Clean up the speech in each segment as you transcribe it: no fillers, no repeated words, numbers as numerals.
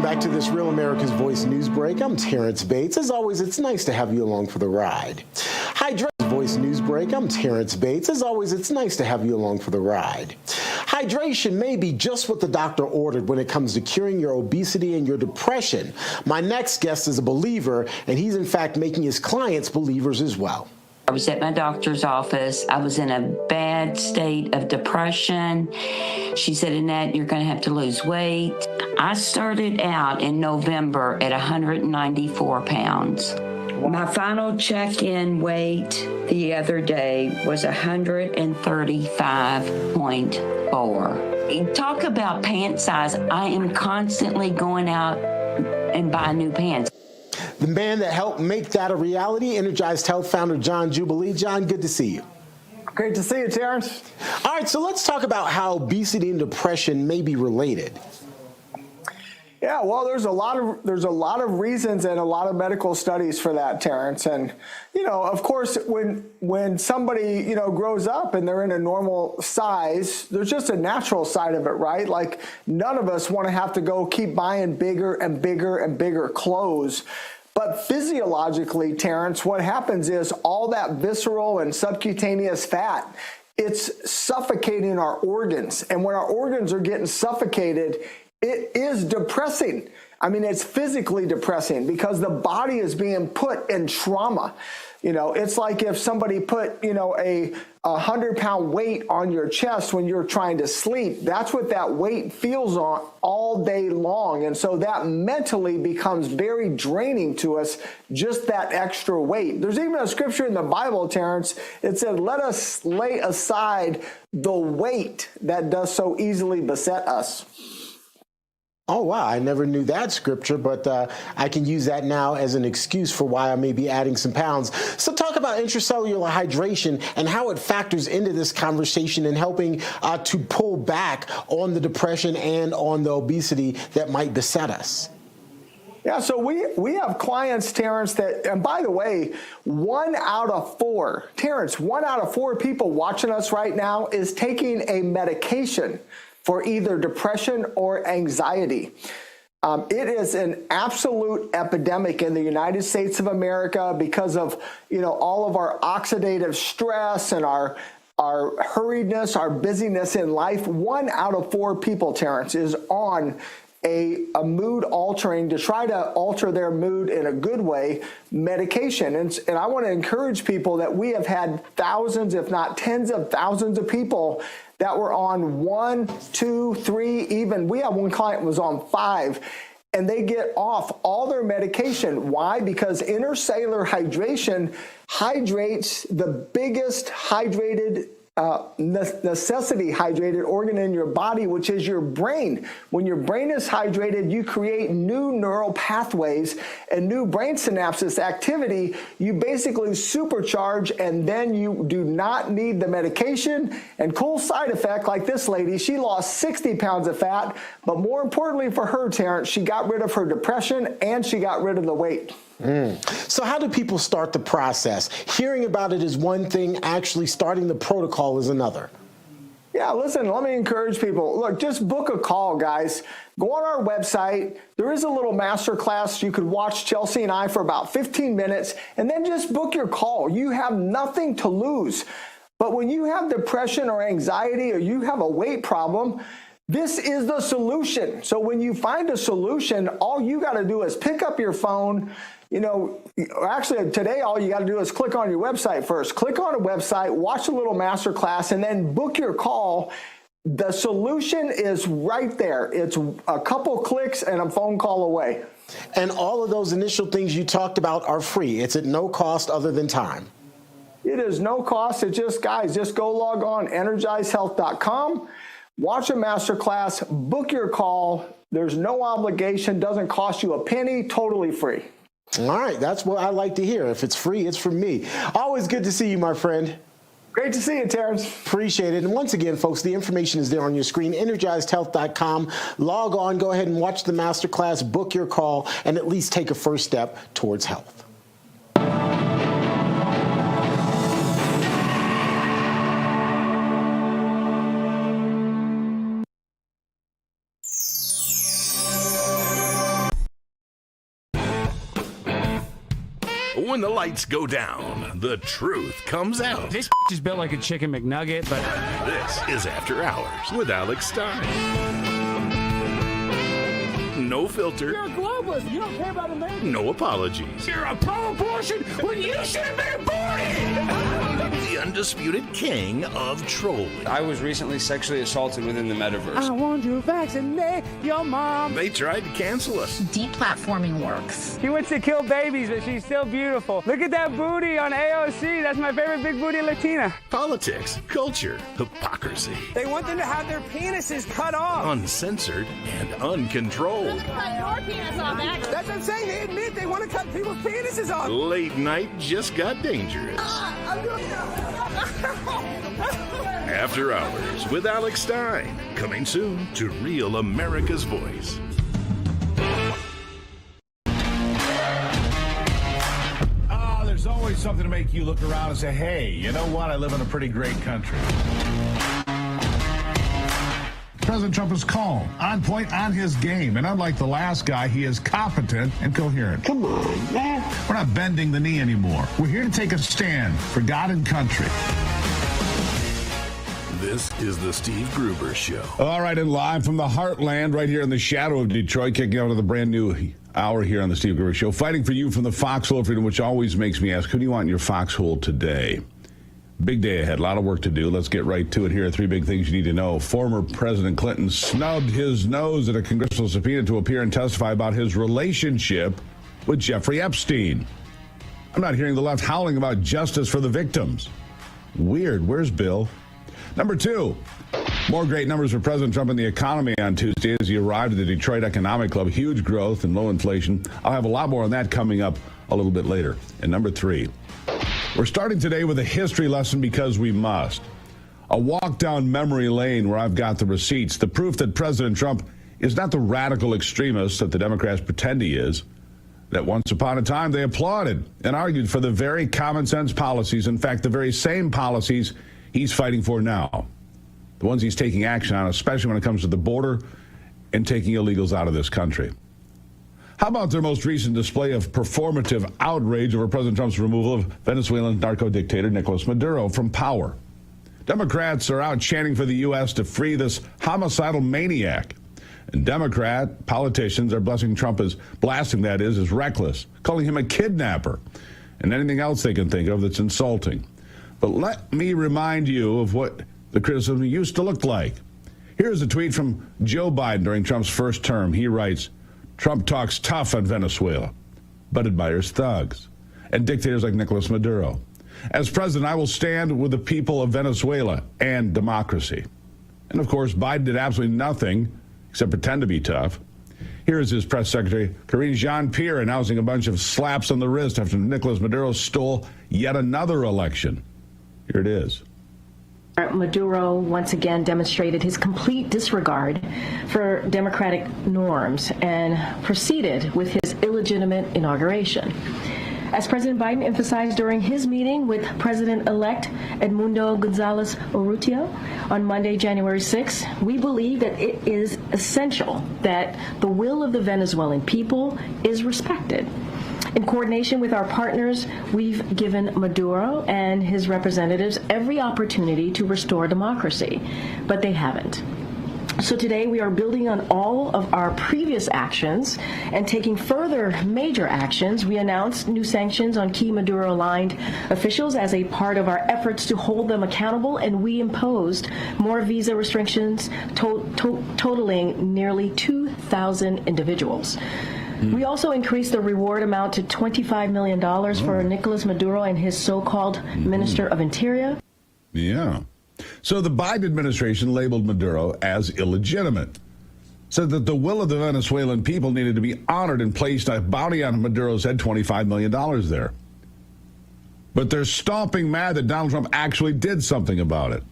back to this Real America's Voice news break. I'm Terrence Bates. As always, it's nice to have you along for the ride. Voice news break. I'm Terrence Bates. As always, it's nice to have you along for the ride. Hydration may be just what the doctor ordered when it comes to curing your obesity and your depression. My next guest is a believer, and he's in fact making his clients believers as well. I was at my doctor's office. I was in a bad state of depression. She said, Annette, you're going to have to lose weight. I started out in November at 194 pounds. My final check-in weight the other day was 135.4. Talk about pant size. I am constantly going out and buying new pants. The man that helped make that a reality, Energized Health founder John Jubilee. John, good to see you. Great to see you, Terrence. All right, so let's talk about how obesity and depression may be related. Yeah, well, there's a lot of reasons and a lot of medical studies for that, Terrence. And of course, when somebody grows up and they're in a normal size, there's just a natural side of it, right? Like none of us want to have to go keep buying bigger and bigger and bigger clothes. But physiologically, Terrence, what happens is all that visceral and subcutaneous fat, it's suffocating our organs. And when our organs are getting suffocated, it is depressing. I mean, it's physically depressing because the body is being put in trauma. It's like if somebody put, a 100-pound weight on your chest when you're trying to sleep. That's what that weight feels on all day long. And so that mentally becomes very draining to us, just that extra weight. There's even a scripture in the Bible, Terrence. It said, let us lay aside the weight that does so easily beset us. Oh, wow. I never knew that scripture, but I can use that now as an excuse for why I may be adding some pounds. So talk about intracellular hydration and how it factors into this conversation and helping to pull back on the depression and on the obesity that might beset us. Yeah, so we have clients, Terrence, that, and by the way, 1 out of 4, Terrence, 1 out of 4 people watching us right now is taking a medication for either depression or anxiety. It is an absolute epidemic in the United States of America because of, all of our oxidative stress and our hurriedness, our busyness in life. 1 out of 4 people, Terrence, is on a mood altering, to try to alter their mood in a good way, medication. And I want to encourage people that we have had thousands, if not tens of thousands of people that were on 1, 2, 3, even we have one client was on 5, and they get off all their medication. Why? Because intercellular hydration hydrates the biggest hydrated necessity hydrated organ in your body, which is your brain. When your brain is hydrated, you create new neural pathways and new brain synapses activity. You basically supercharge, and then you do not need the medication. And cool side effect, like this lady, she lost 60 pounds of fat, but more importantly for her, Terrence, she got rid of her depression and she got rid of the weight. So how do people start the process? Hearing about it is one thing, actually starting the protocol is another. Yeah, listen, let me encourage people. Look, just book a call, guys. Go on our website. There is a little master class. You could watch Chelsea and I for about 15 minutes, and then just book your call. You have nothing to lose. But when you have depression or anxiety, or you have a weight problem, this is the solution. So when you find a solution, all you got to do is pick up your phone. Actually today, all you got to do is click on your website first. Click on a website, watch a little master class, and then book your call. The solution is right there. It's a couple clicks and a phone call away. And all of those initial things you talked about are free. It's at no cost other than time. It is no cost. It's just, guys, just go log on energizedhealth.com. Watch a masterclass, book your call. There's no obligation, doesn't cost you a penny, totally free. All right, that's what I like to hear. If it's free, it's from me. Always good to see you, my friend. Great to see you, Terrence. Appreciate it. And once again, folks, the information is there on your screen, energizedhealth.com. Log on, go ahead and watch the masterclass, book your call, and at least take a first step towards health. when the lights go down, the truth comes out. This is built like a chicken McNugget, but... This is After Hours with Alex Stein. No filter. You're a globalist. You don't care about America. No apologies. You're a pro-abortion when you should have been aborted. The undisputed king of trolling. I was recently sexually assaulted within the metaverse. I want to vaccinate your mom. They tried to cancel us. Deplatforming works. She wants to kill babies, but she's still beautiful. Look at that booty on AOC. That's my favorite big booty Latina. Politics, culture, hypocrisy. They want them to have their penises cut off. Uncensored and uncontrolled. Cut your penis off, actually. That's what I'm saying. They admit they want to cut people's penises off. Late night just got dangerous. After Hours with Alex Stein. Coming soon to Real America's Voice. There's always something to make you look around and say, hey, you know what? I live in a pretty great country. President Trump is calm, on point, on his game. And unlike the last guy, he is competent and coherent. Come on, man. We're not bending the knee anymore. We're here to take a stand for God and country. This is the Steve Gruber Show. All right, and live from the heartland right here in the shadow of Detroit, kicking out of the brand new hour here on the Steve Gruber Show, fighting for you from the foxhole of freedom, which always makes me ask, who do you want in your foxhole today? Big day ahead, a lot of work to do. Let's get right to it. Here are 3 big things you need to know. Former President Clinton snubbed his nose at a congressional subpoena to appear and testify about his relationship with Jeffrey Epstein. I'm not hearing the left howling about justice for the victims. Weird. Where's Bill? Number 2, more great numbers for President Trump in the economy on Tuesday as he arrived at the Detroit Economic Club. Huge growth and low inflation. I'll have a lot more on that coming up a little bit later. And number 3, we're starting today with a history lesson because we must. A walk down memory lane where I've got the receipts, the proof that President Trump is not the radical extremist that the Democrats pretend he is, that once upon a time they applauded and argued for the very common sense policies, in fact, the very same policies he's fighting for now, the ones he's taking action on, especially when it comes to the border and taking illegals out of this country. How about their most recent display of performative outrage over President Trump's removal of Venezuelan narco dictator Nicolas Maduro from power? Democrats are out chanting for the U.S. to free this homicidal maniac. And Democrat politicians are blasting Trump as reckless, calling him a kidnapper, and anything else they can think of that's insulting. But let me remind you of what the criticism used to look like. Here's a tweet from Joe Biden during Trump's first term. He writes, Trump talks tough on Venezuela, but admires thugs and dictators like Nicolas Maduro. As president, I will stand with the people of Venezuela and democracy. And of course, Biden did absolutely nothing except pretend to be tough. Here is his press secretary, Karine Jean-Pierre, announcing a bunch of slaps on the wrist after Nicolas Maduro stole yet another election. Here it is. Maduro once again demonstrated his complete disregard for democratic norms and proceeded with his illegitimate inauguration. As President Biden emphasized during his meeting with President-elect Edmundo Gonzalez Urrutia on Monday, January 6, we believe that it is essential that the will of the Venezuelan people is respected. In coordination with our partners, we've given Maduro and his representatives every opportunity to restore democracy, but they haven't. So today we are building on all of our previous actions and taking further major actions. We announced new sanctions on key Maduro-aligned officials as a part of our efforts to hold them accountable, and we imposed more visa restrictions totaling nearly 2,000 individuals. We also increased the reward amount to $25 million for Nicolas Maduro and his so-called Minister of Interior. Yeah. So the Biden administration labeled Maduro as illegitimate, said that the will of the Venezuelan people needed to be honored and placed a bounty on Maduro's head, $25 million there. But they're stomping mad that Donald Trump actually did something about it.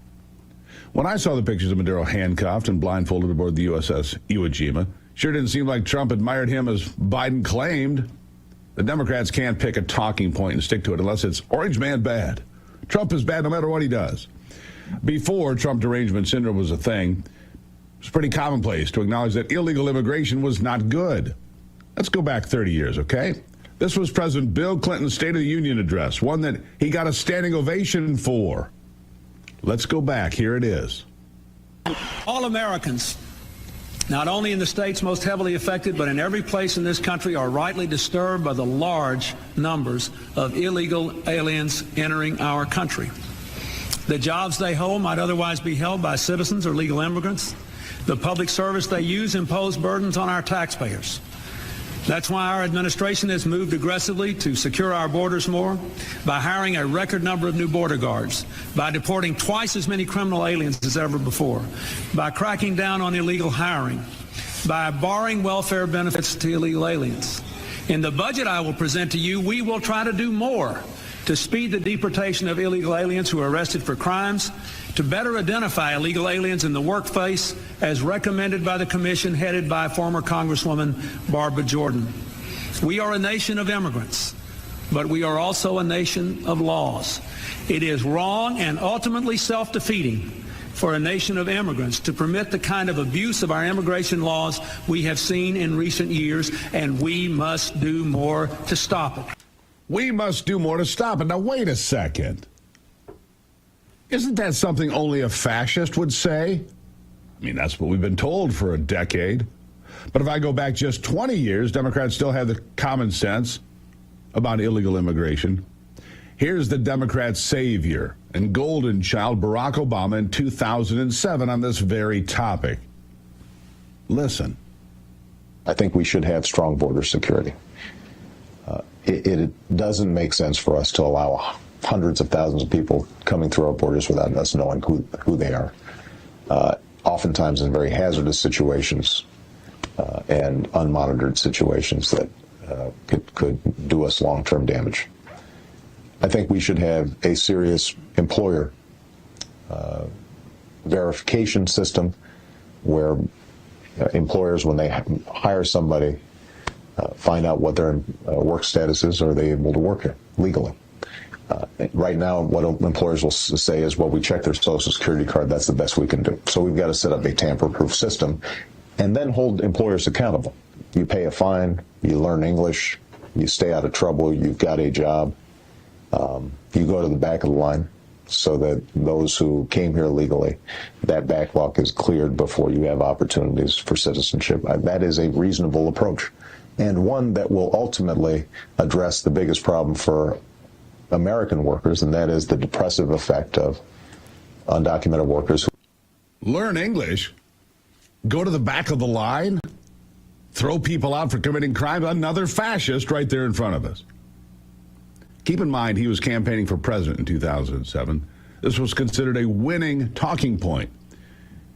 When I saw the pictures of Maduro handcuffed and blindfolded aboard the USS Iwo Jima, sure didn't seem like Trump admired him as Biden claimed. The Democrats can't pick a talking point and stick to it unless it's orange man bad. Trump is bad no matter what he does. Before Trump derangement syndrome was a thing, it was pretty commonplace to acknowledge that illegal immigration was not good. Let's go back 30 years, okay? This was President Bill Clinton's State of the Union address, one that he got a standing ovation for. Let's go back. Here it is. All Americans, not only in the states most heavily affected, but in every place in this country, are rightly disturbed by the large numbers of illegal aliens entering our country. The jobs they hold might otherwise be held by citizens or legal immigrants. The public service they use impose burdens on our taxpayers. That's why our administration has moved aggressively to secure our borders more, by hiring a record number of new border guards, by deporting twice as many criminal aliens as ever before, by cracking down on illegal hiring, by barring welfare benefits to illegal aliens. In the budget I will present to you, we will try to do more to speed the deportation of illegal aliens who are arrested for crimes, to better identify illegal aliens in the workplace as recommended by the commission headed by former Congresswoman Barbara Jordan. We are a nation of immigrants, but we are also a nation of laws. It is wrong and ultimately self-defeating for a nation of immigrants to permit the kind of abuse of our immigration laws we have seen in recent years, and we must do more to stop it. We must do more to stop it. Now, wait a second. Isn't that something only a fascist would say? I mean, that's what we've been told for a decade. But if I go back just 20 years, Democrats still had the common sense about illegal immigration. Here's the Democrat savior and golden child, Barack Obama, in 2007 on this very topic. Listen. I think we should have strong border security. It doesn't make sense for us to allow hundreds of thousands of people coming through our borders without us knowing who they are, oftentimes in very hazardous situations and unmonitored situations that could do us long-term damage. I think we should have a serious employer verification system where employers, when they hire somebody, find out what their work status is. Are they able to work here legally? Right now, what employers will say is, well, we check their Social Security card. That's the best we can do. So we've got to set up a tamper-proof system and then hold employers accountable. You pay a fine, you learn English, you stay out of trouble, you've got a job. You go to the back of the line so that those who came here legally, that backlog is cleared before you have opportunities for citizenship. That is a reasonable approach, and one that will ultimately address the biggest problem for American workers, and that is the depressive effect of undocumented workers. Learn English? Go to the back of the line? Throw people out for committing crimes? Another fascist right there in front of us. Keep in mind, he was campaigning for president in 2007. This was considered a winning talking point.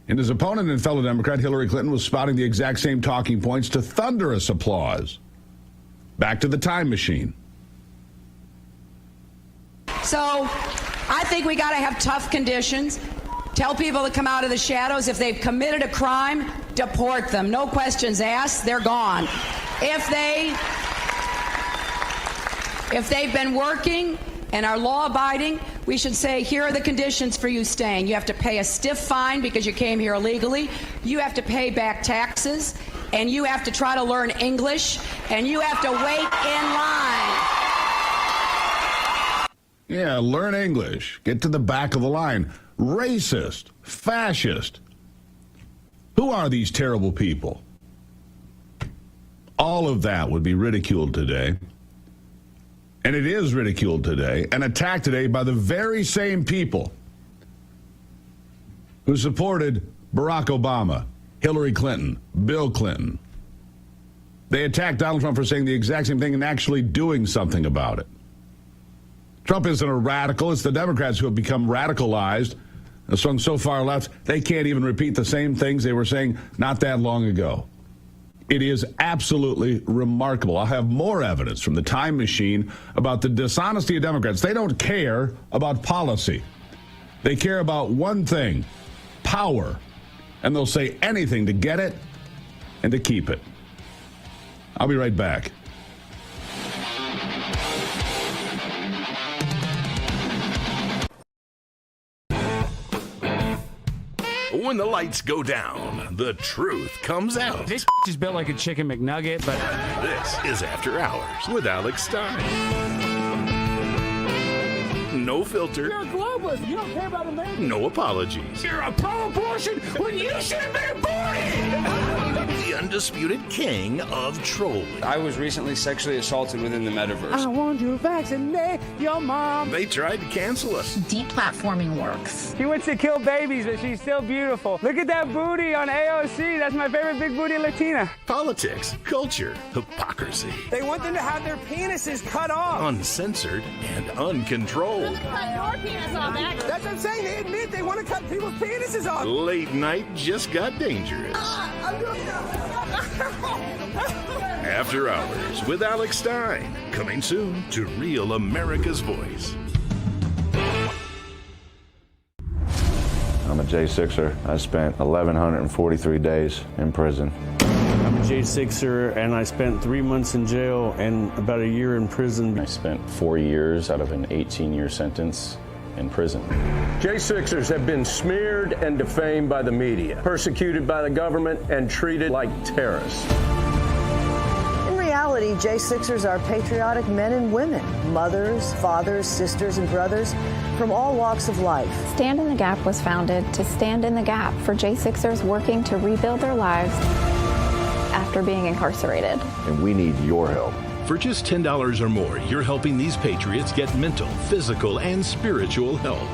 And his opponent and fellow Democrat Hillary Clinton was spouting the exact same talking points to thunderous applause. Back to the time machine. So I think we got to have tough conditions. Tell people to come out of the shadows. If they've committed a crime, deport them. No questions asked. They're gone. If they've been working and are law-abiding, we should say, here are the conditions for you staying. You have to pay a stiff fine because you came here illegally. You have to pay back taxes. And you have to try to learn English. And you have to wait in line. Yeah, learn English. Get to the back of the line. Racist. Fascist. Who are these terrible people? All of that would be ridiculed today. And it is ridiculed today and attacked today by the very same people who supported Barack Obama, Hillary Clinton, Bill Clinton. They attacked Donald Trump for saying the exact same thing and actually doing something about it. Trump isn't a radical. It's the Democrats who have become radicalized and swung so far left they can't even repeat the same things they were saying not that long ago. It is absolutely remarkable. I'll have more evidence from the time machine about the dishonesty of Democrats. They don't care about policy. They care about one thing, power. And they'll say anything to get it and to keep it. I'll be right back. When the lights go down, the truth comes out. This is built like a chicken McNugget, but This is After Hours with Alex Stein. No filter. you're a globalist. You don't care about America. No apologies. You're a pro-abortion when you should have been aborted. The undisputed king of trolling. I was recently sexually assaulted within the metaverse. I want to vaccinate your mom. They tried to cancel us. Deplatforming works. She wants to kill babies, but she's still beautiful. Look at that booty on AOC. That's my favorite big booty Latina. Politics, culture, hypocrisy. They want them to have their penises cut off. Uncensored and uncontrolled. That's what I'm saying. They admit they want to cut people's penises off. Late night just got dangerous. After Hours with Alex Stein. Coming soon to Real America's Voice. I'm a J6er. I spent 1,143 days in prison. I'm a J6er, and I spent 3 months in jail and about a year in prison. I spent 4 years out of an 18-year sentence in prison. J6ers have been smeared and defamed by the media, persecuted by the government, and treated like terrorists. In reality, J6ers are patriotic men and women, mothers, fathers, sisters, and brothers from all walks of life. Stand in the Gap was founded to stand in the gap for J6ers working to rebuild their lives after being incarcerated. And we need your help. For just $10 or more, you're helping these patriots get mental, physical, and spiritual help.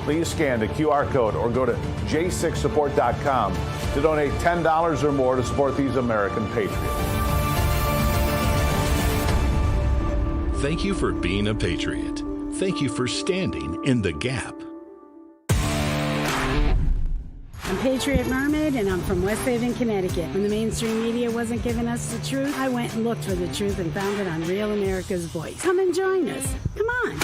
Please scan the QR code or go to j6support.com to donate $10 or more to support these American patriots. Thank you for being a patriot. Thank you for standing in the gap. I'm Patriot Mermaid, and I'm from West Haven, Connecticut. When the mainstream media wasn't giving us the truth, I went and looked for the truth and found it on Real America's Voice. Come and join us. Come on.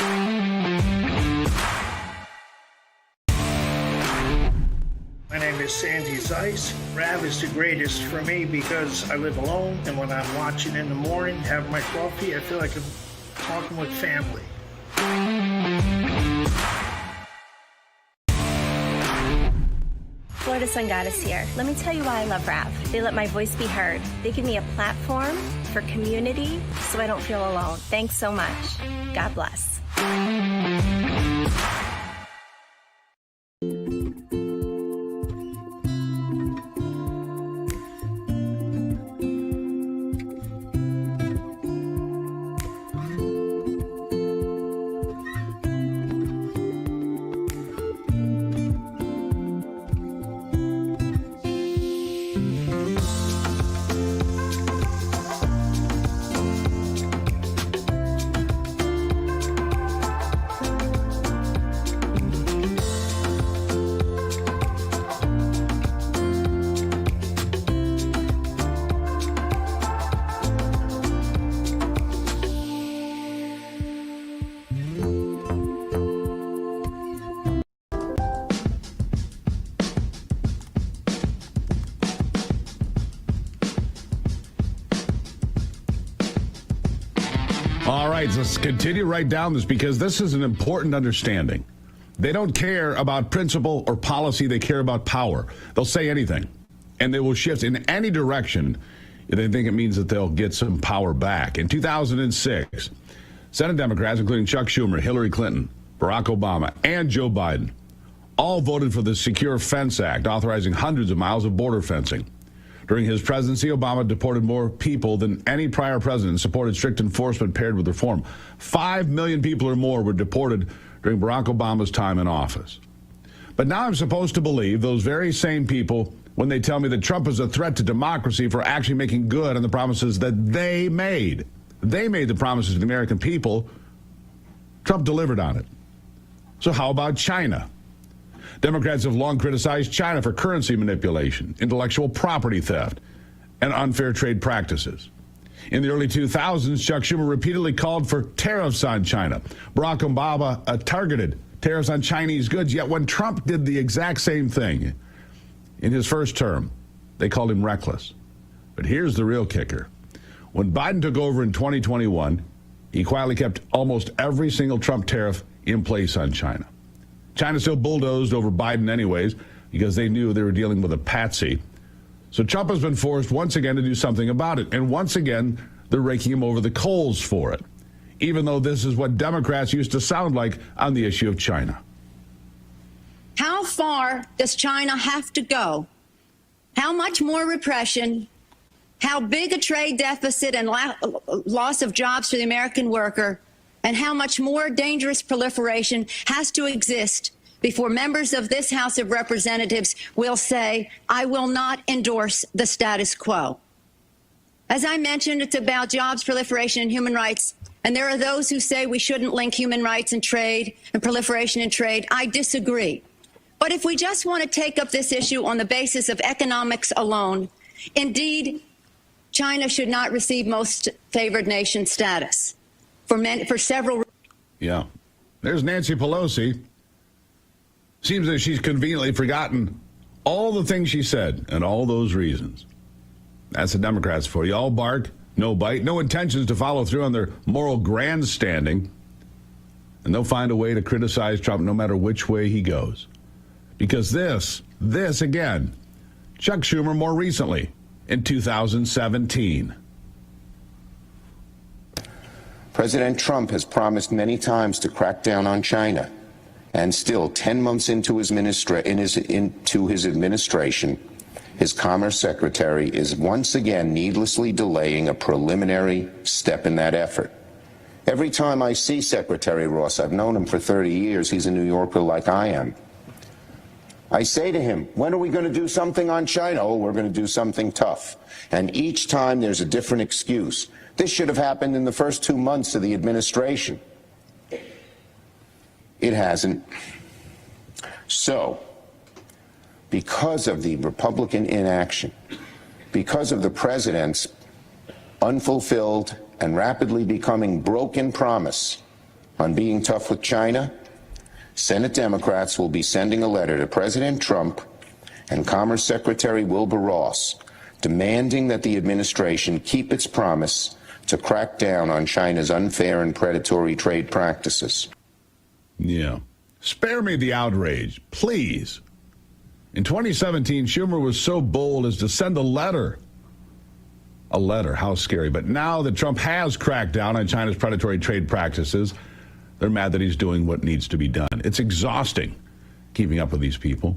My name is Sandy Zeiss. Rav is the greatest for me because I live alone, and when I'm watching in the morning, have my coffee, I feel like I'm talking with family. Florida Sun Goddess here. Let me tell you why I love Rav. They let my voice be heard. They give me a platform for community so I don't feel alone. Thanks so much. God bless. All right, let's continue right down this because this is an important understanding. They don't care about principle or policy. They care about power. They'll say anything, and they will shift in any direction if they think it means that they'll get some power back. In 2006, Senate Democrats, including Chuck Schumer, Hillary Clinton, Barack Obama, and Joe Biden, all voted for the Secure Fence Act, authorizing hundreds of miles of border fencing. During his presidency, Obama deported more people than any prior president and supported strict enforcement paired with reform. 5 million people or more were deported during Barack Obama's time in office. But now I'm supposed to believe those very same people when they tell me that Trump is a threat to democracy for actually making good on the promises that they made. They made the promises to the American people. Trump delivered on it. So how about China? Democrats have long criticized China for currency manipulation, intellectual property theft, and unfair trade practices. In the early 2000s, Chuck Schumer repeatedly called for tariffs on China. Barack Obama targeted tariffs on Chinese goods, yet when Trump did the exact same thing in his first term, they called him reckless. But here's the real kicker. When Biden took over in 2021, he quietly kept almost every single Trump tariff in place on China. China still bulldozed over Biden anyways. because they knew they were dealing with a patsy. So Trump has been forced once again to do something about it. And once again, they're raking him over the coals for it, even though this is what Democrats used to sound like on the issue of China. How far does China have to go? How much more repression? How big a trade deficit and loss of jobs for the American worker? And how much more dangerous proliferation has to exist before members of this House of Representatives will say, I will not endorse the status quo? As I mentioned, it's about jobs, proliferation, and human rights. And there are those who say we shouldn't link human rights and trade and proliferation and trade. I disagree. But if we just want to take up this issue on the basis of economics alone, indeed, China should not receive most favored nation status for several reasons. Yeah. There's Nancy Pelosi. Seems that she's conveniently forgotten all the things she said and all those reasons. That's the Democrats for you. All bark, no bite, no intentions to follow through on their moral grandstanding. And they'll find a way to criticize Trump no matter which way he goes. Because this again, Chuck Schumer more recently in 2017. President Trump has promised many times to crack down on China. And still, 10 months into his administration, his Commerce Secretary is once again needlessly delaying a preliminary step in that effort. Every time I see Secretary Ross, I've known him for 30 years, he's a New Yorker like I am. I say to him, when are we going to do something on China? Oh, we're going to do something tough. And each time there's a different excuse. This should have happened in the first 2 months of the administration. It hasn't. So, because of the Republican inaction, because of the president's unfulfilled and rapidly becoming broken promise on being tough with China, Senate Democrats will be sending a letter to President Trump and Commerce Secretary Wilbur Ross demanding that the administration keep its promise to crack down on China's unfair and predatory trade practices. Yeah. Spare me the outrage, please. In 2017, Schumer was so bold as to send a letter. A letter, how scary. But now that Trump has cracked down on China's predatory trade practices, they're mad that he's doing what needs to be done. It's exhausting keeping up with these people.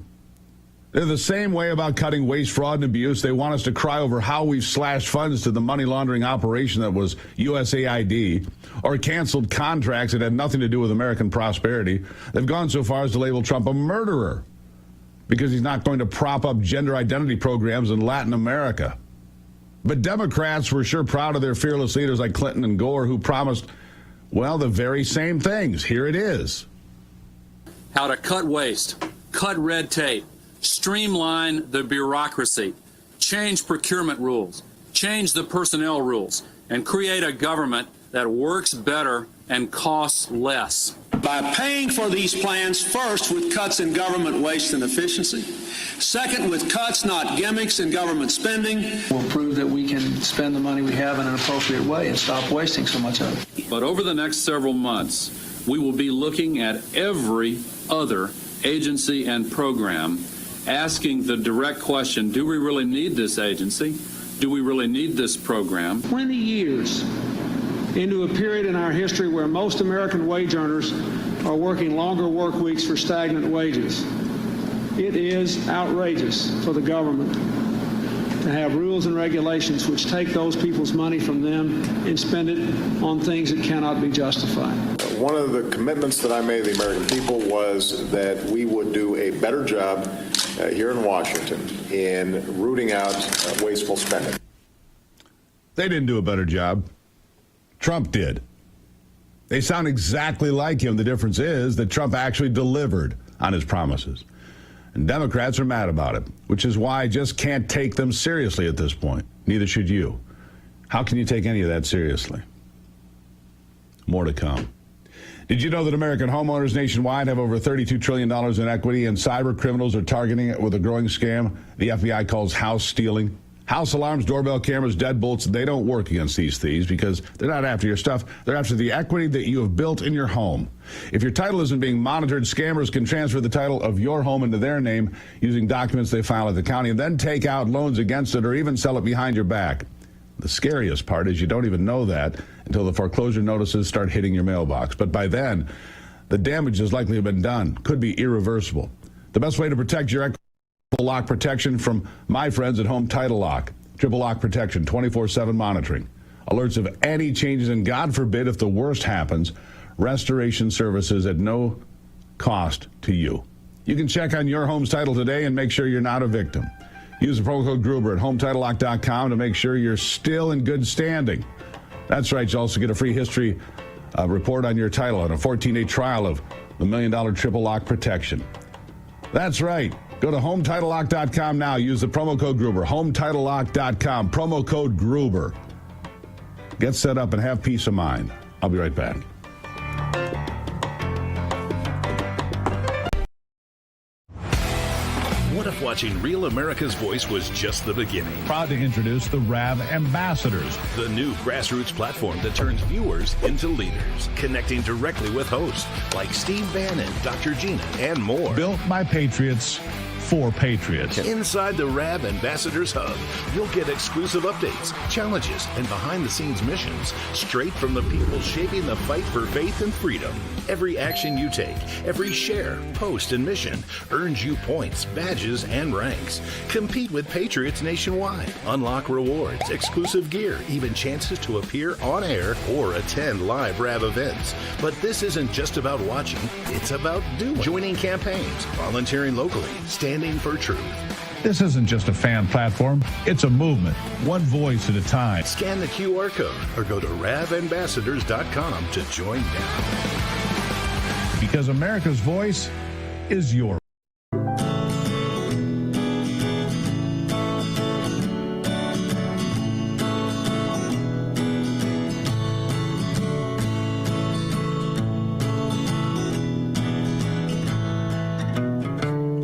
They're the same way about cutting waste, fraud, and abuse. They want us to cry over how we've slashed funds to the money laundering operation that was USAID, or canceled contracts that had nothing to do with American prosperity. They've gone so far as to label Trump a murderer because he's not going to prop up gender identity programs in Latin America. But Democrats were sure proud of their fearless leaders like Clinton and Gore, who promised, well, the very same things. Here it is. How to cut waste, cut red tape, streamline the bureaucracy, change procurement rules, change the personnel rules, and create a government that works better and costs less. By paying for these plans, first with cuts in government waste and efficiency, second with cuts, not gimmicks, in government spending. We'll prove that we can spend the money we have in an appropriate way and stop wasting so much of it. But over the next several months, we will be looking at every other agency and program, asking the direct question, do we really need this agency? Do we really need this program? 20 years into a period in our history where most American wage earners are working longer work weeks for stagnant wages. It is outrageous for the government to have rules and regulations which take those people's money from them and spend it on things that cannot be justified. One of the commitments that I made to the American people was that we would do a better job here in Washington in rooting out wasteful spending. They didn't do a better job. Trump did. They sound exactly like him. The difference is that Trump actually delivered on his promises. And Democrats are mad about it, which is why I just can't take them seriously at this point. Neither should you. How can you take any of that seriously? More to come. Did you know that American homeowners nationwide have over $32 trillion in equity, and cyber criminals are targeting it with a growing scam the FBI calls house stealing? House alarms, doorbell cameras, deadbolts, they don't work against these thieves because they're not after your stuff. They're after the equity that you have built in your home. If your title isn't being monitored, scammers can transfer the title of your home into their name using documents they file at the county and then take out loans against it or even sell it behind your back. The scariest part is you don't even know that until the foreclosure notices start hitting your mailbox. But by then, the damage has likely been done. Could be irreversible. The best way to protect your equity: lock protection from my friends at Home Title Lock. Triple lock protection, 24/7 monitoring. Alerts of any changes, and God forbid if the worst happens, restoration services at no cost to you. You can check on your home's title today and make sure you're not a victim. Use the promo code Gruber at HometitleLock.com to make sure you're still in good standing. That's right. You'll also get a free history report on your title and a 14-day trial of the $1 Million Triple Lock Protection. That's right. Go to HometitleLock.com now. Use the promo code Gruber. HometitleLock.com. Promo code Gruber. Get set up and have peace of mind. I'll be right back. What if watching Real America's Voice was just the beginning? Proud to introduce the RAV Ambassadors, the new grassroots platform that turns viewers into leaders, connecting directly with hosts like Steve Bannon, Dr. Gina, and more. Built by Patriots for Patriots. Inside the RAV Ambassadors Hub, you'll get exclusive updates, challenges, and behind-the-scenes missions straight from the people shaping the fight for faith and freedom. Every action you take, every share, post, and mission earns you points, badges, and ranks. Compete with Patriots nationwide. Unlock rewards, exclusive gear, even chances to appear on air or attend live RAV events. But this isn't just about watching, it's about doing. Joining campaigns, volunteering locally, standing for truth. This isn't just a fan platform, it's a movement, one voice at a time. Scan the QR code or go to ravambassadors.com to join now. Because America's voice is your.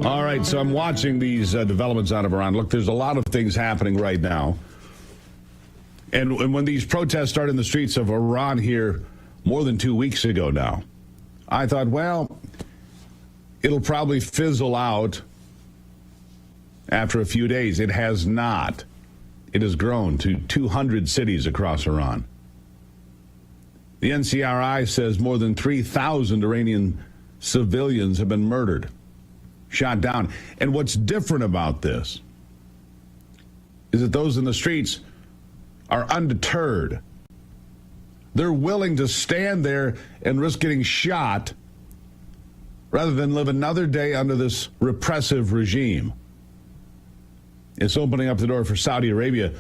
All right, so I'm watching these developments out of Iran. Look, there's a lot of things happening right now. And when these protests started in the streets of Iran here more than 2 weeks ago now, I thought, well, it'll probably fizzle out after a few days. It has not. It has grown to 200 cities across Iran. The NCRI says more than 3,000 Iranian civilians have been murdered, shot down. And what's different about this is that those in the streets are undeterred. They're willing to stand there and risk getting shot rather than live another day under this repressive regime. It's opening up the door for Saudi Arabia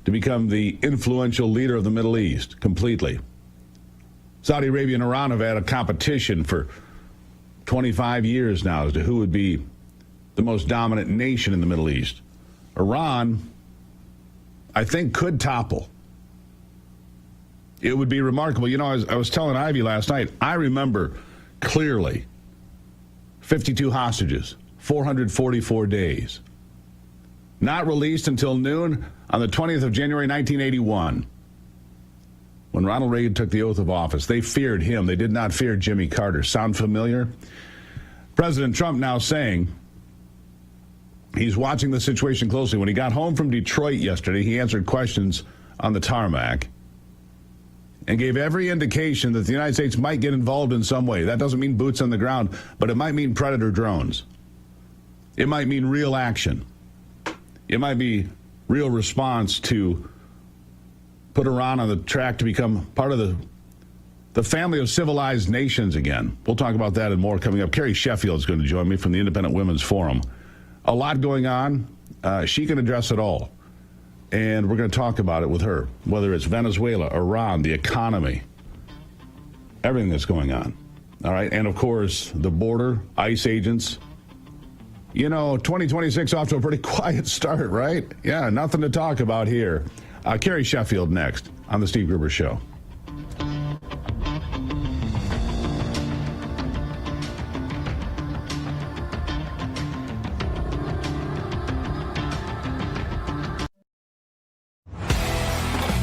to become the influential leader of the Middle East completely. Saudi Arabia and Iran have had a competition for 25 years now as to who would be the most dominant nation in the Middle East. Iran, I think, could topple. It would be remarkable. You know, I was telling Ivy last night, I remember clearly 52 hostages, 444 days. Not released until noon on the 20th of January, 1981, when Ronald Reagan took the oath of office. They feared him. They did not fear Jimmy Carter. Sound familiar? President Trump now saying he's watching the situation closely. When he got home from Detroit yesterday, he answered questions on the tarmac and gave every indication that the United States might get involved in some way. That doesn't mean boots on the ground, but it might mean Predator drones. It might mean real action. It might be real response to put Iran on the track to become part of the family of civilized nations again. We'll talk about that and more coming up. Carrie Sheffield is going to join me from the Independent Women's Forum. A lot going on. She can address it all. And we're going to talk about it with her, whether it's Venezuela, Iran, the economy, everything that's going on. All right. And, of course, the border, ICE agents. You know, 2026 off to a pretty quiet start, right? Yeah, nothing to talk about here. Carrie Sheffield next on The Steve Gruber Show.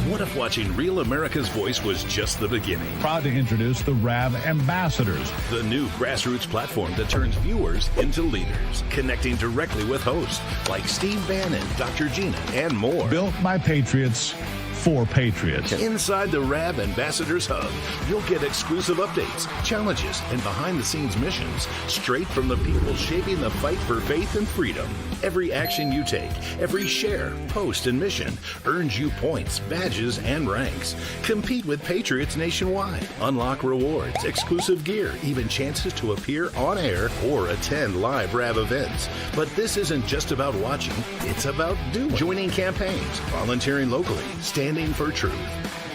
What if watching Real America's Voice was just the beginning? Proud to introduce the RAV Ambassadors, the new grassroots platform that turns viewers into leaders, connecting directly with hosts like Steve Bannon, Dr. Gina, and more. Built by patriots for patriots. Inside the RAV Ambassadors Hub, you'll get exclusive updates, challenges, and behind-the-scenes missions straight from the people shaping the fight for faith and freedom. Every action you take, every share, post, and mission earns you points, badges, and ranks. Compete with patriots nationwide. Unlock rewards, exclusive gear, even chances to appear on air or attend live RAV events. But this isn't just about watching, it's about doing. Joining campaigns, volunteering locally, standing for truth.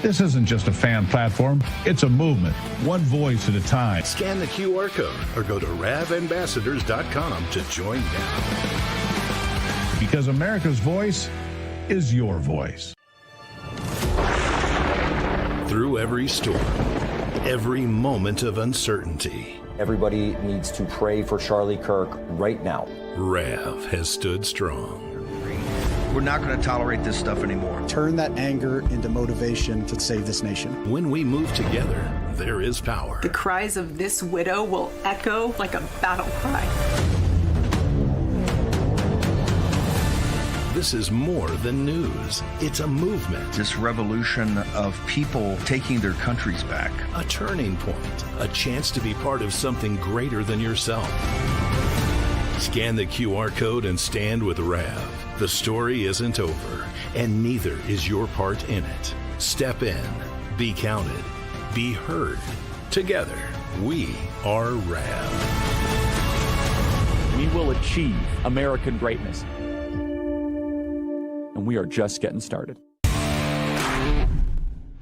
This isn't just a fan platform, it's a movement, one voice at a time. Scan the QR code or go to ravambassadors.com to join now. Because America's voice is your voice. Through every storm, every moment of uncertainty, everybody needs to pray for Charlie Kirk right now. RAV has stood strong. We're not going to tolerate this stuff anymore. Turn that anger into motivation to save this nation. When we move together, there is power. The cries of this widow will echo like a battle cry. This is more than news. It's a movement. This revolution of people taking their countries back. A turning point. A chance to be part of something greater than yourself. Scan the QR code and stand with RAV. The story isn't over, and neither is your part in it. Step in, be counted, be heard. Together, we are RAV. We will achieve American greatness. And we are just getting started.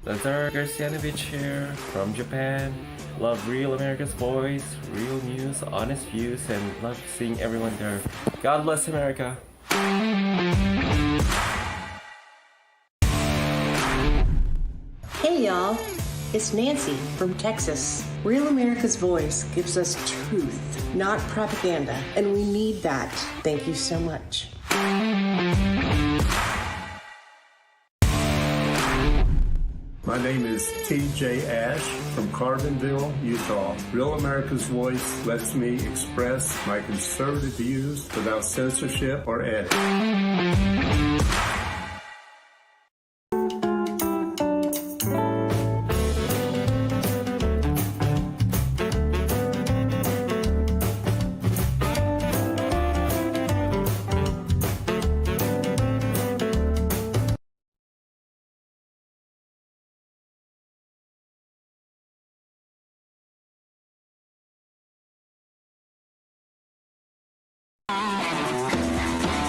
Lazar Garcianovich here from Japan. Love Real America's Voice, real news, honest views, and love seeing everyone there. God bless America. Hey y'all, it's Nancy from Texas. Real America's Voice gives us truth, not propaganda, and we need that. Thank you so much. My name is TJ Ash from Carbonville, Utah. Real America's Voice lets me express my conservative views without censorship or edit.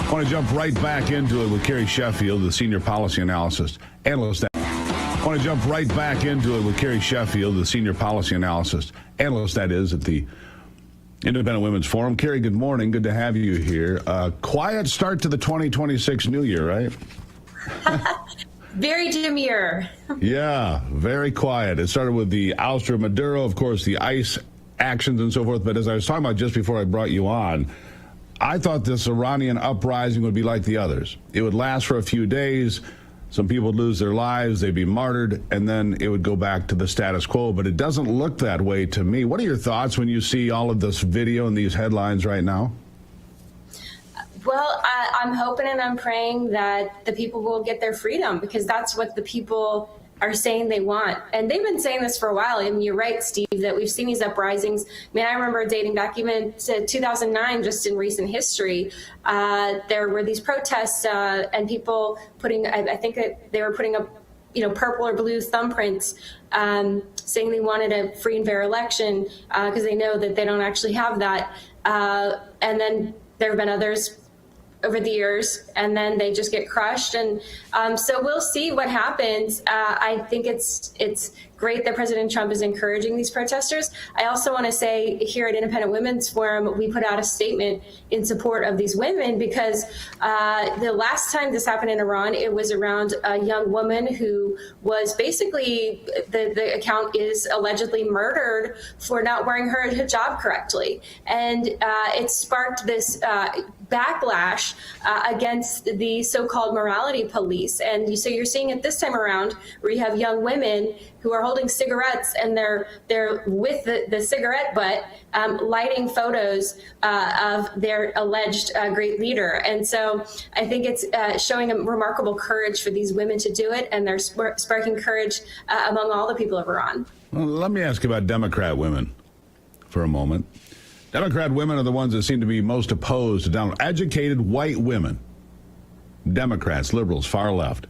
I want to jump right back into it with Carrie Sheffield, the senior policy analyst. I want to jump right back into it with Carrie Sheffield, the senior policy analyst, that is, at the Independent Women's Forum. Carrie, good morning. Good to have you here. Quiet start to the 2026 new year, right? Very demure. Yeah, very quiet. It started with the ouster of Maduro, of course, the ICE actions and so forth. But as I was talking about just before I brought you on, I thought this Iranian uprising would be like the others. It would last for a few days. Some people would lose their lives. They'd be martyred. And then it would go back to the status quo. But it doesn't look that way to me. What are your thoughts when you see all of this video and these headlines right now? Well, I'm hoping and I'm praying that the people will get their freedom, because that's what the people are saying they want. And they've been saying this for a while. And you're right, Steve, that we've seen these uprisings. I remember dating back even to 2009, just in recent history. There were these protests and people putting, I think that they were putting up, purple or blue thumbprints saying they wanted a free and fair election because they know that they don't actually have that. And then there have been others over the years, and then they just get crushed. And so we'll see what happens. I think it's great that President Trump is encouraging these protesters. I also want to say here at Independent Women's Forum, we put out a statement in support of these women because the last time this happened in Iran, it was around a young woman who was basically, the account is allegedly murdered for not wearing her hijab correctly. And it sparked this backlash against the so-called morality police. And so you're seeing it this time around where you have young women who are holding cigarettes and they're with the cigarette butt lighting photos of their alleged great leader. And so I think it's showing a remarkable courage for these women to do it, and they're sparking courage among all the people of Iran. Well, let me ask you about Democrat women for a moment. Democrat women are the ones that seem to be most opposed to Donald. Educated white women, Democrats, liberals, far left.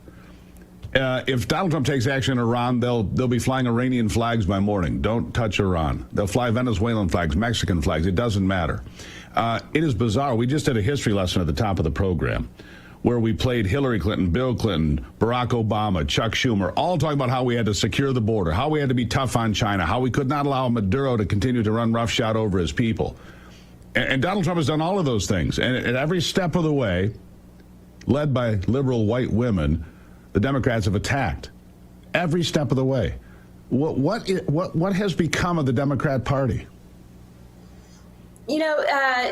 If Donald Trump takes action in Iran, they'll be flying Iranian flags by morning. Don't touch Iran. They'll fly Venezuelan flags, Mexican flags. It doesn't matter. It is bizarre. We just did a history lesson at the top of the program where we played Hillary Clinton, Bill Clinton, Barack Obama, Chuck Schumer, all talking about how we had to secure the border, how we had to be tough on China, how we could not allow Maduro to continue to run roughshod over his people. And Donald Trump has done all of those things. And at every step of the way, led by liberal white women, the Democrats have attacked. Every step of the way. What has become of the Democrat Party? You know,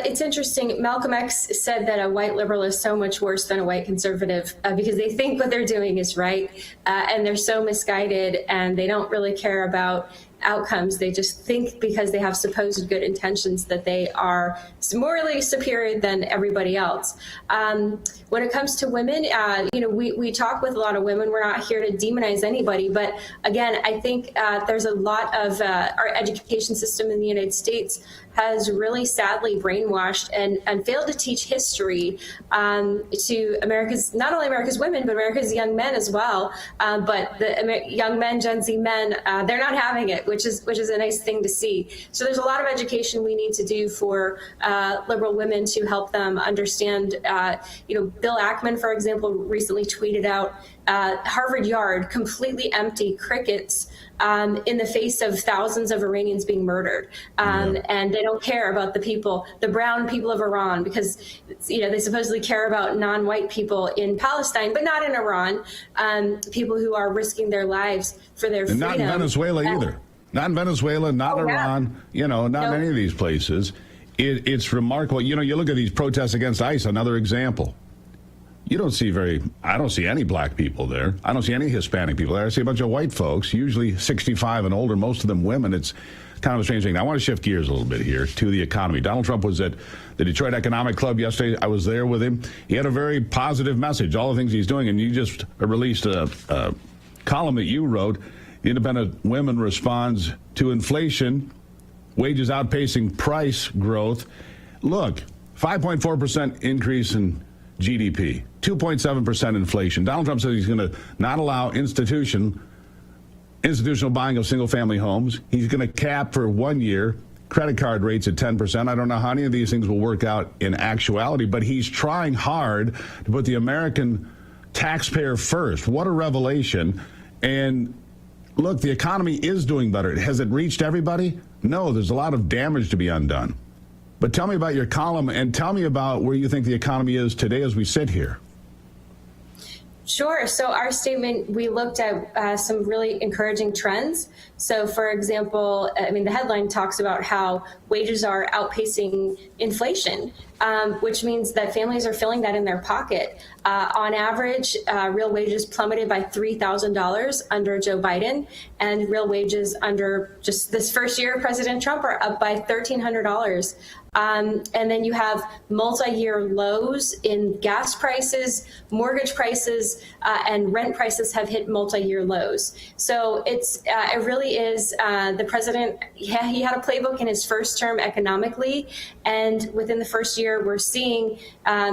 it's interesting. Malcolm X said that a white liberal is so much worse than a white conservative because they think what they're doing is right, and they're so misguided, and they don't really care about outcomes. They just think because they have supposed good intentions that they are morally superior than everybody else. When it comes to women, you know, we talk with a lot of women. We're not here to demonize anybody, but again, I think there's a lot of our education system in the United States has really sadly brainwashed and failed to teach history to America's, not only America's women, but America's young men as well. But the young men, Gen Z men, they're not having it, which is a nice thing to see. So there's a lot of education we need to do for liberal women to help them understand. You know, Bill Ackman, for example, recently tweeted out Harvard Yard completely empty, crickets in the face of thousands of Iranians being murdered. And they don't care about the people, the brown people of Iran, because, you know, they supposedly care about non-white people in Palestine, but not in Iran, people who are risking their lives for their freedom. And not in Venezuela either. Not in Venezuela, not in Iran, you know, not in any of these places. It's remarkable. You know, you look at these protests against ICE, another example. You don't see I don't see any black people there. I don't see any Hispanic people there. I see a bunch of white folks, usually 65 and older, most of them women. It's kind of a strange thing. Now, I want to shift gears a little bit here to the economy. Donald Trump was at the Detroit Economic Club yesterday. I was there with him. He had a very positive message, all the things he's doing. And you just released a column that you wrote. The Independent Women responds to inflation, wages outpacing price growth. Look, 5.4% increase in GDP, 2.7% inflation. Donald Trump says he's going to not allow institutional buying of single-family homes. He's going to cap for 1 year credit card rates at 10%. I don't know how any of these things will work out in actuality, but he's trying hard to put the American taxpayer first. What a revelation. And look, the economy is doing better. Has it reached everybody? No, there's a lot of damage to be undone. But tell me about your column and tell me about where you think the economy is today as we sit here. Sure. So our statement, we looked at some really encouraging trends. So, for example, I mean, the headline talks about how wages are outpacing inflation, which means that families are feeling that in their pocket. On average, real wages plummeted by $3,000 under Joe Biden, and real wages under just this first year of President Trump are up by $1,300. And then you have multi-year lows in gas prices, mortgage prices, and rent prices have hit multi-year lows. So it really is the president. He had a playbook in his first term economically, and within the first year, we're seeing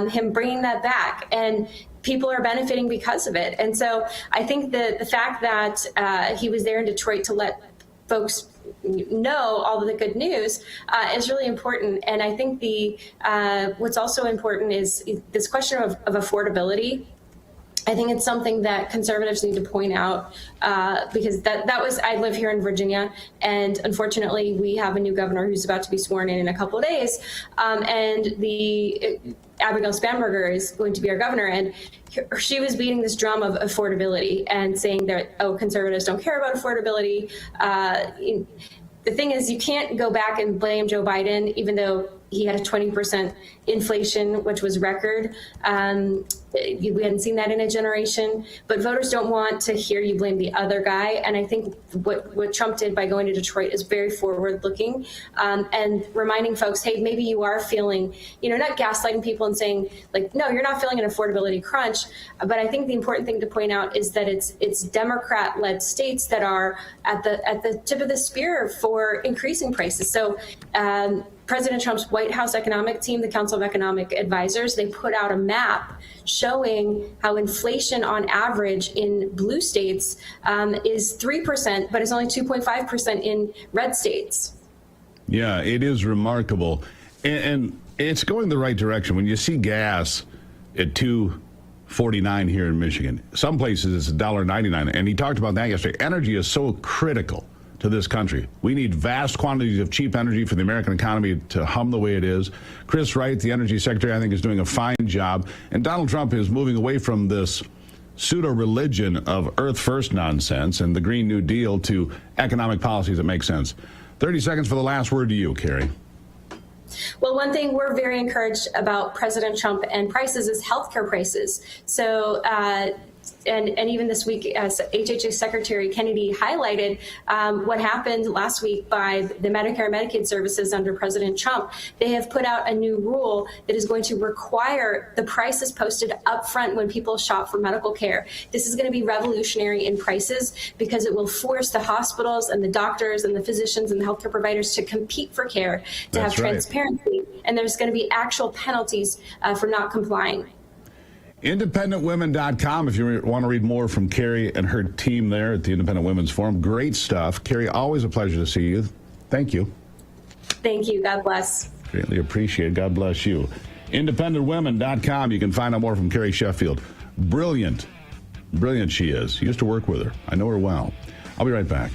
him bringing that back, and people are benefiting because of it. And so I think the fact that he was there in Detroit to let folks know all of the good news is really important. And I think what's also important is this question of affordability. I think it's something that conservatives need to point out because I live here in Virginia, and unfortunately we have a new governor who's about to be sworn in a couple of days, and Abigail Spanberger is going to be our governor, and she was beating this drum of affordability and saying that, conservatives don't care about affordability. The thing is, you can't go back and blame Joe Biden, even though he had a 20% inflation, which was record. We hadn't seen that in a generation, but voters don't want to hear you blame the other guy. And I think what Trump did by going to Detroit is very forward looking, and reminding folks, hey, maybe you are feeling, not gaslighting people and saying like, no, you're not feeling an affordability crunch. But I think the important thing to point out is that it's Democrat led states that are at the tip of the spear for increasing prices. So, President Trump's White House economic team, the Council of Economic Advisors, they put out a map showing how inflation on average in blue states is 3%, but is only 2.5% in red states. Yeah, it is remarkable. And it's going the right direction. When you see gas at $2.49 here in Michigan, some places it's $1.99. And he talked about that yesterday. Energy is so critical to this country. We need vast quantities of cheap energy for the American economy to hum the way it is. Chris Wright, the Energy Secretary, I think is doing a fine job. And Donald Trump is moving away from this pseudo-religion of Earth First nonsense and the Green New Deal to economic policies that make sense. 30 seconds for the last word to you, Carrie. Well, one thing we're very encouraged about President Trump and prices is healthcare prices. So, and even this week, as HHS Secretary Kennedy highlighted what happened last week by the Medicare and Medicaid services under President Trump. They have put out a new rule that is going to require the prices posted up front when people shop for medical care. This is going to be revolutionary in prices because it will force the hospitals and the doctors and the physicians and the healthcare providers to compete for care, to have transparency, and there's going to be actual penalties for not complying. IndependentWomen.com if you want to read more from Carrie and her team there at the Independent Women's Forum. Great stuff. Carrie, always a pleasure to see you. Thank you. Thank you. God bless. Greatly appreciate it. God bless you. IndependentWomen.com. You can find out more from Carrie Sheffield. Brilliant. Brilliant she is. Used to work with her. I know her well. I'll be right back.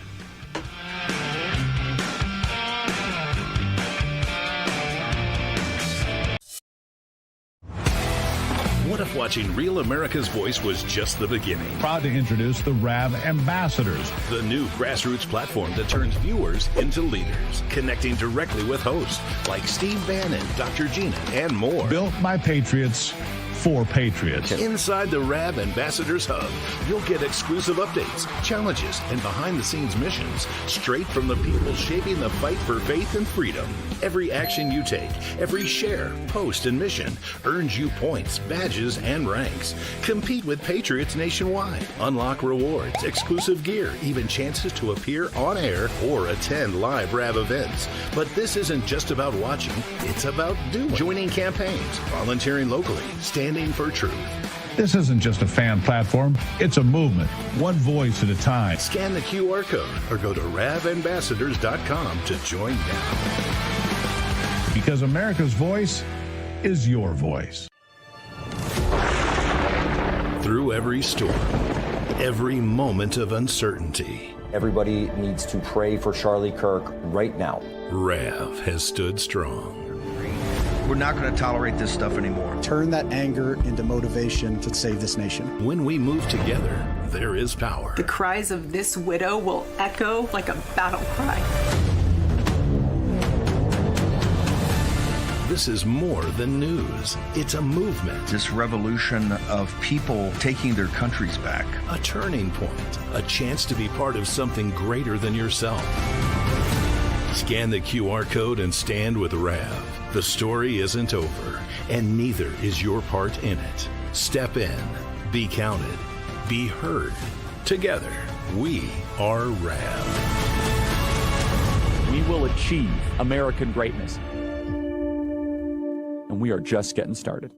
What if watching Real America's Voice was just the beginning? Proud to introduce the RAV Ambassadors, the new grassroots platform that turns viewers into leaders, connecting directly with hosts like Steve Bannon, Dr. Gina, and more. Built by Patriots for Patriots. Inside the RAV Ambassadors Hub, you'll get exclusive updates, challenges, and behind-the-scenes missions straight from the people shaping the fight for faith and freedom. Every action you take, every share, post, and mission earns you points, badges, and ranks. Compete with Patriots nationwide. Unlock rewards, exclusive gear, even chances to appear on air or attend live RAV events. But this isn't just about watching, it's about doing. Joining campaigns, volunteering locally, standing for truth. This isn't just a fan platform, it's a movement, one voice at a time. Scan the QR code or go to ravambassadors.com to join now. Because America's voice is your voice. Through every storm, every moment of uncertainty, everybody needs to pray for Charlie Kirk right now. RAV has stood strong. We're not going to tolerate this stuff anymore. Turn that anger into motivation to save this nation. When we move together, there is power. The cries of this widow will echo like a battle cry. This is more than news. It's a movement. This revolution of people taking their countries back. A turning point. A chance to be part of something greater than yourself. Scan the QR code and stand with RAV. The story isn't over, and neither is your part in it. Step in, be counted, be heard. Together, we are RAV. We will achieve American greatness. And we are just getting started.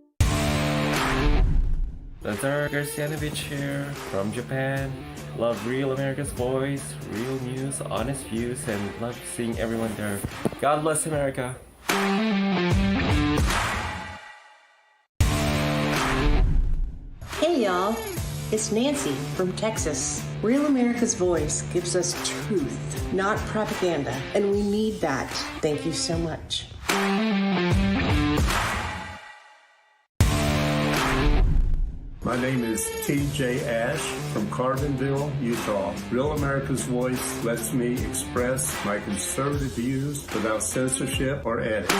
Lazar Garcianovich here from Japan. Love Real America's Voice, real news, honest views, and love seeing everyone there. God bless America. Hey y'all, It's Nancy from Texas. Real America's Voice gives us truth, not propaganda, and we need that. Thank you so much. My name is TJ Ash from Carbondale, Utah. Real America's Voice lets me express my conservative views without censorship or edit.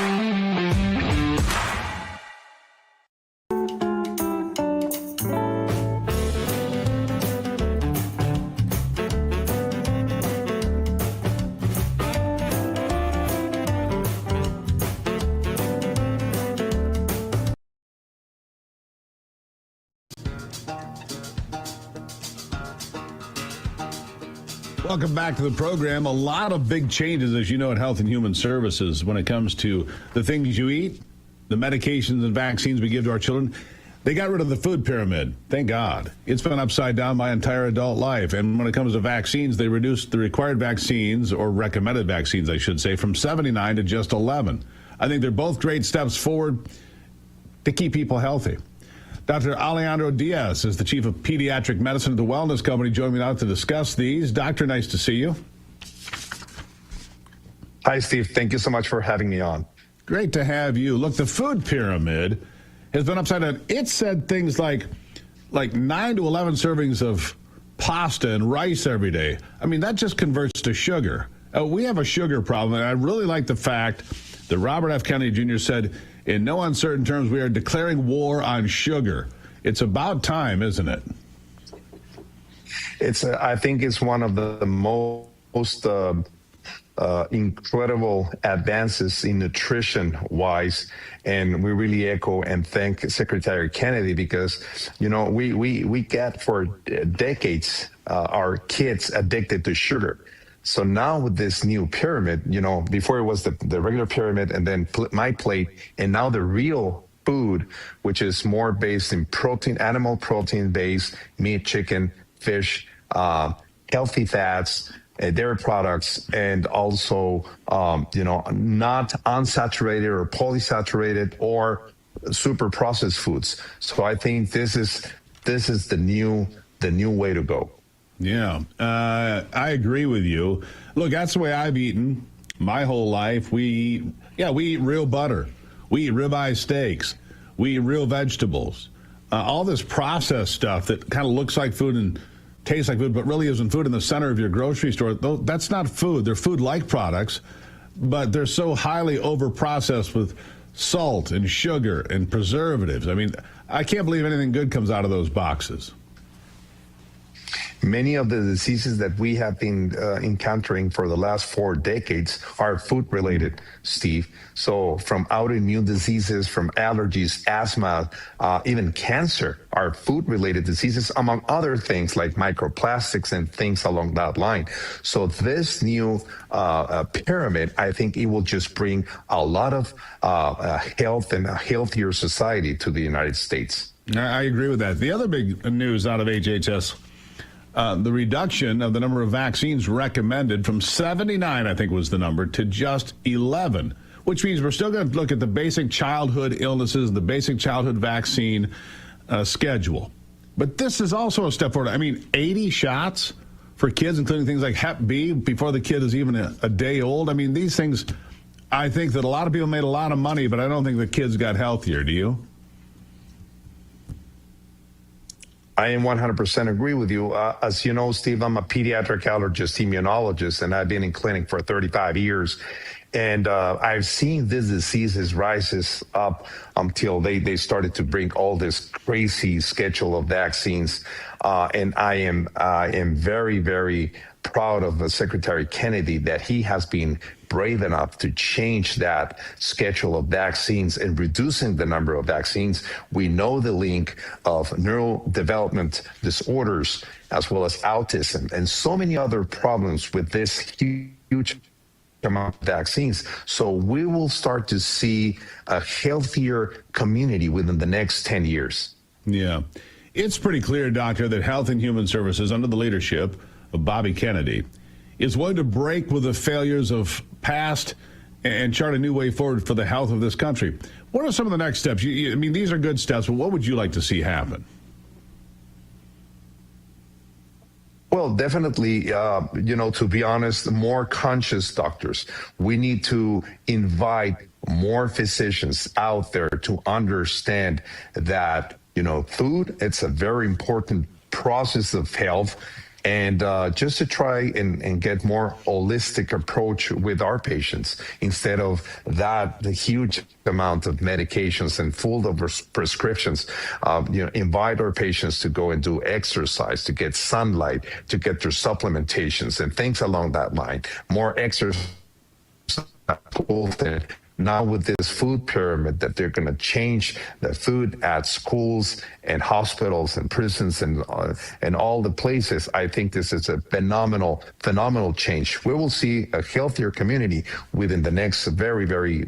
Welcome back to the program. A lot of big changes, as you know, at Health and Human Services when it comes to the things you eat, the medications and vaccines we give to our children. They got rid of the food pyramid. Thank God. It's been upside down my entire adult life. And when it comes to vaccines, they reduced the required vaccines, or recommended vaccines, I should say, from 79 to just 11. I think they're both great steps forward to keep people healthy. Dr. Alejandro Diaz is the chief of pediatric medicine at the Wellness Company. Joining me now to discuss these. Doctor, nice to see you. Hi, Steve. Thank you so much for having me on. Great to have you. Look, the food pyramid has been upside down. It said things like 9 to 11 servings of pasta and rice every day. I mean, that just converts to sugar. We have a sugar problem, and I really like the fact that Robert F. Kennedy Jr. said, in no uncertain terms, we are declaring war on sugar. It's about time, isn't it? I think it's one of the most incredible advances in nutrition-wise, and we really echo and thank Secretary Kennedy because, you know, we get for decades our kids addicted to sugar. So now with this new pyramid, you know, before it was the regular pyramid and then my plate, and now the real food, which is more based in protein, animal protein based, meat, chicken, fish, healthy fats, dairy products, and also, you know, not unsaturated or polysaturated or super processed foods. So I think this is the new way to go. Yeah, I agree with you. Look, that's the way I've eaten my whole life. We eat real butter. We eat ribeye steaks. We eat real vegetables. All this processed stuff that kind of looks like food and tastes like food, but really isn't food in the center of your grocery store. That's not food. They're food-like products, but they're so highly over-processed with salt and sugar and preservatives. I mean, I can't believe anything good comes out of those boxes. Many of the diseases that we have been encountering for the last 4 decades are food-related, Steve. So from autoimmune diseases, from allergies, asthma, even cancer are food-related diseases, among other things like microplastics and things along that line. So this new pyramid, I think it will just bring a lot of health and a healthier society to the United States. I agree with that. The other big news out of HHS, the reduction of the number of vaccines recommended from 79, I think was the number, to just 11, which means we're still going to look at the basic childhood illnesses, the basic childhood vaccine schedule. But this is also a step forward. I mean, 80 shots for kids, including things like Hep B, before the kid is even a day old. I mean, these things, I think that a lot of people made a lot of money, but I don't think the kids got healthier. Do you? I am 100% agree with you. As you know, Steve, I'm a pediatric allergist immunologist, and I've been in clinic for 35 years. And I've seen these diseases rises up until they started to bring all this crazy schedule of vaccines. And I am very, very proud of Secretary Kennedy that he has been brave enough to change that schedule of vaccines and reducing the number of vaccines. We know the link of neurodevelopment disorders as well as autism and so many other problems with this huge amount of vaccines. So we will start to see a healthier community within the next 10 years. Yeah. It's pretty clear, Doctor, that Health and Human Services, under the leadership of Bobby Kennedy, is willing to break with the failures of past and chart a new way forward for the health of this country. What are some of the next steps? I mean, these are good steps, but what would you like to see happen? Well, definitely, to be honest, more conscious doctors. We need to invite more physicians out there to understand that, food, it's a very important process of health. And just to try and get more holistic approach with our patients instead of the huge amount of medications and full of prescriptions. Invite our patients to go and do exercise, to get sunlight, to get their supplementations and things along that line. More exercise. Now with this food pyramid that they're going to change the food at schools and hospitals and prisons and all the places, I think this is a phenomenal change. We will see a healthier community within the next very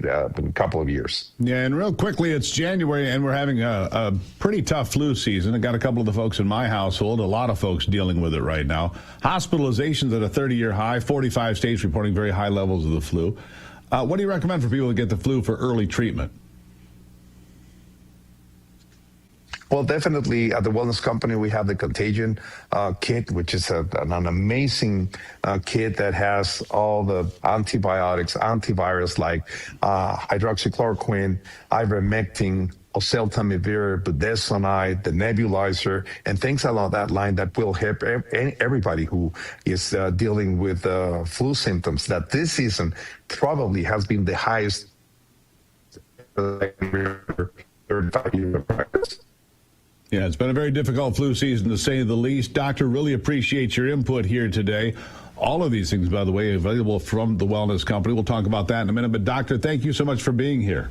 couple of years. Yeah, and real quickly, it's January and we're having a pretty tough flu season. I got a couple of the folks in my household, a lot of folks dealing with it right now. Hospitalizations at a 30-year high, 45 states reporting very high levels of the flu. What do you recommend for people to get the flu for early treatment? Well, definitely at the Wellness Company, we have the Contagion kit, which is an amazing kit that has all the antibiotics, antivirus like hydroxychloroquine, ivermectin, oseltamivir, budesonide, the nebulizer, and things along that line that will help everybody who is dealing with flu symptoms. That this season probably has been the highest 35 years practice. Yeah, it's been a very difficult flu season, to say the least. Doctor, really appreciate your input here today. All of these things, by the way, available from the Wellness Company. We'll talk about that in a minute. But, Doctor, thank you so much for being here.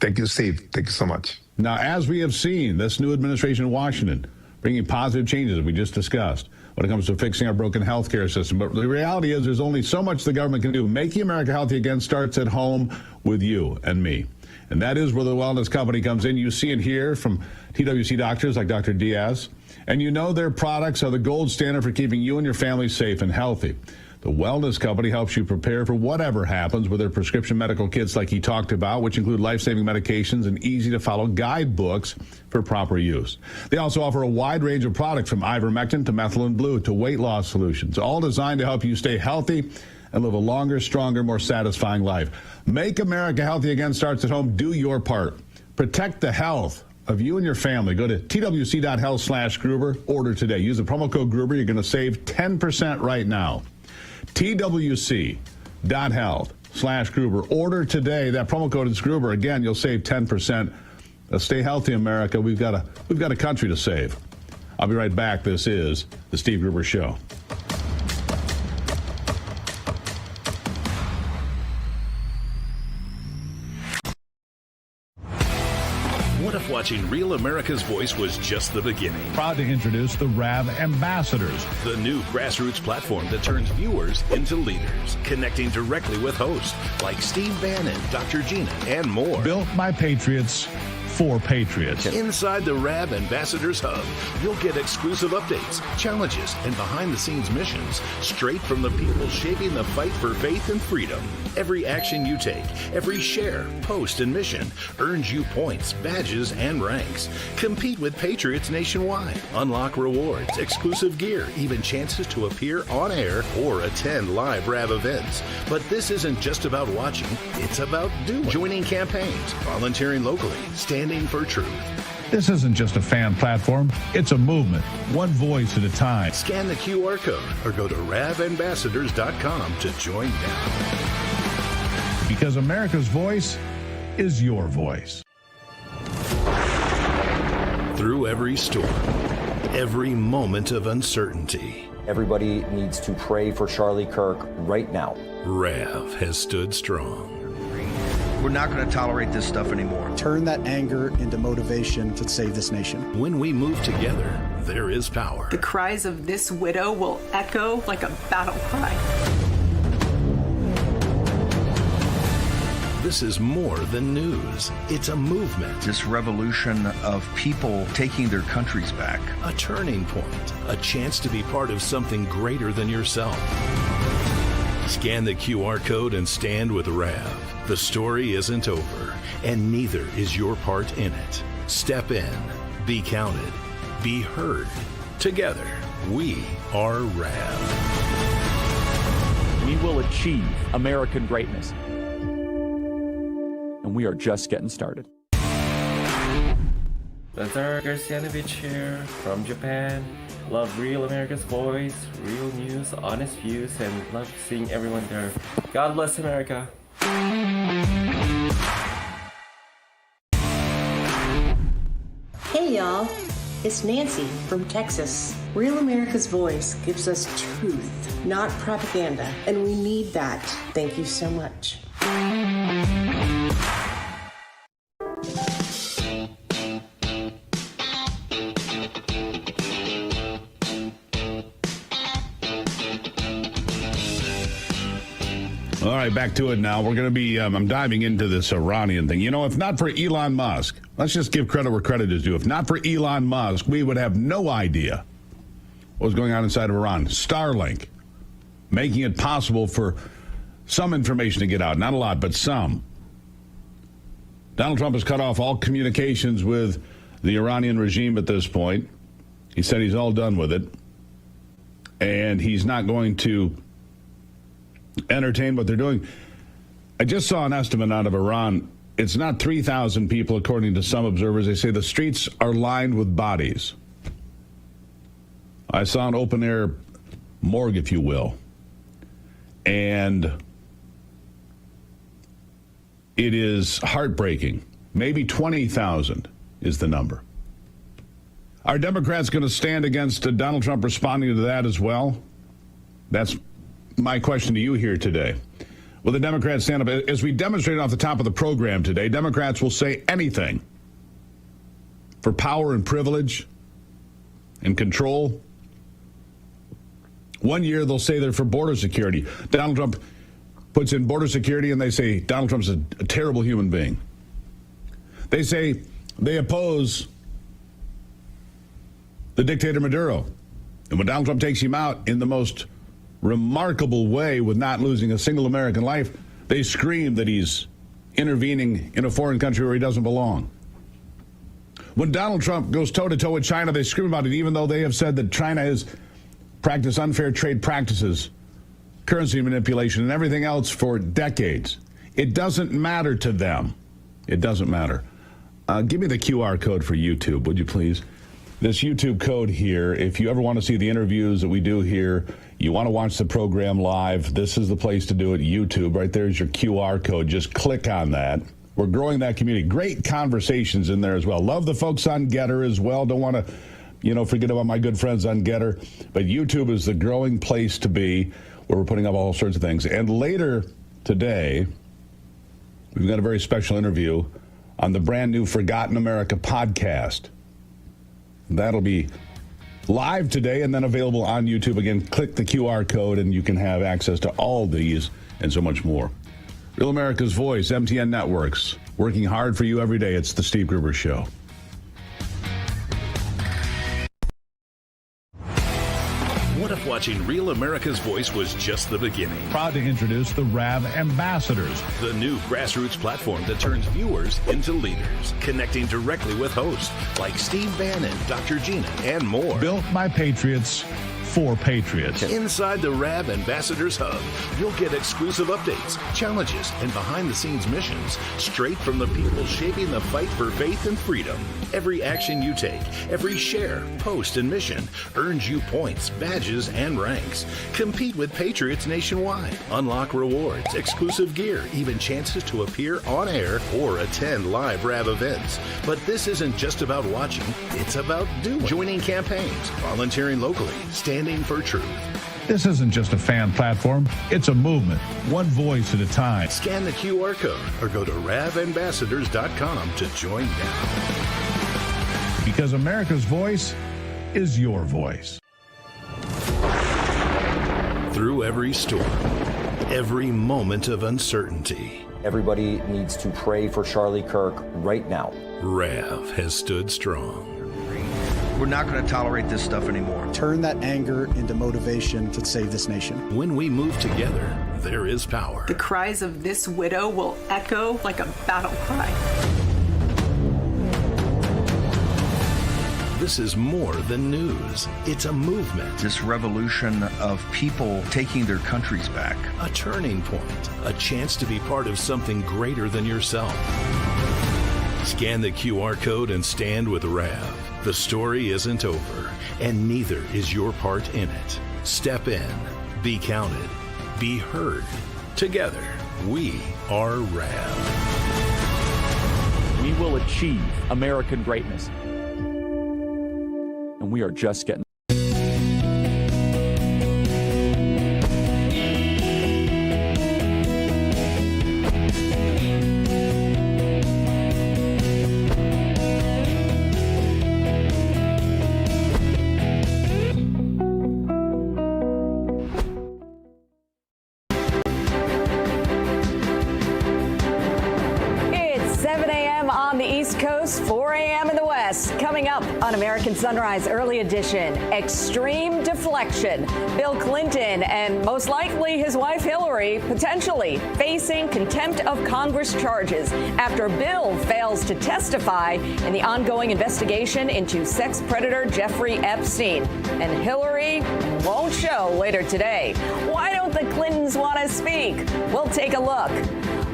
Thank you, Steve. Thank you so much. Now, as we have seen, this new administration in Washington bringing positive changes, we just discussed, when it comes to fixing our broken healthcare system. But the reality is there's only so much the government can do. Making America Healthy Again starts at home with you and me. And that is where the Wellness Company comes in. You see it here from TWC doctors like Dr. Diaz. And you know their products are the gold standard for keeping you and your family safe and healthy. The Wellness Company helps you prepare for whatever happens with their prescription medical kits like he talked about, which include life-saving medications and easy-to-follow guidebooks for proper use. They also offer a wide range of products from ivermectin to methylene blue to weight loss solutions, all designed to help you stay healthy and live a longer, stronger, more satisfying life. Make America Healthy Again starts at home. Do your part. Protect the health of you and your family. Go to twc.health/Gruber. Order today. Use the promo code Gruber. You're going to save 10% right now. twc.health/Gruber. Order today. That promo code is Gruber. Again, you'll save 10%. Stay healthy, America. We've got a country to save. I'll be right back. This is the Steve Gruber Show. What if watching Real America's Voice was just the beginning? Proud to introduce the RAV Ambassadors, the new grassroots platform that turns viewers into leaders, connecting directly with hosts like Steve Bannon, Dr. Gina, and more. Built by Patriots for Patriots. Inside the RAV Ambassadors Hub, you'll get exclusive updates, challenges, and behind-the-scenes missions straight from the people shaping the fight for faith and freedom. Every action you take, every share, post, and mission earns you points, badges, and ranks. Compete with Patriots nationwide. Unlock rewards, exclusive gear, even chances to appear on air or attend live RAV events. But this isn't just about watching, it's about doing. Joining campaigns, volunteering locally, standing for truth. This isn't just a fan platform, it's a movement, one voice at a time. Scan the QR code or go to ravambassadors.com to join now. Because America's voice is your voice. Through every storm, every moment of uncertainty, everybody needs to pray for Charlie Kirk right now. RAV has stood strong. We're not going to tolerate this stuff anymore. Turn that anger into motivation to save this nation. When we move together, there is power. The cries of this widow will echo like a battle cry. This is more than news. It's a movement. This revolution of people taking their countries back. A turning point. A chance to be part of something greater than yourself. Scan the QR code and stand with RAV. The story isn't over, and neither is your part in it. Step in, be counted, be heard, Together, we are RAV. We will achieve American greatness. And we are just getting started. Lazar Garcianovich here from Japan. Love Real America's Voice, real news, honest views, and love seeing everyone there. God bless America. Hey y'all, it's Nancy from Texas. Real America's Voice gives us truth, not propaganda, and we need that. Thank you so much. All right, back to it now. We're going to be, I'm diving into this Iranian thing. You know, if not for Elon Musk, let's just give credit where credit is due. If not for Elon Musk, we would have no idea what was going on inside of Iran. Starlink, making it possible for some information to get out. Not a lot, but some. Donald Trump has cut off all communications with the Iranian regime at this point. He said he's all done with it. And he's not going to entertain what they're doing. I just saw an estimate out of Iran. It's not 3,000 people, according to some observers. They say the streets are lined with bodies. I saw an open-air morgue, if you will. And it is heartbreaking. Maybe 20,000 is the number. Are Democrats going to stand against Donald Trump responding to that as well? That's my question to you here today. Will the Democrats stand up? As we demonstrated off the top of the program today, Democrats will say anything for power and privilege and control. One year they'll say they're for border security. Donald Trump puts in border security and they say Donald Trump's a terrible human being. They say they oppose the dictator Maduro. And when Donald Trump takes him out in the most remarkable way with not losing a single American life, they scream that he's intervening in a foreign country where he doesn't belong. When Donald Trump goes toe-to-toe with China, they scream about it, even though they have said that China has practiced unfair trade practices, currency manipulation, and everything else for decades. It doesn't matter to them. It doesn't matter. Give me the QR code for YouTube, would you please? This YouTube code here, if you ever want to see the interviews that we do here, you want to watch the program live, this is the place to do it, YouTube. Right there's your QR code. Just click on that. We're growing that community. Great conversations in there as well. Love the folks on Getter as well. Don't want to, forget about my good friends on Getter. But YouTube is the growing place to be, where we're putting up all sorts of things. And later today, we've got a very special interview on the brand new Forgotten America podcast. That'll be live today and then available on YouTube. Again, click the QR code and you can have access to all these and so much more. Real America's Voice, MTN Networks, working hard for you every day. It's the Steve Gruber Show. What if watching Real America's Voice was just the beginning? Proud to introduce the RAV Ambassadors, the new grassroots platform that turns viewers into leaders, connecting directly with hosts like Steve Bannon, Dr. Gina, and more. Built by Patriots for Patriots. Inside the RAV Ambassadors Hub, you'll get exclusive updates, challenges, and behind-the-scenes missions straight from the people shaping the fight for faith and freedom. Every action you take, every share, post, and mission earns you points, badges, and ranks. Compete with Patriots nationwide. Unlock rewards, exclusive gear, even chances to appear on air or attend live RAV events. But this isn't just about watching, it's about doing. Joining campaigns, volunteering locally, standing for truth. This isn't just a fan platform, it's a movement, one voice at a time. Scan the QR code or go to ravambassadors.com to join now. Because America's voice is your voice. Through every storm, every moment of uncertainty, everybody needs to pray for Charlie Kirk right now. RAV has stood strong. We're not going to tolerate this stuff anymore. Turn that anger into motivation to save this nation. When we move together, there is power. The cries of this widow will echo like a battle cry. This is more than news. It's a movement. This revolution of people taking their countries back. A turning point. A chance to be part of something greater than yourself. Scan the QR code and stand with Rav. The story isn't over, and neither is your part in it. Step in. Be counted. Be heard. Together, we are Rav. We will achieve American greatness. And we are just getting. Coming up on American Sunrise Early Edition, extreme deflection. Bill Clinton and most likely his wife Hillary potentially facing contempt of Congress charges after Bill fails to testify in the ongoing investigation into sex predator Jeffrey Epstein. And Hillary won't show later today. Why don't the Clintons want to speak? We'll take a look.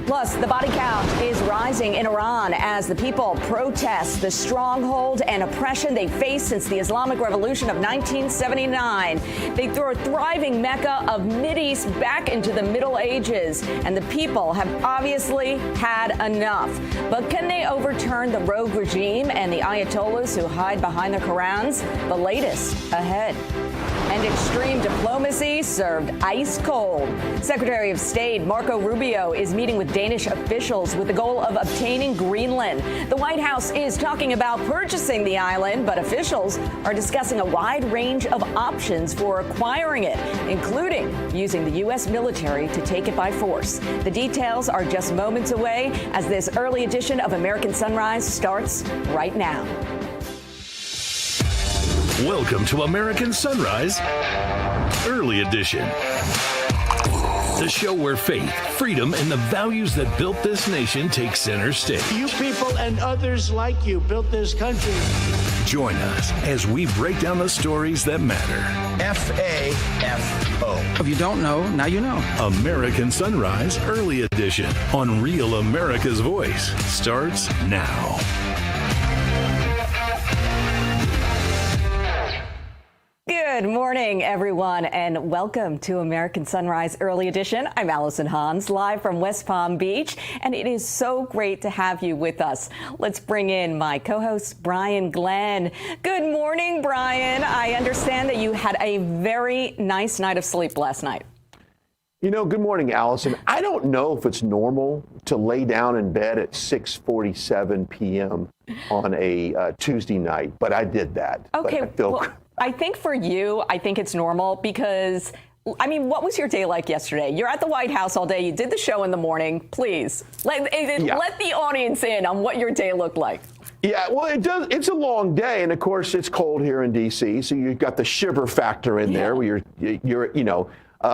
Plus, the body count is rising in Iran as the people protest the stronghold and oppression they faced since the Islamic Revolution of 1979. They throw a thriving Mecca of Mideast back into the Middle Ages, and the people have obviously had enough. But can they overturn the rogue regime and the Ayatollahs who hide behind their Qurans? The latest ahead. And extreme diplomacy served ice cold. Secretary of State Marco Rubio is meeting with Danish officials with the goal of obtaining Greenland. The White House is talking about purchasing the island, but officials are discussing a wide range of options for acquiring it, including using the U.S. military to take it by force. The details are just moments away as this early edition of American Sunrise starts right now. Welcome to American Sunrise Early Edition. The show where faith, freedom, and the values that built this nation take center stage. You people and others like you built this country. Join us as we break down the stories that matter. FAFO. If you don't know, now you know. American Sunrise Early Edition on Real America's Voice starts now. Good morning, everyone, and welcome to American Sunrise Early Edition. I'm Allison Hans, live from West Palm Beach, and it is so great to have you with us. Let's bring in my co-host, Brian Glenn. Good morning, Brian. I understand that you had a very nice night of sleep last night. You know, good morning, Allison. I don't know if it's normal to lay down in bed at 6:47 p.m. on a Tuesday night, but I did that. Okay, I think for you, I think it's normal because, I mean, what was your day like yesterday? You're at the White House all day. You did the show in the morning. Please, let the audience in on what your day looked like. Yeah, well, it does. It's a long day, and of course, it's cold here in D.C., so you've got the shiver factor in there where you're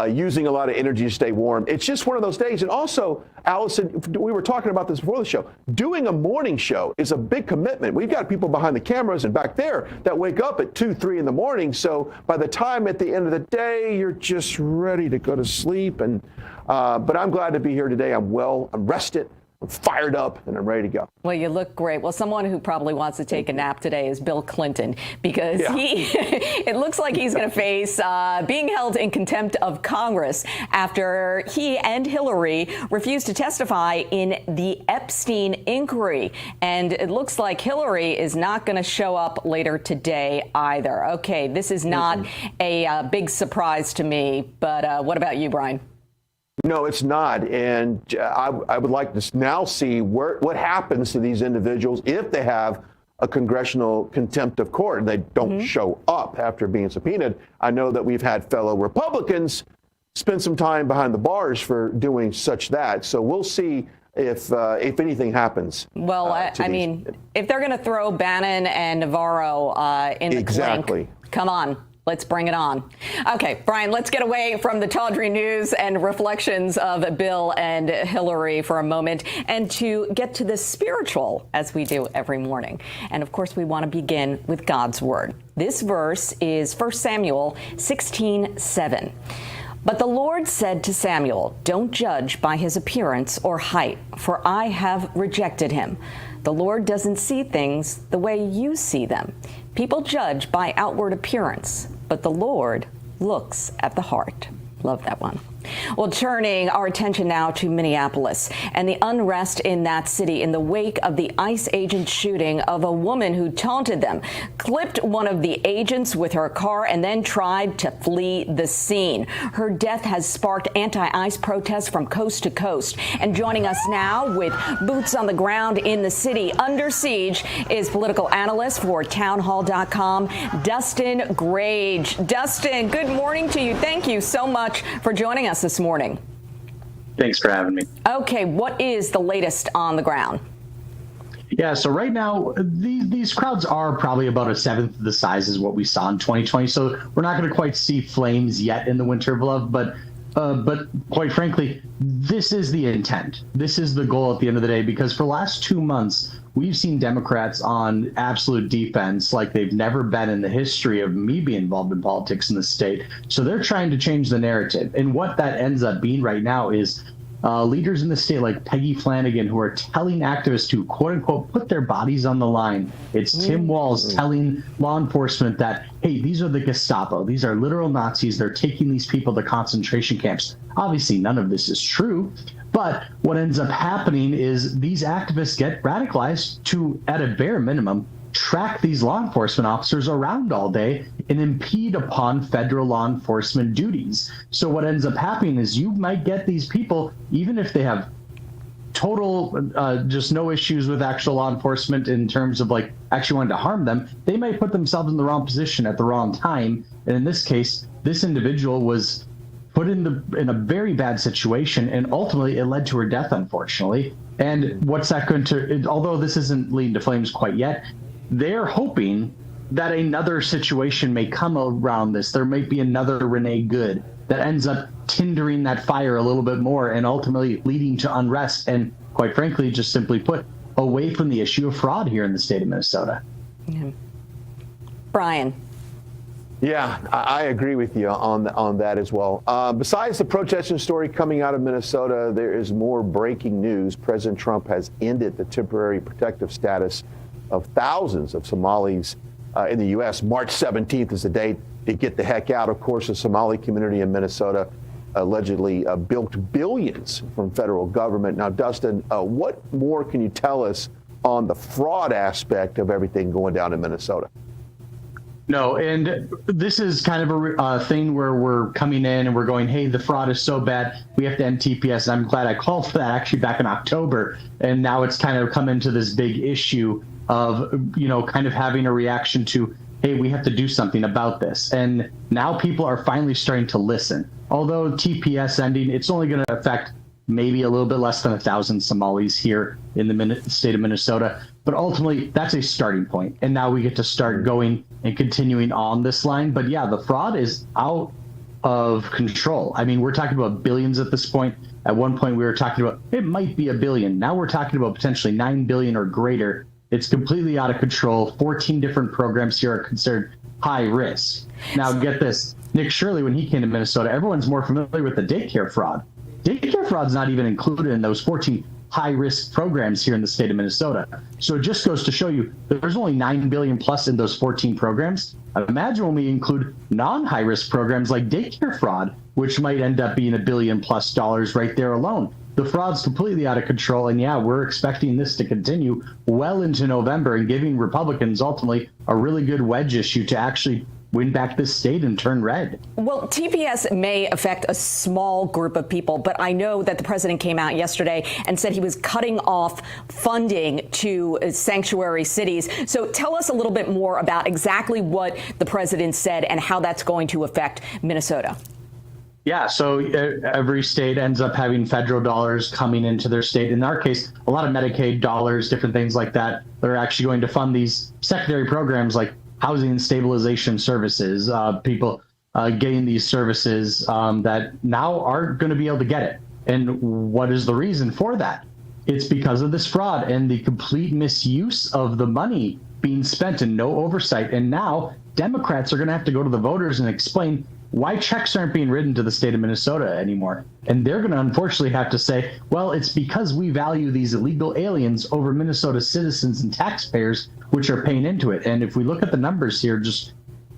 using a lot of energy to stay warm. It's just one of those days. And also, Allison, we were talking about this before the show. Doing a morning show is a big commitment. We've got people behind the cameras and back there that wake up at 2, 3 in the morning. So by the time at the end of the day, you're just ready to go to sleep. And but I'm glad to be here today. I'm rested. I'm fired up and I'm ready to go. Well, you look great. Well, someone who probably wants to take a nap today is Bill Clinton, because it looks like he's going to face being held in contempt of Congress after he and Hillary refused to testify in the Epstein inquiry. And it looks like Hillary is not going to show up later today either. Okay, this is not a big surprise to me, but what about you, Brian? No, it's not. And I would like to now see what happens to these individuals if they have a congressional contempt of court and they don't show up after being subpoenaed. I know that we've had fellow Republicans spend some time behind the bars for doing such that. So we'll see if anything happens. Well, I mean, if they're going to throw Bannon and Navarro in the clink, come on. Let's bring it on. Okay, Brian, let's get away from the tawdry news and reflections of Bill and Hillary for a moment and to get to the spiritual, as we do every morning. And of course, we want to begin with God's word. This verse is 1 Samuel 16:7. But the Lord said to Samuel, don't judge by his appearance or height, for I have rejected him. The Lord doesn't see things the way you see them. People judge by outward appearance, but the Lord looks at the heart. Love that one. Well, turning our attention now to Minneapolis and the unrest in that city in the wake of the ICE agent shooting of a woman who taunted them, clipped one of the agents with her car, and then tried to flee the scene. Her death has sparked anti-ICE protests from coast to coast. And joining us now with boots on the ground in the city under siege is political analyst for townhall.com, Dustin Grage. Dustin, good morning to you. Thank you so much for joining us this morning. Thanks for having me. Okay, what is the latest on the ground? Yeah, so right now, these crowds are probably about a seventh of the size as what we saw in 2020. So we're not going to quite see flames yet in the Winter of Love, but quite frankly, this is the intent. This is the goal at the end of the day, because for the last 2 months, we've seen Democrats on absolute defense like they've never been in the history of me being involved in politics in the state. So they're trying to change the narrative. And what that ends up being right now is leaders in the state like Peggy Flanagan, who are telling activists to, quote unquote, put their bodies on the line. It's Tim Walz telling law enforcement that, hey, these are the Gestapo. These are literal Nazis. They're taking these people to concentration camps. Obviously, none of this is true. But what ends up happening is these activists get radicalized to, at a bare minimum, track these law enforcement officers around all day and impede upon federal law enforcement duties. So what ends up happening is you might get these people, even if they have total just no issues with actual law enforcement in terms of like actually wanting to harm them, they might put themselves in the wrong position at the wrong time. And in this case, this individual was put in a very bad situation, and ultimately it led to her death, unfortunately. And what's that going to, although this isn't leading to flames quite yet, they're hoping that another situation may come around this. There might be another Renee Good that ends up tindering that fire a little bit more and ultimately leading to unrest and, quite frankly, just simply put, away from the issue of fraud here in the state of Minnesota. Yeah. Brian. Yeah, I agree with you on that as well. Besides the protesting story coming out of Minnesota, there is more breaking news. President Trump has ended the temporary protective status of thousands of Somalis in the U.S. March 17th is the date to get the heck out. Of course, the Somali community in Minnesota allegedly bilked billions from federal government. Now, Dustin, what more can you tell us on the fraud aspect of everything going down in Minnesota? No, and this is kind of a thing where we're coming in and we're going, hey, the fraud is so bad, we have to end TPS. And I'm glad I called for that actually back in October. And now it's kind of come into this big issue of, kind of having a reaction to, hey, we have to do something about this. And now people are finally starting to listen. Although TPS ending, it's only going to affect maybe a little bit less than 1,000 Somalis here in the state of Minnesota. But ultimately, that's a starting point. And now we get to start going and continuing on this line. But yeah, the fraud is out of control. I mean, we're talking about billions at this point. At one point, we were talking about it might be $1 billion. Now we're talking about potentially $9 billion or greater. It's completely out of control. 14 different programs here are considered high risk. Now, get this. Nick Shirley, when he came to Minnesota, everyone's more familiar with the daycare fraud. Daycare fraud's not even included in those 14 high-risk programs here in the state of Minnesota. So it just goes to show you that there's only $9 billion plus in those 14 programs. Imagine when we include non-high-risk programs like daycare fraud, which might end up being $1 billion plus right there alone. The fraud's completely out of control, and yeah, we're expecting this to continue well into November and giving Republicans ultimately a really good wedge issue to actually win back this state and turn red. Well, TPS may affect a small group of people, but I know that the president came out yesterday and said he was cutting off funding to sanctuary cities. So tell us a little bit more about exactly what the president said and how that's going to affect Minnesota. Yeah, so every state ends up having federal dollars coming into their state. In our case, a lot of Medicaid dollars, different things like that, that are actually going to fund these secondary programs like housing stabilization services, people getting these services that now aren't going to be able to get it. And what is the reason for that? It's because of this fraud and the complete misuse of the money being spent and no oversight. And now Democrats are going to have to go to the voters and explain why checks aren't being written to the state of Minnesota anymore. And they're going to unfortunately have to say, well, it's because we value these illegal aliens over Minnesota citizens and taxpayers, which are paying into it. And if we look at the numbers here, just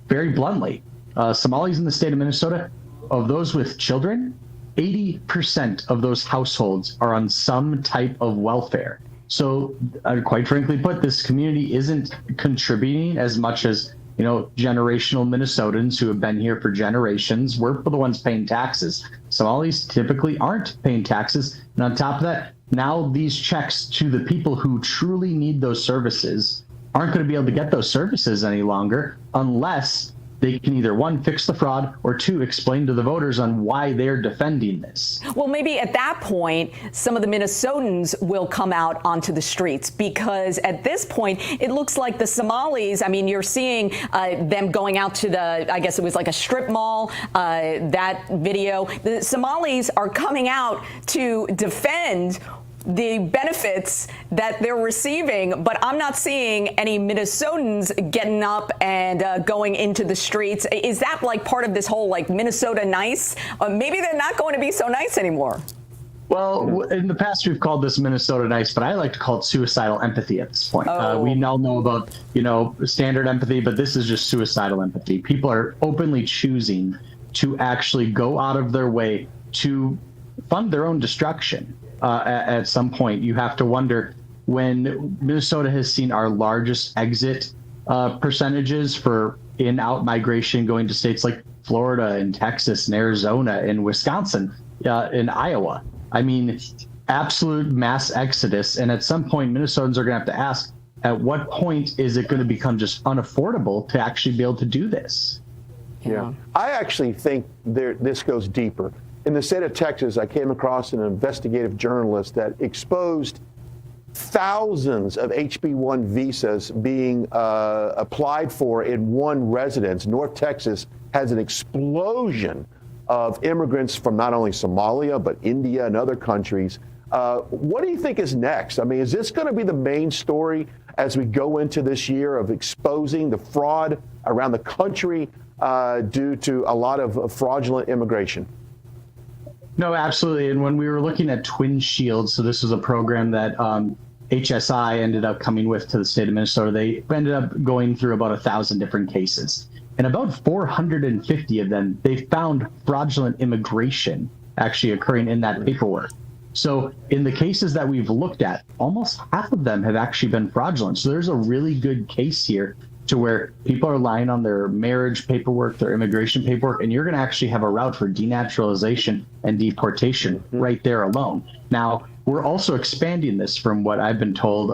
very bluntly, Somalis in the state of Minnesota, of those with children, 80% of those households are on some type of welfare. So quite frankly put, this community isn't contributing as much as, generational Minnesotans who have been here for generations. We're the ones paying taxes. Somalis typically aren't paying taxes. And on top of that, now these checks to the people who truly need those services aren't going to be able to get those services any longer unless they can either, one, fix the fraud, or two, explain to the voters on why they're defending this. Well, maybe at that point, some of the Minnesotans will come out onto the streets, because at this point, it looks like the Somalis, you're seeing them going out to I guess it was like a strip mall, that video. The Somalis are coming out to defend the benefits that they're receiving, but I'm not seeing any Minnesotans getting up and going into the streets. Is that like part of this whole Minnesota nice? Maybe they're not going to be so nice anymore. Well, in the past, we've called this Minnesota nice, but I like to call it suicidal empathy at this point. Oh. We now know about, standard empathy, but this is just suicidal empathy. People are openly choosing to actually go out of their way to fund their own destruction. At some point, you have to wonder, when Minnesota has seen our largest exit percentages for in-out migration going to states like Florida and Texas and Arizona and Wisconsin, and Iowa. Absolute mass exodus. And at some point, Minnesotans are going to have to ask, at what point is it going to become just unaffordable to actually be able to do this? Yeah. I actually think this goes deeper. In the state of Texas, I came across an investigative journalist that exposed thousands of HB1 visas being applied for in one residence. North Texas has an explosion of immigrants from not only Somalia, but India and other countries. What do you think is next? Is this going to be the main story as we go into this year of exposing the fraud around the country due to a lot of fraudulent immigration? No, absolutely. And when we were looking at Twin Shields, so this was a program that HSI ended up coming with to the state of Minnesota, they ended up going through about 1,000 different cases. And about 450 of them, they found fraudulent immigration actually occurring in that paperwork. So in the cases that we've looked at, almost half of them have actually been fraudulent. So there's a really good case here to where people are lying on their marriage paperwork, their immigration paperwork, and you're going to actually have a route for denaturalization and deportation right there alone. Now, we're also expanding this from what I've been told.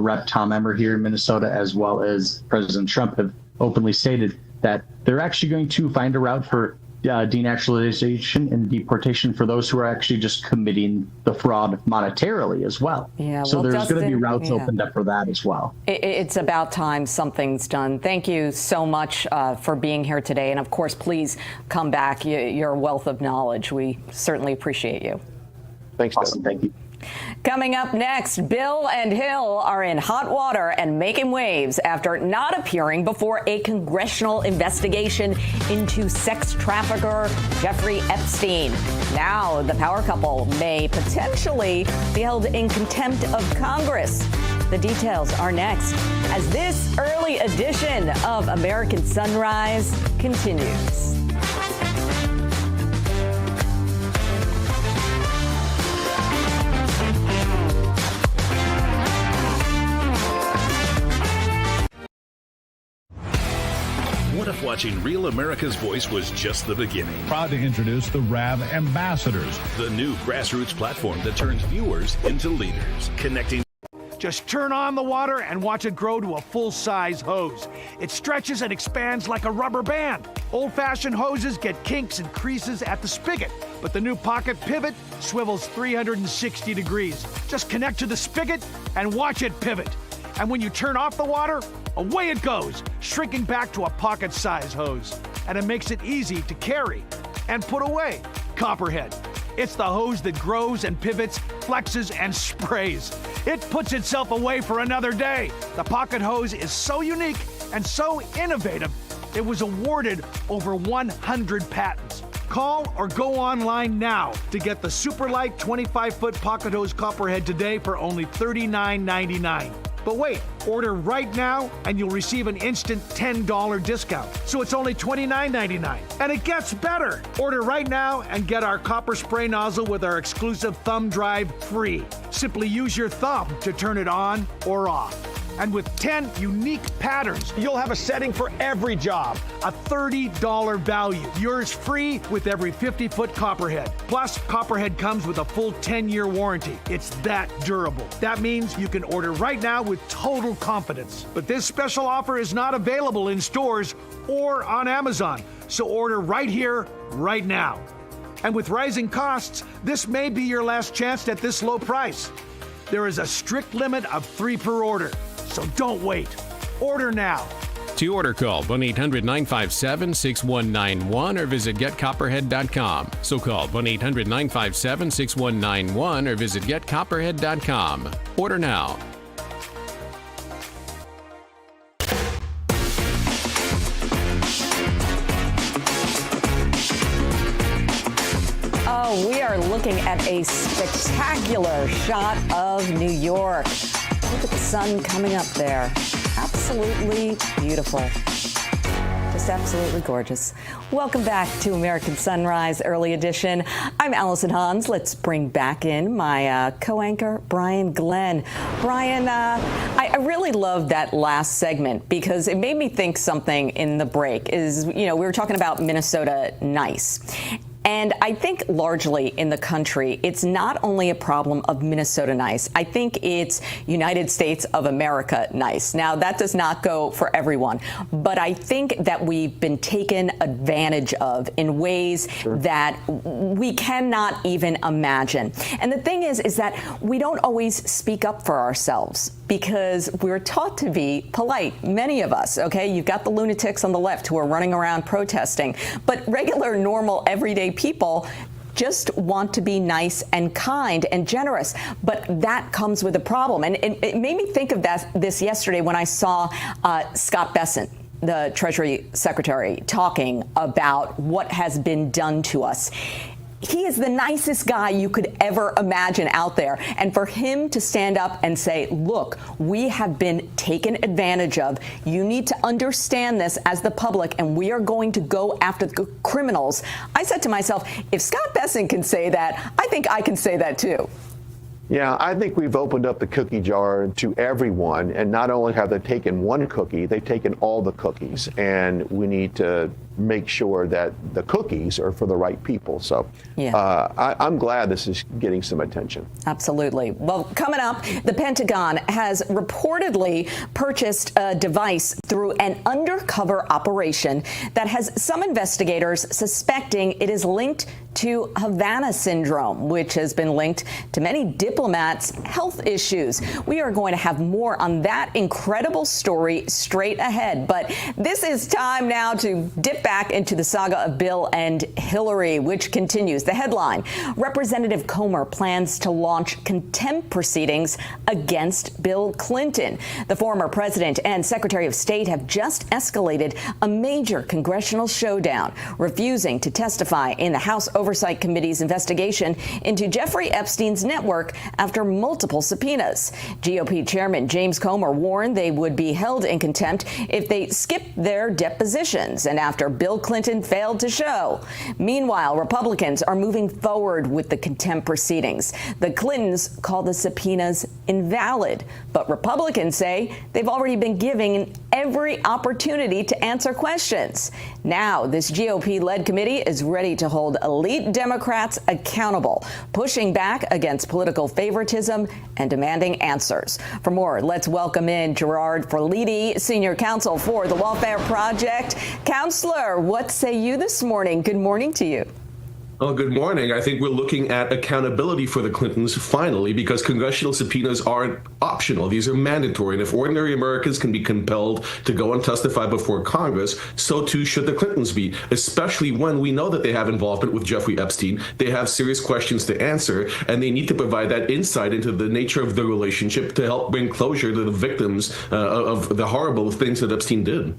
Rep. Tom Emmer here in Minnesota, as well as President Trump, have openly stated that they're actually going to find a route for denaturalization and deportation for those who are actually just committing the fraud monetarily as well. Yeah, so there's Dustin, going to be routes opened up for that as well. It's about time something's done. Thank you so much for being here today. And of course, please come back. You're a wealth of knowledge. We certainly appreciate you. Thanks, Awesome. Thank you. Coming up next, Bill and Hill are in hot water and making waves after not appearing before a congressional investigation into sex trafficker Jeffrey Epstein. Now, the power couple may potentially be held in contempt of Congress. The details are next as this early edition of American Sunrise continues. What if watching Real America's Voice was just the beginning? Proud to introduce the RAV Ambassadors, the new grassroots platform that turns viewers into leaders, connecting. Just turn on the water and watch it grow to a full-size hose. It stretches and expands like a rubber band. Old-fashioned hoses get kinks and creases at the spigot, but the new Pocket Pivot swivels 360 degrees. Just connect to the spigot and watch it pivot. And when you turn off the water, away it goes, shrinking back to a pocket-size hose. And it makes it easy to carry and put away. Copperhead. It's the hose that grows and pivots, flexes, and sprays. It puts itself away for another day. The pocket hose is so unique and so innovative, it was awarded over 100 patents. Call or go online now to get the Superlight 25-foot pocket hose Copperhead today for only $39.99. But wait, order right now and you'll receive an instant $10 discount. So it's only $29.99. And it gets better. Order right now and get our copper spray nozzle with our exclusive thumb drive free. Simply use your thumb to turn it on or off. And with 10 unique patterns, you'll have a setting for every job. A $30 value. Yours free with every 50-foot Copperhead. Plus, Copperhead comes with a full 10-year warranty. It's that durable. That means you can order right now with total confidence. But this special offer is not available in stores or on Amazon. So order right here, right now. And with rising costs, this may be your last chance at this low price. There is a strict limit of 3 per order. So don't wait. Order now. To order, call 1-800-957-6191 or visit getcopperhead.com. So call 1-800-957-6191 or visit getcopperhead.com. Order now. Oh, we are looking at a spectacular shot of New York. Look at the sun coming up there. Absolutely beautiful. Just absolutely gorgeous. Welcome back to American Sunrise Early Edition. I'm Allison Hans. Let's bring back in my co-anchor, Brian Glenn. Brian, I really loved that last segment because it made me think something in the break is, we were talking about Minnesota nice. And I think largely in the country, it's not only a problem of Minnesota nice. I think it's United States of America nice. Now, that does not go for everyone, but I think that we've been taken advantage of in ways that we cannot even imagine. And the thing is that we don't always speak up for ourselves because we're taught to be polite. Many of us, okay? You've got the lunatics on the left who are running around protesting, but regular, normal, everyday people just want to be nice and kind and generous. But that comes with a problem. And it made me think of this yesterday when I saw Scott Bessent, the Treasury Secretary, talking about what has been done to us. He is the nicest guy you could ever imagine out there. And for him to stand up and say, look, we have been taken advantage of. You need to understand this as the public, and we are going to go after the criminals. I said to myself, if Scott Bessent can say that, I think I can say that too. Yeah, I think we've opened up the cookie jar to everyone, and not only have they taken one cookie, they've taken all the cookies, and we need to make sure that the cookies are for the right people. So I'm glad this is getting some attention. Absolutely. Well, coming up, the Pentagon has reportedly purchased a device through an undercover operation that has some investigators suspecting it is linked to Havana syndrome, which has been linked to many diplomats' health issues. We are going to have more on that incredible story straight ahead. But this is time now to dip back into the saga of Bill and Hillary, which continues. The headline, Representative Comer plans to launch contempt proceedings against Bill Clinton. The former president and Secretary of State have just escalated a major congressional showdown, refusing to testify in the House Oversight Committee's investigation into Jeffrey Epstein's network after multiple subpoenas. GOP Chairman James Comer warned they would be held in contempt if they skipped their depositions and after Bill Clinton failed to show. Meanwhile, Republicans are moving forward with the contempt proceedings. The Clintons call the subpoenas invalid, but Republicans say they've already been given every opportunity to answer questions. Now, this GOP-led committee is ready to hold elite Democrats accountable, pushing back against political favoritism and demanding answers. For more, let's welcome in Gerard Forliti, Senior Counsel for the Lawfare Project. Counselor, what say you this morning? Good morning to you. Oh, good morning. I think we're looking at accountability for the Clintons finally, because congressional subpoenas aren't optional. These are mandatory. And if ordinary Americans can be compelled to go and testify before Congress, so too should the Clintons be, especially when we know that they have involvement with Jeffrey Epstein. They have serious questions to answer, and they need to provide that insight into the nature of the relationship to help bring closure to the victims of the horrible things that Epstein did.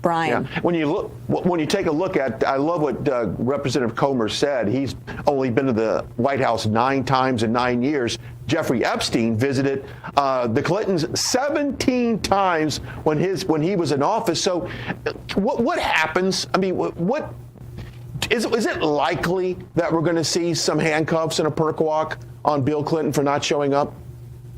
Brian. Yeah. When you take a look at, I love what Representative Comer said. He's only been to the White House 9 times in 9 years. Jeffrey Epstein visited the Clintons 17 times when he was in office. So, what happens? I mean, what is it likely that we're going to see some handcuffs and a perk walk on Bill Clinton for not showing up?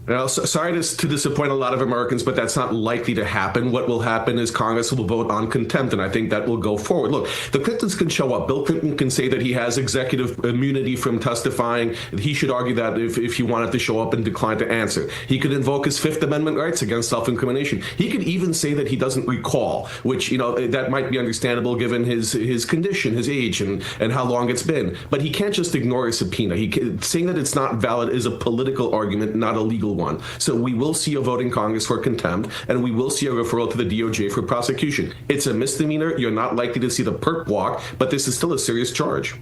Well, sorry to disappoint a lot of Americans, but that's not likely to happen. What will happen is Congress will vote on contempt, and I think that will go forward. Look, the Clintons can show up. Bill Clinton can say that he has executive immunity from testifying. He should argue that if he wanted to show up and decline to answer. He could invoke his Fifth Amendment rights against self-incrimination. He could even say that he doesn't recall, which, that might be understandable given his condition, his age, and how long it's been. But he can't just ignore a subpoena. Saying that it's not valid is a political argument, not a legal one. So we will see a vote in Congress for contempt, and we will see a referral to the DOJ for prosecution. It's a misdemeanor. You're not likely to see the perp walk, but this is still a serious charge.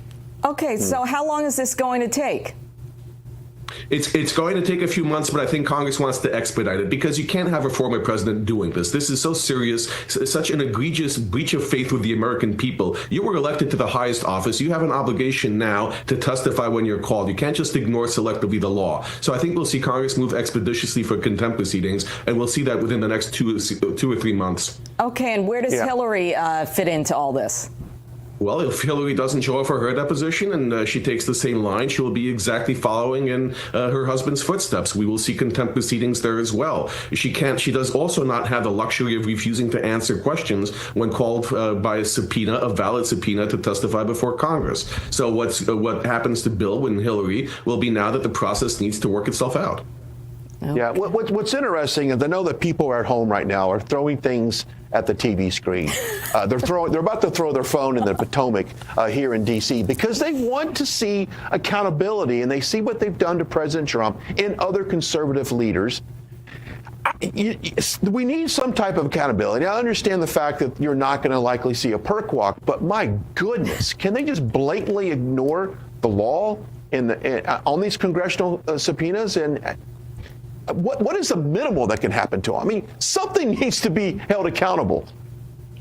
Okay, so how long is this going to take? It's going to take a few months, but I think Congress wants to expedite it because you can't have a former president doing this. This is so serious, such an egregious breach of faith with the American people. You were elected to the highest office. You have an obligation now to testify when you're called. You can't just ignore selectively the law. So I think we'll see Congress move expeditiously for contempt proceedings, and we'll see that within the next 2 or 3 months. Okay, and where does Hillary fit into all this? Well, if Hillary doesn't show up for her deposition and she takes the same line, she will be exactly following in her husband's footsteps. We will see contempt proceedings there as well. She does also not have the luxury of refusing to answer questions when called by a subpoena, a valid subpoena, to testify before Congress. So what happens to Bill and Hillary will be now that the process needs to work itself out. Okay. Yeah, what's interesting is I know that people are at home right now are throwing things at the TV screen. They're about to throw their phone in the Potomac here in D.C. because they want to see accountability, and they see what they've done to President Trump and other conservative leaders. We need some type of accountability. I understand the fact that you're not going to likely see a perk walk, but my goodness, can they just blatantly ignore the law on these congressional subpoenas? And what is the minimal that can happen to them? I mean, something needs to be held accountable.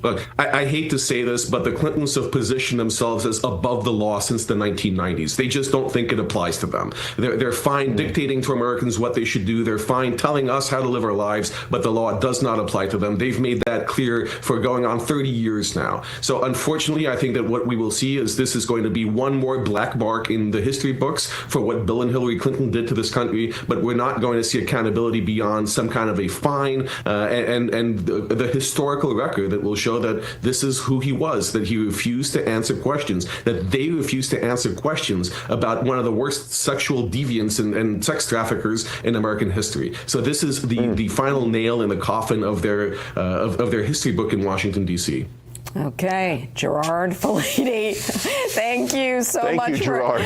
Look, I hate to say this, but the Clintons have positioned themselves as above the law since the 1990s. They just don't think it applies to them. They're fine dictating to Americans what they should do. They're fine telling us how to live our lives, but the law does not apply to them. They've made that clear for going on 30 years now. So unfortunately, I think that what we will see is this is going to be one more black mark in the history books for what Bill and Hillary Clinton did to this country, but we're not going to see accountability beyond some kind of a fine and the historical record that will show that this is who he was, that he refused to answer questions, that they refused to answer questions about one of the worst sexual deviants and sex traffickers in American history. So this is the final nail in the coffin of their history book in Washington, D.C. Okay, Gerard Filitti, thank you so much. Thank you, Gerard.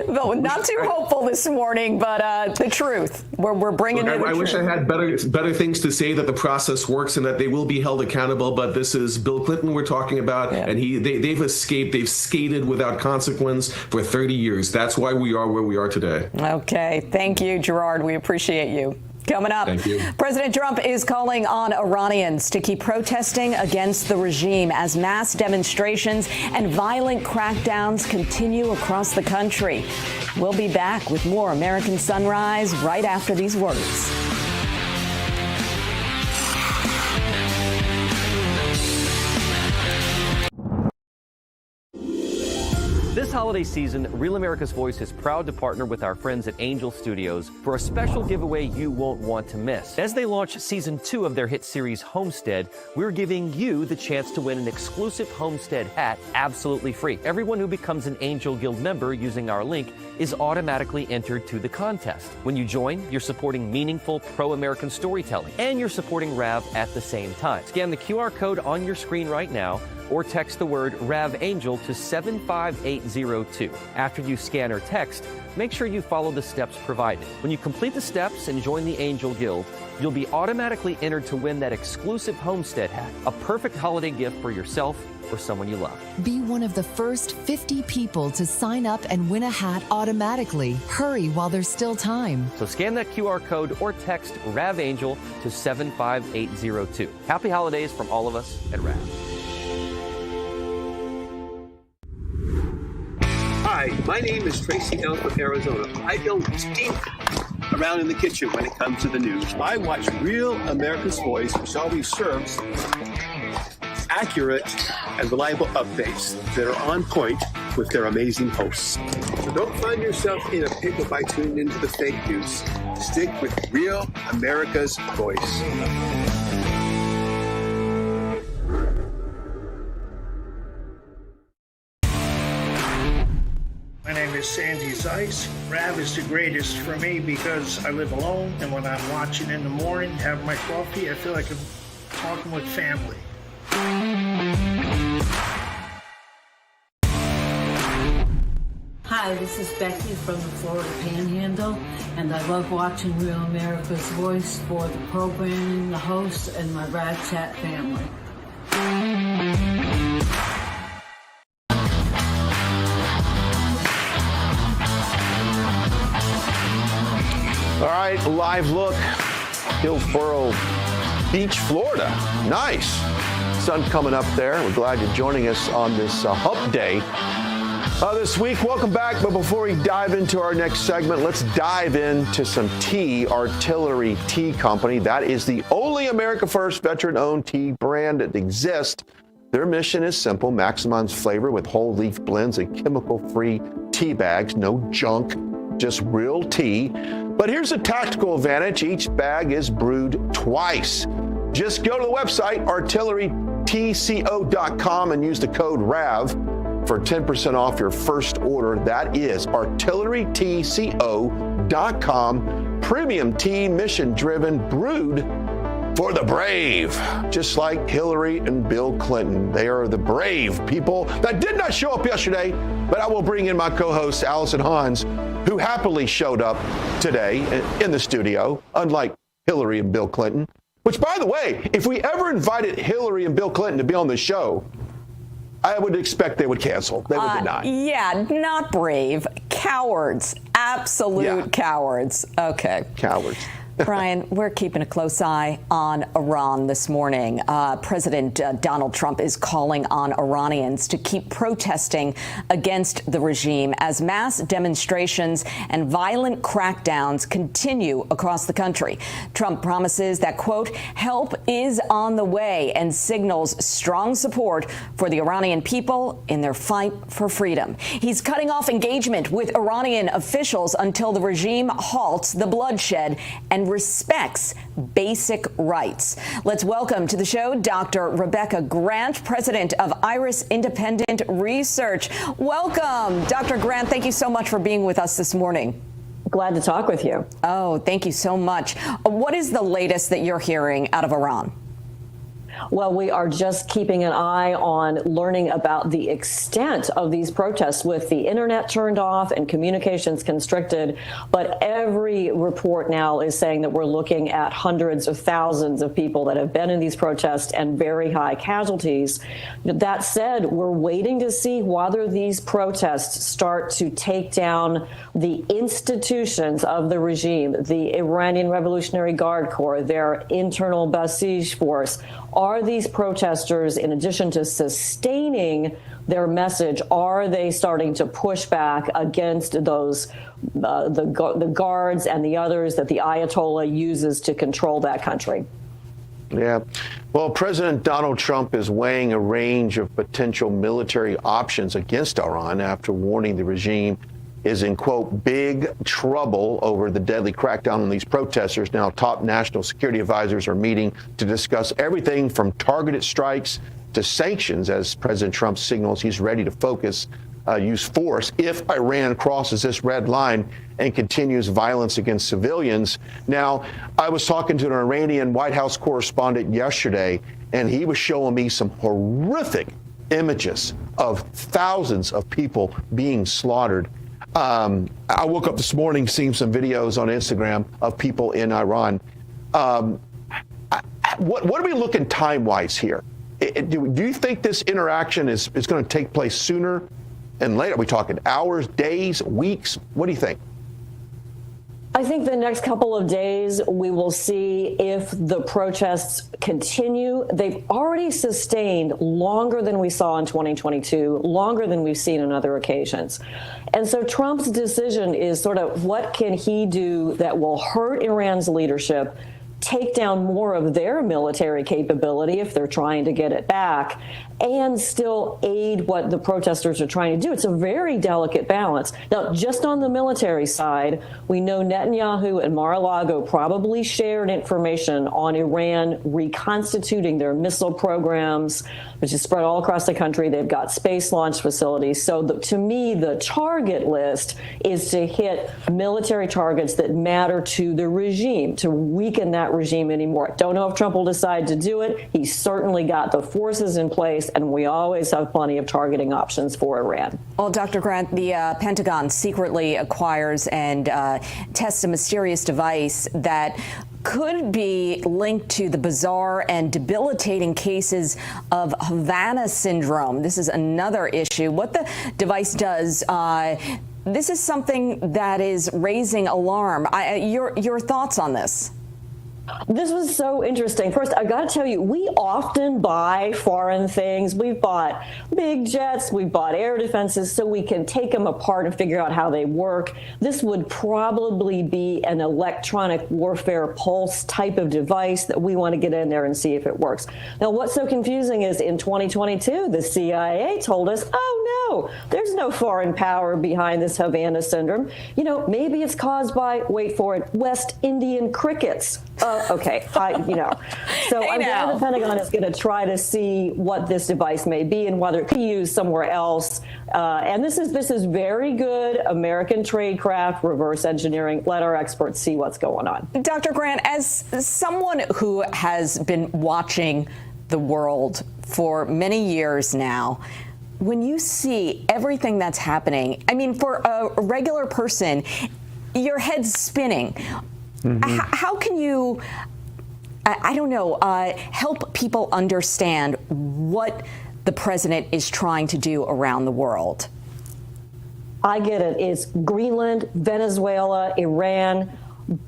Not too hopeful this morning, but the truth. We're bringing you the truth. I wish I had better things to say, that the process works and that they will be held accountable. But this is Bill Clinton we're talking about, and they've escaped. They've skated without consequence for 30 years. That's why we are where we are today. Okay, thank you, Gerard. We appreciate you. Coming up, President Trump is calling on Iranians to keep protesting against the regime as mass demonstrations and violent crackdowns continue across the country. We'll be back with more American Sunrise right after these words. This holiday season, Real America's Voice is proud to partner with our friends at Angel Studios for a special giveaway you won't want to miss. As they launch Season 2 of their hit series Homestead, we're giving you the chance to win an exclusive Homestead hat absolutely free. Everyone who becomes an Angel Guild member using our link is automatically entered to the contest. When you join, you're supporting meaningful pro-American storytelling, and you're supporting RAV at the same time. Scan the QR code on your screen right now, or text the word RAVAngel to 75802. After you scan or text, make sure you follow the steps provided. When you complete the steps and join the Angel Guild, you'll be automatically entered to win that exclusive Homestead hat, a perfect holiday gift for yourself or someone you love. Be one of the first 50 people to sign up and win a hat automatically. Hurry while there's still time. So scan that QR code or text RAVAngel to 75802. Happy holidays from all of us at RAV. Hi, my name is Tracy L. from Arizona. I go deep around in the kitchen when it comes to the news. I watch Real America's Voice, which always serves accurate and reliable updates that are on point with their amazing hosts. So don't find yourself in a pickle by tuning into the fake news. Stick with Real America's Voice. My name is Sandy Zeiss. RAV is the greatest for me because I live alone, and when I'm watching in the morning, have my coffee, I feel like I'm talking with family. Hi, this is Becky from the Florida Panhandle, and I love watching Real America's Voice for the programming, the hosts, and my RAV Chat family. All right, live look, Hillsboro Beach, Florida. Nice. Sun coming up there. We're glad you're joining us on this hump day this week. Welcome back. But before we dive into our next segment, let's dive into some tea. Artillery Tea Company. That is the only America First veteran-owned tea brand that exists. Their mission is simple: maximize flavor with whole leaf blends and chemical-free tea bags. No junk, just real tea. But here's a tactical advantage. Each bag is brewed twice. Just go to the website, artillerytco.com, and use the code RAV for 10% off your first order. That is artillerytco.com. Premium tea, mission-driven, brewed for the brave. Just like Hillary and Bill Clinton. They are the brave people that did not show up yesterday, but I will bring in my co-host, Allison Hans, who happily showed up today in the studio, unlike Hillary and Bill Clinton. Which, by the way, if we ever invited Hillary and Bill Clinton to be on the show, I would expect they would cancel. They would deny. Yeah, not brave. Cowards. Absolute cowards. Okay. Cowards. Brian, we're keeping a close eye on Iran this morning. President Donald Trump is calling on Iranians to keep protesting against the regime as mass demonstrations and violent crackdowns continue across the country. Trump promises that, quote, help is on the way, and signals strong support for the Iranian people in their fight for freedom. He's cutting off engagement with Iranian officials until the regime halts the bloodshed and respects basic rights. Let's welcome to the show Dr. Rebecca Grant, president of Iris Independent Research. Welcome, Dr. Grant. Thank you so much for being with us this morning. Glad to talk with you. Oh, thank you so much. What is the latest that you're hearing out of Iran? Well, we are just keeping an eye on learning about the extent of these protests with the internet turned off and communications constricted. But every report now is saying that we're looking at hundreds of thousands of people that have been in these protests and very high casualties. That said, we're waiting to see whether these protests start to take down the institutions of the regime, the Iranian Revolutionary Guard Corps, their internal Basij force. Are these protesters, in addition to sustaining their message, are they starting to push back against those the guards and the others that the Ayatollah uses to control that country? Yeah. Well, President Donald Trump is weighing a range of potential military options against Iran after warning the regime is in, quote, big trouble over the deadly crackdown on these protesters. Now, top national security advisors are meeting to discuss everything from targeted strikes to sanctions, as President Trump signals he's ready to use force if Iran crosses this red line and continues violence against civilians. Now, I was talking to an Iranian White House correspondent yesterday, and he was showing me some horrific images of thousands of people being slaughtered. I woke up this morning seeing some videos on Instagram of people in Iran. What are we looking time-wise here? Do you think this interaction is going to take place sooner and later? Are we talking hours, days, weeks? What do you think? I think the next couple of days we will see if the protests continue. They've already sustained longer than we saw in 2022, longer than we've seen on other occasions. And so Trump's decision is sort of what can he do that will hurt Iran's leadership, take down more of their military capability if they're trying to get it back, and still aid what the protesters are trying to do. It's a very delicate balance. Now, just on the military side, we know Netanyahu and Mar-a-Lago probably shared information on Iran reconstituting their missile programs, which is spread all across the country. They've got space launch facilities. So to me, the target list is to hit military targets that matter to the regime, to weaken that regime anymore. Don't know if Trump will decide to do it. He's certainly got the forces in place, and we always have plenty of targeting options for Iran. Well, Dr. Grant, the Pentagon secretly acquires and tests a mysterious device that could be linked to the bizarre and debilitating cases of Havana syndrome. This is another issue. What the device does, this is something that is raising alarm. Your thoughts on this? This was so interesting. First, I got to tell you, we often buy foreign things. We've bought big jets, we've bought air defenses, so we can take them apart and figure out how they work. This would probably be an electronic warfare pulse type of device that we want to get in there and see if it works. Now, what's so confusing is in 2022, the CIA told us, oh, no, there's no foreign power behind this Havana syndrome. You know, maybe it's caused by, wait for it, West Indian crickets. Okay, So I'm glad the Pentagon is going to try to see what this device may be and whether it could be used somewhere else. And this is very good American tradecraft, reverse engineering. Let our experts see what's going on. Dr. Grant, as someone who has been watching the world for many years now, when you see everything that's happening, I mean, for a regular person, your head's spinning. Mm-hmm. How can you, I don't know, help people understand what the president is trying to do around the world? I get it. It's Greenland, Venezuela, Iran.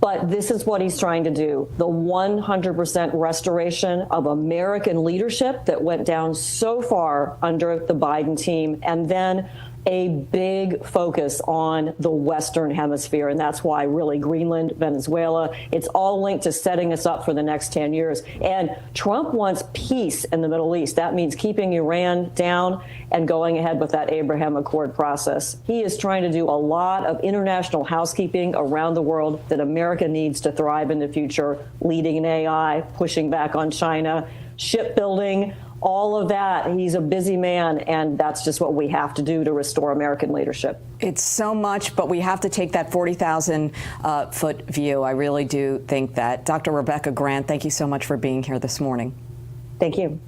But this is what he's trying to do. The 100% restoration of American leadership that went down so far under the Biden team, and then a big focus on the Western Hemisphere. And that's why really Greenland, Venezuela, it's all linked to setting us up for the next 10 years. And Trump wants peace in the Middle East. That means keeping Iran down and going ahead with that Abraham Accord process. He is trying to do a lot of international housekeeping around the world that America needs to thrive in the future, leading in AI, pushing back on China, shipbuilding, all of that. He's a busy man, and that's just what we have to do to restore American leadership. It's so much, but we have to take that 40,000-foot view. I really do think that. Dr. Rebecca Grant, thank you so much for being here this morning. Thank you.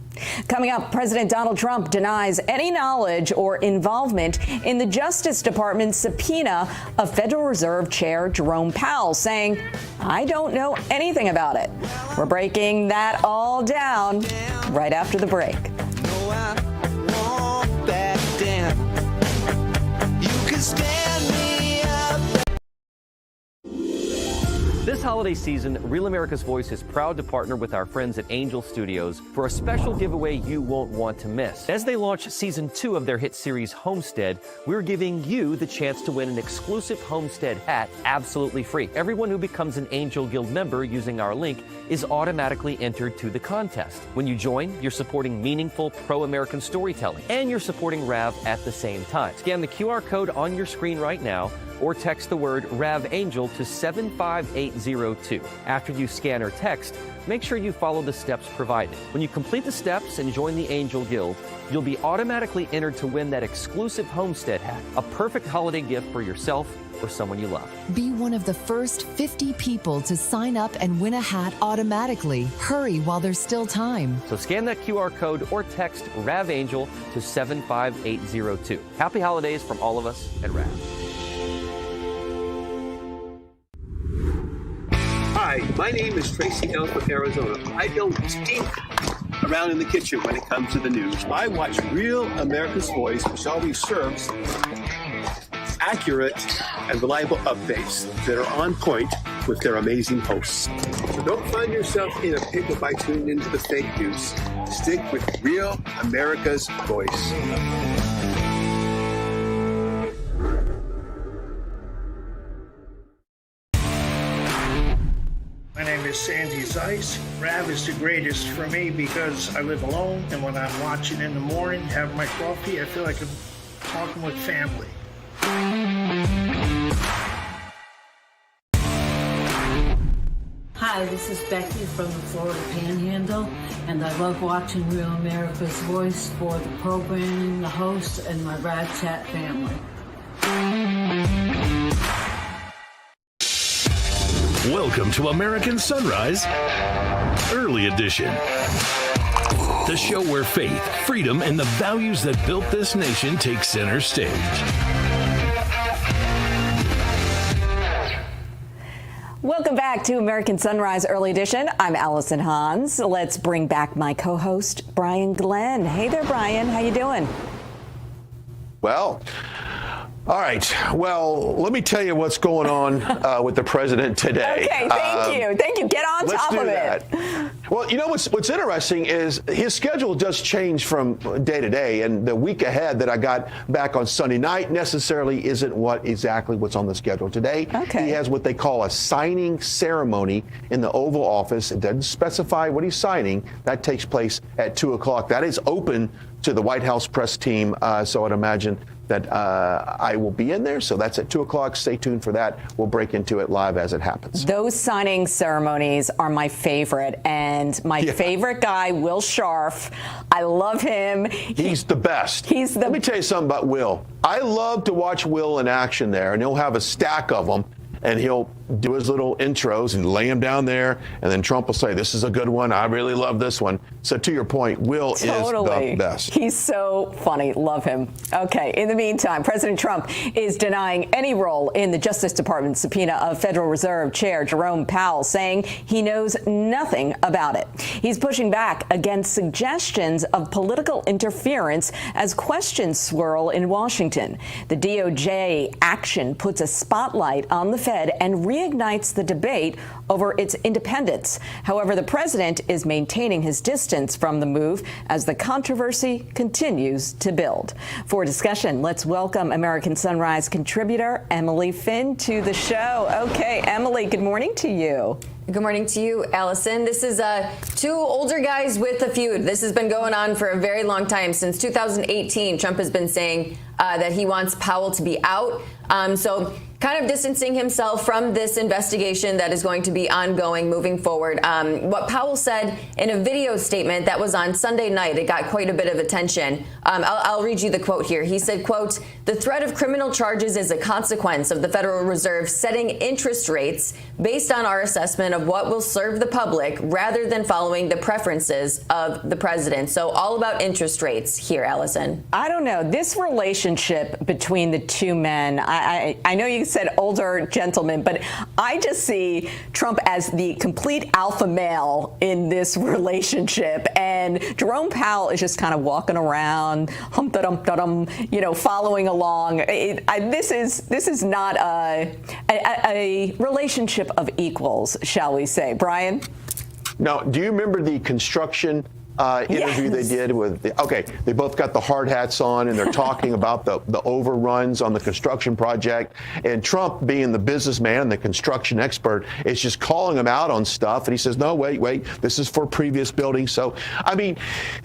Coming up, President Donald Trump denies any knowledge or involvement in the Justice Department's subpoena of Federal Reserve Chair Jerome Powell, saying, I don't know anything about it. We're breaking that all down right after the break. No, I won't back down. You can stand me up. This holiday season, Real America's Voice is proud to partner with our friends at Angel Studios for a special giveaway you won't want to miss. As they launch season 2 of their hit series Homestead, we're giving you the chance to win an exclusive Homestead hat absolutely free. Everyone who becomes an Angel Guild member using our link is automatically entered to the contest. When you join, you're supporting meaningful pro-American storytelling, and you're supporting RAV at the same time. Scan the QR code on your screen right now, or text the word RAV Angel to 75802. After you scan or text, make sure you follow the steps provided. When you complete the steps and join the Angel Guild, you'll be automatically entered to win that exclusive Homestead hat, a perfect holiday gift for yourself or someone you love. Be one of the first 50 people to sign up and win a hat automatically. Hurry while there's still time. So scan that QR code or text RAVAngel to 75802. Happy holidays from all of us at RAV. Hi, my name is Tracy L. from Arizona. I don't stink around in the kitchen when it comes to the news. I watch Real America's Voice, which always serves accurate and reliable updates that are on point with their amazing hosts. So don't find yourself in a pickle by tuning into the fake news. Stick with Real America's Voice. My name is Sandy Zeiss. Rav is the greatest for me because I live alone, and when I'm watching in the morning, have my coffee, I feel like I'm talking with family. Hi, this is Becky from the Florida Panhandle, and I love watching Real America's Voice for the programming, the hosts, and my Rad Chat family. Welcome to American Sunrise Early Edition. The show where faith, freedom, and the values that built this nation take center stage. Welcome back to American Sunrise Early Edition. I'm Allison Hans. Let's bring back my co-host, Brian Glenn. Hey there, Brian. How you doing? Well, all right. Well, let me tell you what's going on with the president today. Okay, thank you. Thank you. Get on top of it. Well, you know what's interesting is his schedule does change from day to day, and the week ahead that I got back on Sunday night necessarily isn't exactly what's on the schedule today. Okay. He has what they call a signing ceremony in the Oval Office. It doesn't specify what he's signing. That takes place at 2 o'clock. That is open to the White House press team, so I'd imagine that I will be in there. So that's at 2 o'clock. Stay tuned for that. We'll break into it live as it happens. Those signing ceremonies are my favorite. And my favorite guy, Will Scharf, I love him. He's the best. Let me tell you something about Will. I love to watch Will in action there, and he'll have a stack of them. And he'll do his little intros and lay them down there. And then Trump will say, this is a good one. I really love this one. So to your point, Will is the best. He's so funny. Love him. Okay. In the meantime, President Trump is denying any role in the Justice Department subpoena of Federal Reserve Chair Jerome Powell, saying he knows nothing about it. He's pushing back against suggestions of political interference as questions swirl in Washington. The DOJ action puts a spotlight on the Fed and reignites the debate over its independence. However, the president is maintaining his distance from the move as the controversy continues to build. For discussion, let's welcome American Sunrise contributor Emily Finn to the show. Okay, Emily, good morning to you. Good morning to you, Allison. This is two older guys with a feud. This has been going on for a very long time. Since 2018, Trump has been saying that he wants Powell to be out. So kind of distancing himself from this investigation that is going to be ongoing moving forward. What Powell said in a video statement that was on Sunday night, it got quite a bit of attention. I'll read you the quote here. He said, quote, "The threat of criminal charges is a consequence of the Federal Reserve setting interest rates based on our assessment of what will serve the public rather than following the preferences of the president." So all about interest rates here, Allison. I don't know. This relationship between the two men, I know you said older gentlemen, but I just see Trump as the complete alpha male in this relationship. And Jerome Powell is just kind of walking around, hum-da-dum-da-dum, following along. This is not a relationship of equals, shall we say. Brian? Now, do you remember the construction interview they did with they both got the hard hats on and they're talking about the overruns on the construction project, and Trump, being the businessman and the construction expert, is just calling him out on stuff, and he says, no, wait, this is for previous buildings. So I mean,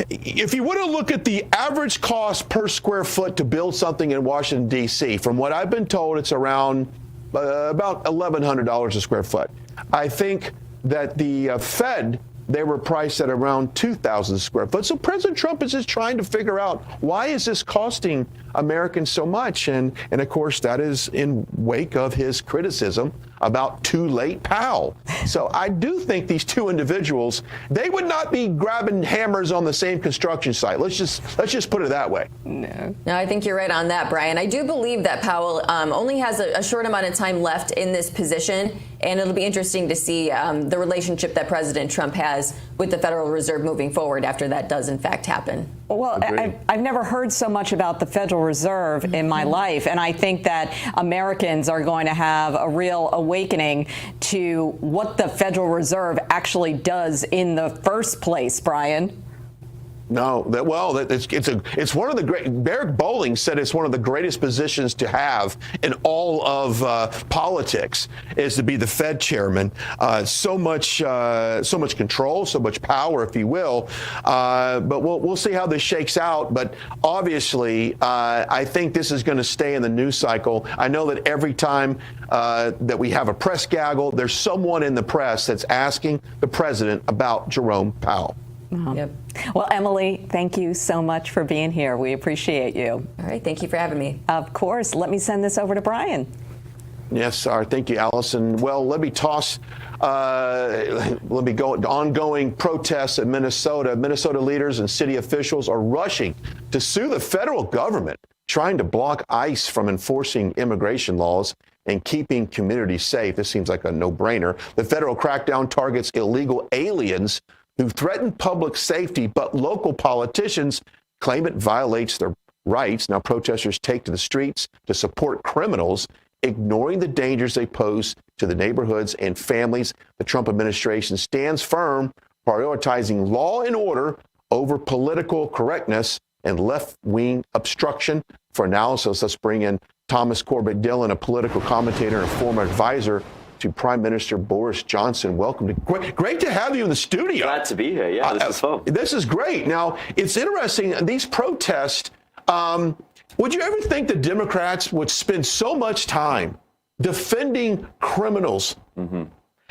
if you want to look at the average cost per square foot to build something in Washington, D.C., from what I've been told, it's around about $1,100 a square foot. I think that the Fed they were priced at around 2,000 square foot. So President Trump is just trying to figure out, why is this costing Americans so much? And of course, that is in wake of his criticism about too late Powell. So I do think these two individuals, they would not be grabbing hammers on the same construction site. Let's just put it that way. No, I think you're right on that, Brian. I do believe that Powell only has a short amount of time left in this position, and it'll be interesting to see the relationship that President Trump has with the Federal Reserve moving forward after that does in fact happen. Well, I've never heard so much about the Federal Reserve in my life, and I think that Americans are going to have a real awakening to what the Federal Reserve actually does in the first place, Brian. No, it's one of the great. Barrick Bowling said it's one of the greatest positions to have in all of politics, is to be the Fed chairman. So much control, so much power, if you will. But we'll see how this shakes out. But obviously, I think this is going to stay in the news cycle. I know that every time that we have a press gaggle, there's someone in the press that's asking the president about Jerome Powell. Yep. Well, Emily, thank you so much for being here. We appreciate you. All right. Thank you for having me. Of course. Let me send this over to Brian. Yes, sir. Thank you, Allison. Well, let me go ongoing protests in Minnesota. Minnesota leaders and city officials are rushing to sue the federal government, trying to block ICE from enforcing immigration laws and keeping communities safe. This seems like a no-brainer. The federal crackdown targets illegal aliens who threaten public safety, but local politicians claim it violates their rights. Now, protesters take to the streets to support criminals, ignoring the dangers they pose to the neighborhoods and families. The Trump administration stands firm, prioritizing law and order over political correctness and left-wing obstruction. For analysis, let's bring in Thomas Corbett Dillon, a political commentator and a former advisor to Prime Minister Boris Johnson. Welcome to great to have you in the studio. Glad to be here. Yeah, this is fun. This is great. Now, it's interesting, these protests, would you ever think the Democrats would spend so much time defending criminals? Mm-hmm.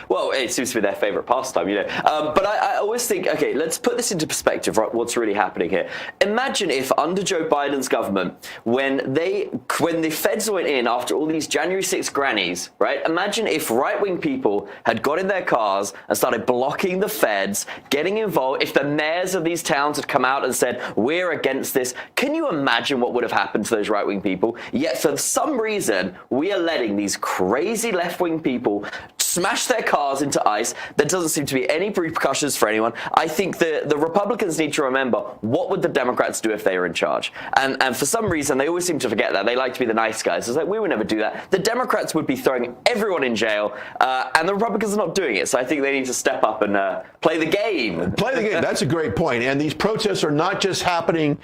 Well, it seems to be their favorite pastime, you know. But I always think, okay, let's put this into perspective, right, what's really happening here. Imagine if under Joe Biden's government, when the feds went in after all these January 6th grannies, right, imagine if right-wing people had got in their cars and started blocking the feds, getting involved, if the mayors of these towns had come out and said, we're against this. Can you imagine what would have happened to those right-wing people? Yet for some reason, we are letting these crazy left-wing people smash their cars into ICE. There doesn't seem to be any repercussions for anyone. I think the Republicans need to remember, what would the Democrats do if they were in charge? And for some reason, they always seem to forget that. They like to be the nice guys. It's like, we would never do that. The Democrats would be throwing everyone in jail, and the Republicans are not doing it. So I think they need to step up and play the game. Play the game. That's a great point. And these protests are not just happening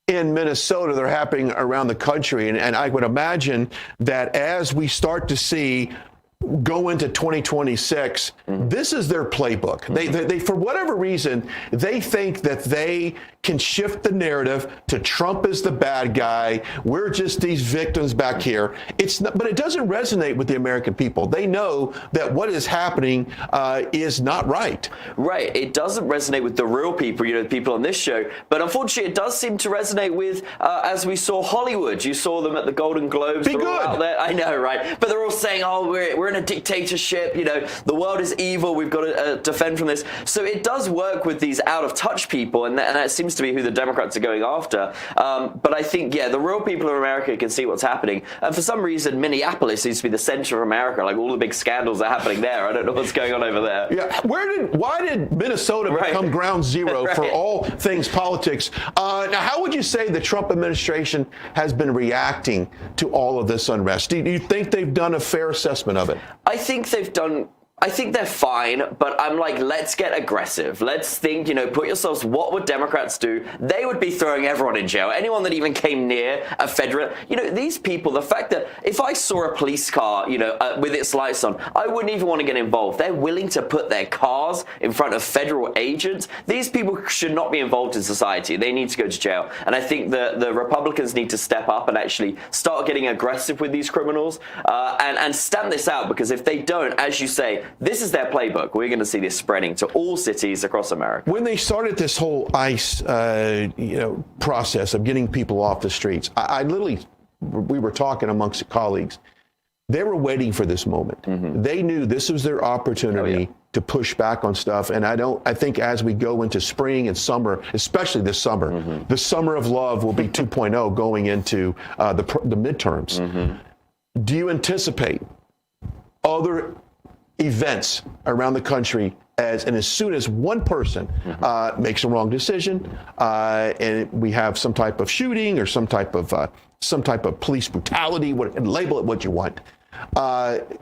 in Minnesota, they're happening around the country. And I would imagine that as we start to see go into 2026, this is their playbook. They, for whatever reason, they think that they can shift the narrative to Trump is the bad guy. We're just these victims back here. It's not, but it doesn't resonate with the American people. They know that what is happening is not right. Right. It doesn't resonate with the real people, you know, the people on this show. But unfortunately, it does seem to resonate with, as we saw Hollywood. You saw them at the Golden Globes. They're all out there. I know, right? But they're all saying, oh, we're in a dictatorship. You know, the world is evil. We've got to defend from this. So it does work with these out-of-touch people, and that seems to be who the Democrats are going after. But I think, yeah, the real people of America can see what's happening. And for some reason, Minneapolis seems to be the center of America. Like, all the big scandals are happening there. I don't know what's going on over there. Yeah, why did Minnesota become ground zero for all things politics? Now, how would you say the Trump administration has been reacting to all of this unrest? Do you think they've done a fair assessment of it? I think they're fine, but I'm like, let's get aggressive. Let's think, you know, put yourselves, what would Democrats do? They would be throwing everyone in jail. Anyone that even came near a federal, you know, these people, the fact that if I saw a police car, you know, with its lights on, I wouldn't even want to get involved. They're willing to put their cars in front of federal agents. These people should not be involved in society. They need to go to jail. And I think the Republicans need to step up and actually start getting aggressive with these criminals and stamp this out, because if they don't, as you say, this is their playbook. We're going to see this spreading to all cities across America. When they started this whole ICE, process of getting people off the streets, I literally, we were talking amongst colleagues. They were waiting for this moment. They knew this was their opportunity to push back on stuff. And I think as we go into spring and summer, especially this summer, the summer of love will be 2.0 going into the midterms. Do you anticipate other events around the country as soon as one person makes a wrong decision and we have some type of shooting or some type of police brutality, label it what you want,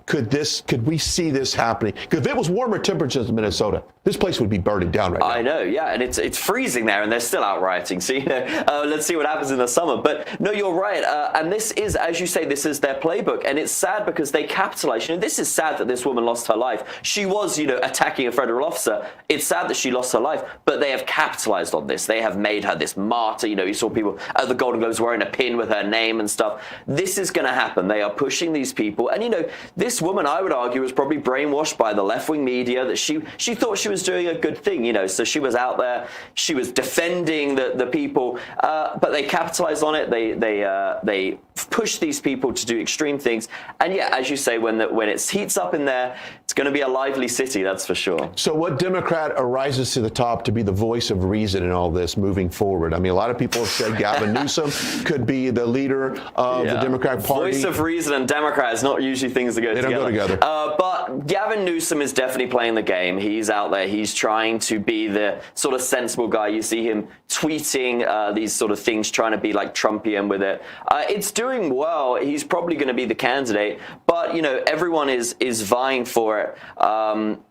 could we see this happening? Because if it was warmer temperatures in Minnesota, this place would be burning down right now. I know, yeah, and it's freezing there, and they're still out rioting. So let's see what happens in the summer. But no, you're right, and this is, as you say, this is their playbook, and it's sad because they capitalize. This is sad that this woman lost her life. She was, attacking a federal officer. It's sad that she lost her life, but they have capitalized on this. They have made her this martyr. You saw people at the Golden Globes wearing a pin with her name and stuff. This is going to happen. They are pushing these people, and this woman, I would argue, was probably brainwashed by the left-wing media that she thought she was doing a good thing, so she was out there, she was defending the people, but they capitalized on it. They push these people to do extreme things, and as you say, when it heats up in there, it's going to be a lively city, that's for sure. So what Democrat arises to the top to be the voice of reason in all this moving forward? I mean, a lot of people have said Gavin Newsom could be the leader of the Democratic Party. Voice of reason and Democrat is not usually things that go together. They don't go together. But Gavin Newsom is definitely playing the game. He's out there. He's trying to be the sort of sensible guy. You see him tweeting these sort of things, trying to be like Trumpian with it. It's doing well. He's probably going to be the candidate, but everyone is vying for it.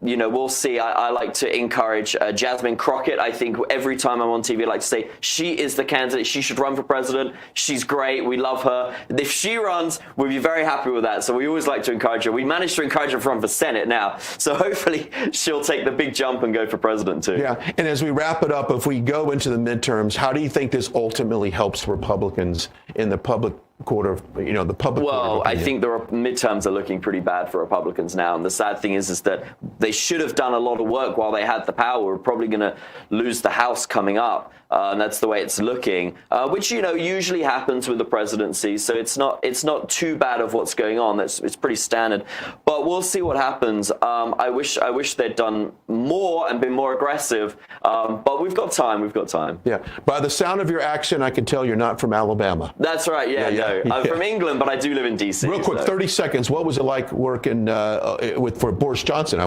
We'll see. I like to encourage Jasmine Crockett. I think every time I'm on TV, I like to say she is the candidate. She should run for president. She's great. We love her. If she runs, we'll be very happy with that. So we always like to encourage her. We managed to encourage her to run for Senate now. So hopefully she'll take the big jump and go for president too. Yeah. And as we wrap it up, if we go into the midterms, how do you think this ultimately helps Republicans in the public court of, the public? Well, I think the midterms are looking pretty bad for Republicans now. And the sad thing is that they should have done a lot of work while they had the power. We're probably going to lose the House coming up. And that's the way it's looking, which, usually happens with the presidency. So it's not too bad of what's going on. It's pretty standard. But we'll see what happens. I wish they'd done more and been more aggressive. But we've got time. We've got time. Yeah. By the sound of your accent, I can tell you're not from Alabama. That's right. Yeah. I'm from England, but I do live in D.C. Real quick, 30 seconds. What was it like working for Boris Johnson?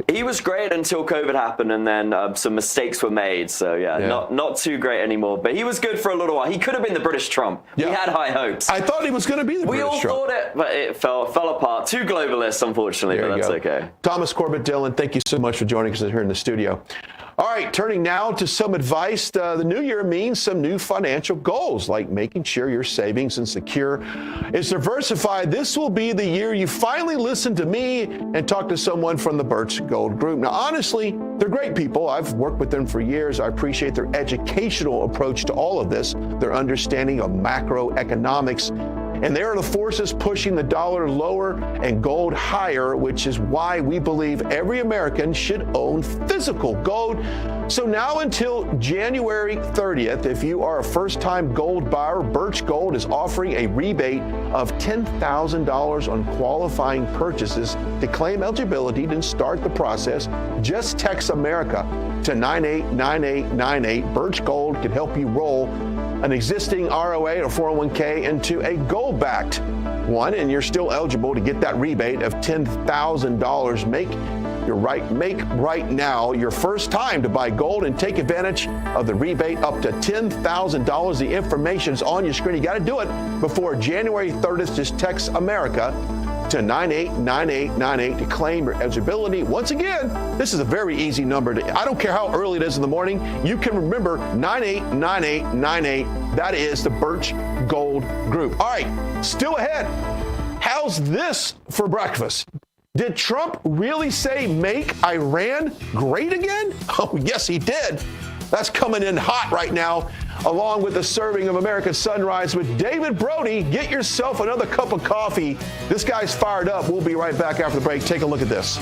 He was great until COVID happened, and then some mistakes were made. So not too great anymore. But he was good for a little while. He could have been the British Trump. Yeah. We had high hopes. I thought he was going to be the British Trump. We all thought it, but it fell apart. Too globalist, unfortunately. But that's okay. Thomas Corbett Dillon, thank you so much for joining us here in the studio. All right, turning now to some advice. The new year means some new financial goals, like making sure your savings and secure is diversified. This will be the year you finally listen to me and talk to someone from the Birch Gold Group. Now, honestly, they're great people. I've worked with them for years. I appreciate their educational approach to all of this, their understanding of macroeconomics. And they are the forces pushing the dollar lower and gold higher, which is why we believe every American should own physical gold. So now until January 30th, if you are a first-time gold buyer, Birch Gold is offering a rebate of $10,000 on qualifying purchases. To claim eligibility and start the process, just text America to 989898. Birch Gold can help you roll an existing ROA or 401k into a gold-backed one, and you're still eligible to get that rebate of $10,000. Make right now your first time to buy gold and take advantage of the rebate up to $10,000. The information is on your screen. You got to do it before January 30th. Just text America to 989898 to claim your eligibility. Once again, this is a very easy number. I don't care how early it is in the morning. You can remember 989898. That is the Birch Gold Group. All right, still ahead. How's this for breakfast? Did Trump really say make Iran great again? Oh, yes, he did. That's coming in hot right now, along with a serving of American Sunrise with David Brody. Get yourself another cup of coffee. This guy's fired up. We'll be right back after the break. Take a look at this.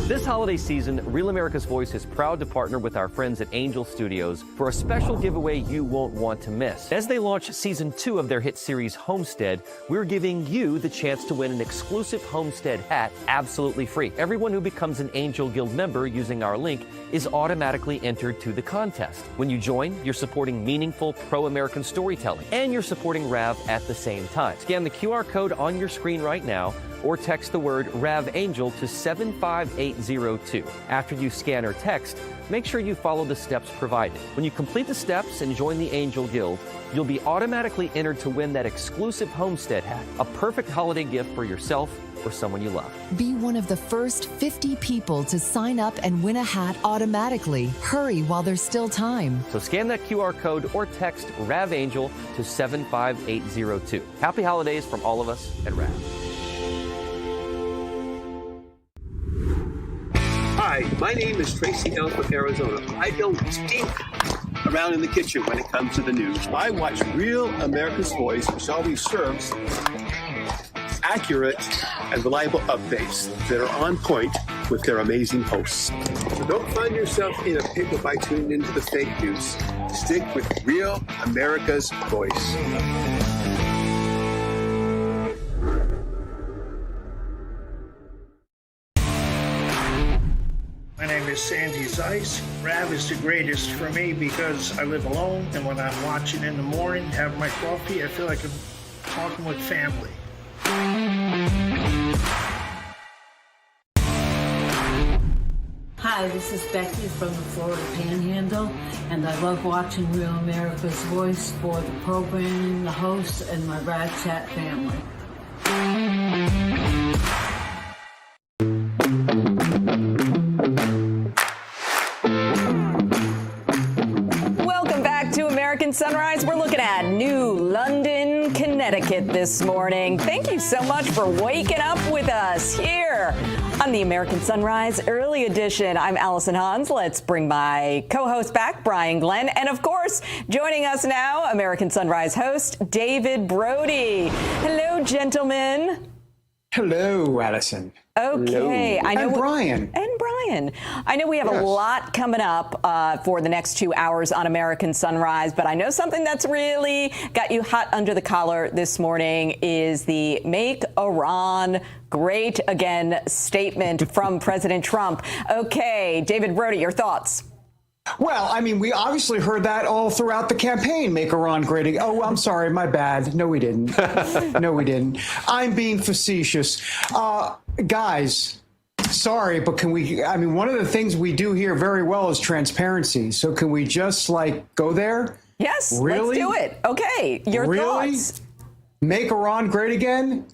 This holiday season, Real America's Voice is proud to partner with our friends at Angel Studios for a special giveaway you won't want to miss. As they launch season 2 of their hit series Homestead, we're giving you the chance to win an exclusive Homestead hat absolutely free. Everyone who becomes an Angel Guild member using our link is automatically entered to the contest. When you join, you're supporting meaningful pro-American storytelling, and you're supporting RAV at the same time. Scan the QR code on your screen right now, or text the word RAVAngel to 75802. After you scan or text, make sure you follow the steps provided. When you complete the steps and join the Angel Guild, you'll be automatically entered to win that exclusive Homestead hat, a perfect holiday gift for yourself or someone you love. Be one of the first 50 people to sign up and win a hat automatically. Hurry while there's still time. So scan that QR code or text RAVAngel to 75802. Happy holidays from all of us at RAV. Hi, my name is Tracy L. from Arizona. I don't stink around in the kitchen when it comes to the news. I watch Real America's Voice, which always serves accurate and reliable updates that are on point with their amazing hosts. So don't find yourself in a pickle by tuning into the fake news. Stick with Real America's Voice. My name is Sandy Zeiss. Rav is the greatest for me because I live alone, and when I'm watching in the morning, have my coffee, I feel like I'm talking with family. Hi, this is Becky from the Florida Panhandle, and I love watching Real America's Voice for the programming, the hosts, and my Rad Chat family. Welcome back to American Sunrise. We're looking at New London, Connecticut this morning. Thank you so much for waking up with us here on the American Sunrise Early Edition. I'm Allison Hans. Let's bring my co-host back, Brian Glenn. And of course, joining us now, American Sunrise host, David Brody. Hello, gentlemen. Hello, Allison. Okay. Hello. I know and Brian. And Brian. I know we have a lot coming up for the next 2 hours on American Sunrise, but I know something that's really got you hot under the collar this morning is the Make Iran Great Again statement from President Trump. Okay, David Brody, your thoughts? Well, I mean, we obviously heard that all throughout the campaign, make Iran great again. Oh, I'm sorry, my bad. No, we didn't. No, we didn't. I'm being facetious. Guys, sorry, but can we, I mean, one of the things we do here very well is transparency. So can we just, like, go there? Yes, really? Let's do it. Okay, your thoughts. Make Iran great again?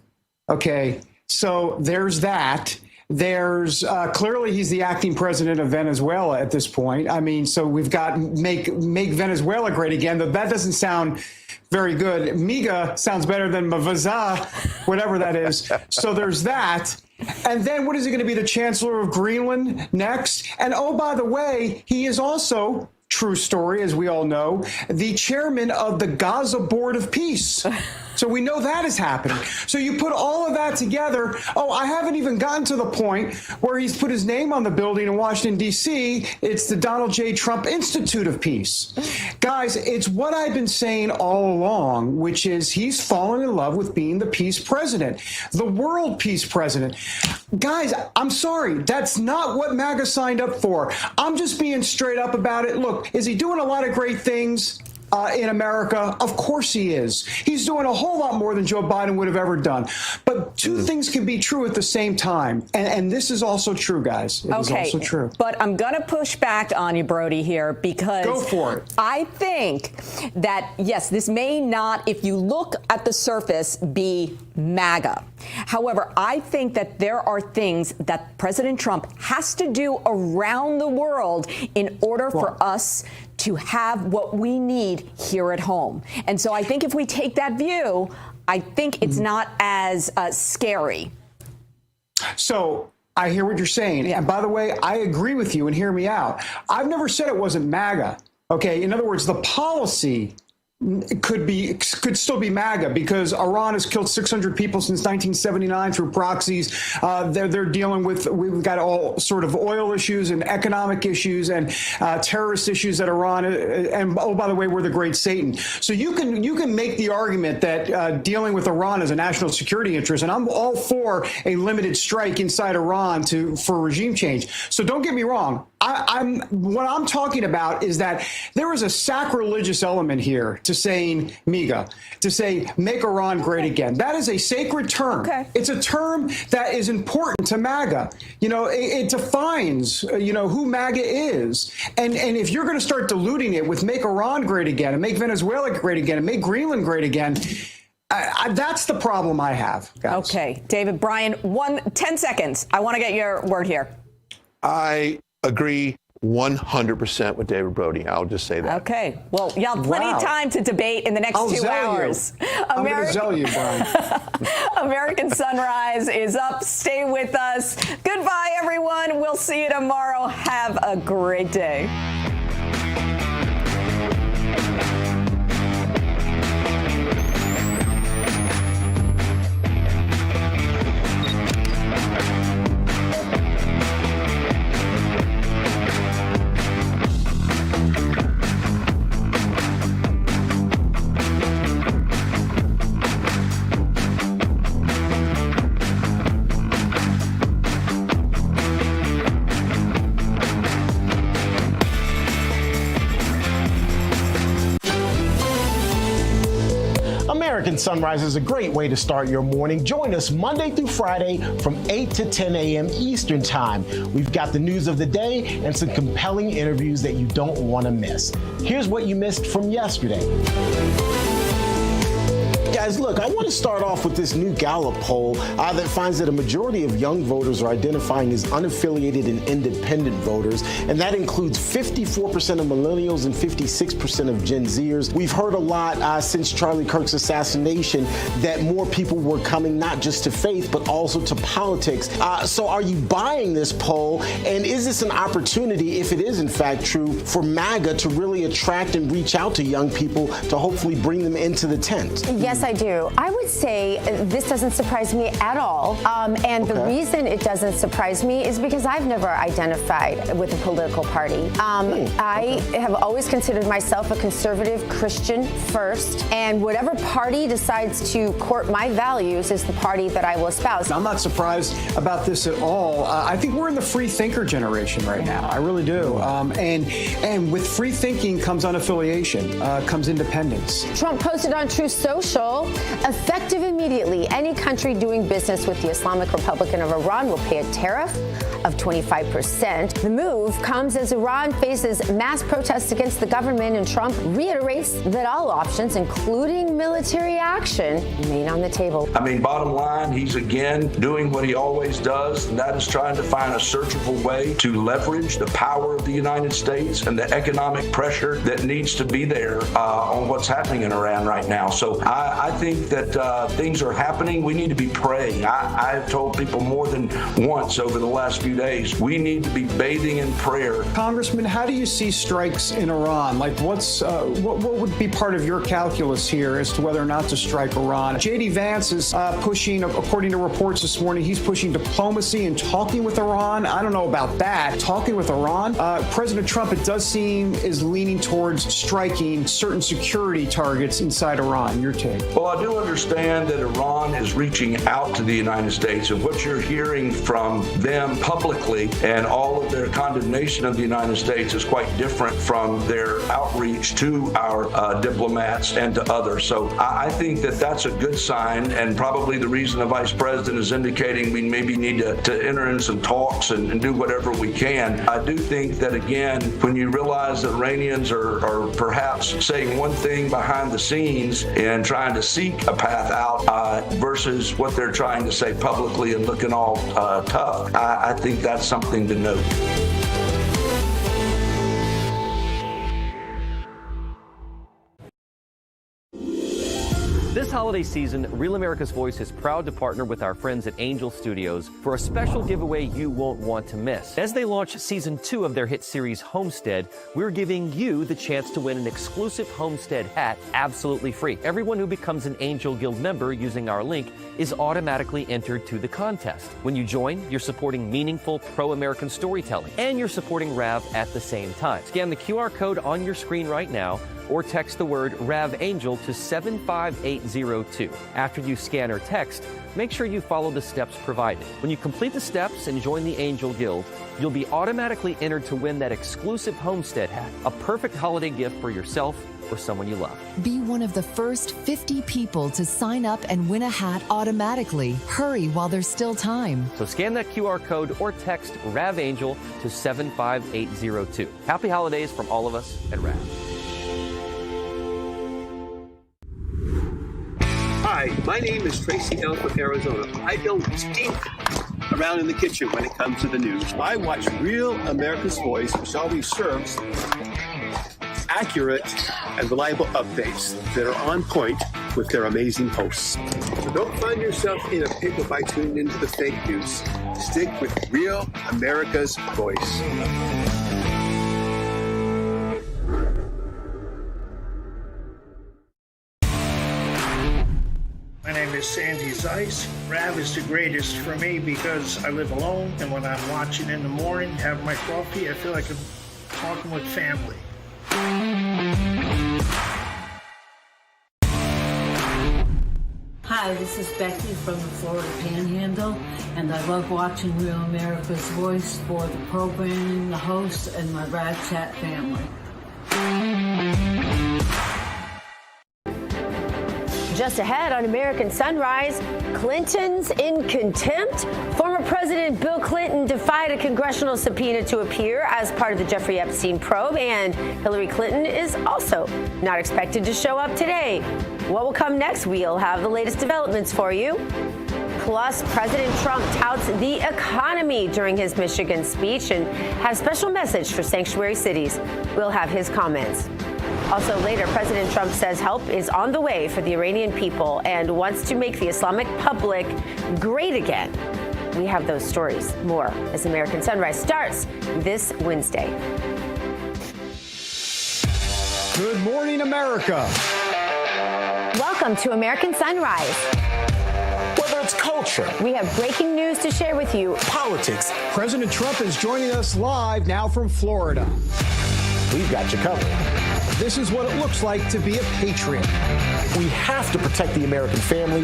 Okay, so there's that. There's clearly he's the acting president of Venezuela at this point. I mean, so we've got make Venezuela great again. That doesn't sound very good. MIGA sounds better than Mavaza, whatever that is. So there's that. And then what is he going to be, the Chancellor of Greenland next? And oh, by the way, he is also, true story, as we all know, the chairman of the Gaza Board of Peace. So we know that is happening. So you put all of that together. Oh, I haven't even gotten to the point where he's put his name on the building in Washington, D.C. It's the Donald J. Trump Institute of Peace. Guys, it's what I've been saying all along, which is he's fallen in love with being the peace president, the world peace president. Guys, I'm sorry. That's not what MAGA signed up for. I'm just being straight up about it. Look, is he doing a lot of great things in America? Of course he is. He's doing a whole lot more than Joe Biden would have ever done. But two things can be true at the same time. And this is also true, guys. It is also true. But I'm going to push back on you, Brody, here, because go for it. I think that, yes, this may not, if you look at the surface, be MAGA. However, I think that there are things that President Trump has to do around the world in order for us to have what we need here at home. And so I think if we take that view, I think it's not as scary. So I hear what you're saying. And by the way, I agree with you, and hear me out. I've never said it wasn't MAGA. Okay. In other words, the policy could still be MAGA, because Iran has killed 600 people since 1979 through proxies. They're dealing with, we've got all sort of oil issues and economic issues and terrorist issues that Iran, and oh, by the way, we're the great Satan. So you can make the argument that dealing with Iran is a national security interest, and I'm all for a limited strike inside Iran for regime change. So don't get me wrong. What I'm talking about is that there is a sacrilegious element here to saying MAGA, to say make Iran great again. That is a sacred term. Okay. It's a term that is important to MAGA. You know, it defines, who MAGA is. And if you're going to start diluting it with make Iran great again and make Venezuela great again and make Greenland great again, that's the problem I have, guys. Okay. David Bryan, 10 seconds. I want to get your word here. I agree 100% with David Brody. I'll just say that. Okay. Well, y'all have plenty of time to debate in the next 2 hours. I'm going to zell you, Brian. American Sunrise is up. Stay with us. Goodbye, everyone. We'll see you tomorrow. Have a great day. American Sunrise is a great way to start your morning. Join us Monday through Friday from 8 to 10 a.m. Eastern Time. We've got the news of the day and some compelling interviews that you don't want to miss. Here's what you missed from yesterday. Guys, look, I want to start off with this new Gallup poll that finds that a majority of young voters are identifying as unaffiliated and independent voters, and that includes 54% of millennials and 56% of Gen Zers. We've heard a lot since Charlie Kirk's assassination that more people were coming not just to faith, but also to politics. So are you buying this poll, and is this an opportunity, if it is in fact true, for MAGA to really attract and reach out to young people to hopefully bring them into the tent? Yes, I do. I would say this doesn't surprise me at all. The reason it doesn't surprise me is because I've never identified with a political party. I have always considered myself a conservative Christian first, and whatever party decides to court my values is the party that I will espouse. I'm not surprised about this at all. I think we're in the free thinker generation right now. I really do. And with free thinking comes unaffiliation, comes independence. Trump posted on Truth Social, effective immediately, any country doing business with the Islamic Republic of Iran will pay a tariff of 25%. The move comes as Iran faces mass protests against the government, and Trump reiterates that all options, including military action, remain on the table. I mean, bottom line, he's again doing what he always does, and that is trying to find a surgical way to leverage the power of the United States and the economic pressure that needs to be there on what's happening in Iran right now. So I think that things are happening. We need to be praying. I've told people more than once over the last few days, we need to be bathing in prayer. Congressman, how do you see strikes in Iran? Like, what would be part of your calculus here as to whether or not to strike Iran? J.D. Vance is pushing, according to reports this morning, he's pushing diplomacy and talking with Iran. I don't know about that. Talking with Iran. President Trump, it does seem, is leaning towards striking certain security targets inside Iran. Your take? Well, I do understand that Iran is reaching out to the United States, and what you're hearing from them publicly and all of their condemnation of the United States is quite different from their outreach to our diplomats and to others. So I think that that's a good sign, and probably the reason the vice president is indicating we maybe need to enter in some talks and do whatever we can. I do think that, again, when you realize that Iranians are perhaps saying one thing behind the scenes and trying to seek a path out versus what they're trying to say publicly and looking all tough, I think that's something to note. This holiday holiday season, Real America's Voice is proud to partner with our friends at Angel Studios for a special giveaway you won't want to miss. As they launch season 2 of their hit series Homestead, we're giving you the chance to win an exclusive Homestead hat absolutely free. Everyone who becomes an Angel Guild member using our link is automatically entered to the contest. When you join, you're supporting meaningful pro-American storytelling, and you're supporting RAV at the same time. Scan the QR code on your screen right now, or text the word RAV Angel to 75802. After you scan or text, make sure you follow the steps provided. When you complete the steps and join the Angel Guild, you'll be automatically entered to win that exclusive Homestead hat, a perfect holiday gift for yourself or someone you love. Be one of the first 50 people to sign up and win a hat automatically. Hurry while there's still time. So scan that QR code or text RAV Angel to 75802. Happy holidays from all of us at RAV. Hi, my name is Tracy L. from Arizona. I don't stink around in the kitchen when it comes to the news. I watch Real America's Voice, which always serves accurate and reliable updates that are on point with their amazing hosts. So don't find yourself in a pickle by tuning into the fake news. Stick with Real America's Voice. My name is Sandy Zeiss. RAV is the greatest for me because I live alone, and when I'm watching in the morning, have my coffee, I feel like I'm talking with family. Hi, this is Becky from the Florida Panhandle, and I love watching Real America's Voice for the programming, the hosts, and my Rad Chat family. Just ahead on American Sunrise, Clinton's in contempt. Former President Bill Clinton defied a congressional subpoena to appear as part of the Jeffrey Epstein probe, and Hillary Clinton is also not expected to show up today. What will come next? We'll have the latest developments for you. Plus, President Trump touts the economy during his Michigan speech and had a special message for sanctuary cities. We'll have his comments. Also later, President Trump says help is on the way for the Iranian people and wants to make the Islamic Republic great again. We have those stories. More as American Sunrise starts this Wednesday. Good morning, America. Welcome to American Sunrise. Whether it's culture, we have breaking news to share with you. Politics. President Trump is joining us live now from Florida. We've got you covered. This is what it looks like to be a patriot. We have to protect the American family.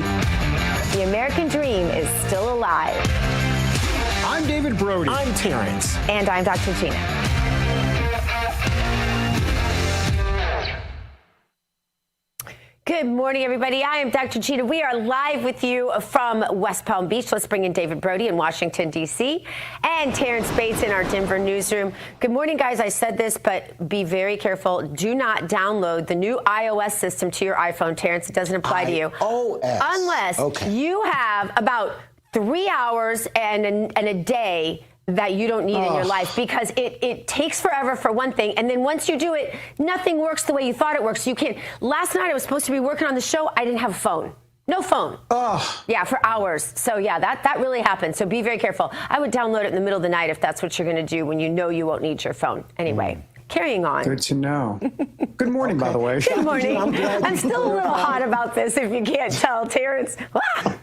The American dream is still alive. I'm David Brody. I'm Terrence. And I'm Dr. Gina. Good morning, everybody. I am Dr. Gina. We are live with you from West Palm Beach. Let's bring in David Brody in Washington, D.C., and Terrence Bates in our Denver newsroom. Good morning, guys. I said this, but be very careful. Do not download the new iOS system to your iPhone, Terrence. It doesn't apply to you. iOS. Unless you have about 3 hours and a day that you don't need in your life, because it takes forever for one thing, and then once you do it, nothing works the way you thought it works. You can't. Last night I was supposed to be working on the show. I didn't have a phone. No phone. Yeah, for hours. So yeah, that really happened. So be very careful. I would download it in the middle of the night if that's what you're going to do when you know you won't need your phone. Anyway, carrying on. Good to know. Good morning, by the way. Good morning. I'm still a little hot about this, if you can't tell, Terrence.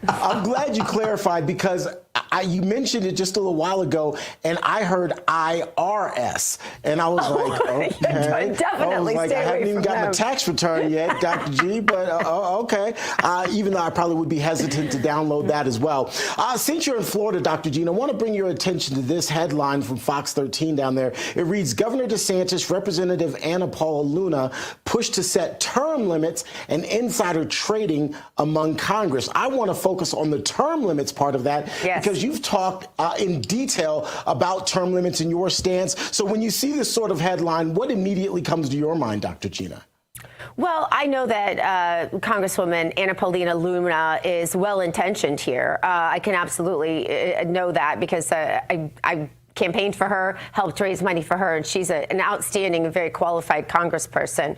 I'm glad you clarified, because you mentioned it just a little while ago, and I heard IRS, and I was like, okay. Definitely I haven't even got my tax return yet, Dr. G, but okay. Even though I probably would be hesitant to download that as well. Since you're in Florida, Dr. G, I want to bring your attention to this headline from Fox 13 down there. It reads, Governor DeSantis, Representative Anna Paula Luna push to set term limits and insider trading among Congress. I want to focus on the term limits part of that, because you've talked in detail about term limits in your stance. So when you see this sort of headline, what immediately comes to your mind, Dr. Gina? Well, I know that Congresswoman Anna Paulina Luna is well-intentioned here. I can absolutely know that, because I campaigned for her, helped raise money for her, and she's an outstanding and very qualified congressperson.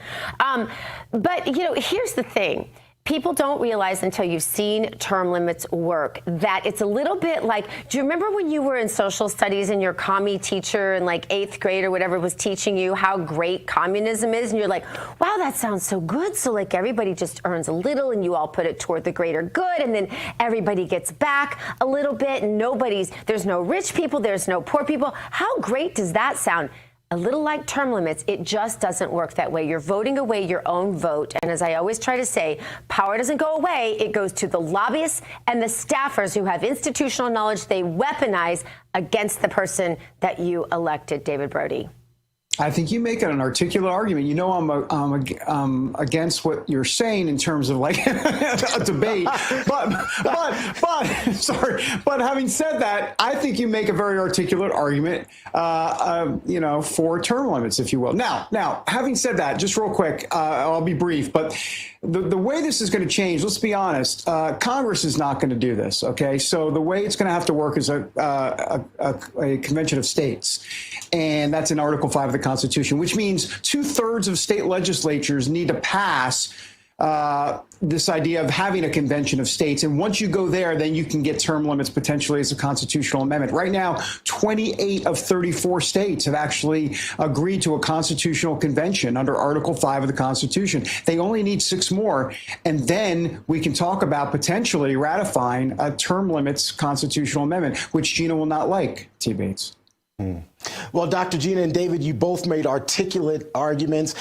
But, here's the thing. People don't realize until you've seen term limits work that it's a little bit like, do you remember when you were in social studies and your commie teacher in like 8th grade or whatever was teaching you how great communism is? And you're like, wow, that sounds so good. So like everybody just earns a little and you all put it toward the greater good. And then everybody gets back a little bit and there's no rich people, there's no poor people. How great does that sound? A little like term limits, it just doesn't work that way. You're voting away your own vote. And as I always try to say, power doesn't go away. It goes to the lobbyists and the staffers who have institutional knowledge they weaponize against the person that you elected, David Brody. I think you make an articulate argument. You know, I'm against what you're saying in terms of like a debate. But having said that, I think you make a very articulate argument, for term limits, if you will. Now, having said that, just real quick, I'll be brief, but the way this is going to change, let's be honest, Congress is not going to do this. Okay, so the way it's going to have to work is a convention of states, and that's in Article 5 of the Constitution, which means 2/3 of state legislatures need to pass this idea of having a convention of states. And once you go there, then you can get term limits potentially as a constitutional amendment. Right now, 28 of 34 states have actually agreed to a constitutional convention under Article 5 of the Constitution. They only need 6 more. And then we can talk about potentially ratifying a term limits constitutional amendment, which Gina will not like, T. Bates. Well, Dr. Gina and David, you both made articulate arguments.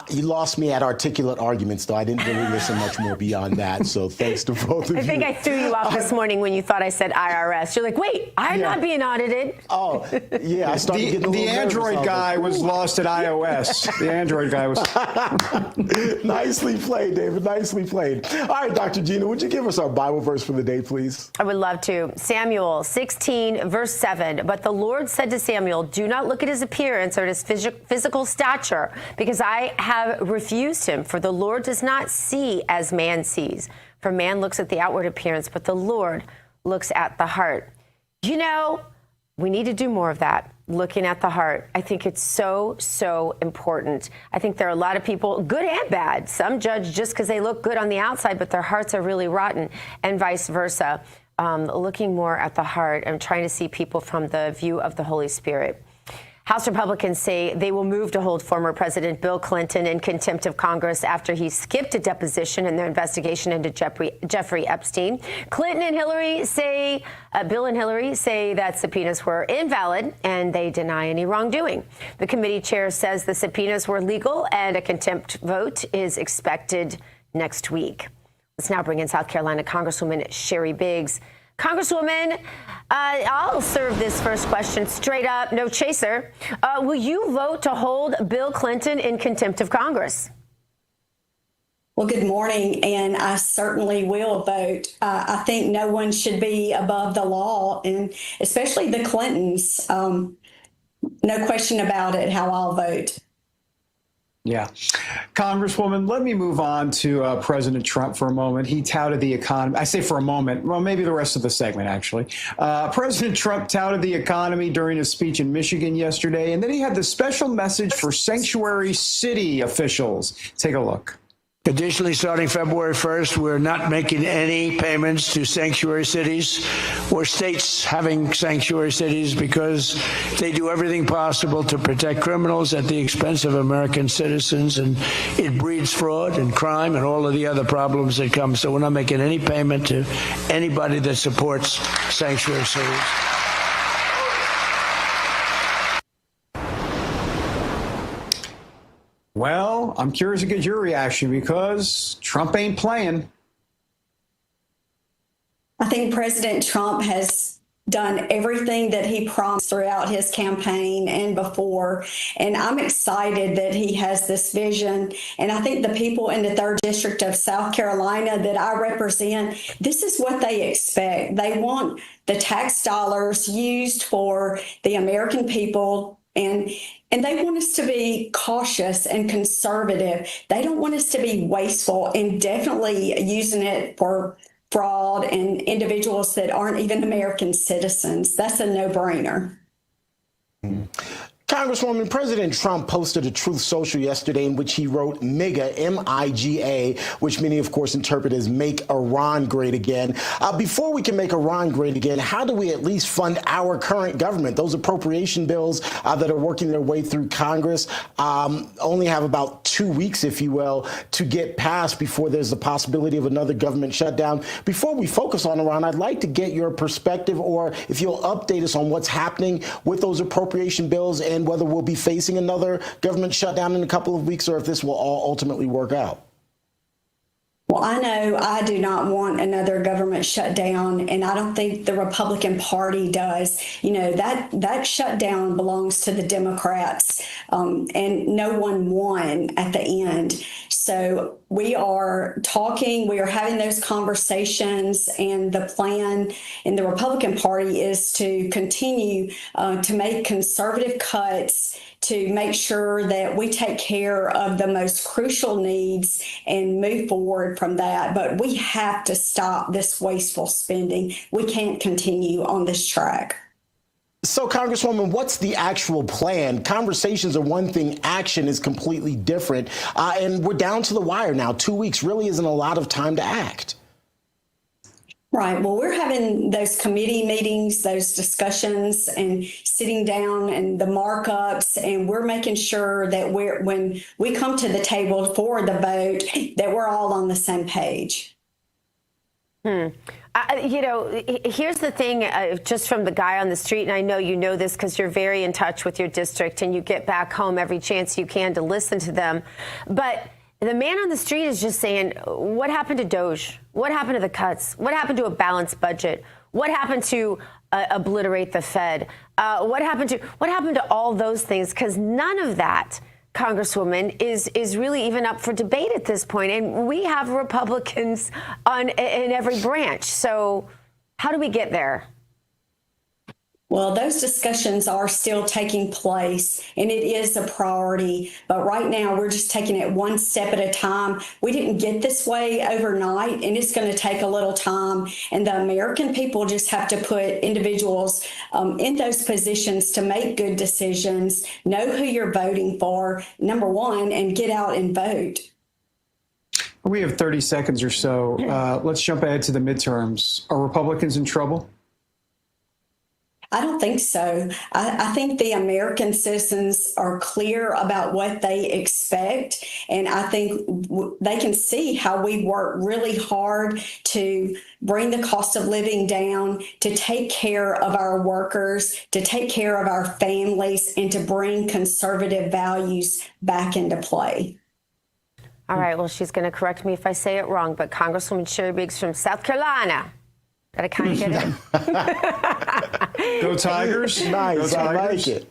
You lost me at articulate arguments, though. I didn't really listen much more beyond that. So thanks to both of you. I think I threw you off this morning when you thought I said IRS. You're like, wait, I'm not being audited. Oh, yeah. I started getting a little The Android guy was lost at iOS. The Android guy was. Nicely played, David. Nicely played. All right, Dr. Gina, would you give us our Bible verse for the day, please? I would love to. Samuel 16, verse 7. But the Lord said to Samuel, do not look at his appearance or at his physical stature, because I have refused him. For the Lord does not see as man sees. For man looks at the outward appearance, but the Lord looks at the heart. You know, we need to do more of that, looking at the heart. I think it's so, so important. I think there are a lot of people, good and bad. Some judge just because they look good on the outside, but their hearts are really rotten, and vice versa. Looking more at the heart and trying to see people from the view of the Holy Spirit. House Republicans say they will move to hold former President Bill Clinton in contempt of Congress after he skipped a deposition in their investigation into Jeffrey Epstein. Clinton and Hillary say, Bill and Hillary say that subpoenas were invalid, and they deny any wrongdoing. The committee chair says the subpoenas were legal, and a contempt vote is expected next week. Let's now bring in South Carolina Congresswoman Sherry Biggs. Congresswoman, I'll serve this first question straight up, no chaser. Will you vote to hold Bill Clinton in contempt of Congress? Well, good morning, and I certainly will vote. I think no one should be above the law, and especially the Clintons. No question about it, how I'll vote. Yeah. Congresswoman, let me move on to President Trump for a moment. He touted the economy. I say for a moment, well, maybe the rest of the segment, actually. President Trump touted the economy during his speech in Michigan yesterday, and then he had the special message for sanctuary city officials. Take a look. Additionally, starting February 1st, we're not making any payments to sanctuary cities or states having sanctuary cities because they do everything possible to protect criminals at the expense of American citizens, and it breeds fraud and crime and all of the other problems that come. So we're not making any payment to anybody that supports sanctuary cities. Well, I'm curious to get your reaction because Trump ain't playing. I think President Trump has done everything that he promised throughout his campaign and before. And I'm excited that he has this vision. And I think the people in the 3rd District of South Carolina that I represent, this is what they expect. They want the tax dollars used for the American people, and they want us to be cautious and conservative. They don't want us to be wasteful and definitely using it for fraud and individuals that aren't even American citizens. That's a no-brainer. Congresswoman, President Trump posted a Truth Social yesterday in which he wrote MIGA, M-I-G-A, which many, of course, interpret as Make Iran Great Again. Before we can make Iran great again, how do we at least fund our current government? Those appropriation bills that are working their way through Congress only have about 2 weeks, if you will, to get passed before there's the possibility of another government shutdown. Before we focus on Iran, I'd like to get your perspective, or if you'll update us on what's happening with those appropriation bills and whether we'll be facing another government shutdown in a couple of weeks, or if this will all ultimately work out. Well, I know I do not want another government shutdown, and I don't think the Republican Party does. You know, that shutdown belongs to the Democrats, and no one won at the end. So we are talking, we are having those conversations, and the plan in the Republican Party is to continue to make conservative cuts to make sure that we take care of the most crucial needs and move forward from that. But we have to stop this wasteful spending. We can't continue on this track. So, Congresswoman, what's the actual plan? Conversations are one thing, action is completely different. And we're down to the wire now. 2 weeks really isn't a lot of time to act. Right. Well, we're having those committee meetings, those discussions, and sitting down and the markups, and we're making sure that when we come to the table for the vote, that we're all on the same page. You know, here's the thing, just from the guy on the street, and I know you know this because you're very in touch with your district and you get back home every chance you can to listen to them. But the man on the street is just saying, what happened to DOGE? What happened to the cuts? What happened to a balanced budget? What happened to obliterate the Fed? What happened to all those things? Because none of that, Congresswoman, is really even up for debate at this point. And we have Republicans in every branch. So how do we get there? Well, those discussions are still taking place, and it is a priority. But right now, we're just taking it one step at a time. We didn't get this way overnight, and it's going to take a little time. And the American people just have to put individuals in those positions to make good decisions, know who you're voting for, number one, and get out and vote. We have 30 seconds or so. Let's jump ahead to the midterms. Are Republicans in trouble? I don't think so. I think the American citizens are clear about what they expect, and I think they can see how we work really hard to bring the cost of living down, to take care of our workers, to take care of our families, and to bring conservative values back into play. All right, well, she's going to correct me if I say it wrong, but Congresswoman Sherry Biggs from South Carolina. Gotta kind of get it. Go Tigers. Nice. Go Tigers. I like it.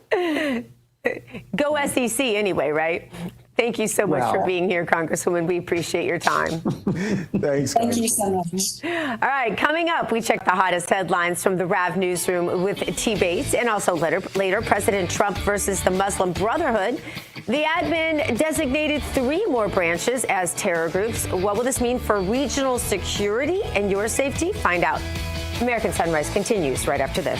Go SEC anyway, right? Thank you so much for being here, Congresswoman. We appreciate your time. Thanks. Thank you so much. All right, coming up, we check the hottest headlines from the RAV newsroom with T. Bates, and also later, President Trump versus the Muslim Brotherhood. The admin designated 3 more branches as terror groups. What will this mean for regional security and your safety? Find out. American Sunrise continues right after this.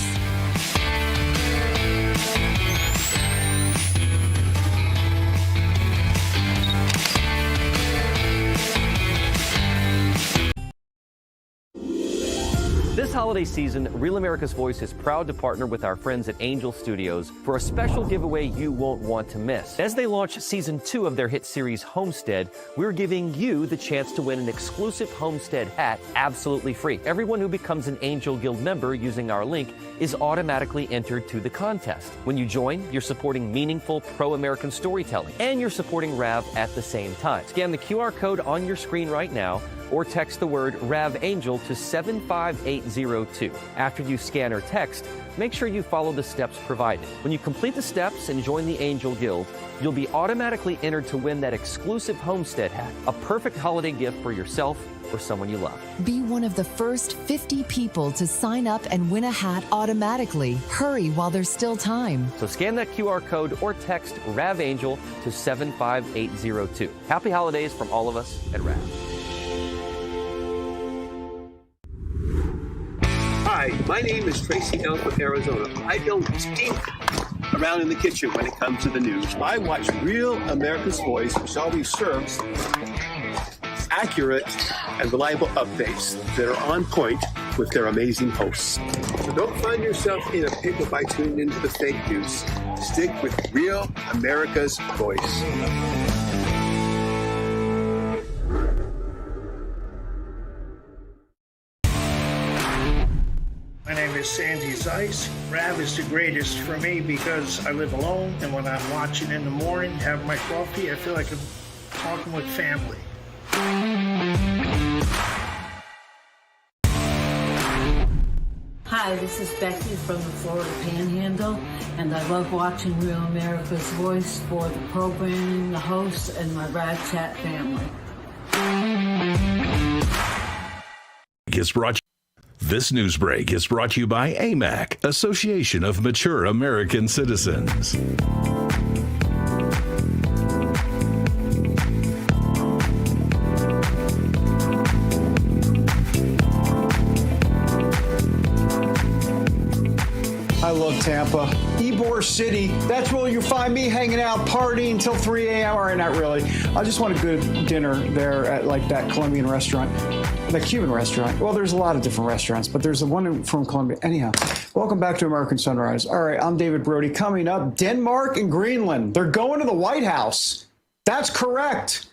This holiday season, Real America's Voice is proud to partner with our friends at Angel Studios for a special giveaway you won't want to miss. As they launch season 2 of their hit series Homestead, we're giving you the chance to win an exclusive Homestead hat absolutely free. Everyone who becomes an Angel Guild member using our link is automatically entered to the contest. When you join, you're supporting meaningful pro-American storytelling, and you're supporting RAV at the same time. Scan the QR code on your screen right now, or text the word RAV Angel to 75802. After you scan or text, make sure you follow the steps provided. When you complete the steps and join the Angel Guild, you'll be automatically entered to win that exclusive Homestead hat, a perfect holiday gift for yourself or someone you love. Be one of the first 50 people to sign up and win a hat automatically. Hurry while there's still time. So scan that QR code or text RAV Angel to 75802. Happy holidays from all of us at RAV. Hi, my name is Tracy L. from Arizona. I build steam around in the kitchen when it comes to the news. I watch Real America's Voice, which always serves accurate and reliable updates that are on point with their amazing hosts. So don't find yourself in a pickle by tuning into the fake news. Stick with Real America's Voice. My name is Sandy Zeiss. Rav is the greatest for me because I live alone, and when I'm watching in the morning, have my coffee, I feel like I'm talking with family. Hi, this is Becky from the Florida Panhandle, and I love watching Real America's Voice for the programming, the hosts, and my Rad Chat family. This news break is brought to you by AMAC, Association of Mature American Citizens. I love Tampa. Ybor City, that's where you find me hanging out, partying until 3 a.m. Or not really. I just want a good dinner there at like that Colombian restaurant, the Cuban restaurant. Well, there's a lot of different restaurants, but there's the one from Colombia. Anyhow, welcome back to American Sunrise. All right, I'm David Brody. Coming up, Denmark and Greenland. They're going to the White House. That's correct.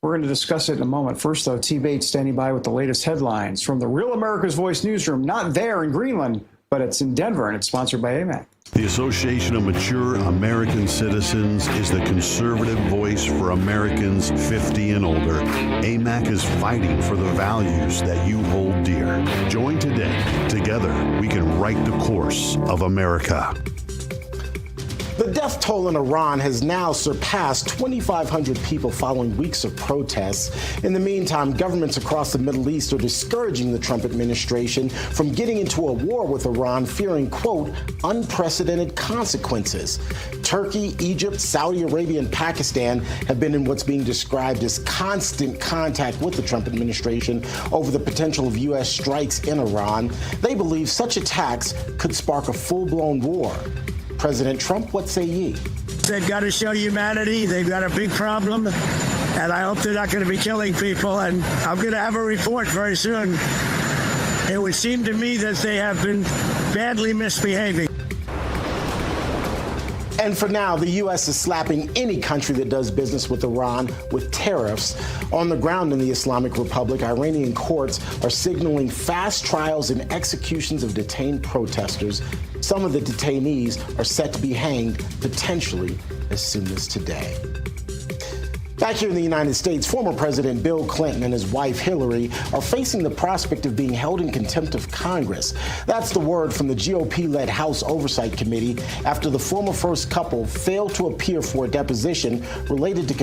We're going to discuss it in a moment. First, though, T. Bates standing by with the latest headlines from the Real America's Voice newsroom, not there in Greenland, but it's in Denver, and it's sponsored by AMAC. The Association of Mature American Citizens is the conservative voice for Americans 50 and older. AMAC is fighting for the values that you hold dear. Join today. Together, we can write the course of America. The death toll in Iran has now surpassed 2,500 people following weeks of protests. In the meantime, governments across the Middle East are discouraging the Trump administration from getting into a war with Iran, fearing, quote, unprecedented consequences. Turkey, Egypt, Saudi Arabia, and Pakistan have been in what's being described as constant contact with the Trump administration over the potential of U.S. strikes in Iran. They believe such attacks could spark a full-blown war. President Trump, what say ye? They've got to show humanity. They've got a big problem, and I hope they're not going to be killing people. And I'm going to have a report very soon. It would seem to me that they have been badly misbehaving. And for now, the U.S. is slapping any country that does business with Iran with tariffs. On the ground in the Islamic Republic, Iranian courts are signaling fast trials and executions of detained protesters. Some of the detainees are set to be hanged potentially as soon as today. Back here in the United States, former President Bill Clinton and his wife Hillary are facing the prospect of being held in contempt of Congress. That's the word from the GOP-led House Oversight Committee after the former first couple failed to appear for a deposition related to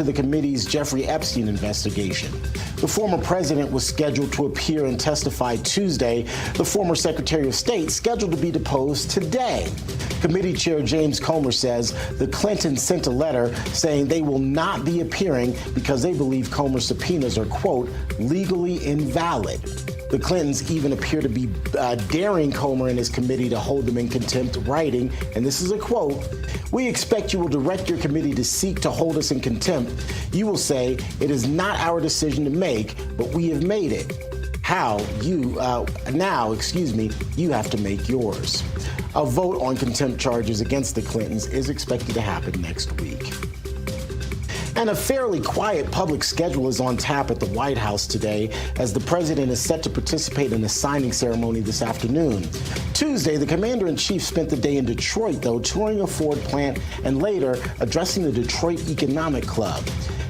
the committee's Jeffrey Epstein investigation. The former president was scheduled to appear and testify Tuesday. The former Secretary of State scheduled to be deposed today. Committee Chair James Comer says the Clintons sent a letter saying they will not be appearing because they believe Comer's subpoenas are, quote, legally invalid. The Clintons even appear to be daring Comer and his committee to hold them in contempt, writing, and this is a quote, "We expect you will direct your committee to seek to hold us in contempt. You will say, it is not our decision to make, but we have made it. You have to make yours." A vote on contempt charges against the Clintons is expected to happen next week. And a fairly quiet public schedule is on tap at the White House today as the president is set to participate in a signing ceremony this afternoon. Tuesday, the commander-in-chief spent the day in Detroit, though, touring a Ford plant and later addressing the Detroit Economic Club.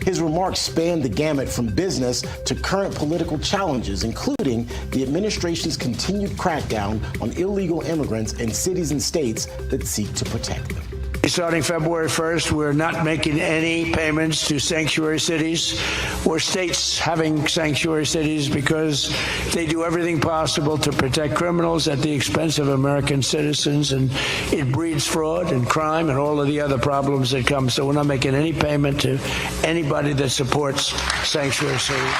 His remarks spanned the gamut from business to current political challenges, including the administration's continued crackdown on illegal immigrants in cities and states that seek to protect them. Starting February 1st, we're not making any payments to sanctuary cities or states having sanctuary cities because they do everything possible to protect criminals at the expense of American citizens, and it breeds fraud and crime and all of the other problems that come. So we're not making any payment to anybody that supports sanctuary cities.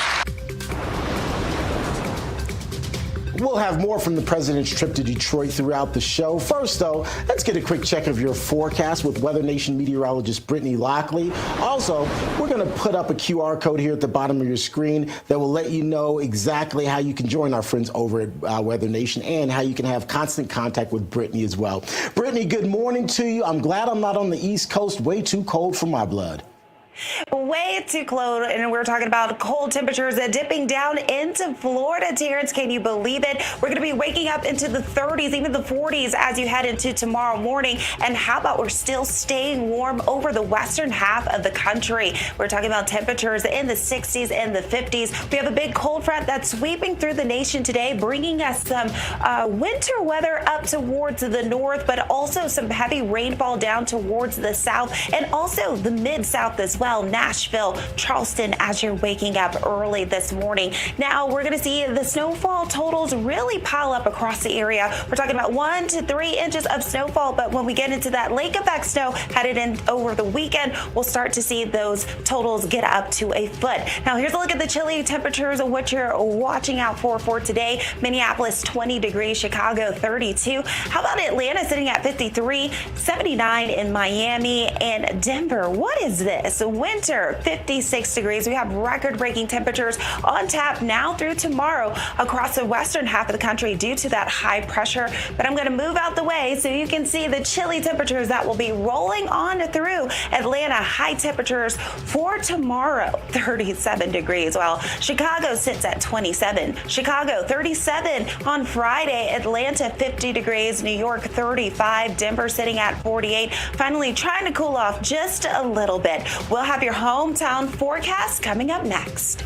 We'll have more from the president's trip to Detroit throughout the show. First, though, let's get a quick check of your forecast with Weather Nation meteorologist Brittany Lockley. Also, we're going to put up a QR code here at the bottom of your screen that will let you know exactly how you can join our friends over at Weather Nation and how you can have constant contact with Brittany as well. Brittany, good morning to you. I'm glad I'm not on the East Coast. Way too cold for my blood. Way too cold, and we're talking about cold temperatures dipping down into Florida. Terrence, can you believe it? We're going to be waking up into the 30s, even the 40s as you head into tomorrow morning. And how about we're still staying warm over the western half of the country? We're talking about temperatures in the 60s and the 50s. We have a big cold front that's sweeping through the nation today, bringing us some winter weather up towards the north, but also some heavy rainfall down towards the south and also the mid-south as well. Nashville, Charleston, as you're waking up early this morning. Now we're going to see the snowfall totals really pile up across the area. We're talking about 1 to 3 inches of snowfall, but when we get into that lake effect snow headed in over the weekend, we'll start to see those totals get up to a foot. Now here's a look at the chilly temperatures of what you're watching out for today. Minneapolis 20 degrees, Chicago 32. How about Atlanta sitting at 53, 79 in Miami and Denver. What is this? Winter, 56 degrees. We have record-breaking temperatures on tap now through tomorrow across the western half of the country due to that high pressure. But I'm going to move out the way so you can see the chilly temperatures that will be rolling on through Atlanta. High temperatures for tomorrow, 37 degrees. Well, Chicago sits at 27. Chicago, 37 on Friday. Atlanta, 50 degrees. New York, 35. Denver sitting at 48. Finally, trying to cool off just a little bit. We'll have your hometown forecast coming up next.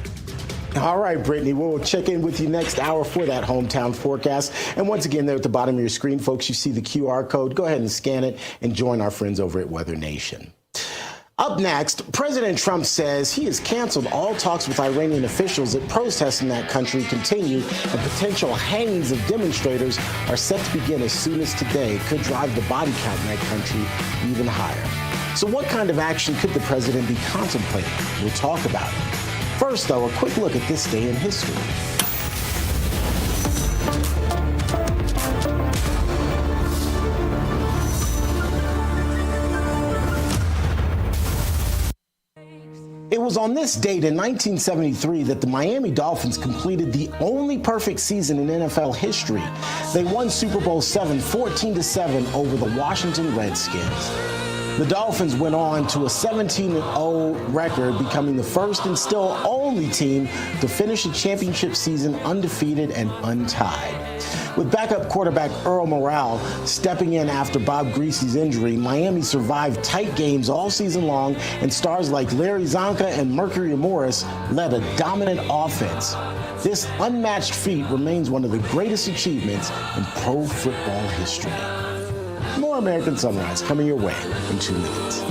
All right, Brittany, we'll check in with you next hour for that hometown forecast. And once again, there at the bottom of your screen, folks, you see the QR code. Go ahead and scan it and join our friends over at Weather Nation. Up next, President Trump says he has canceled all talks with Iranian officials that protests in that country continue and potential hangings of demonstrators are set to begin as soon as today. It could drive the body count in that country even higher. So what kind of action could the president be contemplating? We'll talk about it. First, though, a quick look at this day in history. It was on this date in 1973 that the Miami Dolphins completed the only perfect season in NFL history. They won Super Bowl VII 14-7 over the Washington Redskins. The Dolphins went on to a 17-0 record, becoming the first and still only team to finish a championship season undefeated and untied. With backup quarterback Earl Morrall stepping in after Bob Greasy's injury, Miami survived tight games all season long, and stars like Larry Zonka and Mercury Morris led a dominant offense. This unmatched feat remains one of the greatest achievements in pro football history. More American Sunrise coming your way in 2 minutes.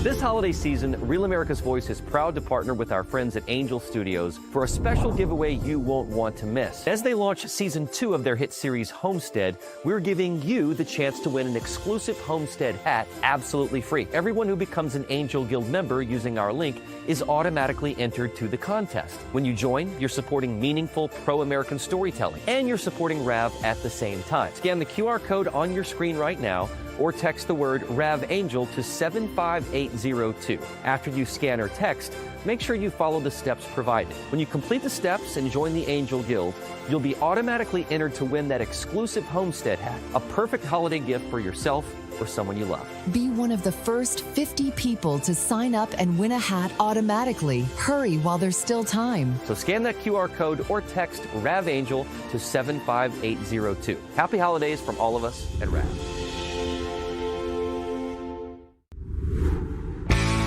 This holiday season, Real America's Voice is proud to partner with our friends at Angel Studios for a special giveaway you won't want to miss. As they launch season 2 of their hit series Homestead, we're giving you the chance to win an exclusive Homestead hat absolutely free. Everyone who becomes an Angel Guild member using our link is automatically entered to the contest. When you join, you're supporting meaningful pro-American storytelling, and you're supporting RAV at the same time. Scan the QR code on your screen right now, or text the word RAV Angel to 75802. After you scan or text, make sure you follow the steps provided. When you complete the steps and join the Angel Guild, you'll be automatically entered to win that exclusive Homestead hat, a perfect holiday gift for yourself or someone you love. Be one of the first 50 people to sign up and win a hat automatically. Hurry while there's still time. So scan that QR code or text RAV Angel to 75802. Happy holidays from all of us at RAV.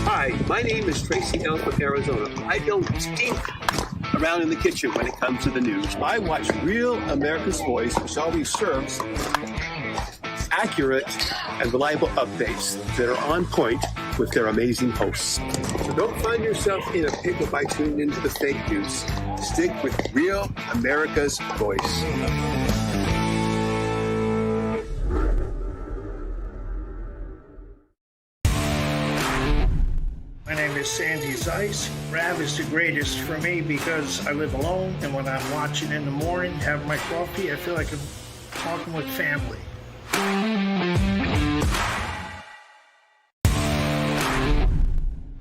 Hi, my name is Tracy L. from Arizona. I don't stink around in the kitchen when it comes to the news. I watch Real America's Voice, which always serves accurate and reliable updates that are on point with their amazing hosts. So don't find yourself in a pickle by tuning into the fake news. Stick with Real America's Voice. is Sandy Zeiss. Rav is the greatest for me because I live alone, and when I'm watching in the morning, have my coffee, I feel like I'm talking with family.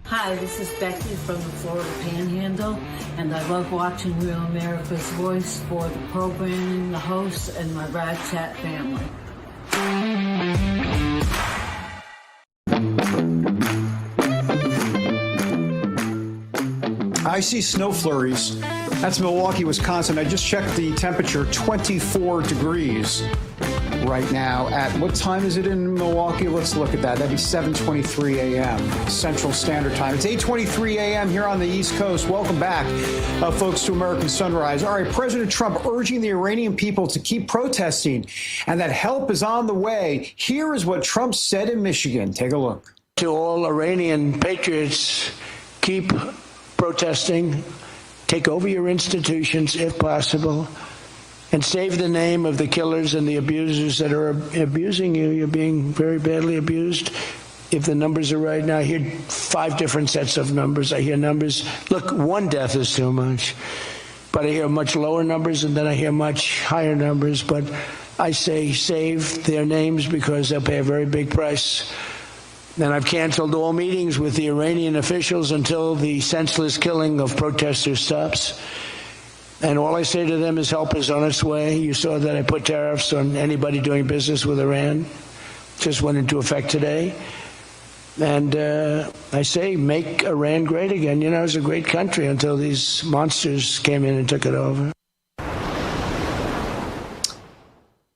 Hi, this is Becky from the Florida Panhandle, and I love watching Real America's Voice for the programming, the hosts, and my Rad Chat family. I see snow flurries. That's Milwaukee, Wisconsin. I just checked the temperature, 24 degrees right now. At what time is it in Milwaukee? Let's look at that. That'd be 7:23 a.m. Central Standard Time. It's 8:23 a.m. here on the East Coast. Welcome back, folks, to American Sunrise. All right, President Trump urging the Iranian people to keep protesting and that help is on the way. Here is what Trump said in Michigan. Take a look. To all Iranian patriots, keep protesting, take over your institutions if possible, and save the name of the killers and the abusers that are abusing you. You're being very badly abused. If the numbers are right now, I hear 5 different sets of numbers. I hear numbers. Look, 1 death is too much. But I hear much lower numbers, and then I hear much higher numbers. But I say save their names because they'll pay a very big price. And I've canceled all meetings with the Iranian officials until the senseless killing of protesters stops. And all I say to them is help is on its way. You saw that I put tariffs on anybody doing business with Iran. Just went into effect today. And I say make Iran great again. You know, it was a great country until these monsters came in and took it over.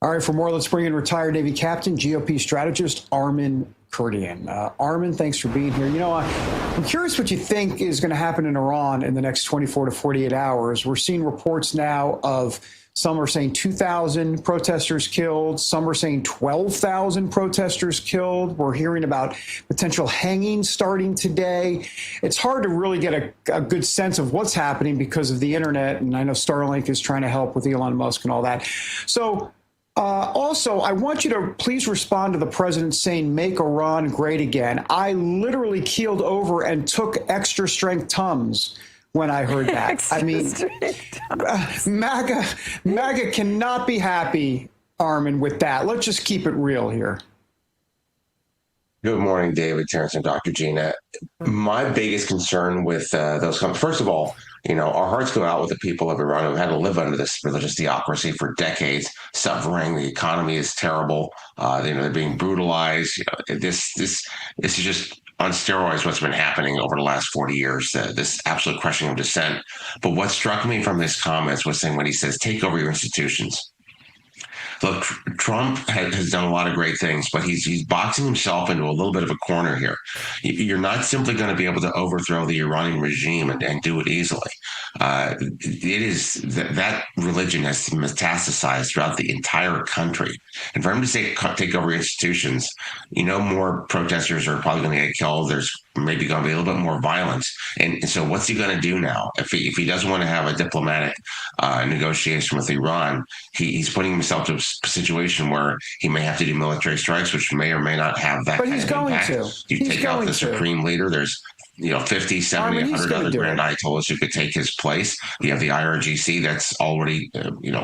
All right, for more, let's bring in retired Navy captain, GOP strategist Armen Kurdian. Armen, thanks for being here. You know, I'm curious what you think is going to happen in Iran in the next 24 to 48 hours. We're seeing reports now of some are saying 2,000 protesters killed. Some are saying 12,000 protesters killed. We're hearing about potential hanging starting today. It's hard to really get a good sense of what's happening because of the internet. And I know Starlink is trying to help with Elon Musk and all that. So also, I want you to please respond to the president saying, make Iran great again. I literally keeled over and took extra strength Tums when I heard that. I mean, MAGA cannot be happy, Armen, with that. Let's just keep it real here. Good morning, David, Terrence, and Dr. Gina. My biggest concern with those comments, first of all, you know, our hearts go out with the people of Iran who had to live under this religious theocracy for decades, suffering. The economy is terrible. They're being brutalized. You know, this is just on steroids what's been happening over the last 40 years, this absolute crushing of dissent. But what struck me from his comments was saying when he says, take over your institutions. Look, Trump has done a lot of great things, but he's boxing himself into a little bit of a corner here. You're not simply going to be able to overthrow the Iranian regime and do it easily. It is that religion has metastasized throughout the entire country. And for him to say take over institutions, you know, more protesters are probably going to get killed. There's maybe going to be a little bit more violence. And so what's he going to do now? If he doesn't want to have a diplomatic negotiation with Iran, he's putting himself to a situation where he may have to do military strikes, which may or may not have that kind of impact. You take out the supreme leader, there's 50, 70, 100 other grand ayatollahs who could take his place. You have the IRGC that's already,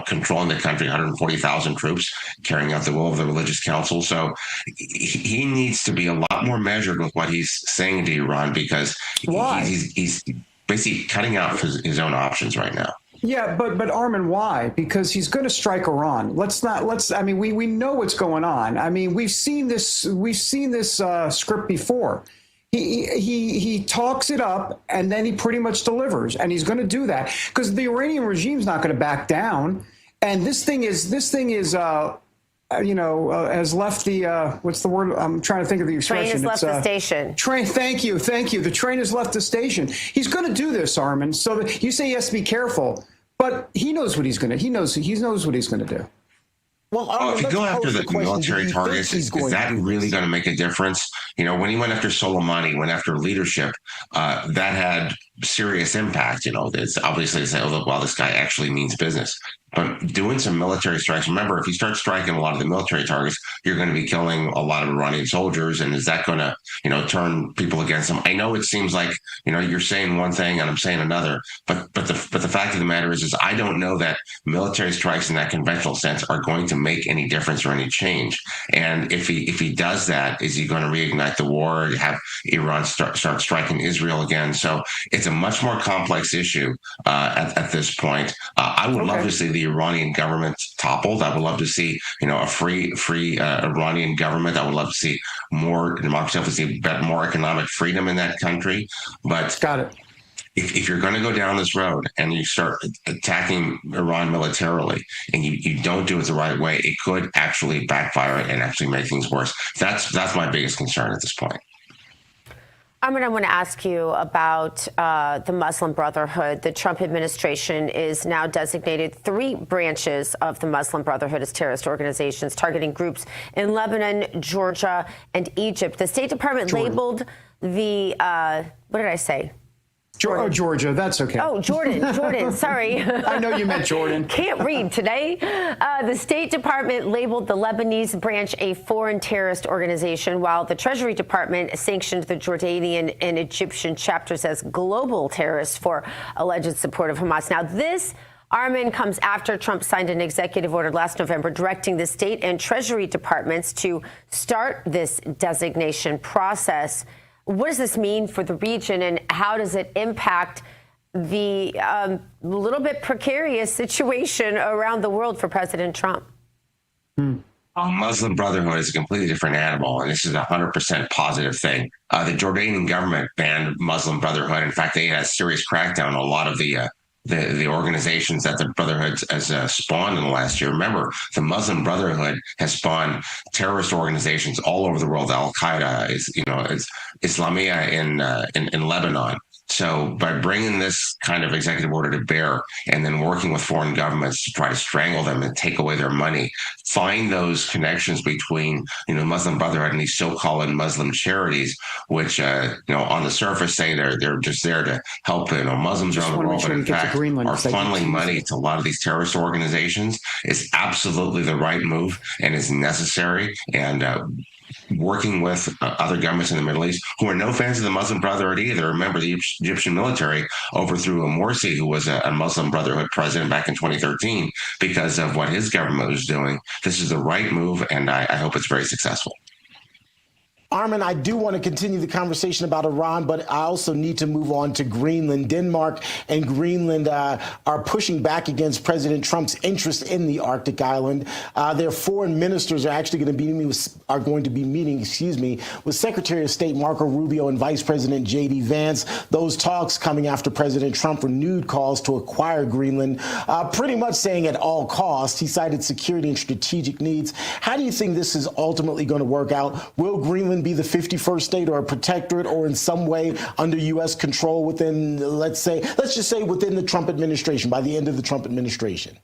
controlling the country, 140,000 troops carrying out the will of the religious council. So he needs to be a lot more measured with what he's saying to Iran because he's basically cutting out his own options right now. Yeah, but Armen, why? Because he's going to strike Iran. We know what's going on. I mean, we've seen this script before. He talks it up and then he pretty much delivers, and he's going to do that because the Iranian regime's not going to back down. And this thing is has left the what's the word? I'm trying to think of the expression. Train has left the station. Thank you. The train has left the station. He's going to do this, Armen. So you say he has to be careful, but he knows what he's going to. He knows what he's going to do. Well, if you go after the military targets, is that really going to make a difference? When he went after Soleimani, went after leadership, that had serious impact. It's obviously to say, oh, well, this guy actually means business. But doing some military strikes, remember, if you start striking a lot of the military targets, you're going to be killing a lot of Iranian soldiers. And is that going to, turn people against them? I know it seems like, you're saying one thing and I'm saying another, but the fact of the matter is I don't know that military strikes in that conventional sense are going to make any difference or any change. And if he does that, is he going to reignite the war, have Iran start striking Israel again? So it's a much more complex issue at this point. I would love to see the Iranian government toppled. I would love to see, a free Iranian government. I would love to see more democracy, to see more economic freedom in that country. But got it. If you're going to go down this road and you start attacking Iran militarily and you don't do it the right way, it could actually backfire and actually make things worse. That's my biggest concern at this point. I want to ask you about the Muslim Brotherhood. The Trump administration is now designated 3 branches of the Muslim Brotherhood as terrorist organizations, targeting groups in Lebanon, Georgia, and Egypt. The State Department labeled the, what did I say? Georgia, that's okay. Oh, Jordan, sorry. I know you meant Jordan. Can't read today. The State Department labeled the Lebanese branch a foreign terrorist organization, while the Treasury Department sanctioned the Jordanian and Egyptian chapters as global terrorists for alleged support of Hamas. Now, this, Armin, comes after Trump signed an executive order last November directing the State and Treasury Departments to start this designation process. What does this mean for the region, and how does it impact the little bit precarious situation around the world for President Trump? Muslim Brotherhood is a completely different animal, and this is a 100% positive thing. The Jordanian government banned Muslim Brotherhood. In fact, they had a serious crackdown on a lot of the organizations that the Brotherhood has spawned in the last year. Remember, the Muslim Brotherhood has spawned terrorist organizations all over the world. Al-Qaeda is Islamia in Lebanon. So by bringing this kind of executive order to bear and then working with foreign governments to try to strangle them and take away their money, find those connections between, Muslim Brotherhood and these so-called Muslim charities, which, on the surface say they're just there to help, Muslims around the world, but in fact are funneling money to a lot of these terrorist organizations, is absolutely the right move and is necessary. And working with other governments in the Middle East who are no fans of the Muslim Brotherhood either. Remember, the Egyptian military overthrew Morsi, who was a Muslim Brotherhood president back in 2013, because of what his government was doing. This is the right move, and I hope it's very successful. Armin, I do want to continue the conversation about Iran, but I also need to move on to Greenland. Denmark and Greenland are pushing back against President Trump's interest in the Arctic island. Their foreign ministers are actually going to be meeting with Secretary of State Marco Rubio and Vice President J.D. Vance. Those talks coming after President Trump renewed calls to acquire Greenland, pretty much saying at all costs. He cited security and strategic needs. How do you think this is ultimately going to work out? Will Greenland be the 51st state or a protectorate or in some way under U.S. control within, let's just say within the Trump administration, by the end of the Trump administration?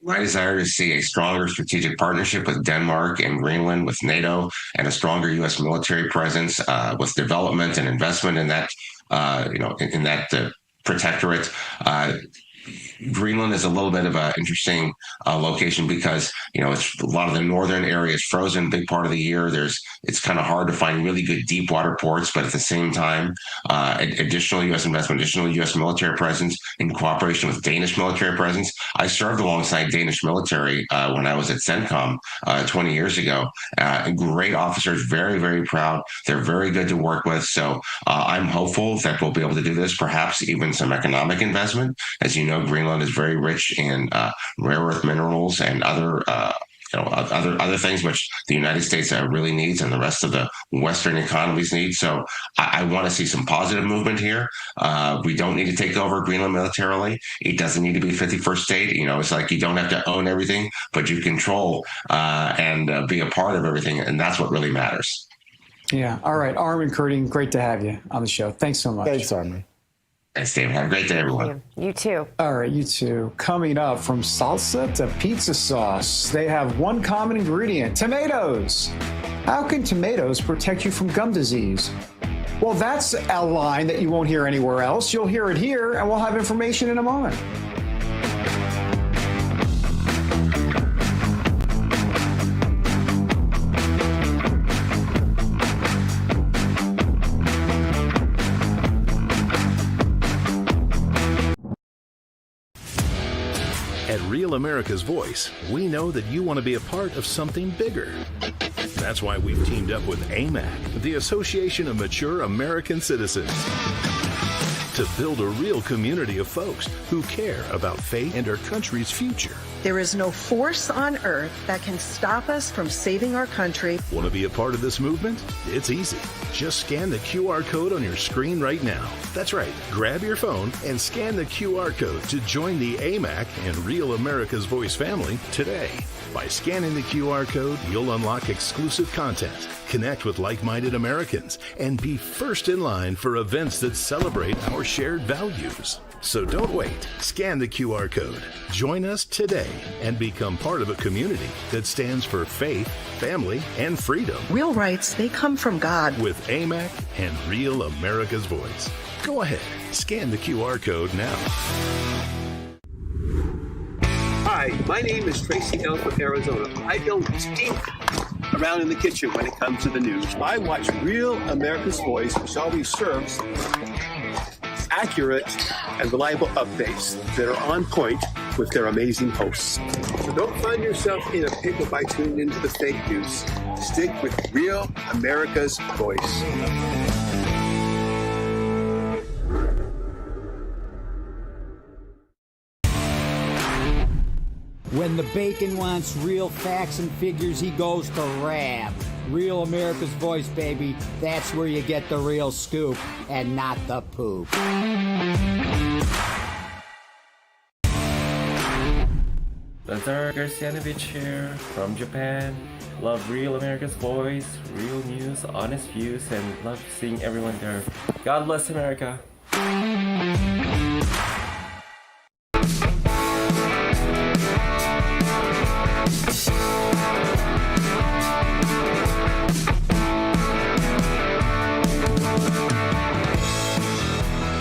I desire to see a stronger strategic partnership with Denmark and Greenland, with NATO, and a stronger U.S. military presence, with development and investment in that, in that protectorate. Greenland is a little bit of an interesting location because, it's a lot of the northern area is frozen big part of the year. It's kind of hard to find really good deep water ports, but at the same time, additional U.S. investment, additional U.S. military presence in cooperation with Danish military presence. I served alongside Danish military when I was at CENTCOM 20 years ago. Great officers, very, very proud. They're very good to work with. So I'm hopeful that we'll be able to do this, perhaps even some economic investment. As you know, Greenland is very rich in rare earth minerals and other things which the United States really needs and the rest of the Western economies need. So I want to see some positive movement here. We don't need to take over Greenland militarily. It doesn't need to be 51st state. It's like you don't have to own everything, but you control and be a part of everything. And that's what really matters. Yeah. All right. Armin Kearting, great to have you on the show. Thanks so much. Thanks, Armin. Thanks, David. Have a great day, everyone. You too. All right, you too. Coming up, from salsa to pizza sauce, they have one common ingredient: tomatoes. How can tomatoes protect you from gum disease? Well, that's a line that you won't hear anywhere else. You'll hear it here, and we'll have information in a moment. At Real America's Voice, we know that you want to be a part of something bigger. That's why we've teamed up with AMAC, the Association of Mature American Citizens, to build a real community of folks who care about faith and our country's future. There is no force on earth that can stop us from saving our country. Want to be a part of this movement? It's easy. Just scan the QR code on your screen right now. That's right. Grab your phone and scan the QR code to join the AMAC and Real America's Voice family today. By scanning the QR code, you'll unlock exclusive content, connect with like-minded Americans, and be first in line for events that celebrate our shared values. So don't wait. Scan the QR code. Join us today and become part of a community that stands for faith, family, and freedom. Real rights, they come from God. With AMAC and Real America's Voice. Go ahead. Scan the QR code now. Hi, my name is Tracy L. from Arizona. I don't stink around in the kitchen when it comes to the news. I watch Real America's Voice, which always serves accurate and reliable updates that are on point with their amazing hosts. So don't find yourself in a pickle by tuning into the fake news. Stick with Real America's Voice. When the bacon wants real facts and figures, he goes to RAV. Real America's Voice, baby. That's where you get the real scoop and not the poop. Lazar Garcianovich here from Japan. Love Real America's Voice, real news, honest views, and love seeing everyone there. God bless America.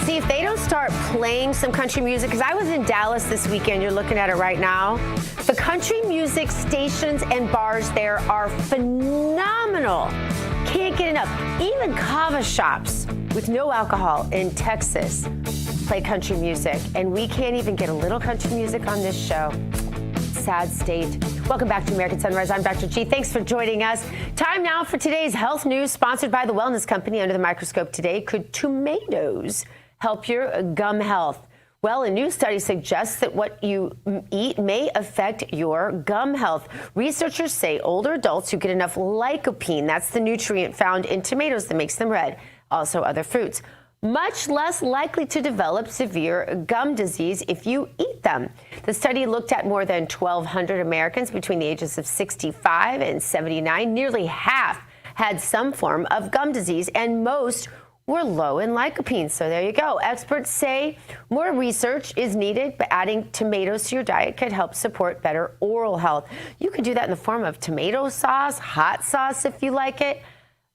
See, if they don't start playing some country music, because I was in Dallas this weekend, you're looking at it right now. The country music stations and bars there are phenomenal. Can't get enough. Even kava shops with no alcohol in Texas play country music, and we can't even get a little country music on this show. Sad state. Welcome back to American Sunrise. I'm Dr. G. Thanks for joining us. Time now for today's health news, sponsored by the Wellness Company. Under the microscope today, could tomatoes help your gum health? Well, a new study suggests that what you eat may affect your gum health. Researchers say older adults who get enough lycopene, that's the nutrient found in tomatoes that makes them red, also other fruits, much less likely to develop severe gum disease if you eat them. The study looked at more than 1,200 Americans between the ages of 65 and 79. Nearly half had some form of gum disease, and most were low in lycopene. So there you go. Experts say more research is needed, but adding tomatoes to your diet could help support better oral health. You could do that in the form of tomato sauce, hot sauce if you like it.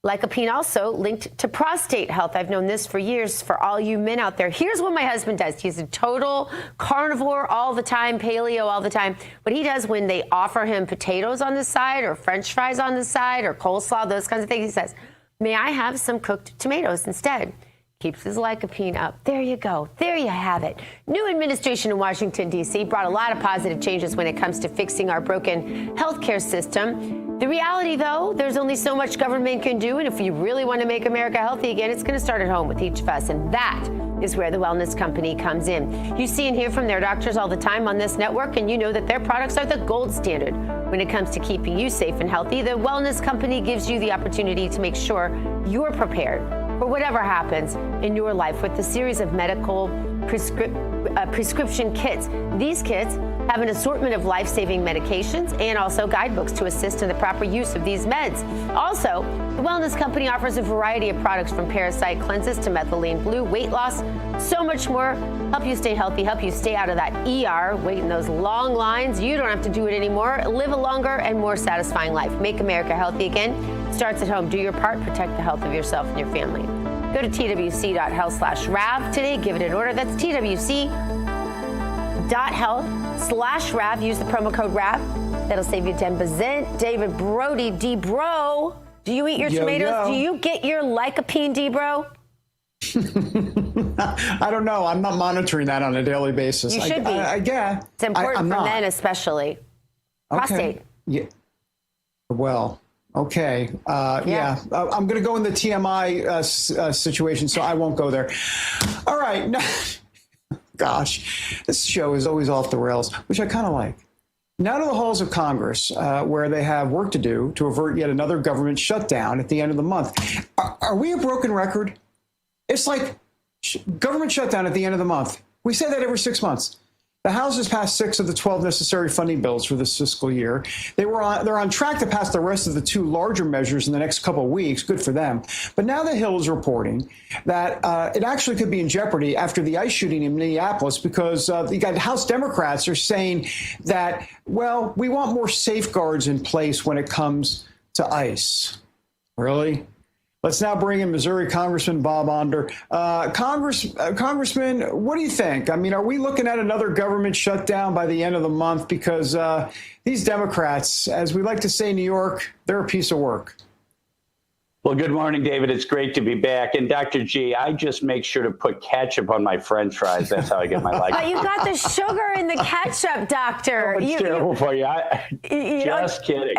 Lycopene also linked to prostate health. I've known this for years for all you men out there. Here's what my husband does. He's a total carnivore all the time, paleo all the time. What he does when they offer him potatoes on the side or French fries on the side or coleslaw, those kinds of things, he says, "May I have some cooked tomatoes instead?" Keeps his lycopene up. There you go. There you have it. New administration in Washington, D.C. brought a lot of positive changes when it comes to fixing our broken healthcare system. The reality, though, there's only so much government can do, and if you really want to make America healthy again, it's going to start at home with each of us, and that is where the Wellness Company comes in. You see and hear from their doctors all the time on this network, and you know that their products are the gold standard when it comes to keeping you safe and healthy. The Wellness Company gives you the opportunity to make sure you're prepared for whatever happens in your life with a series of medical prescription kits. These kits have an assortment of life-saving medications and also guidebooks to assist in the proper use of these meds. Also, the Wellness Company offers a variety of products from parasite cleanses to methylene blue, weight loss, so much more. Help you stay healthy, help you stay out of that ER, wait in those long lines. You don't have to do it anymore. Live a longer and more satisfying life. Make America healthy again. Starts at home. Do your part. Protect the health of yourself and your family. Go to twc.health/RAV today. Give it an order. That's twc.health/RAV. Use the promo code RAV. That'll save you 10%. David Brody, D-Bro. Do you eat your tomatoes? Do you get your lycopene, D-Bro? I don't know. I'm not monitoring that on a daily basis. You should be. Yeah. It's important for men, especially. Prostate. Yeah. Well, okay. Yeah. I'm going to go in the TMI situation, so I won't go there. All right. Gosh, this show is always off the rails, which I kind of like. Now to the halls of Congress, where they have work to do to avert yet another government shutdown at the end of the month. Are we a broken record? It's like government shutdown at the end of the month. We say that every 6 months. The House has passed 6 of the 12 necessary funding bills for this fiscal year. They're on track to pass the rest of the 2 larger measures in the next couple of weeks. Good for them. But now the Hill is reporting that it actually could be in jeopardy after the ICE shooting in Minneapolis because the House Democrats are saying that, well, we want more safeguards in place when it comes to ICE. Really? Let's now bring in Missouri Congressman Bob Onder. Congressman, what do you think? I mean, are we looking at another government shutdown by the end of the month? Because these Democrats, as we like to say in New York, they're a piece of work. Well, good morning, David. It's great to be back. And Dr. G, I just make sure to put ketchup on my French fries. That's how I get my life. But you got the sugar in the ketchup, doctor. Oh, it's terrible for you. Just kidding.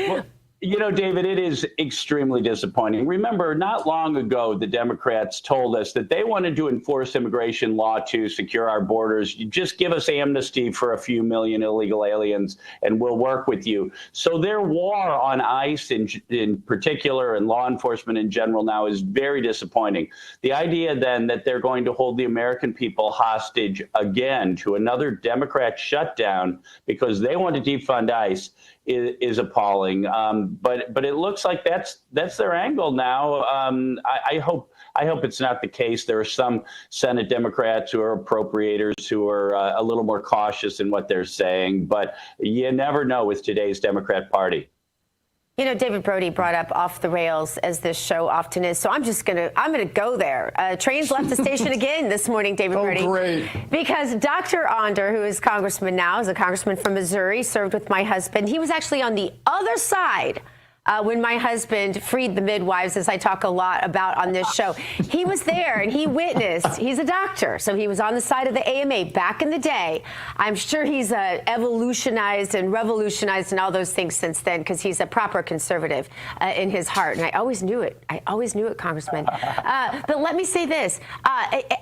Well, you know, David, it is extremely disappointing. Remember, not long ago, the Democrats told us that they wanted to enforce immigration law to secure our borders. You just give us amnesty for a few million illegal aliens and we'll work with you. So their war on ICE in particular and law enforcement in general now is very disappointing. The idea then that they're going to hold the American people hostage again to another Democrat shutdown because they want to defund ICE is appalling. But it looks like that's their angle now. I hope it's not the case. There are some Senate Democrats who are appropriators who are a little more cautious in what they're saying. But you never know with today's Democrat Party. You know, David Brody brought up off the rails, as this show often is. So I'm gonna go there. Trains left the station again this morning, David Brody. Oh, great. Because Dr. Onder, who is congressman now, is a congressman from Missouri, served with my husband. He was actually on the other side when my husband freed the midwives, as I talk a lot about on this show. He was there and he witnessed. He's a doctor, so he was on the side of the AMA back in the day. I'm sure he's evolutionized and revolutionized and all those things since then, because he's a proper conservative in his heart. And I always knew it. Congressman. But let me say this.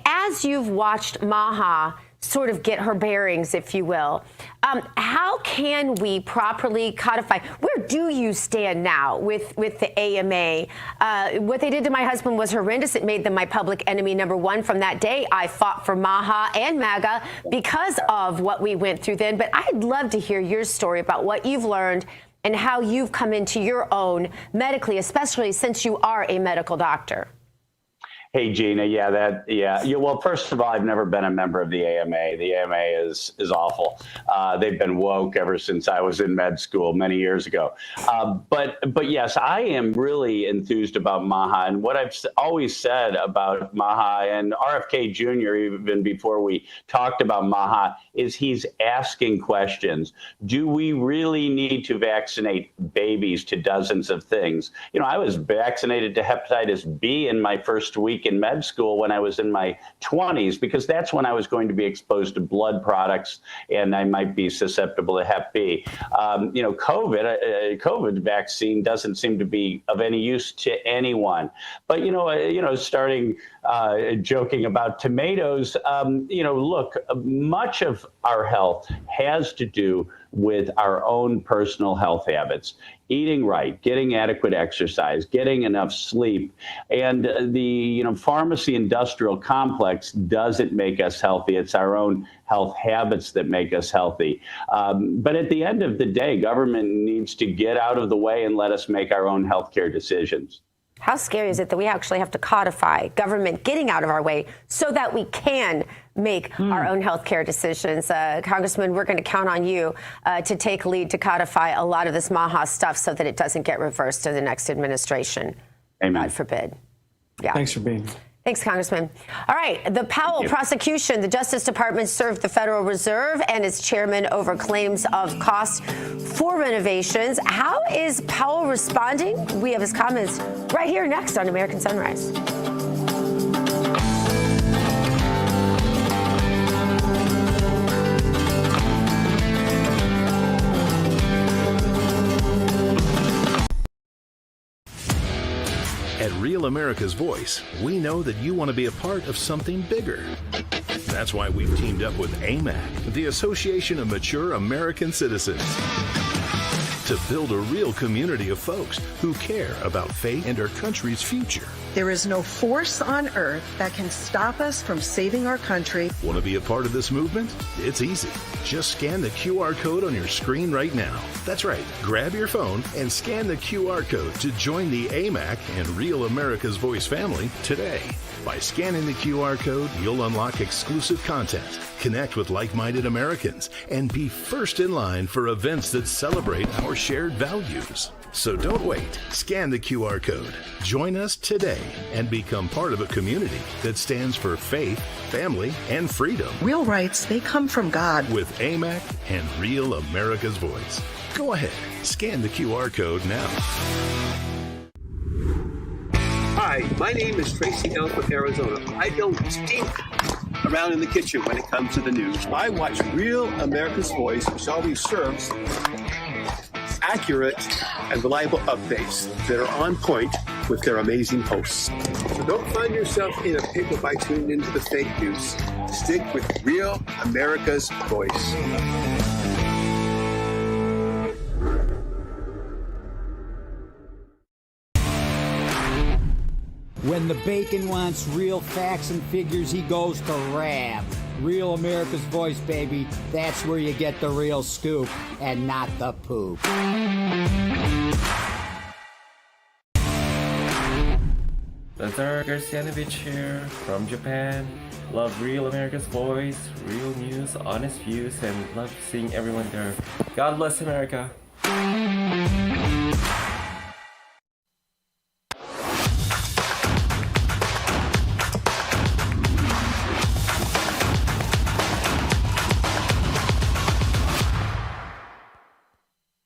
As you've watched Maha sort of get her bearings, if you will, how can we properly codify? Where do you stand now with the AMA? What they did to my husband was horrendous. It made them my public enemy number one. From that day, I fought for Maha and MAGA because of what we went through then. But I'd love to hear your story about what you've learned and how you've come into your own medically, especially since you are a medical doctor. Hey, Gina. Well, first of all, I've never been a member of the AMA. The AMA is awful. They've been woke ever since I was in med school many years ago. But yes, I am really enthused about Maha. And what I've always said about Maha and RFK Jr., even before we talked about Maha, is he's asking questions. Do we really need to vaccinate babies to dozens of things? You know, I was vaccinated to hepatitis B in my first week in med school when I was in my 20s, because that's when I was going to be exposed to blood products and I might be susceptible to Hep B. COVID vaccine doesn't seem to be of any use to anyone. But starting joking about tomatoes, look, much of our health has to do with our own personal health habits. Eating right, getting adequate exercise, getting enough sleep, and the pharmacy industrial complex doesn't make us healthy. It's our own health habits that make us healthy. But at the end of the day, government needs to get out of the way and let us make our own healthcare decisions. How scary is it that we actually have to codify government getting out of our way so that we can make our own healthcare decisions? Congressman, we're going to count on you to take lead to codify a lot of this Maha stuff so that it doesn't get reversed in the next administration. Amen. God forbid. Yeah. Thanks for being here. Thanks, Congressman. All right. The Powell prosecution, the Justice Department served the Federal Reserve and its chairman over claims of cost for renovations. How is Powell responding? We have his comments right here next on American Sunrise. Real America's Voice, we know that you want to be a part of something bigger. That's why we've teamed up with AMAC, the Association of Mature American Citizens, to build a real community of folks who care about faith and our country's future. There is no force on earth that can stop us from saving our country. Want to be a part of this movement? It's easy. Just scan the QR code on your screen right now. That's right. Grab your phone and scan the QR code to join the AMAC and Real America's Voice family today. By scanning the QR code, you'll unlock exclusive content, connect with like-minded Americans, and be first in line for events that celebrate our shared values. So don't wait. Scan the QR code. Join us today and become part of a community that stands for faith, family, and freedom. Real rights, they come from God. With AMAC and Real America's Voice. Go ahead. Scan the QR code now. Hi, my name is Tracy L. from Arizona. I don't stink around in the kitchen when it comes to the news. I watch Real America's Voice, which always serves accurate and reliable updates that are on point with their amazing hosts. So don't find yourself in a pickle by tuning into the fake news. Stick with Real America's Voice. When the bacon wants real facts and figures, he goes to Rab. Real America's Voice, baby. That's where you get the real scoop and not the poop. Lazar Garcianovich here from Japan. Love Real America's Voice, real news, honest views, and love seeing everyone there. God bless America.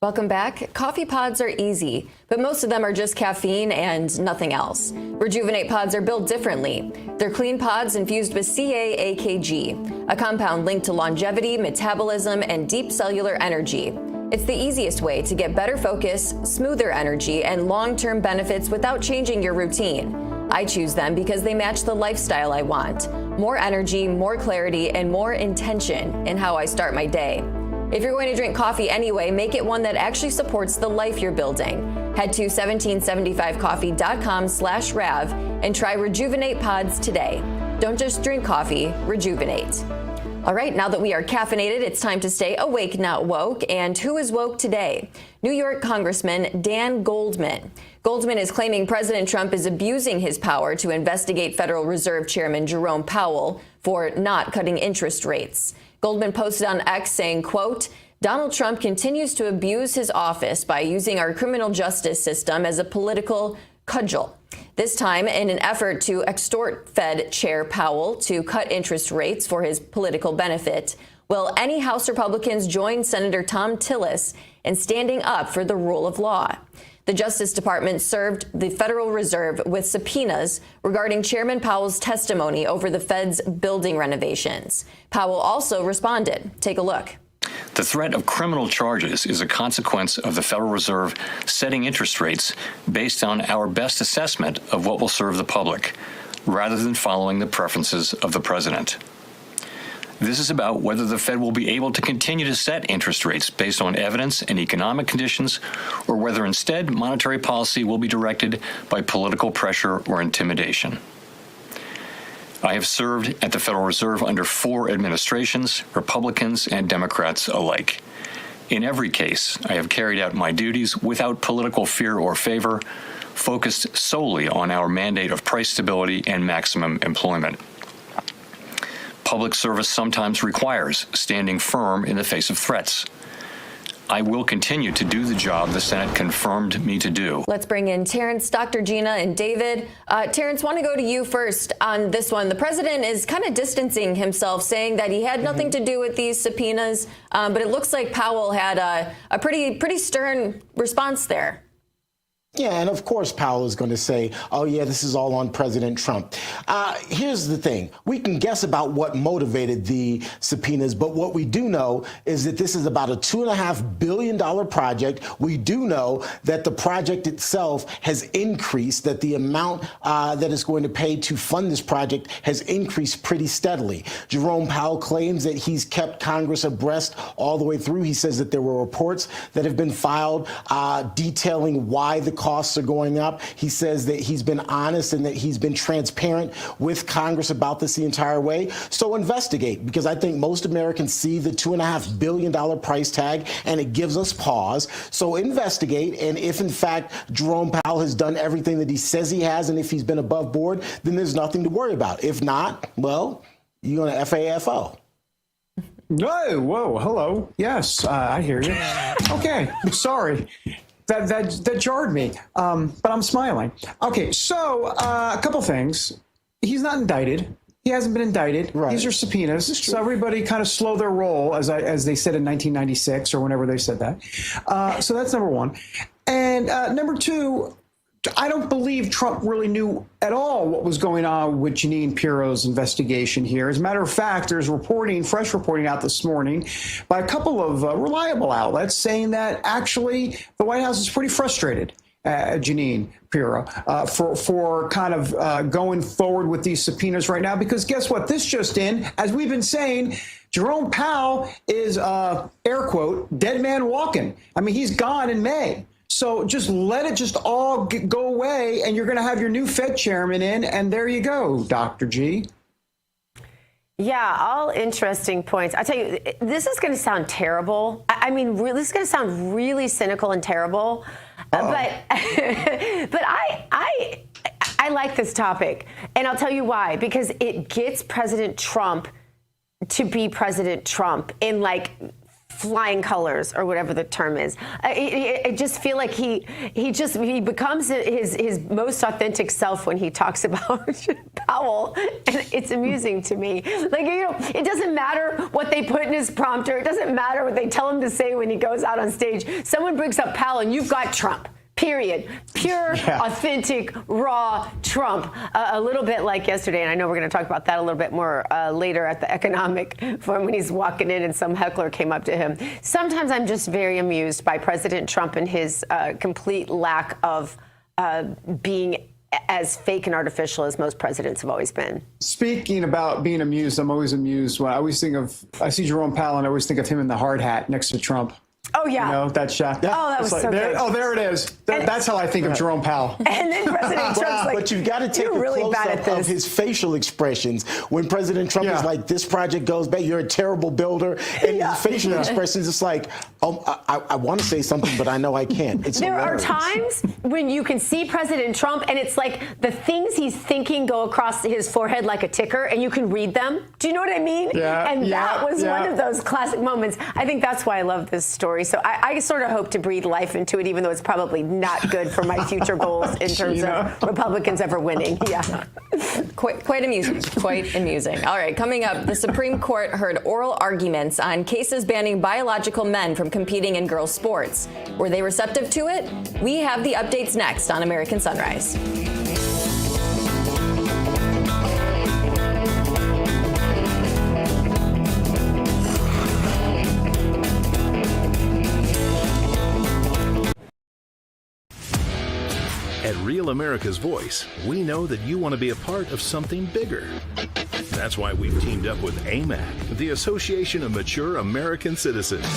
Welcome back. Coffee pods are easy, but most of them are just caffeine and nothing else. Rejuvenate pods are built differently. They're clean pods infused with CA-AKG, a compound linked to longevity, metabolism, and deep cellular energy. It's the easiest way to get better focus, smoother energy, and long-term benefits without changing your routine. I choose them because they match the lifestyle I want. More energy, more clarity, and more intention in how I start my day. If you're going to drink coffee anyway, make it one that actually supports the life you're building. Head to 1775coffee.com/Rav and try Rejuvenate Pods today. Don't just drink coffee, rejuvenate. All right, now that we are caffeinated, it's time to stay awake, not woke. And who is woke today? New York Congressman Dan Goldman. Goldman is claiming President Trump is abusing his power to investigate Federal Reserve Chairman Jerome Powell for not cutting interest rates. Goldman posted on X saying, quote, Donald Trump continues to abuse his office by using our criminal justice system as a political cudgel. This time in an effort to extort Fed Chair Powell to cut interest rates for his political benefit. Will any House Republicans join Senator Thom Tillis in standing up for the rule of law? The Justice Department served the Federal Reserve with subpoenas regarding Chairman Powell's testimony over the Fed's building renovations. Powell also responded. Take a look. The threat of criminal charges is a consequence of the Federal Reserve setting interest rates based on our best assessment of what will serve the public, rather than following the preferences of the president. This is about whether the Fed will be able to continue to set interest rates based on evidence and economic conditions, or whether instead monetary policy will be directed by political pressure or intimidation. I have served at the Federal Reserve under 4 administrations, Republicans and Democrats alike. In every case, I have carried out my duties without political fear or favor, focused solely on our mandate of price stability and maximum employment. Public service sometimes requires standing firm in the face of threats. I will continue to do the job the Senate confirmed me to do. Let's bring in Terrence, Dr. Gina, and David. Terrence, want to go to you first on this one. The president is kind of distancing himself, saying that he had nothing to do with these subpoenas, but it looks like Powell had a pretty stern response there. Yeah, and of course Powell is going to say, oh, yeah, this is all on President Trump. Here's the thing. We can guess about what motivated the subpoenas, but what we do know is that this is about a $2.5 billion project. We do know that the project itself has increased, that the amount that is going to pay to fund this project has increased pretty steadily. Jerome Powell claims that he's kept Congress abreast all the way through. He says that there were reports that have been filed detailing why the costs are going up. He says that he's been honest and that he's been transparent with Congress about this the entire way. So investigate, because I think most Americans see the $2.5 billion price tag and it gives us pause. So investigate. And if in fact Jerome Powell has done everything that he says he has, and if he's been above board, then there's nothing to worry about. If not, well, you're going to FAFO. No, whoa, hello. Yes, I hear you. Okay, sorry. That jarred me, but I'm smiling. Okay, so a couple things. He's not indicted. He hasn't been indicted. Right. These are subpoenas. So everybody kind of slow their roll, as they said in 1996 or whenever they said that. So that's number one. And number two, I don't believe Trump really knew at all what was going on with Jeanine Pirro's investigation here. As a matter of fact, there's fresh reporting out this morning by a couple of reliable outlets saying that actually the White House is pretty frustrated at Jeanine Pirro for kind of going forward with these subpoenas right now. Because guess what? This just in, as we've been saying, Jerome Powell is, air quote, dead man walking. I mean, he's gone in May. So just let it just all go away, and you're going to have your new Fed chairman in, and there you go, Dr. G. Yeah, all interesting points. I tell you, this is going to sound terrible. I mean, this is going to sound really cynical and terrible. But I like this topic, and I'll tell you why. Because it gets President Trump to be President Trump in like flying colors, or whatever the term is. I just feel like he becomes his most authentic self when he talks about Powell, and it's amusing to me. Like, you know, it doesn't matter what they put in his prompter. It doesn't matter what they tell him to say when he goes out on stage. Someone brings up Powell, and you've got Trump. Period. Pure, authentic, raw Trump. A little bit like yesterday, and I know we're going to talk about that a little bit more later at the economic forum when he's walking in and some heckler came up to him. Sometimes I'm just very amused by President Trump and his complete lack of being as fake and artificial as most presidents have always been. Speaking about being amused, I'm always amused when I see Jerome Powell and I always think of him in the hard hat next to Trump. Oh, yeah. You know, that shot. Oh, that was so good. Oh, there it is. That's how I think of Jerome Powell. And then President Trump's like, but you've got to take a really close-up of his facial expressions. When President Trump is like, this project goes back, you're a terrible builder. And his facial expressions, it's like, oh, I want to say something, but I know I can't. It's there hilarious. are times when you can see President Trump, and it's like the things he's thinking go across his forehead like a ticker, and you can read them. Do you know what I mean? Yeah. And that was one of those classic moments. I think that's why I love this story. So I sort of hope to breathe life into it, even though it's probably not good for my future goals in terms of Republicans ever winning. Yeah. Quite amusing. Quite amusing. All right, coming up, the Supreme Court heard oral arguments on cases banning biological men from competing in girls' sports. Were they receptive to it? We have the updates next on American Sunrise. At Real America's Voice, we know that you want to be a part of something bigger. That's why we've teamed up with AMAC, the Association of Mature American Citizens,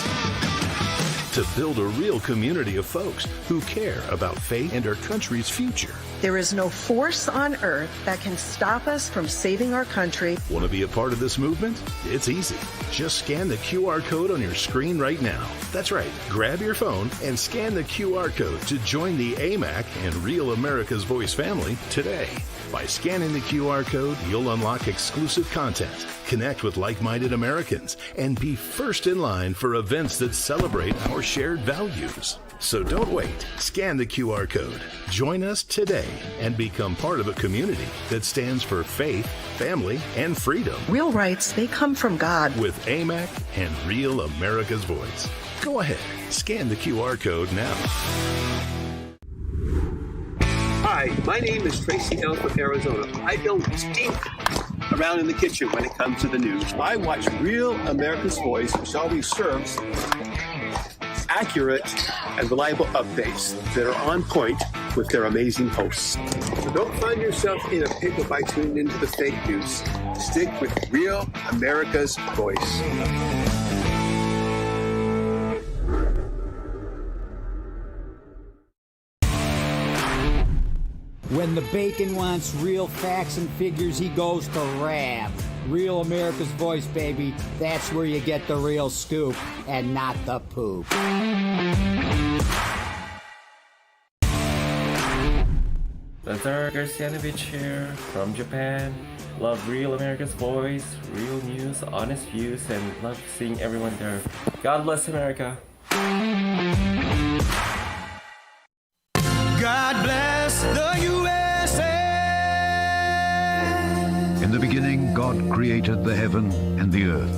to build a real community of folks who care about faith and our country's future. There is no force on earth that can stop us from saving our country. Want to be a part of this movement? It's easy. Just scan the QR code on your screen right now. That's right. Grab your phone and scan the QR code to join the AMAC and Real America's Voice family today. By scanning the QR code, you'll unlock exclusive content, connect with like-minded Americans, and be first in line for events that celebrate our shared values. So don't wait. Scan the QR code. Join us today and become part of a community that stands for faith, family, and freedom. Real rights, they come from God. With AMAC and Real America's Voice. Go ahead. Scan the QR code now. My name is Tracy L. from Arizona. I don't stink around in the kitchen when it comes to the news. I watch Real America's Voice, which always serves accurate and reliable updates that are on point with their amazing hosts. So don't find yourself in a pickle by tuning into the fake news. Stick with Real America's Voice. When the bacon wants real facts and figures, he goes to Rab. Real America's Voice, baby. That's where you get the real scoop and not the poop. Lazar Garcianovich here from Japan. Love Real America's Voice, real news, honest views, and love seeing everyone there. God bless America. God bless the USA. In the beginning, God created the heaven and the earth.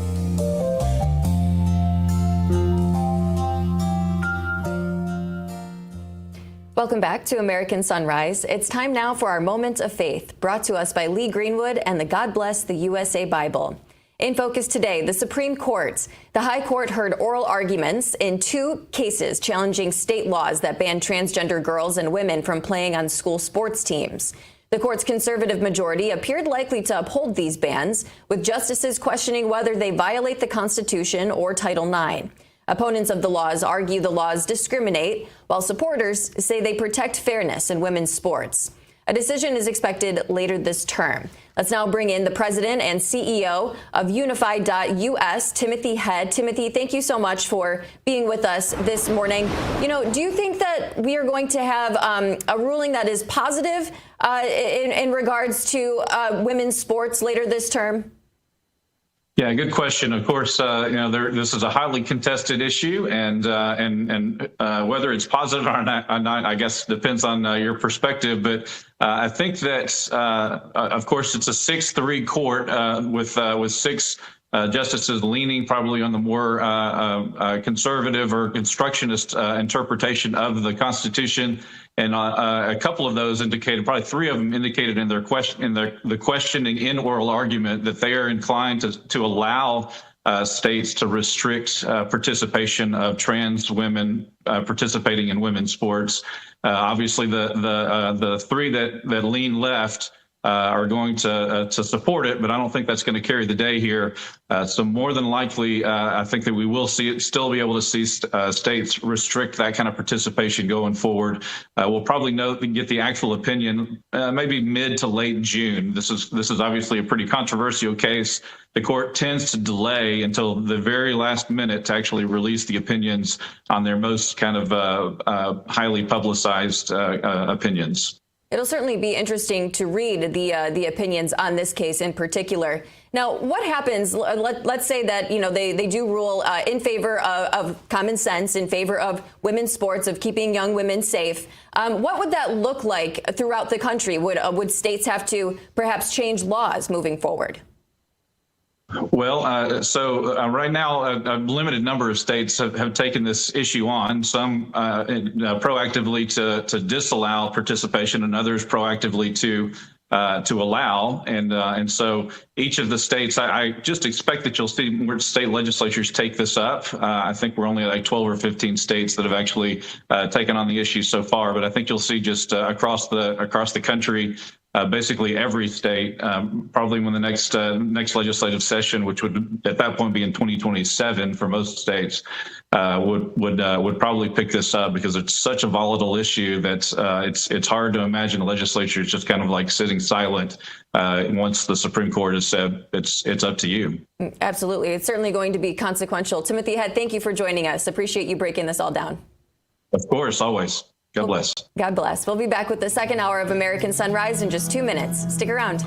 Welcome back to American Sunrise. It's time now for our Moment of Faith, brought to us by Lee Greenwood and the God Bless the USA Bible. In focus today, the Supreme Court. The High Court heard oral arguments in 2 cases challenging state laws that ban transgender girls and women from playing on school sports teams. The court's conservative majority appeared likely to uphold these bans, with justices questioning whether they violate the Constitution or Title IX. Opponents of the laws argue the laws discriminate, while supporters say they protect fairness in women's sports. A decision is expected later this term. Let's now bring in the president and CEO of Unified.us, Timothy Head. Timothy, thank you so much for being with us this morning. You know, do you think that we are going to have a ruling that is positive in regards to women's sports later this term? Yeah, good question. Of course, this is a highly contested issue, and whether it's positive or not, I guess depends on your perspective. But I think that, of course, it's a 6-3 court with 6 justices leaning probably on the more conservative or constructionist interpretation of the Constitution. And a couple of those indicated, probably 3 of them indicated in their the questioning in oral argument that they are inclined to allow states to restrict participation of trans women participating in women's sports. Obviously, the 3 that lean left are going to support it, but I don't think that's going to carry the day here. So more than likely, I think that we will still be able to see states restrict that kind of participation going forward. We'll probably get the actual opinion maybe mid to late June. This is obviously a pretty controversial case. The court tends to delay until the very last minute to actually release the opinions on their most kind of highly publicized opinions. It'll certainly be interesting to read the opinions on this case in particular. Now, what happens? Let's say that they do rule in favor of common sense, in favor of women's sports, of keeping young women safe. What would that look like throughout the country? Would states have to perhaps change laws moving forward? Well, so right now, a limited number of states have taken this issue on, some proactively to disallow participation and others proactively to allow. And so each of the states, I just expect that you'll see more state legislatures take this up. I think we're only like 12 or 15 states that have actually taken on the issue so far, but I think you'll see just across the country, basically every state, probably when the next legislative session, which would at that point be in 2027 for most states, would probably pick this up, because it's such a volatile issue that it's hard to imagine the legislature is just kind of like sitting silent once the Supreme Court has said it's up to you. Absolutely, it's certainly going to be consequential. Timothy Head, thank you for joining us. Appreciate you breaking this all down. Of course, always. God bless. God bless. We'll be back with the second hour of American Sunrise in just 2 minutes. Stick around.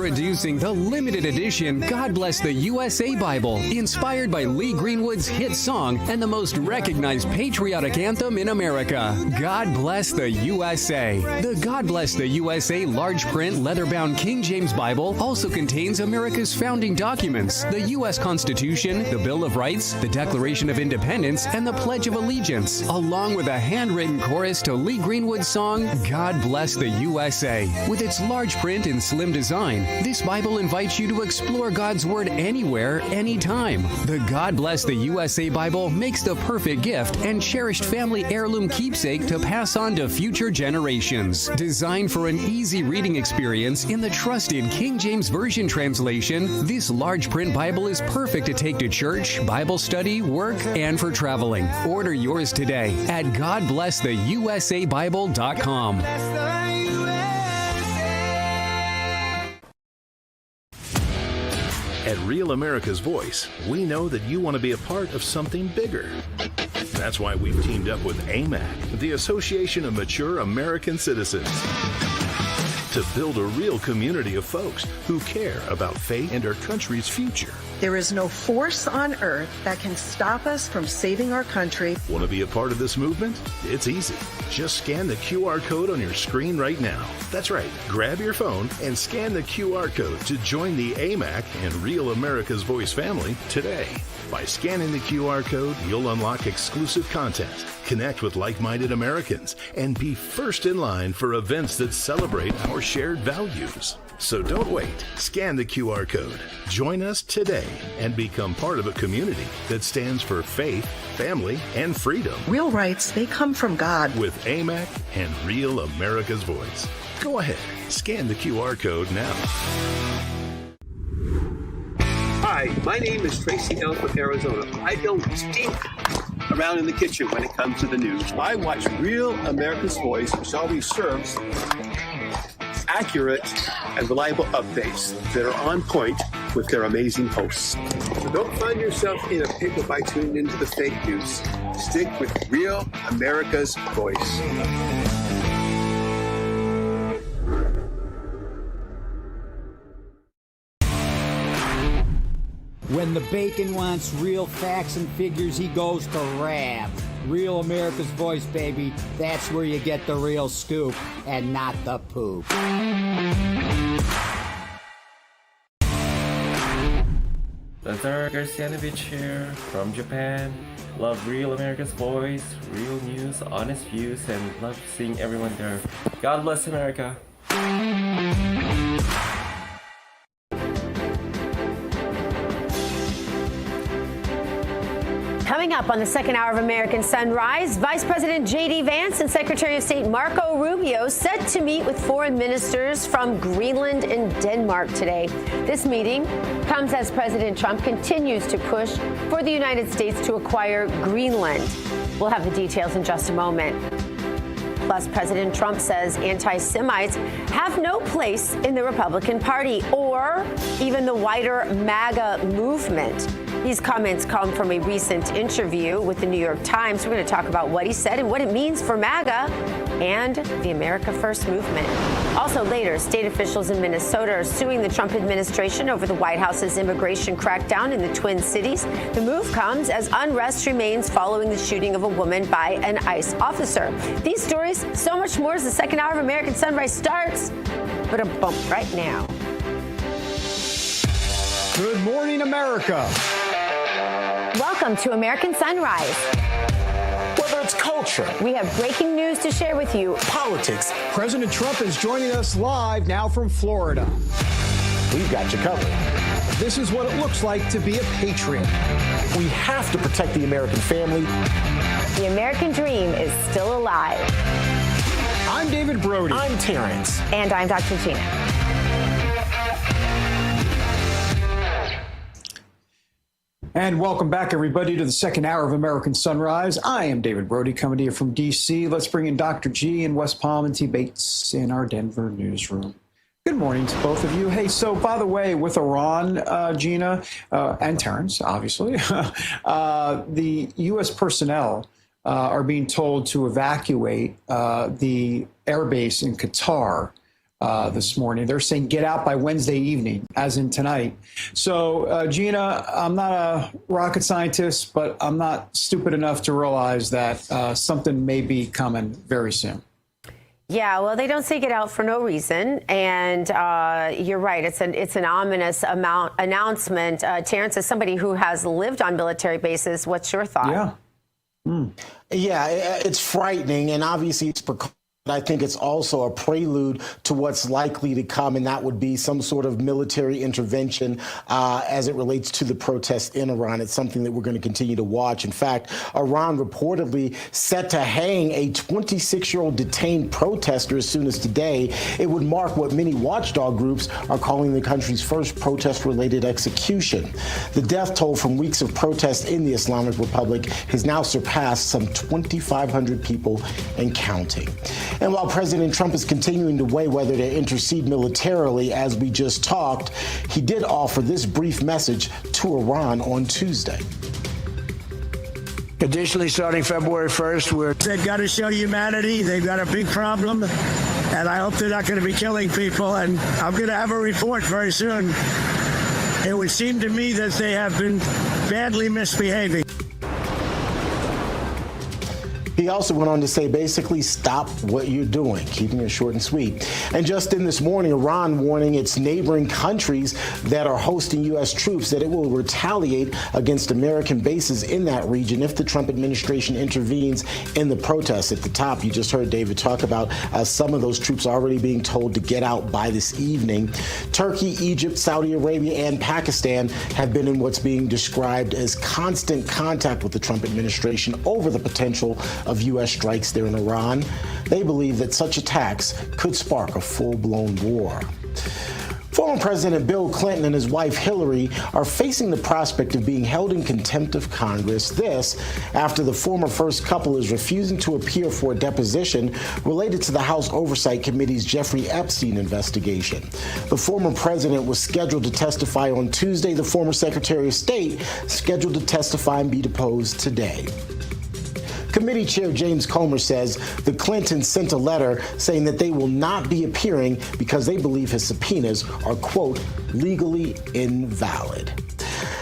Introducing the limited edition God Bless the USA Bible, inspired by Lee Greenwood's hit song and the most recognized patriotic anthem in America, God Bless the USA. The God Bless the USA large print leather-bound King James Bible also contains America's founding documents, the U.S. Constitution, the Bill of Rights, the Declaration of Independence, and the Pledge of Allegiance, along with a handwritten chorus to Lee Greenwood's song, God Bless the USA. With its large print and slim design, this Bible invites you to explore God's Word anywhere, anytime. The God Bless the USA Bible makes the perfect gift and cherished family heirloom keepsake to pass on to future generations. Designed for an easy reading experience in the trusted King James Version translation, this large print Bible is perfect to take to church, Bible study, work, and for traveling. Order yours today at GodBlessTheUSABible.com. At Real America's Voice, we know that you want to be a part of something bigger. That's why we've teamed up with AMAC, the Association of Mature American Citizens, to build a real community of folks who care about faith and our country's future. There is no force on earth that can stop us from saving our country. Want to be a part of this movement? It's easy. Just scan the QR code on your screen right now. That's right. Grab your phone and scan the QR code to join the AMAC and Real America's Voice family today. By scanning the QR code, you'll unlock exclusive content, connect with like-minded Americans, and be first in line for events that celebrate our shared values. So don't wait. Scan the QR code. Join us today and become part of a community that stands for faith, family, and freedom. Real rights, they come from God. With AMAC and Real America's Voice. Go ahead. Scan the QR code now. Hi, my name is Tracy L. from Arizona. I don't stink around in the kitchen when it comes to the news. I watch Real America's Voice, which always serves accurate and reliable updates that are on point with their amazing hosts. So don't find yourself in a pickle by tuning into the fake news. Stick with Real America's Voice. When the bacon wants real facts and figures, he goes to Rab. Real America's Voice, baby. That's where you get the real scoop and not the poop. Lazar Garcianovich here from Japan. Love Real America's Voice, real news, honest views, and love seeing everyone there. God bless America. Coming up on the second hour of American Sunrise, Vice President J.D. Vance and Secretary of State Marco Rubio set to meet with foreign ministers from Greenland and Denmark today. This meeting comes as President Trump continues to push for the United States to acquire Greenland. We'll have the details in just a moment. Plus, President Trump says anti-Semites have no place in the Republican Party or even the wider MAGA movement. These comments come from a recent interview with the New York Times. We're going to talk about what he said and what it means for MAGA and the America First movement. Also later, state officials in Minnesota are suing the Trump administration over the White House's immigration crackdown in the Twin Cities. The move comes as unrest remains following the shooting of a woman by an ICE officer. These stories, so much more as the second hour of American Sunrise starts. But a bump right now. Good morning, America. Welcome to American Sunrise. Whether it's culture, we have breaking news to share with you. Politics. President Trump is joining us live now from Florida. We've got you covered. This is what it looks like to be a patriot. We have to protect the American family. The American dream is still alive. I'm David Brody. I'm Terrence. And I'm Dr. Gina. And welcome back, everybody, to the second hour of American Sunrise. I am David Brody, coming to you from D.C. Let's bring in Dr. G in West Palm and T. Bates in our Denver newsroom. Good morning to both of you. Hey, so by the way, with Iran, Gina, and Terrence, obviously, the U.S. personnel are being told to evacuate the airbase in Qatar this morning. They're saying get out by Wednesday evening, as in tonight. So, Gina, I'm not a rocket scientist, but I'm not stupid enough to realize that something may be coming very soon. Yeah, well, they don't say get out for no reason, and you're right. It's an ominous announcement. Terrence, as somebody who has lived on military bases, what's your thought? Yeah, yeah, it's frightening, and obviously it's I think it's also a prelude to what's likely to come, and that would be some sort of military intervention as it relates to the protests in Iran. It's something that we're going to continue to watch. In fact, Iran reportedly set to hang a 26-year-old detained protester as soon as today. It would mark what many watchdog groups are calling the country's first protest-related execution. The death toll from weeks of protests in the Islamic Republic has now surpassed some 2,500 people and counting. And while President Trump is continuing to weigh whether to intercede militarily, as we just talked, he did offer this brief message to Iran on Tuesday. Additionally, starting February 1st, they've got to show humanity. They've got a big problem, and I hope they're not going to be killing people. And I'm going to have a report very soon. It would seem to me that they have been badly misbehaving. He also went on to say, basically, stop what you're doing, keeping it short and sweet. And just in this morning, Iran warning its neighboring countries that are hosting U.S. troops that it will retaliate against American bases in that region if the Trump administration intervenes in the protests. At the top, you just heard David talk about some of those troops already being told to get out by this evening. Turkey, Egypt, Saudi Arabia, and Pakistan have been in what's being described as constant contact with the Trump administration over the potential of U.S. strikes there in Iran. They believe that such attacks could spark a full-blown war. Former President Bill Clinton and his wife Hillary are facing the prospect of being held in contempt of Congress. This after the former first couple is refusing to appear for a deposition related to the House Oversight Committee's Jeffrey Epstein investigation. The former president was scheduled to testify on Tuesday. The former Secretary of State scheduled to testify and be deposed today. Committee Chair James Comer says the Clintons sent a letter saying that they will not be appearing because they believe his subpoenas are, quote, legally invalid.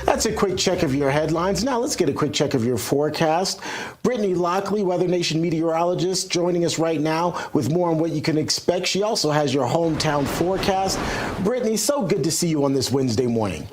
That's a quick check of your headlines. Now let's get a quick check of your forecast. Brittany Lockley, Weather Nation meteorologist, joining us right now with more on what you can expect. She also has your hometown forecast. Brittany, so good to see you on this Wednesday morning.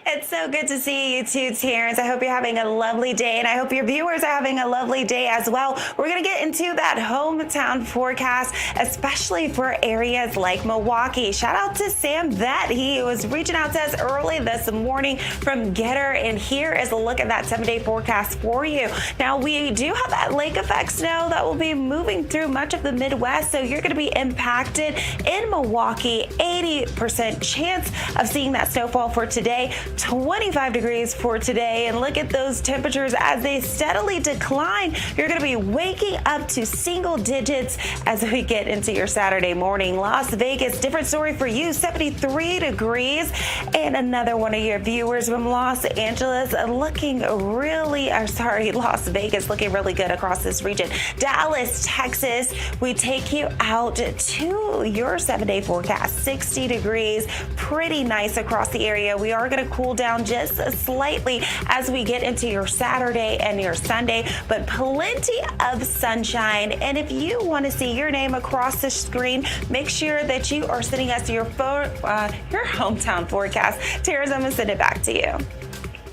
It's so good to see you too, Terrence. I hope you're having a lovely day, and I hope your viewers are having a lovely day as well. We're going to get into that hometown forecast, especially for areas like Milwaukee. Shout out to Sam Vett. He was reaching out to us early this morning from Getter, and here is a look at that 7-day forecast for you. Now, we do have that lake effect snow that will be moving through much of the Midwest, so you're going to be impacted in Milwaukee. 80% chance of seeing that snowfall for today. 25 degrees for today, and look at those temperatures as they steadily decline. You're going to be waking up to single digits as we get into your Saturday morning. Las Vegas, different story for you, 73 degrees, and another one of your viewers from Los Angeles looking really, Las Vegas looking really good across this region. Dallas, Texas, we take you out to your 7-day forecast, 60 degrees, pretty nice across the area. We are going to cool down just slightly as we get into your Saturday and your Sunday, but plenty of sunshine. And if you want to see your name across the screen, make sure that you are sending us your hometown forecast. Terrence, I'm going to send it back to you.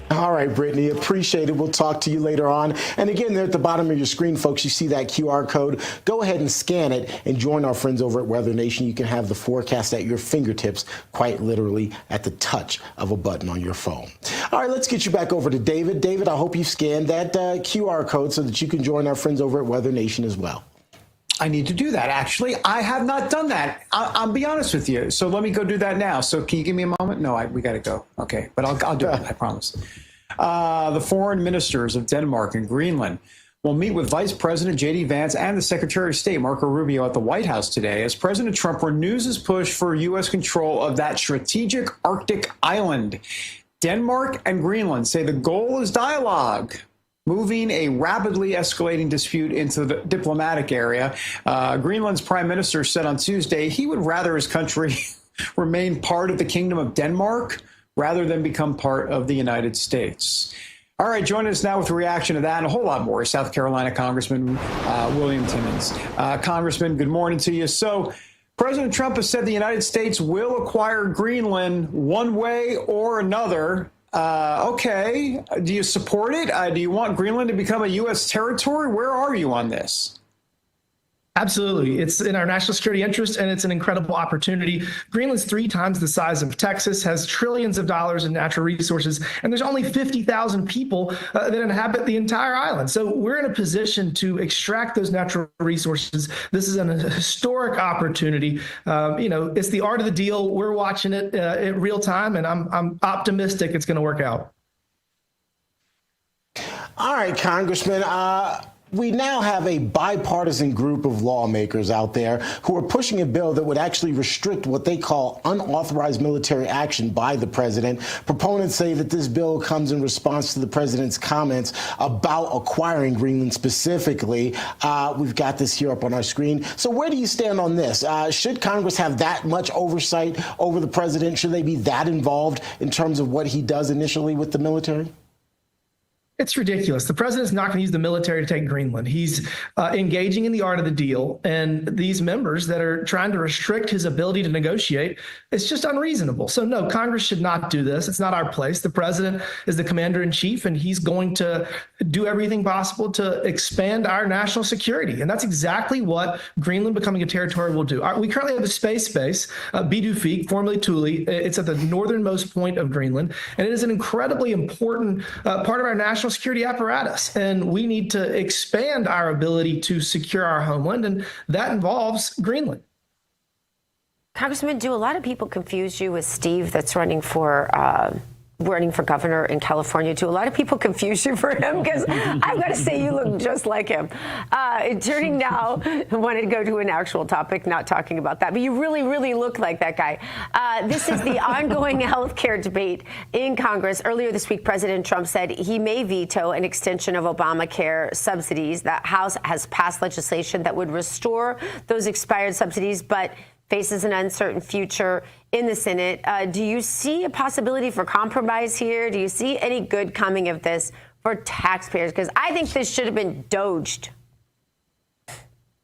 All right, Brittany, appreciate it. We'll talk to you later on. And again, there at the bottom of your screen, folks, you see that QR code. Go ahead and scan it and join our friends over at Weather Nation. You can have the forecast at your fingertips, quite literally at the touch of a button on your phone. All right, let's get you back over to David. David, I hope you scanned that QR code so that you can join our friends over at Weather Nation as well. I need to do that. Actually, I have not done that. I'll be honest with you. So let me go do that now. So can you give me a moment? No, we got to go. Okay, but I'll do it. I promise. The foreign ministers of Denmark and Greenland will meet with Vice President J.D. Vance and the Secretary of State Marco Rubio at the White House today as President Trump renews his push for U.S. control of that strategic Arctic island. Denmark and Greenland say the goal is dialogue, moving a rapidly escalating dispute into the diplomatic area. Greenland's prime minister said on Tuesday he would rather his country remain part of the Kingdom of Denmark rather than become part of the United States. All right, joining us now with a reaction to that and a whole lot more is South Carolina Congressman William Timmons. Congressman, good morning to you. So President Trump has said the United States will acquire Greenland one way or another. Okay. Do you support it? Do you want Greenland to become a U.S. territory? Where are you on this? Absolutely. It's in our national security interest, and it's an incredible opportunity. Greenland's 3 times the size of Texas, has trillions of dollars in natural resources, and there's only 50,000 people that inhabit the entire island. So we're in a position to extract those natural resources. This is a historic opportunity. It's the art of the deal. We're watching it in real time, and I'm optimistic it's going to work out. All right, Congressman. We now have a bipartisan group of lawmakers out there who are pushing a bill that would actually restrict what they call unauthorized military action by the president. Proponents say that this bill comes in response to the president's comments about acquiring Greenland specifically. We've got this here up on our screen. So where do you stand on this? Should Congress have that much oversight over the president? Should they be that involved in terms of what he does initially with the military? It's ridiculous. The president's not going to use the military to take Greenland. He's engaging in the art of the deal. And these members that are trying to restrict his ability to negotiate, it's just unreasonable. So no, Congress should not do this. It's not our place. The president is the commander in chief, and he's going to do everything possible to expand our national security. And that's exactly what Greenland becoming a territory will do. We currently have a space base, Bidufik, formerly Thule. It's at the northernmost point of Greenland. And it is an incredibly important part of our national security apparatus, and we need to expand our ability to secure our homeland, and that involves Greenland. Congressman, do a lot of people confuse you with Steve that's running for governor in California? Do a lot of people confuse you for him? Because I've got to say, you look just like him. Turning now, I wanted to go to an actual topic, not talking about that, but you really, really look like that guy. This is the ongoing health care debate in Congress. Earlier this week, President Trump said he may veto an extension of Obamacare subsidies. The House has passed legislation that would restore those expired subsidies, but faces an uncertain future in the Senate. Do you see a possibility for compromise here? Do you see any good coming of this for taxpayers? Because I think this should have been doged.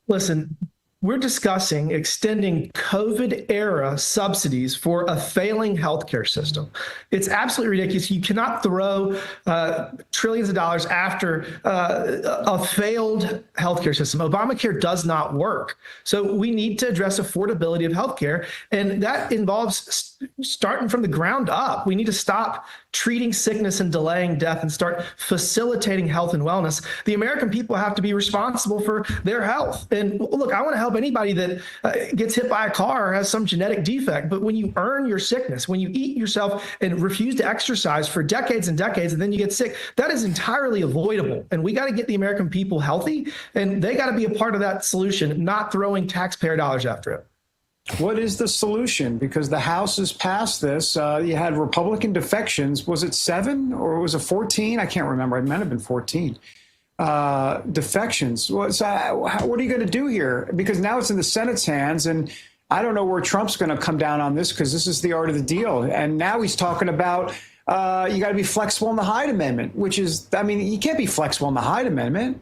Listen, we're discussing extending COVID-era subsidies for a failing healthcare system. It's absolutely ridiculous. You cannot throw trillions of dollars after a failed healthcare system. Obamacare does not work. So we need to address affordability of healthcare, and that involves starting from the ground up. We need to stop treating sickness and delaying death and start facilitating health and wellness. The American people have to be responsible for their health. And look, I want to help anybody that gets hit by a car or has some genetic defect. But when you earn your sickness, when you eat yourself and refuse to exercise for decades and decades, and then you get sick, that is entirely avoidable. And we got to get the American people healthy, and they got to be a part of that solution, not throwing taxpayer dollars after it. What is the solution? Because the House has passed this. You had Republican defections. Was it 7 or was it 14? I can't remember. It might have been 14 defections. What are you going to do here? Because now it's in the Senate's hands, and I don't know where Trump's going to come down on this, because this is the art of the deal. And now he's talking about you got to be flexible in the Hyde Amendment, which is, I mean, you can't be flexible in the Hyde Amendment.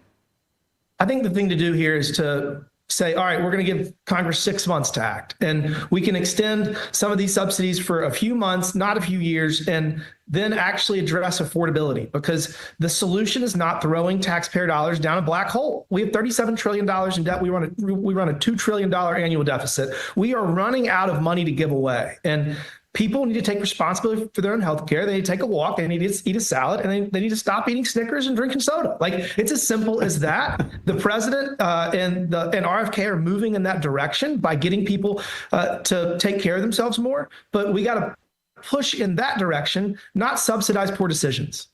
I think the thing to do here is to say, all right, we're going to give Congress 6 months to act, and we can extend some of these subsidies for a few months, not a few years, and then actually address affordability, because the solution is not throwing taxpayer dollars down a black hole. We have $37 trillion in debt. We run a $2 trillion annual deficit. We are running out of money to give away. And people need to take responsibility for their own health care. They need to take a walk. They need to eat a salad, and they need to stop eating Snickers and drinking soda. Like, it's as simple as that. The president and RFK are moving in that direction by getting people to take care of themselves more. But we got to push in that direction, not subsidize poor decisions.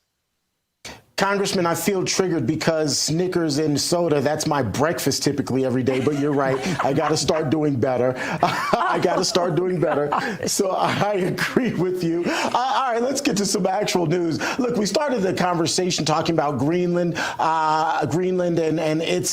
Congressman, I feel triggered because Snickers and soda, that's my breakfast typically every day. But you're right. I got to start doing better. I got to start doing better. So I agree with you. All right, let's get to some actual news. Look, we started the conversation talking about Greenland and it's,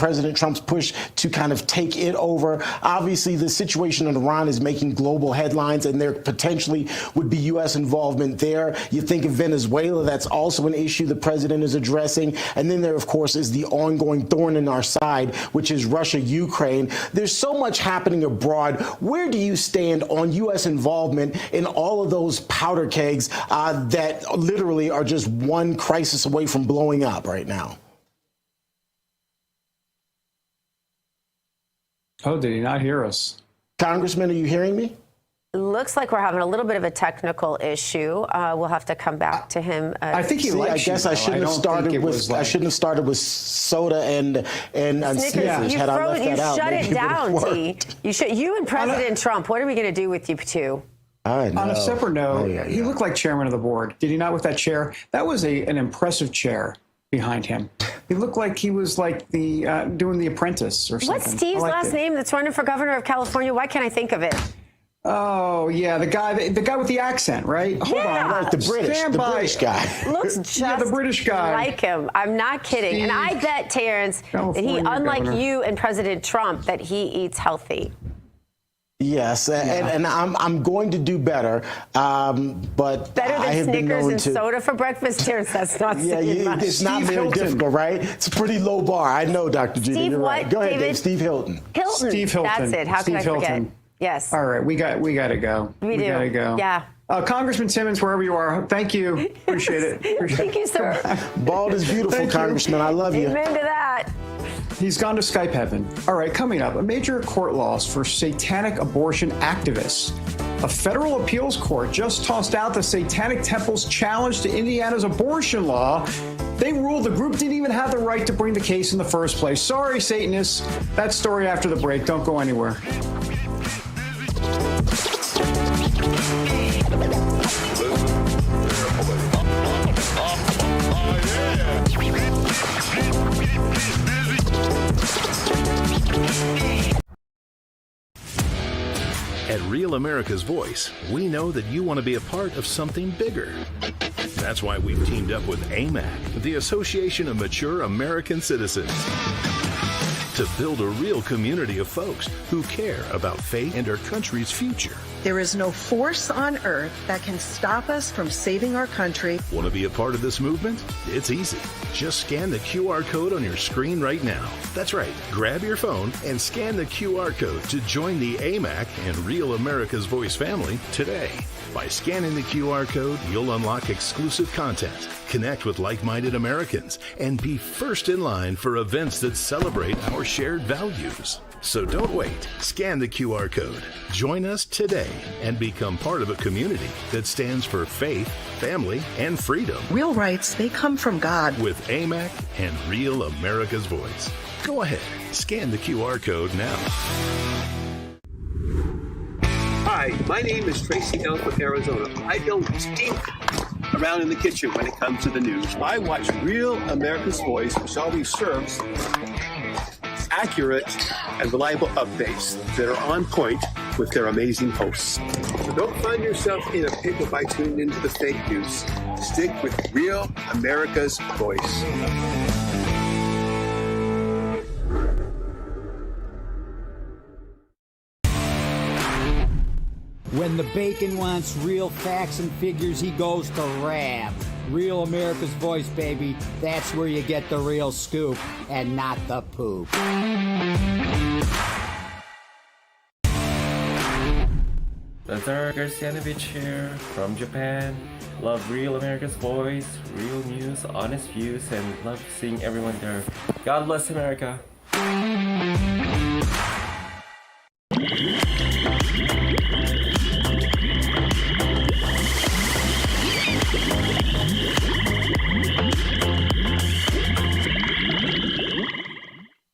President Trump's push to kind of take it over. Obviously, the situation in Iran is making global headlines, and there potentially would be U.S. involvement there. You think of Venezuela, that's also an issue the president is addressing. And then there, of course, is the ongoing thorn in our side, which is Russia, Ukraine. There's so much happening abroad. Where do you stand on U.S. involvement in all of those powder kegs that literally are just one crisis away from blowing up right now? Oh, did he not hear us? Congressman, are you hearing me? Looks like we're having a little bit of a technical issue. We'll have to come back to him. I think he likes you, I shouldn't have started with I shouldn't have started with soda and Snickers. You shut it down, T. You and President Trump. What are we going to do with you two? On a separate note, he looked like chairman of the board. Did he not with that chair? That was an impressive chair behind him. He looked like he was like doing The Apprentice or something. What's Steve's last name that's running for governor of California? Why can't I think of it? Oh yeah, the guy with the accent, right? Hold on, right, the British guy. Looks just the British guy like him. I'm not kidding. Steve, and I bet, Terrence, that he, unlike you and President Trump, that he eats healthy. Yes, and I'm going to do better, but better than I have Snickers been known and soda for breakfast, Terrence. That's not saying much. It's not very difficult, right? It's a pretty low bar. I know, Dr. Gina. You're right. Go ahead, Dave. Steve Hilton. Steve Hilton. That's it. How can I forget? Yes. All right, we got to go. We do. Got to go. Yeah. Congressman Simmons, wherever you are, thank you. Appreciate it. Thank you, sir. Bald is beautiful, Congressman. I love you. Amen to that. He's gone to Skype heaven. All right, coming up, a major court loss for satanic abortion activists. A federal appeals court just tossed out the Satanic Temple's challenge to Indiana's abortion law. They ruled the group didn't even have the right to bring the case in the first place. Sorry, Satanists. That story after the break. Don't go anywhere. At Real America's Voice, we know that you want to be a part of something bigger. That's why we've teamed up with AMAC, the Association of Mature American Citizens, to build a real community of folks who care about faith and our country's future. There is no force on earth that can stop us from saving our country. Want to be a part of this movement? It's easy. Just scan the QR code on your screen right now. That's right. Grab your phone and scan the QR code to join the AMAC and Real America's Voice family today. By scanning the QR code, you'll unlock exclusive content, connect with like-minded Americans, and be first in line for events that celebrate our shared values. So don't wait. Scan the QR code. Join us today and become part of a community that stands for faith, family, and freedom. Real rights, they come from God. With AMAC and Real America's Voice. Go ahead. Scan the QR code now. Hi, my name is Tracy L. from Arizona. I don't stink around in the kitchen when it comes to the news. I watch Real America's Voice, which always serves accurate and reliable updates that are on point with their amazing hosts. So don't find yourself in a pickle by tuning into the fake news. Stick with Real America's Voice. When the bacon wants real facts and figures, he goes to Rab. Real America's Voice, baby. That's where you get the real scoop and not the poop. Lazar Garcianovich here from Japan. Love Real America's Voice, real news, honest views, and love seeing everyone there. God bless America.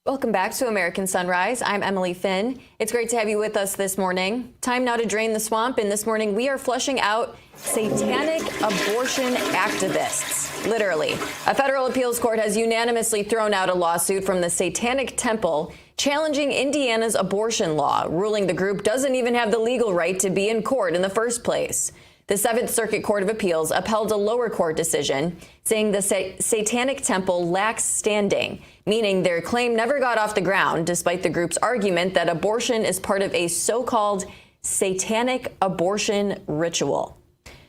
Welcome back to American Sunrise. I'm Emily Finn. It's great to have you with us this morning. Time now to drain the swamp, and this morning we are flushing out satanic abortion activists. Literally. A federal appeals court has unanimously thrown out a lawsuit from the Satanic Temple challenging Indiana's abortion law, ruling the group doesn't even have the legal right to be in court in the first place. The 7th Circuit Court of Appeals upheld a lower court decision saying the Satanic Temple lacks standing, meaning their claim never got off the ground, despite the group's argument that abortion is part of a so-called satanic abortion ritual.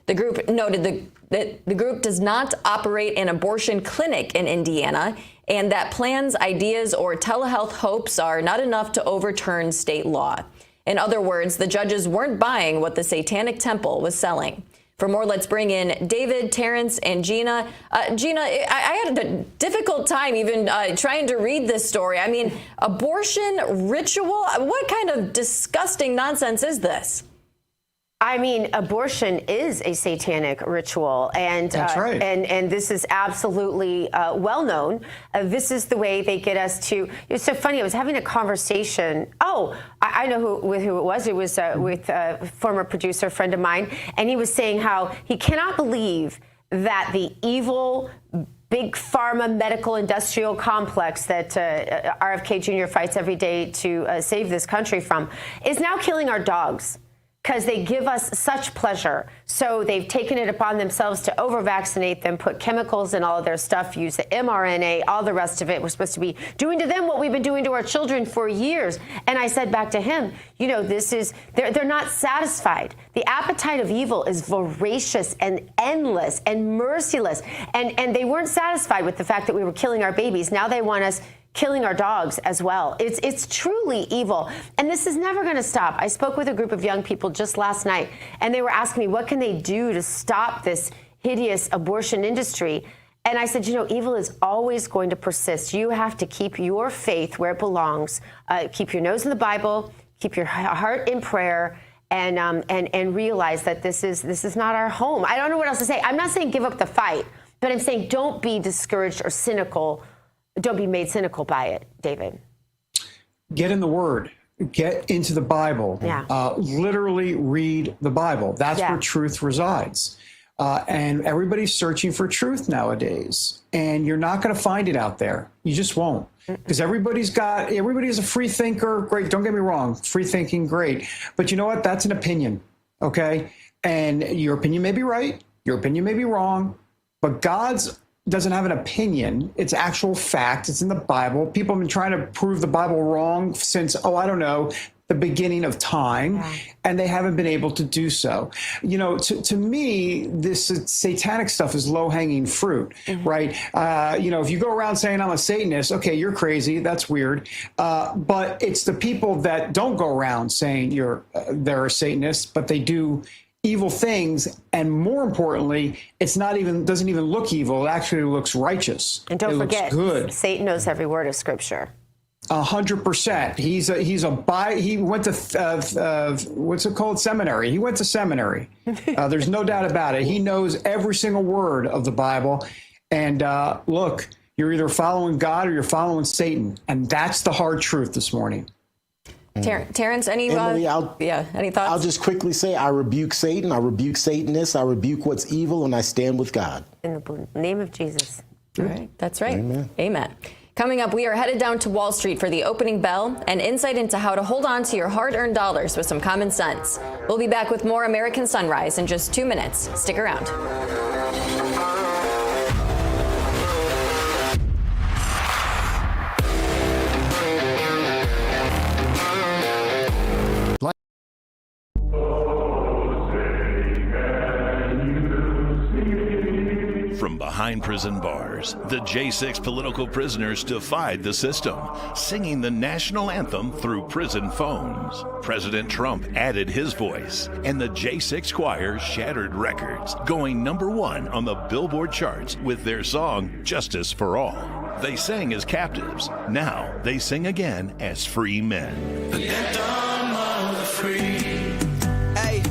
The group noted that the group does not operate an abortion clinic in Indiana, and that plans, ideas, or telehealth hopes are not enough to overturn state law. In other words, the judges weren't buying what the Satanic Temple was selling. For more, let's bring in David, Terrence, and Gina. Gina, I had a difficult time even trying to read this story. I mean, abortion ritual? What kind of disgusting nonsense is this? I mean, abortion is a satanic ritual, and That's right. and this is absolutely well known. This is the way they get us to. It's so funny. I was having a conversation. Oh, I know who it was. It was with a former producer friend of mine, and he was saying how he cannot believe that the evil big pharma medical industrial complex that RFK Jr. fights every day to save this country from is now killing our dogs, because they give us such pleasure. So they've taken it upon themselves to over-vaccinate them, put chemicals in all of their stuff, use the mRNA, all the rest of it. We're supposed to be doing to them what we've been doing to our children for years. And I said back to him, you know, they're not satisfied. The appetite of evil is voracious and endless and merciless. And they weren't satisfied with the fact that we were killing our babies. Now they want us killing our dogs as well. It's truly evil. And this is never going to stop. I spoke with a group of young people just last night, and they were asking me, what can they do to stop this hideous abortion industry? And I said, you know, evil is always going to persist. You have to keep your faith where it belongs. Keep your nose in the Bible, keep your heart in prayer, and realize that this is not our home. I don't know what else to say. I'm not saying give up the fight, but I'm saying don't be discouraged or cynical. Don't be made cynical by it, David. Get in the Word. Get into the Bible. Yeah. Literally read the Bible. That's where truth resides. And everybody's searching for truth nowadays. And you're not going to find it out there. You just won't. Because everybody is a free thinker. Great. Don't get me wrong. Free thinking, great. But you know what? That's an opinion. Okay? And your opinion may be right. Your opinion may be wrong. But God's doesn't have an opinion. It's actual fact. It's in the Bible. People have been trying to prove the Bible wrong since, the beginning of time, and they haven't been able to do so. You know, to me, this satanic stuff is low-hanging fruit, right? You know, if you go around saying I'm a Satanist, okay, you're crazy. That's weird. But it's the people that don't go around saying they're a Satanist, but they do evil things, and more importantly, doesn't even look evil. It actually looks righteous. And don't forget, looks good. Satan knows every word of Scripture. 100%. He went to what's it called? Seminary. He went to seminary. There's no doubt about it. He knows every single word of the Bible. And look, you're either following God or you're following Satan, and that's the hard truth this morning. Terrence, any Emily, any thoughts? I'll just quickly say I rebuke Satan, I rebuke Satanists, I rebuke what's evil, and I stand with God. In the name of Jesus. All right, that's right. Amen. Coming up, we are headed down to Wall Street for the opening bell and insight into how to hold on to your hard-earned dollars with some common sense. We'll be back with more American Sunrise in just 2 minutes. Stick around. From behind prison bars, the J6 political prisoners defied the system, singing the national anthem through prison phones. President Trump added his voice, and the J6 choir shattered records, going #1 on the Billboard charts with their song, Justice for All. They sang as captives. Now they sing again as free men. The anthem of the free. Hey.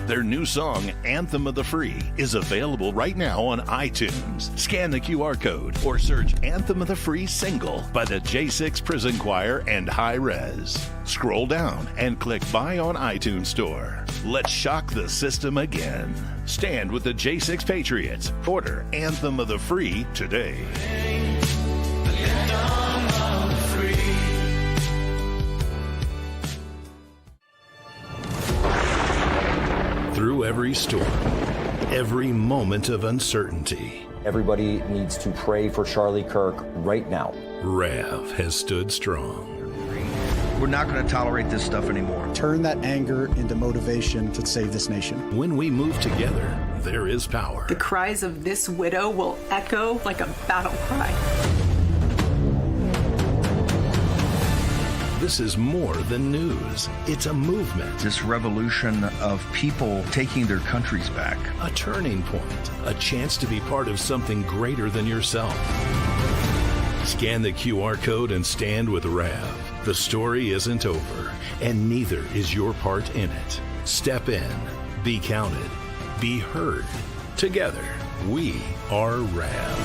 Their new song, Anthem of the Free, is available right now on iTunes. Scan the QR code or search Anthem of the Free single by the J6 Prison Choir and High Res. Scroll down and click Buy on iTunes Store. Let's shock the system again. Stand with the J6 Patriots. Order Anthem of the Free today. Through every storm, every moment of uncertainty, everybody needs to pray for Charlie Kirk right now. Rav has stood strong. We're not going to tolerate this stuff anymore. Turn that anger into motivation to save this nation. When we move together, there is power. The cries of this widow will echo like a battle cry. This is more than news. It's a movement. This revolution of people taking their countries back. A turning point. A chance to be part of something greater than yourself. Scan the QR code and stand with Rav. The story isn't over, and neither is your part in it. Step in. Be counted. Be heard. Together, we are Rav.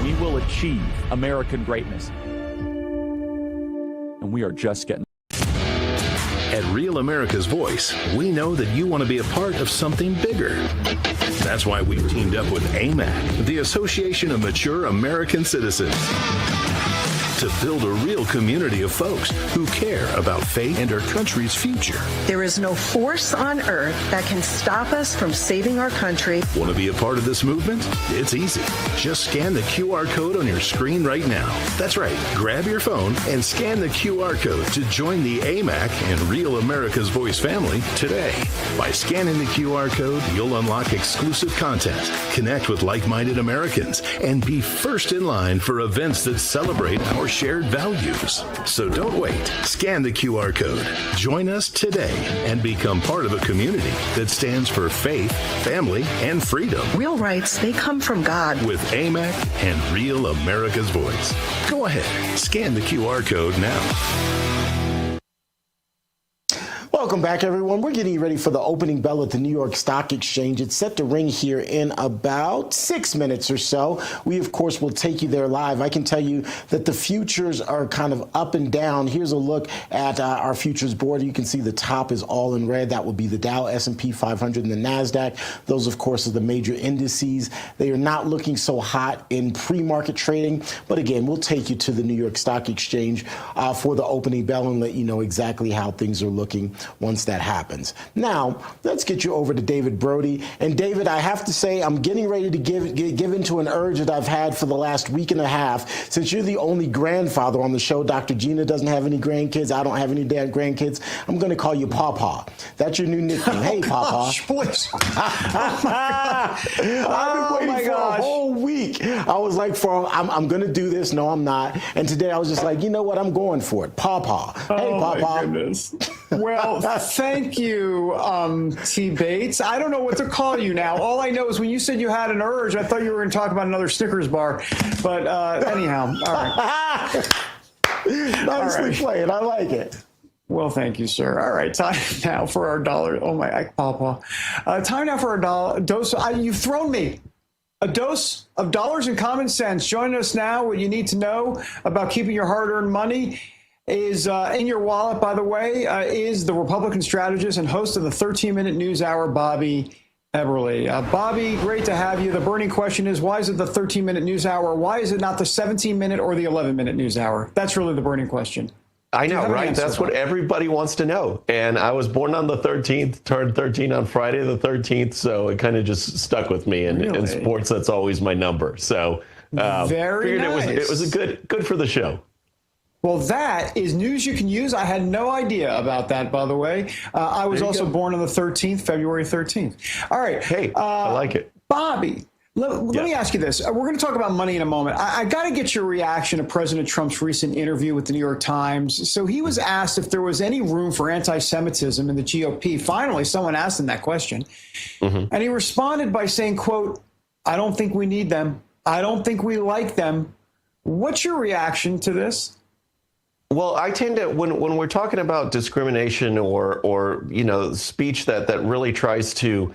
We will achieve American greatness. And we are just getting. At Real America's Voice, we know that you want to be a part of something bigger. That's why we've teamed up with AMAC, the Association of Mature American Citizens, to build a real community of folks who care about faith and our country's future. There is no force on earth that can stop us from saving our country. Want to be a part of this movement? It's easy. Just scan the QR code on your screen right now. That's right. Grab your phone and scan the QR code to join the AMAC and Real America's Voice family today. By scanning the QR code, you'll unlock exclusive content, connect with like-minded Americans, and be first in line for events that celebrate our shared values. So don't wait. Scan the QR code. Join us today and become part of a community that stands for faith, family, and freedom. Real rights, they come from God. With AMAC and Real America's Voice. Go ahead. Scan the QR code now. Welcome back, everyone. We're getting ready for the opening bell at the New York Stock Exchange. It's set to ring here in about 6 minutes or so. We, of course, will take you there live. I can tell you that the futures are kind of up and down. Here's a look at our futures board. You can see the top is all in red. That would be the Dow, S&P 500, and the NASDAQ. Those, of course, are the major indices. They are not looking so hot in pre-market trading. But again, we'll take you to the New York Stock Exchange for the opening bell and let you know exactly how things are looking once that happens. Now, let's get you over to David Brody. And David, I have to say, I'm getting ready to give into an urge that I've had for the last week and a half. Since you're the only grandfather on the show, Dr. Gina doesn't have any grandkids. I don't have any damn grandkids. I'm going to call you Pawpaw. That's your new nickname. Hey, Pawpaw. Please. I've been waiting for a whole week. I was like, I'm going to do this. No, I'm not. And today I was just like, you know what? I'm going for it. Pawpaw. Hey, Pawpaw. My goodness. Well, thank you, T. Bates. I don't know what to call you now. All I know is when you said you had an urge, I thought you were going to talk about another Snickers bar. But anyhow, all right. Nicely played. I like it. Well, thank you, sir. All right, time now for our dollar. Oh, my, Pawpaw. Time now for our dollar dose. You've thrown me. A dose of dollars and common sense. Join us now. What you need to know about keeping your hard-earned money is in your wallet, by the way, is the Republican strategist and host of the 13-Minute News Hour, Bobby Eberle. Bobby, great to have you. The burning question is, why is it the 13-Minute News Hour? Why is it not the 17-minute or the 11-minute News Hour? That's really the burning question. I know, right? That's what everybody wants to know. And I was born on the 13th, turned 13 on Friday the 13th, so it kind of just stuck with me. And in sports, that's always my number. So very nice. It was a good for the show. Well, that is news you can use. I had no idea about that, by the way. I was also born on the 13th, February 13th. All right. Hey, I like it. Bobby, let me ask you this. We're going to talk about money in a moment. I got to get your reaction to President Trump's recent interview with the New York Times. So he was asked if there was any room for anti-Semitism in the GOP. Finally, someone asked him that question. Mm-hmm. And he responded by saying, quote, "I don't think we need them. I don't think we like them." What's your reaction to this? Well, I tend to, when we're talking about discrimination or speech that really tries to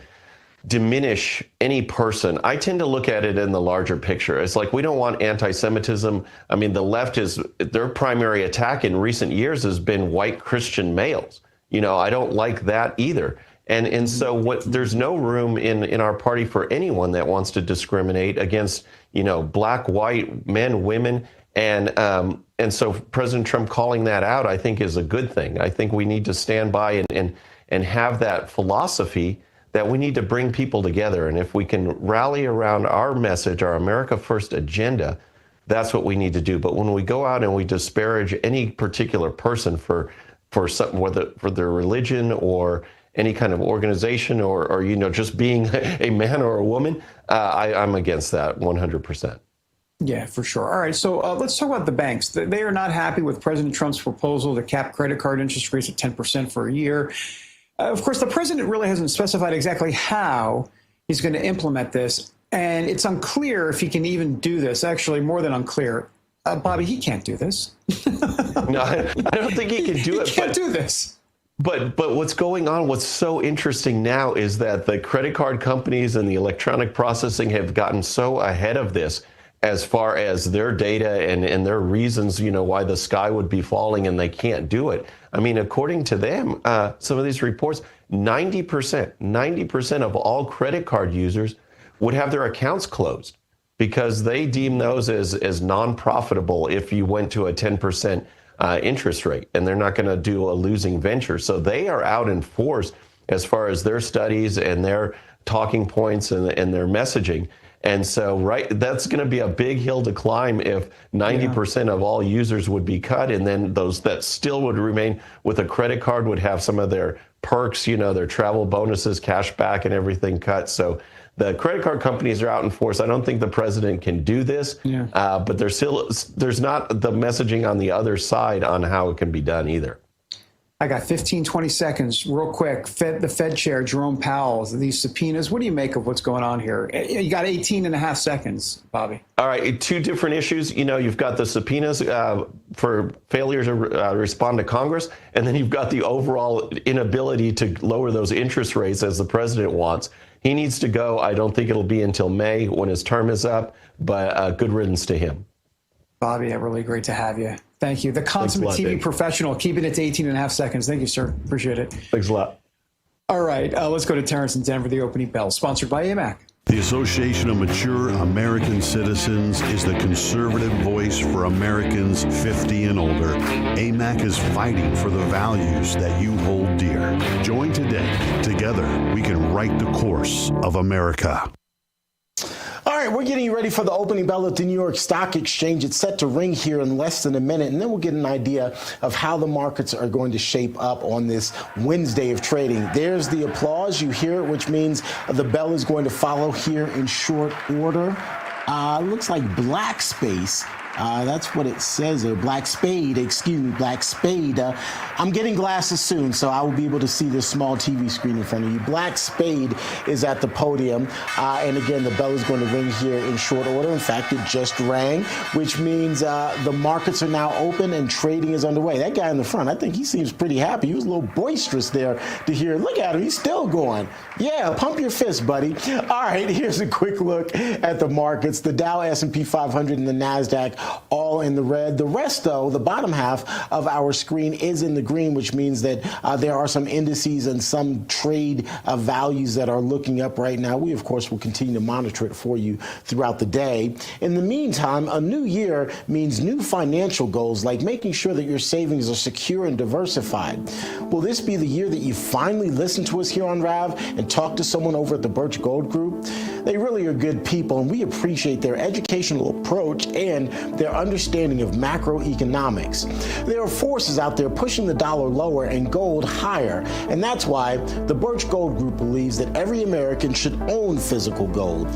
diminish any person, I tend to look at it in the larger picture. It's like, we don't want anti-Semitism. I mean, the left their primary attack in recent years has been white Christian males. I don't like that either. And so there's no room in our party for anyone that wants to discriminate against, black, white, men, women. And so President Trump calling that out, I think, is a good thing. I think we need to stand by and have that philosophy that we need to bring people together. And if we can rally around our message, our America First agenda, that's what we need to do. But when we go out and we disparage any particular person for something, whether for their religion or any kind of organization or just being a man or a woman, I'm against that 100%. Yeah, for sure. All right, so let's talk about the banks. They are not happy with President Trump's proposal to cap credit card interest rates at 10% for a year. Of course, the president really hasn't specified exactly how he's going to implement this, and it's unclear if he can even do this. Actually, more than unclear. Bobby, he can't do this. No, I don't think he can do it. He can't do this. But what's going on, what's so interesting now is that the credit card companies and the electronic processing have gotten so ahead of this as far as their data and their reasons, why the sky would be falling and they can't do it. I mean, according to them, some of these reports, 90% of all credit card users would have their accounts closed because they deem those as non-profitable if you went to a 10% interest rate, and they're not going to do a losing venture. So they are out in force as far as their studies and their talking points and their messaging. And so, that's going to be a big hill to climb if 90% of all users would be cut, and then those that still would remain with a credit card would have some of their perks, their travel bonuses, cash back, and everything cut. So the credit card companies are out in force. I don't think the president can do this, but there's not the messaging on the other side on how it can be done either. I got 15, 20 seconds, real quick. The Fed chair, Jerome Powell, these subpoenas. What do you make of what's going on here? You got 18 and a half seconds, Bobby. All right, two different issues. You've got the subpoenas for failure to respond to Congress, and then you've got the overall inability to lower those interest rates as the president wants. He needs to go. I don't think it'll be until May when his term is up, but good riddance to him. Bobby, really great to have you. Thank you. The consummate TV professional, keeping it to 18 and a half seconds. Thank you, sir. Appreciate it. Thanks a lot. All right, let's go to Terrence in Denver, the opening bell, sponsored by AMAC. The Association of Mature American Citizens is the conservative voice for Americans 50 and older. AMAC is fighting for the values that you hold dear. Join today. Together, we can write the course of America. All right, we're getting ready for the opening bell at the New York Stock Exchange. It's set to ring here in less than a minute, and then we'll get an idea of how the markets are going to shape up on this Wednesday of trading. There's the applause. You hear it, which means the bell is going to follow here in short order. Looks like Black Space. That's what it says there. Black Spade, Black Spade. I'm getting glasses soon, so I will be able to see this small TV screen in front of you. Black Spade is at the podium. And again, the bell is going to ring here in short order. In fact, it just rang, which means the markets are now open and trading is underway. That guy in the front, I think he seems pretty happy. He was a little boisterous there to hear. Look at him. He's still going. Yeah, pump your fist, buddy. All right, here's a quick look at the markets. The Dow, S&P 500, and the NASDAQ all in the red. The rest, though, the bottom half of our screen is in the green, which means that there are some indices and some trade values that are looking up right now. We, of course, will continue to monitor it for you throughout the day. In the meantime, a new year means new financial goals, like making sure that your savings are secure and diversified. Will this be the year that you finally listen to us here on RAV and talk to someone over at the Birch Gold Group? They really are good people, and we appreciate their educational approach and their understanding of macroeconomics. There are forces out there pushing the dollar lower and gold higher, and that's why the Birch Gold Group believes that every American should own physical gold.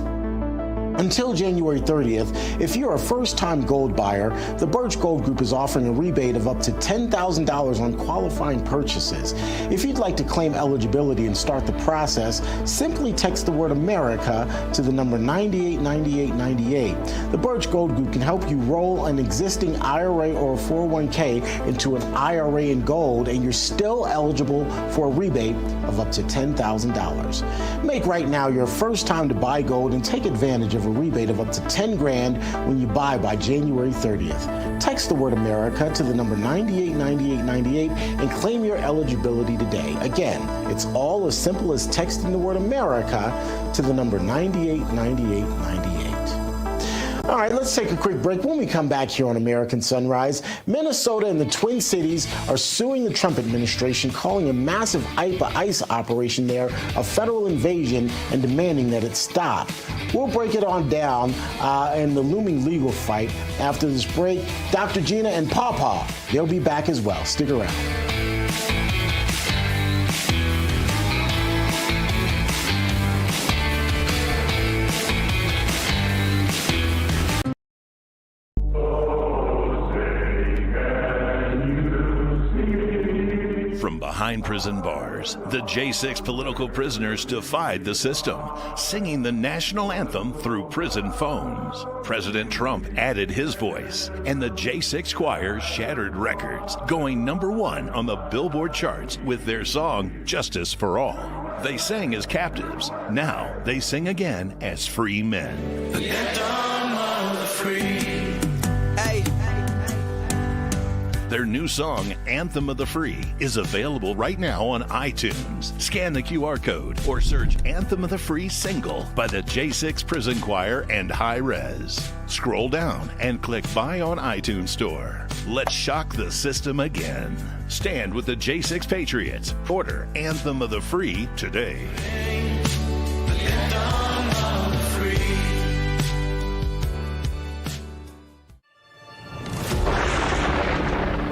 Until January 30th, if you're a first-time gold buyer, the Birch Gold Group is offering a rebate of up to $10,000 on qualifying purchases. If you'd like to claim eligibility and start the process, simply text the word America to the number 989898. The Birch Gold Group can help you roll an existing IRA or a 401k into an IRA in gold, and you're still eligible for a rebate of up to $10,000. Make right now your first time to buy gold and take advantage of a rebate of up to $10,000 when you buy by January 30th. Text the word America to the number 989898 and claim your eligibility today. Again, it's all as simple as texting the word America to the number 989898. All right, let's take a quick break. When we come back here on American Sunrise, Minnesota and the Twin Cities are suing the Trump administration, calling a massive ICE operation there a federal invasion and demanding that it stop. We'll break it on down and the looming legal fight after this break. Dr. Gina and Pawpaw, they'll be back as well. Stick around. From behind prison bars, the J6 political prisoners defied the system, singing the national anthem through prison phones. President Trump added his voice, and the J6 choir shattered records, going #1 on the Billboard charts with their song, Justice for All. They sang as captives. Now they sing again as free men. The anthem of the free. Their new song, Anthem of the Free, is available right now on iTunes. Scan the QR code or search Anthem of the Free single by the J6 Prison Choir and High Res. Scroll down and click Buy on iTunes Store. Let's shock the system again. Stand with the J6 Patriots. Order Anthem of the Free today.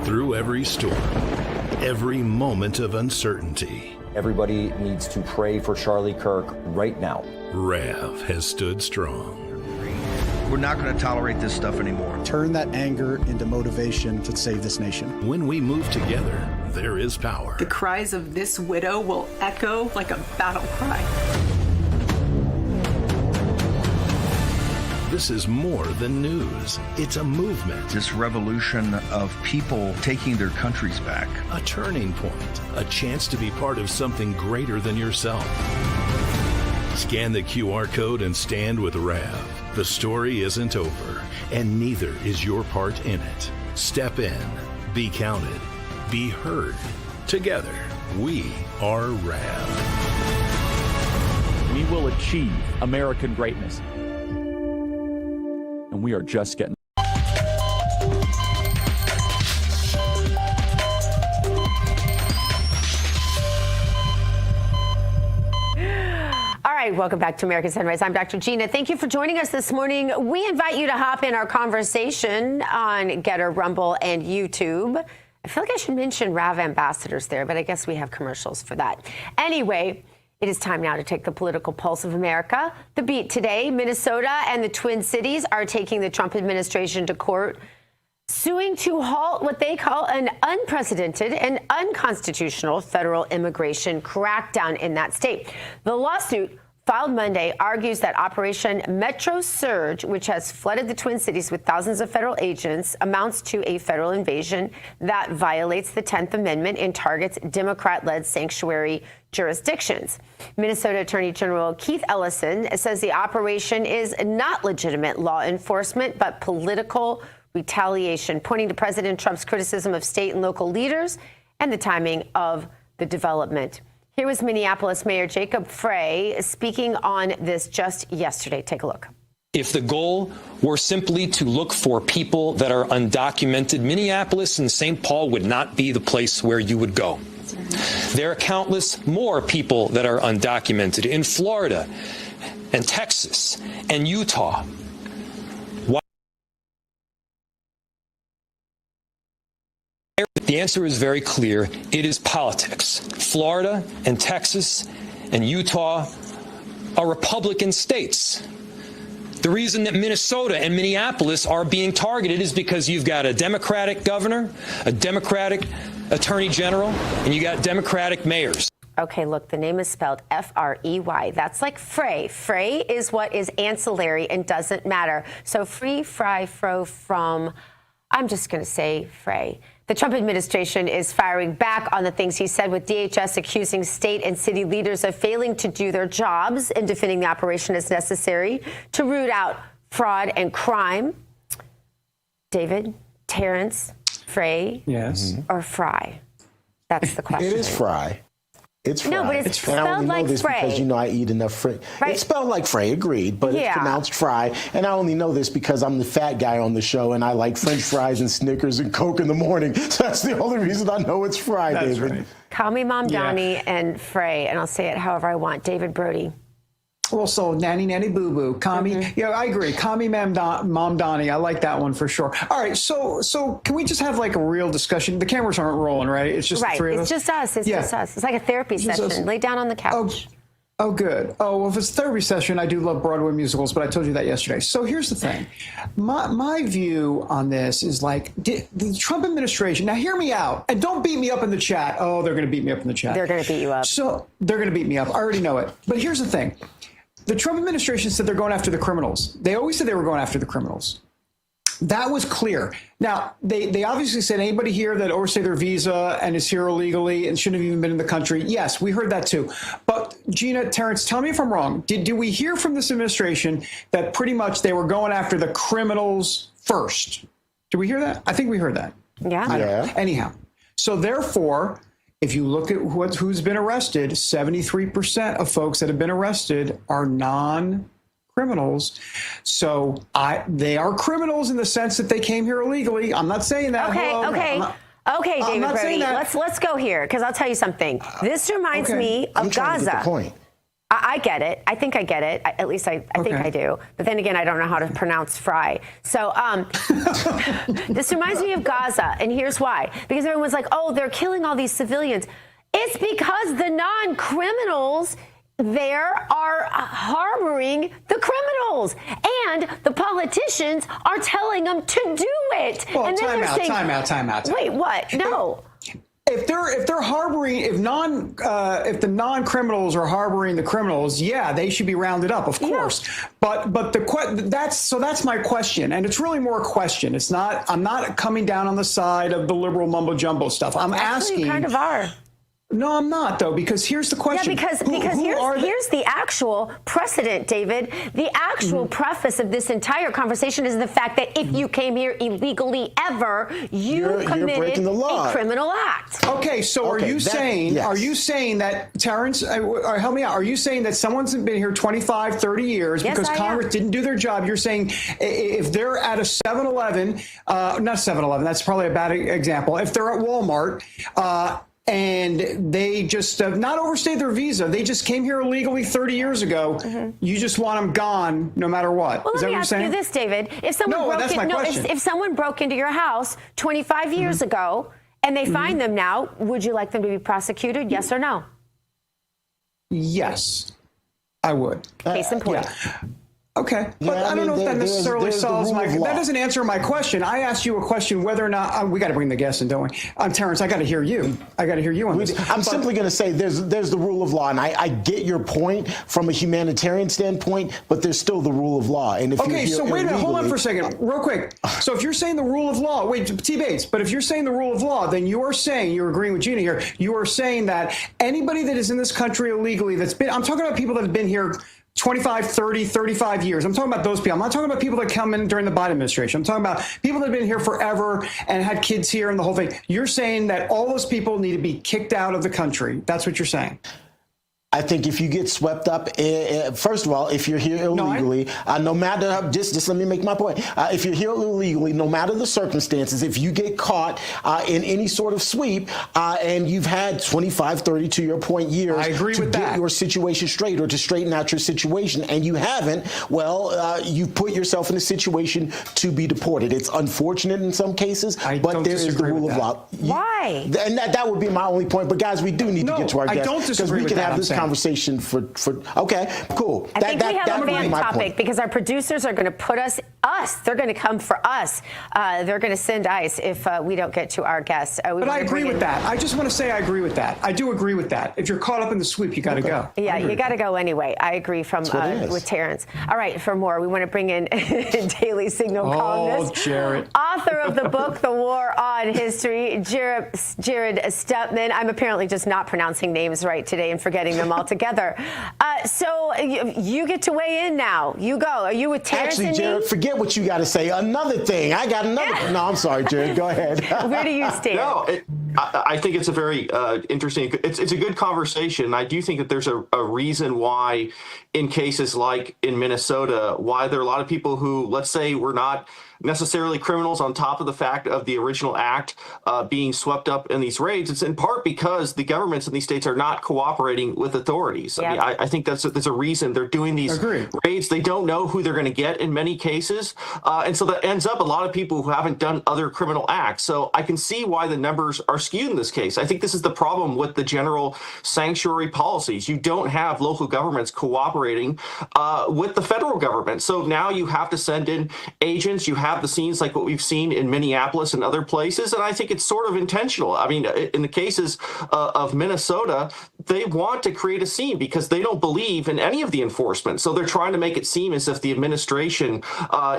Through every storm, every moment of uncertainty, everybody needs to pray for Charlie Kirk right now. Rev has stood strong. We're not going to tolerate this stuff anymore. Turn that anger into motivation to save this nation. When we move together, there is power. The cries of this widow will echo like a battle cry. This is more than news. It's a movement. This revolution of people taking their countries back. A turning point. A chance to be part of something greater than yourself. Scan the QR code and stand with Rev. The story isn't over, and neither is your part in it. Step in. Be counted. Be heard. Together, we are Rev. We will achieve American greatness. And we are just getting. All right, welcome back to American Sunrise. I'm Dr. Gina. Thank you for joining us this morning. We invite you to hop in our conversation on Getter, Rumble, and YouTube. I feel like I should mention Rav ambassadors there, but I guess we have commercials for that. Anyway, it is time now to take the political pulse of America. The Beat today, Minnesota and the Twin Cities are taking the Trump administration to court, suing to halt what they call an unprecedented and unconstitutional federal immigration crackdown in that state. The lawsuit filed Monday argues that Operation Metro Surge, which has flooded the Twin Cities with thousands of federal agents, amounts to a federal invasion that violates the 10th Amendment and targets Democrat-led sanctuary jurisdictions. Minnesota Attorney General Keith Ellison says the operation is not legitimate law enforcement, but political retaliation, pointing to President Trump's criticism of state and local leaders and the timing of the development. Here was Minneapolis Mayor Jacob Frey speaking on this just yesterday. Take a look. If the goal were simply to look for people that are undocumented, Minneapolis and St. Paul would not be the place where you would go. There are countless more people that are undocumented in Florida and Texas and Utah. The answer is very clear. It is politics. Florida and Texas and Utah are Republican states. The reason that Minnesota and Minneapolis are being targeted is because you've got a Democratic governor, a Democratic attorney general, and you got Democratic mayors. Okay, look, the name is spelled F-R-E-Y. That's like Frey. Frey is what is ancillary and doesn't matter. So free, fry, fro, from, I'm just going to say Frey. The Trump administration is firing back on the things he said, with DHS accusing state and city leaders of failing to do their jobs and defending the operation as necessary to root out fraud and crime. David, Terrence, Frey, yes, or Fry? That's the question. It is Fry. It's Fry. No, but it's spelled and I only know like this Frey. because, you know, I eat enough Frey. Right. It's spelled like Frey, agreed, but it's pronounced Fry. And I only know this because I'm the fat guy on the show, and I like French fries and Snickers and Coke in the morning. So that's the only reason I know it's Fry, That's David. right. Call me Mom Donnie and Frey, and I'll say it however I want. David Brody. Well, so nanny boo boo, call me. Yeah, I agree. Call me Mom Donnie. I like that one for sure. All right, so can we just have like a real discussion? The cameras aren't rolling, right? It's just the three of us. It's just us. It's just us. It's like a therapy session. Lay down on the couch. Oh, good. Oh, well, if it's a therapy session, I do love Broadway musicals, but I told you that yesterday. So here's the thing. My view on this is like the Trump administration. Now, hear me out. And don't beat me up in the chat. Oh, they're going to beat me up in the chat. They're going to beat you up. So they're going to beat me up. I already know it. But here's the thing. The Trump administration said they're going after the criminals. They always said they were going after the criminals. That was clear. Now, they obviously said anybody here that overstayed their visa and is here illegally and shouldn't have even been in the country. Yes, we heard that too. But Gina, Terrence, tell me if I'm wrong. Did we hear from this administration that pretty much they were going after the criminals first? Did we hear that? I think we heard that. Yeah. I don't know. Anyhow, so therefore, if you look at who's been arrested, 73% of folks that have been arrested are non-criminals. So they are criminals in the sense that they came here illegally. I'm not saying that. Okay, David Brody. Let's go here, because I'll tell you something. This reminds me of Gaza. To get the point. I get it. I think I get it. At least I think I do. But then again, I don't know how to pronounce Fry. So this reminds me of Gaza. And here's why. Because everyone's like, oh, they're killing all these civilians. It's because the non-criminals there are harboring the criminals. And the politicians are telling them to do it. Well, and then time out. Wait, what? No. If they're harboring, if the non-criminals are harboring the criminals, yeah, they should be rounded up, of course. Yeah. But that's my question, and it's really more a question. It's not. I'm not coming down on the side of the liberal mumbo jumbo stuff. I'm asking. You kind of are. No, I'm not, though, because here's the question. Yeah, because here's the actual precedent, David. The actual preface of this entire conversation is the fact that if you came here illegally ever, you're committed a criminal act. Okay, so are you saying that, Terrence, help me out, are you saying that someone's been here 25, 30 years because Congress didn't do their job? You're saying if they're at a 7-Eleven, not 7-Eleven, that's probably a bad example. If they're at Walmart, and they just not overstayed their visa. They just came here illegally 30 years ago. You just want them gone no matter what. Well, is that what you're saying? Let me ask you this, David. If someone if someone broke into your house 25 years ago and they find them now, would you like them to be prosecuted? Yes or no? Yes, I would. Case in point. Yeah. Okay, but I don't know if that necessarily solves that doesn't answer my question. I asked you a question whether or not we got to bring the guests in, don't we? Terrence, I got to hear you. I got to hear you on this. I'm simply going to say there's the rule of law, and I get your point from a humanitarian standpoint, but there's still the rule of law. And if so wait a minute, hold on for a second, real quick. So if you're saying the rule of law, wait, T. Bates, but if you're saying the rule of law, then you're agreeing with Gina here. You are saying that anybody that is in this country illegally I'm talking about people that have been here 25, 30, 35 years. I'm talking about those people. I'm not talking about people that come in during the Biden administration. I'm talking about people that have been here forever and had kids here and the whole thing. You're saying that all those people need to be kicked out of the country. That's what you're saying. I think if you get swept up, first of all, if you're here illegally, no matter, just let me make my point. If you're here illegally, no matter the circumstances, if you get caught in any sort of sweep and you've had 25, 30, to your point, years to get your situation straight or to straighten out your situation, and you haven't, well, you put yourself in a situation to be deported. It's unfortunate in some cases, but there is the rule of law. Why? And that would be my only point. But guys, we do need to get to our guests. I don't disagree because we can have this conversation for okay, cool. I think we have a fan topic point. because our producers are going to put us. They're going to come for us. They're going to send ICE if we don't get to our guests. But I agree with that. I just want to say I agree with that. I do agree with that. If you're caught up in the sweep, you got to go. Yeah, you got to go anyway. I agree with Terrence. All right, for more, we want to bring in Daily Signal columnist, Jared. author of the book The War on History, Jared Stepman. I'm apparently just not pronouncing names right today and forgetting them altogether. So you get to weigh in now. You go. Are you with Terrence? Actually, Jared, forget what you got to say. Another thing. I got another. No, I'm sorry, Jared. Go ahead. Where do you stand? No, I think it's a very interesting. It's a good conversation. I do think that there's a reason why, in cases like in Minnesota, why there are a lot of people who, let's say, were not necessarily criminals on top of the fact of the original act being swept up in these raids. It's in part because the governments in these states are not cooperating with authorities. Yeah. I mean, I think there's a reason they're doing these raids. They don't know who they're going to get in many cases. And so that ends up a lot of people who haven't done other criminal acts. So I can see why the numbers are skewed in this case. I think this is the problem with the general sanctuary policies. You don't have local governments cooperating with the federal government. So now you have to send in agents. You have the scenes like what we've seen in Minneapolis and other places. And I think it's sort of intentional. I mean, in the cases of Minnesota, they want to create a scene because they don't believe in any of the enforcement. So they're trying to make it seem as if the administration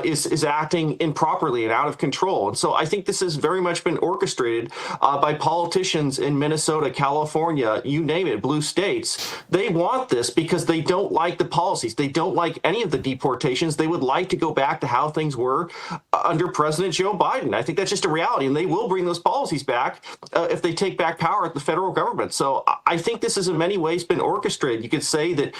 is acting improperly and out of control. And so I think this has very much been orchestrated by politicians in Minnesota, California, you name it, blue states. They want this because they don't like the policies. They don't like any of the deportations. They would like to go back to how things were under President Joe Biden. I think that's just a reality, and they will bring those policies back if they take back power at the federal government. So I think this has in many ways been orchestrated. You could say that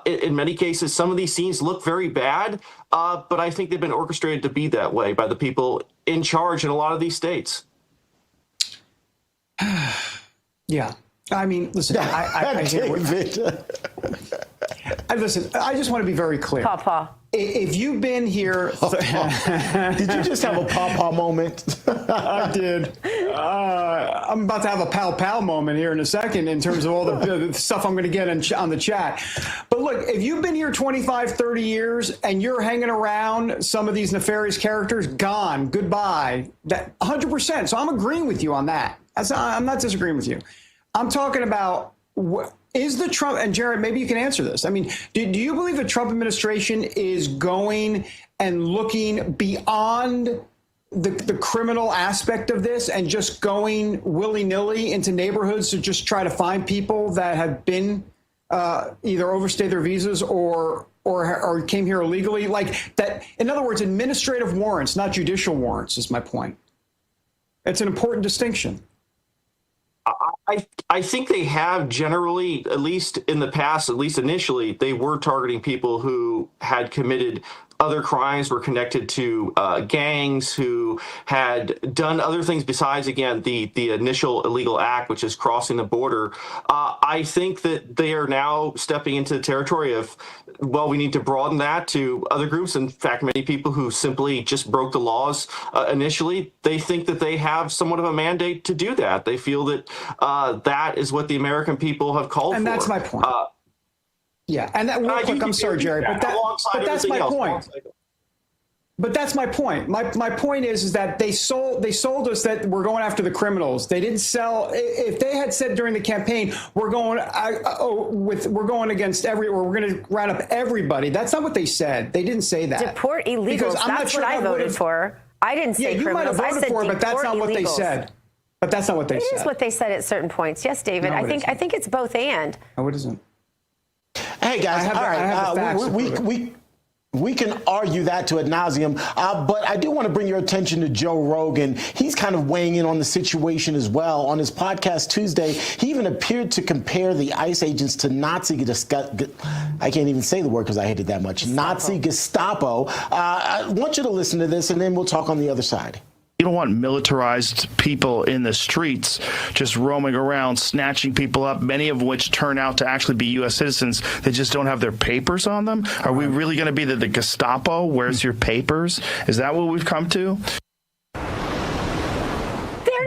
in many cases, some of these scenes look very bad, but I think they've been orchestrated to be that way by the people in charge in a lot of these states. Yeah. I mean, listen, I listen, I just want to be very clear. Papa. If you've been here... Did you just have a papa moment? I did. I'm about to have a pal moment here in a second in terms of all the stuff I'm going to get on the chat. But look, if you've been here 25, 30 years and you're hanging around some of these nefarious characters, gone, goodbye, that 100%. So I'm agreeing with you on that. I'm not disagreeing with you. I'm talking about... Is the Trump, and Jared, maybe you can answer this. I mean, do you believe the Trump administration is going and looking beyond the criminal aspect of this and just going willy-nilly into neighborhoods to just try to find people that have been either overstayed their visas or came here illegally? Like that, in other words, administrative warrants, not judicial warrants, is my point. It's an important distinction. I think they have generally, at least in the past, at least initially, they were targeting people who had committed other crimes, were connected to gangs, who had done other things besides, again, the initial illegal act, which is crossing the border. I think that they are now stepping into the territory of, well, we need to broaden that to other groups. In fact, many people who simply just broke the laws initially, they think that they have somewhat of a mandate to do that. They feel that that is what the American people have called for. And that's my point. Yeah, and that real quick, I'm sorry, Jerry, but that's my point. But that's my point. My point is that they sold us that we're going after the criminals. They didn't sell. If they had said during the campaign we're going against we're going to round up everybody. That's not what they said. They didn't say that. Deport illegals. That's what I voted for. I didn't say criminals. Yeah, you might have voted for it, but that's not what they said. But that's not what they said. It is what they said at certain points. Yes, David. No, I think it's both and. No, it isn't. Hey guys, all right. We can argue that to ad nauseum, but I do want to bring your attention to Joe Rogan. He's kind of weighing in on the situation as well. On his podcast Tuesday, he even appeared to compare the ICE agents to Nazi I can't even say the word because I hate it that much. Nazi Gestapo. I want you to listen to this, and then we'll talk on the other side. You don't want militarized people in the streets just roaming around, snatching people up, many of which turn out to actually be U.S. citizens that just don't have their papers on them. Are we really going to be the Gestapo? Where's your papers? Is that what we've come to? They're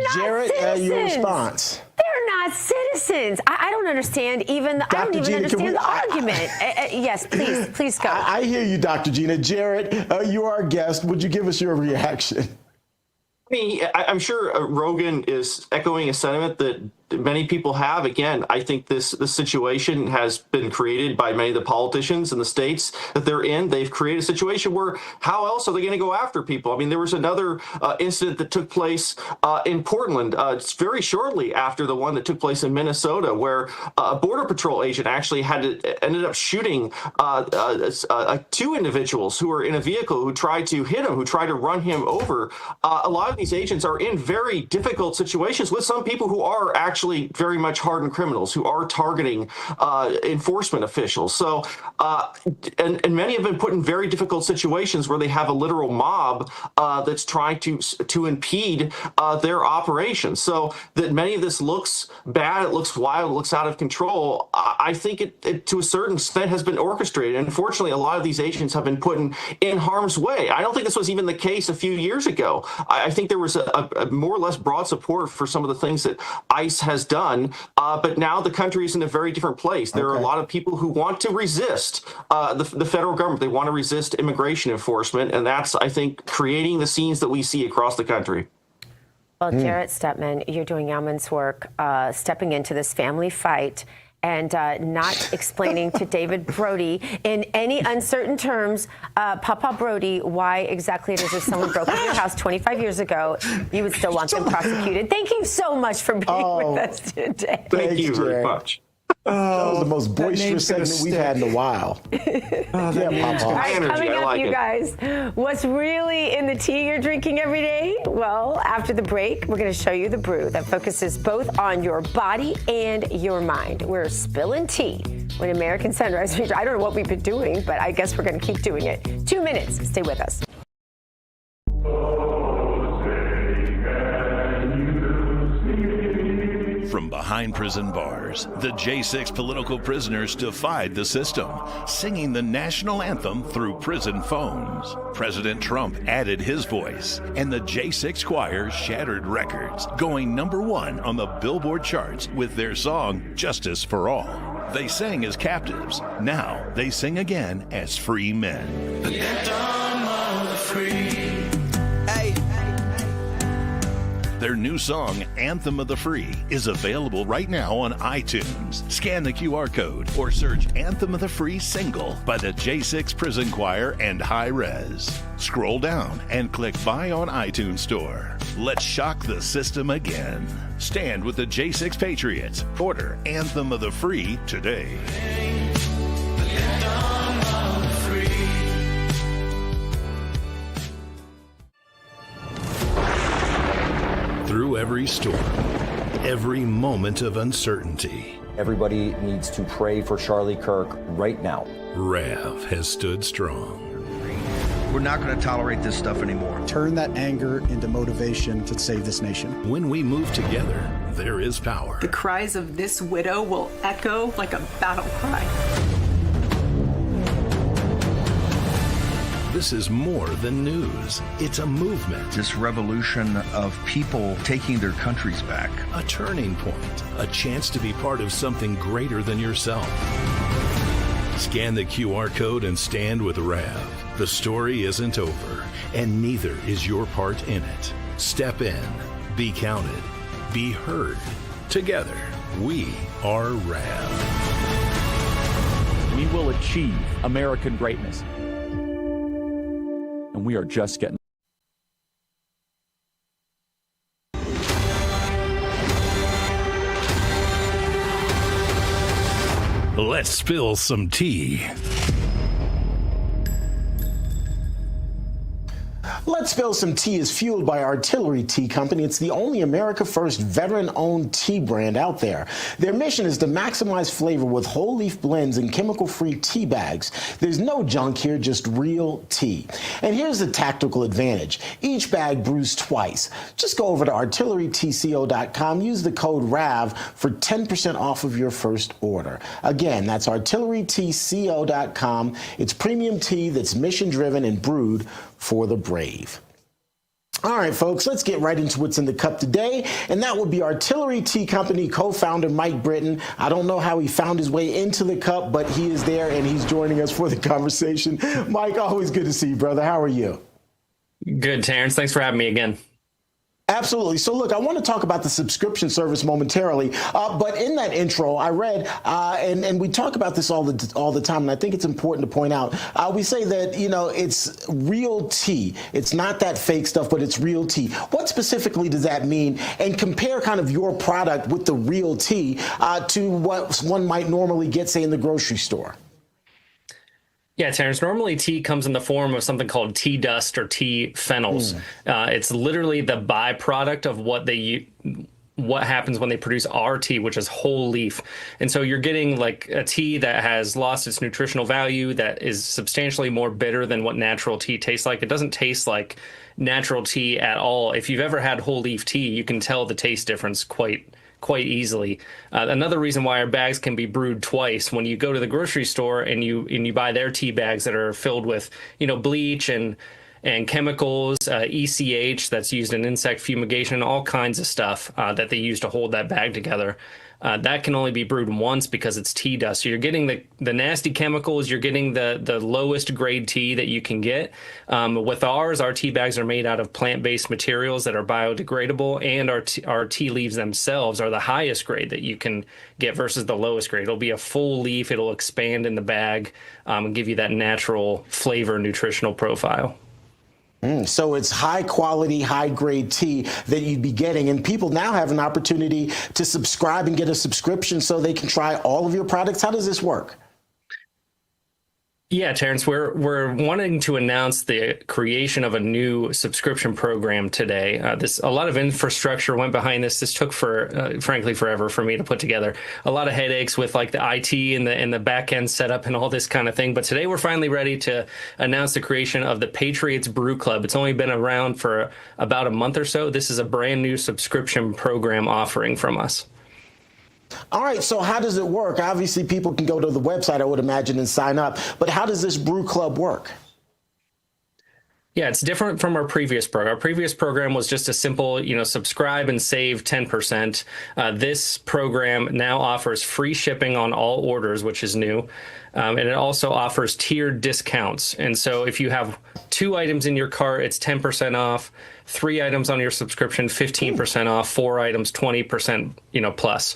not Jared, citizens. your response. They're not citizens. I don't understand even. I don't even understand the argument. Yes, please go. I hear you, Dr. Gina. Jared, you are our guest. Would you give us your reaction? I'm sure Rogan is echoing a sentiment that many people have. Again, I think this situation has been created by many of the politicians in the states that they're in. They've created a situation where how else are they going to go after people? I mean, there was another incident that took place in Portland very shortly after the one that took place in Minnesota, where a Border Patrol agent actually ended up shooting two individuals who were in a vehicle who tried to hit him, who tried to run him over. A lot of these agents are in very difficult situations with some people who are actually very much hardened criminals who are targeting enforcement officials. So, and many have been put in very difficult situations where they have a literal mob that's trying to impede their operations. So that many of this looks bad, it looks wild, it looks out of control. I think it to a certain extent has been orchestrated. And unfortunately, a lot of these agents have been put in harm's way. I don't think this was even the case a few years ago. I think there was a more or less broad support for some of the things that ICE has done, but now the country is in a very different place. There are a lot of people who want to resist the federal government. They want to resist immigration enforcement, and that's, I think, creating the scenes that we see across the country. Well, Jarrett Stepman, you're doing yeoman's work, stepping into this family fight and not explaining to David Brody in any uncertain terms, Papa Brody, why exactly it is if someone broke into your house 25 years ago, you would still want them prosecuted. Thank you so much for being with us today. Thank you very much. That was the most boisterous segment we've had in a while. All right, coming up, you guys, what's really in the tea you're drinking every day? Well, after the break, we're going to show you the brew that focuses both on your body and your mind. We're spilling tea when American Sunrise. I don't know what we've been doing, but I guess we're going to keep doing it. 2 minutes. Stay with us. From behind prison bars, the J6 political prisoners defied the system, singing the national anthem through prison phones. President Trump added his voice, and the J6 choir shattered records, going #1 on the Billboard charts with their song, Justice for All. They sang as captives. Now they sing again as free men. The anthem of the free. Their new song, Anthem of the Free, is available right now on iTunes. Scan the QR code or search Anthem of the Free single by the J6 Prison Choir and High Res. Scroll down and click Buy on iTunes Store. Let's shock the system again. Stand with the J6 Patriots. Order Anthem of the Free today. Through every storm, every moment of uncertainty, everybody needs to pray for Charlie Kirk right now. Rav has stood strong. We're not going to tolerate this stuff anymore. Turn that anger into motivation to save this nation. When we move together, there is power. The cries of this widow will echo like a battle cry. This is more than news. It's a movement. This revolution of people taking their countries back. A turning point. A chance to be part of something greater than yourself. Scan the QR code and stand with Rav. The story isn't over, and neither is your part in it. Step in. Be counted. Be heard. Together, we are Rav. We will achieve American greatness. And we are just getting. Let's spill some tea. Let's Spill Some Tea is fueled by Artillery Tea Company. It's the only America-first veteran-owned tea brand out there. Their mission is to maximize flavor with whole leaf blends and chemical-free tea bags. There's no junk here, just real tea. And here's the tactical advantage. Each bag brews twice. Just go over to artillerytco.com, use the code RAV for 10% off of your first order. Again, that's artillerytco.com. It's premium tea that's mission-driven and brewed for the brave. All right, folks, let's get right into what's in the cup today, and that would be Artillery Tea Company co-founder Mike Britton. I don't know how he found his way into the cup, but he is there, and he's joining us for the conversation. Mike, always good to see you, brother. How are you? Good, Terrence. Thanks for having me again. Absolutely. So, look, I want to talk about the subscription service momentarily, but in that intro, I read, and we talk about this all the time, and I think it's important to point out. We say that it's real tea. It's not that fake stuff, but it's real tea. What specifically does that mean? And compare kind of your product with the real tea to what one might normally get, say, in the grocery store. Yeah, Terrence, normally tea comes in the form of something called tea dust or tea phenols. It's literally the byproduct of what happens when they produce our tea, which is whole leaf. And so you're getting like a tea that has lost its nutritional value, that is substantially more bitter than what natural tea tastes like. It doesn't taste like natural tea at all. If you've ever had whole leaf tea, you can tell the taste difference quite easily. Another reason why our bags can be brewed twice: when you go to the grocery store and you buy their tea bags that are filled with bleach and chemicals, ECH that's used in insect fumigation, all kinds of stuff that they use to hold that bag together. That can only be brewed once because it's tea dust. So you're getting the nasty chemicals, you're getting the lowest grade tea that you can get. With ours, our tea bags are made out of plant-based materials that are biodegradable, and our tea leaves themselves are the highest grade that you can get versus the lowest grade. It'll be a full leaf, it'll expand in the bag and give you that natural flavor nutritional profile. So it's high quality, high grade tea that you'd be getting. And people now have an opportunity to subscribe and get a subscription so they can try all of your products. How does this work? Yeah, Terrence, we're wanting to announce the creation of a new subscription program today. A lot of infrastructure went behind this. This took frankly forever for me to put together. A lot of headaches with like the IT and the back end setup and all this kind of thing. But today we're finally ready to announce the creation of the Patriots Brew Club. It's only been around for about a month or so. This is a brand new subscription program offering from us. All right, so how does it work? Obviously, people can go to the website, I would imagine, and sign up. But how does this brew club work? Yeah, it's different from our previous program. Our previous program was just a simple, subscribe and save 10%. This program now offers free shipping on all orders, which is new. And it also offers tiered discounts. And so if you have 2 items in your cart, it's 10% off. 3 items on your subscription, 15% off. 4 items, 20%, plus.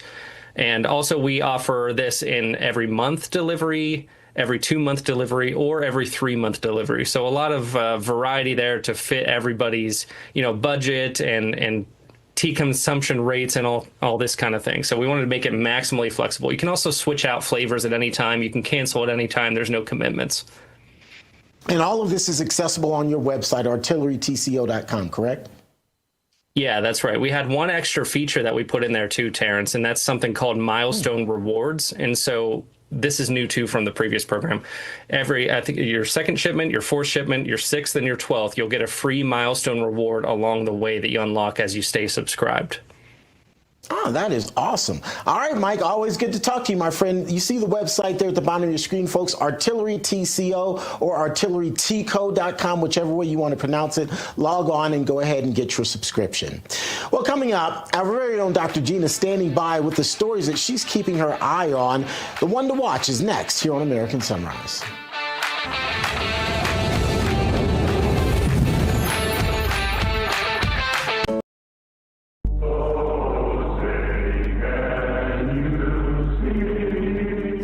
And also we offer this in every month delivery, every 2-month delivery, or every 3-month delivery. So a lot of variety there to fit everybody's, budget and tea consumption rates and all this kind of thing. So we wanted to make it maximally flexible. You can also switch out flavors at any time. You can cancel at any time. There's no commitments. And all of this is accessible on your website, artillerytco.com, correct? Yeah, that's right. We had one extra feature that we put in there too, Terrence, and that's something called milestone rewards. And so this is new too from the previous program. I think your second shipment, your 4th shipment, your 6th, and your 12th, you'll get a free milestone reward along the way that you unlock as you stay subscribed. Oh, that is awesome. All right, Mike, always good to talk to you, my friend. You see the website there at the bottom of your screen, folks, ArtilleryTCO or ArtilleryTco.com, whichever way you want to pronounce it. Log on and go ahead and get your subscription. Well, coming up, our very own Dr. Gina standing by with the stories that she's keeping her eye on. The one to watch is next here on American Sunrise.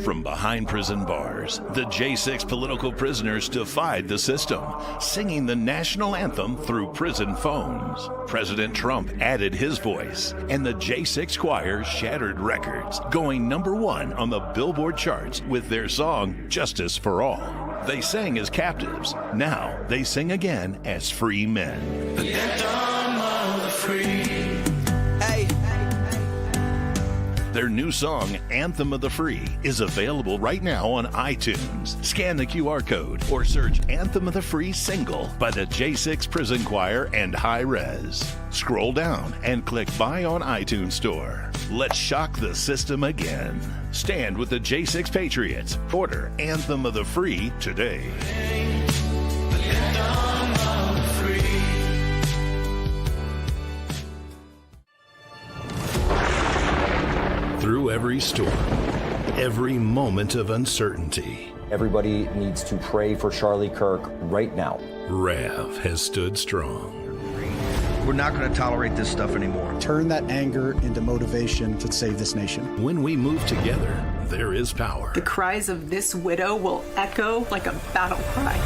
From behind prison bars, the J6 political prisoners defied the system, singing the national anthem through prison phones. President Trump added his voice, and the J6 choir shattered records, going #1 on the Billboard charts with their song, Justice for All. They sang as captives. Now they sing again as free men. The anthem of the free. Their new song, Anthem of the Free, is available right now on iTunes. Scan the QR code or search Anthem of the Free single by the J6 Prison Choir and High Res. Scroll down and click Buy on iTunes Store. Let's shock the system again. Stand with the J6 Patriots. Order Anthem of the Free today. Through every storm, every moment of uncertainty, everybody needs to pray for Charlie Kirk right now. Rav has stood strong. We're not going to tolerate this stuff anymore. Turn that anger into motivation to save this nation. When we move together, there is power. The cries of this widow will echo like a battle cry.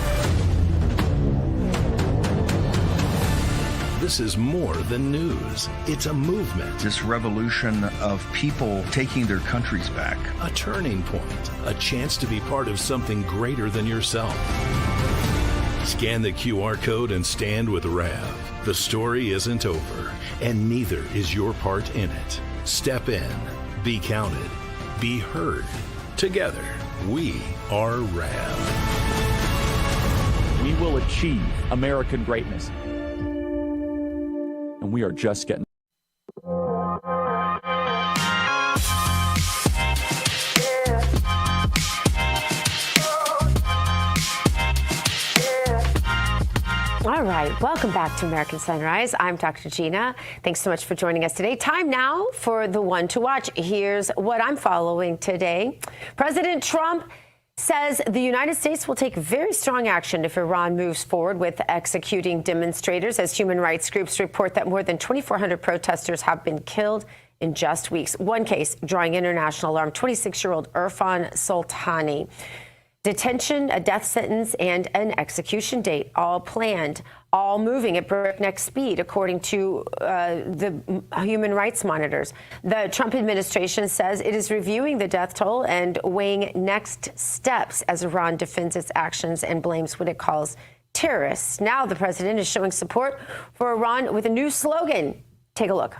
This is more than news. It's a movement. This revolution of people taking their countries back. A turning point. A chance to be part of something greater than yourself. Scan the QR code and stand with Rav. The story isn't over, and neither is your part in it. Step in, be counted, be heard. Together, we are Rav. We will achieve American greatness. And we are just getting. All right, welcome back to American Sunrise. I'm Dr. Gina. Thanks so much for joining us today. Time now for the one to watch. Here's what I'm following today. President Trump says the United States will take very strong action if Iran moves forward with executing demonstrators, as human rights groups report that more than 2,400 protesters have been killed in just weeks. One case drawing international alarm, 26-year-old Irfan Soltani. Detention, a death sentence, and an execution date, all planned, all moving at breakneck speed, according to the human rights monitors. The Trump administration says it is reviewing the death toll and weighing next steps as Iran defends its actions and blames what it calls terrorists. Now the president is showing support for Iran with a new slogan. Take a look.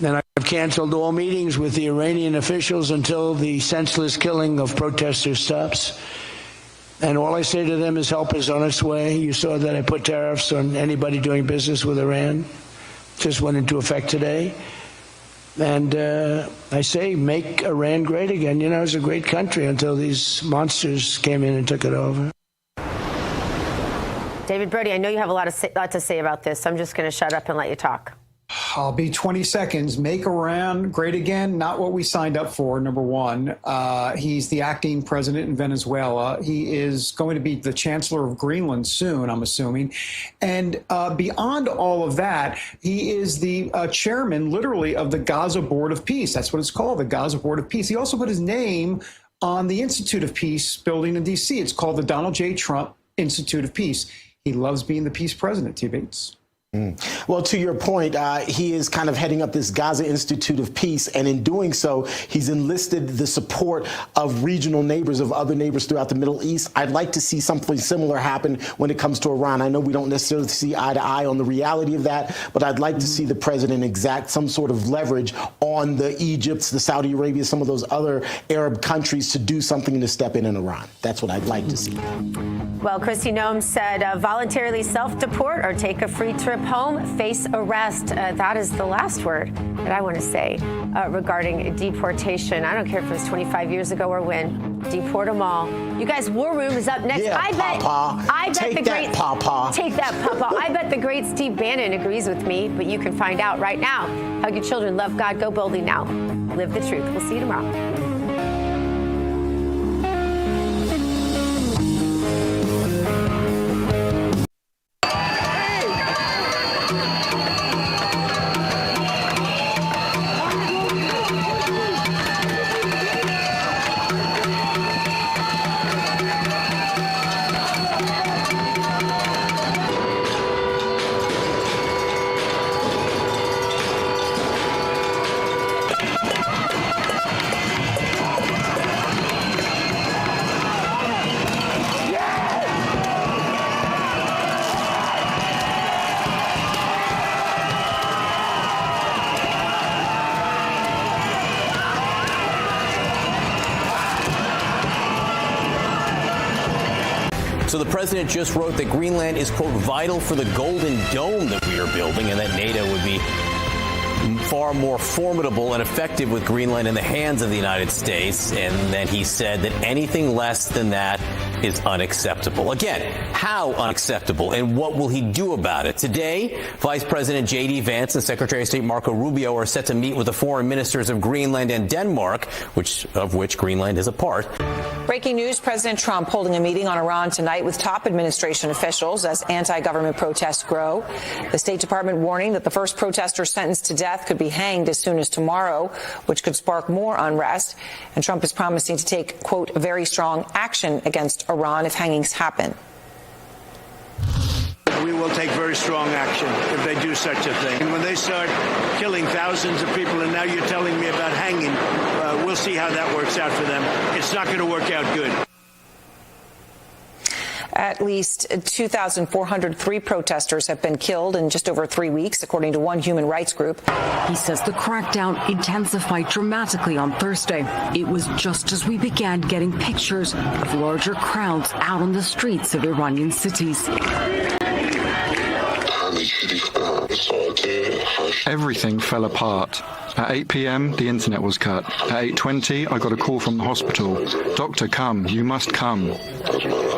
Then I've canceled all meetings with the Iranian officials until the senseless killing of protesters stops. And all I say to them is help is on its way. You saw that I put tariffs on anybody doing business with Iran. Just went into effect today. And I say make Iran great again. You know, it's a great country until these monsters came in and took it over. David Brody, I know you have a lot to say about this, so I'm just going to shut up and let you talk. I'll be 20 seconds. Make Iran great again. Not what we signed up for, number one. He's the acting president in Venezuela. He is going to be the chancellor of Greenland soon, I'm assuming. And beyond all of that, he is the chairman, literally, of the Gaza Board of Peace. That's what it's called, the Gaza Board of Peace. He also put his name on the Institute of Peace building in D.C. It's called the Donald J. Trump Institute of Peace. He loves being the peace president, T. Bates. Well, to your point, he is kind of heading up this Gaza Institute of Peace, and in doing so, he's enlisted the support of regional neighbors, of other neighbors throughout the Middle East. I'd like to see something similar happen when it comes to Iran. I know we don't necessarily see eye to eye on the reality of that, but I'd like to see the president exact some sort of leverage on the Egypts, the Saudi Arabia, some of those other Arab countries to do something to step in Iran. That's what I'd like to see. Well, Kristi Noem said voluntarily self-deport or take a free trip home, face arrest. That is the last word that I want to say regarding deportation. I don't care if it was 25 years ago or when. Deport them all. You guys, War Room is up next. Yeah, I bet take the that, great Papa. Take that, Papa. I bet the great Steve Bannon agrees with me, but you can find out right now. Hug your children, love God, go boldly now. Live the truth. We'll see you tomorrow. So the president just wrote that Greenland is, quote, vital for the Golden Dome that we are building, and that NATO would be far more formidable and effective with Greenland in the hands of the United States, and that he said that anything less than that is unacceptable. Again, how unacceptable and what will he do about it? Today, Vice President J.D. Vance and Secretary of State Marco Rubio are set to meet with the foreign ministers of Greenland and Denmark, of which Greenland is a part. Breaking news, President Trump holding a meeting on Iran tonight with top administration officials as anti-government protests grow. The State Department warning that the first protester sentenced to death could be hanged as soon as tomorrow, which could spark more unrest. And Trump is promising to take, quote, very strong action against Iran if hangings happen. We will take very strong action if they do such a thing. And when they start killing thousands of people, and now you're telling me about hanging, we'll see how that works out for them. It's not going to work out good. At least 2,403 protesters have been killed in just over 3 weeks, according to one human rights group. He says the crackdown intensified dramatically on Thursday. It was just as we began getting pictures of larger crowds out on the streets of Iranian cities. Everything fell apart. At 8 p.m., the internet was cut. At 8:20, I got a call from the hospital. Doctor, come. You must come.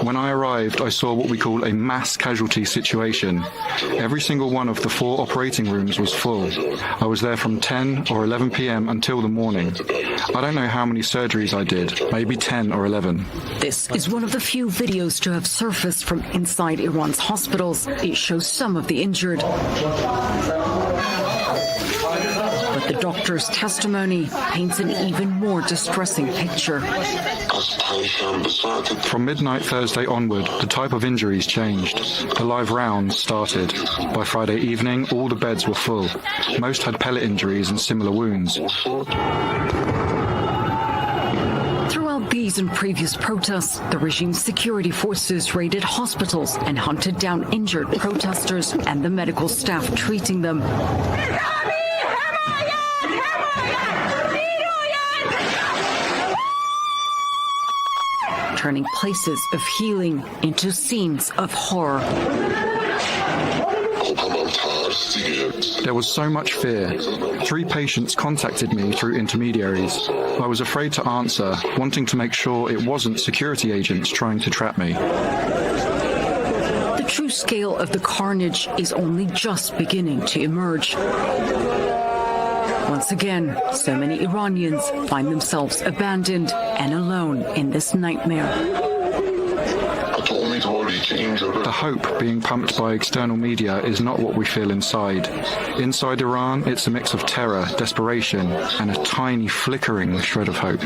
When I arrived, I saw what we call a mass casualty situation. Every single one of the 4 operating rooms was full. I was there from 10 or 11 p.m. until the morning. I don't know how many surgeries I did, maybe 10 or 11. This is one of the few videos to have surfaced from inside Iran's hospitals. It shows some of the injured. But the doctor's testimony paints an even more distressing picture. From midnight Thursday onward, the type of injuries changed. The live rounds started. By Friday evening, all the beds were full. Most had pellet injuries and similar wounds. Throughout these and previous protests, the regime's security forces raided hospitals and hunted down injured protesters and the medical staff treating them. Turning places of healing into scenes of horror. There was so much fear. 3 patients contacted me through intermediaries. I was afraid to answer, wanting to make sure it wasn't security agents trying to trap me. The true scale of the carnage is only just beginning to emerge. Once again, so many Iranians find themselves abandoned and alone in this nightmare. The hope being pumped by external media is not what we feel inside. Inside Iran, it's a mix of terror, desperation, and a tiny flickering shred of hope.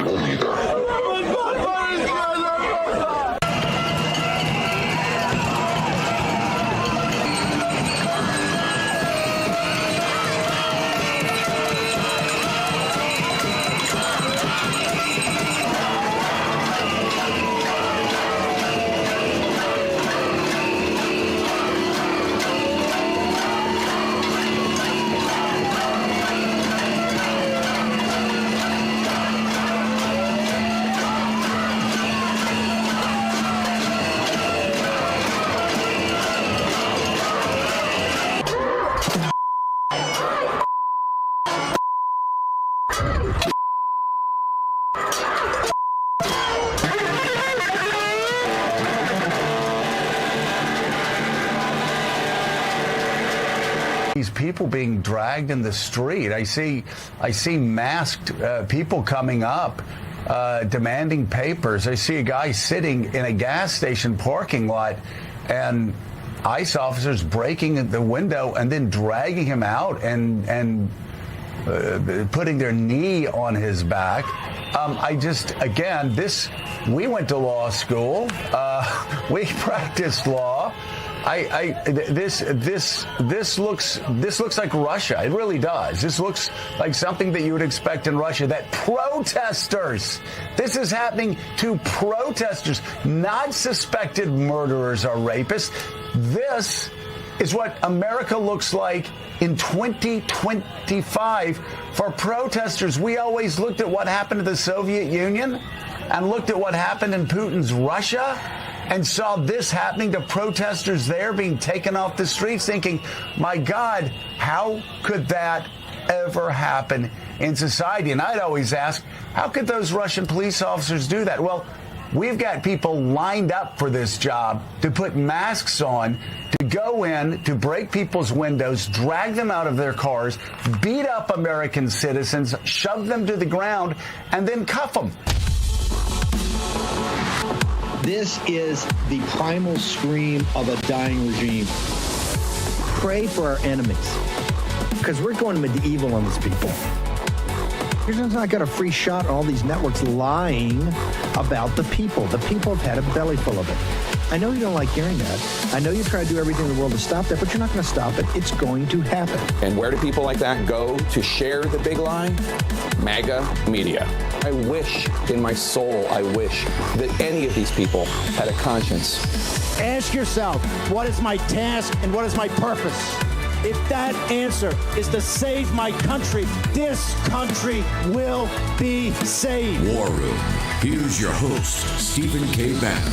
These people being dragged in the street. I see masked people coming up, demanding papers. I see a guy sitting in a gas station parking lot, and ICE officers breaking the window and then dragging him out and putting their knee on his back. We went to law school. We practiced law. This looks like Russia. It really does. This looks like something that you would expect in Russia. That protesters, this is happening to protesters, not suspected murderers or rapists. This is what America looks like in 2025 for protesters. We always looked at what happened to the Soviet Union and looked at what happened in Putin's Russia and saw this happening to protesters there being taken off the streets, thinking, my God, how could that ever happen in society? And I'd always ask, how could those Russian police officers do that? Well, We've got people lined up for this job to put masks on, to go in, to break people's windows, drag them out of their cars, beat up American citizens, shove them to the ground, and then cuff them. This is the primal scream of a dying regime. Pray for our enemies, because we're going medieval on these people. You're just not got a free shot on all these networks lying about the people. The people have had a belly full of it. I know you don't like hearing that. I know you try to do everything in the world to stop that, but you're not going to stop it. It's going to happen. And where do people like that go to share the big lie? MAGA media. I wish in my soul, I wish that any of these people had a conscience. Ask yourself, what is my task and what is my purpose? If that answer is to save my country, this country will be saved. War Room. Here's your host, Stephen K. Bannon.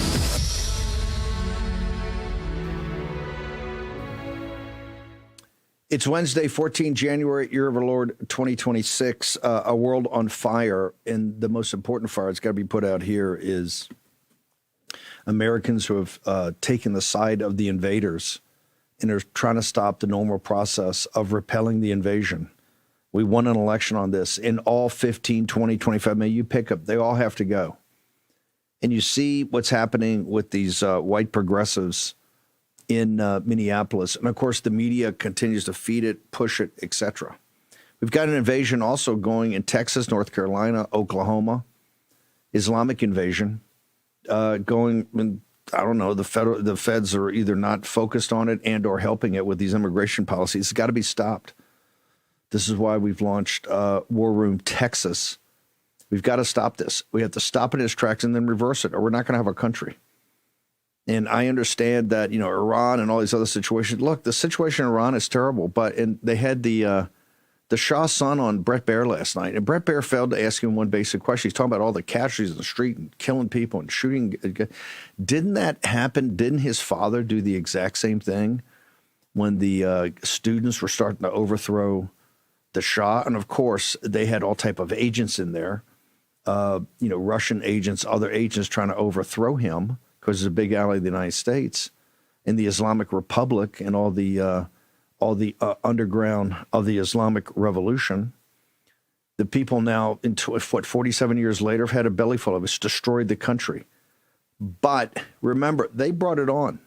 It's Wednesday, 14 January, year of our Lord 2026, a world on fire. And the most important fire that's got to be put out here is Americans who have taken the side of the invaders and are trying to stop the normal process of repelling the invasion. We won an election on this. In all 15, 20, 25 million, you pick up, they all have to go. And you see what's happening with these white progressives in Minneapolis. And of course, the media continues to feed it, push it, etc. We've got an invasion also going in Texas, North Carolina, Oklahoma, Islamic invasion going in. I don't know, the feds are either not focused on it and or helping it with these immigration policies. It's got to be stopped. This is why we've launched War Room Texas. We've got to stop this. We have to stop it in its tracks and then reverse it, or we're not going to have a country. And I understand that, Iran and all these other situations. Look, the situation in Iran is terrible, but they had the Shah's son on Bret Baier last night, and Bret Baier failed to ask him one basic question. He's talking about all the casualties in the street and killing people and shooting. Didn't that happen? Didn't his father do the exact same thing when the students were starting to overthrow the Shah? And of course, they had all type of agents in there, Russian agents, other agents trying to overthrow him because he's a big ally of the United States and the Islamic Republic and all the underground of the Islamic Revolution. The people now, 47 years later, have had a belly full of it. It's destroyed the country. But remember, they brought it on.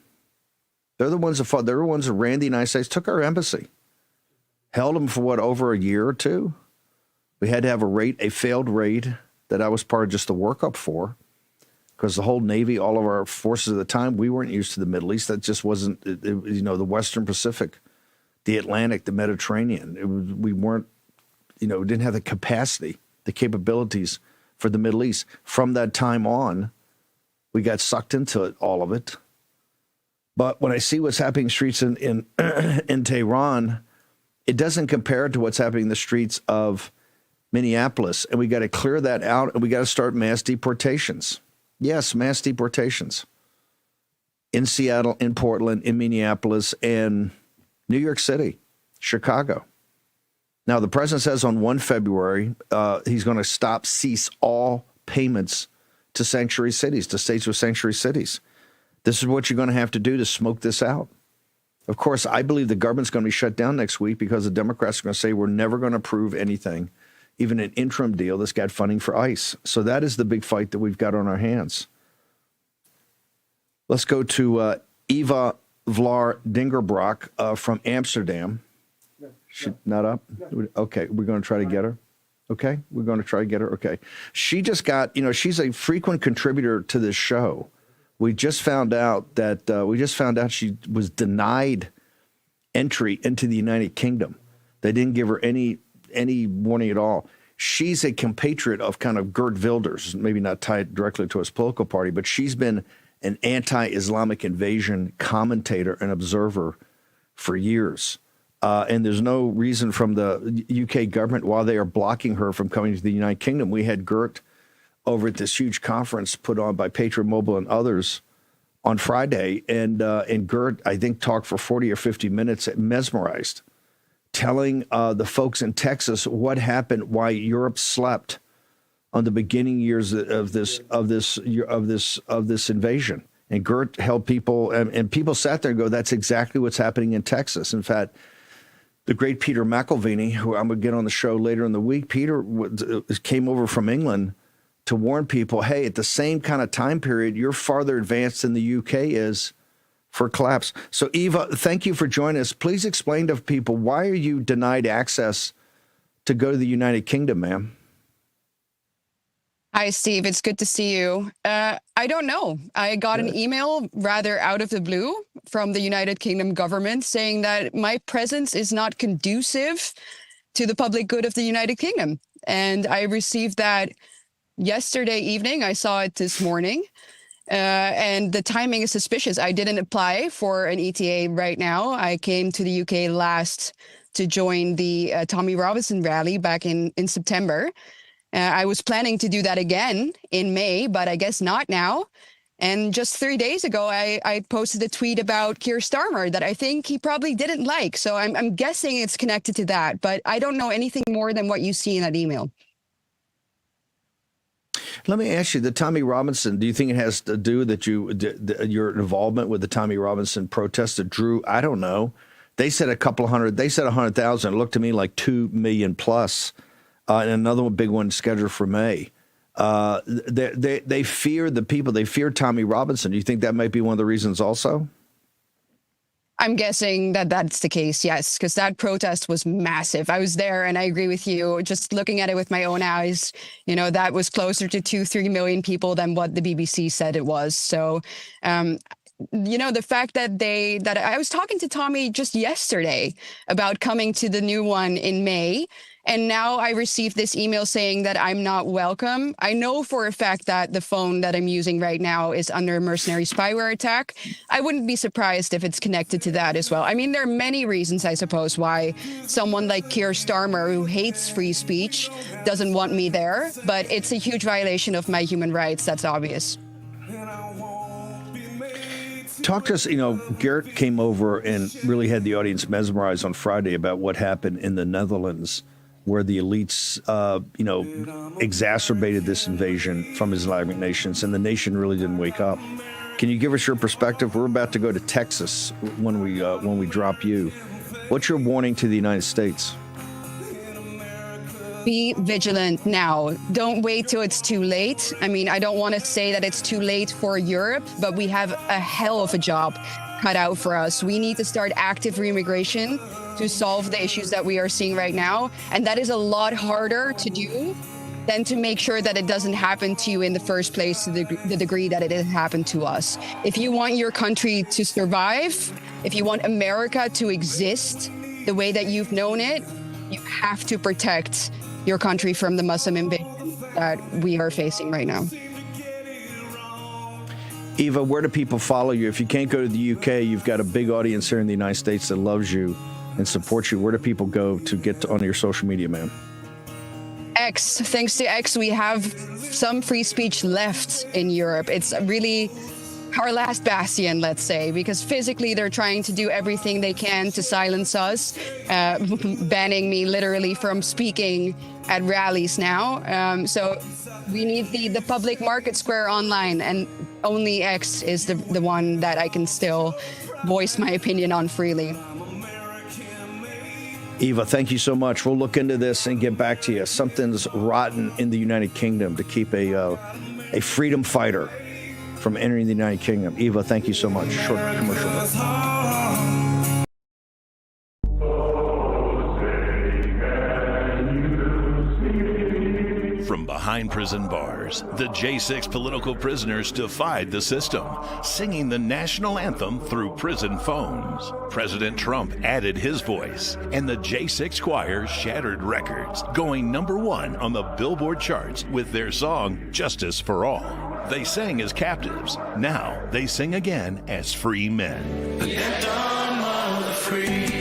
They're the ones that fought. They're the ones that ran the United States, took our embassy, held them for over a year or two. We had to have a failed raid that I was part of just the workup for, because the whole Navy, all of our forces at the time, we weren't used to the Middle East. That just wasn't, the Western Pacific, the Atlantic, the Mediterranean. We weren't, didn't have the capacity, the capabilities for the Middle East. From that time on, we got sucked into it, all of it. But when I see what's happening in streets in Tehran, it doesn't compare to what's happening in the streets of Minneapolis. And we got to clear that out, and we got to start mass deportations. Yes, mass deportations in Seattle, in Portland, in Minneapolis, and New York City, Chicago. Now, the president says on 1 February, he's going to cease all payments to sanctuary cities, to states with sanctuary cities. This is what you're going to have to do to smoke this out. Of course, I believe the government's going to be shut down next week because the Democrats are going to say we're never going to approve anything, even an interim deal that's got funding for ICE. So that is the big fight that we've got on our hands. Let's go to Eva Vlaar Dingerbrock from Amsterdam. She not up? Okay, we're going to try to get her. Okay, we're going to try to get her. Okay. She just got, she's a frequent contributor to this show. We just found out she was denied entry into the United Kingdom. They didn't give her any warning at all. She's a compatriot of kind of Geert Wilders, maybe not tied directly to his political party, but she's been an anti-Islamic invasion commentator and observer for years. And there's no reason from the UK government why they are blocking her from coming to the United Kingdom. We had Geert over at this huge conference put on by Patriot Mobile and others on Friday. And Geert, I think, talked for 40 or 50 minutes, mesmerized, telling the folks in Texas what happened, why Europe slept on the beginning years of this invasion. And Gert held people, and people sat there and go, that's exactly what's happening in Texas. In fact, the great Peter McElveeney, who I'm going to get on the show later in the week, Peter came over from England to warn people, hey, at the same kind of time period, you're farther advanced than the UK is for collapse. So, Eva, thank you for joining us. Please explain to people, why are you denied access to go to the United Kingdom, ma'am? Hi, Steve. It's good to see you. I don't know. I got an email rather out of the blue from the United Kingdom government saying that my presence is not conducive to the public good of the United Kingdom. And I received that yesterday evening. I saw it this morning. And the timing is suspicious. I didn't apply for an ETA right now. I came to the UK last to join the Tommy Robinson rally back in September. I was planning to do that again in May, but I guess not now. And just 3 days ago, I posted a tweet about Keir Starmer that I think he probably didn't like. So I'm guessing it's connected to that, but I don't know anything more than what you see in that email. Let me ask you, the Tommy Robinson, do you think it has to do that your involvement with the Tommy Robinson protest that drew, I don't know, they said a couple of hundred, they said 100,000. It looked to me like 2 million plus. And another big one scheduled for May. They fear the people. They fear Tommy Robinson. Do you think that might be one of the reasons also? I'm guessing that that's the case, yes, because that protest was massive. I was there and I agree with you. Just looking at it with my own eyes, that was closer to 2-3 million people than what the BBC said it was. So, the fact that I was talking to Tommy just yesterday about coming to the new one in May. And now I received this email saying that I'm not welcome. I know for a fact that the phone that I'm using right now is under a mercenary spyware attack. I wouldn't be surprised if it's connected to that as well. I mean, there are many reasons, I suppose, why someone like Keir Starmer, who hates free speech, doesn't want me there. But it's a huge violation of my human rights. That's obvious. Talk to us, Geert came over and really had the audience mesmerized on Friday about what happened in the Netherlands, where the elites, exacerbated this invasion from Islamic nations, and the nation really didn't wake up. Can you give us your perspective? We're about to go to Texas when we drop you. What's your warning to the United States? Be vigilant now. Don't wait till it's too late. I mean, I don't want to say that it's too late for Europe, but we have a hell of a job cut out for us. We need to start active re-immigration to solve the issues that we are seeing right now. And that is a lot harder to do than to make sure that it doesn't happen to you in the first place to the degree that it has happened to us. If you want your country to survive, if you want America to exist the way that you've known it, you have to protect your country from the Muslim invasion that we are facing right now. Eva, where do people follow you? If you can't go to the UK, you've got a big audience here in the United States that loves you and supports you. Where do people go to get on your social media, ma'am? X. Thanks to X, we have some free speech left in Europe. It's really our last bastion, let's say, because physically they're trying to do everything they can to silence us, banning me literally from speaking at rallies now. So we need the public market square online, and only X is the one that I can still voice my opinion on freely. Eva, thank you so much. We'll look into this and get back to you. Something's rotten in the United Kingdom to keep a freedom fighter from entering the United Kingdom. Eva, thank you so much. Short commercial break. From behind prison bars, the J6 political prisoners defied the system, singing the national anthem through prison phones. President Trump added his voice, and the J6 choir shattered records, going #1 on the Billboard charts with their song, Justice for All. They sang as captives. Now they sing again as free men. The anthem of the free.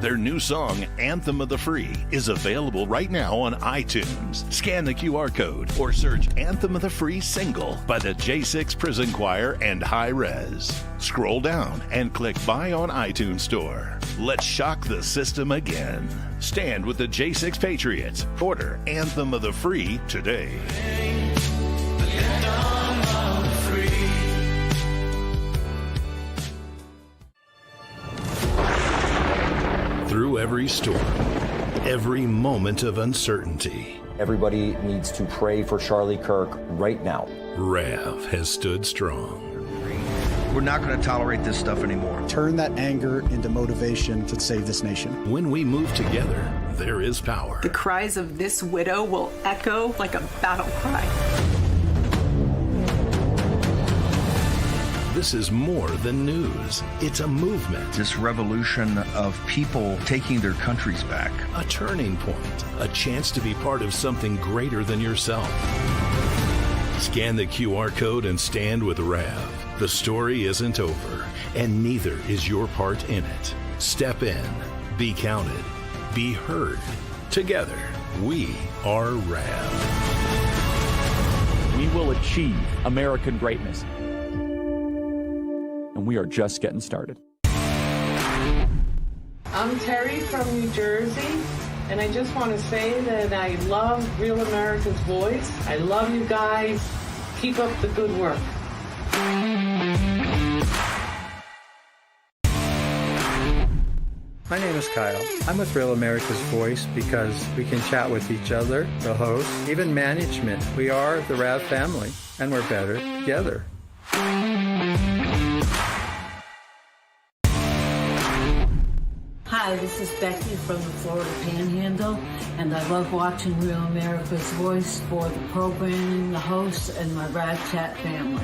Their new song, Anthem of the Free, is available right now on iTunes. Scan the QR code or search Anthem of the Free single by the J6 Prison Choir and High Res. Scroll down and click Buy on iTunes Store. Let's shock the system again. Stand with the J6 Patriots. Order Anthem of the Free today. Through every storm, every moment of uncertainty, Everybody needs to pray for Charlie Kirk right now. Rav has stood strong. We're not going to tolerate this stuff anymore. Turn that anger into motivation to save this nation. When we move together, there is power. The cries of this widow will echo like a battle cry. This is more than news. It's a movement. This revolution of people taking their countries back. A turning point. A chance to be part of something greater than yourself. Scan the QR code and stand with Rav. The story isn't over, and neither is your part in it. Step in, be counted, be heard. Together, we are Rav. We will achieve American greatness. And we are just getting started. I'm Terry from New Jersey, and I just want to say that I love Real America's Voice. I love you guys. Keep up the good work. My name is Kyle. I'm with Real America's Voice because we can chat with each other, the hosts, even management. We are the Rav family, and we're better together. Hi, this is Becky from the Florida Panhandle, and I love watching Real America's Voice for the programming, the hosts, and my Rad Chat family.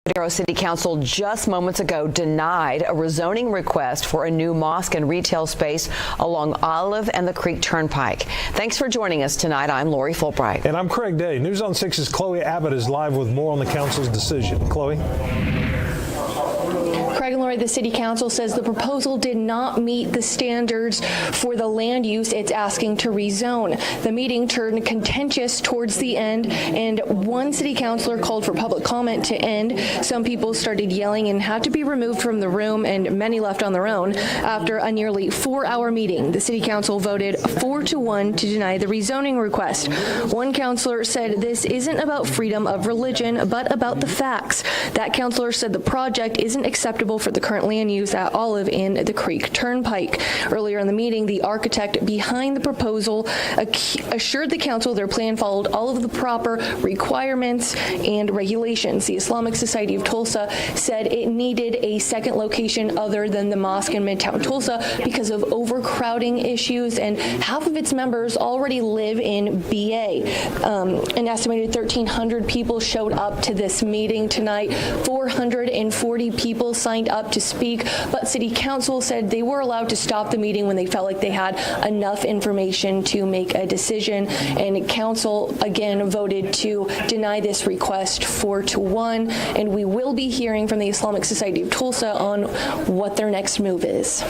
Madero City Council just moments ago denied a rezoning request for a new mosque and retail space along Olive and the Creek Turnpike. Thanks for joining us tonight. I'm Lori Fulbright. And I'm Craig Day. News on 6's Chloe Abbott is live with more on the council's decision. Chloe? Craig and Lori, the City Council says the proposal did not meet the standards for the land use it's asking to rezone. The meeting turned contentious towards the end, and one city councilor called for public comment to end. Some people started yelling and had to be removed from the room, and many left on their own. After a nearly 4-hour meeting, the City Council voted 4-1 to deny the rezoning request. One councilor said this isn't about freedom of religion, but about the facts. That councilor said the project isn't acceptable for the current land use at Olive and the Creek Turnpike. Earlier in the meeting, the architect behind the proposal assured the council their plan followed all of the proper requirements and regulations. The Islamic Society of Tulsa said it needed a second location other than the mosque in Midtown Tulsa because of overcrowding issues, and half of its members already live in BA. An estimated 1,300 people showed up to this meeting tonight. 440 people signed up to speak, but City Council said they were allowed to stop the meeting when they felt like they had enough information to make a decision, and Council again voted to deny this request 4-1, and we will be hearing from the Islamic Society of Tulsa on what their next move is.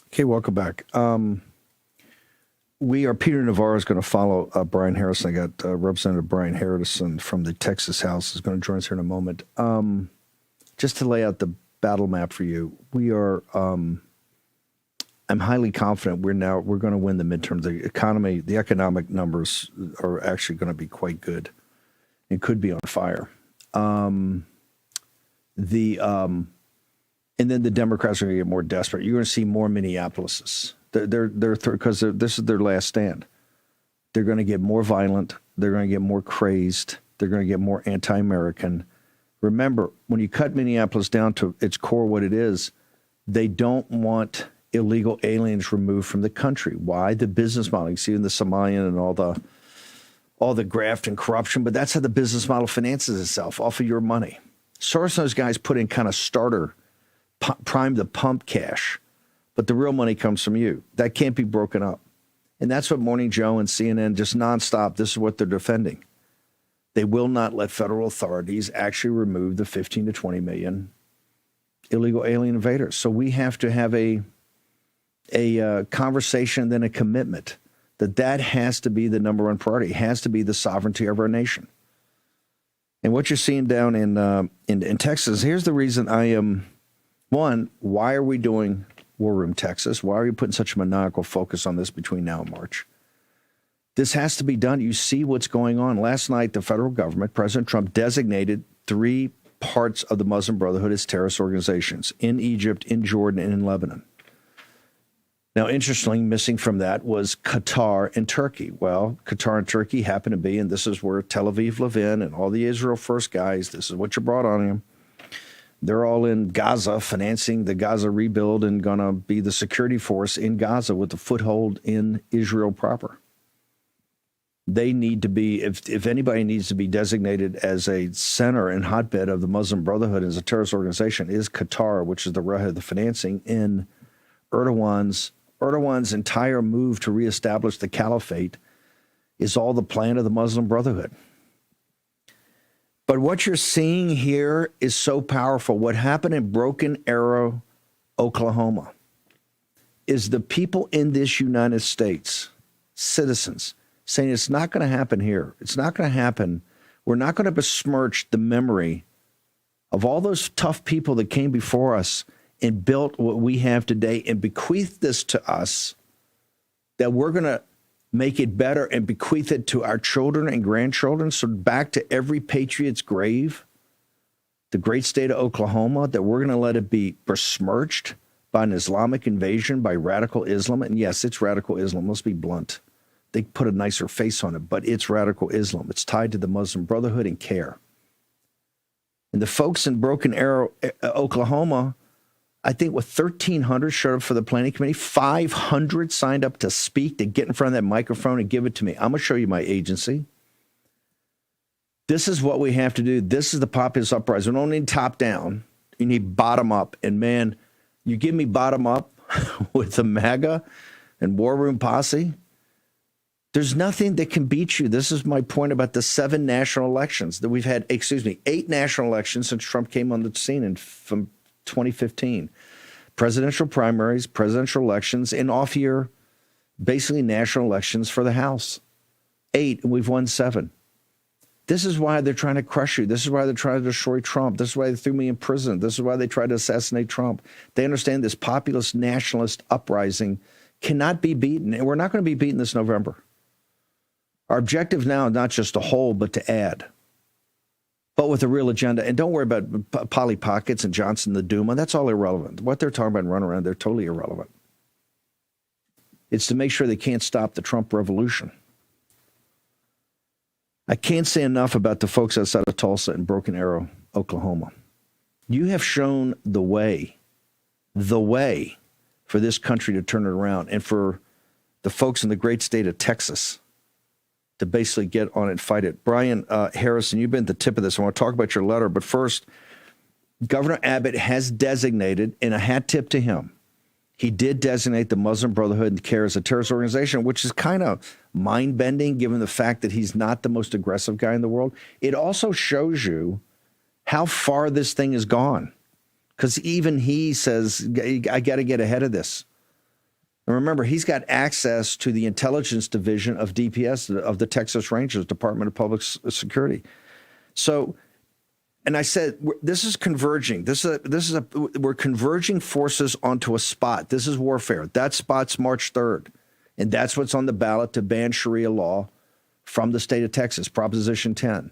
Okay, welcome back. Peter Navarro is going to follow Brian Harrison. I got Representative Brian Harrison from the Texas House is going to join us here in a moment. Just to lay out the battle map for you, we are. I'm highly confident we're going to win the midterm. The economic numbers are actually going to be quite good. It could be on fire. And then the Democrats are going to get more desperate. You're going to see more Minneapolises. Because this is their last stand. They're going to get more violent. They're going to get more crazed. They're going to get more anti-American. Remember, when you cut Minneapolis down to its core, what it is, they don't want illegal aliens removed from the country. Why? The business model. You see in the Somalian and all the graft and corruption, but that's how the business model finances itself, off of your money. Soros and those guys put in kind of starter, prime the pump cash. But the real money comes from you. That can't be broken up. And that's what Morning Joe and CNN just nonstop, this is what they're defending. They will not let federal authorities actually remove the 15 to 20 million illegal alien invaders. So we have to have a conversation, then a commitment that has to be the number one priority. It has to be the sovereignty of our nation. And what you're seeing down in Texas, here's the reason I am, one, why are we doing War Room Texas? Why are you putting such a maniacal focus on this between now and March? This has to be done. You see what's going on. Last night, the federal government, President Trump, designated 3 parts of the Muslim Brotherhood as terrorist organizations in Egypt, in Jordan, and in Lebanon. Now, interestingly, missing from that was Qatar and Turkey. Well, Qatar and Turkey happen to be, and this is where Tel Aviv Levin and all the Israel First guys, this is what you brought on them. They're all in Gaza, financing the Gaza rebuild and going to be the security force in Gaza with a foothold in Israel proper. They need to be, if anybody needs to be designated as a center and hotbed of the Muslim Brotherhood as a terrorist organization, is Qatar, which is the railhead of the financing in Erdogan's entire move to reestablish the caliphate is all the plan of the Muslim Brotherhood. But what you're seeing here is so powerful. What happened in Broken Arrow, Oklahoma, is the people in this United States, citizens, saying it's not going to happen here. It's not going to happen. We're not going to besmirch the memory of all those tough people that came before us and built what we have today and bequeathed this to us, that we're going to make it better and bequeath it to our children and grandchildren. So back to every patriot's grave, the great state of Oklahoma, that we're going to let it be besmirched by an Islamic invasion, by radical Islam. And yes, it's radical Islam. Let's be blunt. They put a nicer face on it, but it's radical Islam. It's tied to the Muslim Brotherhood and CARE. And the folks in Broken Arrow, Oklahoma, I think with 1,300 showed up for the planning committee, 500 signed up to speak, to get in front of that microphone and give it to me. I'm going to show you my agency. This is what we have to do. This is the populist uprising. We don't need top down. You need bottom up. And man, you give me bottom up with the MAGA and War Room Posse, there's nothing that can beat you. This is my point about the 7 national elections that we've had, 8 national elections since Trump came on the scene from 2015. Presidential primaries, presidential elections, and off-year, basically national elections for the House. 8, and we've won 7. This is why they're trying to crush you. This is why they're trying to destroy Trump. This is why they threw me in prison. This is why they tried to assassinate Trump. They understand this populist nationalist uprising cannot be beaten, and we're not going to be beaten this November. Our objective now is not just to hold, but to add, but with a real agenda. And don't worry about Polly Pockets and Johnson the Duma. That's all irrelevant. What they're talking about and run around, they're totally irrelevant. It's to make sure they can't stop the Trump revolution. I can't say enough about the folks outside of Tulsa and Broken Arrow, Oklahoma. You have shown the way for this country to turn it around, and for the folks in the great state of Texas to basically get on it and fight it. Brian Harrison, you've been at the tip of this. I want to talk about your letter. But first, Governor Abbott has designated, and a hat tip to him, he did designate the Muslim Brotherhood and CARE as a terrorist organization, which is kind of mind-bending given the fact that he's not the most aggressive guy in the world. It also shows you how far this thing has gone, because even he says, I got to get ahead of this. And remember, he's got access to the intelligence division of DPS, of the Texas Rangers, Department of Public Security. So, and I said, this is converging. We're converging forces onto a spot. This is warfare. That spot's March 3rd. And that's what's on the ballot to ban Sharia law from the state of Texas, Proposition 10.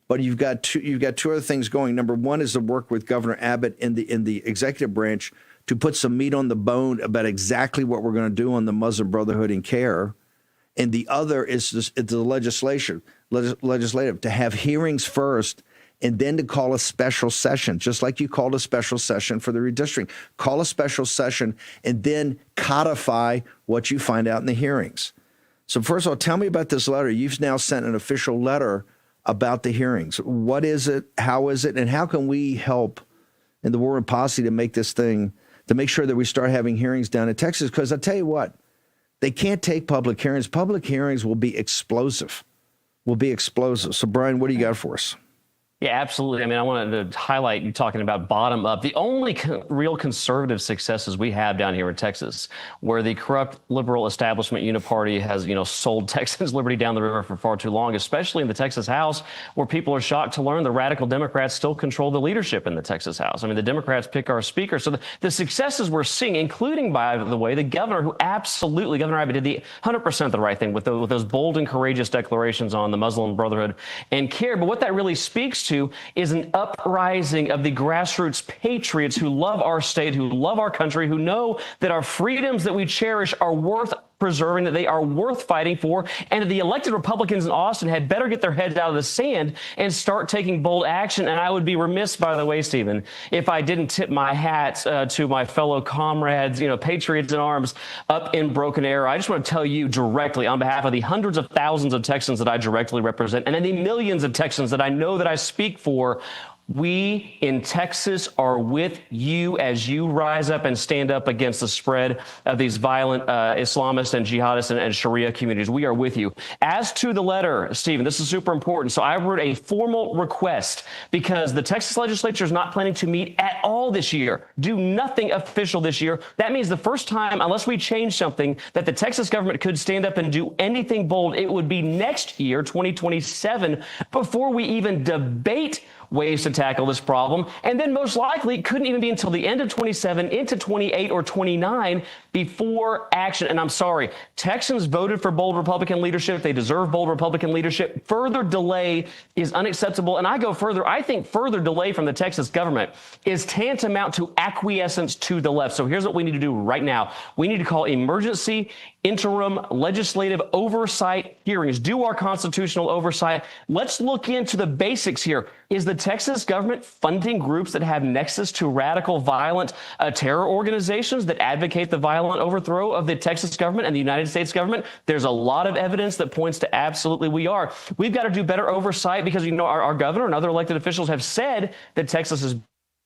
But you've got two other things going. Number one is the work with Governor Abbott in the executive branch to put some meat on the bone about exactly what we're going to do on the Muslim Brotherhood and CARE. And the other is the legislative, to have hearings first and then to call a special session, just like you called a special session for the redistricting. Call a special session and then codify what you find out in the hearings. So first of all, tell me about this letter. You've now sent an official letter about the hearings. What is it? How is it? And how can we help in the War Room Posse to make this thing, to make sure that we start having hearings down in Texas? Because I'll tell you what, they can't take public hearings. Public hearings will be explosive. will be explosive. So, Brian, what do you got for us? Yeah, absolutely. I mean, I wanted to highlight you talking about bottom up. The only real conservative successes we have down here in Texas, where the corrupt liberal establishment uniparty has, sold Texans liberty down the river for far too long, especially in the Texas House, where people are shocked to learn the radical Democrats still control the leadership in the Texas House. I mean, the Democrats pick our speaker. So the successes we're seeing, including, by the way, the governor, who absolutely, Governor Abbott, did the 100% the right thing with those bold and courageous declarations on the Muslim Brotherhood and CARE. But what that really speaks to is an uprising of the grassroots patriots who love our state, who love our country, who know that our freedoms that we cherish are worth preserving, that they are worth fighting for, and that the elected Republicans in Austin had better get their heads out of the sand and start taking bold action. And I would be remiss, by the way, Stephen, if I didn't tip my hat to my fellow comrades, patriots in arms up in Broken Arrow. I just want to tell you directly, on behalf of the hundreds of thousands of Texans that I directly represent, and then the millions of Texans that I know that I speak for, we in Texas are with you as you rise up and stand up against the spread of these violent Islamist and jihadist and Sharia communities. We are with you. As to the letter, Stephen, this is super important. So I wrote a formal request because the Texas legislature is not planning to meet at all this year, do nothing official this year. That means the first time, unless we change something, that the Texas government could stand up and do anything bold, it would be next year, 2027, before we even debate ways to tackle this problem. And then most likely it couldn't even be until the end of 27 into 28 or 29 before action. And I'm sorry, Texans voted for bold Republican leadership. They deserve bold Republican leadership. Further delay is unacceptable. And I go further. I think further delay from the Texas government is tantamount to acquiescence to the left. So here's what we need to do right now. We need to call emergency interim legislative oversight hearings, do our constitutional oversight. Let's look into the basics here. Is the Texas government funding groups that have nexus to radical, violent terror organizations that advocate the violent overthrow of the Texas government and the United States government? There's a lot of evidence that points to absolutely we are. We've got to do better oversight because, our governor and other elected officials have said that Texas is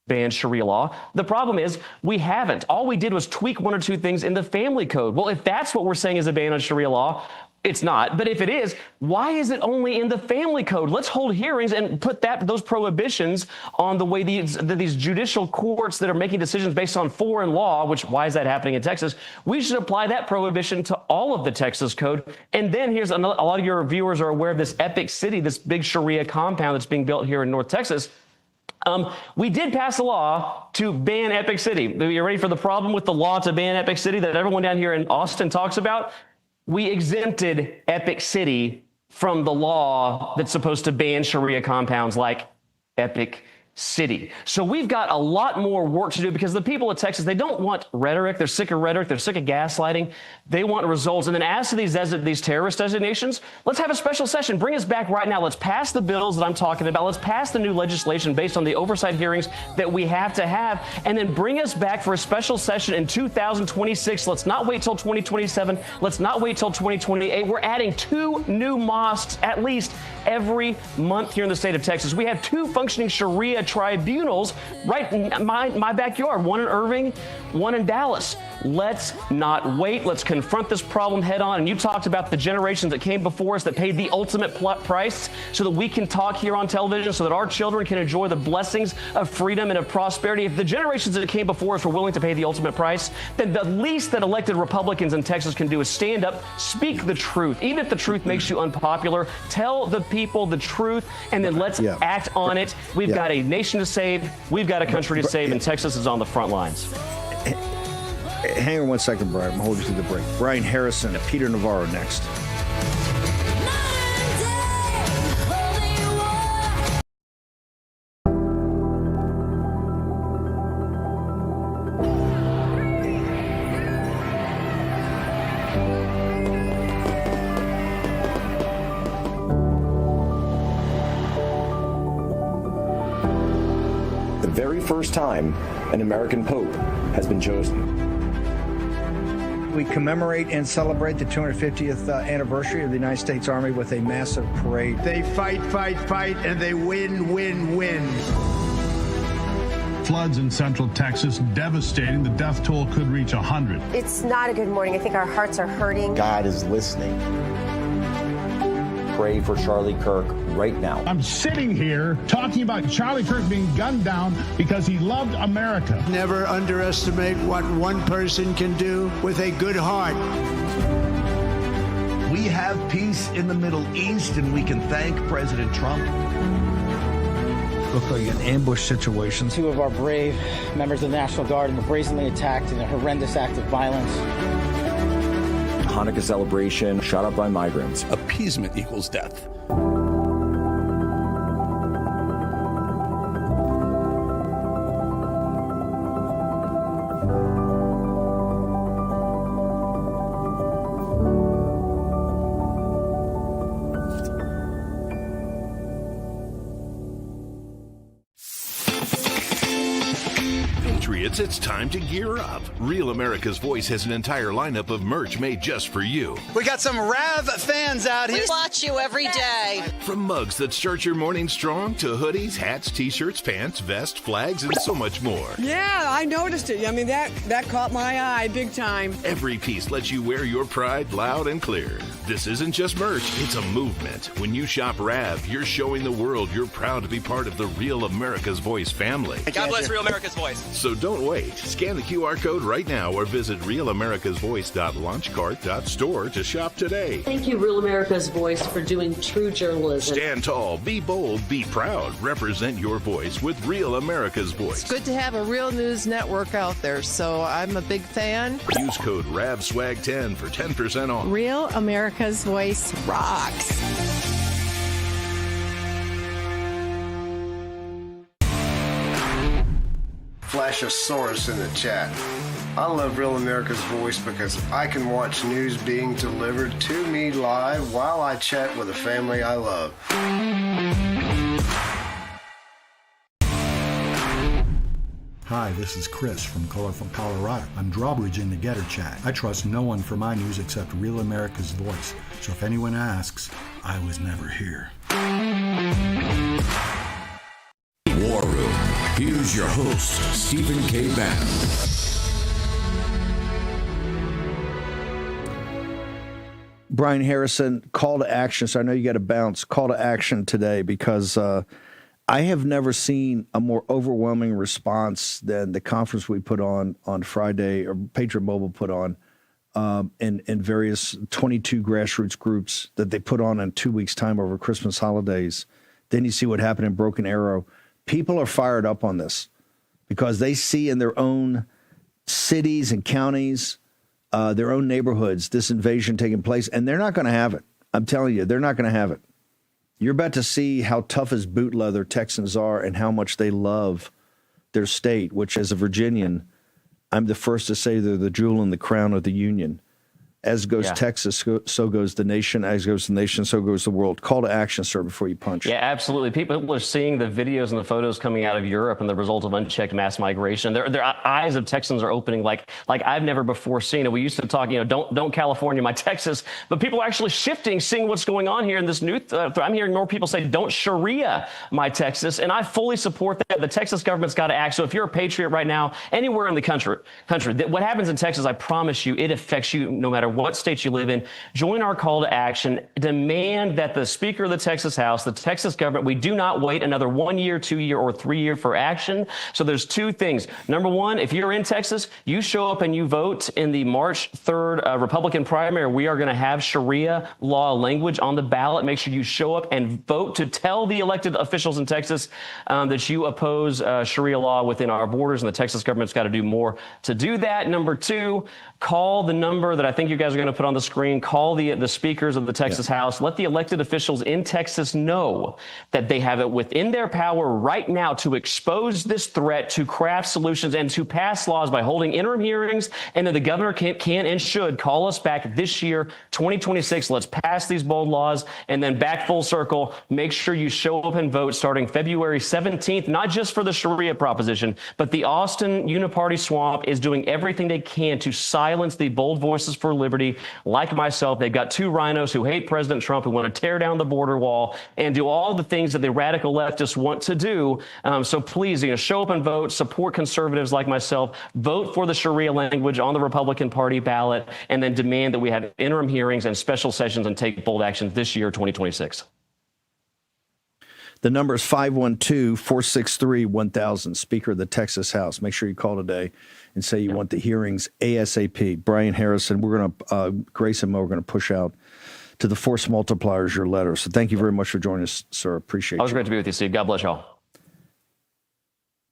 ban Sharia law. The problem is we haven't. All we did was tweak one or two things in the family code. Well, if that's what we're saying is a ban on Sharia law, it's not. But if it is, why is it only in the family code? Let's hold hearings and put those prohibitions on the way these judicial courts that are making decisions based on foreign law, why is that happening in Texas? We should apply that prohibition to all of the Texas code. And then here's a lot of your viewers are aware of this Epic City, this big Sharia compound that's being built here in North Texas. We did pass a law to ban Epic City. Are you ready for the problem with the law to ban Epic City that everyone down here in Austin talks about? We exempted Epic City from the law that's supposed to ban Sharia compounds like Epic City. So we've got a lot more work to do because the people of Texas, they don't want rhetoric. They're sick of rhetoric. They're sick of gaslighting. They want results. And then as to these terrorist designations, let's have a special session. Bring us back right now. Let's pass the bills that I'm talking about. Let's pass the new legislation based on the oversight hearings that we have to have. And then bring us back for a special session in 2026. Let's not wait till 2027. Let's not wait till 2028. We're adding 2 new mosques at least every month here in the state of Texas. We have 2 functioning Sharia tribunals right in my backyard, one in Irving, one in Dallas. Let's not wait. Let's confront this problem head on. And you talked about the generations that came before us that paid the ultimate price so that we can talk here on television, so that our children can enjoy the blessings of freedom and of prosperity. If the generations that came before us were willing to pay the ultimate price, then the least that elected Republicans in Texas can do is stand up, speak the truth. Even if the truth makes you unpopular, tell the people the truth, and then let's act on it. We've got a nation to save. We've got a country to save, and Texas is on the front lines. Hang on one second, Brian. I'm holding you through the break. Brian Harrison and Peter Navarro next. The very first time an American Pope has been chosen. We commemorate and celebrate the 250th anniversary of the United States Army with a massive parade. They fight, and they win. Floods in central Texas, devastating. The death toll could reach 100. It's not a good morning. I think our hearts are hurting. God is listening. pray for Charlie Kirk right now. I'm sitting here talking about Charlie Kirk being gunned down because he loved America. Never underestimate what one person can do with a good heart. We have peace in the Middle East, and we can thank President Trump. Looked like an ambush situation. 2 of our brave members of the National Guard were brazenly attacked in a horrendous act of violence. Hanukkah celebration shot up by migrants. Appeasement equals death. Patriots, it's time to gear up. Real America's Voice has an entire lineup of merch made just for you. We got some Rav fans out here. We watch you every day. From mugs that start your morning strong to hoodies, hats, t-shirts, pants, vests, flags, and so much more. Yeah, I noticed it. I mean, that caught my eye big time. Every piece lets you wear your pride loud and clear. This isn't just merch, it's a movement. When you shop Rav, you're showing the world you're proud to be part of the Real America's Voice family. God bless Real America's Voice. So don't wait. Scan the QR code right now or visit realamericasvoice.launchcart.store to shop today. Thank you, Real America's Voice, for doing true journalism. Stand tall, be bold, be proud. Represent your voice with Real America's Voice. It's good to have a real news network out there, so I'm a big fan. Use code RAVSWAG10 for 10% off. Real America's Voice rocks. Flash a source in the chat. I love Real America's Voice because I can watch news being delivered to me live while I chat with the family I love. Hi, this is Chris from Colorful Colorado. I'm drawbridge in the Getter chat. I trust no one for my news except Real America's Voice. So if anyone asks, I was never here. War Room. Here's your host, Stephen K. Bannon. Brian Harrison, call to action. So I know you got to bounce. Call to action today because I have never seen a more overwhelming response than the conference we put on Friday, or Patriot Mobile put on, in various 22 grassroots groups that they put on in 2 weeks' time over Christmas holidays. Then you see what happened in Broken Arrow. People are fired up on this because they see in their own cities and counties, their own neighborhoods, this invasion taking place, and they're not going to have it. I'm telling you, they're not going to have it. You're about to see how tough as boot leather Texans are and how much they love their state, which as a Virginian, I'm the first to say they're the jewel in the crown of the Union. As goes Texas, so goes the nation. As goes the nation, so goes the world. Call to action, sir, before you punch. Yeah, absolutely. People are seeing the videos and the photos coming out of Europe and the result of unchecked mass migration. Their eyes of Texans are opening like I've never before seen it. We used to talk, don't California my Texas, but people are actually shifting, seeing what's going on here in this new. I'm hearing more people say, don't Sharia my Texas, and I fully support that. The Texas government's got to act. So if you're a patriot right now, anywhere in the country, what happens in Texas, I promise you, it affects you no matter what state you live in. Join our call to action. Demand that the Speaker of the Texas House, the Texas government, we do not wait another 1 year, 2 year, or 3 year for action. So there's two things. Number one, if you're in Texas, you show up and you vote in the March 3rd Republican primary. We are going to have Sharia law language on the ballot. Make sure you show up and vote to tell the elected officials in Texas that you oppose Sharia law within our borders, and the Texas government's got to do more to do that. Number two, call the number that I think you guys are going to put on the screen. Call the speakers of the Texas House. Let the elected officials in Texas know that they have it within their power right now to expose this threat, to craft solutions, and to pass laws by holding interim hearings. And that the governor can and should call us back this year, 2026. Let's pass these bold laws, and then back full circle. Make sure you show up and vote starting February 17th, not just for the Sharia proposition, but the Austin Uniparty swamp is doing everything they can to silence the bold voices for liberty liberty. Like myself, they've got two rhinos who hate President Trump, who want to tear down the border wall and do all the things that the radical leftists want to do. So please, show up and vote, support conservatives like myself, vote for the Sharia language on the Republican Party ballot, and then demand that we have interim hearings and special sessions and take bold action this year, 2026. The number is 512-463-1000, Speaker of the Texas House. Make sure you call today and say you want the hearings ASAP. Brian Harrison, we're going to, Grace and Mo, we're going to push out to the Force Multipliers your letter. So thank you very much for joining us, sir. Appreciate it. Always great to be with you, Steve. God bless y'all.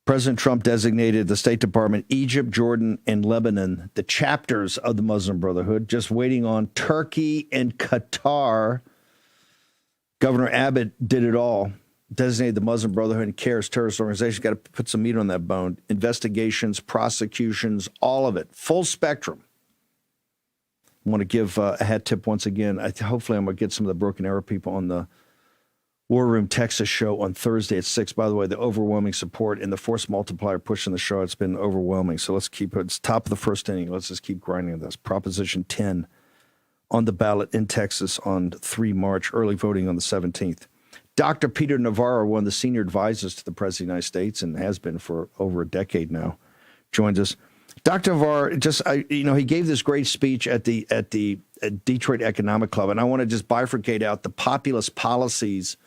President Trump designated the State Department Egypt, Jordan, and Lebanon the chapters of the Muslim Brotherhood, just waiting on Turkey and Qatar. Governor Abbott did it all. Designated the Muslim Brotherhood and CARES terrorist organization. Got to put some meat on that bone. Investigations, prosecutions, all of it. Full spectrum. I want to give a hat tip once again. Hopefully I'm going to get some of the Broken Arrow people on the War Room Texas show on Thursday at 6. By the way, the overwhelming support and the force multiplier pushing the show, it's been overwhelming. So let's keep it. It's top of the first inning. Let's just keep grinding this. Proposition 10 on the ballot in Texas on 3 March. Early voting on the 17th. Dr. Peter Navarro, one of the senior advisors to the President of the United States and has been for over a decade now, joins us. Dr. Navarro, he gave this great speech at the Detroit Economic Club, and I want to just bifurcate out the populist policies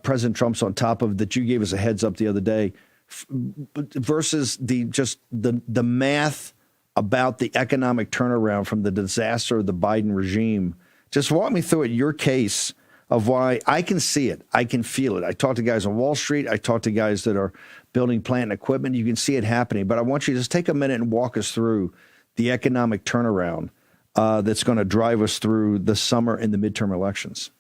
President Trump's on top of that you gave us a heads up the other day versus the math about the economic turnaround from the disaster of the Biden regime. Just walk me through it, your case of why I can see it. I can feel it. I talk to guys on Wall Street. I talk to guys that are building plant and equipment. You can see it happening. But I want you to just take a minute and walk us through the economic turnaround that's going to drive us through the summer and the midterm elections.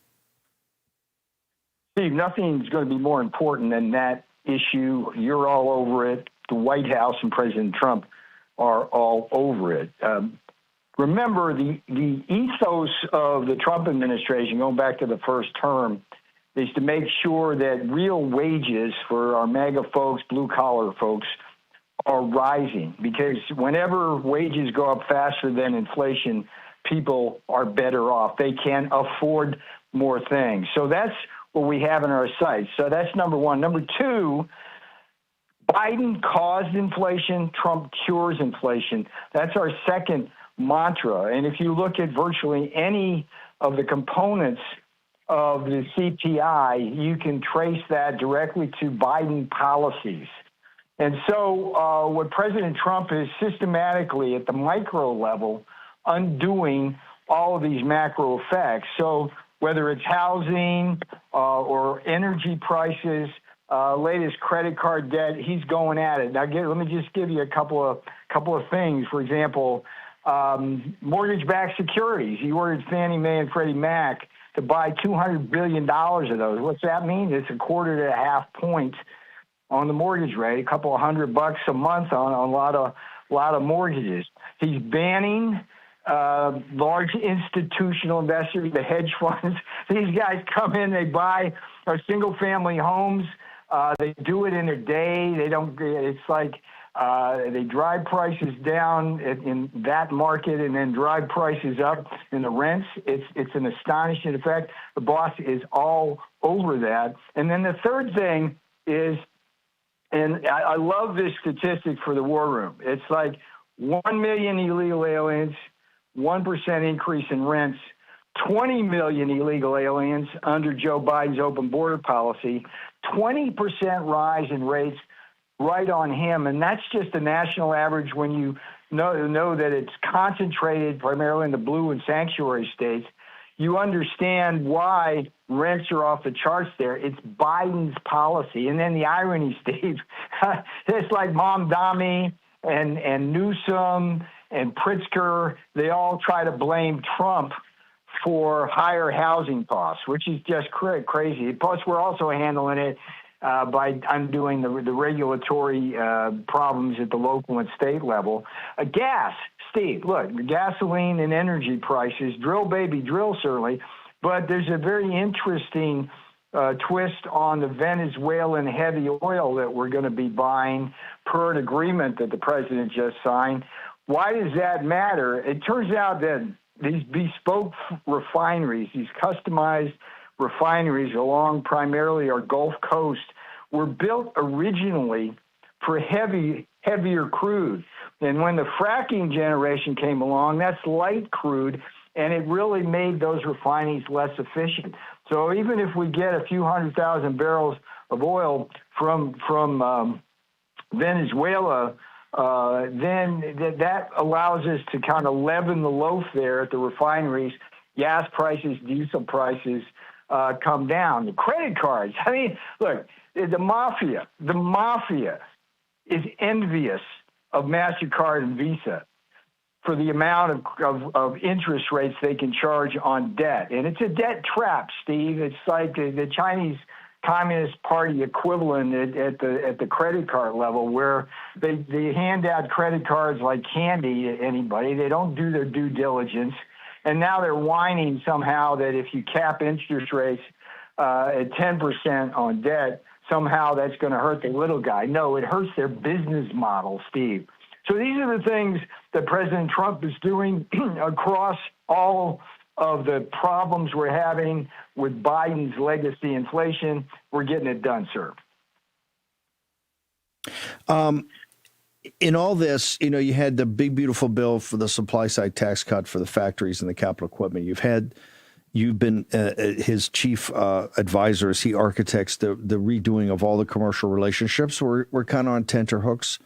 Steve, nothing's going to be more important than that issue. You're all over it. The White House and President Trump are all over it. Remember, the ethos of the Trump administration, going back to the first term, is to make sure that real wages for our MAGA folks, blue-collar folks, are rising. Because whenever wages go up faster than inflation, people are better off. They can afford more things. So that's what we have in our sights. So that's number one. Number two, Biden caused inflation, Trump cures inflation. That's our second mantra. And if you look at virtually any of the components of the CPI, you can trace that directly to Biden policies. And so what President Trump is systematically at the micro level undoing all of these macro effects. So whether it's housing or energy prices, latest credit card debt, he's going at it. Now, let me just give you a couple of things. For example, mortgage-backed securities. He ordered Fannie Mae and Freddie Mac to buy $200 billion of those. What's that mean? It's 1/4 to 1/2 point on the mortgage rate, a couple of $100 a month on a lot of mortgages. He's banning large institutional investors, the hedge funds. These guys come in, they buy our single-family homes. They do it in a day. They don't. It's like they drive prices down in that market and then drive prices up in the rents. It's an astonishing effect. The boss is all over that. And then the third thing is, and I love this statistic for the War Room. It's like 1 million illegal aliens, 1% increase in rents, 20 million illegal aliens under Joe Biden's open border policy, 20% rise in rates right on him. And that's just the national average when you know that it's concentrated primarily in the blue and sanctuary states. You understand why rents are off the charts there. It's Biden's policy. And then the irony, Steve, it's like Mamdani and Newsom and Pritzker, they all try to blame Trump for higher housing costs, which is just crazy. Plus, we're also handling it by undoing the regulatory problems at the local and state level. Gas, Steve, look, gasoline and energy prices, drill, baby, drill, certainly. But there's a very interesting twist on the Venezuelan heavy oil that we're going to be buying per an agreement that the president just signed. Why does that matter? It turns out that these bespoke refineries, these customized refineries along primarily our Gulf Coast, were built originally for heavier crude. And when the fracking generation came along, that's light crude, and it really made those refineries less efficient. So even if we get a few 100,000 barrels of oil from Venezuela, then that allows us to kind of leaven the loaf there at the refineries. Gas prices, diesel prices come down. The credit cards, I mean, look, the mafia is envious of MasterCard and Visa for the amount of interest rates they can charge on debt. And it's a debt trap, Steve. It's like the Chinese Communist Party equivalent at the credit card level, where they hand out credit cards like candy to anybody. They don't do their due diligence. And now they're whining somehow that if you cap interest rates at 10% on debt, somehow that's going to hurt the little guy. No, it hurts their business model, Steve. So these are the things that President Trump is doing across all of the problems we're having with Biden's legacy inflation. We're getting it done, sir. In all this, you know, you had the big, beautiful bill for the supply side tax cut for the factories and the capital equipment. You've been his chief advisor as he architects the redoing of all the commercial relationships. We're kind of on tenterhooks,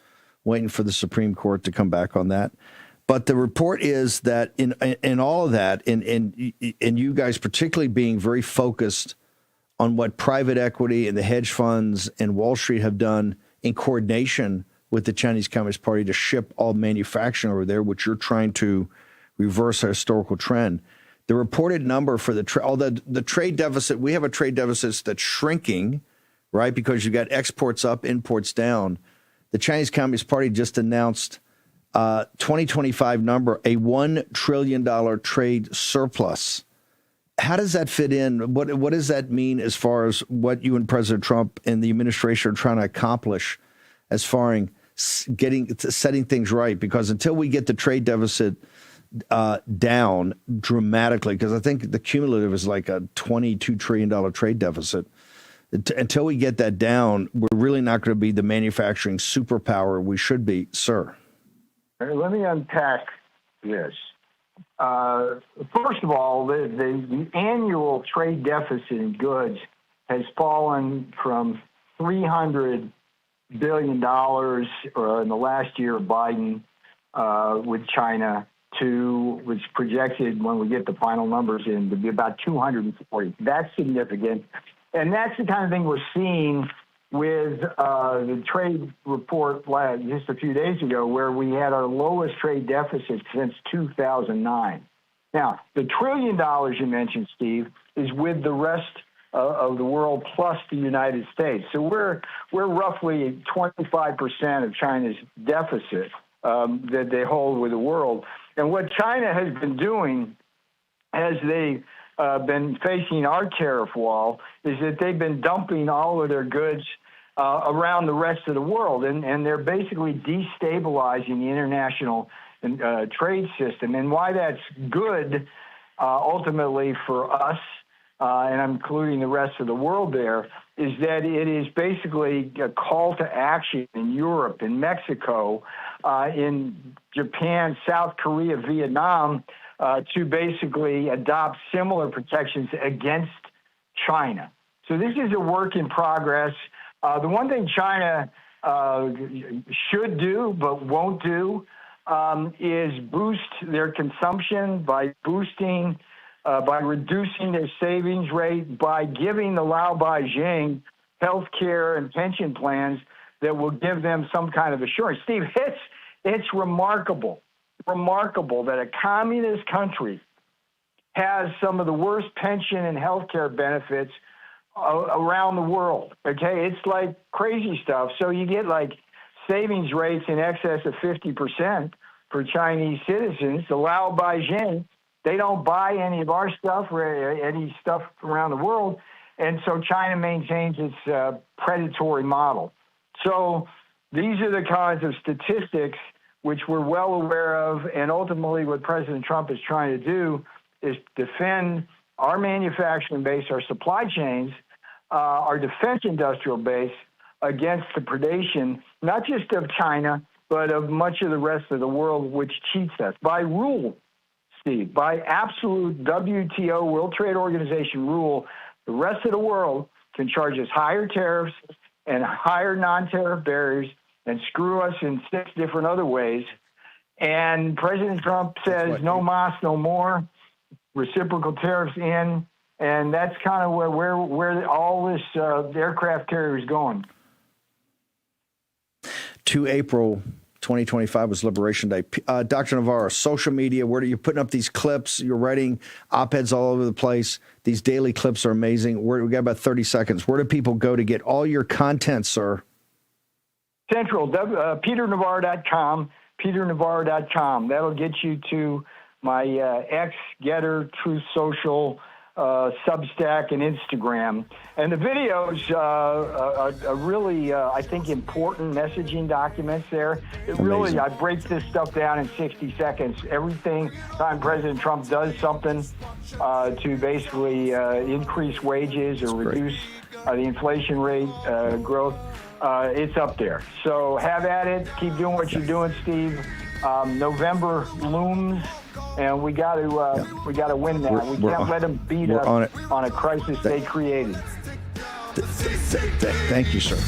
waiting for the Supreme Court to come back on that. But the report is that in all of that, and you guys particularly being very focused on what private equity and the hedge funds and Wall Street have done in coordination with the Chinese Communist Party to ship all manufacturing over there, which you're trying to reverse a historical trend. The reported number for the trade deficit, we have a trade deficit that's shrinking, right? Because you've got exports up, imports down. The Chinese Communist Party just announced 2025 number, a $1 trillion trade surplus. How does that fit in? What does that mean as far as what you and President Trump and the administration are trying to accomplish as far as setting things right? Because until we get the trade deficit down dramatically, because I think the cumulative is like a $22 trillion trade deficit. Until we get that down, we're really not going to be the manufacturing superpower we should be, sir. Let me unpack this. First of all, the annual trade deficit in goods has fallen from $300 billion in the last year of Biden with China to, which projected when we get the final numbers in, to be about 240. That's significant. And that's the kind of thing we're seeing with the trade report just a few days ago, where we had our lowest trade deficit since 2009. Now, the $1 trillion you mentioned, Steve, is with the rest of the world plus the United States. So we're roughly 25% of China's deficit that they hold with the world. And what China has been doing as they been facing our tariff wall is that they've been dumping all of their goods around the rest of the world, and they're basically destabilizing the international trade system. And why that's good ultimately for us, and I'm including the rest of the world there, is that it is basically a call to action in Europe, in Mexico, in Japan, South Korea, Vietnam, to basically adopt similar protections against China. So this is a work in progress. The one thing China should do but won't do is boost their consumption by reducing their savings rate, by giving the Lao Beijing health care and pension plans that will give them some kind of assurance. Steve, it's remarkable that a communist country has some of the worst pension and health care benefits around the world. Okay, it's like crazy stuff. So you get like savings rates in excess of 50% for Chinese citizens. The Lao Beijing, they don't buy any of our stuff or any stuff around the world. And so China maintains its predatory model. So these are the kinds of statistics which we're well aware of, and ultimately what President Trump is trying to do is defend our manufacturing base, our supply chains, our defense industrial base against the predation, not just of China, but of much of the rest of the world, which cheats us. By rule, Steve, by absolute WTO, World Trade Organization rule, the rest of the world can charge us higher tariffs and higher non-tariff barriers and screw us in 6 different other ways. And President Trump says, no mas, no more, reciprocal tariffs in, and that's kind of where all this aircraft carrier is going. 2 April 2025 was Liberation Day. Dr. Navarro, social media, where are you putting up these clips? You're writing op-eds all over the place. These daily clips are amazing. We got about 30 seconds. Where do people go to get all your content, sir? Central, PeterNavarro.com, PeterNavarro.com. That'll get you to my X, Getter, Truth Social, Substack, and Instagram. And the videos are really, I think, important messaging documents there. I break this stuff down in 60 seconds. Everything time President Trump does something to basically increase wages or reduce the inflation rate growth, it's up there. So have at it. Keep doing what you're doing, Steve. November looms, and we got to win that. We can't let them beat us on a crisis they created. Thank you, sir.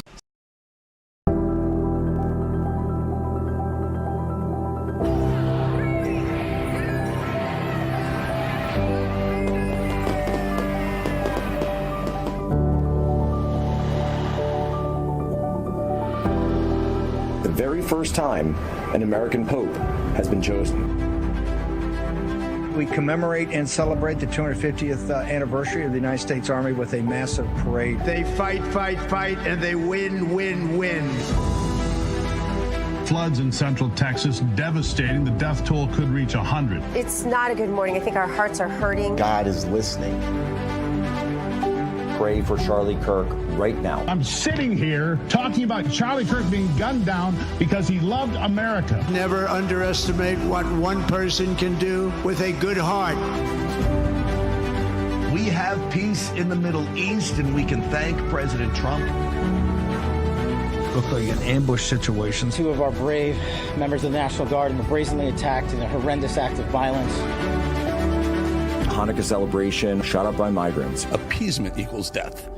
Very first time an American Pope has been chosen. We commemorate and celebrate the 250th anniversary of the United States Army with a massive parade. They fight, and they win. Floods in central Texas, devastating. The death toll could reach 100. It's not a good morning. I think our hearts are hurting. God is listening. Pray for Charlie Kirk right now. I'm sitting here talking about Charlie Kirk being gunned down because he loved America. Never underestimate what one person can do with a good heart. We have peace in the Middle East, and we can thank President Trump. Looked like an ambush situation. 2 of our brave members of the National Guard were brazenly attacked in a horrendous act of violence. Hanukkah celebration shot up by migrants. Appeasement equals death.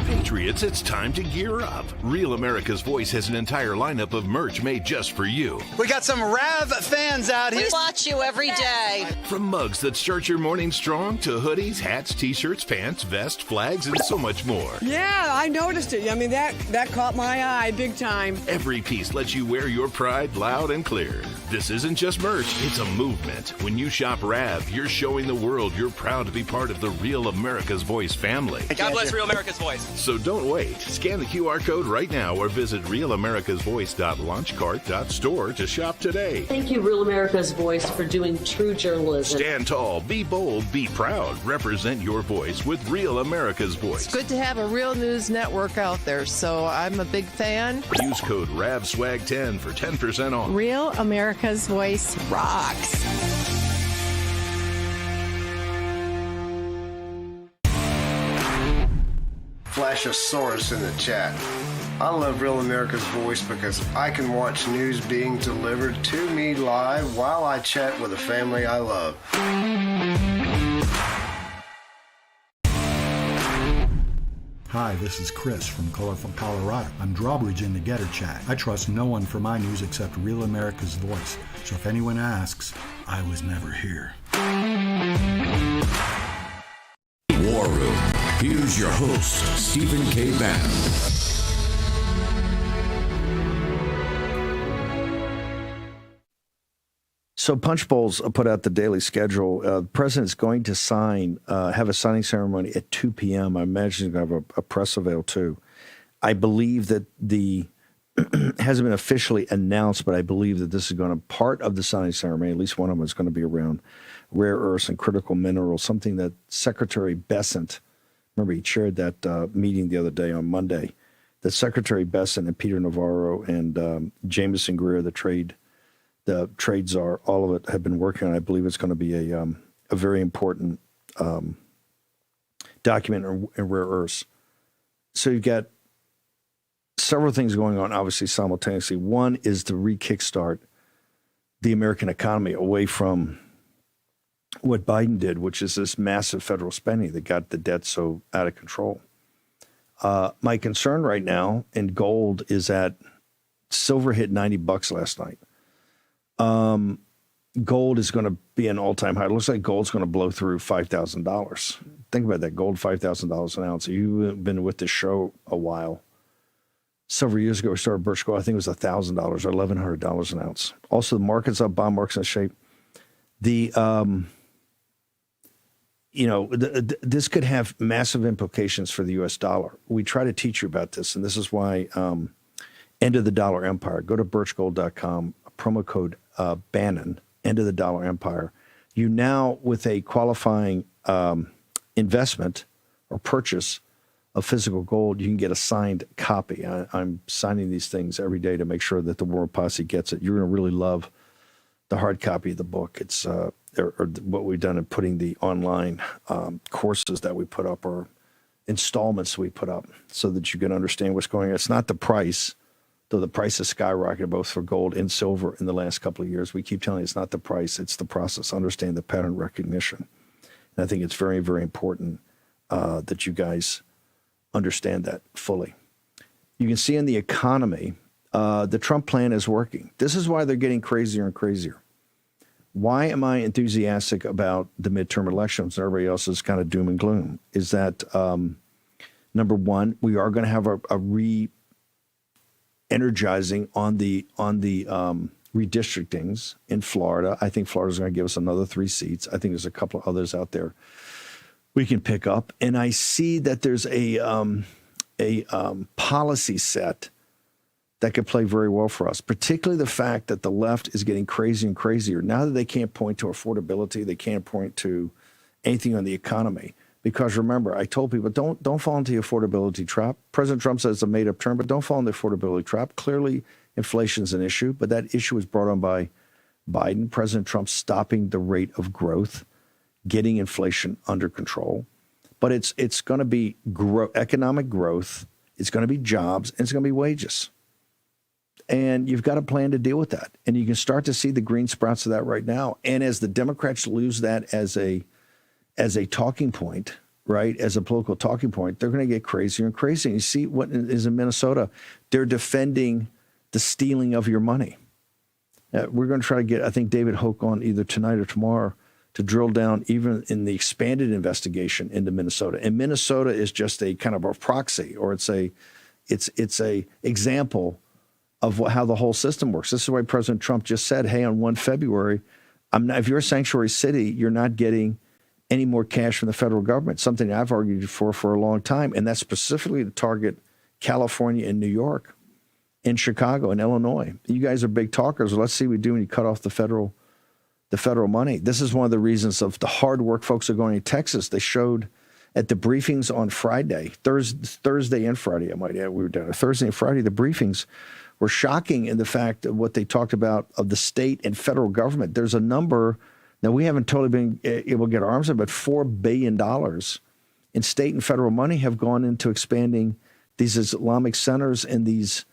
Patriots, it's time to gear up. Real America's Voice has an entire lineup of merch made just for you. We got some Rav fans out here. We watch you every day. From mugs that start your morning strong to hoodies, hats, t-shirts, pants, vests, flags, and so much more. Yeah, I noticed it. I mean, that caught my eye big time. Every piece lets you wear your pride loud and clear. This isn't just merch, it's a movement. When you shop Rav, you're showing the world you're proud to be part of the Real America's Voice family. God bless Real America's Voice. So don't wait. Scan the QR code right now or visit realamericasvoice.launchcart.store to shop today. Thank you, Real America's Voice, for doing true journalism. Stand tall, be bold, be proud. Represent your voice with Real America's Voice. It's good to have a real news network out there, so I'm a big fan. Use code RAVSWAG10 for 10% off. Real America's Voice rocks. Flashosaurus in the chat. I love Real America's Voice because I can watch news being delivered to me live while I chat with a family I love. Hi, this is Chris from Colorful Colorado. I'm Drawbridge in the Getter Chat. I trust no one for my news except Real America's Voice. So if anyone asks, I was never here. War Room. Here's your host, Stephen K. Bannon. So Punch Bowls put out the daily schedule. The president's going to have a signing ceremony at 2 p.m. I imagine he's going to have a press avail too. I believe that hasn't been officially announced, but I believe that this is going to part of the signing ceremony. At least one of them is going to be around rare earths and critical minerals, something that Secretary Bessent, remember he chaired that meeting the other day on Monday, that Secretary Bessent and Peter Navarro and Jameson Greer, the trade czar, all of it have been working on. I believe it's going to be a very important document in rare earths. So you've got several things going on, obviously, simultaneously. One is to re-kickstart the American economy away from what Biden did, which is this massive federal spending that got the debt so out of control. My concern right now in gold is that silver hit $90 last night. Gold is going to be an all-time high. It looks like gold's going to blow through $5,000. Think about that, gold, $5,000 an ounce. You've been with this show a while. Several years ago, we started Birch Gold. I think it was $1,000 or $1,100 an ounce. Also, the market's up, bond market's in shape. This could have massive implications for the U.S. dollar. We try to teach you about this, and this is why End of the Dollar Empire. Go to birchgold.com, promo code Bannon, End of the Dollar Empire. You now, with a qualifying investment or purchase of physical gold, you can get a signed copy. I'm signing these things every day to make sure that the War Posse gets it. You're going to really love the hard copy of the book. It's or what we've done in putting the online courses that we put up or installments we put up so that you can understand what's going on. It's not the price, though the price has skyrocketed both for gold and silver in the last couple of years. We keep telling you it's not the price, it's the process. Understand the pattern recognition. And I think it's very, very important that you guys understand that fully. You can see in the economy, the Trump plan is working. This is why they're getting crazier and crazier. Why am I enthusiastic about the midterm elections and everybody else is kind of doom and gloom? Is that, number one, we are going to have a re-energizing on the redistrictings in Florida. I think Florida's going to give us another 3 seats. I think there's a couple of others out there we can pick up. And I see that there's a policy set that could play very well for us, particularly the fact that the left is getting crazier and crazier. Now that they can't point to affordability, they can't point to anything on the economy. Because remember, I told people, don't fall into the affordability trap. President Trump says it's a made-up term, but don't fall into the affordability trap. Clearly, inflation is an issue, but that issue was brought on by Biden. President Trump stopping the rate of growth, getting inflation under control. But it's going to be economic growth, it's going to be jobs, and it's going to be wages. And you've got a plan to deal with that. And you can start to see the green sprouts of that right now. And as the Democrats lose that as a talking point, right, as a political talking point, they're going to get crazier and crazier. You see what is in Minnesota. They're defending the stealing of your money. We're going to try to get, I think, David Hoke on either tonight or tomorrow to drill down even in the expanded investigation into Minnesota. And Minnesota is just a kind of a proxy, or it's a example of how the whole system works. This is why President Trump just said, hey, on 1 February, if you're a sanctuary city, you're not getting any more cash from the federal government, something I've argued for a long time. And that's specifically to target California and New York and Chicago and Illinois. You guys are big talkers. Let's see what we do when you cut off the federal money. This is one of the reasons of the hard work folks are going to Texas. They showed at the briefings on Friday, Thursday and Friday, I might add, we were down Thursday and Friday, the briefings were shocking in the fact of what they talked about of the state and federal government. There's a number, now we haven't totally been able to get our arms on, but $4 billion in state and federal money have gone into expanding these Islamic centers and these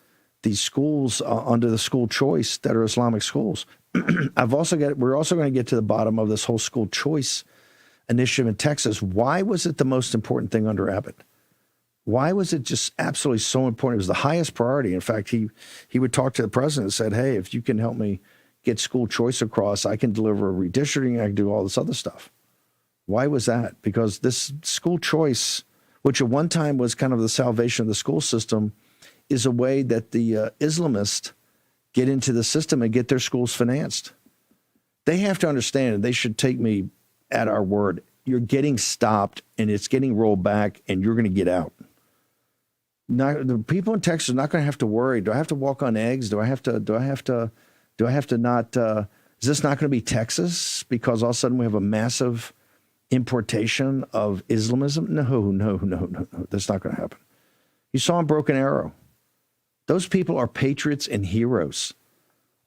schools under the school choice that are Islamic schools. We're also going to get to the bottom of this whole school choice initiative in Texas. Why was it the most important thing under Abbott? Why was it just absolutely so important? It was the highest priority. In fact, he would talk to the president and said, hey, if you can help me get school choice across, I can deliver redistricting, I can do all this other stuff. Why was that? Because this school choice, which at one time was kind of the salvation of the school system, is a way that the Islamists get into the system and get their schools financed. They have to understand, and they should take me at our word. You're getting stopped, and it's getting rolled back, and you're going to get out. The people in Texas are not going to have to worry. Do I have to walk on eggs? Do I have to not? Is this not going to be Texas because all of a sudden we have a massive importation of Islamism? No. That's not going to happen. You saw in Broken Arrow. Those people are patriots and heroes.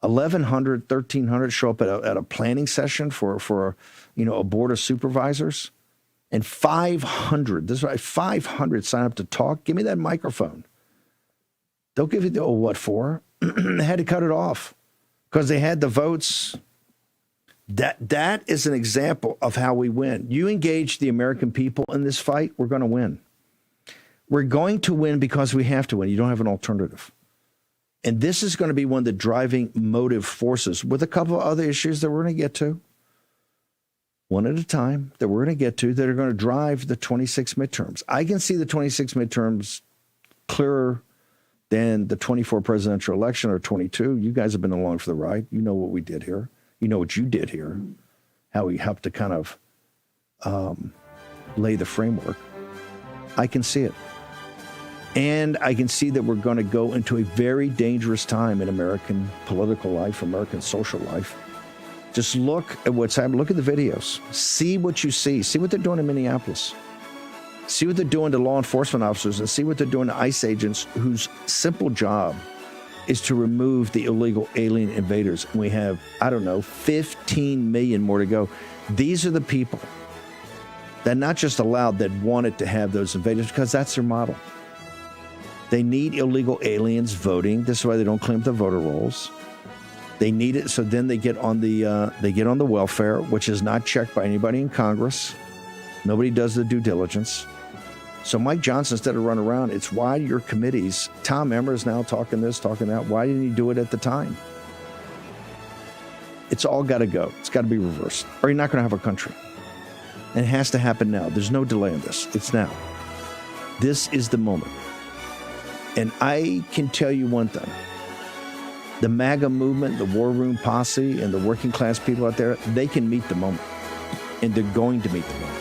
1,100, 1,300 show up at a planning session for a board of supervisors. And 500, this is right, 500 sign up to talk. Give me that microphone. They'll give you the, what for? They had to cut it off because they had the votes. That is an example of how we win. You engage the American people in this fight, we're going to win. We're going to win because we have to win. You don't have an alternative. And this is going to be one of the driving motive forces with a couple of other issues that we're going to get to. One at a time that we're going to get to that are going to drive the 26 midterms. I can see the 26 midterms clearer than the 24 presidential election or 22. You guys have been along for the ride. You know what we did here. You know what you did here, how we helped to kind of lay the framework. I can see it. And I can see that we're going to go into a very dangerous time in American political life, American social life. Just look at what's happening. Look at the videos. See what you see. See what they're doing in Minneapolis. See what they're doing to law enforcement officers and see what they're doing to ICE agents whose simple job is to remove the illegal alien invaders. And we have, 15 million more to go. These are the people that not just allowed, that wanted to have those invaders because that's their model. They need illegal aliens voting. This is why they don't clean up the voter rolls. They need it, so then they get on the welfare, which is not checked by anybody in Congress. Nobody does the due diligence. So Mike Johnson, instead of run around, it's why your committees. Tom Emmer is now talking this, talking that. Why didn't he do it at the time? It's all got to go. It's got to be reversed, or you're not going to have a country. And it has to happen now. There's no delay in this. It's now. This is the moment. And I can tell you one thing. The MAGA movement, the War Room Posse, and the working class people out there, they can meet the moment. And they're going to meet the moment.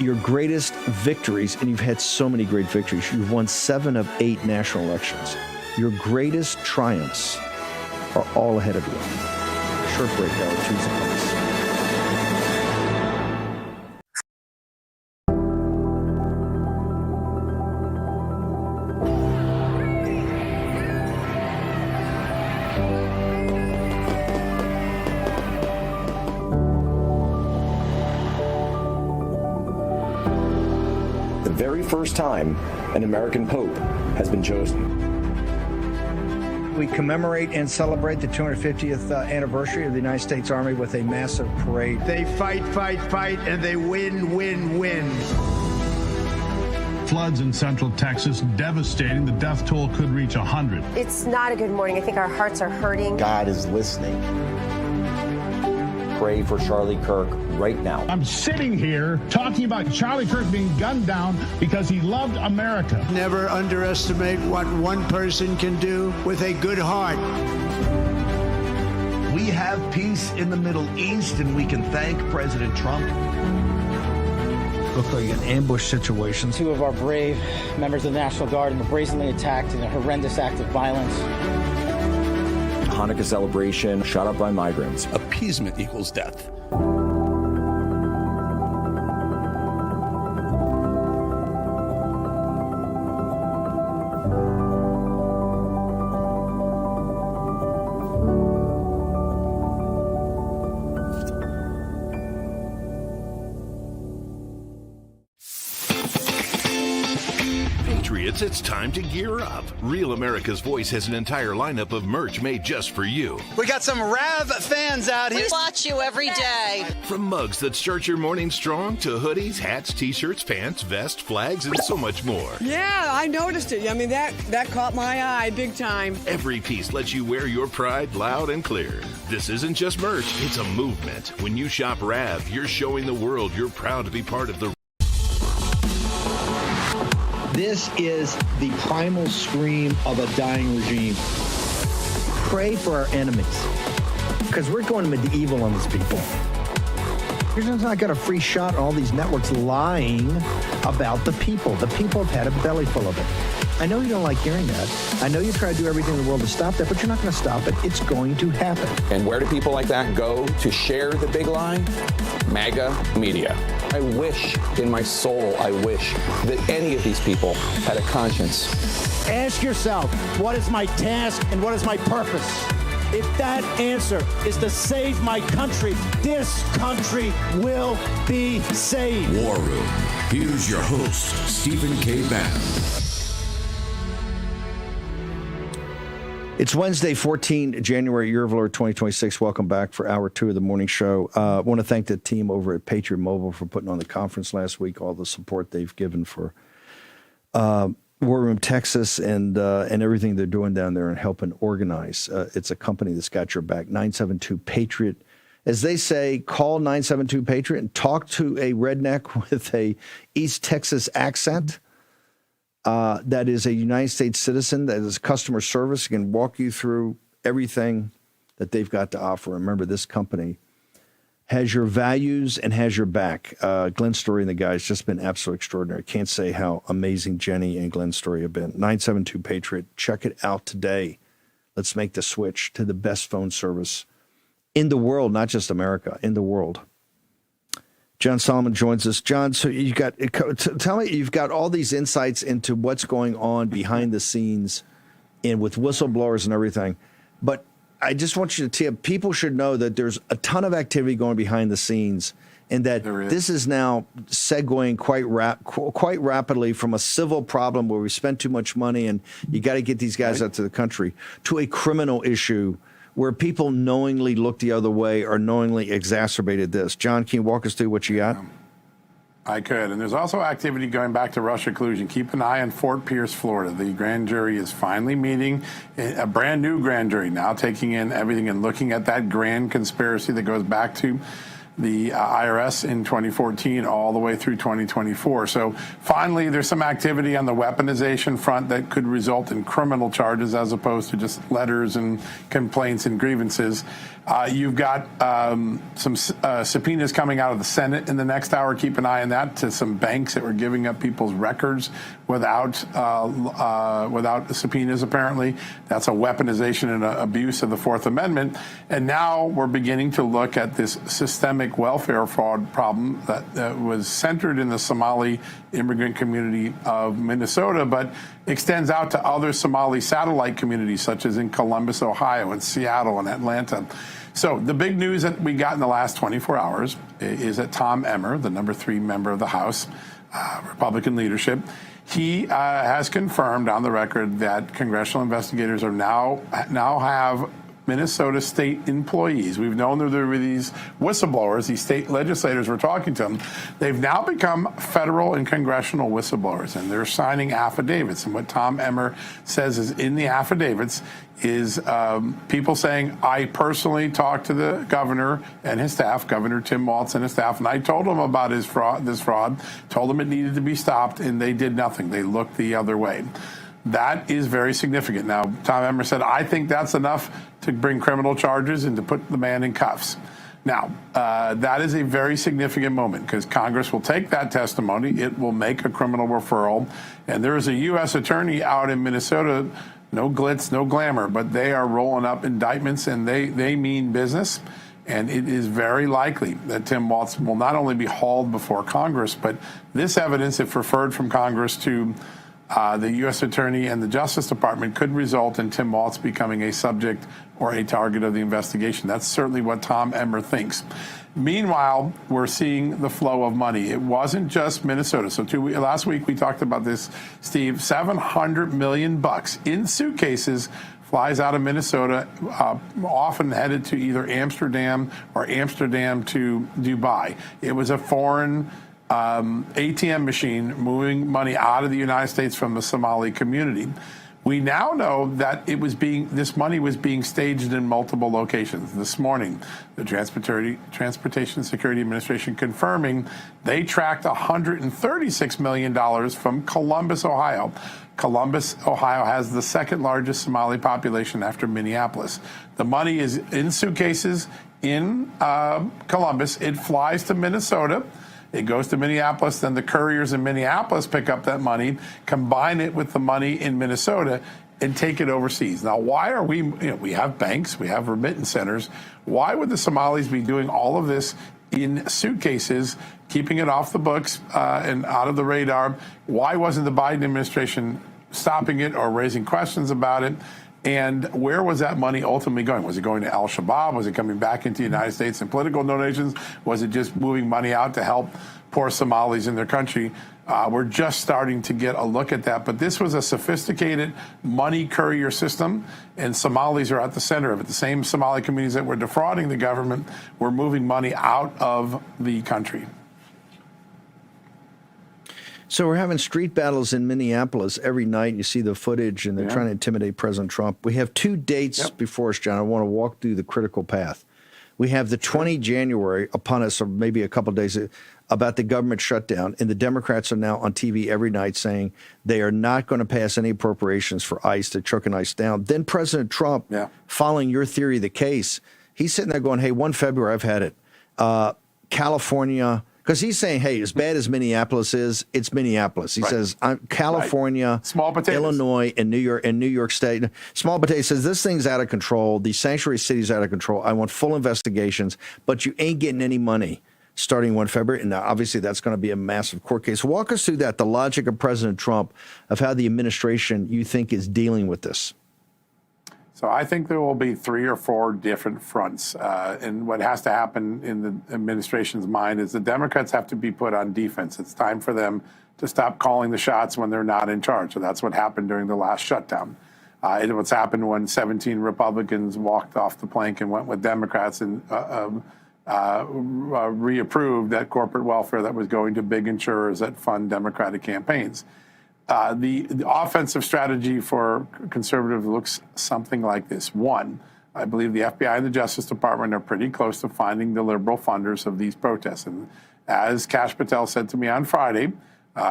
Your greatest victories, and you've had so many great victories. You've won 7 of 8 national elections. Your greatest triumphs are all ahead of you. Short break, Howard. Tuesday nights. First time an American pope has been chosen. We commemorate and celebrate the 250th anniversary of the United States Army with a massive parade. They fight, and they win. Floods in central Texas, devastating. The death toll could reach 100. It's not a good morning. I think our hearts are hurting. God is listening. Pray for Charlie Kirk right now. I'm sitting here talking about Charlie Kirk being gunned down because he loved America. Never underestimate what one person can do with a good heart. We have peace in the Middle East, and we can thank President Trump. Looked like an ambush situation. 2 of our brave members of the National Guard were brazenly attacked in a horrendous act of violence. Hanukkah celebration shot up by migrants. Appeasement equals death. Patriots, it's time to gear up. Real America's Voice has an entire lineup of merch made just for you. We got some Rav fans out here. We watch you every day. From mugs that start your morning strong to hoodies, hats, t-shirts, pants, vests, flags, and so much more. Yeah, I noticed it. I mean, that caught my eye big time. Every piece lets you wear your pride loud and clear. This isn't just merch, it's a movement. When you shop Rav, you're showing the world you're proud to be part of the. This is the primal scream of a dying regime. Pray for our enemies. because we're going medieval on these people. You're just not got a free shot on all these networks lying about the people. The people have had a belly full of it. I know you don't like hearing that. I know you try to do everything in the world to stop that, but you're not going to stop it. It's going to happen. And where do people like that go to share the big lie? MAGA media. I wish in my soul, I wish that any of these people had a conscience. Ask yourself, what is my task and what is my purpose? If that answer is to save my country, this country will be saved. War Room. Here's your host, Stephen K. Bannon. It's Wednesday, 14 January, year of Lord 2026. Welcome back for hour 2 of the morning show. I want to thank the team over at Patriot Mobile for putting on the conference last week, all the support they've given for War Room Texas and everything they're doing down there and helping organize. It's a company that's got your back. 972-PATRIOT. As they say, call 972-PATRIOT and talk to a redneck with a East Texas accent. That is a United States citizen, that is customer service, can walk you through everything that they've got to offer. Remember, this company has your values and has your back. Glenn Story and the guys just been absolutely extraordinary. Can't say how amazing Jenny and Glenn Story have been. 972-PATRIOT. Check it out today. Let's make the switch to the best phone service in the world, not just America, in the world. John Solomon joins us. John, so you got, tell me, you've got all these insights into what's going on behind the scenes and with whistleblowers and everything. But I just want you to tell people should know that there's a ton of activity going behind the scenes and that this is now segueing quite rapidly from a civil problem where we spend too much money and you got to get these guys out to the country to a criminal issue where people knowingly look the other way or knowingly exacerbated this. John, can you walk us through what you got? I could. And there's also activity going back to Russia collusion. Keep an eye on Fort Pierce, Florida. The grand jury is finally meeting, a brand new grand jury now, taking in everything and looking at that grand conspiracy that goes back to the IRS in 2014 all the way through 2024. So finally, there's some activity on the weaponization front that could result in criminal charges as opposed to just letters and complaints and grievances. You've got some subpoenas coming out of the Senate in the next hour. Keep an eye on that, to some banks that were giving up people's records without subpoenas, apparently. That's a weaponization and abuse of the Fourth Amendment. And now we're beginning to look at this systemic welfare fraud problem that was centered in the Somali immigrant community of Minnesota, but extends out to other Somali satellite communities, such as in Columbus, Ohio, and Seattle and Atlanta. So the big news that we got in the last 24 hours is that Tom Emmer, the number 3 member of the House, Republican leadership, he has confirmed on the record that congressional investigators are now have Minnesota state employees. We've known that there were these whistleblowers, these state legislators were talking to them. They've now become federal and congressional whistleblowers, and they're signing affidavits. And what Tom Emmer says is in the affidavits is people saying, I personally talked to the governor and his staff, Governor Tim Walz and his staff, and I told them about this fraud, told them it needed to be stopped, and they did nothing. They looked the other way. That is very significant. Now, Tom Emmer said, I think that's enough to bring criminal charges and to put the man in cuffs. Now, that is a very significant moment because Congress will take that testimony. It will make a criminal referral. And there is a U.S. attorney out in Minnesota, no glitz, no glamour, but they are rolling up indictments and they mean business. And it is very likely that Tim Walz will not only be hauled before Congress, but this evidence, if referred from Congress to the U.S. Attorney and the Justice Department, could result in Tim Walz becoming a subject or a target of the investigation. That's certainly what Tom Emmer thinks. Meanwhile, we're seeing the flow of money. It wasn't just Minnesota. So last week we talked about this, Steve. $700 million in suitcases flies out of Minnesota, often headed to either Amsterdam or Amsterdam to Dubai. It was a foreign ATM machine moving money out of the United States from the Somali community. We now know that this money was being staged in multiple locations. This morning, the Transportation Security Administration confirming they tracked $136 million from Columbus, Ohio. Columbus, Ohio has the second largest Somali population after Minneapolis. The money is in suitcases in Columbus. It flies to Minnesota. It goes to Minneapolis, then the couriers in Minneapolis pick up that money, combine it with the money in Minnesota, and take it overseas. Now, why are we have banks, we have remittance centers. Why would the Somalis be doing all of this in suitcases, keeping it off the books and out of the radar? Why wasn't the Biden administration stopping it or raising questions about it? And where was that money ultimately going? Was it going to al-Shabaab? Was it coming back into the United States in political donations? Was it just moving money out to help poor Somalis in their country? We're just starting to get a look at that. But this was a sophisticated money courier system, and Somalis are at the center of it. The same Somali communities that were defrauding the government were moving money out of the country. So we're having street battles in Minneapolis every night. You see the footage, and they're trying to intimidate President Trump. We have 2 dates before us, John. I want to walk through the critical path. We have the 20 January upon us, or maybe a couple of days, about the government shutdown. And the Democrats are now on TV every night saying they are not going to pass any appropriations for ICE to choke ICE down. Then President Trump, following your theory of the case, he's sitting there going, hey, 1 February, I've had it. California... Because he's saying, hey, as bad as Minneapolis is, it's Minneapolis. He says, California, small potatoes, Illinois, and New York State. Small potatoes says, this thing's out of control. The sanctuary city's out of control. I want full investigations, but you ain't getting any money starting 1 February. And now, obviously, that's going to be a massive court case. Walk us through that, the logic of President Trump, of how the administration, you think, is dealing with this. So I think there will be 3 or 4 different fronts. And what has to happen in the administration's mind is the Democrats have to be put on defense. It's time for them to stop calling the shots when they're not in charge. So that's what happened during the last shutdown. What's happened when 17 Republicans walked off the plank and went with Democrats and reapproved that corporate welfare that was going to big insurers that fund Democratic campaigns. The offensive strategy for conservatives looks something like this. 1, I believe the FBI and the Justice Department are pretty close to finding the liberal funders of these protests. And as Kash Patel said to me on Friday,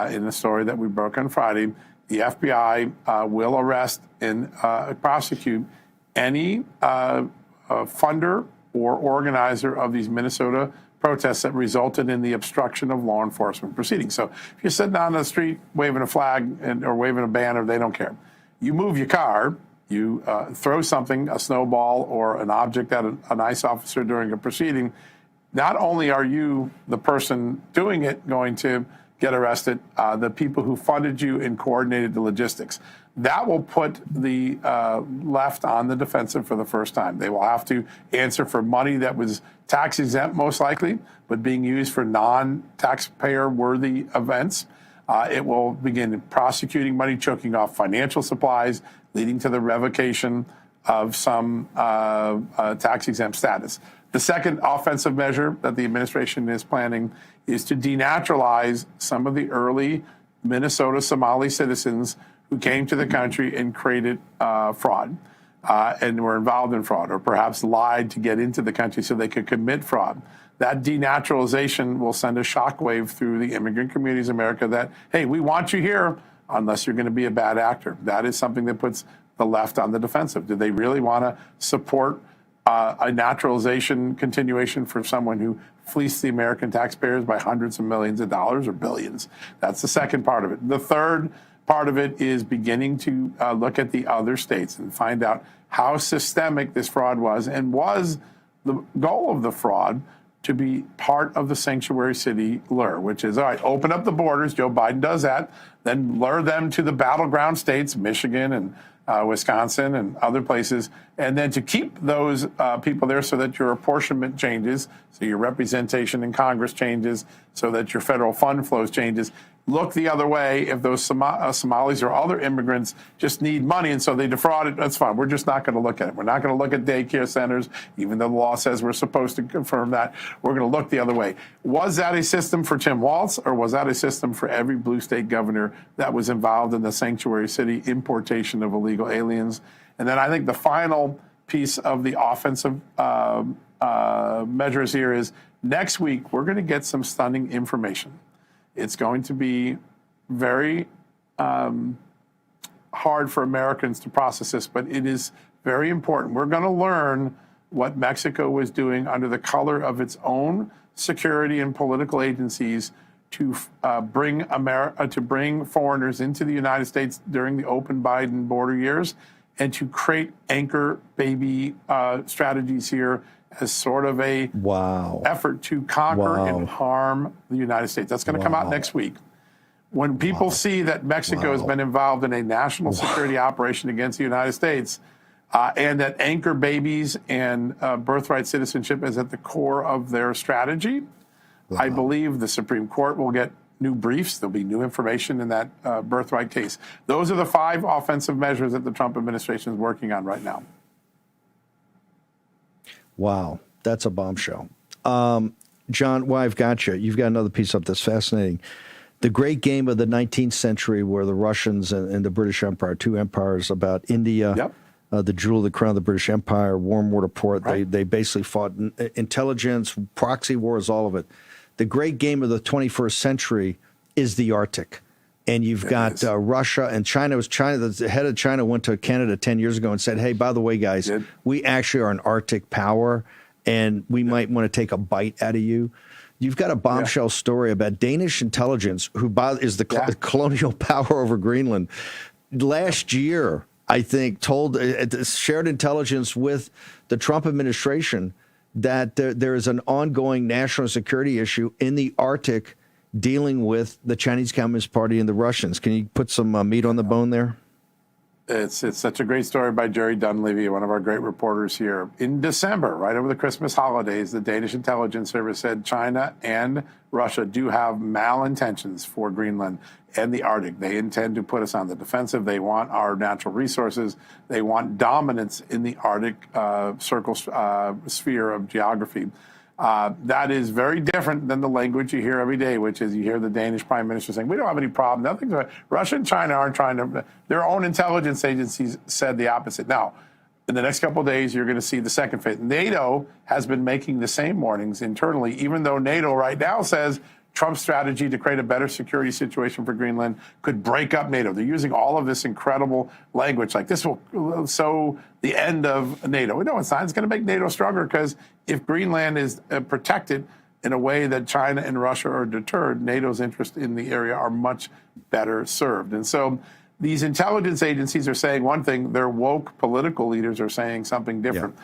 in the story that we broke on Friday, the FBI will arrest and prosecute any funder or organizer of these Minnesota protests that resulted in the obstruction of law enforcement proceedings. So if you're sitting on the street waving a flag or waving a banner, they don't care. You move your car, you throw something, a snowball or an object at an ICE officer during a proceeding, not only are you, the person doing it, going to get arrested, the people who funded you and coordinated the logistics. That will put the left on the defensive for the first time. They will have to answer for money that was tax exempt, most likely, but being used for non-taxpayer worthy events. It will begin prosecuting money, choking off financial supplies, leading to the revocation of some tax exempt status. The second offensive measure that the administration is planning is to denaturalize some of the early Minnesota Somali citizens who came to the country and created fraud and were involved in fraud, or perhaps lied to get into the country so they could commit fraud. That denaturalization will send a shockwave through the immigrant communities in America that, hey, we want you here unless you're going to be a bad actor. That is something that puts the left on the defensive. Do they really want to support a naturalization continuation for someone who fleeced the American taxpayers by hundreds of millions of dollars or billions? That's the second part of it. The third part of it is beginning to look at the other states and find out how systemic this fraud was, and was the goal of the fraud to be part of the sanctuary city lure, which is, all right, open up the borders. Joe Biden does that. Then lure them to the battleground states, Michigan and Wisconsin and other places, and then to keep those people there so that your apportionment changes, so your representation in Congress changes, so that your federal fund flows changes. look the other way if those Somalis or other immigrants just need money and so they defraud it. That's fine. We're just not going to look at it. We're not going to look at daycare centers, even though the law says we're supposed to confirm that. We're going to look the other way. Was that a system for Tim Walz, or was that a system for every blue state governor that was involved in the sanctuary city importation of illegal aliens? And then I think the final piece of the offensive measures here is next week we're going to get some stunning information. It's going to be very hard for Americans to process this, but it is very important. We're going to learn what Mexico was doing under the color of its own security and political agencies to bring foreigners into the United States during the open Biden border years, and to create anchor baby strategies here as sort of a effort to conquer and harm the United States. That's going to come out next week. When people see that Mexico has been involved in a national security operation against the United States, and that anchor babies and birthright citizenship is at the core of their strategy, I believe the Supreme Court will get new briefs. There'll be new information in that birthright case. Those are the 5 offensive measures that the Trump administration is working on right now. Wow, that's a bombshell. John, while I've got you, you've got another piece up that's fascinating. The great game of the 19th century where the Russians and the British Empire, 2 empires, about India, the jewel of the crown of the British Empire, warm water port, they basically fought intelligence, proxy wars, all of it. The great game of the 21st century is the Arctic. And you've got Russia and China. The head of China went to Canada 10 years ago and said, hey, by the way, guys, we actually are an Arctic power, and we might want to take a bite out of you. You've got a bombshell story about Danish intelligence, who is the colonial power over Greenland. Last year, I think, shared intelligence with the Trump administration that there is an ongoing national security issue in the Arctic dealing with the Chinese Communist Party and the Russians. Can you put some meat on the bone there? It's such a great story by Jerry Dunleavy, one of our great reporters here. In December, right over the Christmas holidays, the Danish intelligence service said China and Russia do have malintentions for Greenland and the Arctic. They intend to put us on the defensive. They want our natural resources. They want dominance in the Arctic sphere of geography. That is very different than the language you hear every day, which is you hear the Danish prime minister saying, we don't have any problem. Nothing's right. Russia and China aren't trying to, their own intelligence agencies said the opposite. Now, in the next couple of days, you're going to see the second phase. NATO has been making the same warnings internally, even though NATO right now says Trump's strategy to create a better security situation for Greenland could break up NATO. They're using all of this incredible language, like this will sow the end of NATO. No, it's not. It's going to make NATO stronger, because if Greenland is protected in a way that China and Russia are deterred, NATO's interests in the area are much better served. And so these intelligence agencies are saying one thing, their woke political leaders are saying something different.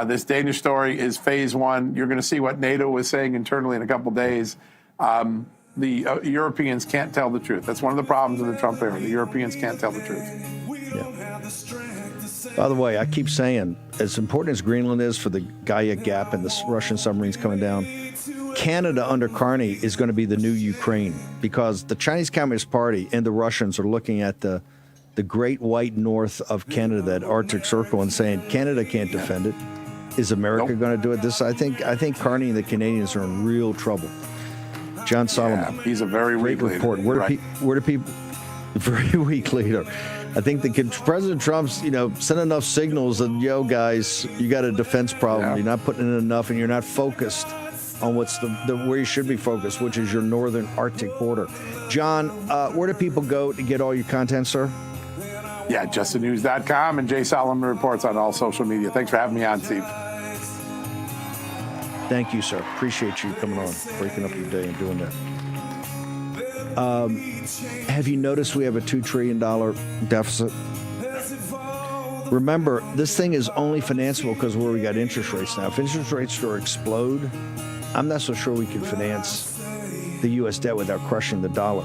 This Danish story is phase 1. You're going to see what NATO is saying internally in a couple days. The Europeans can't tell the truth. That's one of the problems of the Trump era. The Europeans can't tell the truth. By the way, I keep saying, as important as Greenland is for the Gaia Gap and the Russian submarines coming down, Canada under Carney is going to be the new Ukraine, because the Chinese Communist Party and the Russians are looking at the great white north of Canada, that Arctic Circle, and saying Canada can't defend it. Is America going to do it? I think Carney and the Canadians are in real trouble. John Solomon. Yeah, he's a very weak report. leader. Where do people? Very weak leader. I think President Trump's, sent enough signals that, guys, you got a defense problem. You're not putting in enough, and you're not focused on what's where you should be focused, which is your northern Arctic border. John, where do people go to get all your content, sir? Yeah, justthenews.com, and Jay Solomon reports on all social media. Thanks for having me on, Steve. Thank you, sir. Appreciate you coming on, breaking up your day and doing that. Have you noticed we have a $2 trillion deficit? Remember, this thing is only financeable because where we got interest rates now. If interest rates were to explode, I'm not so sure we can finance the U.S. debt without crushing the dollar.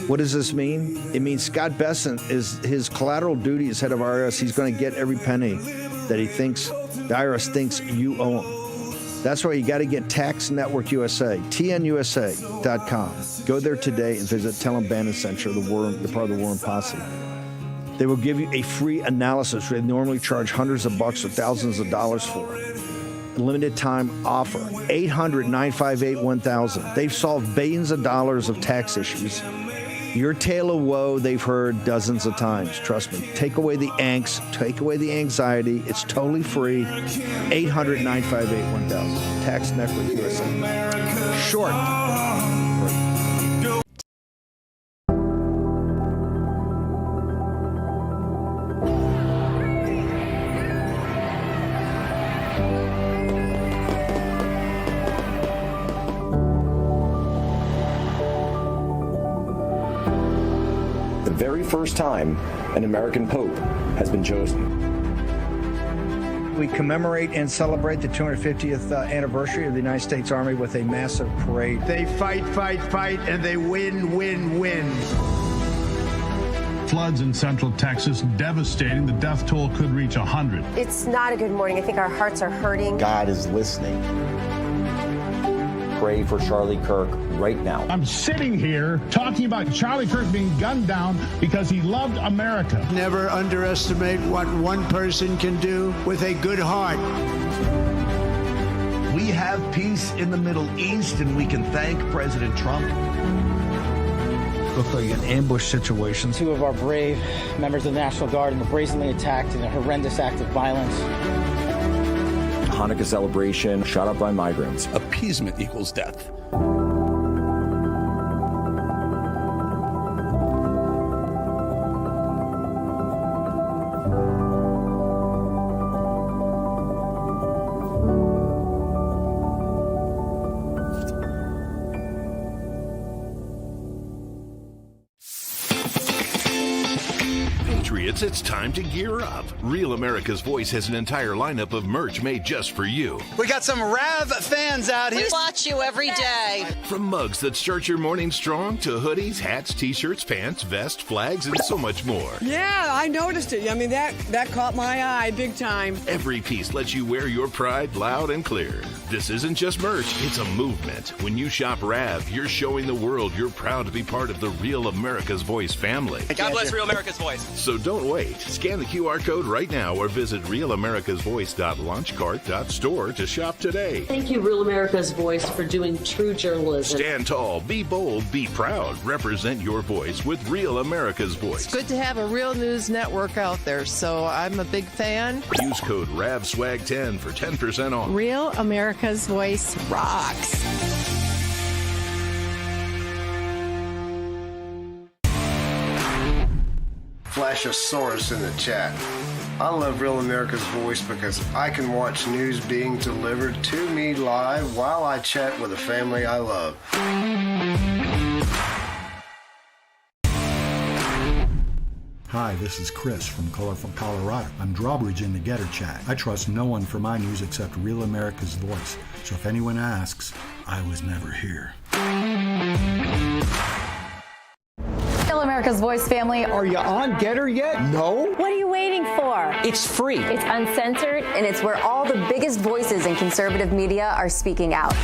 What does this mean? It means Scott Bessent, his collateral duty as head of IRS, he's going to get every penny that the IRS thinks you owe him. That's why you got to get Tax Network USA, TNUSA.com. Go there today and visit. Tell them Bannon sent you. You're part of the War Room Posse. They will give you a free analysis they normally charge hundreds of bucks or thousands of dollars for. A limited time offer. 800-958-1000. They've solved billions of dollars of tax issues. Your tale of woe they've heard dozens of times. Trust me. Take away the angst. Take away the anxiety. It's totally free. 800-958-1000. Tax Network USA. Short. The very first time an American Pope has been chosen. We commemorate and celebrate the 250th anniversary of the United States Army with a massive parade. They fight, and they win. Floods in central Texas, devastating. The death toll could reach 100. It's not a good morning. I think our hearts are hurting. God is listening. Pray for Charlie Kirk right now. I'm sitting here talking about Charlie Kirk being gunned down because he loved America. Never underestimate what one person can do with a good heart. We have peace in the Middle East, and we can thank President Trump. Looked like an ambush situation. Two of our brave members of the National Guard were brazenly attacked in a horrendous act of violence. Hanukkah celebration shot up by migrants. Appeasement equals death. Patriots, it's time to gear up. Real America's Voice has an entire lineup of merch made just for you. We got some Rav fans out here. We watch you every day. From mugs that start your morning strong to hoodies, hats, t-shirts, pants, vests, flags, and so much more. Yeah, I noticed it. I mean, that caught my eye big time. Every piece lets you wear your pride loud and clear. This isn't just merch, it's a movement. When you shop Rav, you're showing the world you're proud to be part of the Real America's Voice family. God bless Real America's Voice. So don't wait. Scan the QR code right now or visit realamericasvoice.launchcart.store to shop today. Thank you, Real America's Voice, for doing true journalism. Stand tall, be bold, be proud. Represent your voice with Real America's Voice. It's good to have a real news network out there, so I'm a big fan. Use code RAVSWAG10 for 10% off. Real America's Voice rocks. Flash a source in the chat. I love Real America's Voice because I can watch news being delivered to me live while I chat with the family I love. Hi, this is Chris from Colorful Colorado. I'm Drawbridge in the Getter Chat. I trust no one for my news except Real America's Voice. So if anyone asks, I was never here. Real America's Voice family. Are you on Getter yet? No? What are you waiting for? It's free. It's uncensored, and it's where all the biggest voices in conservative media are speaking out.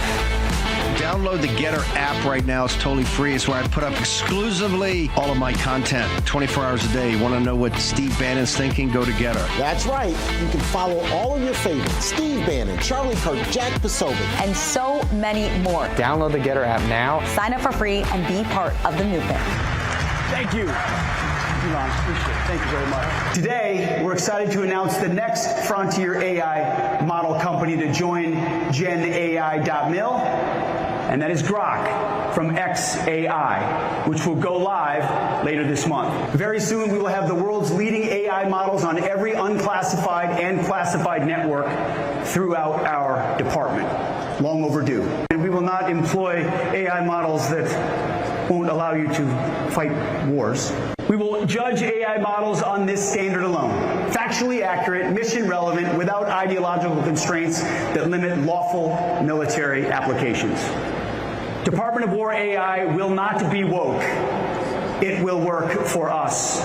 Download the Getter app right now. It's totally free. It's where I put up exclusively all of my content 24 hours a day. You want to know what Steve Bannon's thinking? Go to Getter. That's right. You can follow all of your favorites. Steve Bannon, Charlie Kirk, Jack Posobiec. And so many more. Download the Getter app now. Sign up for free and be part of the movement. Thank you. Elon, appreciate it. Thank you very much. Today, we're excited to announce the next frontier AI model company to join GenAI.mil, and that is Grok from xAI, which will go live later this month. Very soon, we will have the world's leading AI models on every unclassified and classified network throughout our department. Long overdue. And we will not employ AI models that won't allow you to fight wars. We will judge AI models on this standard alone. Factually accurate, mission relevant, without ideological constraints that limit lawful military applications. Department of War AI will not be woke. It will work for us.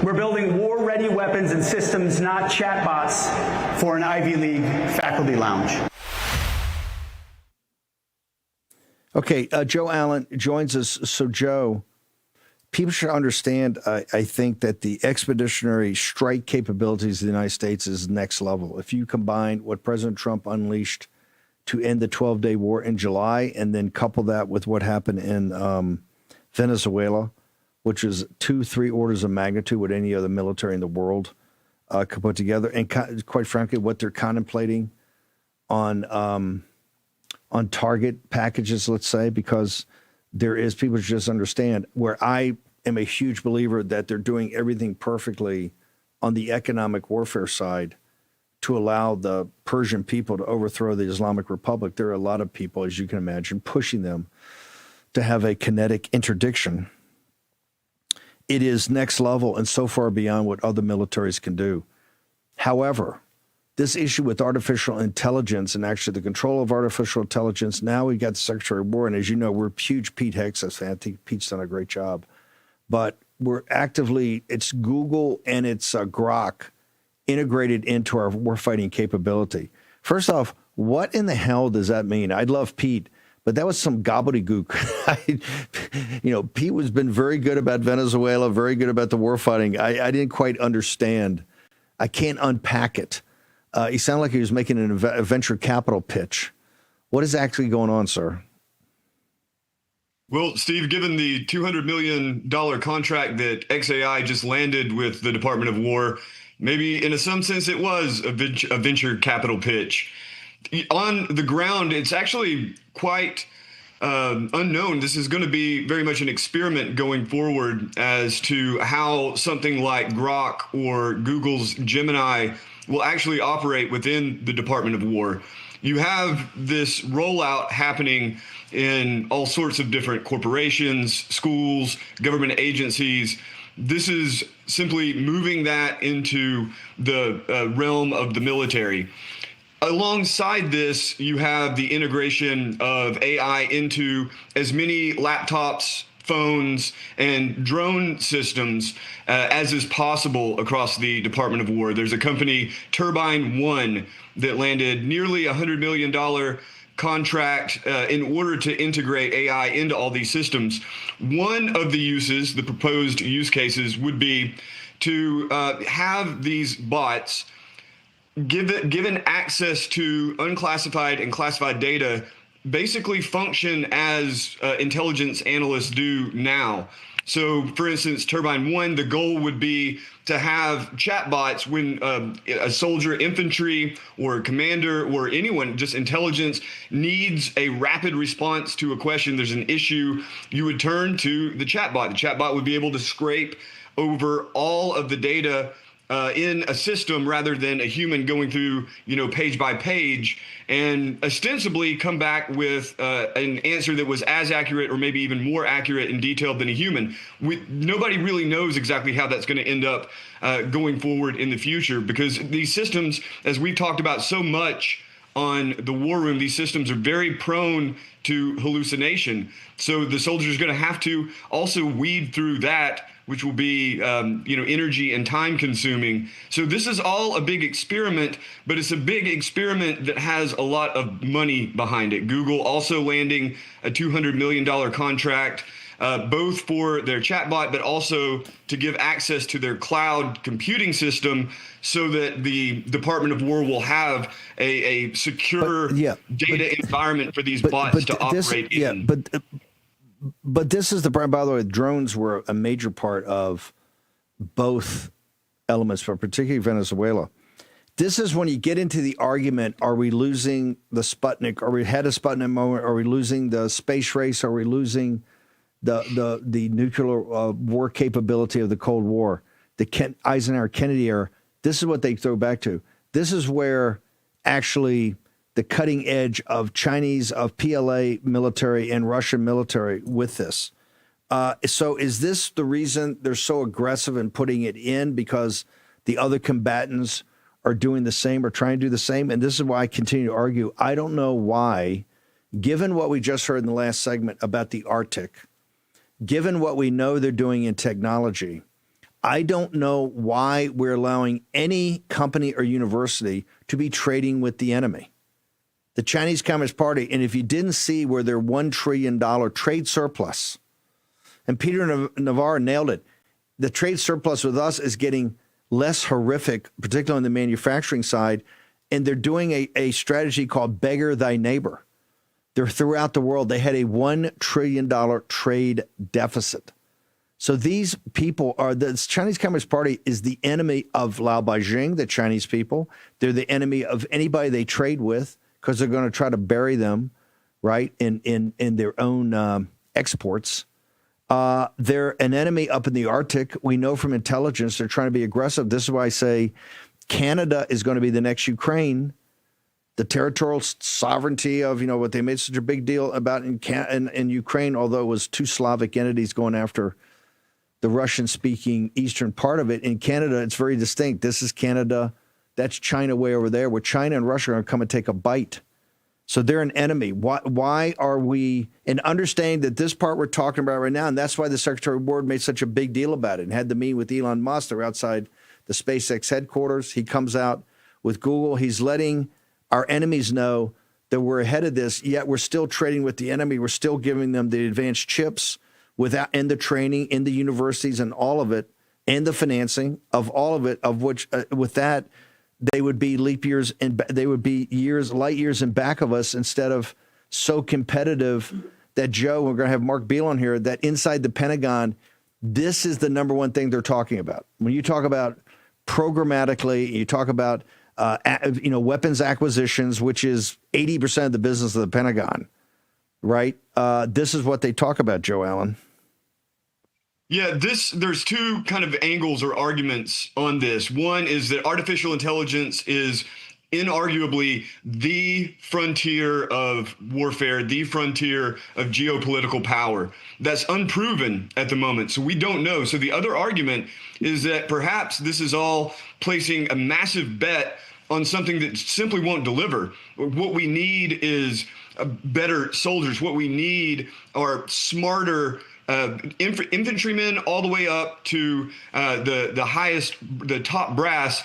We're building war-ready weapons and systems, not chatbots, for an Ivy League faculty lounge. Okay, Joe Allen joins us. So, Joe, people should understand, I think, that the expeditionary strike capabilities of the United States is next level. If you combine what President Trump unleashed to end the 12-day war in July and then couple that with what happened in Venezuela, which is 2-3 orders of magnitude what any other military in the world could put together, and quite frankly, what they're contemplating on target packages, let's say, because there is, people should just understand, where I am a huge believer that they're doing everything perfectly on the economic warfare side to allow the Persian people to overthrow the Islamic Republic. There are a lot of people, as you can imagine, pushing them to have a kinetic interdiction. It is next level and so far beyond what other militaries can do. However, this issue with artificial intelligence and actually the control of artificial intelligence, now we've got the Secretary of War, and as you know, we're huge Pete Hegseth fans. I think Pete's done a great job. But we're actively, it's Google and it's Grok integrated into our warfighting capability. First off, what in the hell does that mean? I'd love Pete, but that was some gobbledygook. Pete has been very good about Venezuela, very good about the warfighting. I didn't quite understand. I can't unpack it. He sounded like he was making a venture capital pitch. What is actually going on, sir? Well, Steve, given the $200 million contract that XAI just landed with the Department of War, maybe in some sense it was a venture capital pitch. On the ground, it's actually quite unknown. This is going to be very much an experiment going forward as to how something like Grok or Google's Gemini will actually operate within the Department of War. You have this rollout happening in all sorts of different corporations, schools, government agencies. This is simply moving that into the realm of the military. Alongside this, you have the integration of AI into as many laptops, phones, and drone systems as is possible across the Department of War. There's a company, Turbine One, that landed nearly $100 million contract in order to integrate AI into all these systems. One of the uses, the proposed use cases, would be to have these bots given access to unclassified and classified data, basically function as intelligence analysts do now. So, for instance, Turbine One, the goal would be to have chatbots when a soldier, infantry, or commander, or anyone, just intelligence, needs a rapid response to a question. There's an issue. You would turn to the chatbot. The chatbot would be able to scrape over all of the data in a system rather than a human going through, page by page, and ostensibly come back with an answer that was as accurate or maybe even more accurate and detailed than a human. Nobody really knows exactly how that's going to end up going forward in the future, because these systems, as we've talked about so much on the War Room, these systems are very prone to hallucination. So the soldier is going to have to also weed through that, which will be, energy and time consuming. So this is all a big experiment, but it's a big experiment that has a lot of money behind it. Google also landing a $200 million contract, both for their chatbot, but also to give access to their cloud computing system so that the Department of War will have a secure data environment for these bots to operate in. But this is by the way, drones were a major part of both elements, but particularly Venezuela. This is when you get into the argument, are we losing the Sputnik? Are we had a Sputnik moment? Are we losing the space race? Are we losing the nuclear war capability of the Cold War? The Eisenhower-Kennedy era. This is what they throw back to. This is where actually the cutting edge of Chinese, of PLA military and Russian military with this. So is this the reason they're so aggressive in putting it in, because the other combatants are doing the same or trying to do the same? And this is why I continue to argue. I don't know why, given what we just heard in the last segment about the Arctic, given what we know they're doing in technology, I don't know why we're allowing any company or university to be trading with the enemy. The Chinese Communist Party, and if you didn't see where their $1 trillion trade surplus, and Peter Navarro nailed it, the trade surplus with us is getting less horrific, particularly on the manufacturing side, and they're doing a strategy called beggar thy neighbor. They're throughout the world. They had a $1 trillion trade deficit. So these people the Chinese Communist Party is the enemy of Lao Beijing, the Chinese people. They're the enemy of anybody they trade with because they're going to try to bury them, right, in their own exports. They're an enemy up in the Arctic. We know from intelligence they're trying to be aggressive. This is why I say Canada is going to be the next Ukraine. The territorial sovereignty of, what they made such a big deal about in Ukraine, although it was two Slavic entities going after the Russian-speaking eastern part of it. In Canada, it's very distinct. This is Canada. That's China way over there, where China and Russia are going to come and take a bite. So they're an enemy. Why are we, and understanding that this part we're talking about right now, and that's why the Secretary of War made such a big deal about it and had the meeting with Elon Musk. They're outside the SpaceX headquarters. He comes out with Google. He's letting our enemies know that we're ahead of this, yet we're still trading with the enemy. We're still giving them the advanced chips and the training in the universities and all of it, and the financing of all of it, of which with that, they would be leap years and they would be light years in back of us instead of so competitive that, Joe, we're going to have Mark Beal on here, that inside the Pentagon, this is the number one thing they're talking about. When you talk about programmatically, you talk about weapons acquisitions, which is 80% of the business of the Pentagon, right? This is what they talk about, Joe Allen. Yeah, there's two kind of angles or arguments on this. One is that artificial intelligence is inarguably the frontier of warfare, the frontier of geopolitical power. That's unproven at the moment, so we don't know. So the other argument is that perhaps this is all placing a massive bet on something that simply won't deliver. What we need is better soldiers. What we need are smarter infantrymen all the way up to the top brass.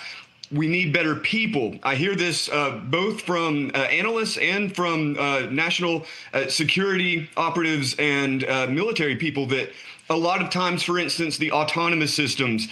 We need better people. I hear this both from analysts and from national security operatives and military people, that a lot of times, for instance, the autonomous systems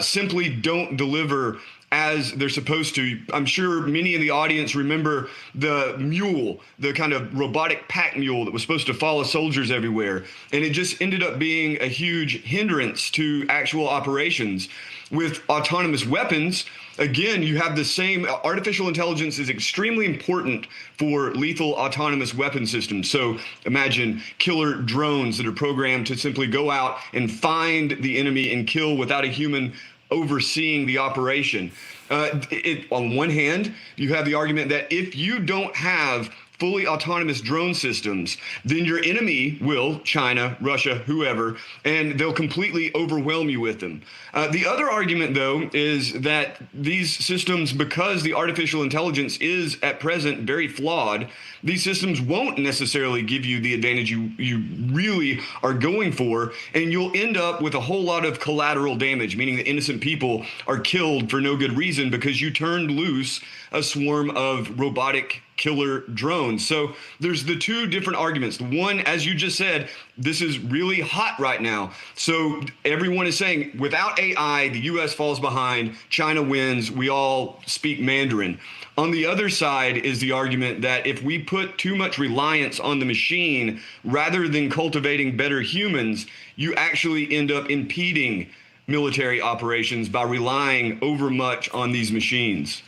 simply don't deliver as they're supposed to. I'm sure many in the audience remember the mule, the kind of robotic pack mule that was supposed to follow soldiers everywhere. And it just ended up being a huge hindrance to actual operations. With autonomous weapons, again, you have the same. Artificial intelligence is extremely important for lethal autonomous weapon systems. So imagine killer drones that are programmed to simply go out and find the enemy and kill without a human overseeing the operation. On one hand, you have the argument that if you don't have fully autonomous drone systems, then your enemy will, China, Russia, whoever, and they'll completely overwhelm you with them. The other argument, though, is that these systems, because the artificial intelligence is at present very flawed, these systems won't necessarily give you the advantage you really are going for, and you'll end up with a whole lot of collateral damage, meaning that innocent people are killed for no good reason because you turned loose a swarm of robotic killer drones. So there's the two different arguments. The one, as you just said, this is really hot right now. So everyone is saying without AI, the U.S. falls behind, China wins, we all speak Mandarin. On the other side is the argument that if we put too much reliance on the machine rather than cultivating better humans, you actually end up impeding military operations by relying overmuch on these machines.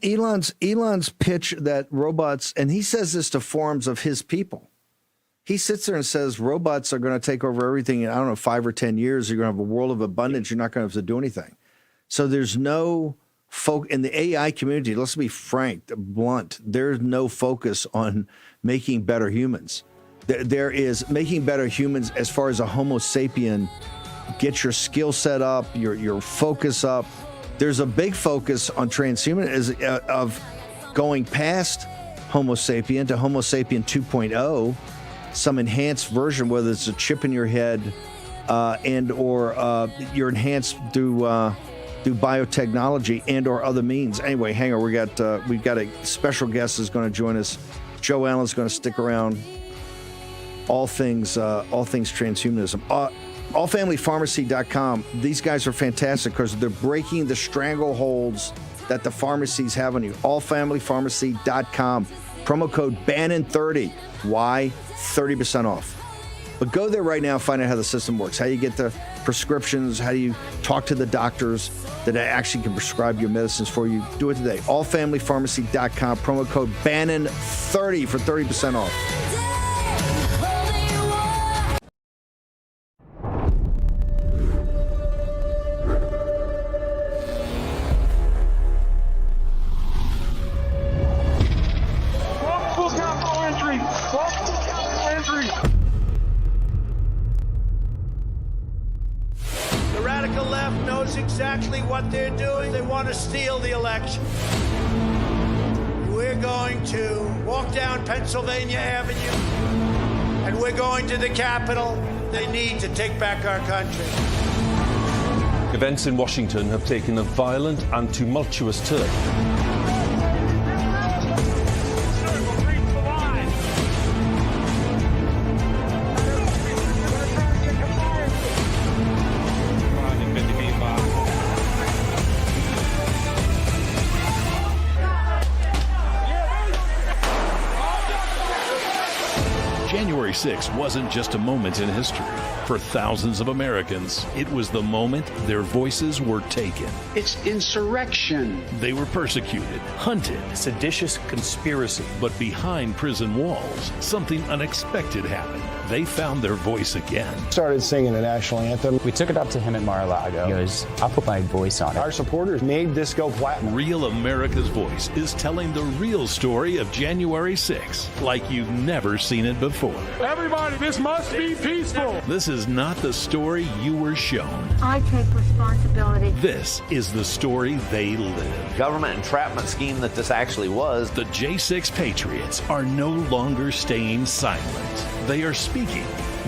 Elon's pitch that robots, and he says this to forums of his people. He sits there and says robots are going to take over everything in, 5 or 10 years. You're going to have a world of abundance. You're not going to have to do anything. So there's no in the AI community, let's be frank, blunt, there's no focus on making better humans. There is making better humans as far as a Homo sapien, get your skill set up, your focus up. There's a big focus on transhuman of going past Homo sapien to Homo sapien 2.0, some enhanced version, whether it's a chip in your head and or you're enhanced through through biotechnology and/or other means. Anyway, hang on. We've got a special guest that's going to join us. Joe Allen's going to stick around. All things transhumanism. Allfamilypharmacy.com. These guys are fantastic because they're breaking the strangleholds that the pharmacies have on you. Allfamilypharmacy.com. Promo code Bannon30. Why? 30% off. But go there right now and find out how the system works. How you get the prescriptions. How do you talk to the doctors that actually can prescribe your medicines for you. Do it today. Allfamilypharmacy.com. Promo code Bannon30 for 30% off. Exactly what they're doing. They want to steal the election. We're going to walk down Pennsylvania Avenue, and we're going to the Capitol. They need to take back our country. Events in Washington have taken a violent and tumultuous turn. January 6th wasn't just a moment in history. For thousands of Americans, it was the moment their voices were taken. It's insurrection. They were persecuted, hunted. Seditious conspiracy. But behind prison walls, something unexpected happened. They found their voice again. Started singing the national anthem. We took it up to him at Mar-a-Lago. He goes, I'll put my voice on it. Our supporters made this go platinum. Real America's Voice is telling the real story of January 6th like you've never seen it before. Everybody, this must be peaceful. This is not the story you were shown. I take responsibility. This is the story they live. Government entrapment scheme that this actually was. The J6 Patriots are no longer staying silent. They are speaking,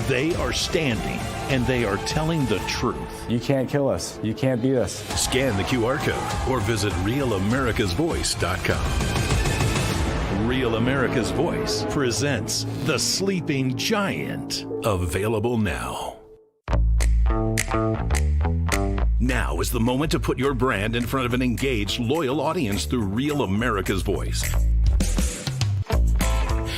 they are standing, and they are telling the truth. You can't kill us. You can't beat us. Scan the QR code or visit RealAmericasVoice.com. Real America's Voice presents The Sleeping Giant. Available now. Now is the moment to put your brand in front of an engaged, loyal audience through Real America's Voice.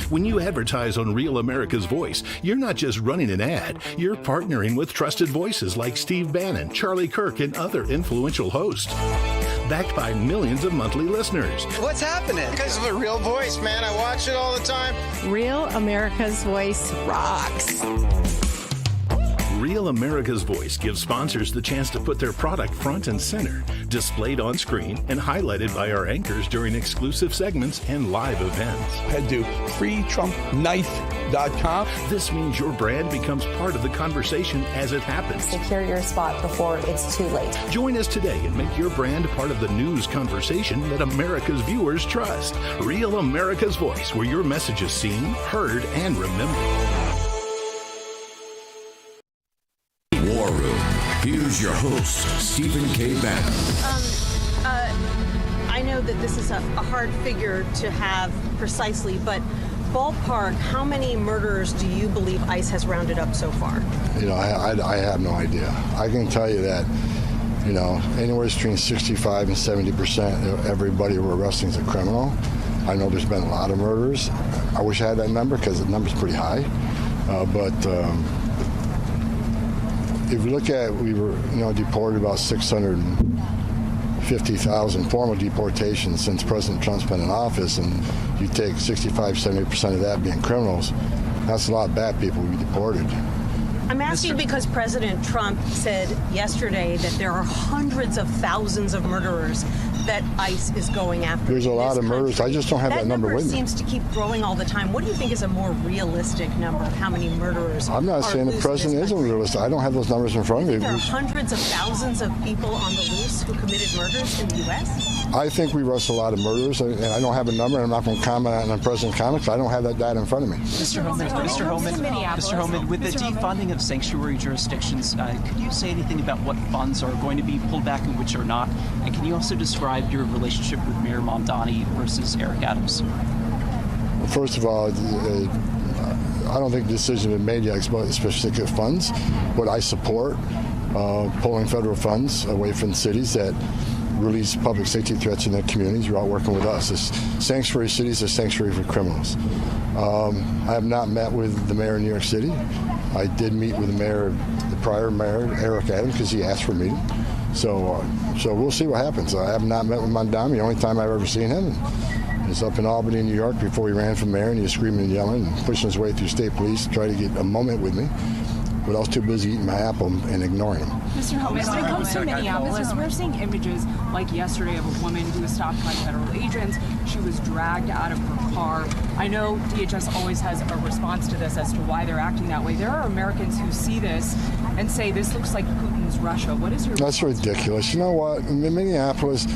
When you advertise on Real America's Voice, you're not just running an ad, you're partnering with trusted voices like Steve Bannon, Charlie Kirk, and other influential hosts. Backed by millions of monthly listeners. What's happening? Because of a real voice, man. I watch it all the time. Real America's Voice rocks. Real America's Voice gives sponsors the chance to put their product front and center, displayed on screen and highlighted by our anchors during exclusive segments and live events. Head to freetrumpknife.com. This means your brand becomes part of the conversation as it happens. Secure your spot before it's too late. Join us today and make your brand part of the news conversation that America's viewers trust. Real America's Voice, where your message is seen, heard, and remembered. War Room. Here's your host, Stephen K. Bannon. I know that this is a hard figure to have precisely, but ballpark, how many murderers do you believe ICE has rounded up so far? You know, I have no idea. I can tell you that, you know, anywhere between 65 and 70% of everybody we're arresting is a criminal. I know there's been a lot of murders. I wish I had that number because the number's pretty high. If you look at, we were, you know, deported about 650,000 formal deportations since President Trump's been in office, and you take 65-70% of that being criminals, that's a lot of bad people we deported. I'm asking because President Trump said yesterday that there are hundreds of thousands of murderers that ICE is going after. There's a lot of murders. I just don't have that number with me. That number seems to keep growing all the time. What do you think is a more realistic number of how many murderers I'm not saying the president isn't realistic. I don't have those numbers in front of me. There are hundreds of thousands of people on the loose who committed murders in the U.S.? I think we arrest a lot of murderers, and I don't have a number, and I'm not going to comment on President Comics. I don't have that data in front of me. Mr. Homan, with the defunding of sanctuary jurisdictions, could you say anything about what funds are going to be pulled back and which are not? And can you also describe your relationship with Mayor Mamdani versus Eric Adams? First of all, I don't think the decision has been made yet about specific funds, but I support pulling federal funds away from cities that release public safety threats in their communities. You're all working with us. This sanctuary cities are sanctuary for criminals. I have not met with the mayor of New York City. I did meet with the prior mayor, Eric Adams, because he asked for a meeting. So we'll see what happens. I have not met with Mamdani. The only time I've ever seen him is up in Albany, New York, before he ran for mayor, and he was screaming and yelling and pushing his way through state police to try to get a moment with me. But I was too busy eating my apple and ignoring him. Mr. Homan, when it comes to Minneapolis, we're seeing images like yesterday of a woman who was stopped by federal agents. She was dragged out of her car. I know DHS always has a response to this as to why they're acting that way. There are Americans who see this and say this looks like Putin's Russia. What is your That's ridiculous. You know what? In Minneapolis,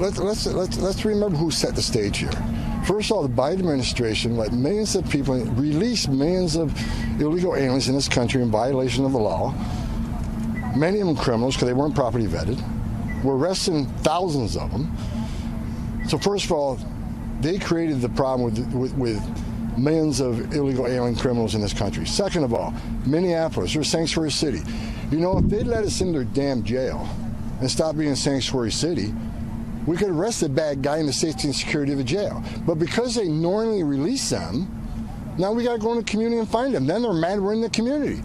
let's remember who set the stage here. First of all, the Biden administration let millions of people release millions of illegal aliens in this country in violation of the law. Many of them criminals because they weren't properly vetted. We're arresting thousands of them. So first of all, they created the problem with millions of illegal alien criminals in this country. Second of all, Minneapolis, they're a sanctuary city. You know, if they'd let us in their damn jail and stop being a sanctuary city, we could arrest the bad guy in the safety and security of the jail. But because they normally release them, now we got to go in the community and find them. Then they're mad we're in the community.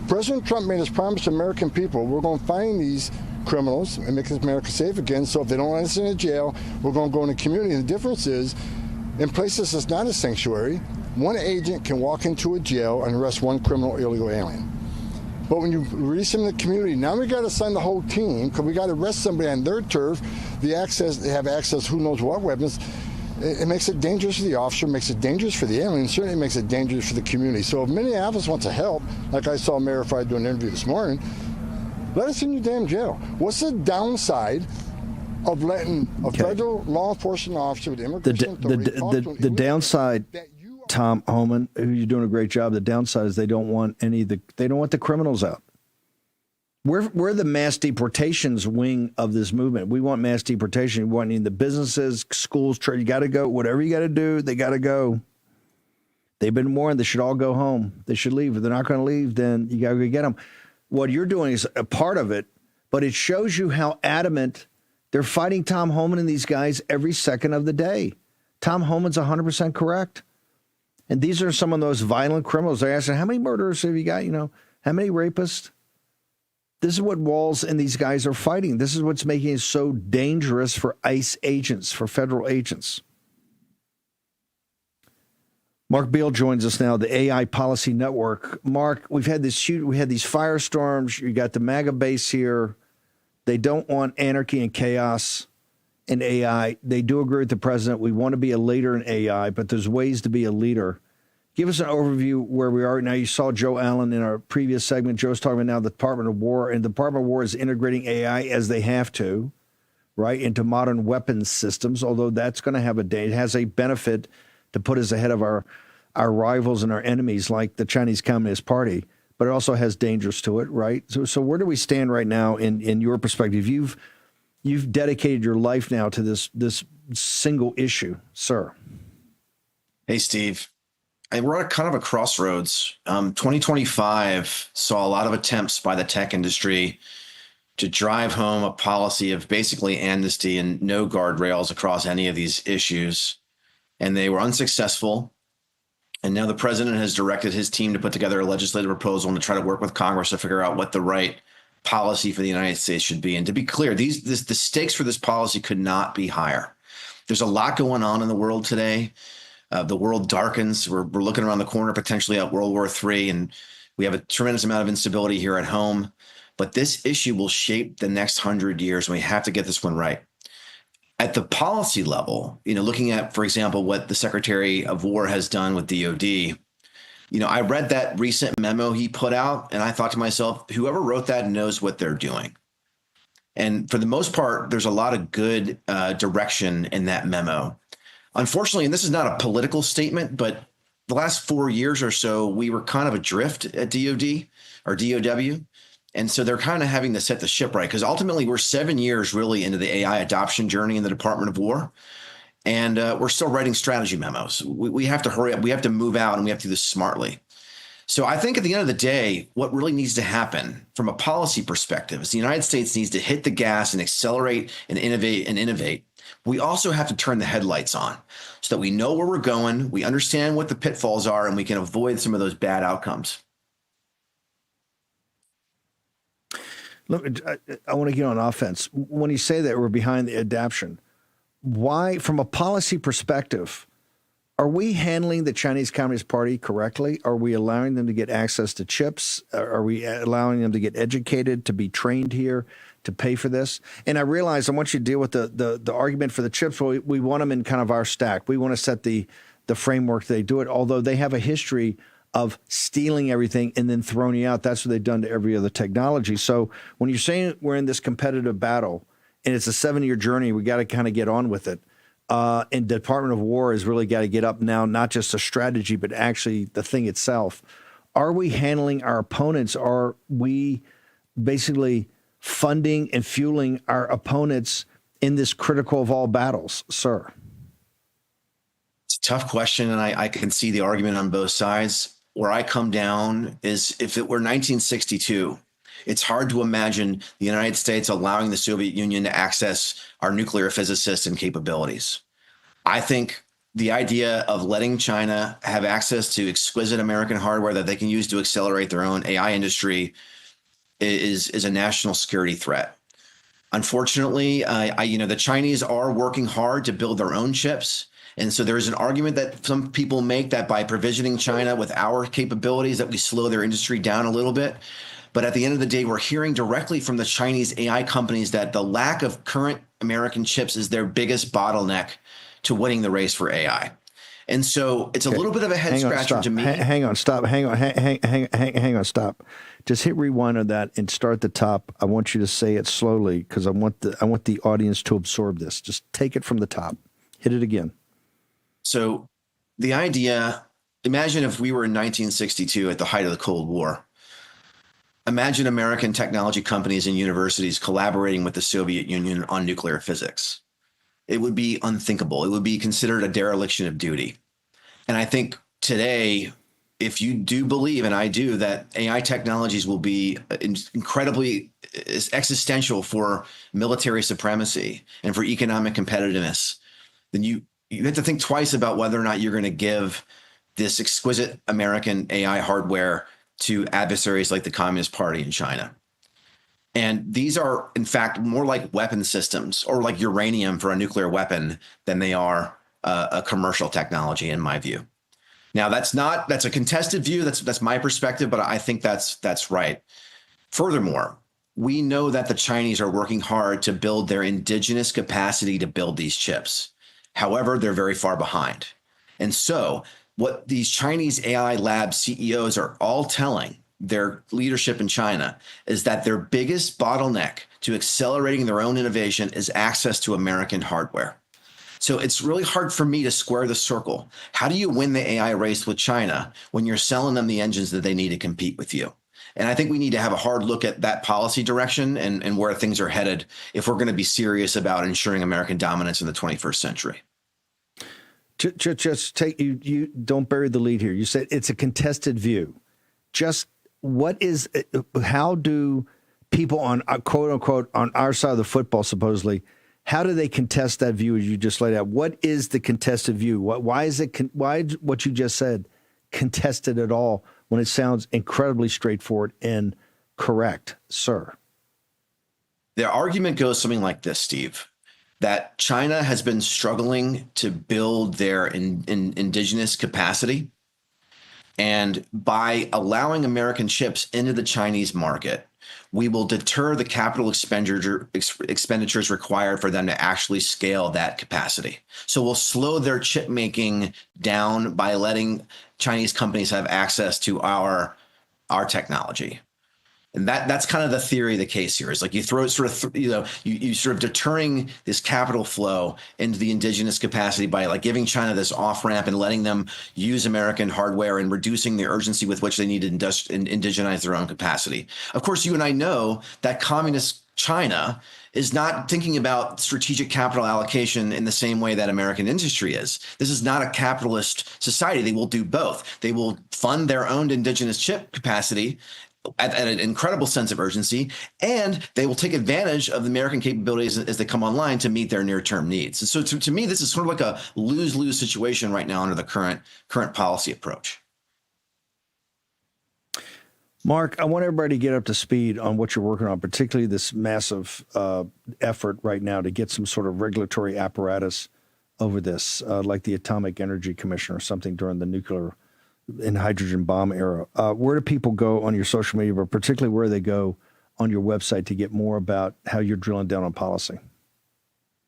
President Trump made his promise to American people, we're going to find these criminals and make America safe again. So if they don't let us in the jail, we're going to go in the community. And the difference is, in places that's not a sanctuary, one agent can walk into a jail and arrest one criminal illegal alien. But when you release them in the community, now we got to send the whole team because we got to arrest somebody on their turf. They have access, who knows what weapons. It makes it dangerous for the officer, makes it dangerous for the alien, certainly makes it dangerous for the community. So if Minneapolis wants to help, like I saw Mayor Frey doing an interview this morning, let us in your damn jail. What's the downside of letting a federal law enforcement officer with immigration authority the downside? Tom Homan, you're doing a great job. The downside is they don't want the criminals out. We're the mass deportations wing of this movement. We want mass deportation. We want in the businesses, schools, trade. You got to go. Whatever you got to do, they got to go. They've been warned. They should all go home. They should leave. If they're not going to leave, then you got to go get them. What you're doing is a part of it, but it shows you how adamant they're fighting Tom Homan and these guys every second of the day. Tom Homan's 100% correct. And these are some of those violent criminals. They're asking, how many murderers have you got? You know, how many rapists? This is what Walz and these guys are fighting. This is what's making it so dangerous for ICE agents, for federal agents. Mark Beal joins us now, the AI Policy Network. Mark, we had these firestorms. You got the MAGA base here. They don't want anarchy and chaos in AI. They do agree with the president. We want to be a leader in AI, but there's ways to be a leader. Give us an overview where we are now. You saw Joe Allen in our previous segment. Joe's talking about now the Department of War, and the Department of War is integrating AI as they have to, right, into modern weapons systems, although that's going to have it has a benefit to put us ahead of our rivals and our enemies like the Chinese Communist Party, but it also has dangers to it, right? So where do we stand right now in your perspective? You've dedicated your life now to this single issue, sir. Hey, Steve. We're at kind of a crossroads. 2025 saw a lot of attempts by the tech industry to drive home a policy of basically amnesty and no guardrails across any of these issues. And they were unsuccessful. And now the president has directed his team to put together a legislative proposal and to try to work with Congress to figure out what the right policy for the United States should be. And to be clear, the stakes for this policy could not be higher. There's a lot going on in the world today. The world darkens. We're looking around the corner potentially at World War III, and we have a tremendous amount of instability here at home. But this issue will shape the next 100 years, and we have to get this one right. At the policy level, looking at, for example, what the Secretary of War has done with DOD, I read that recent memo he put out, and I thought to myself, whoever wrote that knows what they're doing. And for the most part, there's a lot of good direction in that memo. Unfortunately, and this is not a political statement, but the last 4 years or so, we were kind of adrift at DOD or DOW. And so they're kind of having to set the ship right, because ultimately we're 7 years really into the AI adoption journey in the Department of War. And we're still writing strategy memos. We have to hurry up. We have to move out, and we have to do this smartly. So I think at the end of the day, what really needs to happen from a policy perspective is the United States needs to hit the gas and accelerate and innovate. We also have to turn the headlights on so that we know where we're going, we understand what the pitfalls are, and we can avoid some of those bad outcomes. Look, I want to get on offense. When you say that we're behind the adoption, why, from a policy perspective, are we handling the Chinese Communist Party correctly? Are we allowing them to get access to chips? Are we allowing them to get educated, to be trained here, to pay for this? And I realize I want you to deal with the argument for the chips. We want them in kind of our stack. We want to set the framework they do it, although they have a history of stealing everything and then throwing you out. That's what they've done to every other technology. So when you're saying we're in this competitive battle and it's a 7-year journey, we got to kind of get on with it. And the Department of War has really got to get up now, not just a strategy, but actually the thing itself. Are we handling our opponents? Are we basically funding and fueling our opponents in this critical of all battles, sir? It's a tough question, and I can see the argument on both sides. Where I come down is, if it were 1962, it's hard to imagine the United States allowing the Soviet Union to access our nuclear physicists and capabilities. I think the idea of letting China have access to exquisite American hardware that they can use to accelerate their own AI industry is a national security threat. Unfortunately, the Chinese are working hard to build their own chips. And so there's an argument that some people make that by provisioning China with our capabilities, that we slow their industry down a little bit. But at the end of the day, we're hearing directly from the Chinese AI companies that the lack of current American chips is their biggest bottleneck to winning the race for AI. And so it's a little bit of a head scratcher to me. Hang on, stop. Just hit rewind on that and start at the top. I want you to say it slowly, because I want the audience to absorb this. Just take it from the top. Hit it again. So the idea, imagine if we were in 1962 at the height of the Cold War. Imagine American technology companies and universities collaborating with the Soviet Union on nuclear physics. It would be unthinkable. It would be considered a dereliction of duty. And I think today, if you do believe, and I do, that AI technologies will be incredibly existential for military supremacy and for economic competitiveness, then you have to think twice about whether or not you're going to give this exquisite American AI hardware to adversaries like the Communist Party in China. And these are, in fact, more like weapon systems, or like uranium for a nuclear weapon, than they are a commercial technology, in my view. Now, that's a contested view. That's my perspective, but I think that's right. Furthermore, we know that the Chinese are working hard to build their indigenous capacity to build these chips. However, they're very far behind. And so what these Chinese AI lab CEOs are all telling their leadership in China is that their biggest bottleneck to accelerating their own innovation is access to American hardware. So it's really hard for me to square the circle. How do you win the AI race with China when you're selling them the engines that they need to compete with you? And I think we need to have a hard look at that policy direction and where things are headed if we're going to be serious about ensuring American dominance in the 21st century. Just take you don't bury the lead here. You said it's a contested view. Just how do people on quote unquote on our side of the football, supposedly, how do they contest that view as you just laid out? What is the contested view? Why is what you just said contested at all when it sounds incredibly straightforward and correct, sir? The argument goes something like this, Steve, that China has been struggling to build their indigenous capacity. And by allowing American chips into the Chinese market, we will deter the capital expenditures required for them to actually scale that capacity. So we'll slow their chip making down by letting Chinese companies have access to our technology. And that's kind of the theory of the case here. Is like you throw sort of, you sort of deterring this capital flow into the indigenous capacity by like giving China this off ramp and letting them use American hardware and reducing the urgency with which they need to indigenize their own capacity. Of course, you and I know that communist China is not thinking about strategic capital allocation in the same way that American industry is. This is not a capitalist society. They will do both. They will fund their own indigenous chip capacity at an incredible sense of urgency, and they will take advantage of the American capabilities as they come online to meet their near-term needs. And so to me, this is sort of like a lose-lose situation right now under the current policy approach. Mark, I want everybody to get up to speed on what you're working on, particularly this massive effort right now to get some sort of regulatory apparatus over this, like the Atomic Energy Commission or something during the nuclear and hydrogen bomb era. Where do people go on your social media, but particularly where they go on your website to get more about how you're drilling down on policy?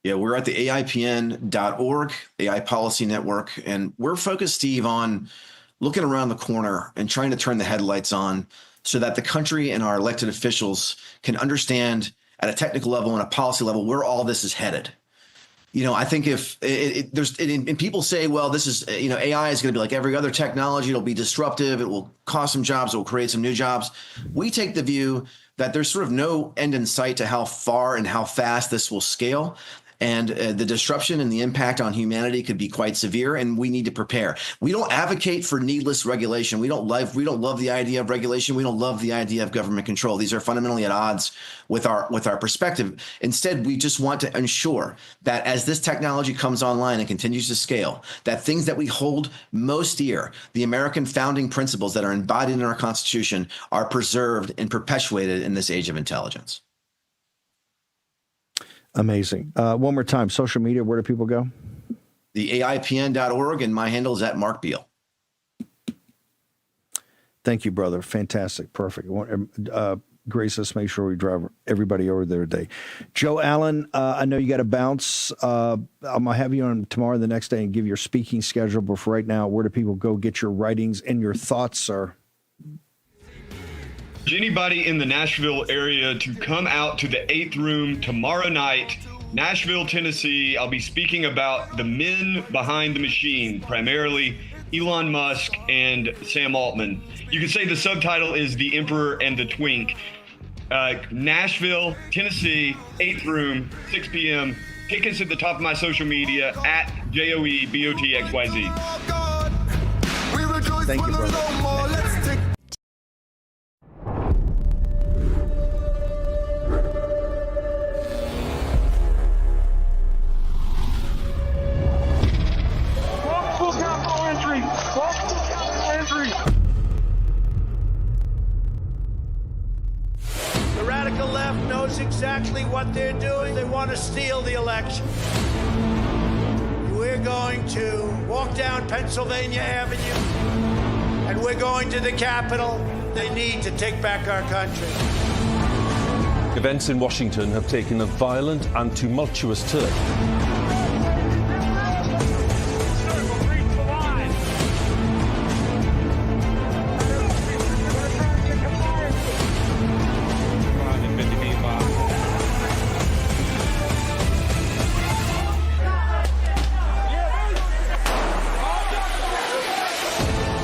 Yeah, we're at the AIPN.org, AI Policy Network, and we're focused, Steve, on looking around the corner and trying to turn the headlights on so that the country and our elected officials can understand at a technical level and a policy level where all this is headed. I think if people say, well, this is, AI is going to be like every other technology. It'll be disruptive. It will cost some jobs. It will create some new jobs. We take the view that there's sort of no end in sight to how far and how fast this will scale. And the disruption and the impact on humanity could be quite severe, and we need to prepare. We don't advocate for needless regulation. We don't love the idea of regulation. We don't love the idea of government control. These are fundamentally at odds with our perspective. Instead, we just want to ensure that as this technology comes online and continues to scale, that things that we hold most dear, the American founding principles that are embodied in our Constitution, are preserved and perpetuated in this age of intelligence. Amazing. One more time, social media, where do people go? The AIPN.org, and my handle is @MarkBeal. Thank you, brother. Fantastic. Perfect. Grace, let's make sure we drive everybody over there today. Joe Allen, I know you got to bounce. I'm going to have you on tomorrow, the next day, and give your speaking schedule. But for right now, where do people go get your writings and your thoughts, sir? Anybody in the Nashville area to come out to the 8th Room tomorrow night, Nashville, Tennessee. I'll be speaking about the men behind the machine, primarily Elon Musk and Sam Altman. You can say the subtitle is The Emperor and the Twink. Nashville, Tennessee, 8th Room, 6 p.m. Tickets at the top of my social media @JoeBotXYZ. Thank you, brother. The radical left knows exactly what they're doing. They want to steal the election. We're going to walk down Pennsylvania Avenue, and we're going to the Capitol. They need to take back our country. Events in Washington have taken a violent and tumultuous turn.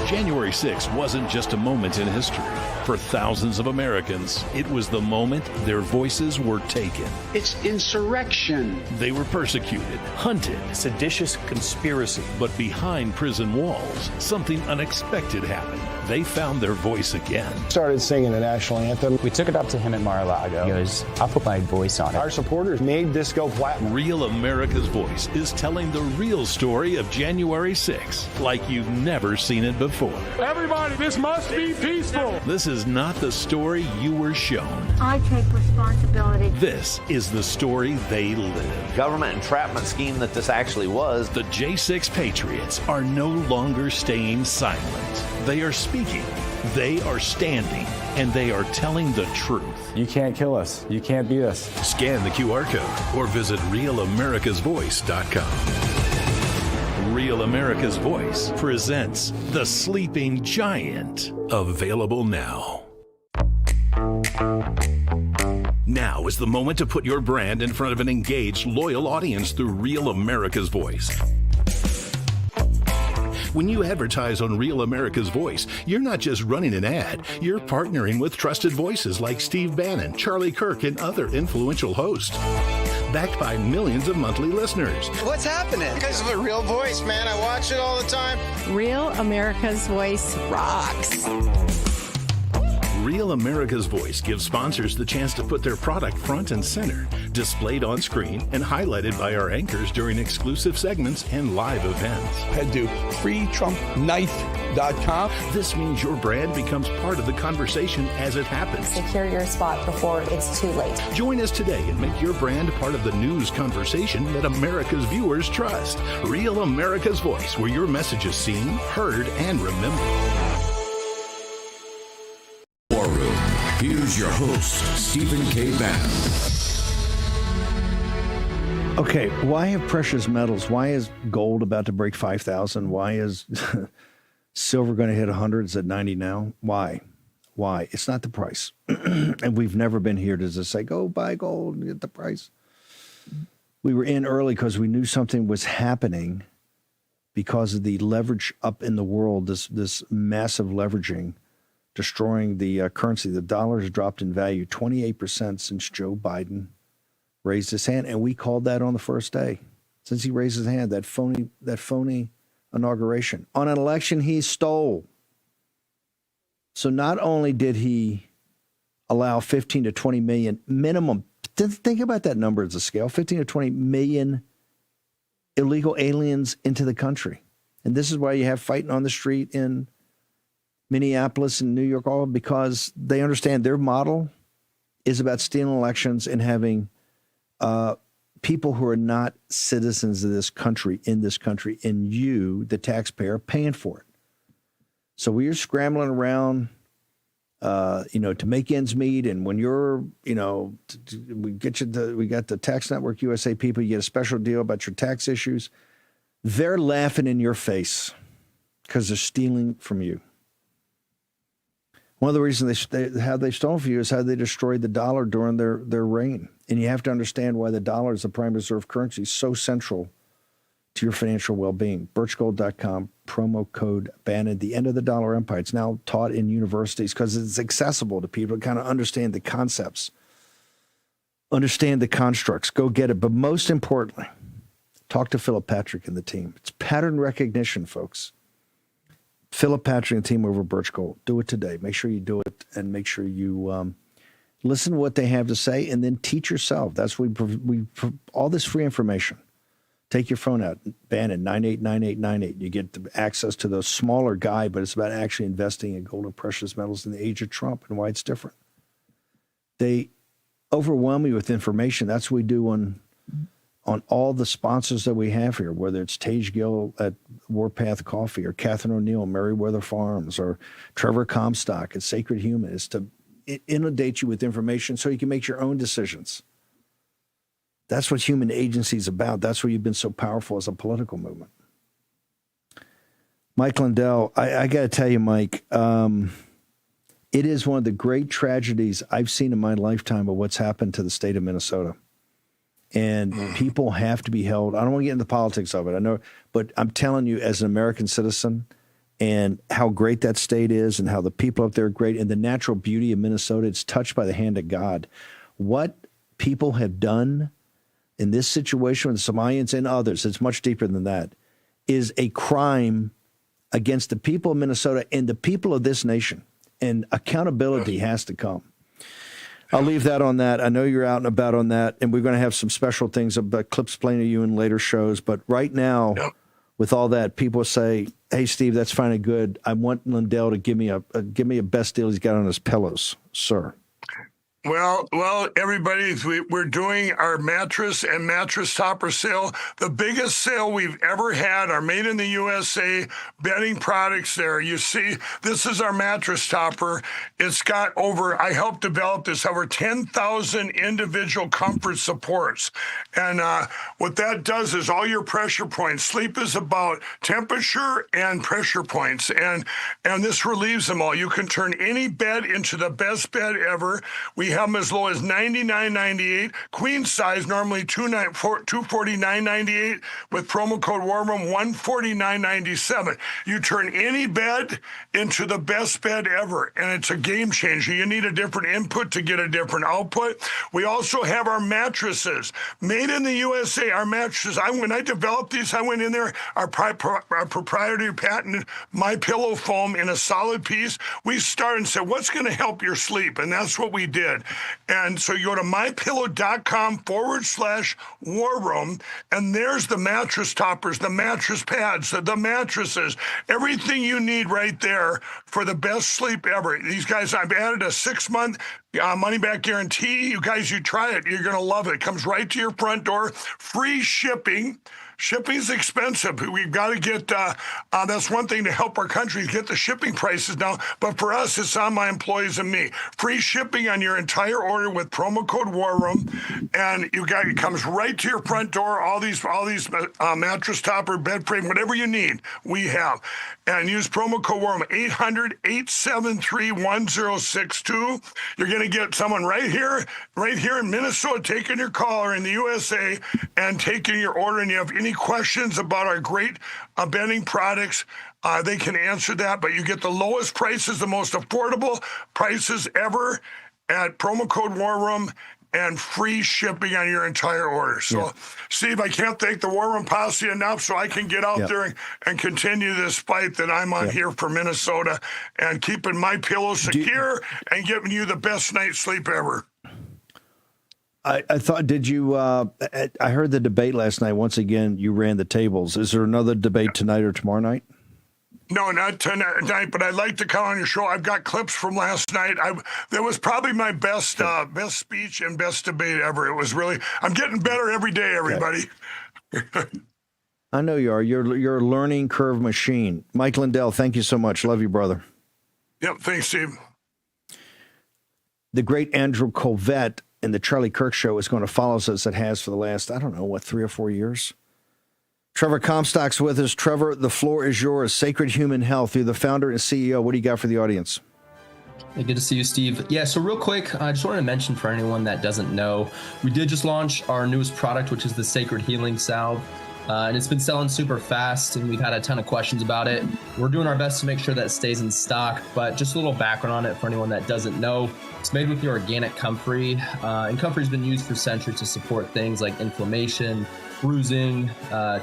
January 6th wasn't just a moment in history. For thousands of Americans, it was the moment their voices were taken. It's insurrection. They were persecuted, hunted, seditious conspiracy. But behind prison walls, something unexpected happened. They found their voice again. Started singing the national anthem. We took it up to him at Mar-a-Lago. He goes, I'll put my voice on it. Our supporters made this go platinum. Real America's Voice is telling the real story of January 6th like you've never seen it before. Everybody, this must be peaceful. This is not the story you were shown. I take responsibility. This is the story they live. Government entrapment scheme that this actually was. The J6 Patriots are no longer staying silent. They are speaking, they are standing, and they are telling the truth. You can't kill us. You can't beat us. Scan the QR code or visit RealAmericasVoice.com. Real America's Voice presents The Sleeping Giant. Available now. Now is the moment to put your brand in front of an engaged, loyal audience through Real America's Voice. When you advertise on Real America's Voice, you're not just running an ad, you're partnering with trusted voices like Steve Bannon, Charlie Kirk, and other influential hosts. Backed by millions of monthly listeners. What's happening? Because of a Real Voice, man. I watch it all the time. Real America's Voice rocks. Real America's Voice gives sponsors the chance to put their product front and center, displayed on screen and highlighted by our anchors during exclusive segments and live events. Head to freetrumpknife.com. This means your brand becomes part of the conversation as it happens. Secure your spot before it's too late. Join us today and make your brand part of the news conversation that America's viewers trust. Real America's Voice, where your message is seen, heard, and remembered. War Room. Here's your host, Stephen K. Bannon. Okay, why have precious metals? Why is gold about to break 5,000? Why is silver going to hit 100? It's at 90 now. Why? It's not the price. And we've never been here to just say, go buy gold and get the price. We were in early because we knew something was happening because of the leverage up in the world, this massive leveraging, destroying the currency. The dollar has dropped in value 28% since Joe Biden raised his hand, and we called that on the first day. Since he raised his hand, that phony inauguration. On an election he stole. So not only did he allow 15 to 20 million minimum, think about that number as a scale, 15 to 20 million illegal aliens into the country. And this is why you have fighting on the street in Minneapolis and New York, all because they understand their model is about stealing elections and having people who are not citizens of this country, and you, the taxpayer, paying for it. So we're scrambling around, to make ends meet. And when you're, we got the Tax Network USA people, you get a special deal about your tax issues. They're laughing in your face because they're stealing from you. One of the reasons how they stole from you is how they destroyed the dollar during their reign. And you have to understand why the dollar as the prime reserve currency is so central to your financial well-being. Birchgold.com, promo code Bannon, the end of the dollar empire. It's now taught in universities because it's accessible to people to kind of understand the concepts, understand the constructs. Go get it. But most importantly, talk to Philip Patrick and the team. It's pattern recognition, folks. Philip Patrick and the team over at Birch Gold. Do it today. Make sure you do it, and make sure you listen to what they have to say, and then teach yourself. That's we all this free information. Take your phone out, Bannon 989898. You get access to the smaller guide, but it's about actually investing in gold and precious metals in the age of Trump and why it's different. They overwhelm you with information. That's what we do on all the sponsors that we have here, whether it's Tage Gill at Warpath Coffee or Catherine O'Neill, Merriweather Farms, or Trevor Comstock at Sacred Human, is to inundate you with information so you can make your own decisions. That's what human agency is about. That's why you've been so powerful as a political movement. Mike Lindell, I got to tell you, Mike, it is one of the great tragedies I've seen in my lifetime of what's happened to the state of Minnesota. And people have to be held. I don't want to get into the politics of it. I know, but I'm telling you, as an American citizen, and how great that state is, and how the people up there are great, and the natural beauty of Minnesota, it's touched by the hand of God. What people have done in this situation with the Somalians and others, it's much deeper than that, is a crime against the people of Minnesota and the people of this nation. And accountability has to come. I'll leave that on that. I know you're out and about on that, and we're going to have some special things about clips playing to you in later shows. But right now, with all that, people say, "Hey, Steve, that's fine and good. I want Lindell to give me a best deal he's got on his pillows, sir." Well, everybody, we're doing our mattress and mattress topper sale. The biggest sale we've ever had. Our Made in the USA bedding products there. You see, this is our mattress topper. It's got I helped develop this, over 10,000 individual comfort supports. And what that does is all your pressure points. Sleep is about temperature and pressure points. And this relieves them all. You can turn any bed into the best bed ever. We have them as low as $99.98. Queen size, normally $249.98. With promo code WARROOM, $149.97. You turn any bed into the best bed ever, and it's a game changer. You need a different input to get a different output. We also have our mattresses. Made in the USA, our mattresses. When I developed these, I went in there, our proprietary patented MyPillow foam in a solid piece. We started and said, what's going to help your sleep? And that's what we did. And so you go to mypillow.com/war room, and there's the mattress toppers, the mattress pads, the mattresses, everything you need right there for the best sleep ever. These guys, I've added a 6-month money-back guarantee. You guys, you try it. You're going to love it. It comes right to your front door. Free shipping. Shipping's expensive. We've got to get, that's one thing to help our country, get the shipping prices down. But for us, it's on my employees and me. Free shipping on your entire order with promo code WARROOM. And it comes right to your front door. All these mattress topper, bed frame, whatever you need, we have. And use promo code WARROOM, 800-873-1062. You're going to get someone right here in Minnesota taking your call, or in the USA and taking your order. And you have any questions about our great bedding products, they can answer that. But you get the lowest prices, the most affordable prices ever at promo code WARROOM, and free shipping on your entire order. So, Steve, I can't thank the War Room Posse enough, so I can get out there and continue this fight that I'm on here for Minnesota, and keeping my pillow secure and giving you the best night's sleep ever. I thought, did you, I heard the debate last night. Once again, you ran the tables. Is there another debate tonight or tomorrow night? No, not tonight, but I'd like to come on your show. I've got clips from last night. That was probably my best speech and best debate ever. It was really, I'm getting better every day, everybody. Okay. I know you are. You're a learning curve machine. Mike Lindell, thank you so much. Love you, brother. Yep, thanks, Steve. The great Andrew Colvett in the Charlie Kirk Show is going to follow us, as it has for the last, 3 or 4 years. Trevor Comstock's with us. Trevor, the floor is yours. Sacred Human Health. You're the founder and CEO. What do you got for the audience? Hey, good to see you, Steve. Yeah, so real quick, I just wanted to mention for anyone that doesn't know, we did just launch our newest product, which is the Sacred Healing Salve. And it's been selling super fast, and we've had a ton of questions about it. We're doing our best to make sure that it stays in stock, but just a little background on it for anyone that doesn't know. It's made with the organic comfrey, and comfrey's been used for centuries to support things like inflammation, bruising,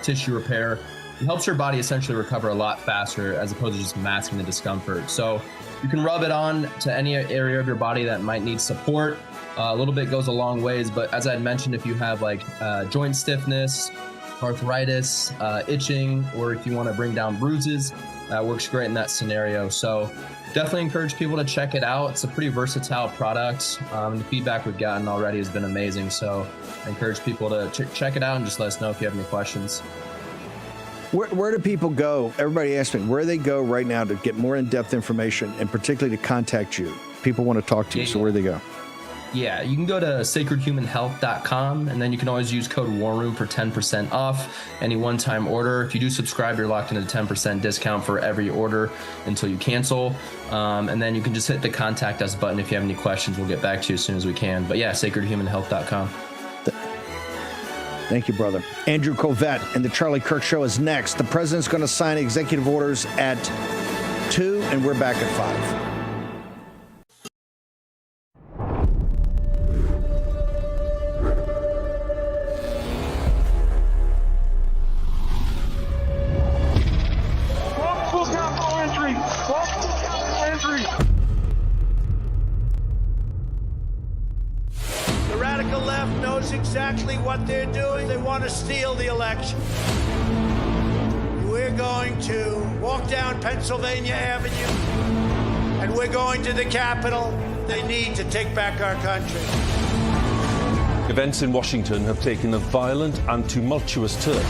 tissue repair. It helps your body essentially recover a lot faster as opposed to just masking the discomfort. So you can rub it on to any area of your body that might need support. A little bit goes a long ways, but as I mentioned, if you have like joint stiffness, arthritis, itching, or if you want to bring down bruises, that works great in that scenario. So definitely encourage people to check it out. It's a pretty versatile product. The feedback we've gotten already has been amazing. So I encourage people to check it out and just let us know if you have any questions. Where do people go? Everybody asks me, where do they go right now to get more in-depth information, and particularly to contact you? People want to talk to you, so where do they go? Yeah, you can go to sacredhumanhealth.com, and then you can always use code WARROOM for 10% off any one-time order. If you do subscribe, you're locked into a 10% discount for every order until you cancel. And then you can just hit the contact us button if you have any questions. We'll get back to you as soon as we can. But yeah, sacredhumanhealth.com. Thank you, brother. Andrew Colvett and the Charlie Kirk Show is next. The president's going to sign executive orders at 2, and we're back at 5. Exactly what they're doing. They want to steal the election. We're going to walk down Pennsylvania Avenue, and we're going to the Capitol. They need to take back our country. Events in Washington have taken a violent and tumultuous turn.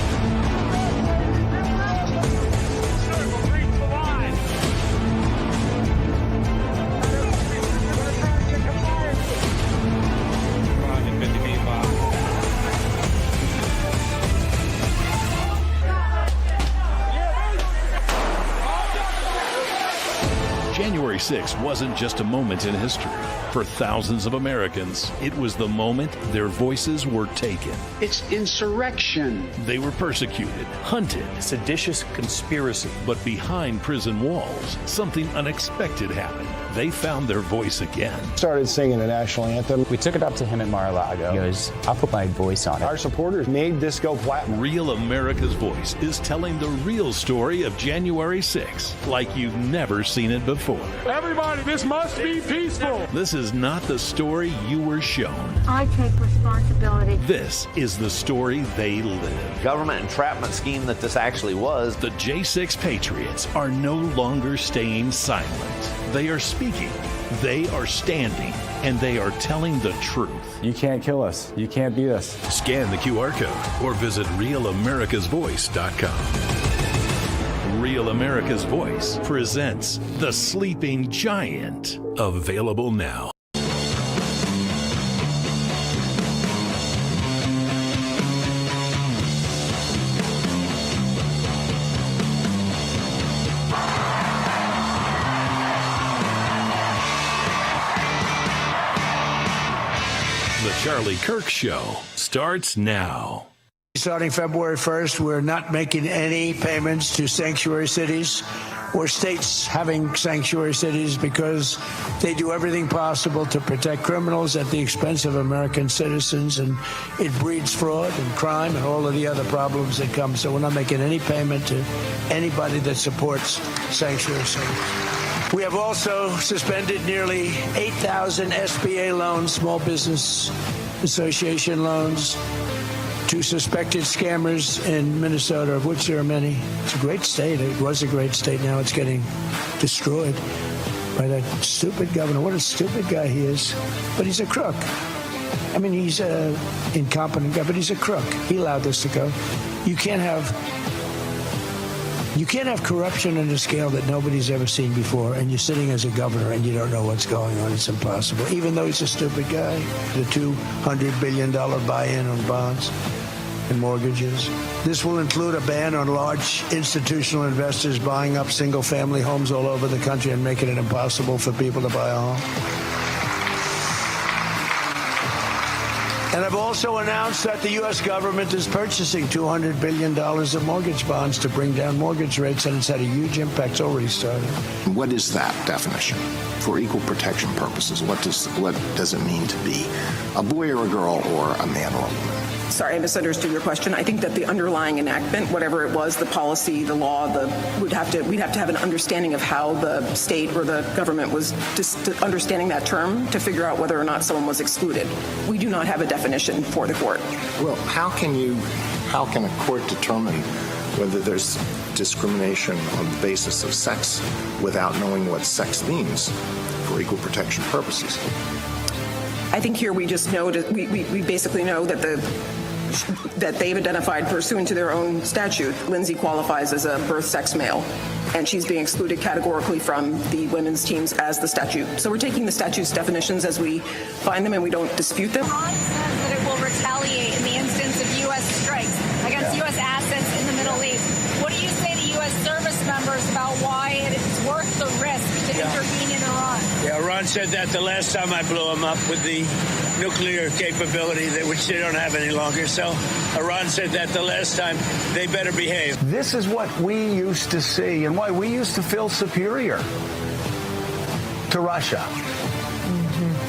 January 6th wasn't just a moment in history. For thousands of Americans, it was the moment their voices were taken. It's insurrection. They were persecuted, hunted. Seditious conspiracy. But behind prison walls, something unexpected happened. They found their voice again. Started singing the national anthem. We took it up to him at Mar-a-Lago. He goes, I'll put my voice on it. Our supporters made this go platinum. Real America's Voice is telling the real story of January 6th like you've never seen it before. Everybody, this must be peaceful. This is not the story you were shown. I take responsibility. This is the story they live. Government entrapment scheme that this actually was. The J6 Patriots are no longer staying silent. They are speaking, they are standing, and they are telling the truth. You can't kill us. You can't beat us. Scan the QR code or visit RealAmericasVoice.com. Real America's Voice presents The Sleeping Giant. Available now. The Charlie Kirk Show starts now. Starting February 1st, we're not making any payments to sanctuary cities or states having sanctuary cities because they do everything possible to protect criminals at the expense of American citizens, and it breeds fraud and crime and all of the other problems that come. So we're not making any payment to anybody that supports sanctuary cities. We have also suspended nearly 8,000 SBA loans, Small Business Association loans, to suspected scammers in Minnesota, of which there are many. It's a great state. It was a great state. Now it's getting destroyed by that stupid governor. What a stupid guy he is. But he's a crook. I mean, he's an incompetent guy, but he's a crook. He allowed this to go. You can't have corruption on a scale that nobody's ever seen before, and you're sitting as a governor and you don't know what's going on. It's impossible. Even though he's a stupid guy, the $200 billion buy-in on bonds and mortgages. This will include a ban on large institutional investors buying up single-family homes all over the country and making it impossible for people to buy a home. And I've also announced that the U.S. government is purchasing $200 billion of mortgage bonds to bring down mortgage rates, and it's had a huge impact. It's already started. What is that definition for equal protection purposes? What does it mean to be a boy or a girl or a man or a woman? Sorry, I misunderstood your question. I think that the underlying enactment, whatever it was, the policy, the law, we'd have to have an understanding of how the state or the government was just understanding that term to figure out whether or not someone was excluded. We do not have a definition for the court. Well, how can a court determine whether there's discrimination on the basis of sex without knowing what sex means for equal protection purposes? I think here we just know we basically know that that they've identified pursuant to their own statute, Lindsay qualifies as a birth sex male, and she's being excluded categorically from the women's teams as the statute. So we're taking the statute's definitions as we find them, and we don't dispute them. Iran says that it will retaliate in the instance of U.S. strikes against U.S. assets in the Middle East. What do you say to U.S. service members about why it's worth the risk to intervene in Iran? Yeah, Iran said that the last time I blew them up with the nuclear capability, which they don't have any longer. So Iran said that the last time. They better behave. This is what we used to see and why we used to feel superior to Russia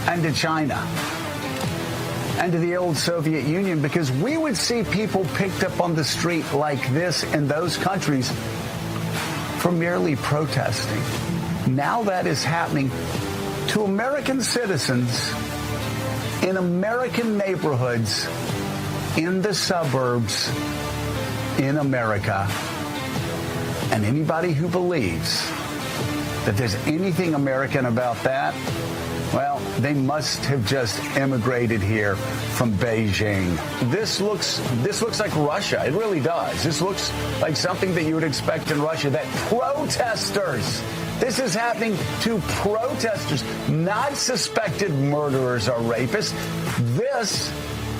and to China and to the old Soviet Union, because we would see people picked up on the street like this in those countries for merely protesting. Now that is happening to American citizens in American neighborhoods, in the suburbs, in America. And anybody who believes that there's anything American about that Well, they must have just immigrated here from Beijing. This looks like Russia. It really does. This looks like something that you would expect in Russia, that protesters. This is happening to protesters, not suspected murderers or rapists. This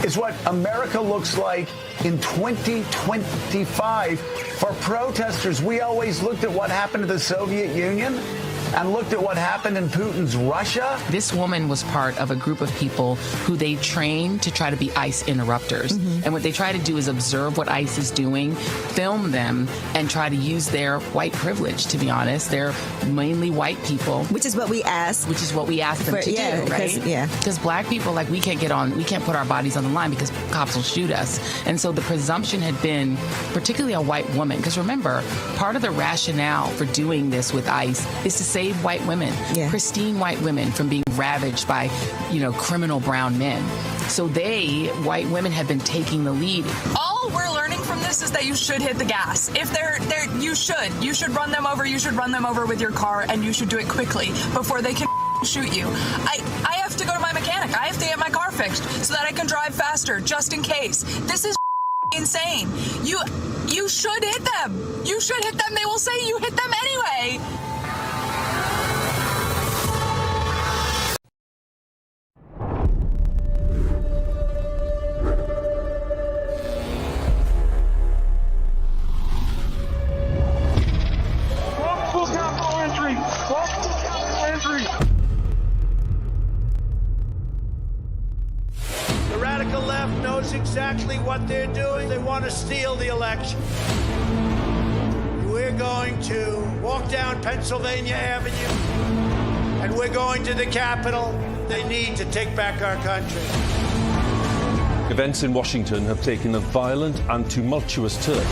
is what America looks like in 2025 for protesters. We always looked at what happened to the Soviet Union and looked at what happened in Putin's Russia. This woman was part of a group of people who they trained to try to be ICE interrupters. And what they try to do is observe what ICE is doing, film them, and try to use their white privilege, to be honest. They're mainly white people. Which is what we asked. Which is what we asked them to do, right? Because black people, like, we can't put our bodies on the line because cops will shoot us. And so the presumption had been, particularly a white woman, because remember, part of the rationale for doing this with ICE is to save white women, pristine white women, from being ravaged by, criminal brown men. So white women, have been taking the lead. All we're learning from this is that you should hit the gas. If you should run them over. You should run them over with your car, and you should do it quickly before they can shoot you. I have to go to my mechanic. I have to get my car fixed so that I can drive faster, just in case. This is insane. You should hit them. You should hit them. They will say you hit them anyway. The radical left knows exactly what they're doing. They want to steal the election. We're going to walk down Pennsylvania Avenue, and we're going to the Capitol. They need to take back our country. Events in Washington have taken a violent and tumultuous turn.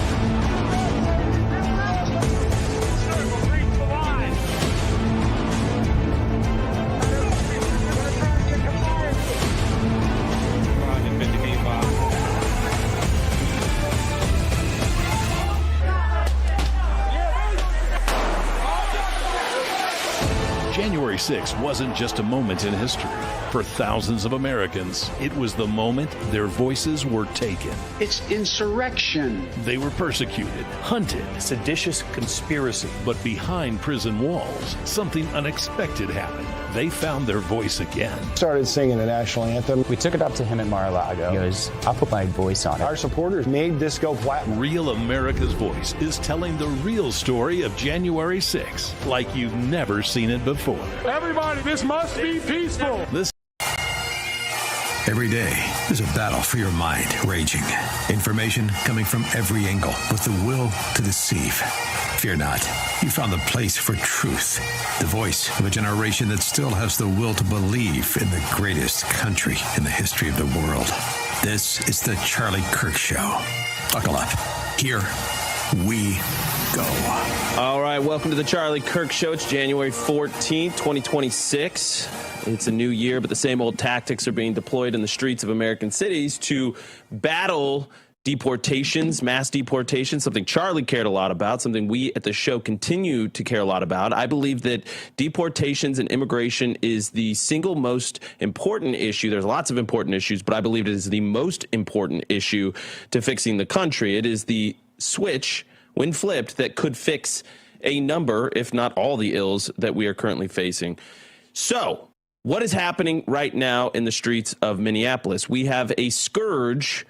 January 6th wasn't just a moment in history. For thousands of Americans, it was the moment their voices were taken. It's insurrection. They were persecuted, hunted. Seditious conspiracy. But behind prison walls, something unexpected happened. They found their voice again. Started singing the national anthem. We took it up to him at Mar-a-Lago. He goes, I'll put my voice on it. Our supporters made this go platinum. Real America's Voice is telling the real story of January 6th like you've never seen it before. Everybody, this must be peaceful. Every day, there's a battle for your mind raging. Information coming from every angle with the will to deceive. Fear not. You found the place for truth. The voice of a generation that still has the will to believe in the greatest country in the history of the world. This is the Charlie Kirk Show. Buckle up. Here we go. All right, welcome to the Charlie Kirk Show. It's January 14th, 2026. It's a new year, but the same old tactics are being deployed in the streets of American cities to battle deportations, mass deportations, something Charlie cared a lot about, something we at the show continue to care a lot about. I believe that deportations and immigration is the single most important issue. There's lots of important issues, but I believe it is the most important issue to fixing the country. It is the switch, when flipped, that could fix a number, if not all, the ills that we are currently facing. So, what is happening right now in the streets of Minneapolis? We have a scourge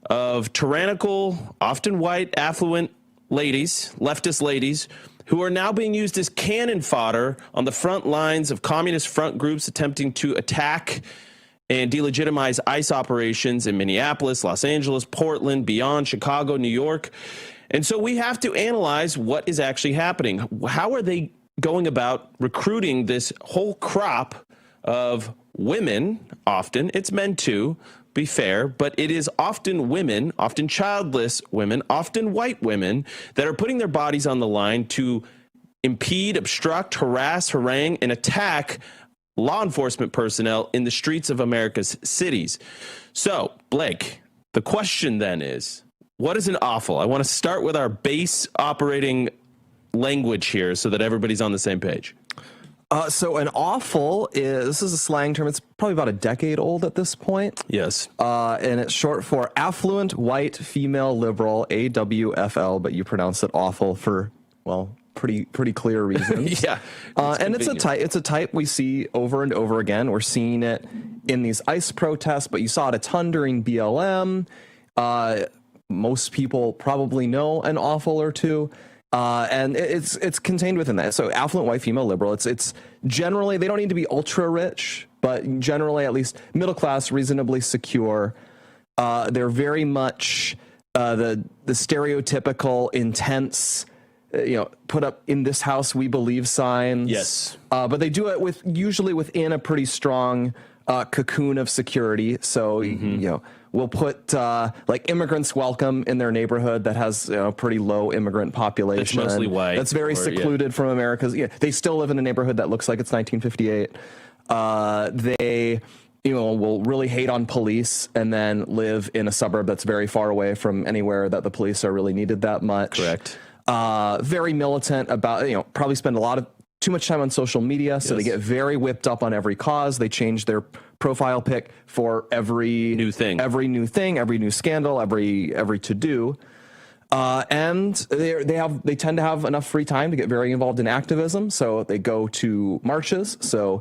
of tyrannical, often white, affluent ladies, leftist ladies, who are now being used as cannon fodder on the front lines of communist front groups attempting to attack and delegitimize ICE operations in Minneapolis, Los Angeles, Portland, beyond, Chicago, New York. And so we have to analyze what is actually happening. How are they going about recruiting this whole crop of women? Often, it's men too, be fair, but it is often women, often childless women, often white women that are putting their bodies on the line to impede, obstruct, harass, harangue, and attack law enforcement personnel in the streets of America's cities. So, Blake, the question then is, what is an awful? I want to start with our base operating language here so that everybody's on the same page. So an awful this is a slang term. It's probably about a decade old at this point. Yes. And it's short for affluent white female liberal, AWFL, but you pronounce it awful for, well, pretty clear reasons. Yeah. And it's a type we see over and over again. We're seeing it in these ICE protests, but you saw it a ton during BLM. Most people probably know an awful or two. And it's contained within that. So affluent white female liberal, it's generally, they don't need to be ultra rich, but generally at least middle class, reasonably secure. They're very much the stereotypical intense, put up in this house we believe signs. Yes. But they do it usually within a pretty strong cocoon of security. So, we'll put like immigrants welcome in their neighborhood that has pretty low immigrant population. It's mostly white. That's very secluded from America's. Yeah, they still live in a neighborhood that looks like it's 1958. They will really hate on police and then live in a suburb that's very far away from anywhere that the police are really needed that much. Correct. Very militant about, probably spend too much time on social media, so they get very whipped up on every cause. They change their profile pic for every new thing, every new scandal, every to do, and they tend to have enough free time to get very involved in activism. So they go to marches. So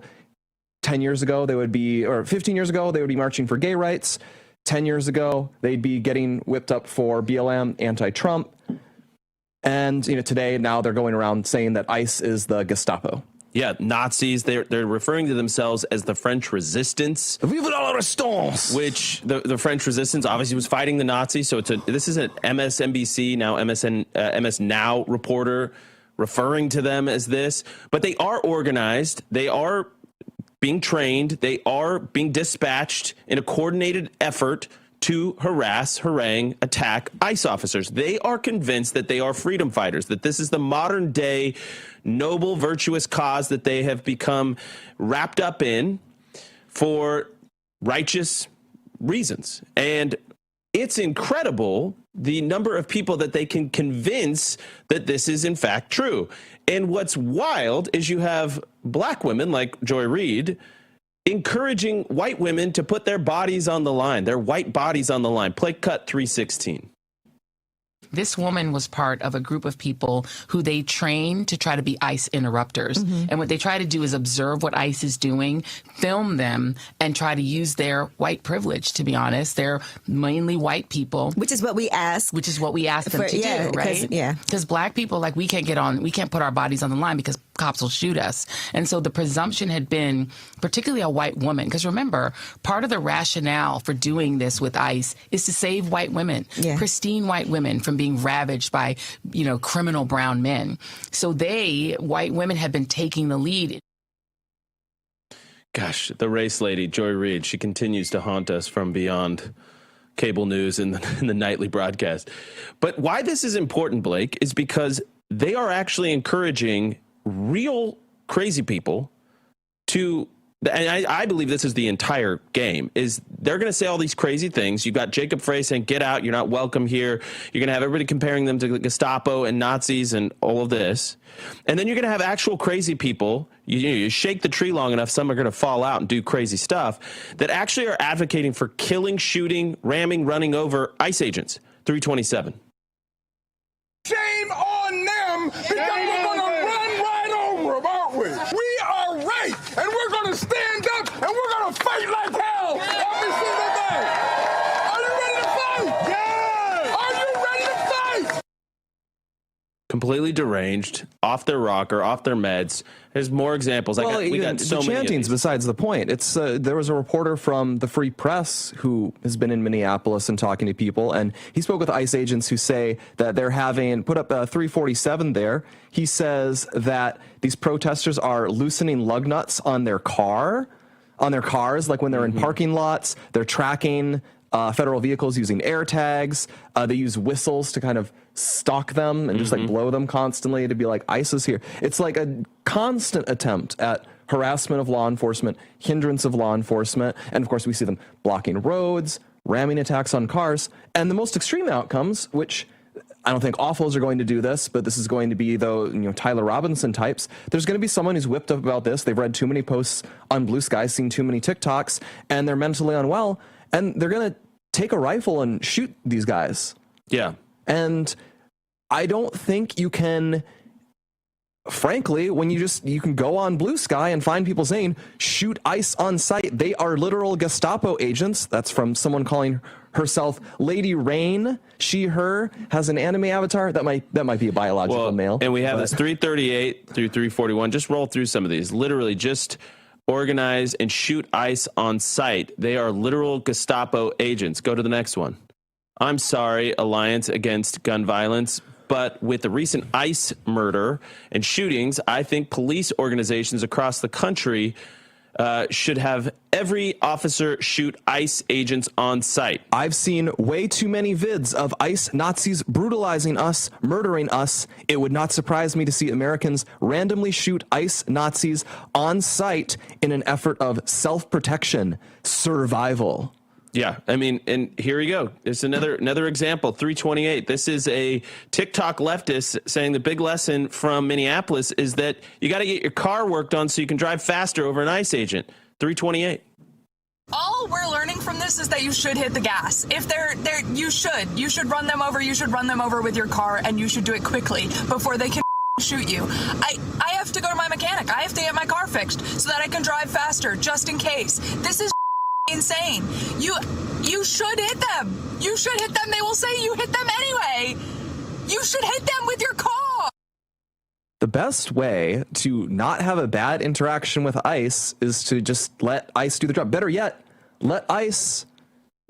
10 years ago they would be, or 15 years ago they would be marching for gay rights. 10 years ago they'd be getting whipped up for BLM, anti-Trump. And today now they're going around saying that ICE is the Gestapo. Yeah, Nazis. They're referring to themselves as the French Resistance. Vive la Resistance! Which the French Resistance obviously was fighting the Nazis. So this is an MSNBC, now MS Now reporter referring to them as this. But they are organized. They are being trained. They are being dispatched in a coordinated effort to harass, harangue, attack ICE officers. They are convinced that they are freedom fighters, that this is the modern day noble, virtuous cause that they have become wrapped up in for righteous reasons. And it's incredible the number of people that they can convince that this is in fact true. And what's wild is you have black women like Joy Reid encouraging white women to put their bodies on the line, their white bodies on the line. Play cut 316. This woman was part of a group of people who they trained to try to be ICE interrupters. Mm-hmm. And what they try to do is observe what ICE is doing, film them, and try to use their white privilege, to be honest. They're mainly white people. Which is what we ask. Which is what we ask them to do, right? Because black people, we can't put our bodies on the line because cops will shoot us. And so the presumption had been, particularly a white woman, because remember, part of the rationale for doing this with ICE is to save white women, pristine white women, from being ravaged by, criminal brown men. So white women, have been taking the lead. Gosh, the race lady, Joy Reid, she continues to haunt us from beyond cable news and the nightly broadcast. But why this is important, Blake, is because they are actually encouraging real crazy people to, and I believe this is the entire game, is they're going to say all these crazy things. You've got Jacob Frey saying, get out, you're not welcome here. You're going to have everybody comparing them to the Gestapo and Nazis and all of this. And then you're going to have actual crazy people. You shake the tree long enough, some are going to fall out and do crazy stuff, that actually are advocating for killing, shooting, ramming, running over ICE agents. 327. Shame on them, because we're going to run right over them, aren't we? We are right, and we're going to stand up, and we're going to fight like hell every single day. Are you ready to fight? Yeah! Are you ready to fight? Completely deranged, off their rocker, off their meds. There's more examples. We got so the many chantings besides the point. It's there was a reporter from the Free Press who has been in Minneapolis and talking to people, and he spoke with ICE agents who say that they're having put up 347 there. He says that these protesters are loosening lug nuts on their cars, like when they're in parking lots. They're tracking federal vehicles using air tags. They use whistles to kind of stalk them and just blow them constantly to be like, ICE is here. It's like a constant attempt at harassment of law enforcement, hindrance of law enforcement. And of course, we see them blocking roads, ramming attacks on cars. And the most extreme outcomes, which I don't think awfuls are going to do this, but this is going to be, though, Tyler Robinson types. There's going to be someone who's whipped up about this. They've read too many posts on Blue Sky, seen too many TikToks, and they're mentally unwell, and they're going to take a rifle and shoot these guys. Yeah. And I don't think you can, frankly, when you can go on Blue Sky and find people saying, shoot ICE on sight. They are literal Gestapo agents. That's from someone calling herself Lady Rain. She, her, has an anime avatar. That might be a biological male. And we have this 338 through 341. Just roll through some of these. Literally just organize and shoot ICE on sight. They are literal Gestapo agents. Go to the next one. I'm sorry, Alliance Against Gun Violence. But with the recent ICE murder and shootings, I think police organizations across the country should have every officer shoot ICE agents on sight. I've seen way too many vids of ICE Nazis brutalizing us, murdering us. It would not surprise me to see Americans randomly shoot ICE Nazis on sight in an effort of self-protection, survival. Yeah, I mean, and here we go. There's another example, 328. This is a TikTok leftist saying the big lesson from Minneapolis is that you got to get your car worked on so you can drive faster over an ICE agent. 328. All we're learning from this is that you should hit the gas. If you should run them over. You should run them over with your car, and you should do it quickly before they can shoot you. I have to go to my mechanic. I have to get my car fixed so that I can drive faster, just in case. This is insane. You should hit them. You should hit them. They will say you hit them anyway. You should hit them with your car. The best way to not have a bad interaction with ICE is to just let ICE do the job. Better yet, let ICE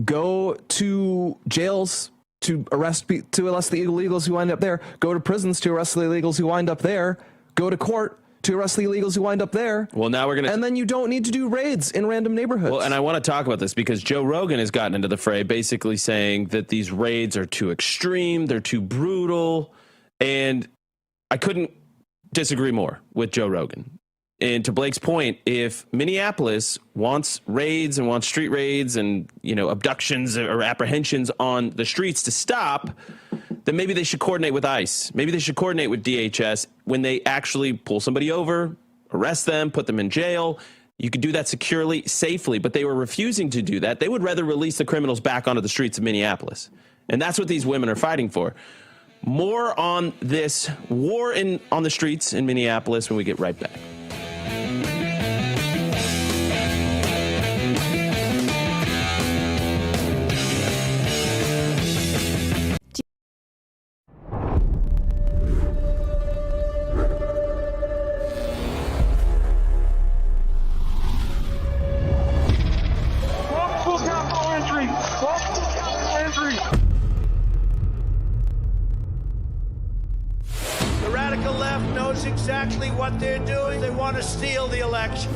go to jails to arrest the illegals who wind up there, go to prisons to arrest the illegals who wind up there, go to court to arrest the illegals who wind up there. Well, now we're going to... And then you don't need to do raids in random neighborhoods. Well, and I want to talk about this because Joe Rogan has gotten into the fray, basically saying that these raids are too extreme, they're too brutal, and I couldn't disagree more with Joe Rogan. And to Blake's point, if Minneapolis wants raids and wants street raids and, abductions or apprehensions on the streets to stop, then maybe they should coordinate with ICE. Maybe they should coordinate with DHS when they actually pull somebody over, arrest them, put them in jail. You could do that securely, safely, but they were refusing to do that. They would rather release the criminals back onto the streets of Minneapolis. And that's what these women are fighting for. More on this war on the streets in Minneapolis when we get right back. Exactly what they're doing. They want to steal the election.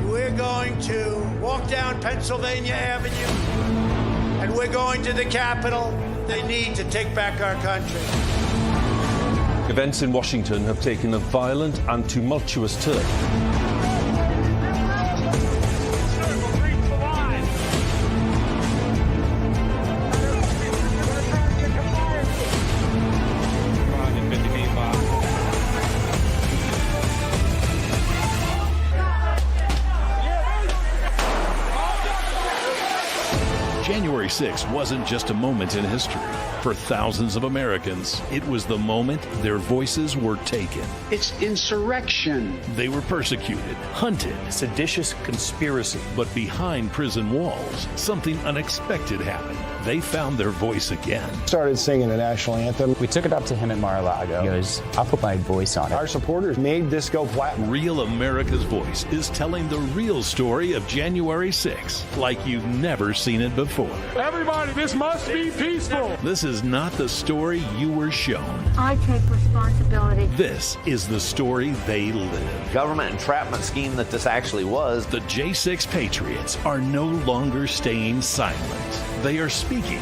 We're going to walk down Pennsylvania Avenue, and we're going to the Capitol. They need to take back our country. Events in Washington have taken a violent and tumultuous turn. January 6th wasn't just a moment in history. For thousands of Americans, it was the moment their voices were taken. It's insurrection. They were persecuted, hunted. Seditious conspiracy. But behind prison walls, something unexpected happened. They found their voice again. Started singing the national anthem. We took it up to him at Mar-a-Lago. He goes, I'll put my voice on it. Our supporters made this go platinum. Real America's Voice is telling the real story of January 6th like you've never seen it before. Everybody, this must be peaceful. This is not the story you were shown. I take responsibility. This is the story they live. Government entrapment scheme that this actually was. The J6 Patriots are no longer staying silent. They are speaking,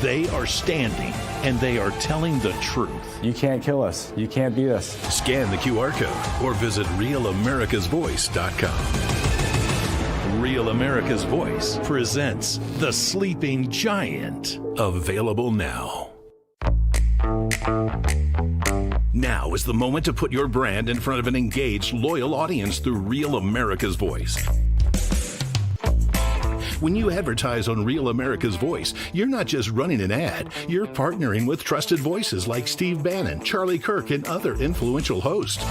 they are standing, and they are telling the truth. You can't kill us. You can't beat us. Scan the QR code or visit RealAmericasVoice.com. Real America's Voice presents The Sleeping Giant. Available now. Now is the moment to put your brand in front of an engaged, loyal audience through Real America's Voice. When you advertise on Real America's Voice, you're not just running an ad, you're partnering with trusted voices like Steve Bannon, Charlie Kirk, and other influential hosts.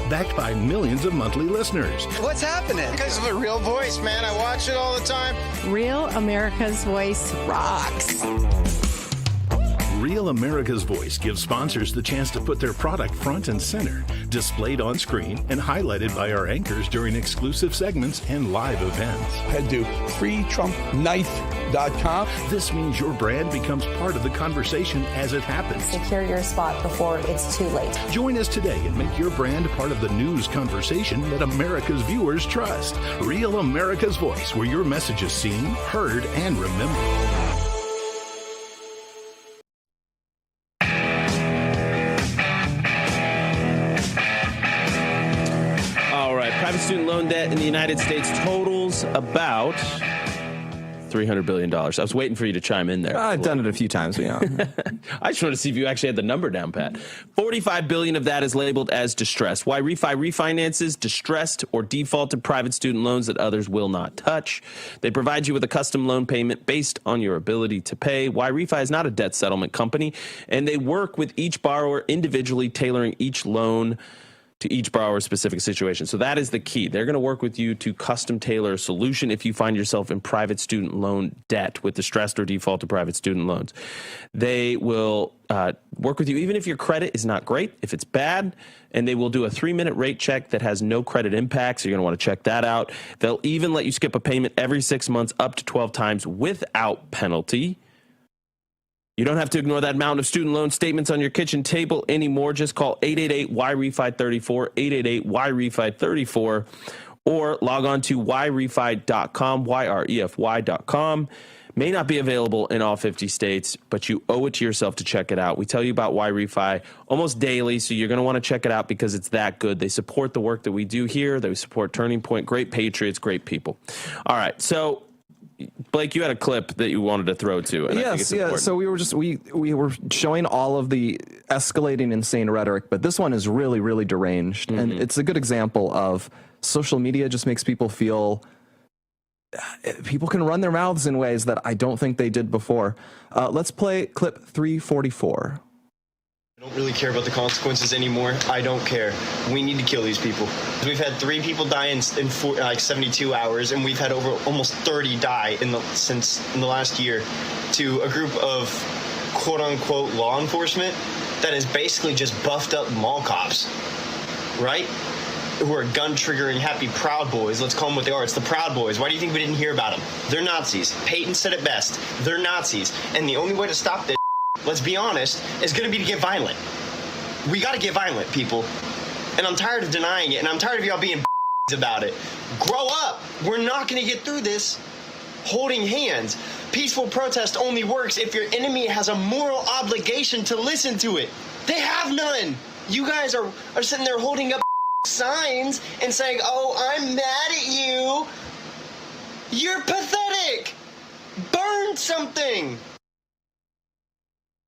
Backed by millions of monthly listeners. What's happening? Because of a Real Voice, man. I watch it all the time. Real America's Voice rocks. Real America's Voice gives sponsors the chance to put their product front and center, displayed on screen and highlighted by our anchors during exclusive segments and live events. Head to freetrumpknife.com. This means your brand becomes part of the conversation as it happens. Secure your spot before it's too late. Join us today and make your brand part of the news conversation that America's viewers trust. Real America's Voice, where your message is seen, heard, and remembered. Private student loan debt in the United States totals about $300 billion. I was waiting for you to chime in there. I've done it a few times, but yeah. I just wanted to see if you actually had the number down, Pat. $45 billion of that is labeled as distressed. Why Refi refinances distressed or defaulted private student loans that others will not touch. They provide you with a custom loan payment based on your ability to pay. Why Refi is not a debt settlement company, and they work with each borrower individually, tailoring each loan to each borrower's specific situation. So that is the key. They're going to work with you to custom tailor a solution if you find yourself in private student loan debt with distressed or defaulted private student loans. They will work with you even if your credit is not great, if it's bad, and they will do a 3-minute rate check that has no credit impact, so you're going to want to check that out. They'll even let you skip a payment every 6 months up to 12 times without penalty. You don't have to ignore that mountain of student loan statements on your kitchen table anymore. Just call 888-YREFI34, 888-YREFI34, or log on to YREFI.com, YREFY.com. May not be available in all 50 states, but you owe it to yourself to check it out. We tell you about YREFI almost daily, so you're going to want to check it out because it's that good. They support the work that we do here. They support Turning Point. Great patriots, great people. All right, so Blake, you had a clip that you wanted to throw to. And yes, yeah. So we were showing all of the escalating insane rhetoric, but this one is really, really deranged, and it's a good example of social media just makes people feel people can run their mouths in ways that I don't think they did before. Let's play clip 344. I don't really care about the consequences anymore. I don't care. We need to kill these people. We've had 3 people die in 72 hours, and we've had over almost 30 die in the last year to a group of quote-unquote law enforcement that is basically just buffed up mall cops, right? Who are gun-triggering happy Proud Boys. Let's call them what they are. It's the Proud Boys. Why do you think we didn't hear about them? They're Nazis. Peyton said it best. They're Nazis. And the only way to stop this, let's be honest, is going to be to get violent. We got to get violent, people. And I'm tired of denying it, and I'm tired of y'all being about it. Grow up. We're not going to get through this holding hands. Peaceful protest only works if your enemy has a moral obligation to listen to it. They have none. You guys are sitting there holding up signs and saying, oh, I'm mad at you. You're pathetic. Burn something.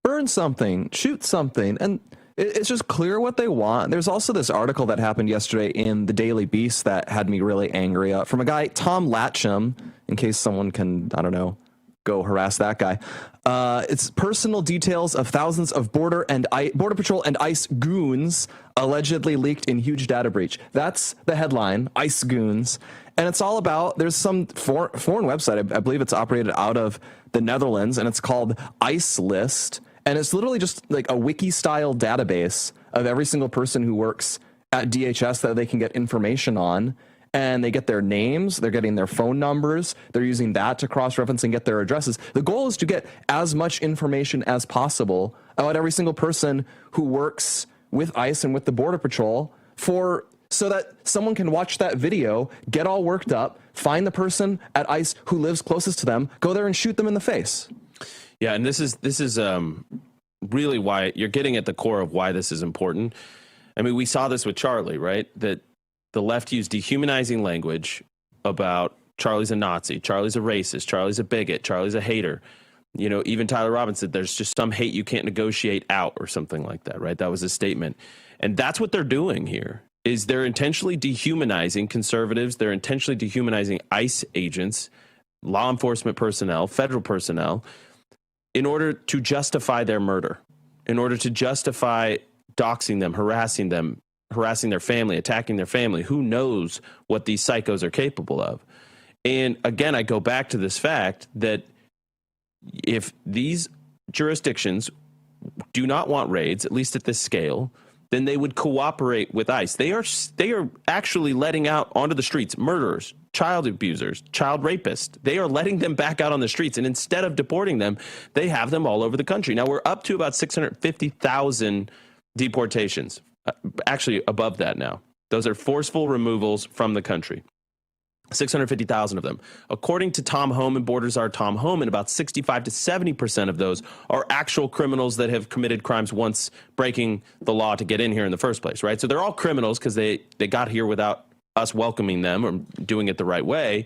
Burn something, shoot something, and it's just clear what they want. There's also this article that happened yesterday in the Daily Beast that had me really angry from a guy, Tom Latcham, in case someone can, I don't know, go harass that guy. It's personal details of thousands of Border Patrol and ICE goons allegedly leaked in huge data breach. That's the headline, ICE goons. And it's all about, there's some foreign website, I believe it's operated out of the Netherlands, and it's called ICE List. And it's literally just like a wiki-style database of every single person who works at DHS that they can get information on. And they get their names, they're getting their phone numbers, they're using that to cross-reference and get their addresses. The goal is to get as much information as possible about every single person who works with ICE and with the Border Patrol so that someone can watch that video, get all worked up, find the person at ICE who lives closest to them, go there and shoot them in the face. Yeah, and this is really why you're getting at the core of why this is important. I mean, we saw this with Charlie, right? That the left used dehumanizing language about Charlie's a Nazi, Charlie's a racist, Charlie's a bigot, Charlie's a hater. You know, even Tyler Robbins said there's just some hate you can't negotiate out or something like that, right? That was his statement. And that's what they're doing here, is they're intentionally dehumanizing conservatives. They're intentionally dehumanizing ICE agents, law enforcement personnel, federal personnel, in order to justify their murder, in order to justify doxing them, harassing their family, attacking their family. Who knows what these psychos are capable of? And again, I go back to this fact that if these jurisdictions do not want raids, at least at this scale, then they would cooperate with ICE. They are actually letting out onto the streets murderers, child abusers, child rapists. They are letting them back out on the streets, and instead of deporting them, they have them all over the country. Now, we're up to about 650,000 deportations, actually above that now. Those are forceful removals from the country. 650,000 of them. According to Tom Homan, Borders Are Tom Homan, about 65 to 70% of those are actual criminals that have committed crimes once breaking the law to get in here in the first place, right? So they're all criminals because they got here without us welcoming them or doing it the right way.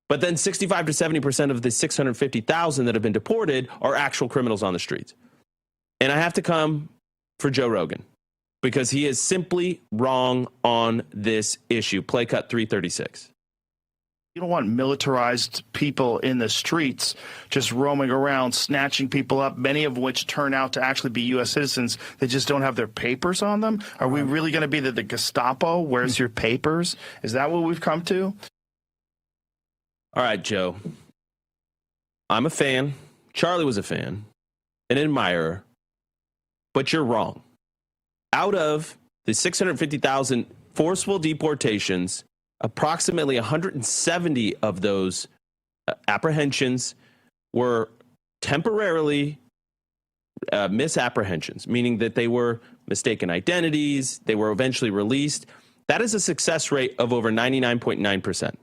But then 65 to 70% of the 650,000 that have been deported are actual criminals on the streets. And I have to come for Joe Rogan because he is simply wrong on this issue. Play cut 336. You don't want militarized people in the streets just roaming around, snatching people up, many of which turn out to actually be U.S. citizens. They just don't have their papers on them. Are we really going to be the Gestapo? Where's your papers? Is that what we've come to? All right, Joe. I'm a fan. Charlie was a fan, an admirer, but you're wrong. Out of the 650,000 forceful deportations, approximately 170 of those apprehensions were temporarily misapprehensions, meaning that they were mistaken identities, they were eventually released. That is a success rate of over 99.9%.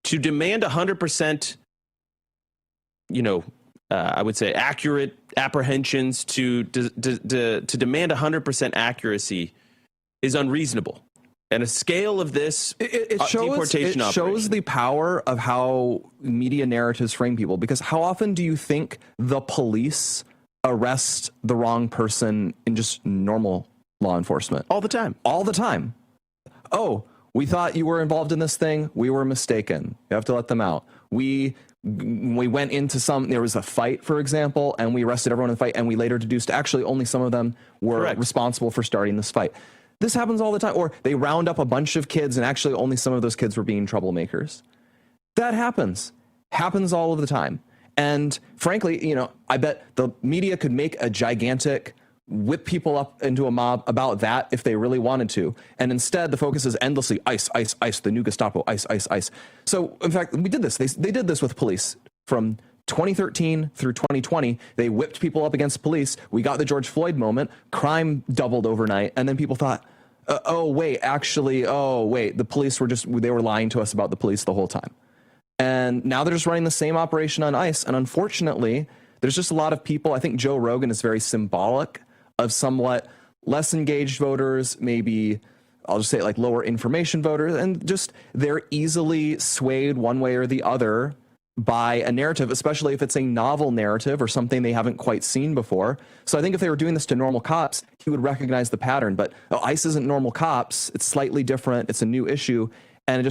To demand 100%, I would say accurate apprehensions, to demand 100% accuracy is unreasonable. And a scale of this deportation operation shows the power of how media narratives frame people. Because how often do you think the police arrest the wrong person in just normal law enforcement? All the time. All the time. Oh, we thought you were involved in this thing. We were mistaken. You have to let them out. We went into there was a fight, for example, and we arrested everyone in the fight, and we later deduced actually only some of them were responsible for starting this fight. This happens all the time. Or they round up a bunch of kids and actually only some of those kids were being troublemakers. That happens all of the time. And frankly, I bet the media could make a gigantic whip people up into a mob about that if they really wanted to. And instead, the focus is endlessly ICE, ICE, ICE, the new Gestapo, ICE, ICE, ICE. So in fact, we did this. They did this with police from 2013 through 2020, they whipped people up against police. We got the George Floyd moment. Crime doubled overnight. And then people thought, the police they were lying to us about the police the whole time. And now they're just running the same operation on ICE. And unfortunately, there's just a lot of people. I think Joe Rogan is very symbolic of somewhat less engaged voters, maybe I'll just say like lower information voters. And just they're easily swayed one way or the other by a narrative, especially if it's a novel narrative or something they haven't quite seen before. So I think if they were doing this to normal cops, he would recognize the pattern. But ICE isn't normal cops. It's slightly different. It's a new issue. And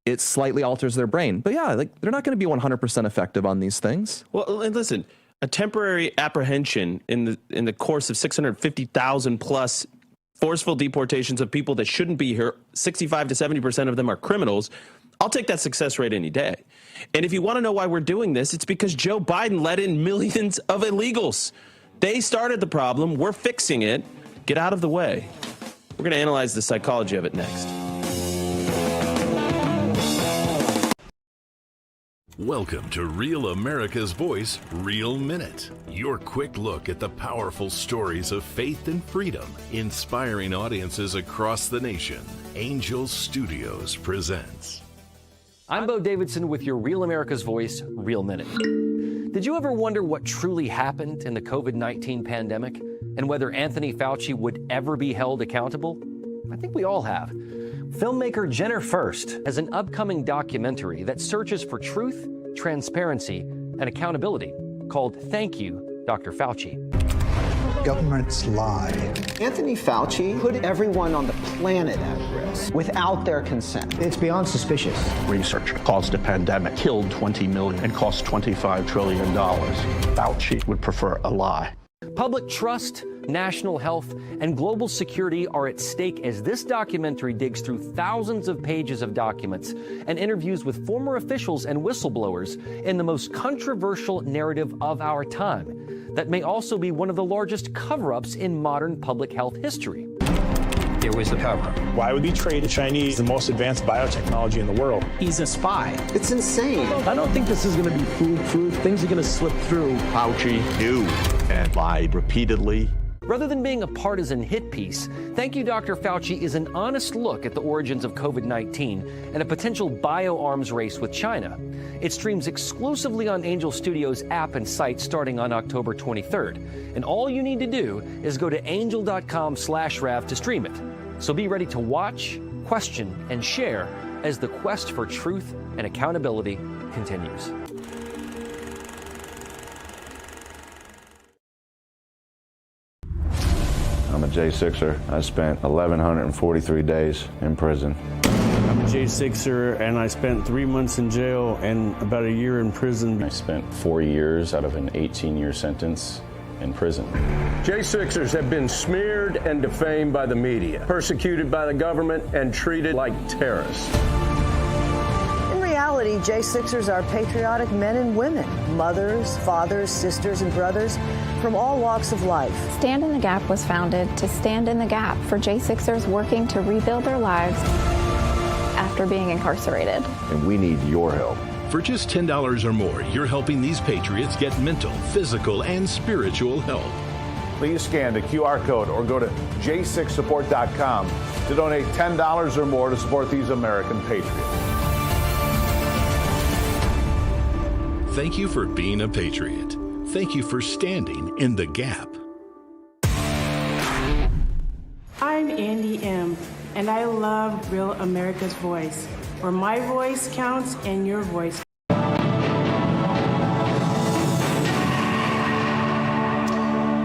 it slightly alters their brain. But yeah, they're not going to be 100% effective on these things. Well, and listen, a temporary apprehension in the course of 650,000 plus forceful deportations of people that shouldn't be here, 65 to 70% of them are criminals. I'll take that success rate any day. And if you want to know why we're doing this, it's because Joe Biden let in millions of illegals. They started the problem. We're fixing it. Get out of the way. We're going to analyze the psychology of it next. Welcome to Real America's Voice, Real Minute. Your quick look at the powerful stories of faith and freedom, inspiring audiences across the nation. Angel Studios presents. I'm Bo Davidson with your Real America's Voice, Real Minute. Did you ever wonder what truly happened in the COVID-19 pandemic and whether Anthony Fauci would ever be held accountable? I think we all have. Filmmaker Jenner Furst has an upcoming documentary that searches for truth, transparency, and accountability called Thank You, Dr. Fauci. Governments lie. Anthony Fauci put everyone on the planet at risk without their consent. It's beyond suspicious. Research caused a pandemic, killed 20 million, and cost $25 trillion. Fauci would prefer a lie. Public trust, national health, and global security are at stake as this documentary digs through thousands of pages of documents and interviews with former officials and whistleblowers in the most controversial narrative of our time that may also be one of the largest cover-ups in modern public health history. There was a cover-up. Why would he trade the Chinese the most advanced biotechnology in the world? He's a spy. It's insane. I don't think this is going to be foolproof. Things are going to slip through. Fauci knew and lied repeatedly. Rather than being a partisan hit piece, Thank You, Dr. Fauci is an honest look at the origins of COVID-19 and a potential bioarms race with China. It streams exclusively on Angel Studios app and site starting on October 23rd. And all you need to do is go to angel.com/Rav to stream it. So be ready to watch, question, and share as the quest for truth and accountability continues. I'm a J6er. I spent 1,143 days in prison. I'm a J6er, and I spent 3 months in jail and about a year in prison. I spent 4 years out of an 18-year sentence in prison. J6ers have been smeared and defamed by the media, persecuted by the government, and treated like terrorists. In reality, J6ers are patriotic men and women, mothers, fathers, sisters, and brothers from all walks of life. Stand in the Gap was founded to stand in the gap for J6ers working to rebuild their lives after being incarcerated. And we need your help. For just $10 or more, you're helping these patriots get mental, physical, and spiritual help. Please scan the QR code or go to j6support.com to donate $10 or more to support these American patriots. Thank you for being a patriot. Thank you for standing in the gap. I'm Andy M., and I love Real America's Voice, where my voice counts and your voice.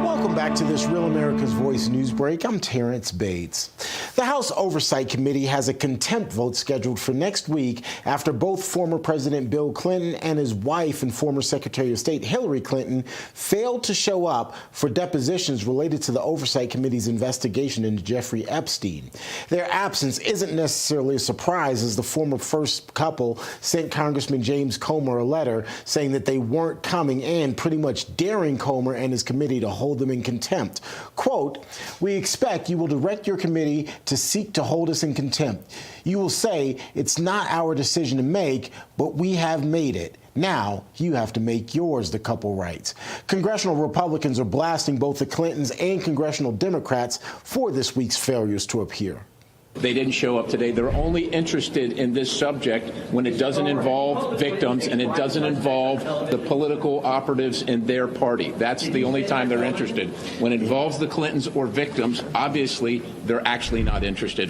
Welcome back to this Real America's Voice news break. I'm Terrence Bates. The House Oversight Committee has a contempt vote scheduled for next week after both former President Bill Clinton and his wife and former Secretary of State Hillary Clinton failed to show up for depositions related to the Oversight Committee's investigation into Jeffrey Epstein. Their absence isn't necessarily a surprise, as the former first couple sent Congressman James Comer a letter saying that they weren't coming and pretty much daring Comer and his committee to hold them in contempt. Quote, "We expect you will direct your committee to seek to hold us in contempt. You will say it's not our decision to make, but we have made it. Now you have to make yours," the couple writes. Congressional Republicans are blasting both the Clintons and congressional Democrats for this week's failures to appear. They didn't show up today. They're only interested in this subject when it doesn't involve victims and it doesn't involve the political operatives in their party. That's the only time they're interested. When it involves the Clintons or victims, obviously, they're actually not interested.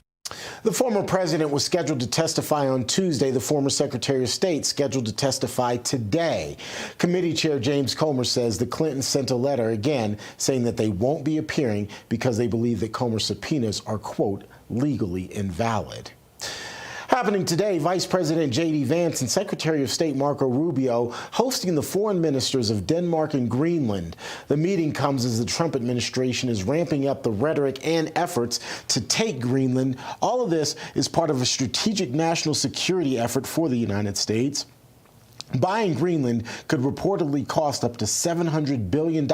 The former president was scheduled to testify on Tuesday. The former Secretary of State scheduled to testify today. Committee Chair James Comer says the Clintons sent a letter again saying that they won't be appearing because they believe that Comer's subpoenas are, quote, legally invalid. Happening today, Vice President J.D. Vance and Secretary of State Marco Rubio hosting the foreign ministers of Denmark and Greenland. The meeting comes as the Trump administration is ramping up the rhetoric and efforts to take Greenland. All of this is part of a strategic national security effort for the United States. Buying Greenland could reportedly cost up to $700 billion,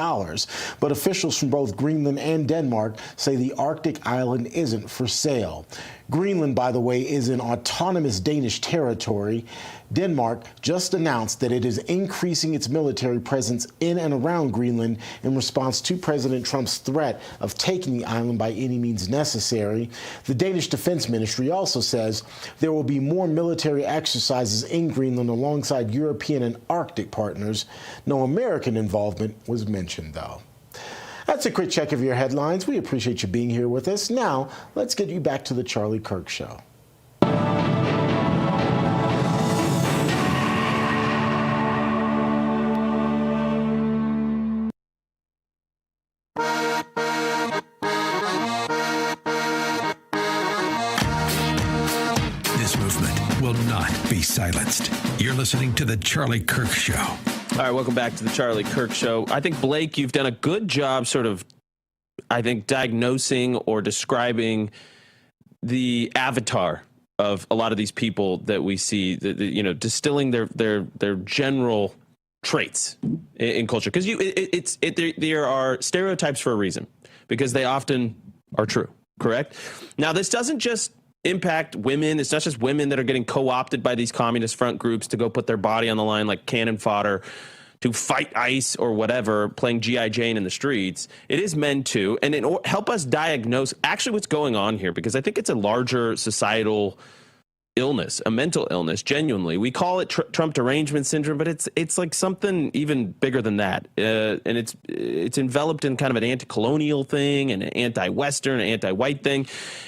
but officials from both Greenland and Denmark say the Arctic island isn't for sale. Greenland, by the way, is in autonomous Danish territory. Denmark just announced that it is increasing its military presence in and around Greenland in response to President Trump's threat of taking the island by any means necessary. The Danish Defense Ministry also says there will be more military exercises in Greenland alongside European and Arctic partners. No American involvement was mentioned, though. That's a quick check of your headlines. We appreciate you being here with us. Now, let's get you back to the Charlie Kirk Show. be silenced. You're listening to The Charlie Kirk Show. All right, welcome back to The Charlie Kirk Show. I think, Blake, you've done a good job sort of, I think, diagnosing or describing the avatar of a lot of these people that we see, distilling their general traits in culture. Because there are stereotypes for a reason, because they often are true, correct? Now, this doesn't just impact women. It's not just women that are getting co-opted by these communist front groups to go put their body on the line like cannon fodder to fight ICE or whatever, playing G.I. Jane in the streets. It is men too. And help us diagnose actually what's going on here, because I think it's a larger societal illness, a mental illness, genuinely. We call it Trump derangement syndrome, but it's like something even bigger than that. And it's enveloped in kind of an anti-colonial thing and an anti-Western, an anti-white thing.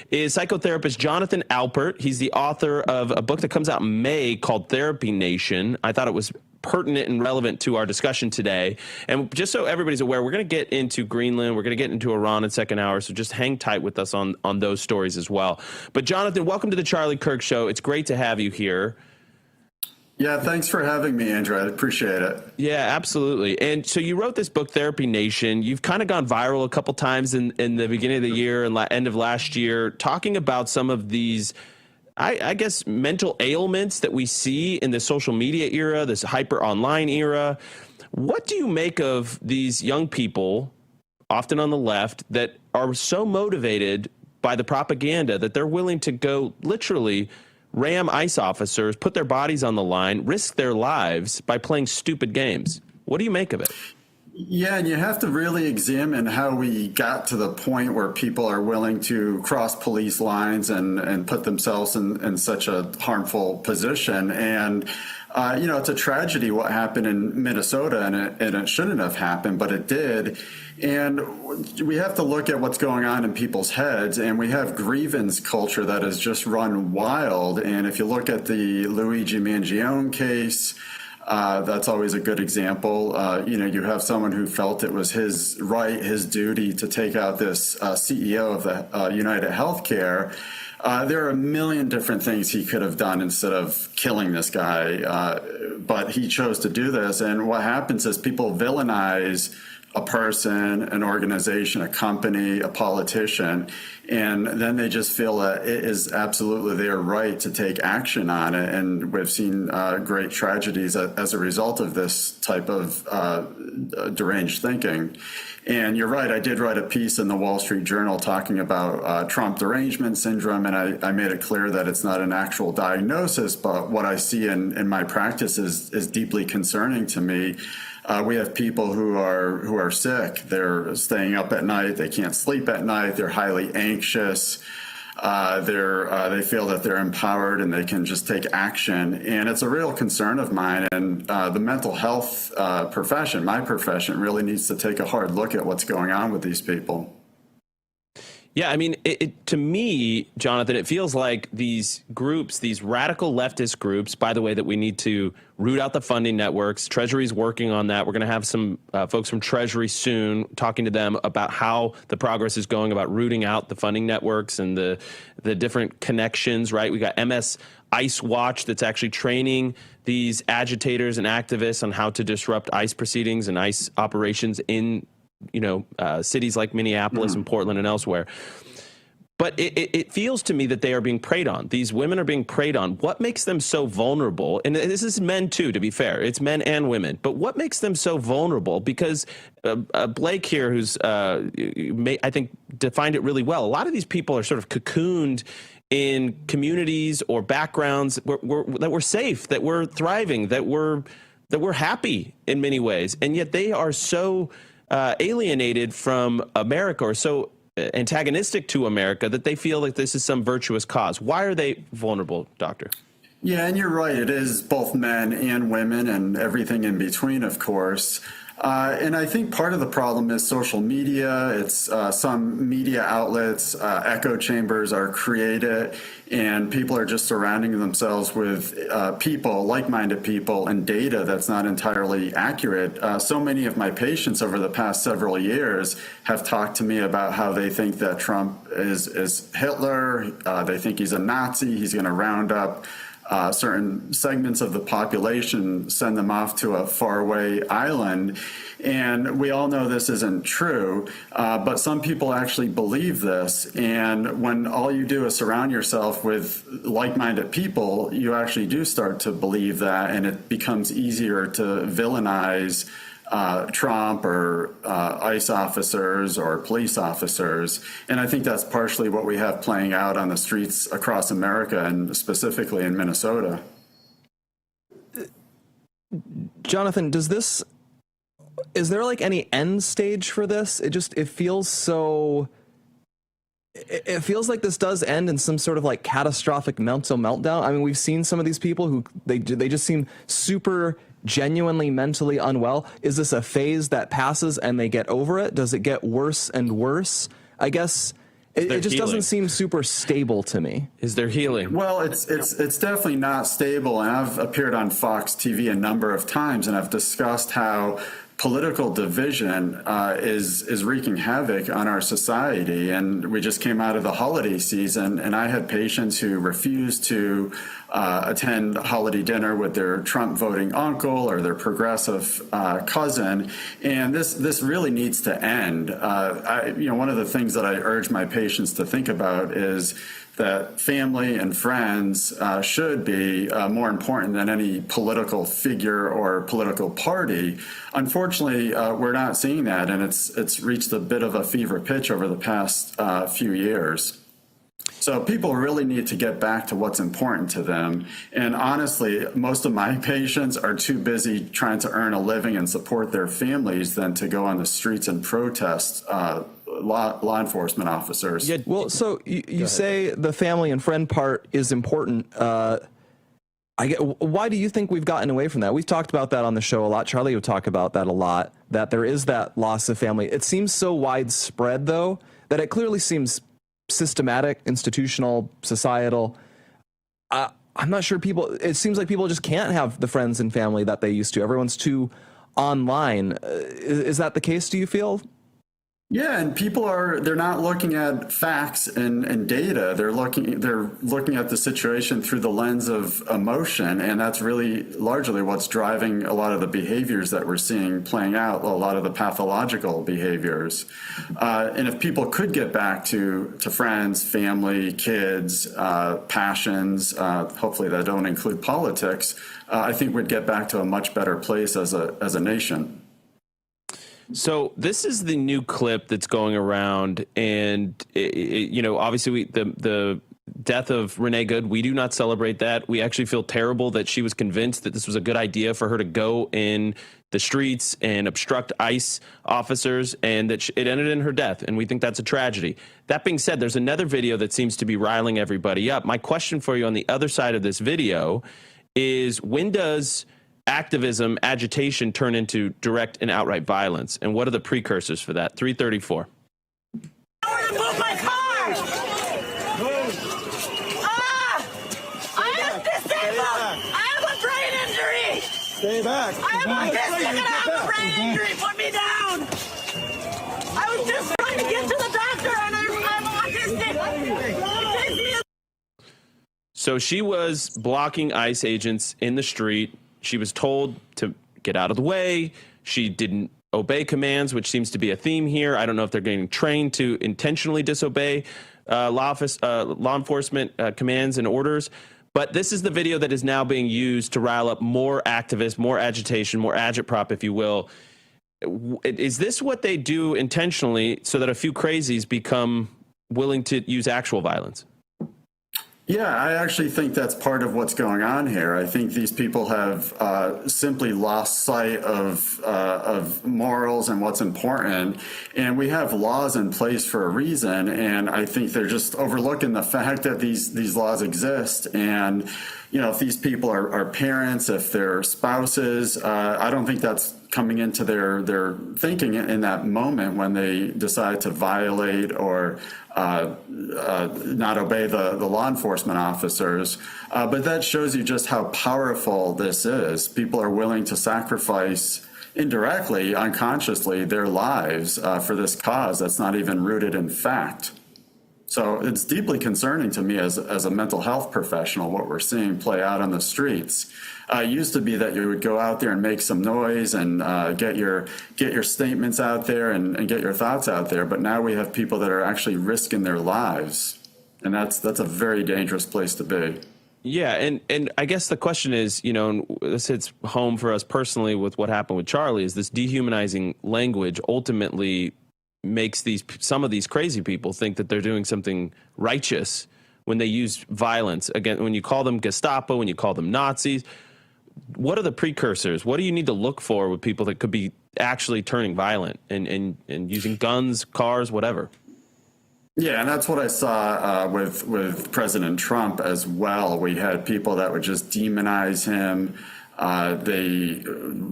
Is psychotherapist Jonathan Alpert. He's the author of a book that comes out in May called Therapy Nation. I thought it was pertinent and relevant to our discussion today. And just so everybody's aware, we're going to get into Greenland. We're going to get into Iran in second hour. So just hang tight with us on those stories as well. But Jonathan, welcome to the Charlie Kirk Show. It's great to have you here. Yeah, thanks for having me, Andrew. I appreciate it. Yeah, absolutely. And so you wrote this book, Therapy Nation. You've kind of gone viral a couple times in the beginning of the year and end of last year, talking about some of these I guess, mental ailments that we see in the social media era, this hyper online era. What do you make of these young people, often on the left, that are so motivated by the propaganda that they're willing to go literally ram ICE officers, put their bodies on the line, risk their lives by playing stupid games? What do you make of it? Yeah, and you have to really examine how we got to the point where people are willing to cross police lines and put themselves in such a harmful position. And, it's a tragedy what happened in Minnesota, and it shouldn't have happened, but it did. And we have to look at what's going on in people's heads, and we have grievance culture that has just run wild. And if you look at the Luigi Mangione case, that's always a good example. You have someone who felt it was his right, his duty to take out this CEO of the United Healthcare. There are a million different things he could have done instead of killing this guy, but he chose to do this. And what happens is people villainize a person, an organization, a company, a politician, and then they just feel that it is absolutely their right to take action on it. And we've seen great tragedies as a result of this type of deranged thinking. And you're right, I did write a piece in the Wall Street Journal talking about Trump derangement syndrome, and I made it clear that it's not an actual diagnosis, but what I see in my practice is deeply concerning to me. We have people who are sick. They're staying up at night. They can't sleep at night. They're highly anxious. They feel that they're empowered and they can just take action. And it's a real concern of mine. And the mental health profession, my profession, really needs to take a hard look at what's going on with these people. Yeah, I mean, to me, Jonathan, it feels like these groups, these radical leftist groups, by the way, that we need to root out the funding networks. Treasury's working on that. We're going to have some folks from Treasury soon talking to them about how the progress is going about rooting out the funding networks and the different connections, right? We got MS ICE Watch that's actually training these agitators and activists on how to disrupt ICE proceedings and ICE operations in cities like Minneapolis and Portland and elsewhere. But it feels to me that they are being preyed on. These women are being preyed on. What makes them so vulnerable? And this is men, too, to be fair. It's men and women. But what makes them so vulnerable? Because Blake here, who's, I think, defined it really well. A lot of these people are sort of cocooned in communities or backgrounds that we're safe, that we're thriving, that we're happy in many ways. And yet they are so alienated from America, or so antagonistic to America, that they feel like this is some virtuous cause. Why are they vulnerable, Doctor? Yeah, and you're right. It is both men and women and everything in between, of course. And I think part of the problem is social media. It's some media outlets, echo chambers are created, and people are just surrounding themselves with people, like-minded people, and data that's not entirely accurate. So many of my patients over the past several years have talked to me about how they think that Trump is Hitler. They think he's a Nazi. He's going to round up certain segments of the population, send them off to a faraway island. And we all know this isn't true, but some people actually believe this. And when all you do is surround yourself with like-minded people, you actually do start to believe that, and it becomes easier to villainize Trump or ICE officers or police officers. And I think that's partially what we have playing out on the streets across America and specifically in Minnesota. Jonathan, is there like any end stage for this? It feels so, it feels like this does end in some sort of like catastrophic mental meltdown. I mean, we've seen some of these people who they just seem super genuinely mentally unwell. Is this a phase that passes and they get over it? Does it get worse and worse? I guess it just doesn't seem super stable to me. Is there healing? Well, it's definitely not stable. And I've appeared on Fox TV a number of times, and I've discussed how political division is wreaking havoc on our society. And we just came out of the holiday season, and I had patients who refused to attend holiday dinner with their Trump voting uncle or their progressive cousin. And this really needs to end. One of the things that I urge my patients to think about is that family and friends should be more important than any political figure or political party. Unfortunately, we're not seeing that, and it's reached a bit of a fever pitch over the past few years. So people really need to get back to what's important to them. And honestly, most of my patients are too busy trying to earn a living and support their families than to go on the streets and protest law enforcement officers. Yeah, well, so you say the family and friend part is important. Why do you think we've gotten away from that? We've talked about that on the show a lot. Charlie would talk about that a lot, that there is that loss of family. It seems so widespread, though, that it clearly seems systematic, institutional, societal. I'm not sure it seems like people just can't have the friends and family that they used to. Everyone's too online. Is that the case, do you feel? Yeah, and they're not looking at facts and data. They're looking at the situation through the lens of emotion, and that's really largely what's driving a lot of the behaviors that we're seeing playing out, a lot of the pathological behaviors. And if people could get back to friends, family, kids, passions, hopefully that don't include politics, I think we'd get back to a much better place as a nation. So this is the new clip that's going around, and obviously the death of Renee Good, we do not celebrate that. We actually feel terrible that she was convinced that this was a good idea for her to go in the streets and obstruct ICE officers, and that it ended in her death, and we think that's a tragedy. That being said, there's another video that seems to be riling everybody up. My question for you on the other side of this video is, when does activism, agitation turn into direct and outright violence? And what are the precursors for that? 334. Move my car! I am disabled! I have a brain injury! Stay back! I am autistic and I have a brain injury! Put me down! I was just trying to get to the doctor and I'm autistic! So she was blocking ICE agents in the street. She was told to get out of the way. She didn't obey commands, which seems to be a theme here. I don't know if they're getting trained to intentionally disobey law enforcement commands and orders. But this is the video that is now being used to rile up more activists, more agitation, more agitprop, if you will. Is this what they do intentionally so that a few crazies become willing to use actual violence? Yeah, I actually think that's part of what's going on here. I think these people have simply lost sight of morals and what's important. And we have laws in place for a reason. And I think they're just overlooking the fact that these laws exist. And, if these people are parents, if they're spouses, I don't think that's coming into their thinking in that moment when they decide to violate or not obey the law enforcement officers. But that shows you just how powerful this is. People are willing to sacrifice indirectly, unconsciously, their lives for this cause that's not even rooted in fact. So it's deeply concerning to me as a mental health professional what we're seeing play out on the streets. It used to be that you would go out there and make some noise and get your statements out there and get your thoughts out there. But now we have people that are actually risking their lives, and that's a very dangerous place to be. Yeah, and I guess the question is, you know, this hits home for us personally with what happened with Charlie, is this dehumanizing language ultimately makes some of these crazy people think that they're doing something righteous when they use violence. Again, when you call them Gestapo, when you call them Nazis, what are the precursors? What do you need to look for with people that could be actually turning violent and using guns, cars, whatever? Yeah, and that's what I saw with President Trump as well. We had people that would just demonize him. They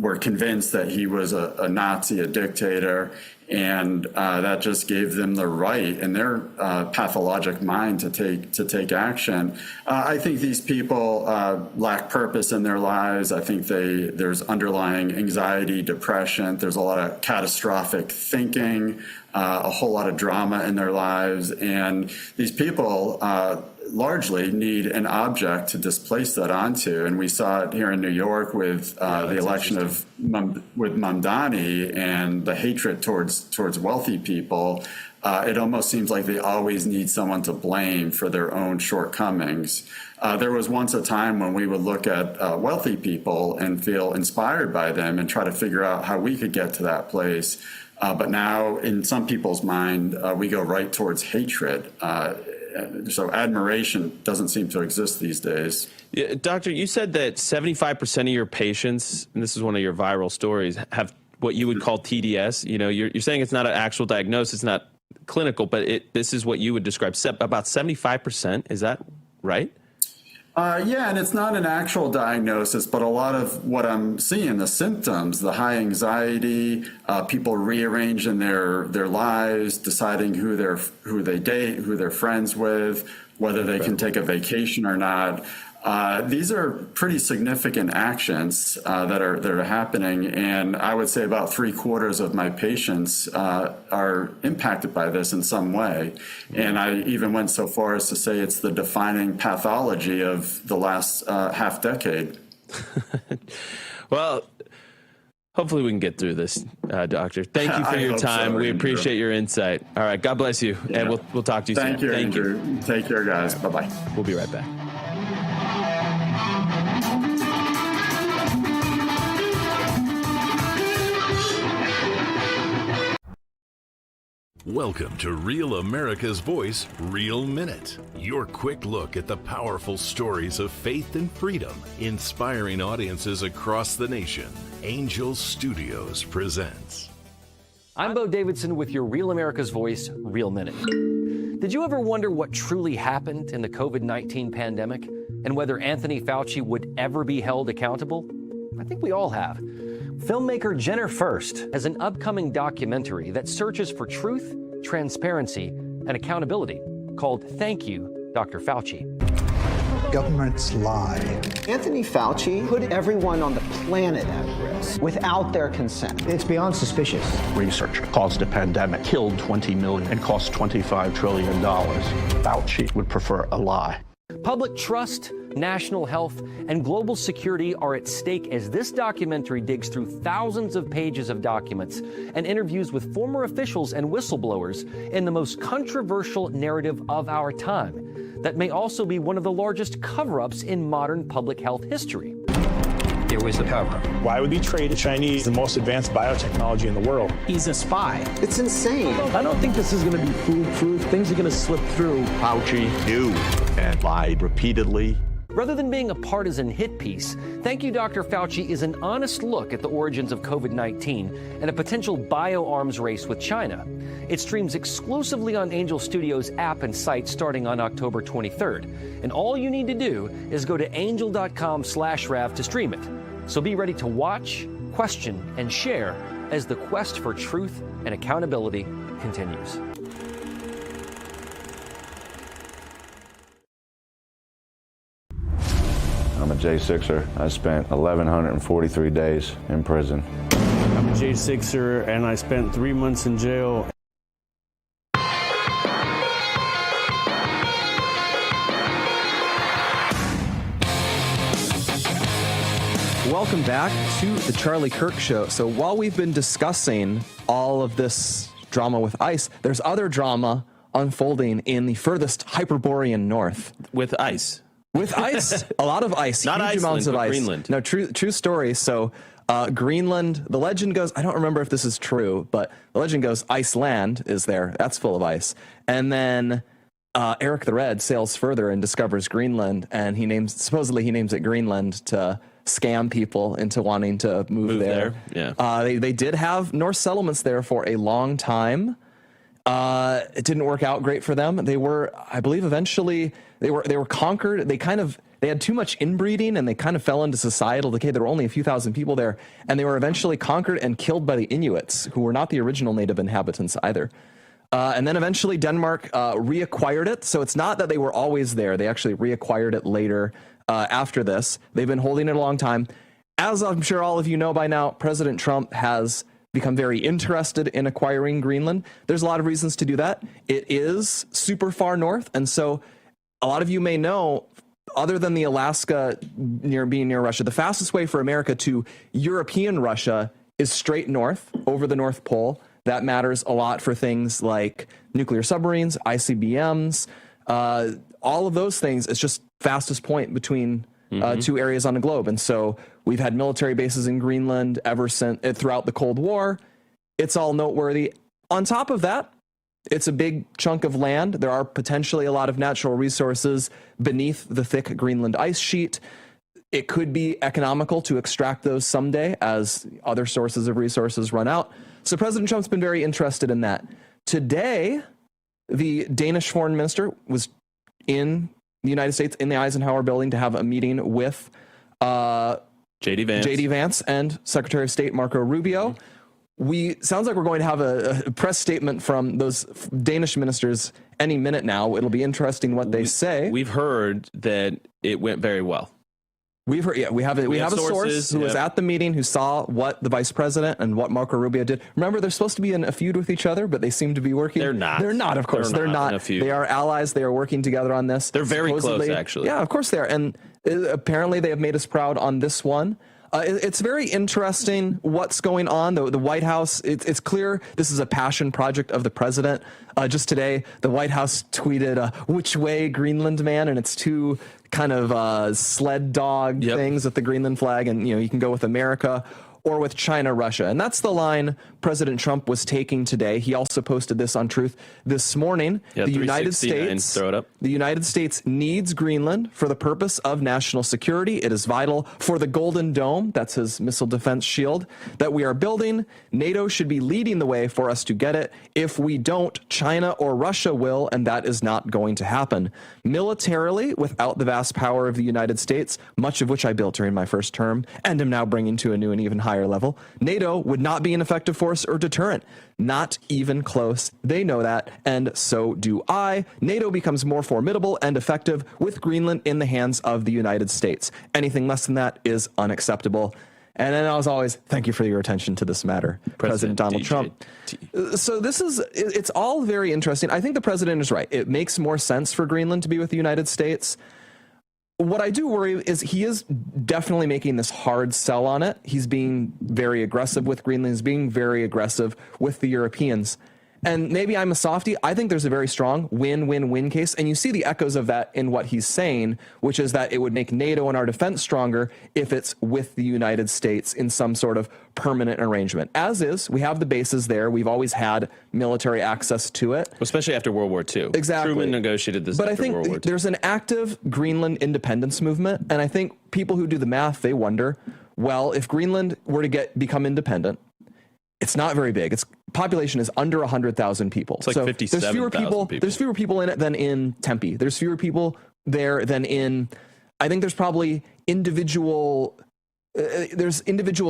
were convinced that he was a Nazi, a dictator, and that just gave them the right in their pathologic mind to take action. I think these people lack purpose in their lives. I think there's underlying anxiety, depression. There's a lot of catastrophic thinking, a whole lot of drama in their lives, and these people largely need an object to displace that onto. And we saw it here in New York with the election with Mamdani and the hatred towards wealthy people. It almost seems like they always need someone to blame for their own shortcomings. There was once a time when we would look at wealthy people and feel inspired by them and try to figure out how we could get to that place. But now in some people's mind, we go right towards hatred. So admiration doesn't seem to exist these days. Yeah, Doctor, you said that 75% of your patients, and this is one of your viral stories, have what you would call TDS. You know, you're saying it's not an actual diagnosis, it's not clinical, but this is what you would describe. About 75%, is that right? Yeah, and it's not an actual diagnosis, but a lot of what I'm seeing, the symptoms, the high anxiety, people rearranging their lives, deciding who they date, who they're friends with, whether they can take a vacation or not. These are pretty significant actions that are happening, and I would say about 3/4 of my patients are impacted by this in some way. And I even went so far as to say it's the defining pathology of the last half decade. Well, hopefully we can get through this, Doctor. Thank you for your time. We appreciate your insight. All right, God bless you, and we'll talk to you soon. Thank you, Andrew. Take care, guys. Bye-bye. We'll be right back. Welcome to Real America's Voice, Real Minute. Your quick look at the powerful stories of faith and freedom, inspiring audiences across the nation. Angel Studios presents. I'm Bo Davidson with your Real America's Voice, Real Minute. Did you ever wonder what truly happened in the COVID-19 pandemic and whether Anthony Fauci would ever be held accountable? I think we all have. Filmmaker Jenner Furst has an upcoming documentary that searches for truth, transparency, and accountability called Thank You, Dr. Fauci. Governments lie. Anthony Fauci put everyone on the planet at risk without their consent. It's beyond suspicious. Research caused a pandemic, killed 20 million, and cost $25 trillion. Fauci would prefer a lie. Public trust, national health, and global security are at stake as this documentary digs through thousands of pages of documents and interviews with former officials and whistleblowers in the most controversial narrative of our time that may also be one of the largest cover-ups in modern public health history. There was a cover-up. Why would he trade the Chinese the most advanced biotechnology in the world? He's a spy. It's insane. I don't think this is going to be foolproof. Things are going to slip through. Fauci knew and lied repeatedly. Rather than being a partisan hit piece, Thank You, Dr. Fauci is an honest look at the origins of COVID-19 and a potential bioarms race with China. It streams exclusively on Angel Studios app and site starting on October 23rd. And all you need to do is go to angel.com/Rav to stream it. So be ready to watch, question, and share as the quest for truth and accountability continues. I'm a J6er. I spent 1,143 days in prison. I'm a J6er, and I spent 3 months in jail. welcome back to the Charlie Kirk Show. So while we've been discussing all of this drama with ice, there's other drama unfolding in the furthest Hyperborean north. With ice. With ice. A lot of ice. Not huge Iceland, amounts of but ice. Greenland. No, true story. So Greenland, the legend goes, I don't remember if this is true, but the legend goes Iceland is there. That's full of ice. And then Eric the Red sails further and discovers Greenland, and supposedly he names it Greenland to scam people into wanting to move there. Yeah. They did have Norse settlements there for a long time. It didn't work out great for them. They were, I believe, eventually they were conquered. They had too much inbreeding, and they kind of fell into societal decay. There were only a few thousand people there, and they were eventually conquered and killed by the Inuits, who were not the original native inhabitants either. And then eventually Denmark reacquired it. So it's not that they were always there. They actually reacquired it later after this. They've been holding it a long time. As I'm sure all of you know by now, President Trump has become very interested in acquiring Greenland. There's a lot of reasons to do that. It is super far north. And so a lot of you may know, other than the Alaska being near Russia, the fastest way for America to European Russia is straight north over the North Pole. That matters a lot for things like nuclear submarines, ICBMs, all of those things. It's just fastest point between two areas on the globe. And so we've had military bases in Greenland ever since throughout the Cold War. It's all noteworthy. On top of that, it's a big chunk of land. There are potentially a lot of natural resources beneath the thick Greenland ice sheet. It could be economical to extract those someday as other sources of resources run out. So President Trump's been very interested in that. Today, the Danish foreign minister was in the United States in the Eisenhower building to have a meeting with J.D. Vance and Secretary of State Marco Rubio. Sounds like we're going to have a press statement from those Danish ministers any minute now. It'll be interesting what they say. We've heard that it went very well. We've heard, we have a source who was at the meeting who saw what the vice president and what Marco Rubio did. Remember, they're supposed to be in a feud with each other, but they seem to be working. They're not. They're not, of course. They're not. In a feud. They are allies. They are working together on this. They're very close, actually. Yeah, of course they are. And apparently they have made us proud on this one. It's very interesting what's going on. The White House, it's clear this is a passion project of the president. Just today, the White House tweeted, which way Greenland man? And it's two kind of sled dog things with the Greenland flag. And, you can go with America or with China, Russia. And that's the line President Trump was taking today. He also posted this on Truth this morning. Yeah, the United States, throw it up. The United States needs Greenland for the purpose of national security. It is vital for the Golden Dome, that's his missile defense shield, that we are building. NATO should be leading the way for us to get it. If we don't, China or Russia will, and that is not going to happen. Militarily, without the vast power of the United States, much of which I built during my first term, and am now bringing to a new and even higher level, NATO would not be an effective force or deterrent. Not even close. They know that, and so do I. NATO becomes more formidable and effective with Greenland in the hands of the United States. Anything less than that is unacceptable. And then, as always, thank you for your attention to this matter, President Donald Trump. So it's all very interesting. I think the president is right. It makes more sense for Greenland to be with the United States. What I do worry is he is definitely making this hard sell on it. He's being very aggressive with Greenland. He's being very aggressive with the Europeans. And maybe I'm a softie. I think there's a very strong win-win-win case. And you see the echoes of that in what he's saying, which is that it would make NATO and our defense stronger if it's with the United States in some sort of permanent arrangement. As is, we have the bases there. We've always had military access to it. Especially after World War II. Exactly. Truman negotiated this after World War II. But I think there's an active Greenland independence movement. And I think people who do the math, they wonder, well, if Greenland were to become independent, it's not very big. Its population is under 100,000 people. It's like 57,000 people. There's fewer people in it than in Tempe. There's fewer people there than in, I think there's probably individual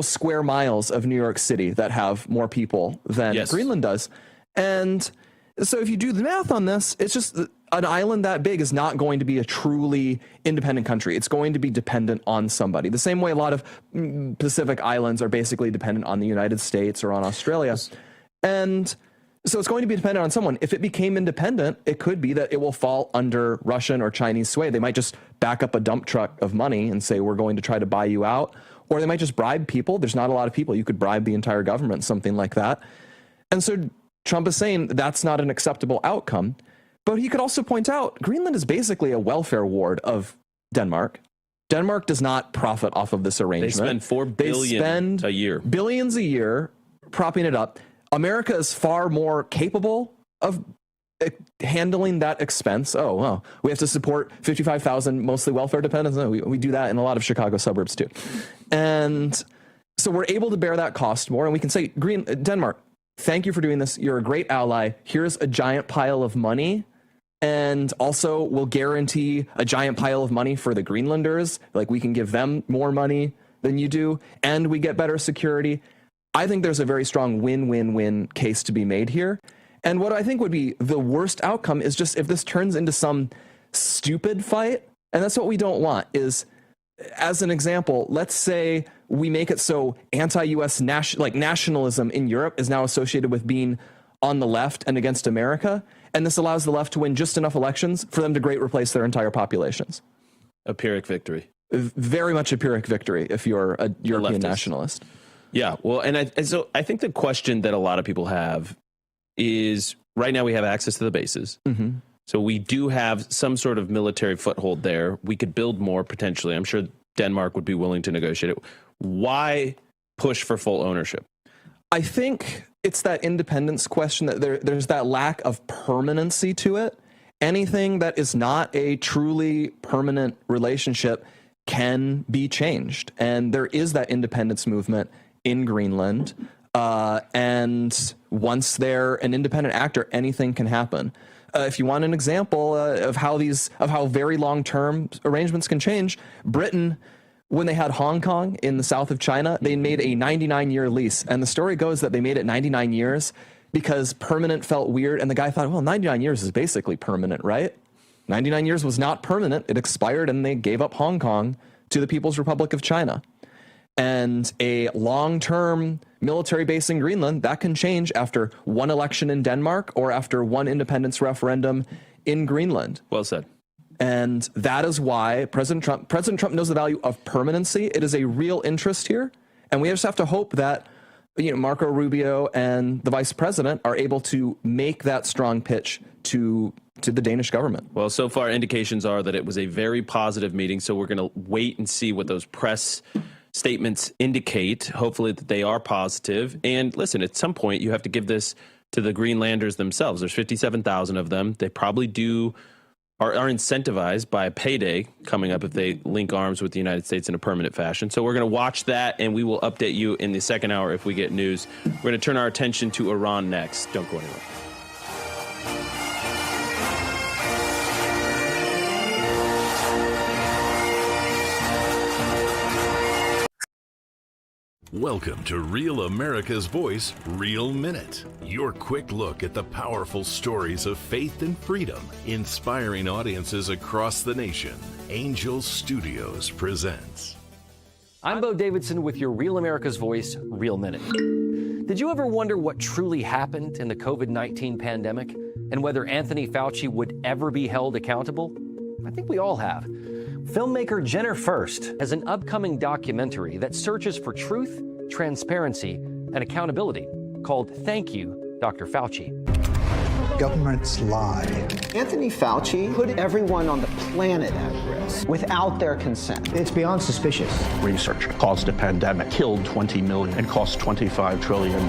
square miles of New York City that have more people than Greenland does. And so if you do the math on this, it's just an island that big is not going to be a truly independent country. It's going to be dependent on somebody. The same way a lot of Pacific islands are basically dependent on the United States or on Australia. And so it's going to be dependent on someone. If it became independent, it could be that it will fall under Russian or Chinese sway. They might just back up a dump truck of money and say, we're going to try to buy you out. or they might just bribe people. There's not a lot of people. You could bribe the entire government, something like that. And so Trump is saying that's not an acceptable outcome. But he could also point out Greenland is basically a welfare ward of Denmark. Denmark does not profit off of this arrangement. They spend $4 billion a year. Billions a year propping it up. America is far more capable of handling that expense. Oh, well, we have to support 55,000 mostly welfare dependents. No, we do that in a lot of Chicago suburbs too. And so we're able to bear that cost more. And we can say, Denmark, thank you for doing this. You're a great ally. Here's a giant pile of money. And also we'll guarantee a giant pile of money for the Greenlanders. Like we can give them more money than you do. And we get better security. I think there's a very strong win-win-win case to be made here. And what I think would be the worst outcome is just if this turns into some stupid fight. And that's what we don't want is, as an example, let's say we make it so anti-US nationalism in Europe is now associated with being on the left and against America. And this allows the left to win just enough elections for them to great replace their entire populations. A Pyrrhic victory. Very much a Pyrrhic victory if you're a European nationalist. Yeah, well, and so I think the question that a lot of people have is right now we have access to the bases. Mm-hmm. So we do have some sort of military foothold there. We could build more potentially. I'm sure Denmark would be willing to negotiate it. Why push for full ownership? I think it's that independence question that there's that lack of permanency to it. Anything that is not a truly permanent relationship can be changed. And there is that independence movement in Greenland. And once they're an independent actor, anything can happen. If you want an example of how very long-term arrangements can change, Britain, when they had Hong Kong in the south of China, they made a 99-year lease. And the story goes that they made it 99 years because permanent felt weird. And the guy thought, well, 99 years is basically permanent, right? 99 years was not permanent. It expired and they gave up Hong Kong to the People's Republic of China. And a long-term military base in Greenland, that can change after one election in Denmark or after one independence referendum in Greenland. Well said. And that is why President Trump knows the value of permanency. It is a real interest here. And we just have to hope that Marco Rubio and the vice president are able to make that strong pitch to the Danish government. Well, so far indications are that it was a very positive meeting. So we're going to wait and see what those press statements indicate. Hopefully that they are positive. And listen, at some point you have to give this to the Greenlanders themselves. There's 57,000 of them. They probably are incentivized by a payday coming up if they link arms with the United States in a permanent fashion. So we're going to watch that, and we will update you in the second hour if we get news. We're going to turn our attention to Iran next. Don't go anywhere. Welcome to Real America's Voice, Real Minute. Your quick look at the powerful stories of faith and freedom, inspiring audiences across the nation. Angel Studios presents. I'm Bo Davidson with your Real America's Voice, Real Minute. Did you ever wonder what truly happened in the COVID-19 pandemic and whether Anthony Fauci would ever be held accountable? I think we all have. Filmmaker Jenner Furst has an upcoming documentary that searches for truth, transparency, and accountability called Thank You, Dr. Fauci. Governments lie. Anthony Fauci put everyone on the planet at risk without their consent. It's beyond suspicious. Research caused a pandemic, killed 20 million, and cost $25 trillion.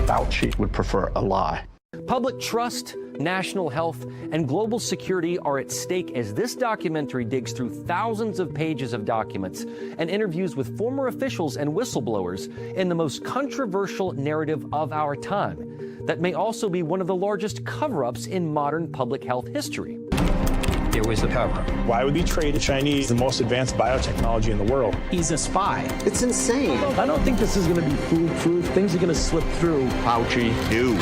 Fauci would prefer a lie. Public trust, national health, and global security are at stake as this documentary digs through thousands of pages of documents and interviews with former officials and whistleblowers in the most controversial narrative of our time that may also be one of the largest cover-ups in modern public health history. It was a cover-up. Why would we trade the Chinese the most advanced biotechnology in the world? He's a spy. It's insane. I don't think this is going to be foolproof. Things are going to slip through. Fauci knew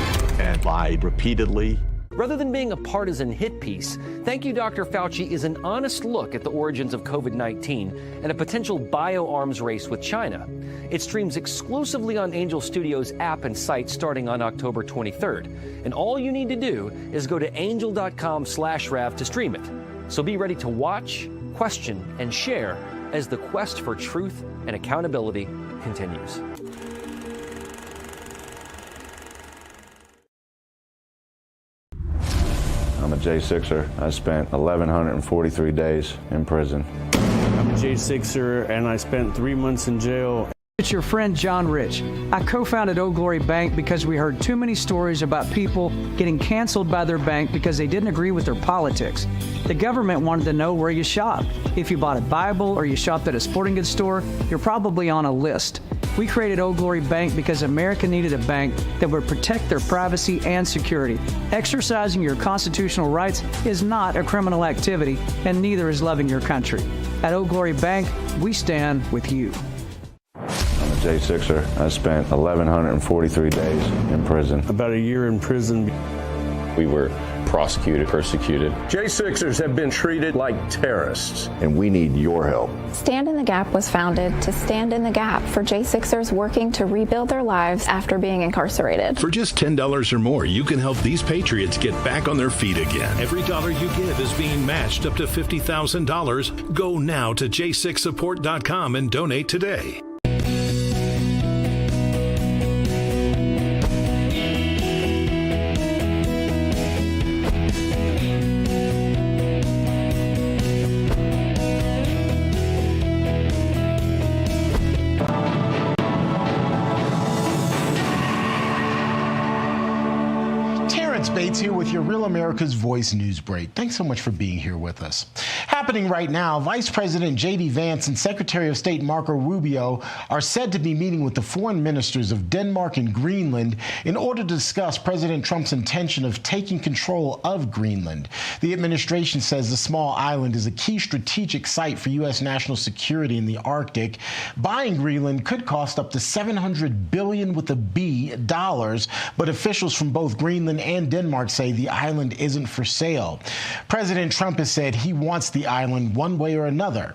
and lied repeatedly. Rather than being a partisan hit piece, Thank You, Dr. Fauci is an honest look at the origins of COVID-19 and a potential bioarms race with China. It streams exclusively on Angel Studios app and site starting on October 23rd. And all you need to do is go to angel.com/Rav to stream it. So be ready to watch, question, and share as the quest for truth and accountability continues. I'm a J6er. I spent 1,143 days in prison. I'm a J6er, and I spent 3 months in jail. It's your friend John Rich. I co-founded Old Glory Bank because we heard too many stories about people getting canceled by their bank because they didn't agree with their politics. The government wanted to know where you shop. If you bought a Bible or you shopped at a sporting goods store, you're probably on a list. We created Old Glory Bank because America needed a bank that would protect their privacy and security. Exercising your constitutional rights is not a criminal activity, and neither is loving your country. At Old Glory Bank, we stand with you. I'm a J6er. I spent 1,143 days in prison. About a year in prison. We were prosecuted, persecuted. J6ers have been treated like terrorists. And we need your help. Stand in the Gap was founded to stand in the gap for J6ers working to rebuild their lives after being incarcerated. For just $10 or more, you can help these patriots get back on their feet again. Every dollar you give is being matched up to $50,000. Go now to j6support.com and donate today. Bates here with your Real America's Voice news break. Thanks so much for being here with us. Happening right now, Vice President J.D. Vance and Secretary of State Marco Rubio are said to be meeting with the foreign ministers of Denmark and Greenland in order to discuss President Trump's intention of taking control of Greenland. The administration says the small island is a key strategic site for U.S. national security in the Arctic. Buying Greenland could cost up to $700 billion with a B dollars, but officials from both Greenland and Denmark say the island isn't for sale. President Trump has said he wants the island one way or another.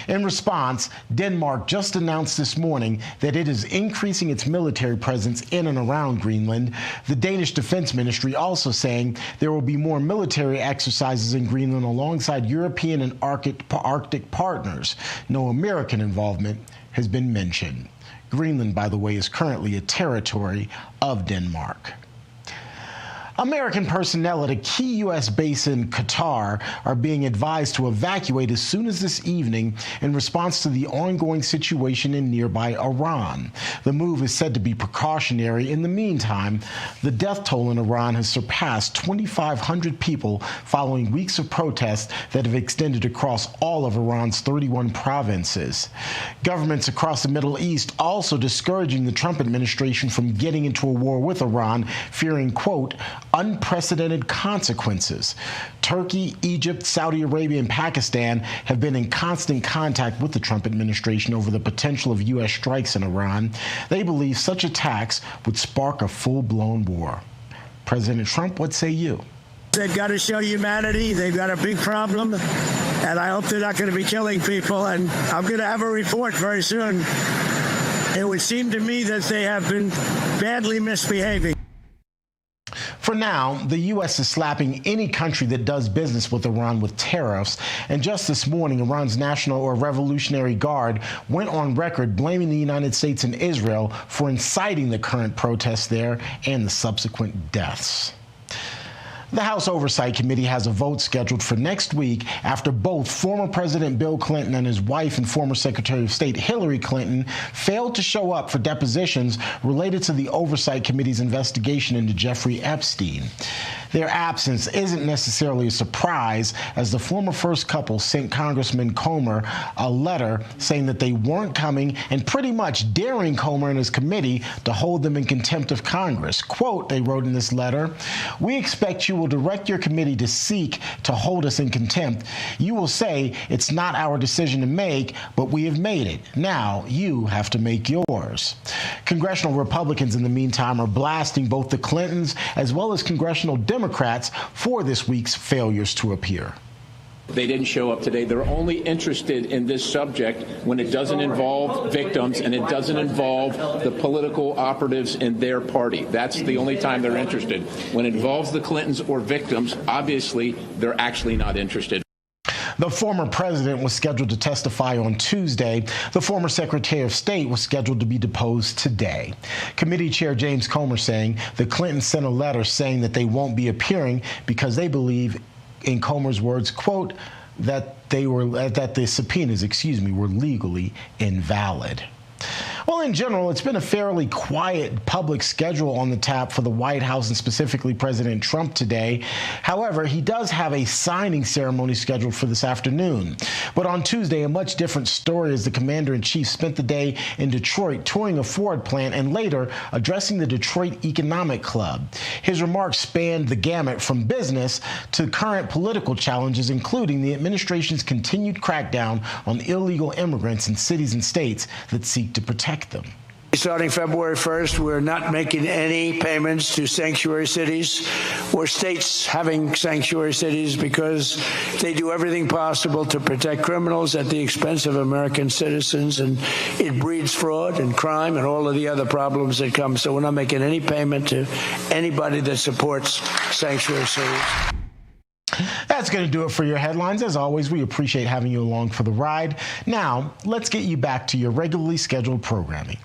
In response, Denmark just announced this morning that it is increasing its military presence in and around Greenland. The Danish Defense Ministry also saying there will be more military exercises in Greenland alongside European and Arctic partners. No American involvement has been mentioned. Greenland, by the way, is currently a territory of Denmark. American personnel at a key U.S. base in Qatar are being advised to evacuate as soon as this evening in response to the ongoing situation in nearby Iran. The move is said to be precautionary. In the meantime, the death toll in Iran has surpassed 2,500 people following weeks of protests that have extended across all of Iran's 31 provinces. Governments across the Middle East also discouraging the Trump administration from getting into a war with Iran, fearing, quote, unprecedented consequences. Turkey, Egypt, Saudi Arabia, and Pakistan have been in constant contact with the Trump administration over the potential of U.S. strikes in Iran. They believe such attacks would spark a full-blown war. President Trump, what say you? They've got to show humanity. They've got a big problem, and I hope they're not going to be killing people. And I'm going to have a report very soon. It would seem to me that they have been badly misbehaving. For now, the U.S. is slapping any country that does business with Iran with tariffs. And just this morning, Iran's National or Revolutionary Guard went on record blaming the United States and Israel for inciting the current protests there and the subsequent deaths. The House Oversight Committee has a vote scheduled for next week after both former President Bill Clinton and his wife and former Secretary of State Hillary Clinton failed to show up for depositions related to the Oversight Committee's investigation into Jeffrey Epstein. Their absence isn't necessarily a surprise, as the former first couple sent Congressman Comer a letter saying that they weren't coming and pretty much daring Comer and his committee to hold them in contempt of Congress. Quote, they wrote in this letter, "We expect you will direct your committee to seek to hold us in contempt. You will say it's not our decision to make, but we have made it. Now you have to make yours." Congressional Republicans, in the meantime, are blasting both the Clintons as well as congressional Democrats for this week's failures to appear. They didn't show up today. They're only interested in this subject when it doesn't involve victims and it doesn't involve the political operatives in their party. That's the only time they're interested. When it involves the Clintons or victims, obviously, they're actually not interested. The former president was scheduled to testify on Tuesday. The former Secretary of State was scheduled to be deposed today. Committee Chair James Comer saying the Clintons sent a letter saying that they won't be appearing because they believe, in Comer's words, quote, that the subpoenas, were legally invalid. Well, in general, it's been a fairly quiet public schedule on the tap for the White House and specifically President Trump today. However, he does have a signing ceremony scheduled for this afternoon. But on Tuesday, a much different story as the commander-in-chief spent the day in Detroit touring a Ford plant and later addressing the Detroit Economic Club. His remarks spanned the gamut from business to current political challenges, including the administration's continued crackdown on illegal immigrants in cities and states that seek to protect them. Starting February 1st, we're not making any payments to sanctuary cities or states having sanctuary cities because they do everything possible to protect criminals at the expense of American citizens, and it breeds fraud and crime and all of the other problems that come. So we're not making any payment to anybody that supports sanctuary cities. That's going to do it for your headlines. As always, we appreciate having you along for the ride. Now, let's get you back to your regularly scheduled programming.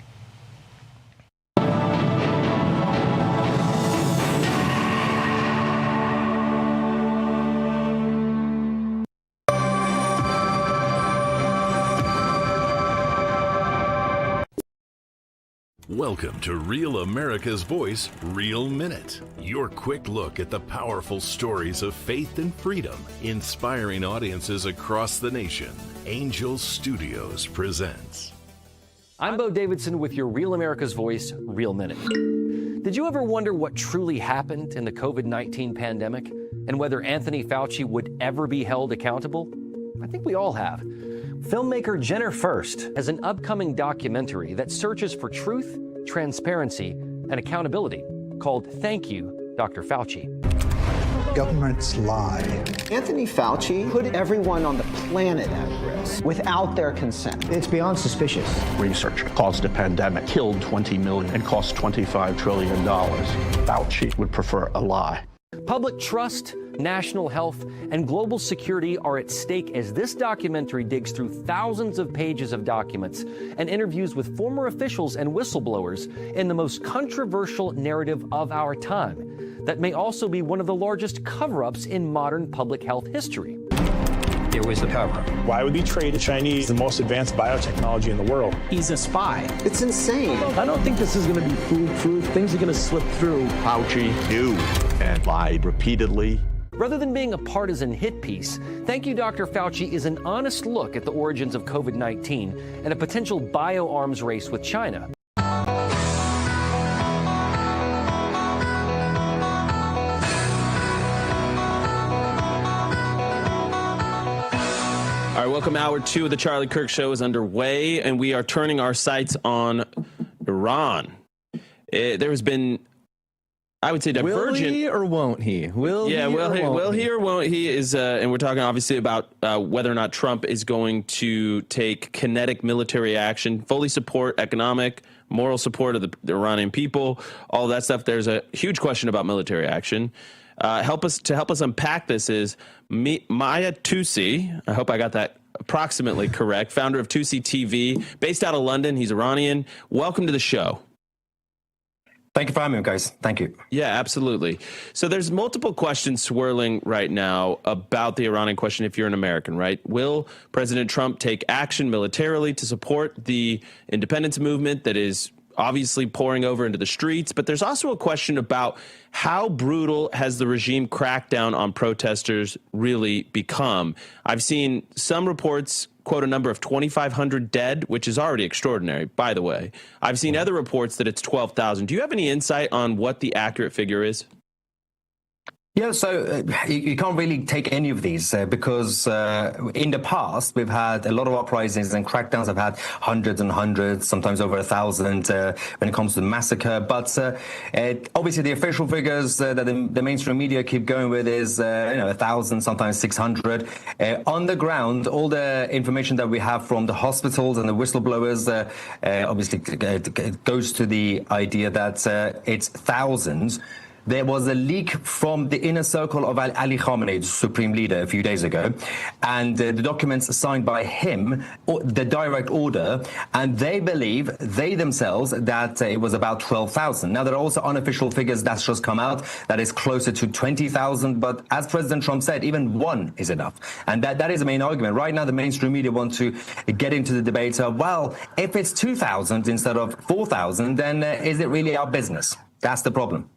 Welcome to Real America's Voice, Real Minute. Your quick look at the powerful stories of faith and freedom, inspiring audiences across the nation. Angel Studios presents. I'm Bo Davidson with your Real America's Voice, Real Minute. Did you ever wonder what truly happened in the COVID-19 pandemic and whether Anthony Fauci would ever be held accountable? I think we all have. Filmmaker Jenner Furst has an upcoming documentary that searches for truth, transparency, and accountability called Thank You, Dr. Fauci. Governments lie. Anthony Fauci put everyone on the planet at risk without their consent. It's beyond suspicious. Research caused a pandemic, killed 20 million, and cost $25 trillion. Fauci would prefer a lie. Public trust, national health, and global security are at stake as this documentary digs through thousands of pages of documents and interviews with former officials and whistleblowers in the most controversial narrative of our time that may also be one of the largest cover-ups in modern public health history. There was a cover-up. Why would he trade the Chinese the most advanced biotechnology in the world? He's a spy. It's insane. I don't think this is going to be foolproof. Things are going to slip through. Fauci knew and lied repeatedly. Rather than being a partisan hit piece, Thank You, Dr. Fauci is an honest look at the origins of COVID-19 and a potential bioarms race with China. All right, welcome. Hour 2 of the Charlie Kirk Show is underway, and we are turning our sights on Iran. There has been, I would say, divergent. Will he or won't he? Will he or won't he is, and we're talking obviously about whether or not Trump is going to take kinetic military action, fully support economic, moral support of the Iranian people, all that stuff. There's a huge question about military action. Help us unpack this is Maya Tousi. I hope I got that approximately correct. Founder of Tousi TV, based out of London. He's Iranian. Welcome to the show. Thank you for having me, guys. Thank you. Yeah, absolutely. So there's multiple questions swirling right now about the Iranian question if you're an American, right? Will President Trump take action militarily to support the independence movement that is obviously pouring over into the streets? But there's also a question about how brutal has the regime crackdown on protesters really become? I've seen some reports quote a number of 2,500 dead, which is already extraordinary, by the way. I've seen other reports that it's 12,000. Do you have any insight on what the accurate figure is? Yeah, so you can't really take any of these because in the past, we've had a lot of uprisings and crackdowns. I've had hundreds and hundreds, sometimes over 1,000 when it comes to the massacre. But obviously, the official figures that the mainstream media keep going with is 1,000, sometimes 600. On the ground, all the information that we have from the hospitals and the whistleblowers obviously goes to the idea that it's thousands. there was a leak from the inner circle of Ali Khamenei, the supreme leader, a few days ago, and the documents signed by him, the direct order, and they believe, they themselves, that it was about 12,000. Now, there are also unofficial figures that's just come out that is closer to 20,000, but as President Trump said, even one is enough. And that is the main argument. Right now, the mainstream media want to get into the debate of, well, if it's 2,000 instead of 4,000, then is it really our business? That's the problem.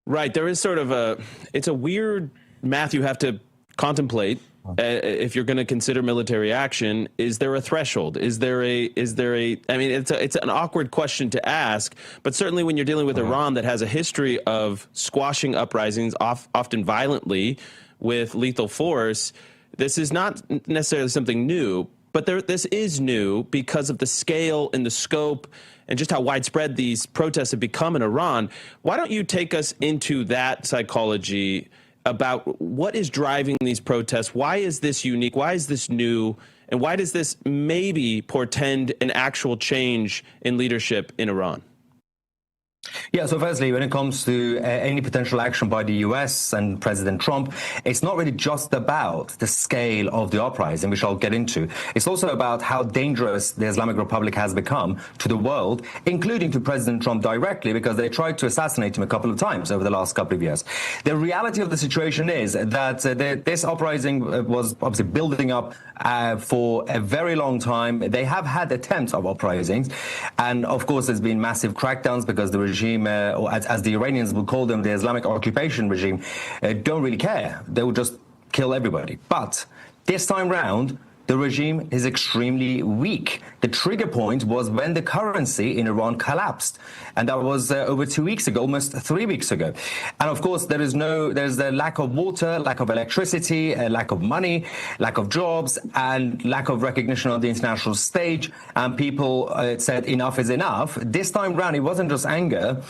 Right. There is sort of it's a weird math you have to contemplate if you're going to consider military action. Is there a threshold? Is there a, I mean, it's an awkward question to ask, but certainly when you're dealing with Iran that has a history of squashing uprisings, often violently with lethal force, this is not necessarily something new, but this is new because of the scale and the scope and just how widespread these protests have become in Iran. Why don't you take us into that psychology about what is driving these protests? Why is this unique? Why is this new? And why does this maybe portend an actual change in leadership in Iran? Yeah, so firstly, when it comes to any potential action by the US and President Trump, it's not really just about the scale of the uprising, which I'll get into. It's also about how dangerous the Islamic Republic has become to the world, including to President Trump directly, because they tried to assassinate him a couple of times over the last couple of years. The reality of the situation is that this uprising was obviously building up for a very long time. They have had attempts of uprisings, and of course there's been massive crackdowns because the regime, or as the Iranians will call them, the Islamic occupation regime, don't really care. They will just kill everybody. But this time round, the regime is extremely weak. The trigger point was when the currency in Iran collapsed. And that was over 2 weeks ago, almost 3 weeks ago. And of course, there's the lack of water, lack of electricity, lack of money, lack of jobs, and lack of recognition on the international stage. And people said enough is enough. This time round, it wasn't just anger.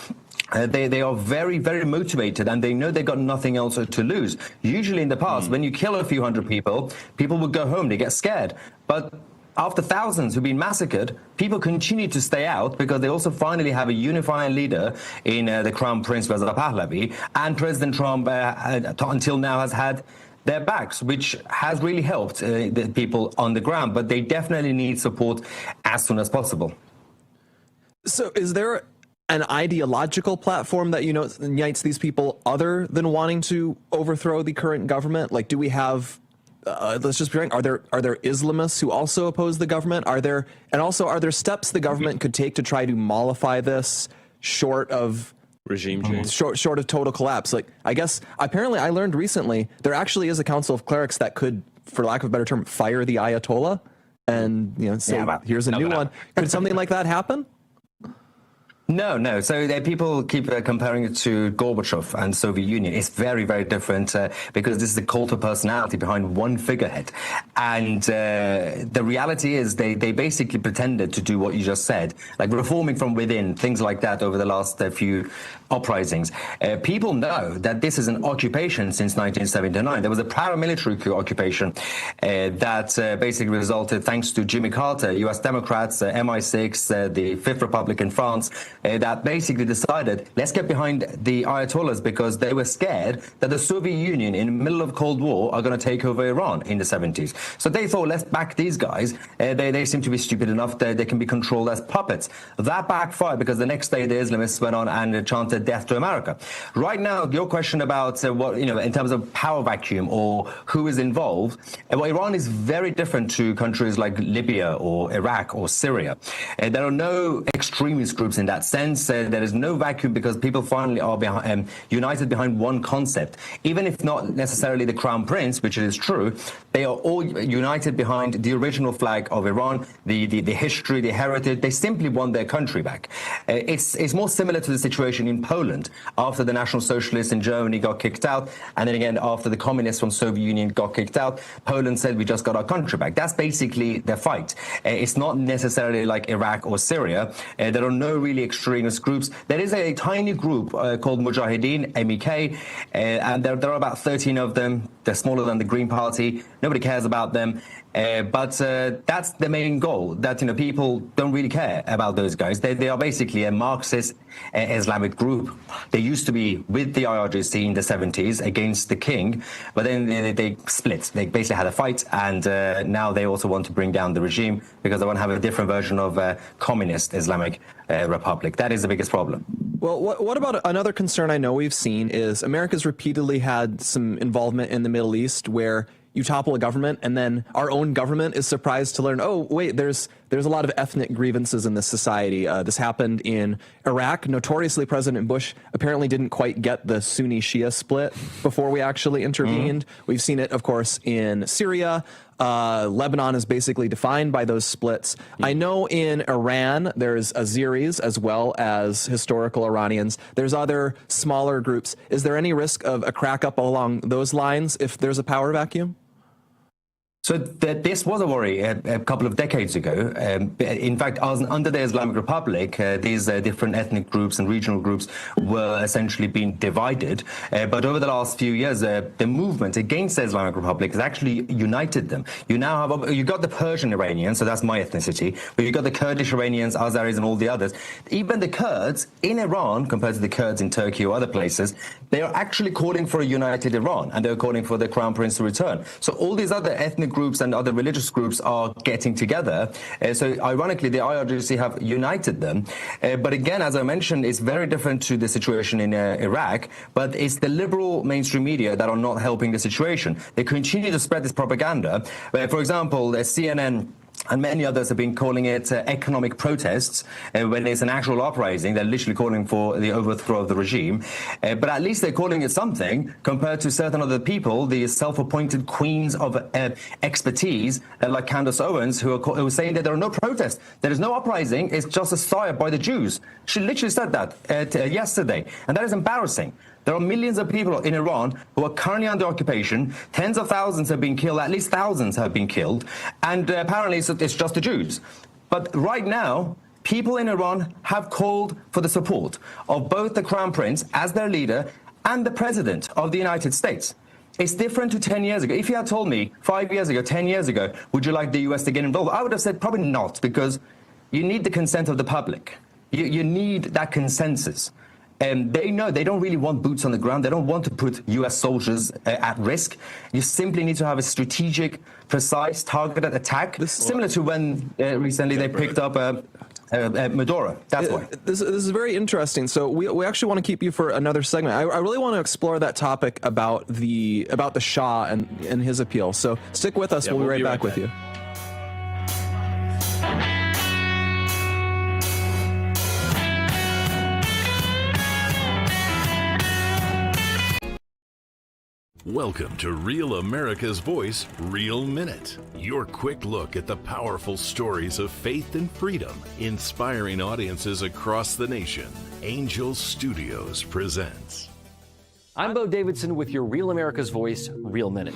They are very, very motivated, and they know they got nothing else to lose. Usually in the past, when you kill a few hundred people, people would go home, they get scared. But after thousands who've been massacred, people continue to stay out because they also finally have a unifying leader in the Crown Prince Reza Pahlavi, and President Trump until now has had their backs, which has really helped the people on the ground. But they definitely need support as soon as possible. So is there an ideological platform that unites these people other than wanting to overthrow the current government? Like, do we have, let's just be frank, are there Islamists who also oppose the government? Are there steps the government could take to try to mollify this short of regime change, short of total collapse? Like, I guess apparently I learned recently there actually is a council of clerics that could, for lack of a better term, fire the Ayatollah, and here's a new one. Could something like that happen? No. So people keep comparing it to Gorbachev and Soviet Union. It's very, very different because this is a cult of personality behind one figurehead. And the reality is they basically pretended to do what you just said, like reforming from within, things like that over the last few uprisings. People know that this is an occupation since 1979. There was a paramilitary coup occupation that basically resulted, thanks to Jimmy Carter, U.S. Democrats, MI6, the Fifth Republic in France, that basically decided, let's get behind the Ayatollahs because they were scared that the Soviet Union in the middle of Cold War are going to take over Iran in the 70s. So they thought, let's back these guys. They seem to be stupid enough that they can be controlled as puppets. That backfired because the next day the Islamists went on and chanted death to America. Right now, your question about what, in terms of power vacuum or who is involved, well, Iran is very different to countries like Libya or Iraq or Syria. There are no extremist groups in that sense. There is no vacuum because people finally are united behind one concept. Even if not necessarily the Crown Prince, which is true, they are all united behind the original flag of Iran, the history, the heritage. They simply want their country back. It's more similar to the situation in Poland after the National Socialists in Germany got kicked out, and then again after the communists from Soviet Union got kicked out. Poland said, we just got our country back. That's basically their fight. It's not necessarily like Iraq or Syria. There are no really extremist groups. There is a tiny group called Mujahideen, MEK, and there are about 13 of them. They're smaller than the Green Party. Nobody cares about them. But that's the main goal, that people don't really care about those guys. They are basically a Marxist Islamic group. They used to be with the IRGC in the 70s against the king, but then they split. They basically had a fight, and now they also want to bring down the regime because they want to have a different version of communist Islamic republic. That is the biggest problem. Well, what about another concern I know we've seen is America's repeatedly had some involvement in the Middle East where you topple a government and then our own government is surprised to learn, oh, wait, there's a lot of ethnic grievances in this society. This happened in Iraq. Notoriously, President Bush apparently didn't quite get the Sunni-Shia split before we actually intervened. We've seen it, of course, in Syria. Lebanon is basically defined by those splits. I know in Iran, there's Azeris as well as historical Iranians. There's other smaller groups. Is there any risk of a crack up along those lines if there's a power vacuum? So this was a worry a couple of decades ago. In fact, under the Islamic Republic, these different ethnic groups and regional groups were essentially being divided. But over the last few years, the movement against the Islamic Republic has actually united them. You now have, you got the Persian Iranians, so that's my ethnicity, but you got the Kurdish Iranians, Azeris, and all the others. Even the Kurds in Iran, compared to the Kurds in Turkey or other places, they are actually calling for a united Iran, and they're calling for the Crown Prince to return. So all these other ethnic groups and other religious groups are getting together. So ironically, the IRGC have united them. But again, as I mentioned, it's very different to the situation in Iraq, but it's the liberal mainstream media that are not helping the situation. They continue to spread this propaganda. For example, CNN and many others have been calling it economic protests when it's an actual uprising. They're literally calling for the overthrow of the regime. But at least they're calling it something compared to certain other people, the self-appointed queens of expertise like Candace Owens, who are saying that there are no protests. There is no uprising. It's just a stir by the Jews. She literally said that yesterday. And that is embarrassing. There are millions of people in Iran who are currently under occupation. Tens of thousands have been killed. At least thousands have been killed. And apparently it's just the Jews. But right now, people in Iran have called for the support of both the Crown Prince as their leader and the President of the United States. It's different to 10 years ago. If you had told me 5 years ago, 10 years ago, would you like the US to get involved? I would have said probably not, because you need the consent of the public. You need that consensus. And they know they don't really want boots on the ground. They don't want to put U.S. soldiers at risk. You simply need to have a strategic, precise, targeted attack, similar to when recently they picked up Maduro. That's why. This is very interesting. So we actually want to keep you for another segment. I really want to explore that topic about the Shah and his appeal. So stick with us. We'll be right back with you. Welcome to Real America's Voice, Real Minute. Your quick look at the powerful stories of faith and freedom, inspiring audiences across the nation. Angel Studios presents. I'm Bo Davidson with your Real America's Voice, Real Minute.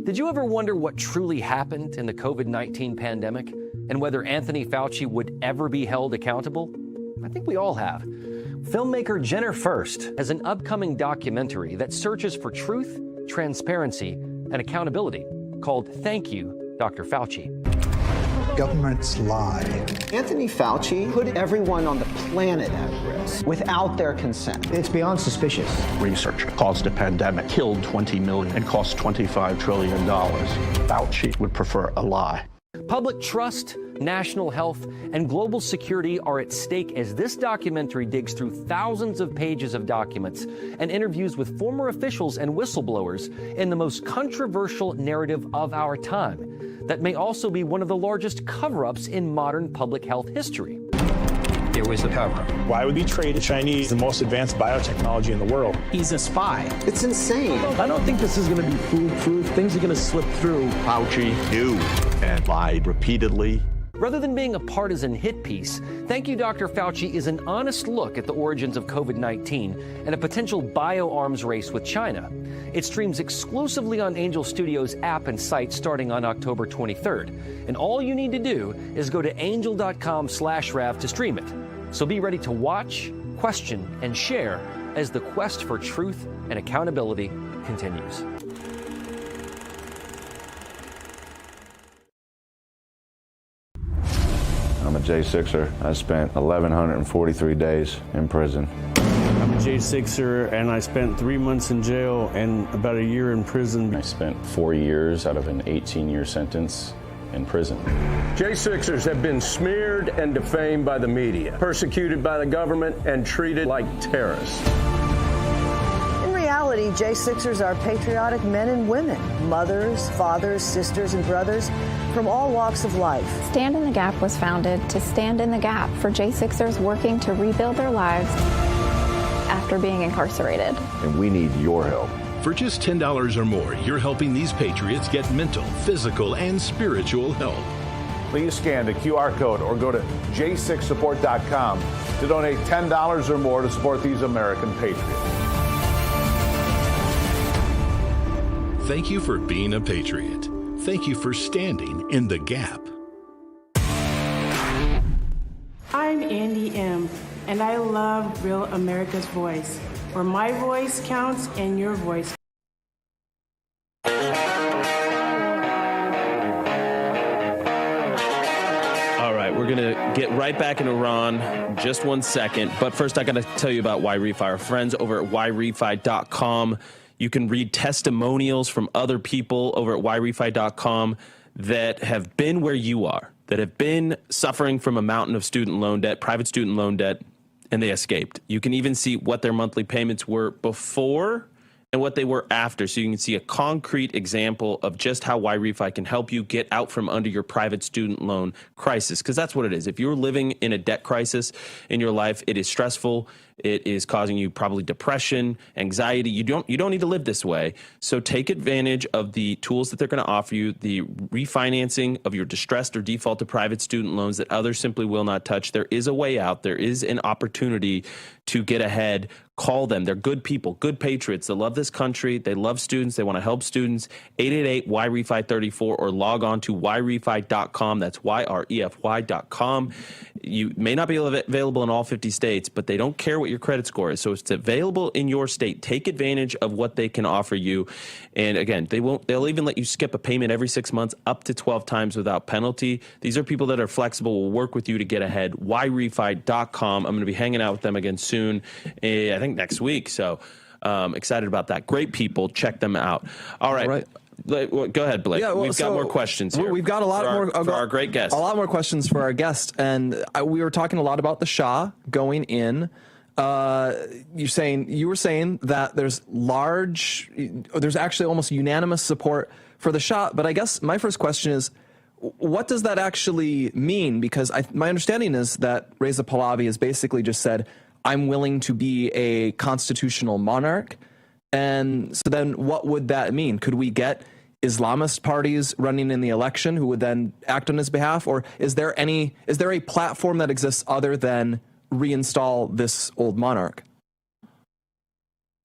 Did you ever wonder what truly happened in the COVID-19 pandemic and whether Anthony Fauci would ever be held accountable? I think we all have. Filmmaker Jenner Furst has an upcoming documentary that searches for truth, transparency, and accountability called Thank You, Dr. Fauci. Governments lie. Anthony Fauci put everyone on the planet at risk without their consent. It's beyond suspicious. Research caused a pandemic, killed 20 million, and cost $25 trillion. Fauci would prefer a lie. Public trust, national health, and global security are at stake as this documentary digs through thousands of pages of documents and interviews with former officials and whistleblowers in the most controversial narrative of our time that may also be one of the largest cover-ups in modern public health history. It was a cover. Why would he trade the Chinese the most advanced biotechnology in the world? He's a spy. It's insane. I don't think this is going to be foolproof. Things are going to slip through. Fauci knew and lied repeatedly. Rather than being a partisan hit piece, Thank You, Dr. Fauci is an honest look at the origins of COVID-19 and a potential bioarms race with China. It streams exclusively on Angel Studios app and site starting on October 23rd. And all you need to do is go to angel.com/Rav to stream it. So be ready to watch, question, and share as the quest for truth and accountability continues. a J6er. I spent 1,143 days in prison. I'm a J6er, and I spent 3 months in jail and about a year in prison. I spent 4 years out of an 18-year sentence in prison. J6ers have been smeared and defamed by the media, persecuted by the government, and treated like terrorists. In reality, J6ers are patriotic men and women, mothers, fathers, sisters, and brothers from all walks of life. Stand in the Gap was founded to stand in the gap for J6ers working to rebuild their lives after being incarcerated. And we need your help. For just $10 or more, you're helping these patriots get mental, physical, and spiritual help. Please scan the QR code or go to j6support.com to donate $10 or more to support these American patriots. Thank you for being a patriot. Thank you for standing in the gap. I'm Andy M., and I love Real America's Voice, where my voice counts and your voice. All right, we're going to get right back in Iran just 1 second. But first, I got to tell you about YRefi. Our friends over at YRefi.com. You can read testimonials from other people over at YRefi.com that have been where you are, that have been suffering from a mountain of student loan debt, private student loan debt, and they escaped. You can even see what their monthly payments were before and what they were after. So you can see a concrete example of just how YRefi can help you get out from under your private student loan crisis, because that's what it is. If you're living in a debt crisis in your life, it is stressful. It is causing you probably depression, anxiety. You don't need to live this way. So take advantage of the tools that they're going to offer you, the refinancing of your distressed or defaulted private student loans that others simply will not touch. There is a way out. There is an opportunity to get ahead. Call them. They're good people, good patriots. They love this country. They love students. They want to help students. 888-YRefi34 or log on to YRefi.com. That's YREFY.com. You may not be available in all 50 states, but they don't care what your credit score is. So it's available in your state. Take advantage of what they can offer you. And again, they'll even let you skip a payment every 6 months up to 12 times without penalty. These are people that are flexible, will work with you to get ahead. YRefi.com. I'm going to be hanging out with them again soon. I think next week. So excited about that. Great people. Check them out. All right. Go ahead, Blake. Yeah, we've got more questions here. We've got a lot more for our great guest. A lot more questions for our guest, and we were talking a lot about the Shah going in. You were saying that there's actually almost unanimous support for the Shah. But I guess my first question is, what does that actually mean? Because my understanding is that Reza Pahlavi has basically just said, I'm willing to be a constitutional monarch. And so then what would that mean? Could we get Islamist parties running in the election who would then act on his behalf? Or is there a platform that exists other than reinstall this old monarch?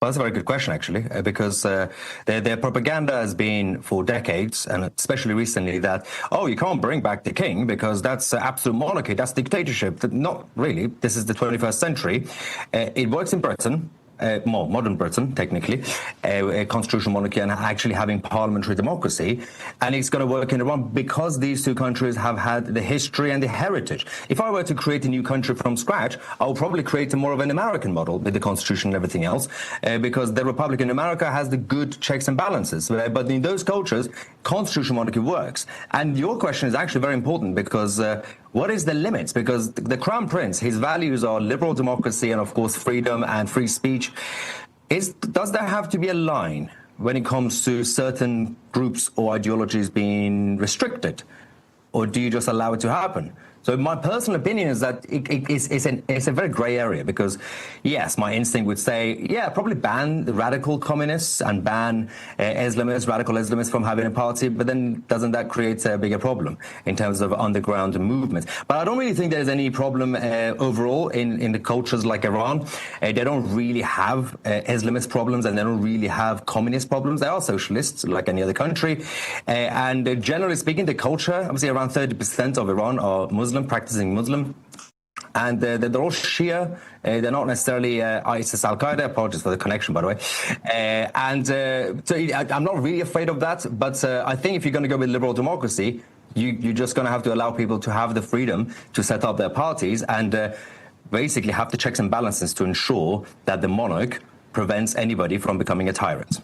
Well, that's a very good question, actually, because their propaganda has been for decades, and especially recently, that, you can't bring back the king because that's absolute monarchy, that's dictatorship. Not really. This is the 21st century. It works in Britain. More modern Britain, technically, a constitutional monarchy and actually having parliamentary democracy. And it's going to work in Iran because these two countries have had the history and the heritage. If I were to create a new country from scratch, I would probably create more of an American model with the constitution and everything else, because the republic in America has the good checks and balances. But in those cultures, constitutional monarchy works. And your question is actually very important because what is the limits? Because the Crown Prince, his values are liberal democracy and, of course, freedom and free speech. Does there have to be a line when it comes to certain groups or ideologies being restricted? Or do you just allow it to happen? So my personal opinion is that it's a very gray area because, yes, my instinct would say, probably ban the radical communists and ban radical Islamists from having a party, but then doesn't that create a bigger problem in terms of underground movements? But I don't really think there's any problem overall in the cultures like Iran. They don't really have Islamist problems and they don't really have communist problems. They are socialists like any other country. And generally speaking, the culture, obviously around 30% of Iran are Muslim, practicing Muslim, and they're all Shia. They're not necessarily ISIS, Al-Qaeda. Apologies for the connection, by the way. So I'm not really afraid of that, but I think if you're going to go with liberal democracy, You're just going to have to allow people to have the freedom to set up their parties and basically have the checks and balances to ensure that the monarch prevents anybody from becoming a tyrant.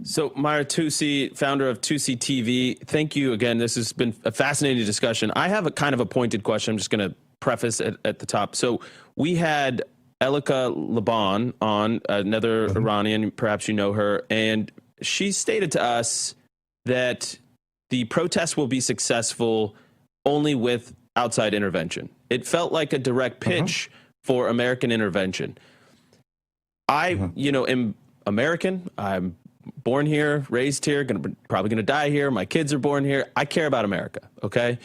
So, Myra Tusi, founder of Tusi TV, thank you again. This has been a fascinating discussion. I have a kind of a pointed question. I'm just going to preface at the top. So, we had Elika Laban on, another Iranian, perhaps you know her, and she stated to us that the protests will be successful only with outside intervention. It felt like a direct pitch for American intervention. I, am American. I'm born here, raised here, probably going to die here. My kids are born here. I care about America, okay?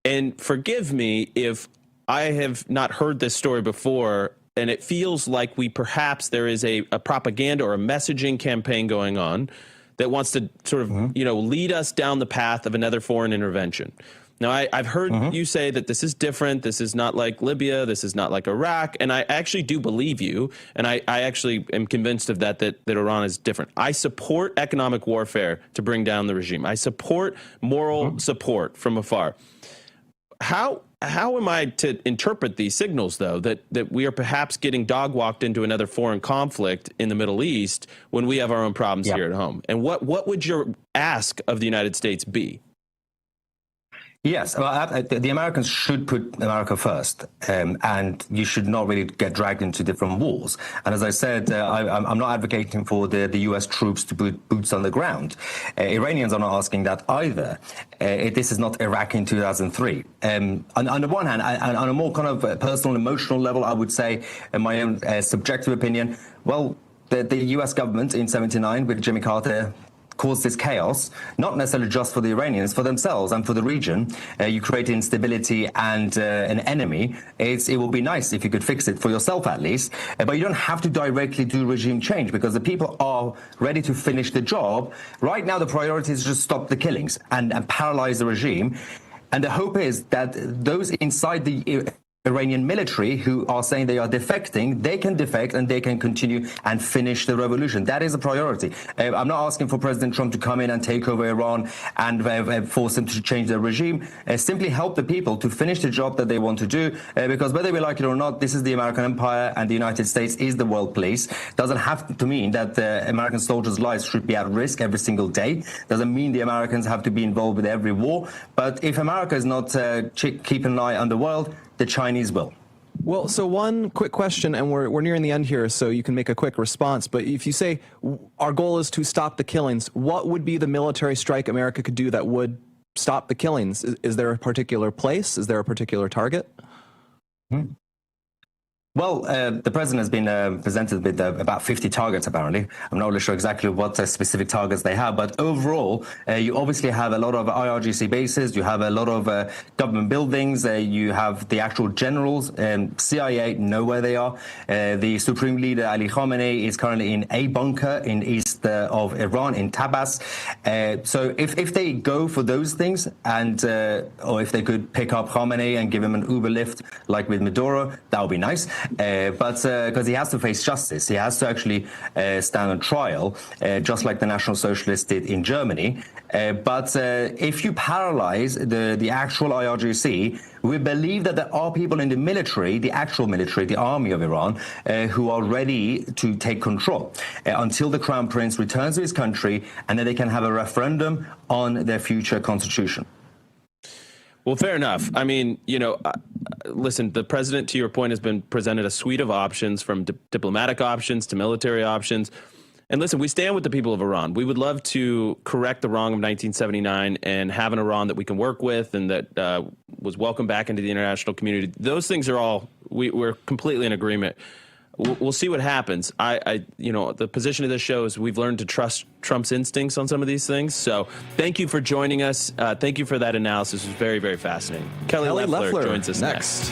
And forgive me if I have not heard this story before, and it feels like there is a propaganda or a messaging campaign going on that wants to sort of, lead us down the path of another foreign intervention. Now, I've heard you say that this is different. This is not like Libya. This is not like Iraq. And I actually do believe you. And I actually am convinced of that Iran is different. I support economic warfare to bring down the regime. I support moral support from afar. How am I to interpret these signals, though, that we are perhaps getting dog-walked into another foreign conflict in the Middle East when we have our own problems here at home? And what would your ask of the United States be? Yes, well, the Americans should put America first, and you should not really get dragged into different wars. And as I said, I'm not advocating for the U.S. troops to put boots on the ground. Iranians are not asking that either. This is not Iraq in 2003. On the one hand, on a more kind of personal, emotional level, I would say, in my own subjective opinion, well, the U.S. government in '79 with Jimmy Carter caused this chaos, not necessarily just for the Iranians, for themselves and for the region. You create instability and an enemy. It will be nice if you could fix it for yourself at least, but you don't have to directly do regime change because the people are ready to finish the job. Right now, the priority is just stop the killings and paralyze the regime. And the hope is that those inside the Iranian military who are saying they are defecting, they can defect and they can continue and finish the revolution. That is a priority. I'm not asking for President Trump to come in and take over Iran and force them to change their regime. Simply help the people to finish the job that they want to do, because whether we like it or not, this is the American empire and the United States is the world police. Doesn't have to mean that the American soldiers' lives should be at risk every single day. Doesn't mean the Americans have to be involved with every war. But if America is not keeping an eye on the world, the Chinese will. Well, so one quick question, and we're nearing the end here, so you can make a quick response. But if you say our goal is to stop the killings, what would be the military strike America could do that would stop the killings? Is there a particular place? Is there a particular target? Well, the president has been presented with about 50 targets, apparently. I'm not really sure exactly what specific targets they have, but overall, you obviously have a lot of IRGC bases, you have a lot of government buildings, you have the actual generals, CIA know where they are. The Supreme Leader Ali Khamenei is currently in a bunker in east of Iran, in Tabas. So if they go for those things, and or if they could pick up Khamenei and give him an Uber lift like with Maduro, that would be nice. But because he has to face justice, he has to actually stand on trial, just like the National Socialists did in Germany. But if you paralyze the actual IRGC, we believe that there are people in the military, the actual military, the army of Iran, who are ready to take control until the Crown Prince returns to his country, and then they can have a referendum on their future constitution. Well, fair enough. I mean, listen, the president, to your point, has been presented a suite of options, from diplomatic options to military options. And listen, we stand with the people of Iran. We would love to correct the wrong of 1979 and have an Iran that we can work with and that was welcomed back into the international community. Those things are all, we're completely in agreement. We'll see what happens. The position of this show is we've learned to trust Trump's instincts on some of these things. So thank you for joining us. Thank you for that analysis. It was very, very fascinating. Kelly Loeffler joins us next.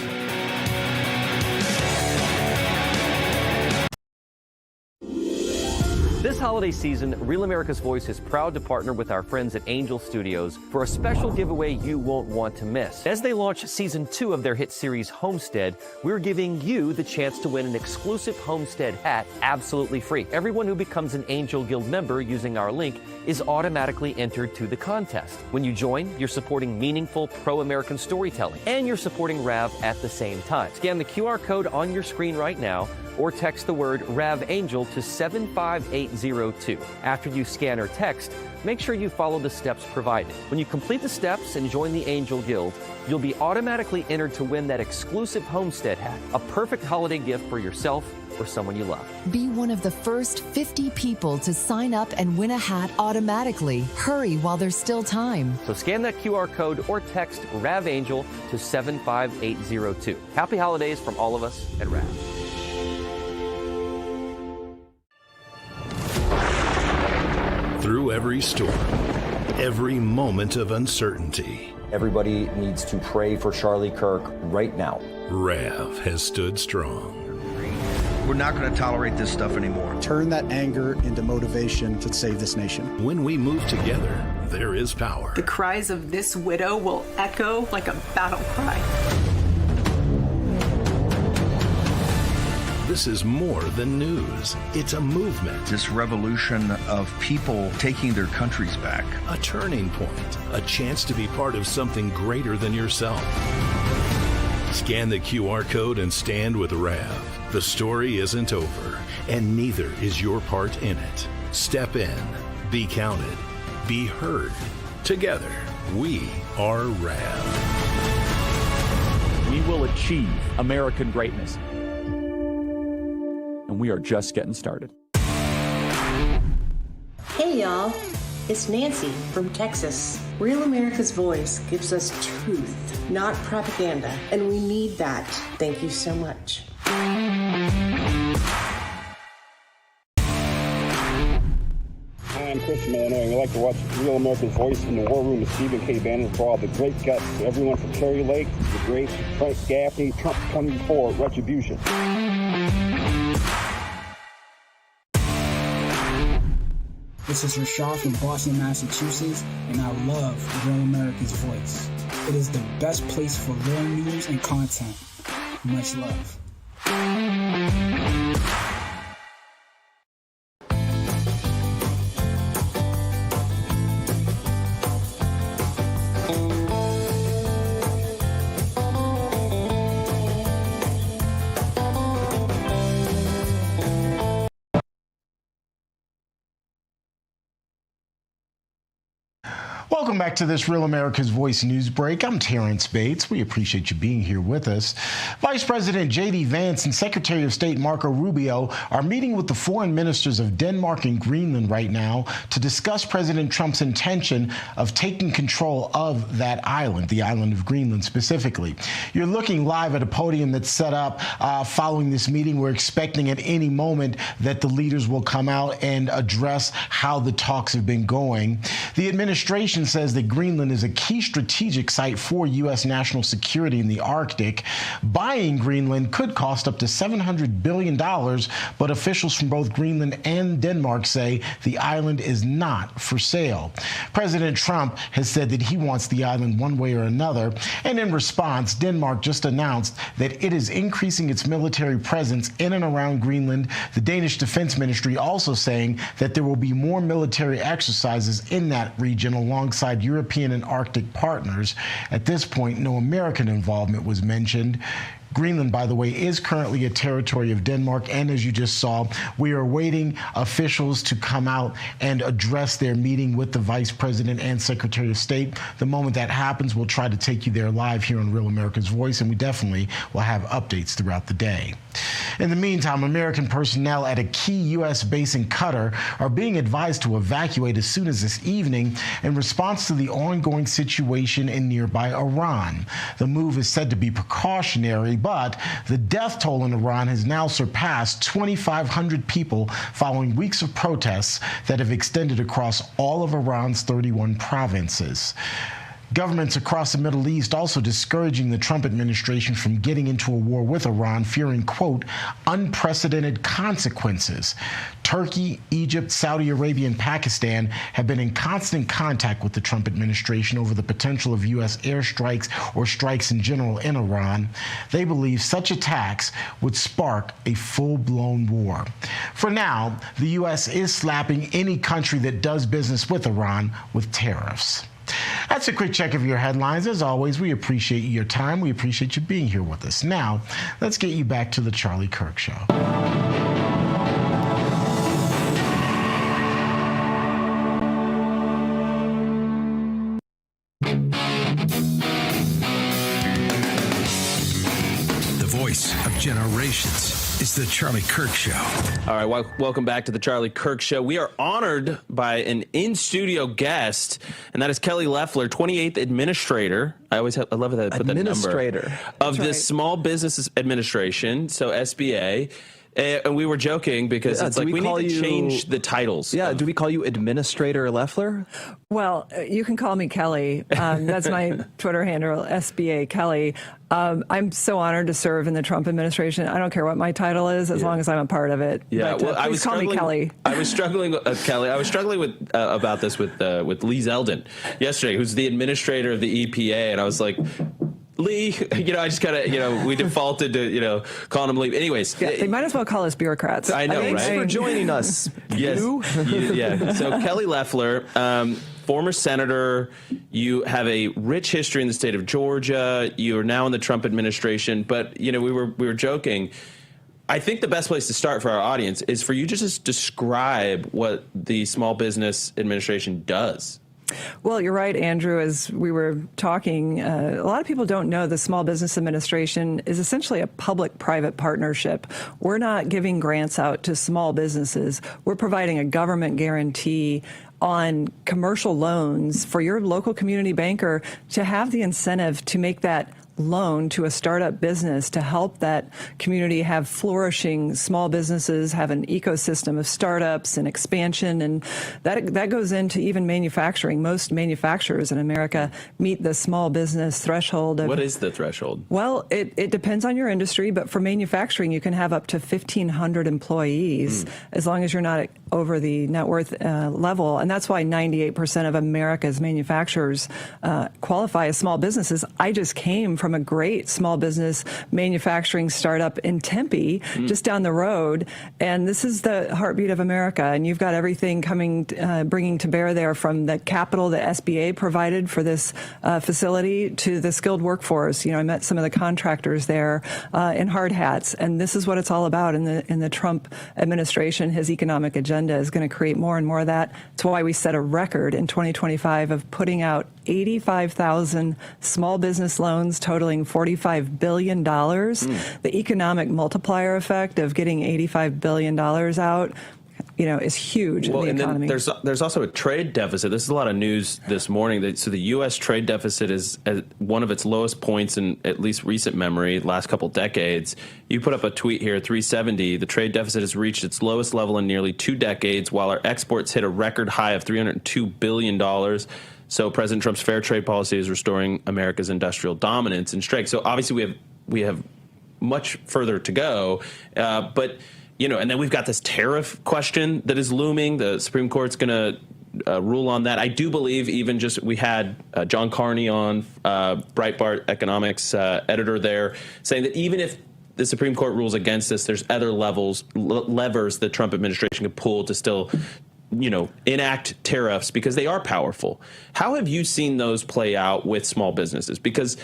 This holiday season, Real America's Voice is proud to partner with our friends at Angel Studios for a special giveaway you won't want to miss. As they launch season 2 of their hit series Homestead, we're giving you the chance to win an exclusive Homestead hat absolutely free. Everyone who becomes an Angel Guild member using our link is automatically entered to the contest. When you join, you're supporting meaningful pro-American storytelling, and you're supporting RAV at the same time. Scan the QR code on your screen right now, or text the word RAVAngel to 75802. After you scan or text, make sure you follow the steps provided. When you complete the steps and join the Angel Guild, you'll be automatically entered to win that exclusive Homestead hat, a perfect holiday gift for yourself or someone you love. Be one of the first 50 people to sign up and win a hat automatically. Hurry while there's still time. So scan that QR code or text RAVAngel to 75802. Happy holidays from all of us at RAV. Through every storm, every moment of uncertainty, everybody needs to pray for Charlie Kirk right now. RAV has stood strong. We're not going to tolerate this stuff anymore. Turn that anger into motivation to save this nation. When we move together, there is power. The cries of this widow will echo like a battle cry. This is more than news. It's a movement. This revolution of people taking their countries back. A turning point. A chance to be part of something greater than yourself. Scan the QR code and stand with RAV. The story isn't over, and neither is your part in it. Step in, be counted, be heard. Together, we are RAV. We will achieve American greatness. And we are just getting started. Hey, y'all. It's Nancy from Texas. Real America's Voice gives us truth, not propaganda, and we need that. Thank you so much. Hi, I'm Christian Illinois. We like to watch Real America's Voice in the War Room with Stephen K. Bannon for all the great guts. Everyone from Kerry Lake, the great Frank Gaffney, Trump 24, Retribution. This is Rashad from Boston, Massachusetts, and I love Real America's Voice. It is the best place for real news and content. Much love. Welcome back to this Real America's Voice news break. I'm Terrence Bates. We appreciate you being here with us. Vice President J.D. Vance and Secretary of State Marco Rubio are meeting with the foreign ministers of Denmark and Greenland right now to discuss President Trump's intention of taking control of that island, the island of Greenland specifically. You're looking live at a podium that's set up following this meeting. We're expecting at any moment that the leaders will come out and address how the talks have been going. The administration says that Greenland is a key strategic site for U.S. national security in the Arctic. Buying Greenland could cost up to $700 billion, but officials from both Greenland and Denmark say the island is not for sale. President Trump has said that he wants the island one way or another, and in response, Denmark just announced that it is increasing its military presence in and around Greenland. The Danish Defense Ministry also saying that there will be more military exercises in that region alongside European and Arctic partners. At this point, no American involvement was mentioned. Greenland, by the way, is currently a territory of Denmark, and as you just saw, we are waiting officials to come out and address their meeting with the Vice President and Secretary of State. The moment that happens, we'll try to take you there live here on Real America's Voice, and we definitely will have updates throughout the day. In the meantime, American personnel at a key U.S. base in Qatar are being advised to evacuate as soon as this evening in response to the ongoing situation in nearby Iran. The move is said to be precautionary, but the death toll in Iran has now surpassed 2,500 people following weeks of protests that have extended across all of Iran's 31 provinces. Governments across the Middle East also discouraging the Trump administration from getting into a war with Iran, fearing, quote, unprecedented consequences. Turkey, Egypt, Saudi Arabia, and Pakistan have been in constant contact with the Trump administration over the potential of U.S. airstrikes or strikes in general in Iran. They believe such attacks would spark a full-blown war. For now, the U.S. is slapping any country that does business with Iran with tariffs. That's a quick check of your headlines. As always, we appreciate your time. We appreciate you being here with us. Now, let's get you back to the Charlie Kirk Show. Of generations. It's the Charlie Kirk Show. All right, welcome back to the Charlie Kirk Show. We are honored by an in-studio guest, and that is Kelly Loeffler, 28th administrator. I love that I put that number of the Small Business Administration, so SBA. And we were joking because it's like we need to change the titles. Yeah, do we call you Administrator Loeffler? Well, you can call me Kelly. That's my Twitter handle, SBA Kelly. I'm so honored to serve in the Trump administration. I don't care what my title is, as long as I'm a part of it. Yeah, but, I was call me Kelly. I was struggling, Kelly. I was struggling with about this with Lee Zeldin yesterday, who's the administrator of the EPA, and I was like, Lee, I just kind of, we defaulted to, calling him Lee. Anyways. Yeah, they might as well call us bureaucrats. I know, Thanks right? for joining us. Yes. Yeah. So Kelly Loeffler, former senator, you have a rich history in the state of Georgia. You are now in the Trump administration. But, we were joking. I think the best place to start for our audience is for you to just describe what the Small Business Administration does. Well, you're right, Andrew. As we were talking, a lot of people don't know the Small Business Administration is essentially a public-private partnership. We're not giving grants out to small businesses. We're providing a government guarantee on commercial loans for your local community banker to have the incentive to make that loan to a startup business to help that community have flourishing small businesses, have an ecosystem of startups and expansion. And that goes into even manufacturing. Most manufacturers in America meet the small business threshold. What is the threshold? Well, it depends on your industry, but for manufacturing, you can have up to 1,500 employees as long as you're not over the net worth level. And that's why 98% of America's manufacturers qualify as small businesses. I just came from a great small business manufacturing startup in Tempe, just down the road. And this is the heartbeat of America. And you've got everything bringing to bear there, from the capital that SBA provided for this facility to the skilled workforce. I met some of the contractors there in hard hats. And this is what it's all about in the Trump administration. His economic agenda is going to create more and more of that. That's why we set a record in 2025 of putting out 85,000 small business loans totaling $45 billion. The economic multiplier effect of getting $85 billion out, is huge in the economy. Then there's also a trade deficit. This is a lot of news this morning. So the U.S. trade deficit is at one of its lowest points in at least recent memory, last couple decades. You put up a tweet here, 370. The trade deficit has reached its lowest level in nearly 2 decades, while our exports hit a record high of $302 billion. So President Trump's fair trade policy is restoring America's industrial dominance and strength. So obviously we have much further to go, but and then we've got this tariff question that is looming. The Supreme Court's going to rule on that. I do believe we had John Carney on, Breitbart economics editor there, saying that even if the Supreme Court rules against this, there's other levers the Trump administration could pull to still enact tariffs because they are powerful. How have you seen those play out with small businesses? Because,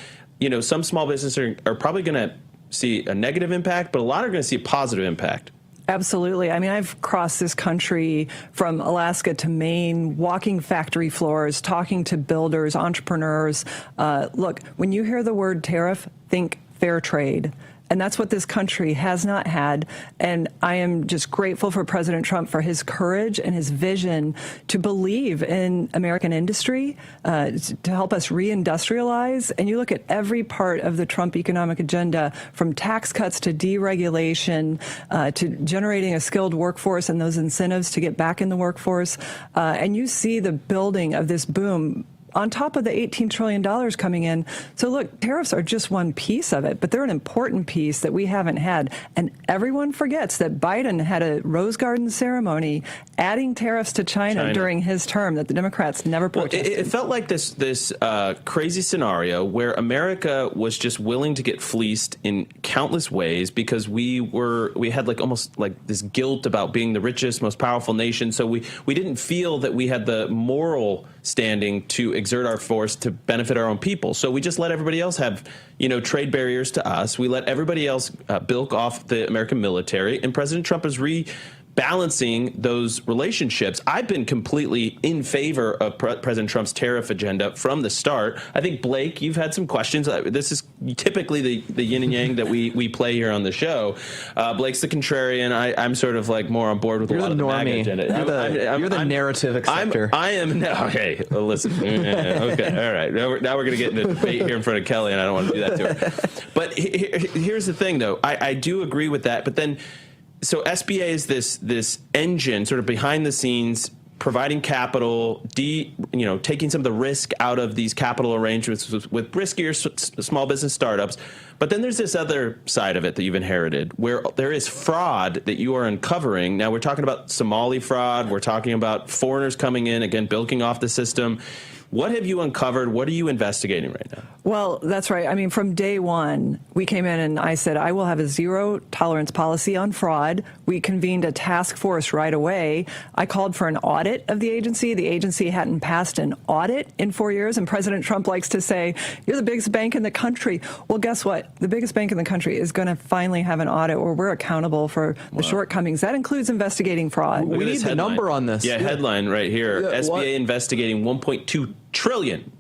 some small businesses are probably going to see a negative impact, but a lot are going to see a positive impact. Absolutely. I mean, I've crossed this country from Alaska to Maine, walking factory floors, talking to builders, entrepreneurs. Look, when you hear the word tariff, think fair trade. And that's what this country has not had. And I am just grateful for President Trump for his courage and his vision to believe in American industry, to help us reindustrialize. And you look at every part of the Trump economic agenda, from tax cuts to deregulation, to generating a skilled workforce and those incentives to get back in the workforce. And you see the building of this boom on top of the $18 trillion coming in. So look, tariffs are just one piece of it, but they're an important piece that we haven't had. And everyone forgets that Biden had a Rose Garden ceremony adding tariffs to China during his term that the Democrats never protested. It felt like this crazy scenario where America was just willing to get fleeced in countless ways because we had like almost like this guilt about being the richest, most powerful nation. So we didn't feel that we had the moral standing to exert our force to benefit our own people. So we just let everybody else have, trade barriers to us. We let everybody else bilk off the American military. And President Trump is rebalancing those relationships. I've been completely in favor of President Trump's tariff agenda from the start. I think, Blake, you've had some questions. This is typically the yin and yang that we play here on the show. Blake's the contrarian. I'm sort of like more on board with a lot of the MAGA agenda. You're the narrative acceptor. I am. Okay, well, listen. Okay, all right. Now we're going to get into a debate here in front of Kelly, and I don't want to do that to her. But here's the thing, though. I do agree with that. But then, so SBA is this engine sort of behind the scenes, providing capital, taking some of the risk out of these capital arrangements with riskier small business startups. But then there's this other side of it that you've inherited where there is fraud that you are uncovering. Now, we're talking about Somali fraud. We're talking about foreigners coming in, again, bilking off the system. What have you uncovered? What are you investigating right now? Well, that's right. I mean, from day one, we came in and I said, I will have a zero tolerance policy on fraud. We convened a task force right away. I called for an audit of the agency. The agency hadn't passed an audit in 4 years. And President Trump likes to say, you're the biggest bank in the country. Well, guess what? The biggest bank in the country is going to finally have an audit where we're accountable for the shortcomings. That includes investigating fraud. We need the number on this. Yeah, headline right here. SBA investigating $1.2 trillion.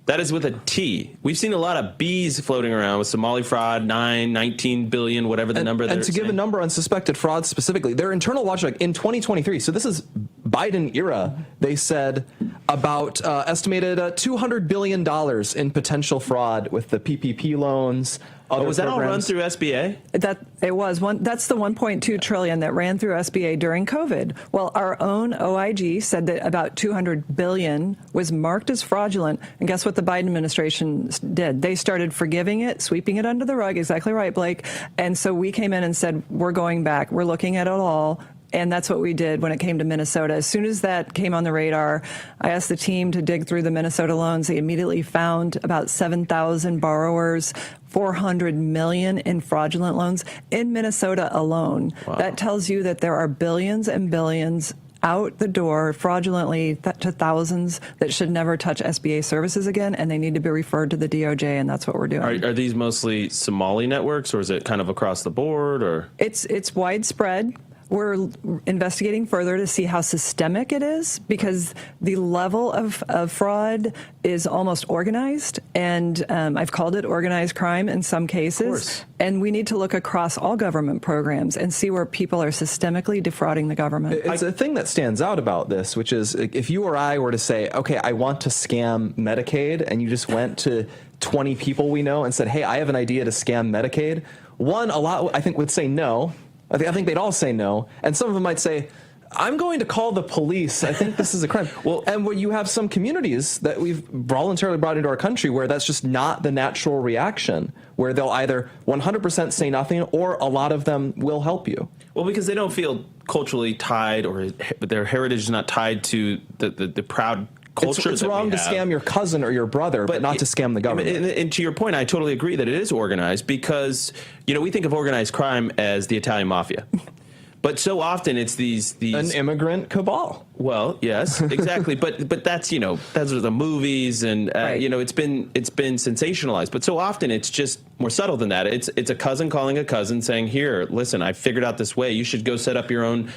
That is with a T. We've seen a lot of B's floating around with Somali fraud, 19 billion, whatever the number. And to give a number on suspected fraud specifically, their internal watchdog in 2023, so this is Biden era, they said about estimated $200 billion in potential fraud with the PPP loans. Was that all run through SBA? That's the $1.2 trillion that ran through SBA during COVID. Well, our own OIG said that about $200 billion was marked as fraudulent. And guess what the Biden administration did? They started forgiving it, sweeping it under the rug. Exactly right, Blake. And so we came in and said, we're going back. We're looking at it all. And that's what we did when it came to Minnesota. As soon as that came on the radar, I asked the team to dig through the Minnesota loans. They immediately found about 7,000 borrowers, $400 million in fraudulent loans in Minnesota alone. Wow. That tells you that there are billions and billions out the door fraudulently to thousands that should never touch SBA services again, and they need to be referred to the DOJ, and that's what we're doing. Are these mostly Somali networks, or is it kind of across the board? Or it's widespread. We're investigating further to see how systemic it is, because the level of fraud is almost organized, and I've called it organized crime in some cases. And we need to look across all government programs and see where people are systemically defrauding the government. It's a thing that stands out about this, which is if you or I were to say, okay, I want to scam Medicaid, and you just went to 20 people we know and said, hey, I have an idea to scam Medicaid. A lot, I think, would say no. I think they'd all say no. And some of them might say, I'm going to call the police. I think this is a crime. And where you have some communities that we've voluntarily brought into our country where that's just not the natural reaction, where they'll either 100% say nothing or a lot of them will help you. Well, because they don't feel culturally tied, or their heritage is not tied to the proud culture. It's wrong to scam your cousin or your brother, but not to scam the government. And to your point, I totally agree that it is organized, because we think of organized crime as the Italian mafia, but so often it's these an immigrant cabal. Well, yes, exactly, but that's those are the movies, and right. It's been sensationalized, but so often it's just more subtle than that. It's a cousin calling a cousin saying, "Here, listen, I figured out this way. You should go set up your own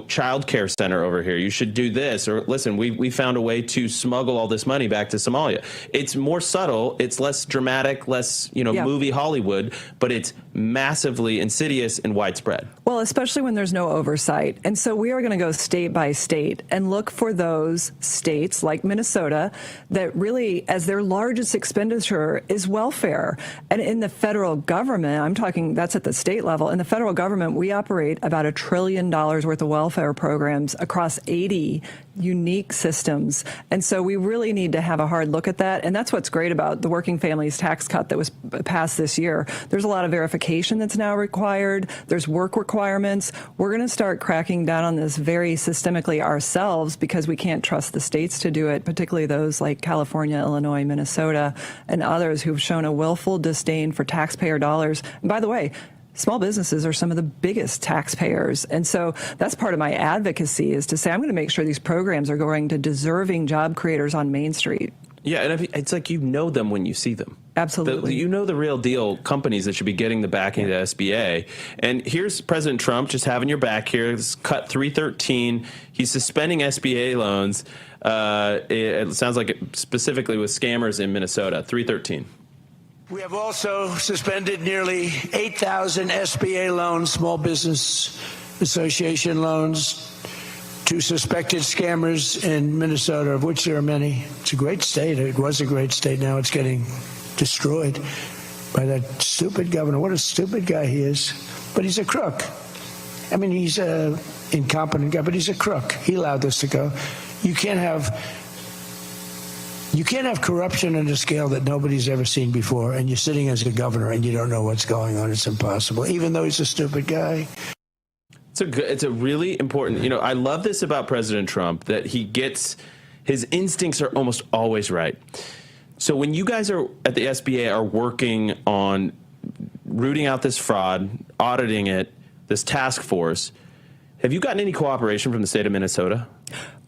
child care center over here. You should do this. Or listen, we found a way to smuggle all this money back to Somalia." It's more subtle. It's less dramatic, less, movie Hollywood, but it's massively insidious and widespread. Well, especially when there's no oversight. And so we are going to go state by state and look for those states like Minnesota that really, as their largest expenditure is welfare. And in the federal government, I'm talking, that's at the state level. In the federal government, we operate about $1 trillion worth of welfare programs across 80 unique systems. And so we really need to have a hard look at that. And that's what's great about the Working Families Tax Cut that was passed this year. There's a lot of verification that's now required. There's work requirements. We're going to start cracking down on this very systemically ourselves because we can't trust the states to do it, particularly those like California, Illinois, Minnesota, and others who've shown a willful disdain for taxpayer dollars. And by the way, small businesses are some of the biggest taxpayers. And so that's part of my advocacy, is to say I'm going to make sure these programs are going to deserving job creators on Main Street. Yeah, and it's like you know them when you see them. Absolutely. You know the real deal companies that should be getting the backing of the SBA. And here's President Trump just having your back here. This is cut 313. He's suspending SBA loans. It sounds like specifically with scammers in Minnesota. 313. We have also suspended nearly 8,000 SBA loans, Small Business Association loans, to suspected scammers in Minnesota, of which there are many. It's a great state. It was a great state. Now it's getting destroyed by that stupid governor. What a stupid guy he is. But he's a crook. I mean, he's an incompetent guy, but he's a crook. He allowed this to go. You can't have corruption on a scale that nobody's ever seen before, and you're sitting as a governor and you don't know what's going on. It's impossible, even though he's a stupid guy. It's a really important, I love this about President Trump, that his instincts are almost always right. So when you guys are at the SBA are working on rooting out this fraud, auditing it, this task force, have you gotten any cooperation from the state of Minnesota?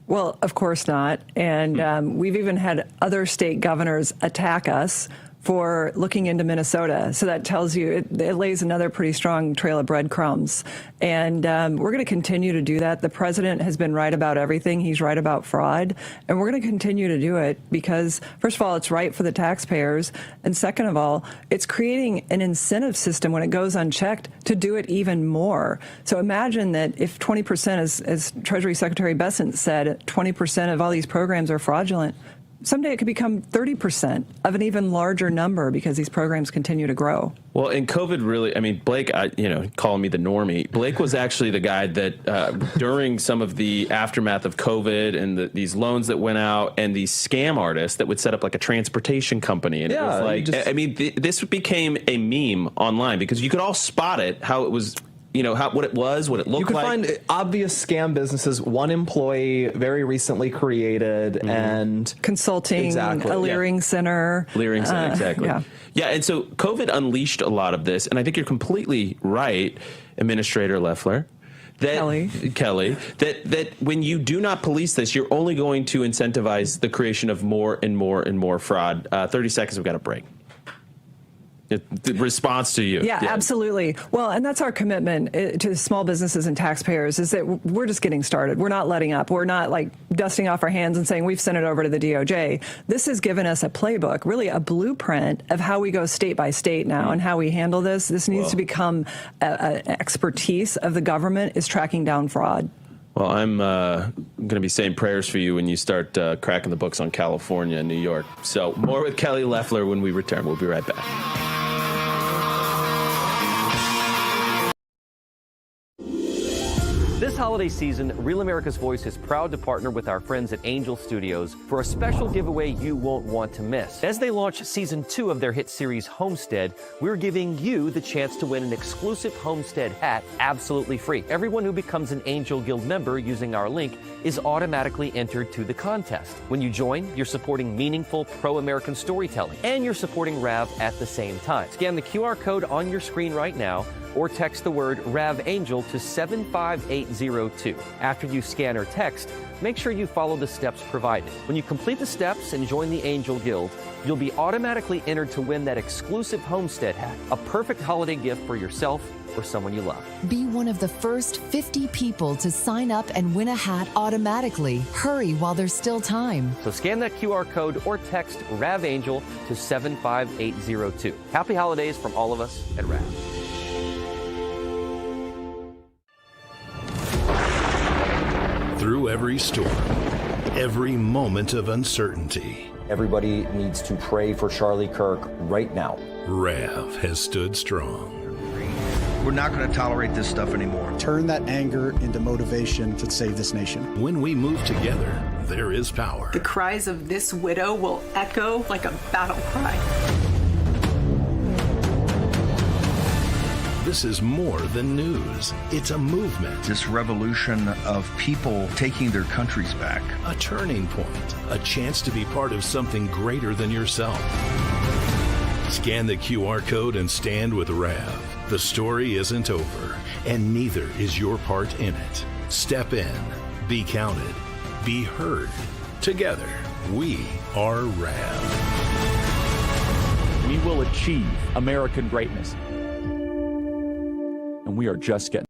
Well, of course not. And we've even had other state governors attack us for looking into Minnesota. So that tells you, it lays another pretty strong trail of breadcrumbs. And we're going to continue to do that. The president has been right about everything. He's right about fraud. And we're going to continue to do it because, first of all, it's right for the taxpayers. And second of all, it's creating an incentive system when it goes unchecked to do it even more. So imagine that if 20%, as Treasury Secretary Bessent said, 20% of all these programs are fraudulent, someday it could become 30% of an even larger number because these programs continue to grow. Well, and COVID really, Blake, calling me the normie, Blake was actually the guy that during some of the aftermath of COVID and these loans that went out and these scam artists that would set up like a transportation company. And it was like, this became a meme online because you could all spot it, how it was. What it was, what it looked like. You could find obvious scam businesses, one employee, very recently created, and consulting, exactly, a Leering Center. Leering Center, exactly. Yeah, and so COVID unleashed a lot of this, and I think you're completely right, Administrator Loeffler. Kelly, that when you do not police this, you're only going to incentivize the creation of more and more and more fraud. 30 seconds, we've got a break. The response to you. Yeah, absolutely. Well, and that's our commitment to small businesses and taxpayers, is that we're just getting started. We're not letting up. We're not like dusting off our hands and saying we've sent it over to the DOJ. This has given us a playbook, really a blueprint of how we go state by state now and how we handle this. This needs to become an expertise of the government, is tracking down fraud. Well, I'm going to be saying prayers for you when you start cracking the books on California and New York. So more with Kelly Loeffler when we return. We'll be right back. This holiday season, Real America's Voice is proud to partner with our friends at Angel Studios for a special giveaway you won't want to miss. As they launch Season 2 of their hit series Homestead, we're giving you the chance to win an exclusive Homestead hat absolutely free. Everyone who becomes an Angel Guild member using our link is automatically entered to the contest. When you join, you're supporting meaningful pro-American storytelling, and you're supporting RAV at the same time. Scan the QR code on your screen right now, or text the word RAVAngel to 75802. After you scan or text, make sure you follow the steps provided. When you complete the steps and join the Angel Guild, you'll be automatically entered to win that exclusive Homestead hat, a perfect holiday gift for yourself or someone you love. Be one of the first 50 people to sign up and win a hat automatically. Hurry while there's still time. So scan that QR code or text RAVAngel to 75802. Happy holidays from all of us at RAV. Through every storm, every moment of uncertainty. Everybody needs to pray for Charlie Kirk right now. Rev has stood strong. We're not going to tolerate this stuff anymore. Turn that anger into motivation to save this nation. When we move together, there is power. The cries of this widow will echo like a battle cry. This is more than news. It's a movement. This revolution of people taking their countries back. A turning point. A chance to be part of something greater than yourself. Scan the QR code and stand with Rev. The story isn't over, and neither is your part in it. Step in, be counted, be heard. Together, we are Rev. We will achieve American greatness. And we are just getting.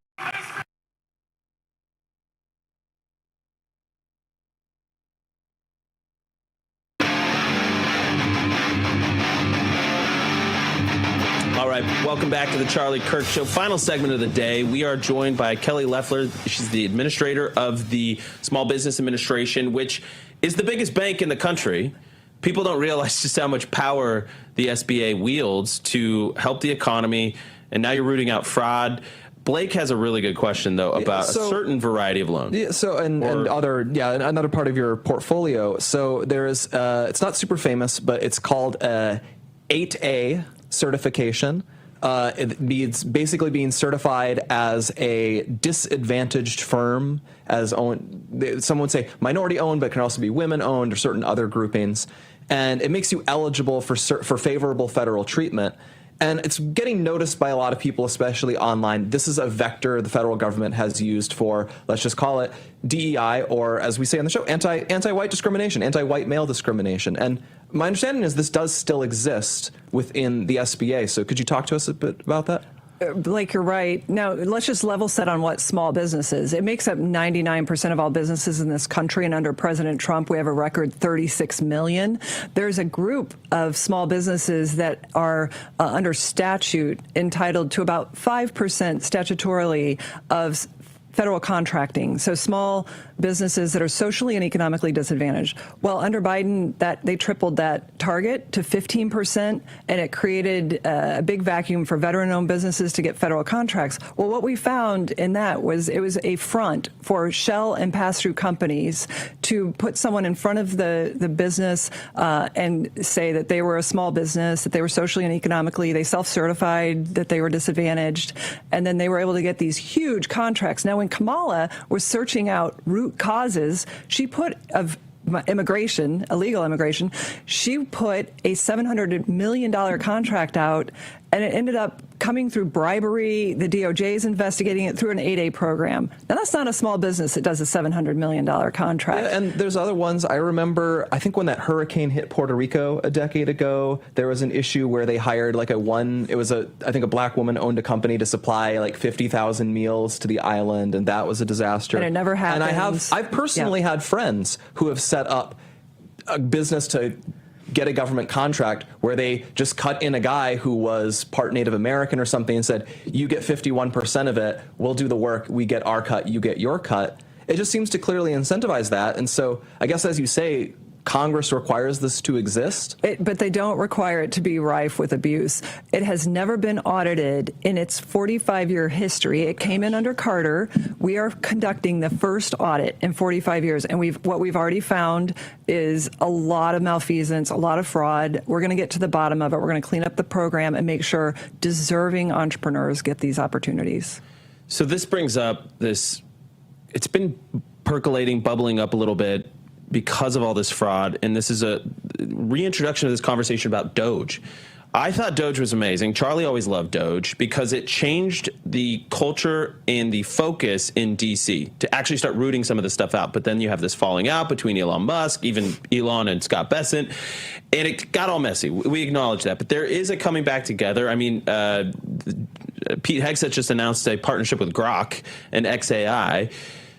All right, welcome back to the Charlie Kirk Show. Final segment of the day. We are joined by Kelly Loeffler. She's the administrator of the Small Business Administration, which is the biggest bank in the country. People don't realize just how much power the SBA wields to help the economy, and now you're rooting out fraud. Blake has a really good question, though, about a certain variety of loans. Yeah, so another part of your portfolio. So there's it's not super famous, but it's called 8A certification. It means basically being certified as a disadvantaged firm, as owned. Someone would say minority owned, but it can also be women owned or certain other groupings, and it makes you eligible for favorable federal treatment. And it's getting noticed by a lot of people, especially online. This is a vector the federal government has used for, let's just call it DEI, or as we say on the show, anti-white discrimination, anti-white male discrimination. And my understanding is this does still exist within the SBA. So could you talk to us a bit about that? Blake, you're right. Now, let's just level set on what small business is. It makes up 99% of all businesses in this country, and under President Trump, we have a record 36 million. There's a group of small businesses that are under statute entitled to about 5% statutorily of federal contracting, so small businesses that are socially and economically disadvantaged. Well, under Biden, they tripled that target to 15%, and it created a big vacuum for veteran-owned businesses to get federal contracts. Well, what we found in that was it was a front for shell and pass-through companies to put someone in front of the business and say that they were a small business, that they were socially and economically, they self-certified that they were disadvantaged, and then they were able to get these huge contracts. Now, when Kamala was searching out root causes, she put of immigration, illegal immigration, she put a $700 million contract out, and it ended up coming through bribery. The DOJ is investigating it through an 8A program. Now, that's not a small business that does a $700 million contract. Yeah, and there's other ones. I remember, I think when that hurricane hit Puerto Rico a decade ago, there was an issue where they hired I think a black woman owned a company to supply like 50,000 meals to the island, and that was a disaster. And it never happened. And I've personally had friends who have set up a business to get a government contract where they just cut in a guy who was part Native American or something and said, you get 51% of it, we'll do the work, we get our cut, you get your cut. It just seems to clearly incentivize that. And so I guess, as you say, Congress requires this to exist. But they don't require it to be rife with abuse. It has never been audited in its 45-year history. It came in under Carter. We are conducting the first audit in 45 years, and what we've already found is a lot of malfeasance, a lot of fraud. We're going to get to the bottom of it. We're going to clean up the program and make sure deserving entrepreneurs get these opportunities. So this brings up this, it's been percolating, bubbling up a little bit because of all this fraud, and this is a reintroduction of this conversation about Doge. I thought Doge was amazing. Charlie always loved Doge because it changed the culture and the focus in D.C. to actually start rooting some of this stuff out. But then you have this falling out between Elon Musk, even Elon and Scott Bessent, and it got all messy. We acknowledge that. But there is a coming back together. I mean, Pete Hegseth just announced a partnership with Grok and XAI.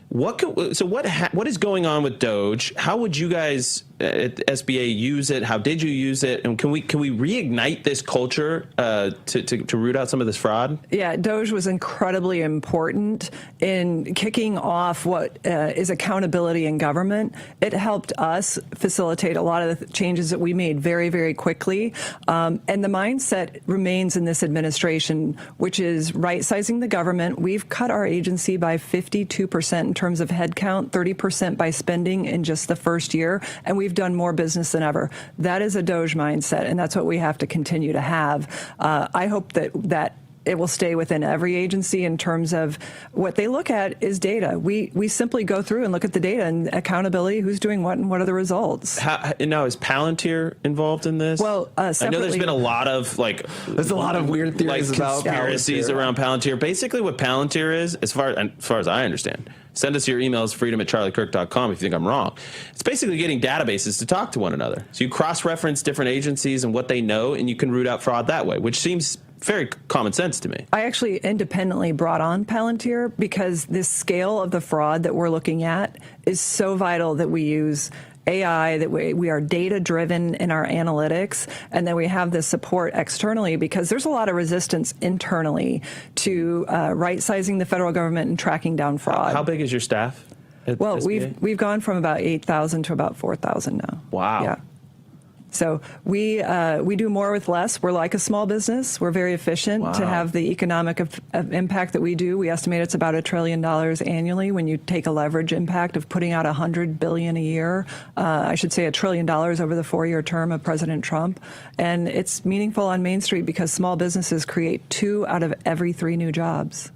What is going on with Doge? How would you guys at SBA use it? How did you use it? And can we reignite this culture to root out some of this fraud? Yeah, Doge was incredibly important in kicking off what is accountability in government. It helped us facilitate a lot of the changes that we made very, very quickly. And the mindset remains in this administration, which is right-sizing the government. We've cut our agency by 52% in terms of headcount, 30% by spending in just the first year, and we've done more business than ever. That is a Doge mindset, and that's what we have to continue to have. I hope that it will stay within every agency in terms of what they look at is data. We simply go through and look at the data and accountability, who's doing what and what are the results. Now, is Palantir involved in this? Well, I know there's been a lot of there's a lot of weird theories about conspiracies around Palantir. Basically, what Palantir is, as far as I understand, send us your emails, freedom@charliekirk.com if you think I'm wrong. It's basically getting databases to talk to one another. So you cross-reference different agencies and what they know, and you can root out fraud that way, which seems very common sense to me. I actually independently brought on Palantir because this scale of the fraud that we're looking at is so vital that we use AI, that we are data-driven in our analytics, and then we have this support externally because there's a lot of resistance internally to right-sizing the federal government and tracking down fraud. How big is your staff? Well, we've gone from about 8,000 to about 4,000 now. Wow. Yeah. So we do more with less. We're like a small business. We're very efficient to have the economic of impact that we do. We estimate it's about $1 trillion annually when you take a leverage impact of putting out $100 billion a year. I should say $1 trillion over the 4-year term of President Trump. And it's meaningful on Main Street because small businesses create 2 out of every 3 new jobs.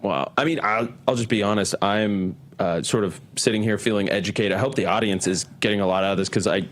Wow. I mean, I'll just be honest. I'm sort of sitting here feeling educated. I hope the audience is getting a lot out of this because I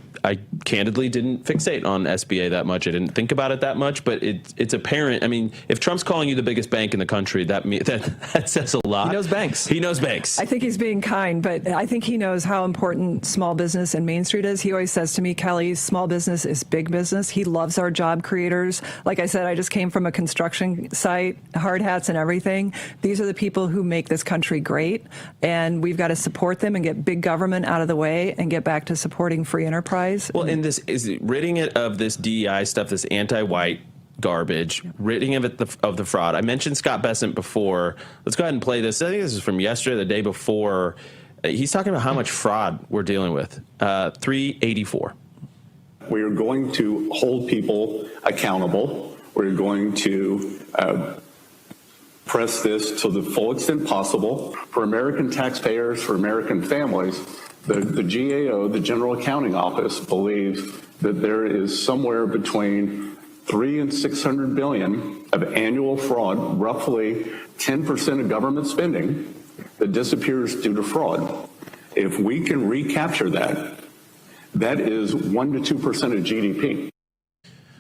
candidly didn't fixate on SBA that much. I didn't think about it that much, but it's apparent. I mean, if Trump's calling you the biggest bank in the country, that says a lot. He knows banks. He knows banks. I think he's being kind, but I think he knows how important small business and Main Street is. He always says to me, Kelly, small business is big business. He loves our job creators. Like I said, I just came from a construction site, hard hats and everything. These are the people who make this country great, and we've got to support them and get big government out of the way and get back to supporting free enterprise. Well, and this is ridding it of this DEI stuff, this anti-white garbage, ridding of it of the fraud. I mentioned Scott Bessent before. Let's go ahead and play this. I think this is from yesterday, the day before. He's talking about how much fraud we're dealing with. 384. We are going to hold people accountable. We're going to press this to the full extent possible for American taxpayers, for American families. The GAO, the General Accounting Office, believes that there is somewhere between $300 and $600 billion of annual fraud, roughly 10% of government spending that disappears due to fraud. If we can recapture that, that is 1% to 2% of GDP.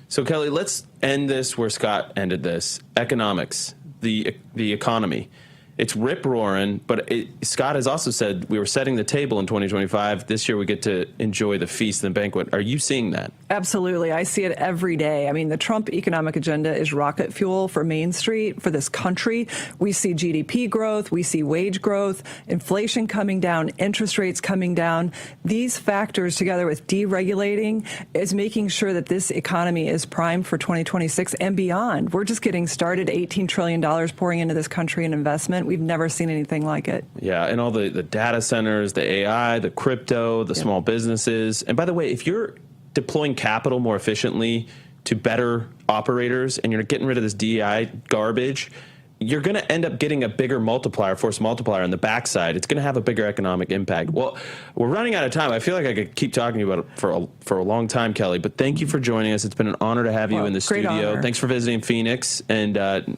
So, Kelly, let's end this where Scott ended this. Economics, the economy. It's rip-roaring, but Scott has also said we were setting the table in 2025. This year we get to enjoy the feast and banquet. Are you seeing that? Absolutely. I see it every day. I mean, the Trump economic agenda is rocket fuel for Main Street, for this country. We see GDP growth. We see wage growth, inflation coming down, interest rates coming down. These factors, together with deregulating, is making sure that this economy is primed for 2026 and beyond. We're just getting started. $18 trillion pouring into this country in investment. We've never seen anything like it. Yeah, and all the data centers, the AI, the crypto, the small businesses. And by the way, if you're deploying capital more efficiently to better operators and you're getting rid of this DEI garbage, you're going to end up getting a bigger multiplier, force multiplier on the backside. It's going to have a bigger economic impact. Well, we're running out of time. I feel like I could keep talking about it for a long time, Kelly, but thank you for joining us. It's been an honor to have you in the studio. Honor. Thanks for visiting Phoenix and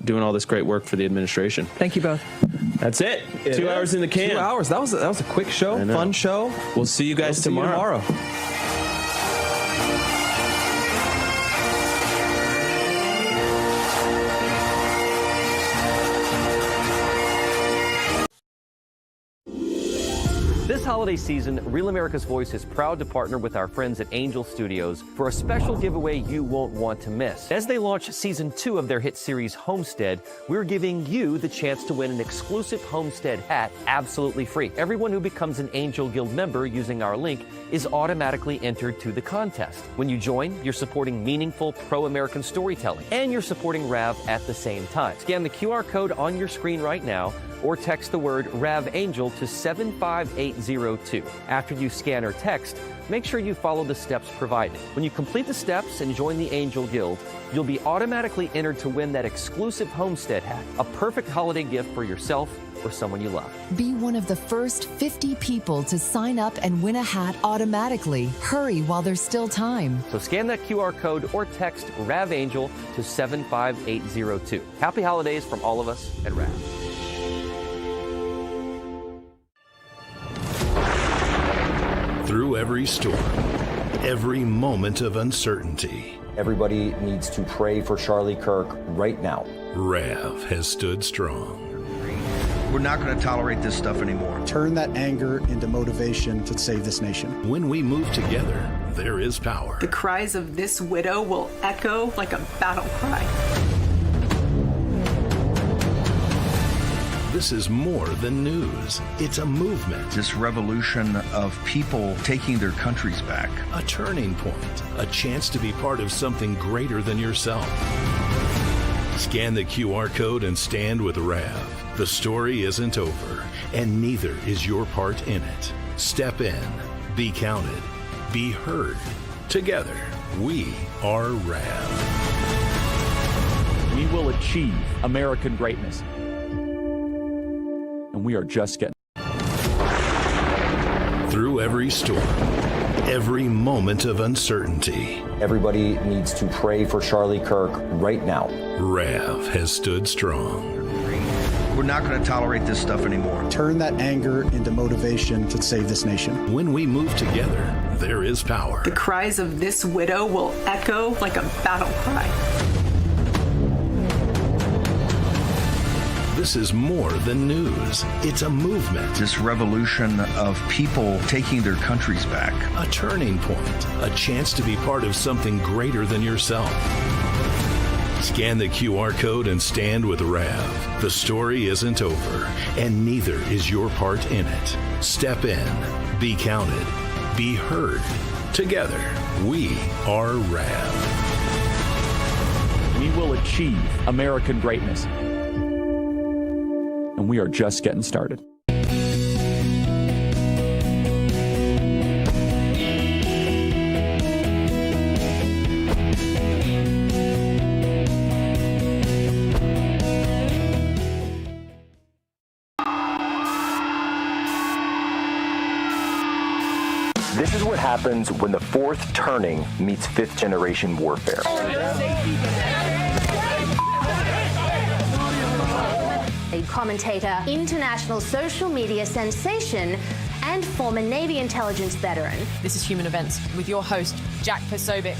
doing all this great work for the administration. Thank you both. That's it. 2 hours in the can. 2 hours. That was a quick show, fun show. We'll see you guys tomorrow. This holiday season, Real America's Voice is proud to partner with our friends at Angel Studios for a special giveaway you won't want to miss. As they launch season 2 of their hit series Homestead, we're giving you the chance to win an exclusive Homestead hat absolutely free. Everyone who becomes an Angel Guild member using our link is automatically entered to the contest. When you join, you're supporting meaningful pro-American storytelling, and you're supporting RAV at the same time. Scan the QR code on your screen right now, or text the word RAVAngel to 75802. After you scan or text, make sure you follow the steps provided. When you complete the steps and join the Angel Guild, you'll be automatically entered to win that exclusive Homestead hat, a perfect holiday gift for yourself or someone you love. Be one of the first 50 people to sign up and win a hat automatically. Hurry while there's still time. So scan that QR code or text RAVAngel to 75802. Happy holidays from all of us at RAV. Through every storm, every moment of uncertainty, Everybody needs to pray for Charlie Kirk right now. RAV has stood strong. We're not going to tolerate this stuff anymore. Turn that anger into motivation to save this nation. When we move together, there is power. The cries of this widow will echo like a battle cry. This is more than news. It's a movement. This revolution of people taking their countries back. A turning point. A chance to be part of something greater than yourself. Scan the QR code and stand with RAV. The story isn't over, and neither is your part in it. Step in, be counted, be heard. Together, we are RAV. We will achieve American greatness. And we are just getting. Through every storm, every moment of uncertainty, Everybody needs to pray for Charlie Kirk right now. RAV has stood strong. We're not going to tolerate this stuff anymore. Turn that anger into motivation to save this nation. When we move together, there is power. The cries of this widow will echo like a battle cry. This is more than news. It's a movement. This revolution of people taking their countries back. A turning point. A chance to be part of something greater than yourself. Scan the QR code and stand with RAV. The story isn't over, and neither is your part in it. Step in, be counted, be heard. Together, we are RAV. We will achieve American greatness. And we are just getting started. This is what happens when the fourth turning meets fifth generation warfare. A commentator, international social media sensation, and former Navy intelligence veteran. This is Human Events with your host, Jack Posobiec.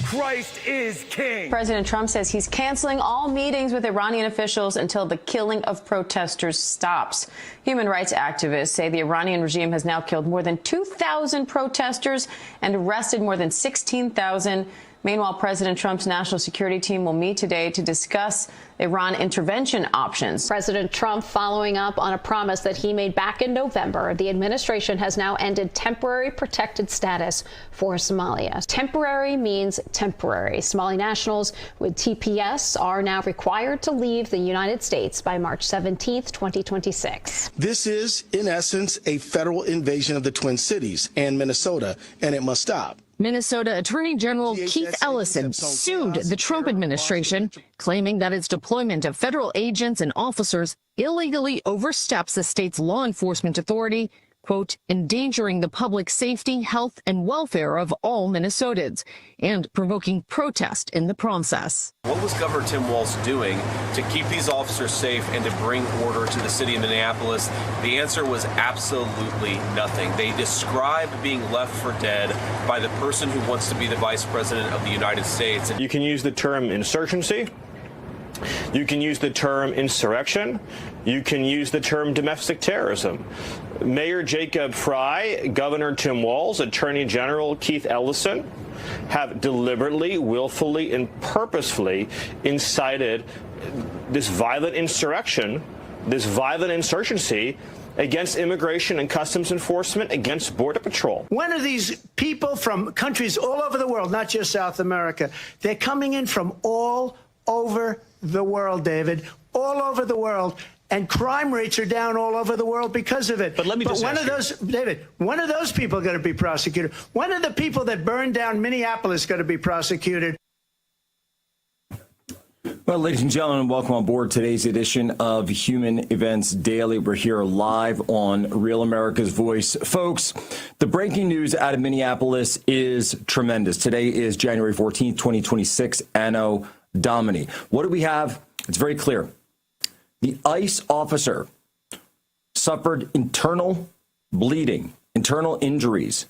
Christ is king. President Trump says he's canceling all meetings with Iranian officials until the killing of protesters stops. Human rights activists say the Iranian regime has now killed more than 2,000 protesters and arrested more than 16,000. Meanwhile, President Trump's national security team will meet today to discuss Iran intervention options. President Trump following up on a promise that he made back in November. The administration has now ended temporary protected status for Somalia. Temporary means temporary. Somali nationals with TPS are now required to leave the United States by March 17th, 2026. This is, in essence, a federal invasion of the Twin Cities and Minnesota, and it must stop. Minnesota Attorney General Keith Ellison sued the Trump administration, claiming that its deployment of federal agents and officers illegally oversteps the state's law enforcement authority, quote, endangering the public safety, health, and welfare of all Minnesotans, and provoking protest in the process. What was Governor Tim Walz doing to keep these officers safe and to bring order to the city of Minneapolis? The answer was absolutely nothing. They described being left for dead by the person who wants to be the vice president of the United States. You can use the term insurgency. You can use the term insurrection. You can use the term domestic terrorism. Mayor Jacob Frey, Governor Tim Walz, Attorney General Keith Ellison have deliberately, willfully, and purposefully incited this violent insurrection, this violent insurgency against immigration and customs enforcement, against Border Patrol. When are these people from countries all over the world, not just South America, they're coming in from all over the world, David, all over the world. And crime rates are down all over the world because of it. But let me just when ask are those, David, when are those people going to be prosecuted? When are the people that burned down Minneapolis going to be prosecuted? Well, ladies and gentlemen, welcome on board today's edition of Human Events Daily. We're here live on Real America's Voice. Folks, the breaking news out of Minneapolis is tremendous. Today is January 14th, 2026, Anno Domini. What do we have? It's very clear. The ICE officer suffered internal bleeding, internal injuries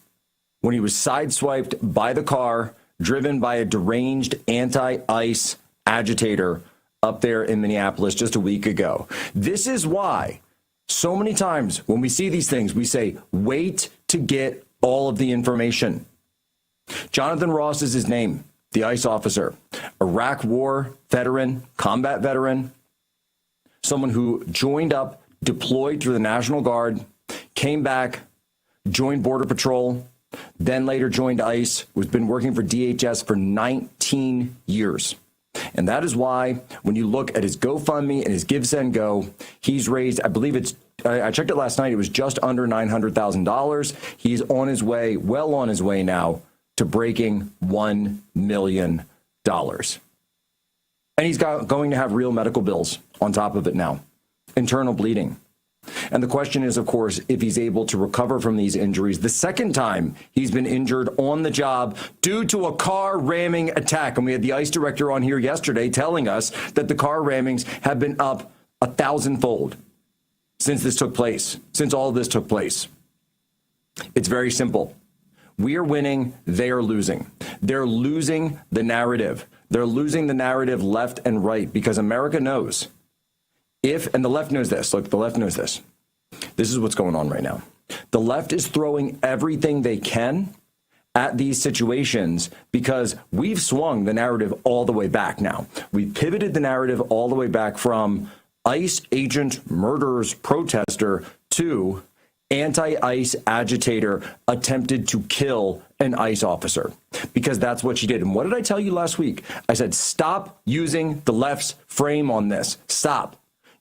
when he was sideswiped by the car driven by a deranged anti-ICE agitator up there in Minneapolis just a week ago. This is why so many times when we see these things, we say, wait to get all of the information. Jonathan Ross is his name, the ICE officer, Iraq War veteran, combat veteran, someone who joined up, deployed through the National Guard, came back, joined Border Patrol, then later joined ICE, has been working for DHS for 19 years. And that is why when you look at his GoFundMe and his GiveSendGo, he's raised, I believe it's, I checked it last night, it was just under $900,000. He's on his way, well on his way now to breaking $1 million. And he's going to have real medical bills on top of it now, internal bleeding. And the question is, of course, if he's able to recover from these injuries. The second time he's been injured on the job due to a car ramming attack. And we had the ICE director on here yesterday telling us that the car rammings have been up 1,000-fold since this took place, since all of this took place. It's very simple. We are winning, they are losing. They're losing the narrative. They're losing the narrative left and right because America knows and the left knows this. Look, the left knows this. This is what's going on right now. The left is throwing everything they can at these situations because we've swung the narrative all the way back now. We've pivoted the narrative all the way back from ICE agent, murderers, protester to anti-ICE agitator attempted to kill an ICE officer because that's what she did. And what did I tell you last week? I said, stop using the left's frame on this. Stop.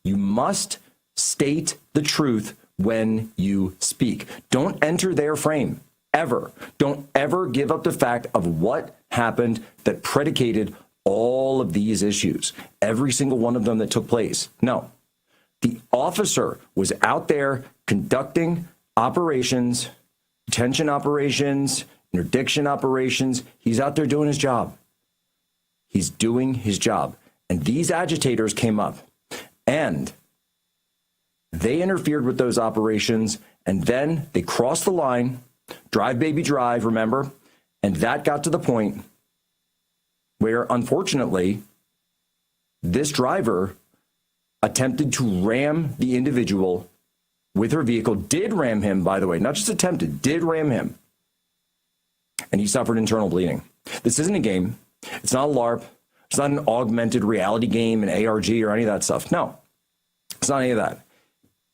You must state the truth when you speak. Don't enter their frame, ever. Don't ever give up the fact of what happened that predicated all of these issues, every single one of them that took place. No, the officer was out there conducting operations, detention operations, interdiction operations. He's out there doing his job. He's doing his job. And these agitators came up. And they interfered with those operations, and then they crossed the line, drive, baby, drive, remember? And that got to the point where, unfortunately, this driver attempted to ram the individual with her vehicle, did ram him, by the way, not just attempted, did ram him. And he suffered internal bleeding. This isn't a game. It's not a LARP. It's not an augmented reality game, an ARG, or any of that stuff. No, it's not any of that.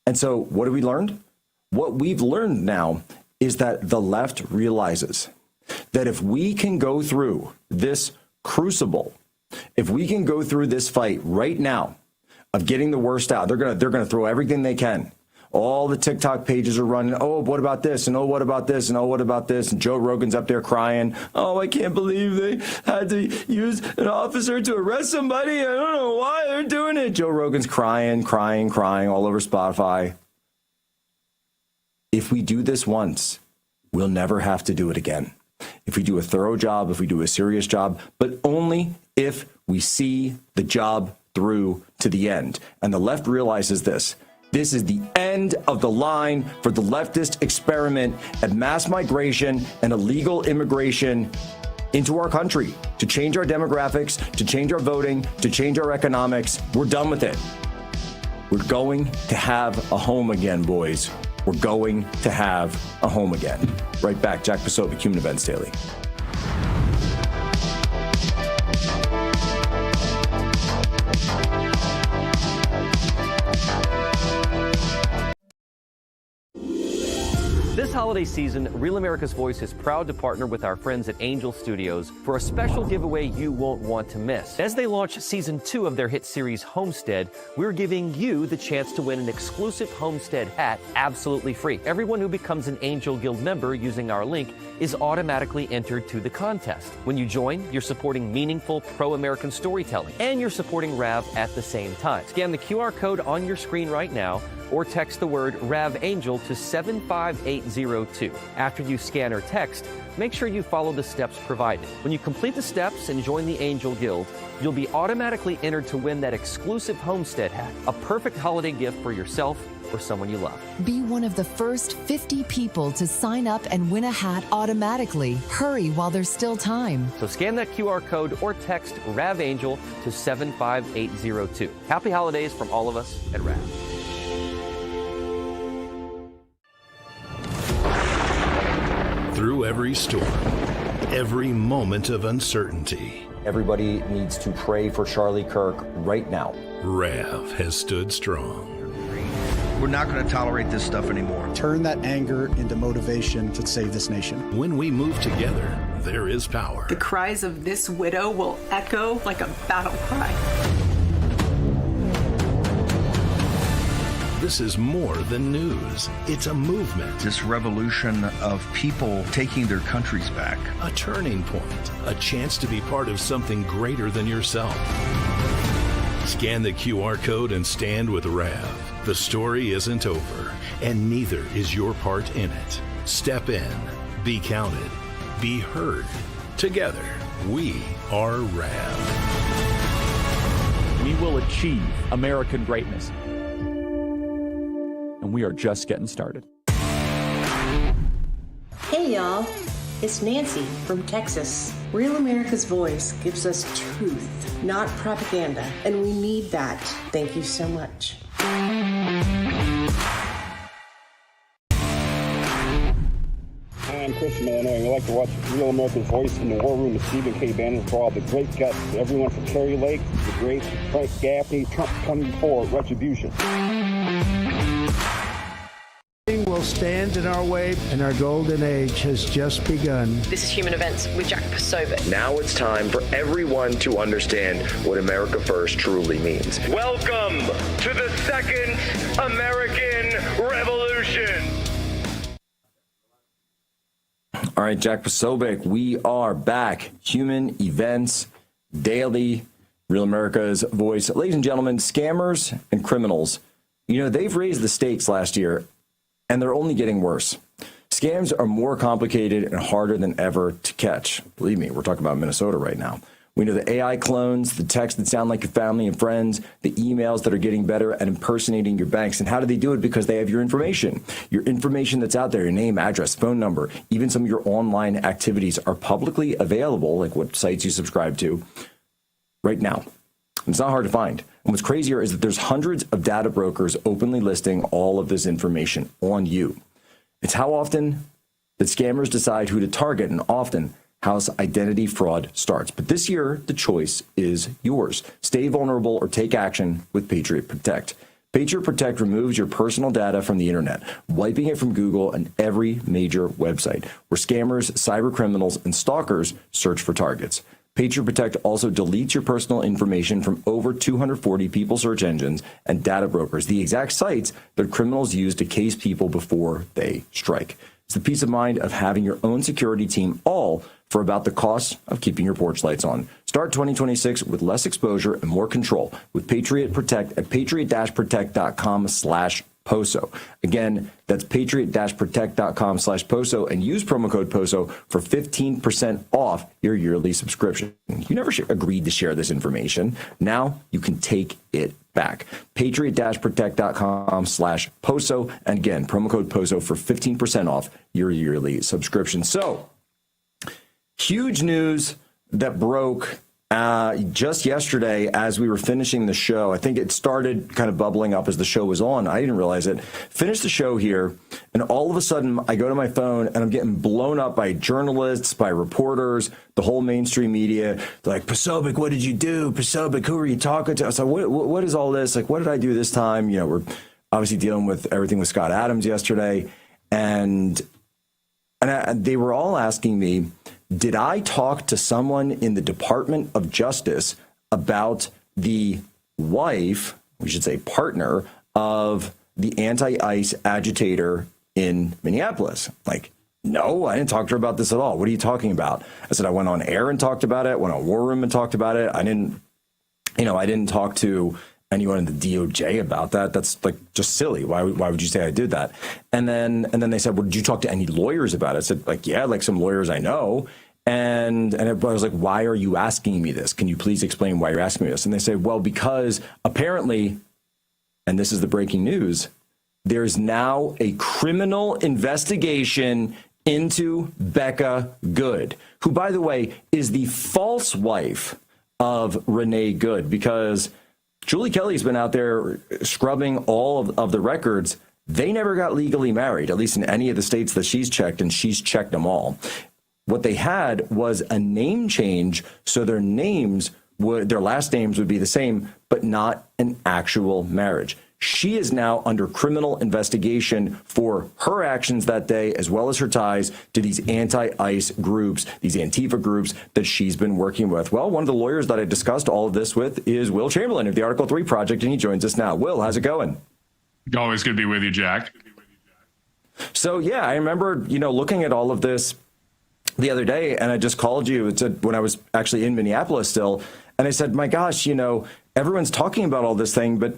And so what have we learned? What we've learned now is that the left realizes that if we can go through this crucible, if we can go through this fight right now of getting the worst out, they're gonna throw everything they can. All the TikTok pages are running. Oh, what about this? And oh, what about this? And oh, what about this? And Joe Rogan's up there crying. Oh, I can't believe they had to use an officer to arrest somebody. I don't know why they're doing it. Joe Rogan's crying all over Spotify. If we do this once, we'll never have to do it again. If we do a thorough job, if we do a serious job, but only if we see the job through to the end. And the left realizes this. This is the end of the line for the leftist experiment at mass migration and illegal immigration into our country to change our demographics, to change our voting, to change our economics. We're done with it. We're going to have a home again, boys. We're going to have a home again. Right back, Jack Posobiec, Human Events Daily. This holiday season, Real America's Voice is proud to partner with our friends at Angel Studios for a special giveaway you won't want to miss. As they launch season 2 of their hit series Homestead, we're giving you the chance to win an exclusive Homestead hat absolutely free. Everyone who becomes an Angel Guild member using our link is automatically entered to the contest. When you join, you're supporting meaningful pro-American storytelling, and you're supporting RAV at the same time. Scan the QR code on your screen right now, or text the word RAVAngel to 75802. After you scan or text, make sure you follow the steps provided. When you complete the steps and join the Angel Guild, you'll be automatically entered to win that exclusive Homestead hat, a perfect holiday gift for yourself or someone you love. Be one of the first 50 people to sign up and win a hat automatically. Hurry while there's still time. So scan that QR code or text RAVAngel to 75802. Happy holidays from all of us at RAV. Through every storm, every moment of uncertainty, everybody needs to pray for Charlie Kirk right now. RAV has stood strong. We're not going to tolerate this stuff anymore. Turn that anger into motivation to save this nation. When we move together, there is power. The cries of this widow will echo like a battle cry. This is more than news. It's a movement. This revolution of people taking their countries back. A turning point. A chance to be part of something greater than yourself. Scan the QR code and stand with RAV. The story isn't over, and neither is your part in it. Step in. Be counted. Be heard. Together, we are RAV. We will achieve American greatness. And we are just getting started. Hey y'all, it's Nancy from Texas. Real America's Voice gives us truth, not propaganda, and we need that. Thank you so much. Hi, I'm Christian Illinois, and we like to watch Real America's Voice in the War Room with Stephen K. Bannon for all the great guts. Everyone from Kerry Lake, the great Frank Gaffney, Trump 24, Retribution. Will stand in our way, and our golden age has just begun. This is Human Events with Jack Posobiec. Now it's time for everyone to understand what America First truly means. Welcome to the Second American Revolution. All right, Jack Posobiec, we are back. Human Events Daily, Real America's Voice. Ladies and gentlemen, scammers and criminals, they've raised the stakes last year, and they're only getting worse. Scams are more complicated and harder than ever to catch. Believe me, we're talking about Minnesota right now. We know the AI clones, the texts that sound like your family and friends, the emails that are getting better at impersonating your banks. And how do they do it? Because they have your information that's out there, your name, address, phone number, even some of your online activities are publicly available, like what sites you subscribe to right now. It's not hard to find. And what's crazier is that there's hundreds of data brokers openly listing all of this information on you. It's how often that scammers decide who to target, and often how identity fraud starts. But this year, the choice is yours. Stay vulnerable or take action with Patriot Protect. Patriot Protect removes your personal data from the internet, wiping it from Google and every major website where scammers, cyber criminals, and stalkers search for targets. Patriot Protect also deletes your personal information from over 240 people search engines and data brokers, the exact sites that criminals use to case people before they strike. It's the peace of mind of having your own security team, all for about the cost of keeping your porch lights on. Start 2026 with less exposure and more control with Patriot Protect at patriot-protect.com/POSO. Again, that's patriot-protect.com/POSO and use promo code POSO for 15% off your yearly subscription. You never agreed to share this information. Now you can take it back. Patriot-protect.com/POSO. And again, promo code POSO for 15% off your yearly subscription. So huge news that broke just yesterday as we were finishing the show. I think it started kind of bubbling up as the show was on. I didn't realize it. Finished the show here, and all of a sudden I go to my phone and I'm getting blown up by journalists, by reporters, the whole mainstream media. They're like, Posobiec, what did you do? Posobiec, who are you talking to? I was like, what is all this? Like, what did I do this time? You know, we're obviously dealing with everything with Scott Adams yesterday. And they were all asking me, did I talk to someone in the Department of Justice about the wife, we should say partner, of the anti-ICE agitator in Minneapolis? Like, no, I didn't talk to her about this at all. What are you talking about? I said, I went on air and talked about it, went on War Room and talked about it. I didn't talk to anyone in the DOJ about that. That's like just silly. Why would you say I did that? And then they said, well, did you talk to any lawyers about it? I said, like, yeah, like some lawyers I know. And I was like, why are you asking me this? Can you please explain why you're asking me this? And they say, well, because apparently, and this is the breaking news, there's now a criminal investigation into Becca Good, who, by the way, is the false wife of Renee Good, because Julie Kelly's been out there scrubbing all of the records. They never got legally married, at least in any of the states that she's checked, and she's checked them all. What they had was a name change, so their last names would be the same, but not an actual marriage. She is now under criminal investigation for her actions that day, as well as her ties to these anti-ICE groups, these Antifa groups that she's been working with. Well, one of the lawyers that I discussed all of this with is Will Chamberlain of the Article 3 Project, and he joins us now. Will, how's it going? Always good to be with you, Jack. So, yeah, I remember, looking at all of this the other day, and I just called you when I was actually in Minneapolis still, and I said, my gosh, everyone's talking about all this thing, but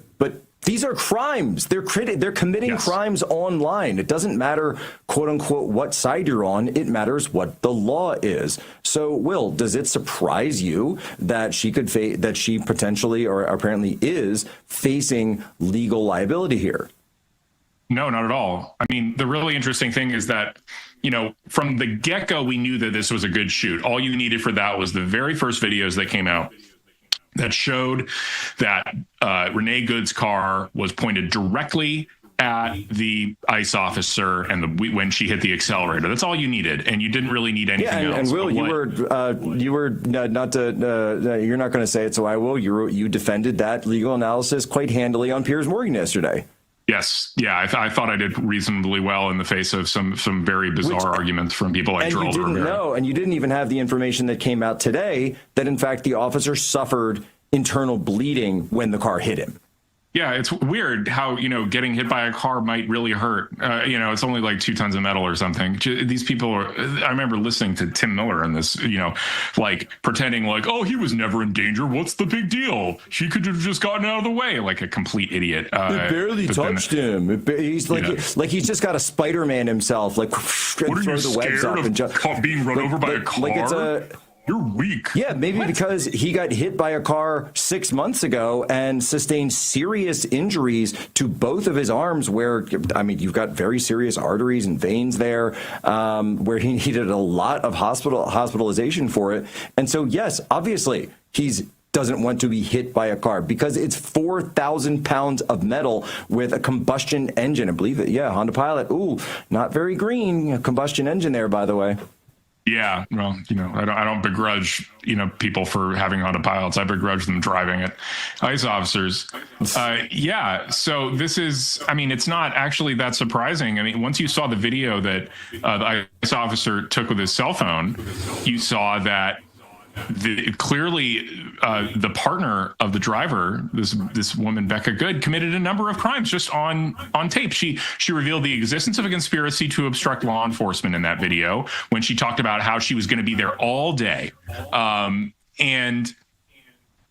these are crimes. They're committing crimes online. It doesn't matter, quote unquote, what side you're on. It matters what the law is. So, Will, does it surprise you that she potentially or apparently is facing legal liability here? No, not at all. I mean, the really interesting thing is that, from the get-go, we knew that this was a good shoot. All you needed for that was the very first videos that came out that showed that Renee Good's car was pointed directly at the ICE officer and when she hit the accelerator. That's all you needed, and you didn't really need anything else. And Will, you're not going to say it, so I will. You defended that legal analysis quite handily on Piers Morgan yesterday. Yes. Yeah. I thought I did reasonably well in the face of some very bizarre arguments from people like Charles Rivera. And you didn't even have the information that came out today that, in fact, the officer suffered internal bleeding when the car hit him. Yeah, it's weird how, getting hit by a car might really hurt. It's only like 2 tons of metal or something. These people I remember listening to Tim Miller in this, like pretending like, oh, he was never in danger. What's the big deal? She could have just gotten out of the way, like a complete idiot. It barely touched him. He's like, he's just got a Spider-Man himself, like, what are you the webs up and just being run over by a car? You're weak. Yeah, maybe because he got hit by a car 6 months ago and sustained serious injuries to both of his arms where, you've got very serious arteries and veins there, where he needed a lot of hospitalization for it. And so, yes, obviously, doesn't want to be hit by a car because it's 4,000 pounds of metal with a combustion engine. I believe it. Yeah, Honda Pilot. Ooh, not very green. A combustion engine there, by the way. Yeah, well, I don't begrudge, people for having Honda Pilots. I begrudge them driving it. ICE officers. So this is, it's not actually that surprising. Once you saw the video that the ICE officer took with his cell phone, you saw that clearly the partner of the driver, this woman, Becca Good, committed a number of crimes just on tape. She revealed the existence of a conspiracy to obstruct law enforcement in that video when she talked about how she was going to be there all day. And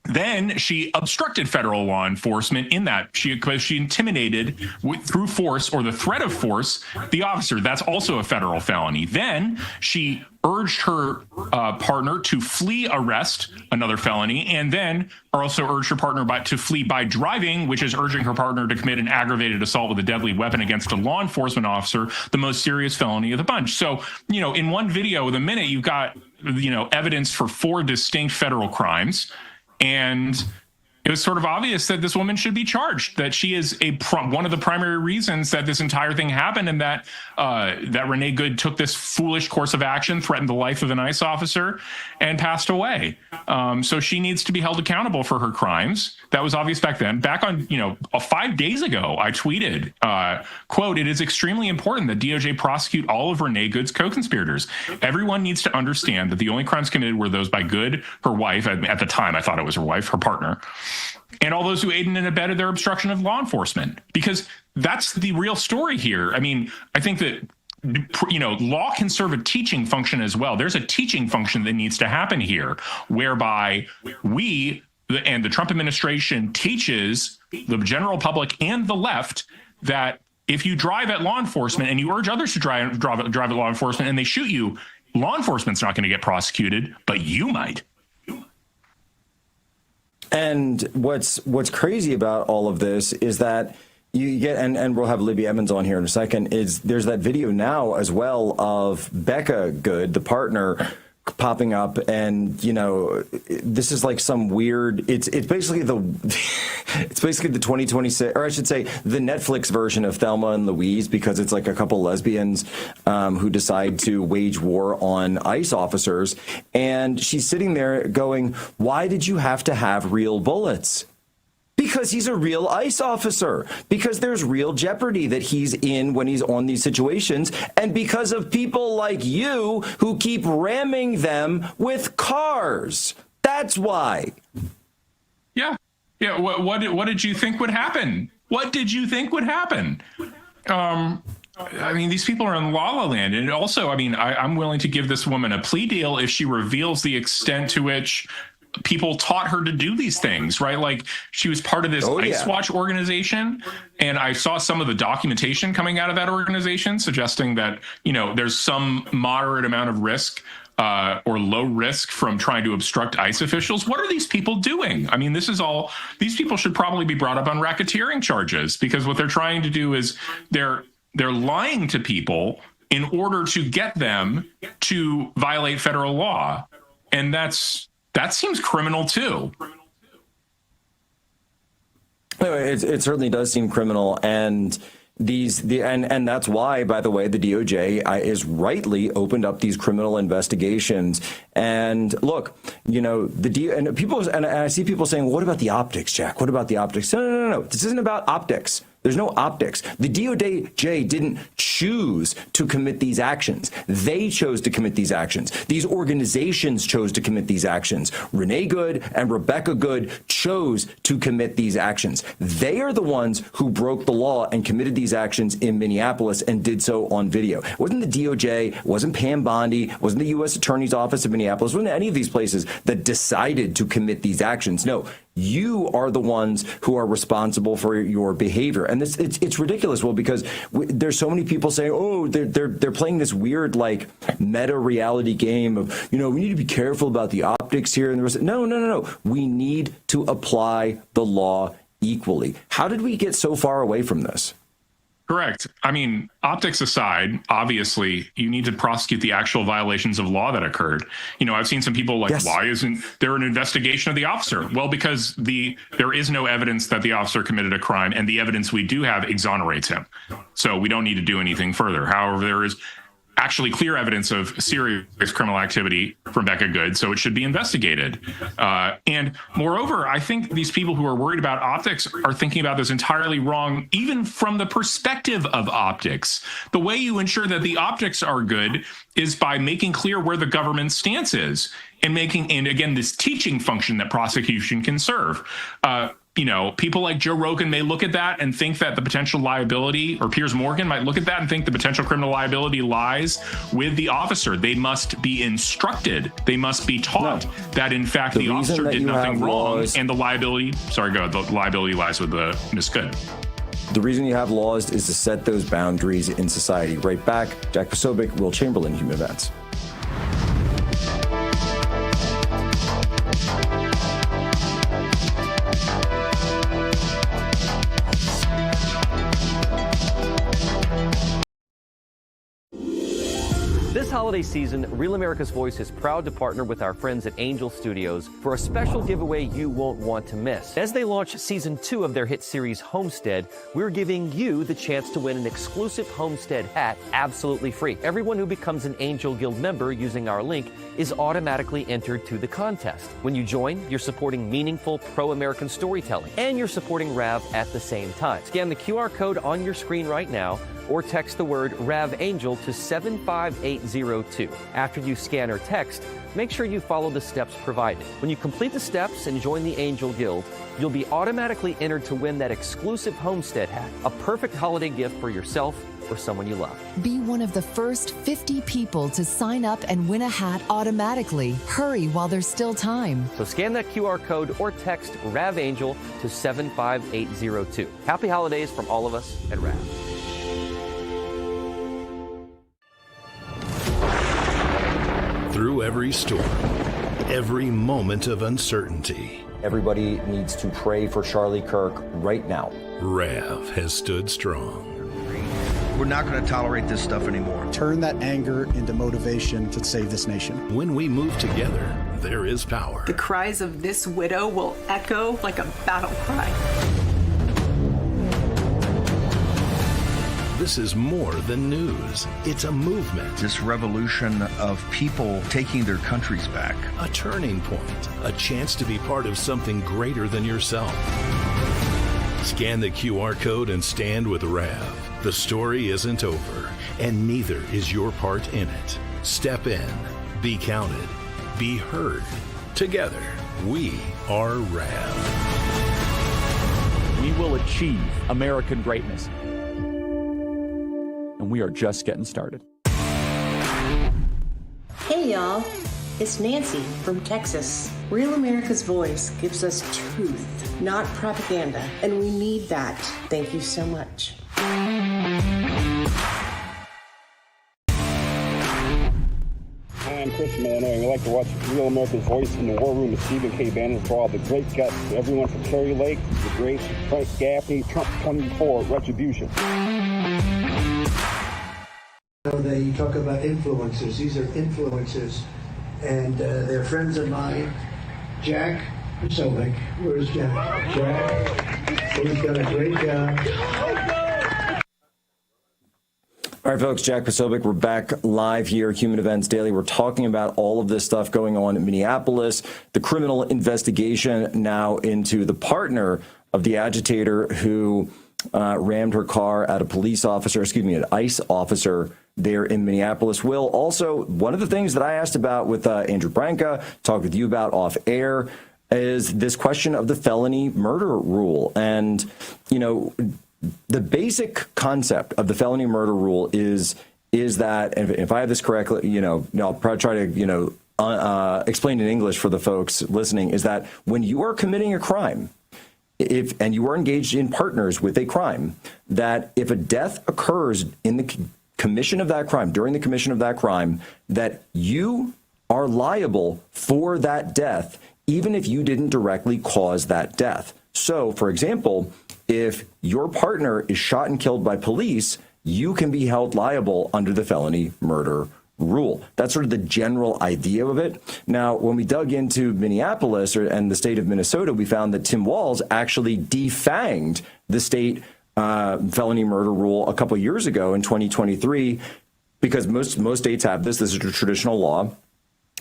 then she obstructed federal law enforcement in that because she intimidated through force or the threat of force the officer. That's also a federal felony. Then she urged her partner to flee arrest, another felony, and then also urged her partner to flee by driving, which is urging her partner to commit an aggravated assault with a deadly weapon against a law enforcement officer, the most serious felony of the bunch. So, in one video, the minute you've got evidence for 4 distinct federal crimes. And it was sort of obvious that this woman should be charged, that she is one of the primary reasons that this entire thing happened, and that Renee Good took this foolish course of action, threatened the life of an ICE officer, and passed away. So she needs to be held accountable for her crimes. That was obvious back then. Back on, 5 days ago, I tweeted, quote, "It is extremely important that DOJ prosecute all of Renee Good's co-conspirators. Everyone needs to understand that the only crimes committed were those by Good, her wife," at the time I thought it was her wife, her partner, "and all those who aided and abetted their obstruction of law enforcement," because that's the real story here. I mean, I think that, law can serve a teaching function as well. There's a teaching function that needs to happen here, whereby the Trump administration teaches the general public and the left that if you drive at law enforcement and you urge others to drive at law enforcement and they shoot you, law enforcement's not going to get prosecuted, but you might. And what's crazy about all of this is that you get, and we'll have Libby Evans on here in a second, is there's that video now as well of Becca Good, the partner, popping up, and this is like some weird, it's basically the 2026, or I should say the Netflix version of Thelma and Louise, because it's like a couple lesbians who decide to wage war on ICE officers, and she's sitting there going, "Why did you have to have real bullets?" Because he's a real ICE officer, because there's real jeopardy that he's in when he's on these situations, and because of people like you who keep ramming them with cars. That's why. Yeah. What did you think would happen? What did you think would happen? I mean, these people are in La La Land. And also, I mean, I'm willing to give this woman a plea deal if she reveals the extent to which people taught her to do these things, right? Like, she was part of this ICE Watch organization, and I saw some of the documentation coming out of that organization suggesting that, there's some moderate amount of risk or low risk from trying to obstruct ICE officials. What are these people doing? I mean, these people should probably be brought up on racketeering charges, because what they're trying to do is they're lying to people in order to get them to violate federal law. And that seems criminal too. It certainly does seem criminal, and and that's why, by the way, the DOJ is rightly opened up these criminal investigations. And look, and I see people saying, "What about the optics, Jack? What about the optics?" No. This isn't about optics. There's no optics. The DOJ didn't choose to commit these actions. They chose to commit these actions. These organizations chose to commit these actions. Renee Good and Rebecca Good chose to commit these actions. They are the ones who broke the law and committed these actions in Minneapolis and did so on video. It wasn't the DOJ, it wasn't Pam Bondi, it wasn't the U.S. Attorney's Office of Minneapolis, it wasn't any of these places that decided to commit these actions. No. You are the ones who are responsible for your behavior, and it's ridiculous. Well, because there's so many people saying, "Oh, they're playing this weird like meta reality game of we need to be careful about the optics here." And the rest. No. We need to apply the law equally. How did we get so far away from this? Correct. I mean, optics aside, obviously, you need to prosecute the actual violations of law that occurred. I've seen some people like, why isn't there an investigation of the officer? Well, because there is no evidence that the officer committed a crime, and the evidence we do have exonerates him. So we don't need to do anything further. However, there is actually clear evidence of serious criminal activity from Becca Good, so it should be investigated. And moreover, I think these people who are worried about optics are thinking about this entirely wrong, even from the perspective of optics. The way you ensure that the optics are good is by making clear where the government's stance is, and again, this teaching function that prosecution can serve. People like Joe Rogan may look at that and think that the potential liability, or Piers Morgan might look at that and think the potential criminal liability lies with the officer. They must be instructed. They must be taught that, in fact, the officer did nothing wrong, and the liability, the liability lies with the Miss Good. The reason you have laws is to set those boundaries in society. Right back, Jack Posobiec, Will Chamberlain, Human Events. This holiday season, Real America's Voice is proud to partner with our friends at Angel Studios for a special giveaway you won't want to miss. As they launch season 2 of their hit series Homestead, we're giving you the chance to win an exclusive Homestead hat absolutely free. Everyone who becomes an Angel Guild member using our link is automatically entered to the contest. When you join, you're supporting meaningful pro-American storytelling, and you're supporting RAV at the same time. Scan the QR code on your screen right now, or text the word RAVAngel to 75802. After you scan or text, make sure you follow the steps provided. When you complete the steps and join the Angel Guild, you'll be automatically entered to win that exclusive Homestead hat, a perfect holiday gift for yourself or someone you love. Be one of the first 50 people to sign up and win a hat automatically. Hurry while there's still time. So scan that QR code or text RAVAngel to 75802. Happy holidays from all of us at RAV. Through every storm, every moment of uncertainty, everybody needs to pray for Charlie Kirk right now. RAV has stood strong. We're not going to tolerate this stuff anymore. Turn that anger into motivation to save this nation. When we move together, there is power. The cries of this widow will echo like a battle cry. This is more than news. It's a movement. This revolution of people taking their countries back. A turning point. A chance to be part of something greater than yourself. Scan the QR code and stand with RAV. The story isn't over, and neither is your part in it. Step in, be counted, be heard. Together, we are RAV. We will achieve American greatness. And we are just getting started. Hey, y'all. It's Nancy from Texas. Real America's Voice gives us truth, not propaganda, and we need that. Thank you so much. Hi, I'm Chris from Illinois. We like to watch Real America's Voice in the War Room with Stephen K. Bannon for all the great guts. Everyone from Kerry Lake, the great Frank Gaffney, Trump 24, Retribution. You talk about influencers. These are influencers, and they're friends of mine. Jack Posobiec. Where's Jack? Jack, he's done a great job. All right, folks, Jack Posobiec, we're back live here, Human Events Daily. We're talking about all of this stuff going on in Minneapolis, the criminal investigation now into the partner of the agitator who rammed her car at an ICE officer there in Minneapolis. Will, also, one of the things that I asked about with Andrew Branca, talked with you about off air, is this question of the felony murder rule. And, you know, the basic concept of the felony murder rule is that, and if I have this correctly, I'll probably try to, explain in English for the folks listening, is that when you are committing a crime, and you are engaged in partners with a crime, that if a death occurs in the commission of that crime, during the commission of that crime, that you are liable for that death, even if you didn't directly cause that death. So, for example, if your partner is shot and killed by police, you can be held liable under the felony murder rule. That's sort of the general idea of it. Now, when we dug into Minneapolis and the state of Minnesota, we found that Tim Walz actually defanged the state felony murder rule a couple of years ago in 2023, because most states have this. This is a traditional law.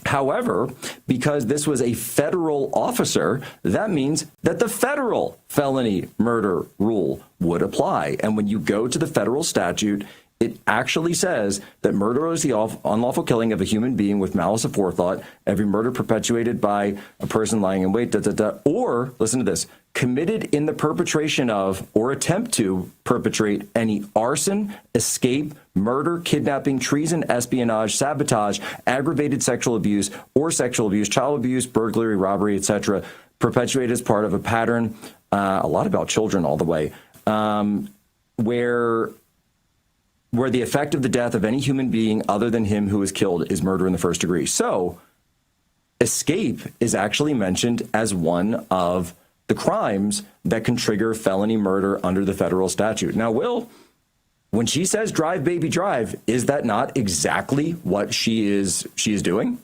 However, because this was a federal officer, that means that the federal felony murder rule would apply. And when you go to the federal statute, it actually says that murder is the unlawful killing of a human being with malice aforethought, every murder perpetuated by a person lying in wait, or, listen to this, committed in the perpetration of or attempt to perpetrate any arson, escape, murder, kidnapping, treason, espionage, sabotage, aggravated sexual abuse, or sexual abuse, child abuse, burglary, robbery, etc., perpetuated as part of a pattern, a lot about children all the way, where the effect of the death of any human being other than him who was killed is murder in the first degree. So escape is actually mentioned as one of the crimes that can trigger felony murder under the federal statute. Now, Will, when she says drive, baby, drive, is that not exactly what she is doing?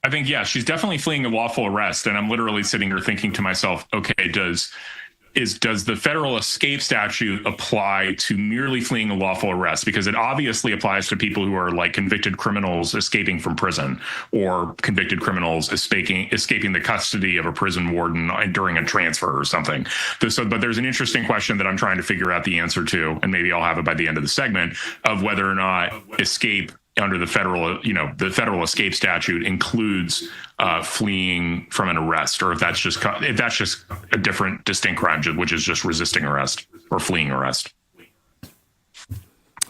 I think, yeah, she's definitely fleeing a lawful arrest. And I'm literally sitting here thinking to myself, okay, does the federal escape statute apply to merely fleeing a lawful arrest? Because it obviously applies to people who are like convicted criminals escaping from prison, or convicted criminals escaping the custody of a prison warden during a transfer or something. But there's an interesting question that I'm trying to figure out the answer to, and maybe I'll have it by the end of the segment, of whether or not escape under the federal escape statute includes fleeing from an arrest, or if that's just a different distinct crime, which is just resisting arrest or fleeing arrest.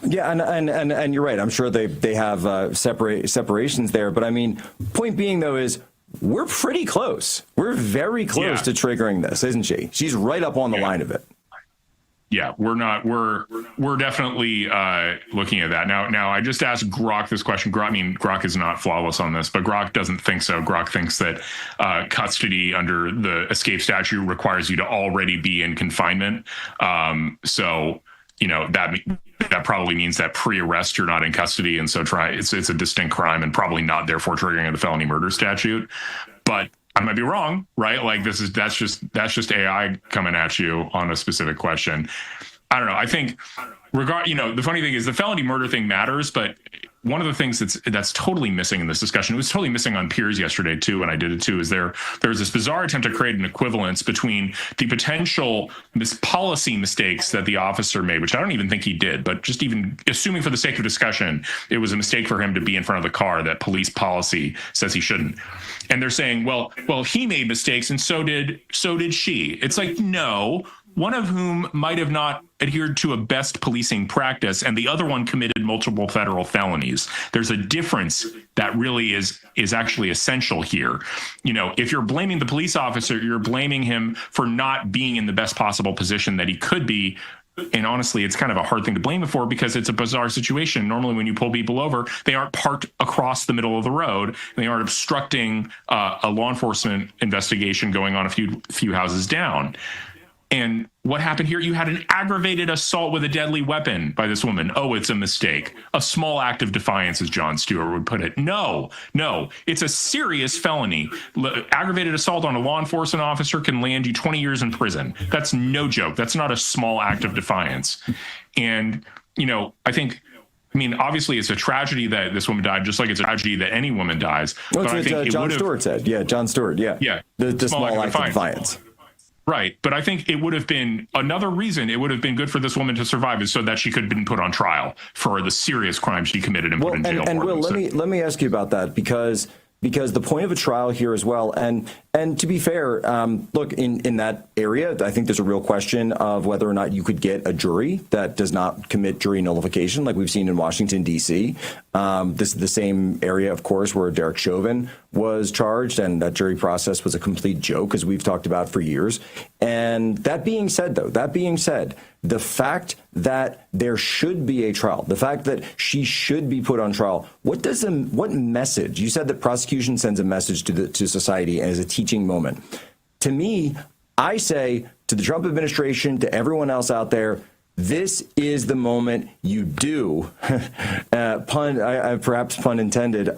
Yeah, and you're right. I'm sure they have separations there, but I mean, point being though is we're pretty close. We're very close to triggering this, isn't she? She's right up on the line of it. Yeah, we're definitely looking at that. Now, I just asked Grok this question. Grok is not flawless on this, but Grok doesn't think so. Grok thinks that custody under the escape statute requires you to already be in confinement. So, that probably means that pre-arrest you're not in custody, and so it's a distinct crime and probably not therefore triggering the felony murder statute. But I might be wrong, right? Like that's just AI coming at you on a specific question. I don't know. I think the funny thing is the felony murder thing matters, but one of the things that's totally missing in this discussion, it was totally missing on Piers yesterday too, and I did it too, is there was this bizarre attempt to create an equivalence between the potential policy mistakes that the officer made, which I don't even think he did, but just even assuming for the sake of discussion, it was a mistake for him to be in front of the car that police policy says he shouldn't. And they're saying, well, he made mistakes and so did she. It's like, no, one of whom might have not adhered to a best policing practice and the other one committed multiple federal felonies. There's a difference that really is actually essential here. If you're blaming the police officer, you're blaming him for not being in the best possible position that he could be. And honestly, it's kind of a hard thing to blame him for because it's a bizarre situation. Normally, when you pull people over, they aren't parked across the middle of the road. They aren't obstructing a law enforcement investigation going on a few houses down. And what happened here? You had an aggravated assault with a deadly weapon by this woman. Oh, it's a mistake. A small act of defiance, as Jon Stewart would put it. No, it's a serious felony. Aggravated assault on a law enforcement officer can land you 20 years in prison. That's no joke. That's not a small act of defiance. And, I think, obviously it's a tragedy that this woman died, just like it's a tragedy that any woman dies. Well, but I think Jon Stewart said. Yeah, Jon Stewart. Yeah. Yeah. The small act of defiance. Right. But I think it would have been another reason it would have been good for this woman to survive is so that she could have been put on trial for the serious crimes she committed and put in jail. And Will, let me ask you about that because the point of a trial here as well. And to be fair, look, in that area, I think there's a real question of whether or not you could get a jury that does not commit jury nullification like we've seen in Washington, D.C. This is the same area, of course, where Derek Chauvin was charged, and that jury process was a complete joke, as we've talked about for years. And that being said, the fact that there should be a trial, the fact that she should be put on trial, what message? You said that prosecution sends a message to society as a teaching moment. To me, I say to the Trump administration, to everyone else out there, this is the moment you do, perhaps pun intended,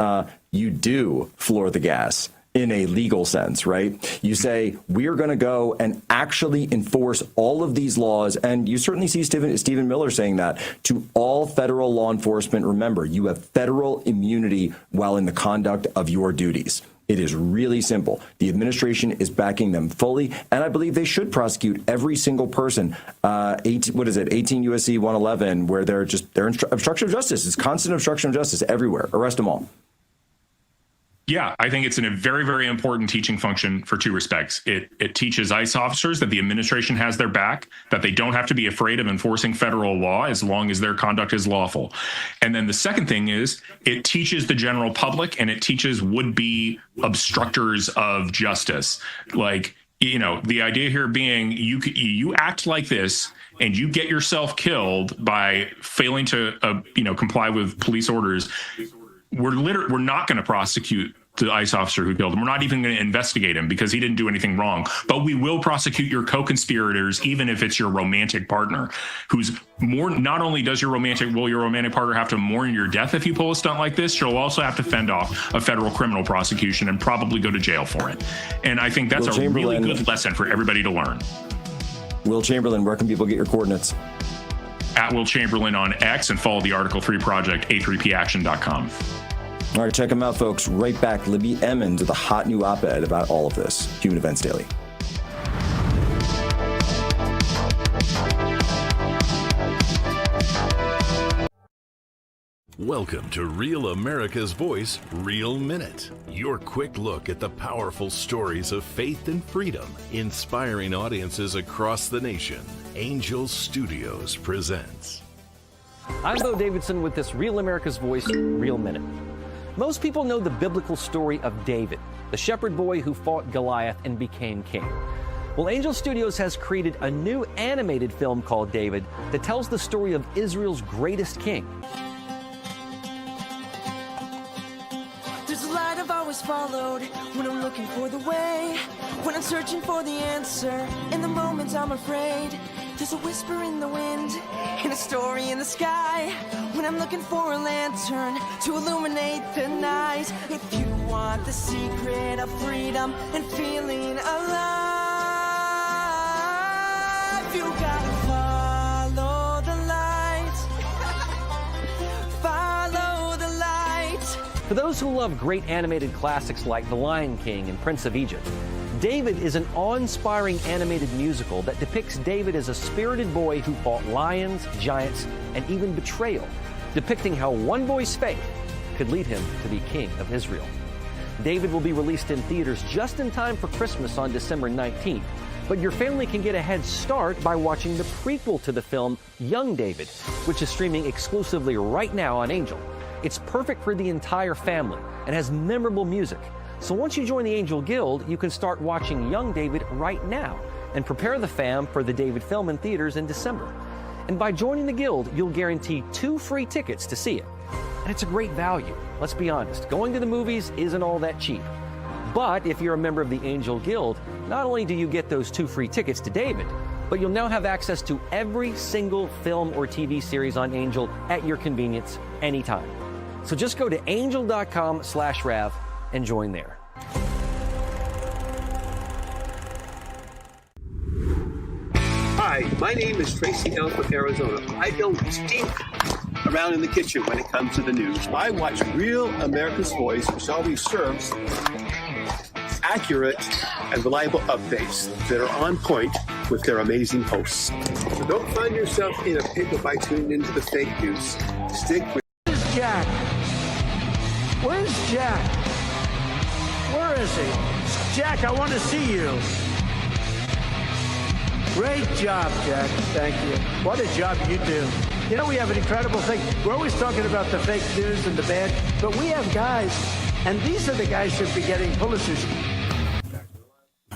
you do floor the gas in a legal sense, right? You say, we're going to go and actually enforce all of these laws. And you certainly see Stephen Miller saying that to all federal law enforcement. Remember, you have federal immunity while in the conduct of your duties. It is really simple. The administration is backing them fully, and I believe they should prosecute every single person. 18 U.S.C. 111, where they're obstruction of justice. It's constant obstruction of justice everywhere. Arrest them all. Yeah, I think it's a very, very important teaching function for two respects. It teaches ICE officers that the administration has their back, that they don't have to be afraid of enforcing federal law as long as their conduct is lawful. And then the second thing is it teaches the general public and it teaches would-be obstructors of justice. Like, the idea here being you act like this and you get yourself killed by failing to comply with police orders. We're not going to prosecute the ICE officer who killed him. We're not even going to investigate him because he didn't do anything wrong. But we will prosecute your co-conspirators, even if it's your romantic partner, who's more. Not only does your romantic partner have to mourn your death if you pull a stunt like this, she'll also have to fend off a federal criminal prosecution and probably go to jail for it. And I think that's a really good lesson for everybody to learn. Will Chamberlain, where can people get your coordinates? At Will Chamberlain on X, and follow the Article 3 Project, a3paction.com. All right, check them out, folks. Right back, Libby Emmons with a hot new op-ed about all of this. Human Events Daily. Welcome to Real America's Voice, Real Minute. Your quick look at the powerful stories of faith and freedom, inspiring audiences across the nation. Angel Studios presents. I'm Bo Davidson with this Real America's Voice, Real Minute. Most people know the biblical story of David, the shepherd boy who fought Goliath and became king. Well, Angel Studios has created a new animated film called David that tells the story of Israel's greatest king. There's a light I've always followed when I'm looking for the way, when I'm searching for the answer, in the moments I'm afraid. There's a whisper in the wind, and a story in the sky, when I'm looking for a lantern to illuminate the night. If you want the secret of freedom and feeling alive, you gotta follow the light. Follow the light. For those who love great animated classics like The Lion King and Prince of Egypt, David is an awe-inspiring animated musical that depicts David as a spirited boy who fought lions, giants, and even betrayal, depicting how one boy's faith could lead him to be king of Israel. David will be released in theaters just in time for Christmas on December 19th, but your family can get a head start by watching the prequel to the film, Young David, which is streaming exclusively right now on Angel. It's perfect for the entire family and has memorable music. So once you join the Angel Guild, you can start watching Young David right now and prepare the fam for the David film in theaters in December. And by joining the Guild, you'll guarantee 2 free tickets to see it. And it's a great value. Let's be honest, going to the movies isn't all that cheap. But if you're a member of the Angel Guild, not only do you get those 2 free tickets to David, but you'll now have access to every single film or TV series on Angel at your convenience anytime. So just go to angel.com/Rav and join there. Hi, my name is Tracy Ellis with Arizona. I don't stink around in the kitchen when it comes to the news. I watch Real America's Voice, which always serves accurate and reliable updates that are on point with their amazing hosts. So don't find yourself in a pickle by tuning into the fake news. Stick with Jack. Where's Jack? Where is he? Jack, I want to see you. Great job, Jack. Thank you. What a job you do. You know, we have an incredible thing. We're always talking about the fake news and the bad, but we have guys, and these are the guys who should be getting Pulitzers.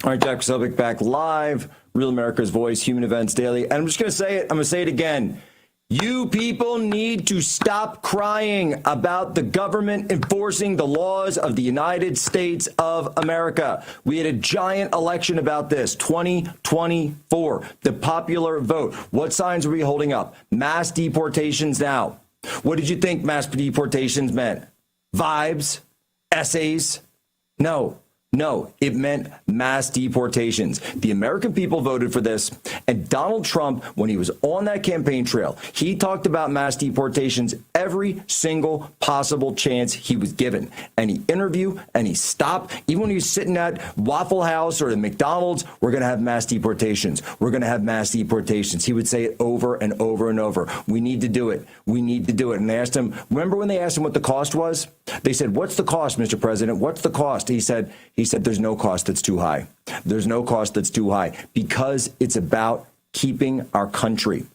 All right, Jack Posobiec back live. Real America's Voice, Human Events Daily. And I'm just going to say it. I'm going to say it again. You people need to stop crying about the government enforcing the laws of the United States of America. We had a giant election about this, 2024, the popular vote. What signs are we holding up? Mass deportations now. What did you think mass deportations meant? Vibes? Essays? No. No, it meant mass deportations. The American people voted for this. And Donald Trump, when he was on that campaign trail, he talked about mass deportations every single possible chance he was given. Any interview, any stop, even when he was sitting at Waffle House or the McDonald's, we're going to have mass deportations. We're going to have mass deportations. He would say it over and over and over. We need to do it. We need to do it. And they asked him, remember when they asked him what the cost was? They said, what's the cost, Mr. President? What's the cost? He said, there's no cost that's too high. There's no cost that's too high because it's about keeping our country.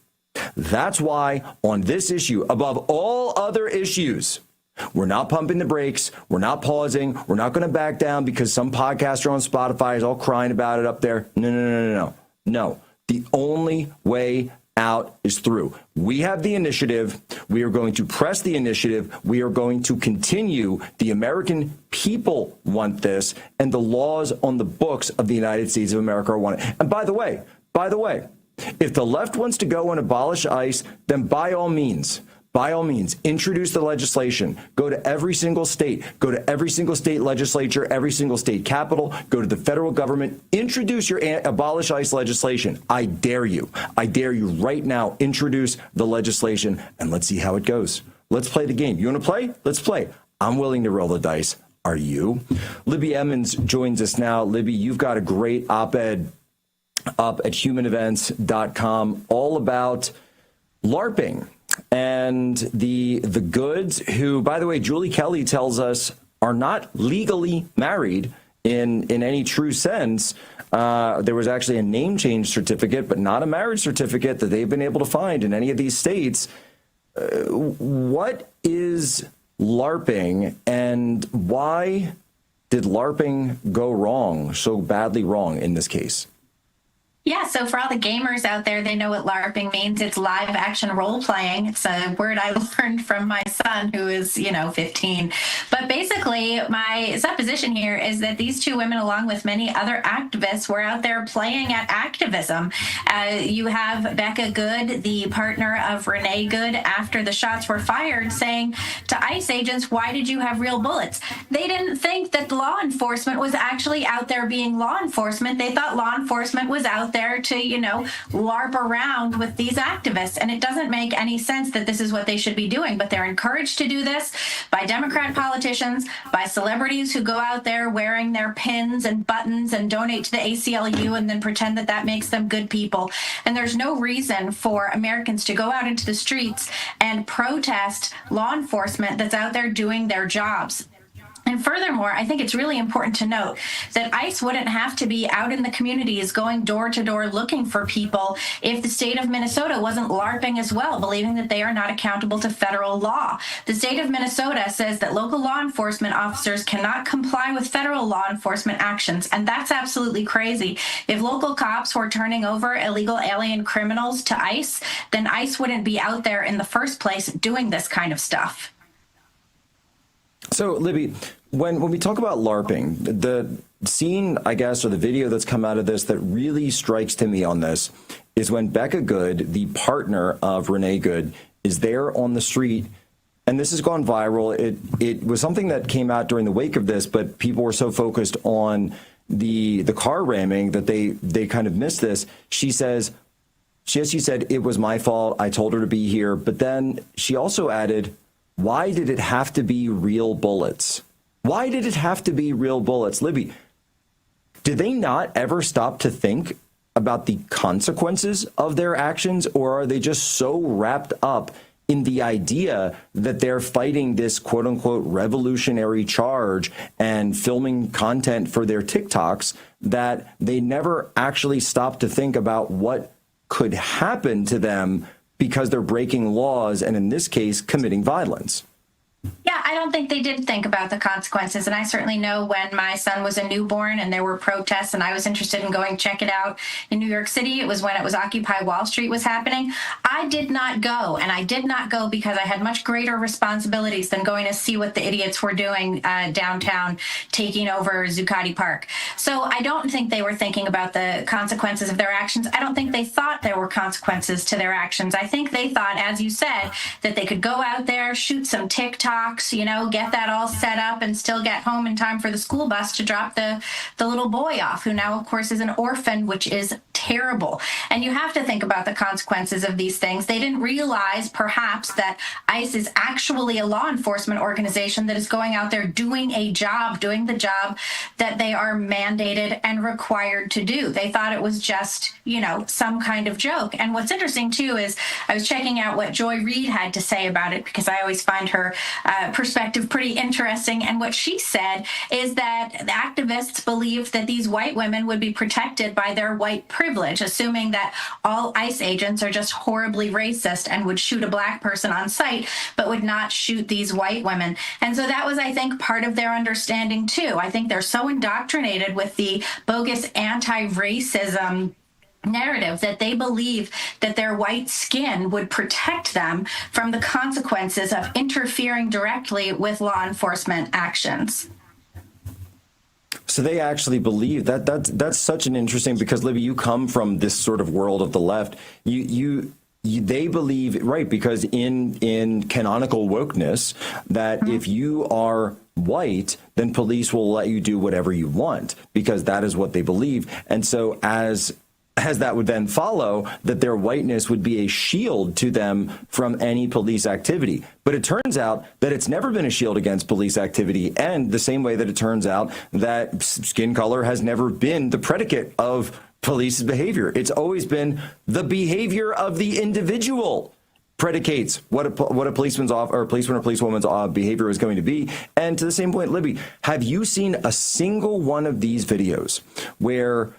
That's why on this issue, above all other issues, we're not pumping the brakes. We're not pausing. We're not going to back down because some podcaster on Spotify is all crying about it up there. No. The only way out is through. We have the initiative. We are going to press the initiative. We are going to continue. The American people want this, and the laws on the books of the United States of America are wanted. And by the way, if the left wants to go and abolish ICE, then by all means, introduce the legislation. Go to every single state. Go to every single state legislature, every single state capital. Go to the federal government. Introduce your abolish ICE legislation. I dare you. I dare you right now. Introduce the legislation, and let's see how it goes. Let's play the game. You want to play? Let's play. I'm willing to roll the dice. Are you? Libby Emmons joins us now. Libby, you've got a great op-ed up at humanevents.com all about LARPing and the goods, who, by the way, Julie Kelly tells us are not legally married in any true sense. There was actually a name change certificate, but not a marriage certificate that they've been able to find in any of these states. What is LARPing, and why did LARPing go wrong, so badly wrong in this case? Yeah, so for all the gamers out there, they know what LARPing means. It's live action role playing. It's a word I learned from my son, who is, 15. But basically, my supposition here is that these two women, along with many other activists, were out there playing at activism. You have Becca Good, the partner of Renee Good, after the shots were fired, saying to ICE agents, "Why did you have real bullets?" They didn't think that law enforcement was actually out there being law enforcement. They thought law enforcement was out there to, LARP around with these activists. And it doesn't make any sense that this is what they should be doing, but they're encouraged to do this by Democrat politicians, by celebrities who go out there wearing their pins and buttons and donate to the ACLU and then pretend that that makes them good people. And there's no reason for Americans to go out into the streets and protest law enforcement that's out there doing their jobs. And furthermore, I think it's really important to note that ICE wouldn't have to be out in the communities going door to door looking for people if the state of Minnesota wasn't LARPing as well, believing that they are not accountable to federal law. The state of Minnesota says that local law enforcement officers cannot comply with federal law enforcement actions, and that's absolutely crazy. If local cops were turning over illegal alien criminals to ICE, then ICE wouldn't be out there in the first place doing this kind of stuff. So, Libby, when we talk about LARPing, the scene, I guess, or the video that's come out of this that really strikes to me on this is when Becca Good, the partner of Renee Good, is there on the street, and this has gone viral. It was something that came out during the wake of this, but people were so focused on the car ramming that they kind of missed this. She says, she said, "It was my fault. I told her to be here." But then she also added, "Why did it have to be real bullets? Why did it have to be real bullets?" Libby, did they not ever stop to think about the consequences of their actions, or are they just so wrapped up in the idea that they're fighting this quote unquote revolutionary charge and filming content for their TikToks that they never actually stop to think about what could happen to them because they're breaking laws and, in this case, committing violence? Yeah, I don't think they did think about the consequences. And I certainly know when my son was a newborn and there were protests and I was interested in going check it out in New York City. It was when it was Occupy Wall Street was happening. I did not go, and I did not go because I had much greater responsibilities than going to see what the idiots were doing downtown, taking over Zuccotti Park. So I don't think they were thinking about the consequences of their actions. I don't think they thought there were consequences to their actions. I think they thought, as you said, that they could go out there, shoot some TikToks, get that all set up and still get home in time for the school bus to drop the little boy off, who now, of course, is an orphan, which is terrible. And you have to think about the consequences of these things. They didn't realize, perhaps, that ICE is actually a law enforcement organization that is going out there doing the job that they are mandated and required to do. They thought it was just, some kind of joke. And what's interesting, too, is I was checking out what Joy Reid had to say about it, because I always find her perspective pretty interesting. And what she said is that the activists believed that these white women would be protected by their white privilege, assuming that all ICE agents are just horribly racist and would shoot a black person on sight, but would not shoot these white women. And so that was, I think, part of their understanding, too. I think they're so indoctrinated with the bogus anti-racism narrative that they believe that their white skin would protect them from the consequences of interfering directly with law enforcement actions. So they actually believe that that's such an interesting, because Libby, you come from this sort of world of the left. They believe, right, because in canonical wokeness, that if you are white, then police will let you do whatever you want, because that is what they believe. And so as that would then follow, that their whiteness would be a shield to them from any police activity. But it turns out that it's never been a shield against police activity, and the same way that it turns out that skin color has never been the predicate of police behavior. It's always been the behavior of the individual predicates what a policeman's or policeman or policewoman's behavior is going to be. And to the same point, Libby, have you seen a single one of these videos where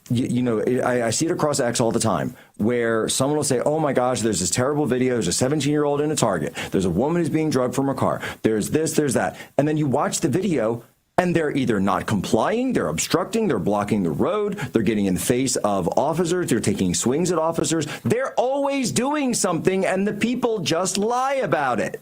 I see it across X all the time, where someone will say, oh my gosh, there's this terrible video. There's a 17-year-old in a Target. There's a woman who's being drugged from her car. There's this, there's that. And then you watch the video and they're either not complying, they're obstructing, they're blocking the road, they're getting in the face of officers, they're taking swings at officers. They're always doing something, and the people just lie about it.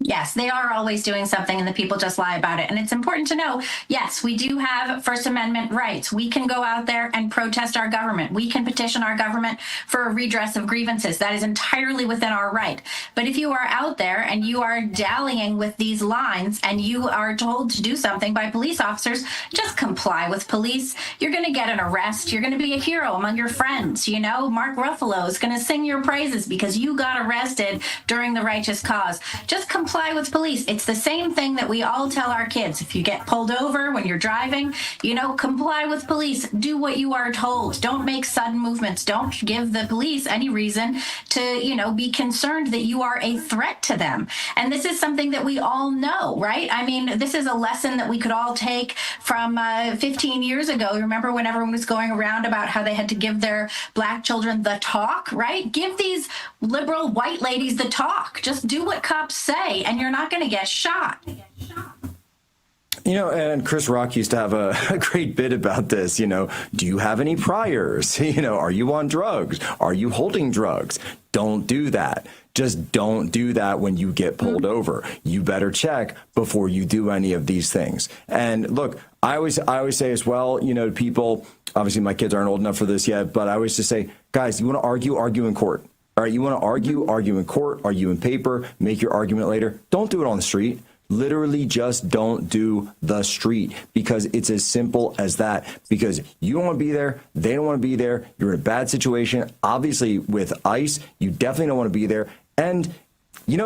Yes, they are always doing something and the people just lie about it. And it's important to know, yes, we do have First Amendment rights. We can go out there and protest our government. We can petition our government for a redress of grievances. That is entirely within our right. But if you are out there and you are dallying with these lines and you are told to do something by police officers, just comply with police. You're going to get an arrest. You're going to be a hero among your friends. You know, Mark Ruffalo is going to sing your praises because you got arrested during the righteous cause. Just comply with police. It's the same thing that we all tell our kids. If you get pulled over when you're driving, comply with police. Do what you are told. Don't make sudden movements. Don't give the police any reason to, be concerned that you are a threat to them. And this is something that we all know, right? I mean, this is a lesson that we could all take from 15 years ago. Remember when everyone was going around about how they had to give their black children the talk, right? Give these liberal white ladies the talk. Just do what cops say, and you're not going to get shot. And Chris Rock used to have a great bit about this. Do you have any priors? Are you on drugs? Are you holding drugs? Don't do that. Just don't do that when you get pulled over. You better check before you do any of these things. And look, I always say as well, to people, obviously my kids aren't old enough for this yet, but I always just say, guys, you want to argue in court. All right, you want to argue in court, argue in paper, make your argument later. Don't do it on the street. Literally just don't do the street, because it's as simple as that. Because you don't want to be there. They don't want to be there. You're in a bad situation. Obviously, with ICE, you definitely don't want to be there. And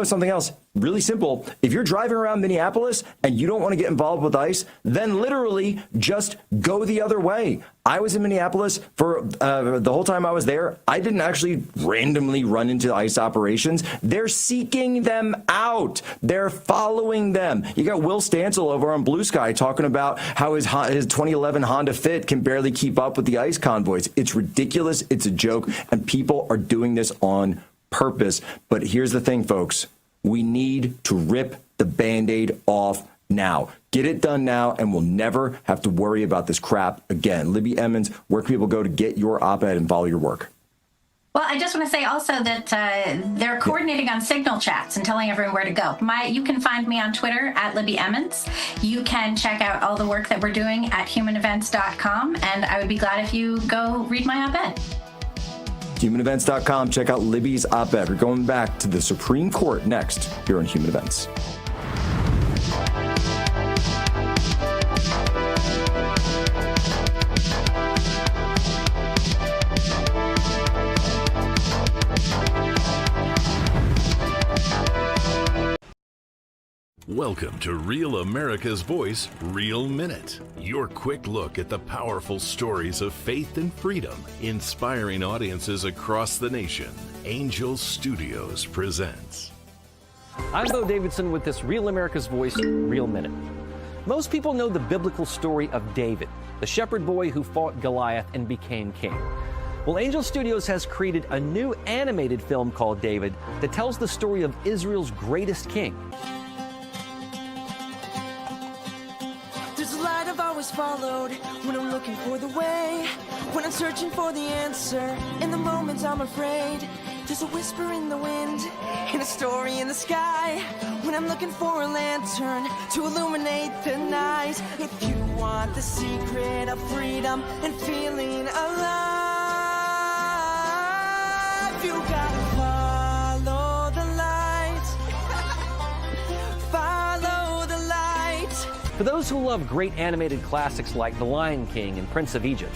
something else really simple. If you're driving around Minneapolis and you don't want to get involved with ICE, then literally just go the other way. I was in Minneapolis for the whole time I was there. I didn't actually randomly run into ICE operations. They're seeking them out. They're following them. You got Will Stancil over on Blue Sky talking about how his 2011 Honda Fit can barely keep up with the ICE convoys. It's ridiculous. It's a joke. And people are doing this on purpose. But here's the thing, folks. We need to rip the Band-Aid off now. Get it done now, and we'll never have to worry about this crap again. Libby Emmons, where can people go to get your op-ed and follow your work? Well, I just want to say also that they're coordinating on Signal chats and telling everyone where to go. You can find me on Twitter at Libby Emmons. You can check out all the work that we're doing at humanevents.com, and I would be glad if you go read my op-ed. HumanEvents.com. Check out Libby's op-ed. We're going back to the Supreme Court next here on Human Events. Welcome to Real America's Voice, Real Minute. Your quick look at the powerful stories of faith and freedom, inspiring audiences across the nation. Angel Studios presents. I'm Bo Davidson with this Real America's Voice, Real Minute. Most people know the biblical story of David, the shepherd boy who fought Goliath and became king. Well, Angel Studios has created a new animated film called David that tells the story of Israel's greatest king. There's a light I've always always followed when I'm looking for the way, when I'm searching for the answer. In the moments I'm afraid, there's a whisper in the wind and a story in the sky. When I'm looking for a lantern to illuminate the night. If you want the secret of freedom and feeling alive, you gotta follow the light. Follow the light. For those who love great animated classics like The Lion King and Prince of Egypt,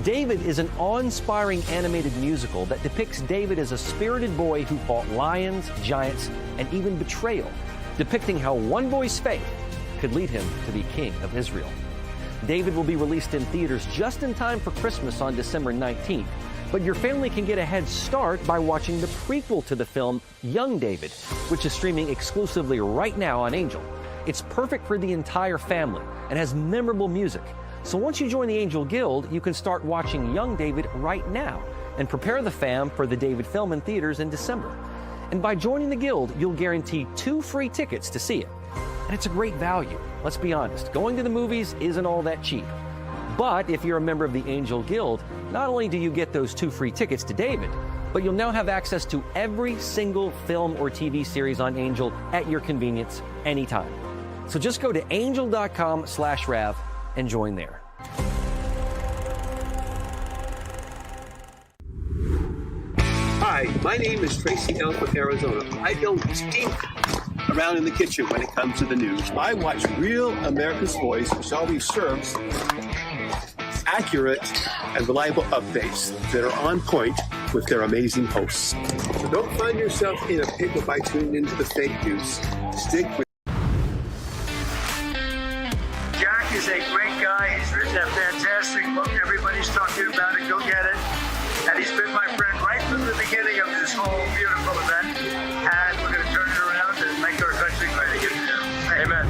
David is an awe-inspiring animated musical that depicts David as a spirited boy who fought lions, giants, and even betrayal, depicting how one boy's faith could lead him to be king of Israel. David will be released in theaters just in time for Christmas on December 19th, but your family can get a head start by watching the prequel to the film, Young David, which is streaming exclusively right now on Angel. It's perfect for the entire family and has memorable music. So once you join the Angel Guild, you can start watching Young David right now and prepare the fam for the David film in theaters in December. And by joining the Guild, you'll guarantee 2 free tickets to see it. And it's a great value. Let's be honest, going to the movies isn't all that cheap. But if you're a member of the Angel Guild, not only do you get those 2 free tickets to David, but you'll now have access to every single film or TV series on Angel at your convenience anytime. So just go to angel.com/Rav and join there. Hi, my name is Tracy Elf with Arizona. I don't stink around in the kitchen when it comes to the news. I watch Real America's Voice, which always serves accurate and reliable updates that are on point with their amazing hosts. So don't find yourself in a pickle by tuning into the fake news. Stick with Jack is a great guy. He's written a fantastic book. Everybody's talking about it. Go get it. And he's been my friend right from the beginning of this whole beautiful event. And we're going to turn it around and make our country great again. Amen.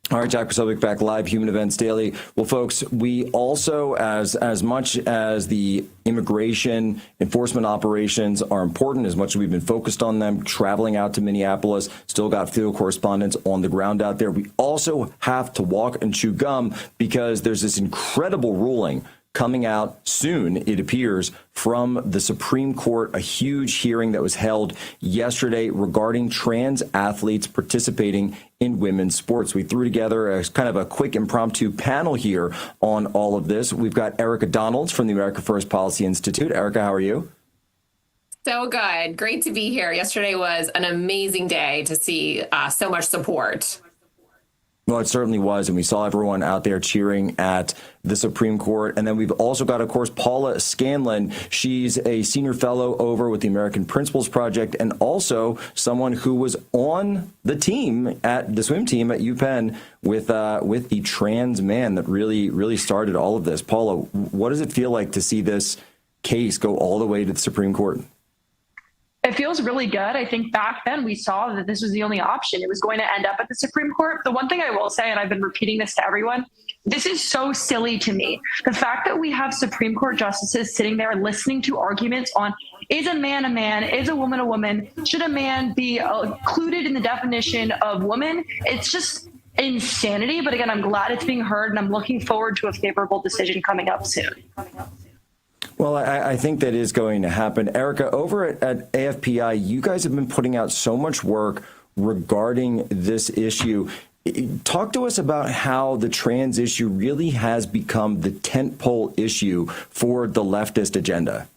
All right, Jack Posobiec back live, Human Events Daily. Well, folks, we also, as much as the immigration enforcement operations are important, as much as we've been focused on them, traveling out to Minneapolis, still got field correspondents on the ground out there, we also have to walk and chew gum because there's this incredible ruling coming out soon, it appears, from the Supreme Court, a huge hearing that was held yesterday regarding trans athletes participating in women's sports. We threw together a kind of a quick impromptu panel here on all of this. We've got Erica Donalds from the America First Policy Institute. Erica, how are you? So good. Great to be here. Yesterday was an amazing day to see so much support. Well, it certainly was, and we saw everyone out there cheering at the Supreme Court. And then we've also got, of course, Paula Scanlon. She's a senior fellow over with the American Principles Project and also someone who was on the team, at the swim team at UPenn with the trans man that really started all of this. Paula, what does it feel like to see this case go all the way to the Supreme Court? It feels really good. I think back then we saw that this was the only option. It was going to end up at the Supreme Court. The one thing I will say, and I've been repeating this to everyone, this is so silly to me. The fact that we have Supreme Court justices sitting there listening to arguments on, is a man, is a woman, should a man be included in the definition of woman? It's just insanity. But again, I'm glad it's being heard, and I'm looking forward to a favorable decision coming up soon. Well, I think that is going to happen. Erica, over at AFPI, you guys have been putting out so much work regarding this issue. Talk to us about how the trans issue really has become the tentpole issue for the leftist agenda.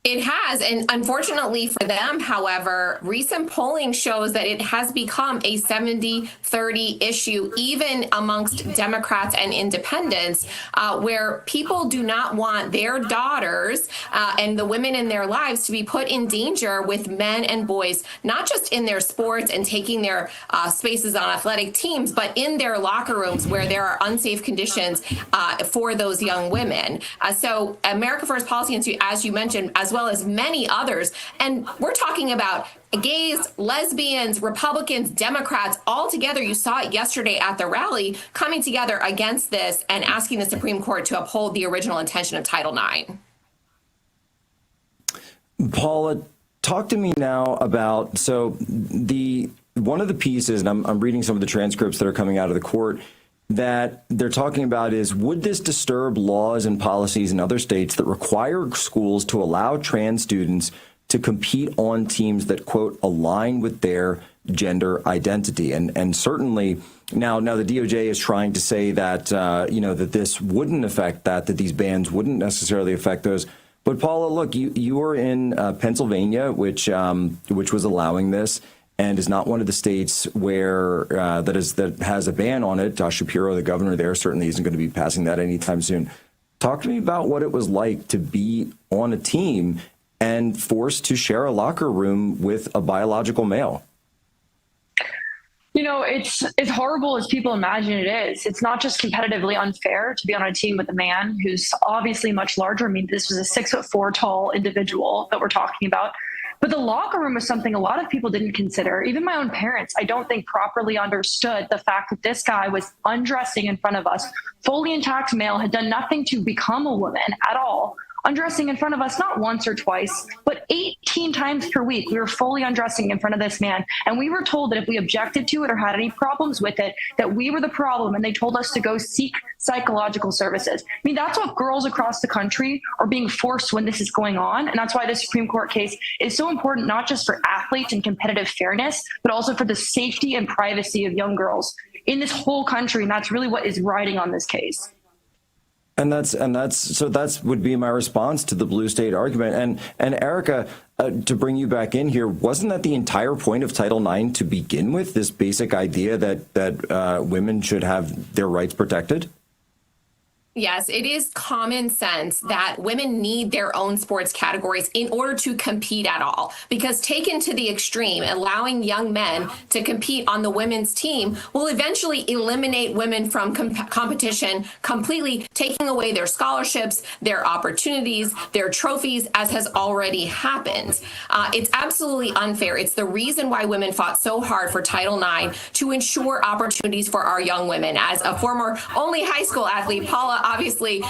It has. And unfortunately for them, however, recent polling shows that it has become a 70-30 issue, even amongst Democrats and independents, where people do not want their daughters and the women in their lives to be put in danger with men and boys, not just in their sports and taking their spaces on athletic teams, but in their locker rooms where there are unsafe conditions for those young women. So America First Policy Institute, as you mentioned, as well as many others. And we're talking about gays, lesbians, Republicans, Democrats, all together. You saw it yesterday at the rally, coming together against this and asking the Supreme Court to uphold the original intention of Title IX. Paula, talk to me now about, so the one of the pieces, and I'm reading some of the transcripts that are coming out of the court, that they're talking about is, would this disturb laws and policies in other states that require schools to allow trans students to compete on teams that, quote, align with their gender identity? And certainly now the DOJ is trying to say that, that this wouldn't affect that these bans wouldn't necessarily affect those. But Paula, look, you were in Pennsylvania, which was allowing this, and is not one of the states where that has a ban on it. Josh Shapiro, the governor there, certainly isn't going to be passing that anytime soon. Talk to me about what it was like to be on a team and forced to share a locker room with a biological male. It's as horrible as people imagine it is. It's not just competitively unfair to be on a team with a man who's obviously much larger. I mean, this was a 6'4" tall individual that we're talking about. But the locker room was something a lot of people didn't consider. Even my own parents, I don't think, properly understood the fact that this guy was undressing in front of us, fully intact male, had done nothing to become a woman at all, undressing in front of us not once or twice, but 18 times per week. We were fully undressing in front of this man. And we were told that if we objected to it or had any problems with it, that we were the problem. And they told us to go seek psychological services. I mean, that's what girls across the country are being forced when this is going on. And that's why the Supreme Court case is so important, not just for athletes and competitive fairness, but also for the safety and privacy of young girls in this whole country. And that's really what is riding on this case. And that's would be my response to the blue state argument. And Erica, to bring you back in here, wasn't that the entire point of Title IX to begin with? This basic idea that women should have their rights protected? Yes, it is common sense that women need their own sports categories in order to compete at all. Because taken to the extreme, allowing young men to compete on the women's team will eventually eliminate women from competition, completely taking away their scholarships, their opportunities, their trophies, as has already happened. It's absolutely unfair. It's the reason why women fought so hard for Title IX to ensure opportunities for our young women. As a former only high school athlete, Paula, obviously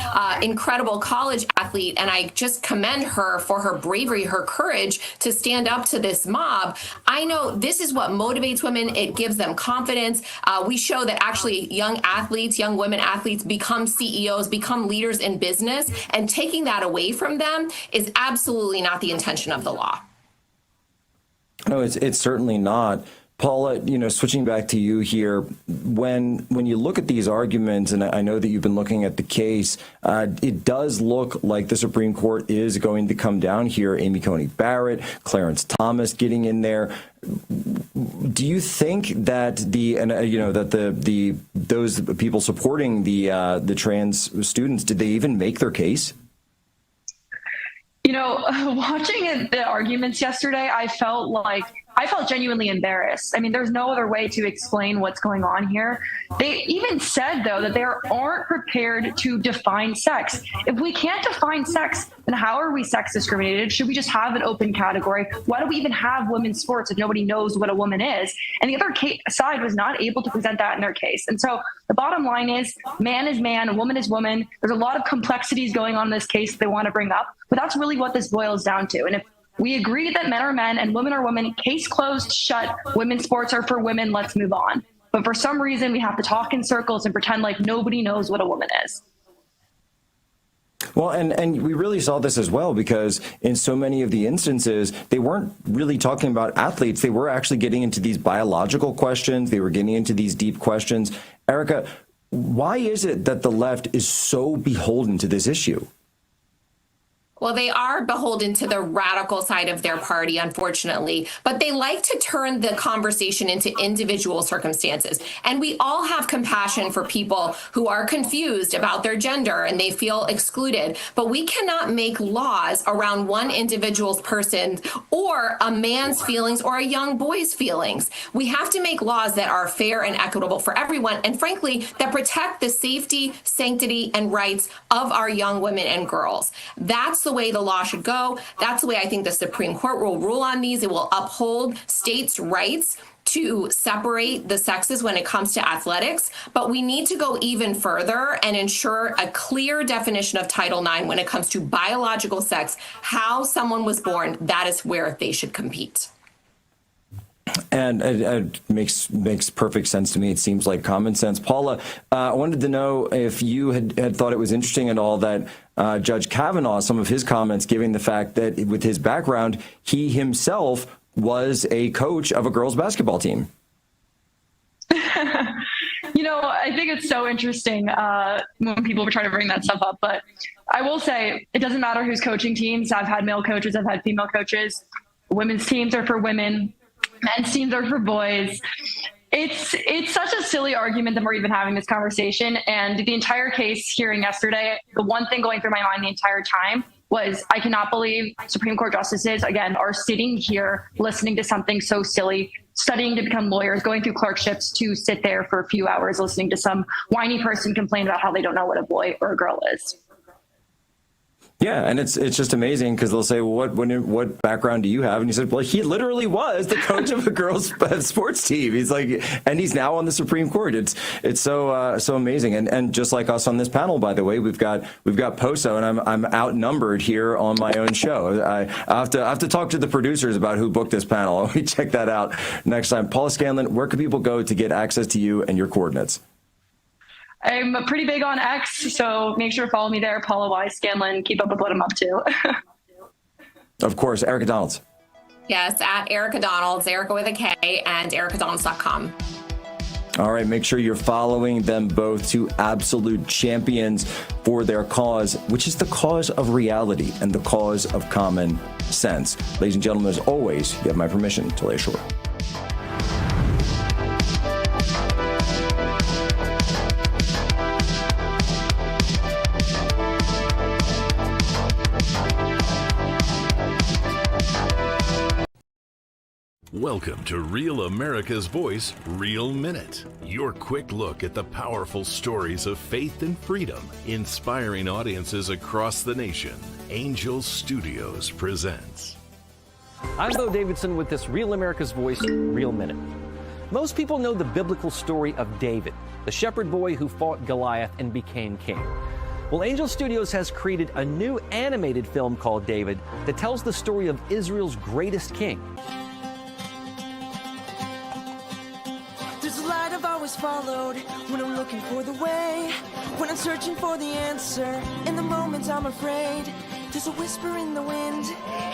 incredible college athlete, and I just commend her for her bravery, her courage to stand up to this mob. I know this is what motivates women. It gives them confidence. We show that actually young athletes, young women athletes become CEOs, become leaders in business, and taking that away from them is absolutely not the intention of the law. No, it's certainly not. Paula, switching back to you here, when you look at these arguments, and I know that you've been looking at the case, it does look like the Supreme Court is going to come down here. Amy Coney Barrett, Clarence Thomas getting in there. Do you think that those people supporting the trans students, did they even make their case? Watching the arguments yesterday, I felt genuinely embarrassed. I mean, there's no other way to explain what's going on here. They even said, though, that they aren't prepared to define sex. If we can't define sex, then how are we sex discriminated? Should we just have an open category? Why do we even have women's sports if nobody knows what a woman is? And the other side was not able to present that in their case. And so the bottom line is man, woman is woman. There's a lot of complexities going on in this case they want to bring up, but that's really what this boils down to. And if we agree that men are men and women are women, case closed, shut, women's sports are for women, let's move on. But for some reason, we have to talk in circles and pretend like nobody knows what a woman is. Well, and we really saw this as well, because in so many of the instances, they weren't really talking about athletes. They were actually getting into these biological questions. They were getting into these deep questions. Erica, why is it that the left is so beholden to this issue? Well, they are beholden to the radical side of their party, unfortunately, but they like to turn the conversation into individual circumstances. And we all have compassion for people who are confused about their gender and they feel excluded, but we cannot make laws around one individual's person or a man's feelings or a young boy's feelings. We have to make laws that are fair and equitable for everyone, and frankly, that protect the safety, sanctity, and rights of our young women and girls. That's the way the law should go. That's the way I think the Supreme Court will rule on these. It will uphold states' rights to separate the sexes when it comes to athletics, but we need to go even further and ensure a clear definition of Title IX when it comes to biological sex, how someone was born, that is where they should compete. And it makes perfect sense to me. It seems like common sense. Paula, I wanted to know if you had thought it was interesting at all that Judge Kavanaugh, some of his comments, giving the fact that with his background, he himself was a coach of a girls' basketball team. I think it's so interesting when people try to bring that stuff up. But I will say it doesn't matter who's coaching teams. I've had male coaches. I've had female coaches. Women's teams are for women. Men's teams are for boys. It's such a silly argument that we're even having this conversation. And the entire case hearing yesterday, the one thing going through my mind the entire time was I cannot believe Supreme Court justices, again, are sitting here listening to something so silly, studying to become lawyers, going through clerkships to sit there for a few hours listening to some whiny person complain about how they don't know what a boy or a girl is. Yeah, and it's just amazing because they'll say, well, what background do you have? And he said, well, he literally was the coach of a girls' sports team. He's like, and he's now on the Supreme Court. It's so amazing. And just like us on this panel, by the way, we've got Poso, and I'm outnumbered here on my own show. I have to talk to the producers about who booked this panel. We check that out next time. Paula Scanlon, where can people go to get access to you and your coordinates? I'm pretty big on X, so make sure to follow me there, Paula Y. Scanlon. Keep up with what I'm up to. Of course, Erica Donalds. Yes, at Erica Donalds, Erica with a K, and ericadonalds.com. All right, make sure you're following them both, two absolute champions for their cause, which is the cause of reality and the cause of common sense. Ladies and gentlemen, as always, you have my permission to lay ashore. Welcome to Real America's Voice, Real Minute. Your quick look at the powerful stories of faith and freedom, inspiring audiences across the nation. Angel Studios presents. I'm Bo Davidson with this Real America's Voice, Real Minute. Most people know the biblical story of David, the shepherd boy who fought Goliath and became king. Well, Angel Studios has created a new animated film called David that tells the story of Israel's greatest king. Followed when I'm looking for the way, when I'm searching for the answer. In the moments I'm afraid, there's a whisper in the wind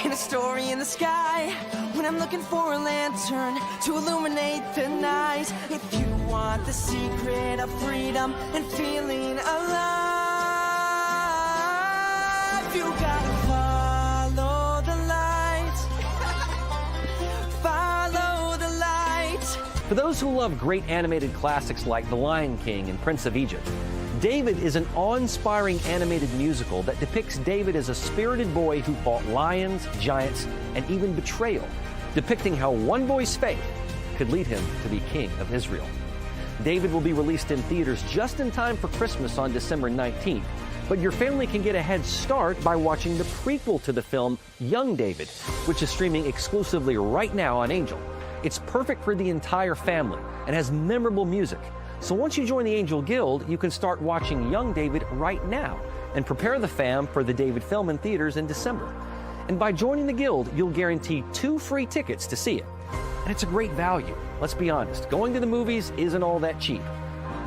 and a story in the sky. When I'm looking for a lantern to illuminate the night. If you want the secret of freedom and feeling alive, you gotta follow the light. Follow the light. For those who love great animated classics like The Lion King and Prince of Egypt, David is an awe-inspiring animated musical that depicts David as a spirited boy who fought lions, giants, and even betrayal, depicting how one boy's faith could lead him to be king of Israel. David will be released in theaters just in time for Christmas on December 19th, but your family can get a head start by watching the prequel to the film, Young David, which is streaming exclusively right now on Angel. It's perfect for the entire family and has memorable music. So once you join the Angel Guild, you can start watching Young David right now and prepare the fam for the David film in theaters in December. And by joining the Guild, you'll guarantee 2 free tickets to see it. And it's a great value. Let's be honest, going to the movies isn't all that cheap.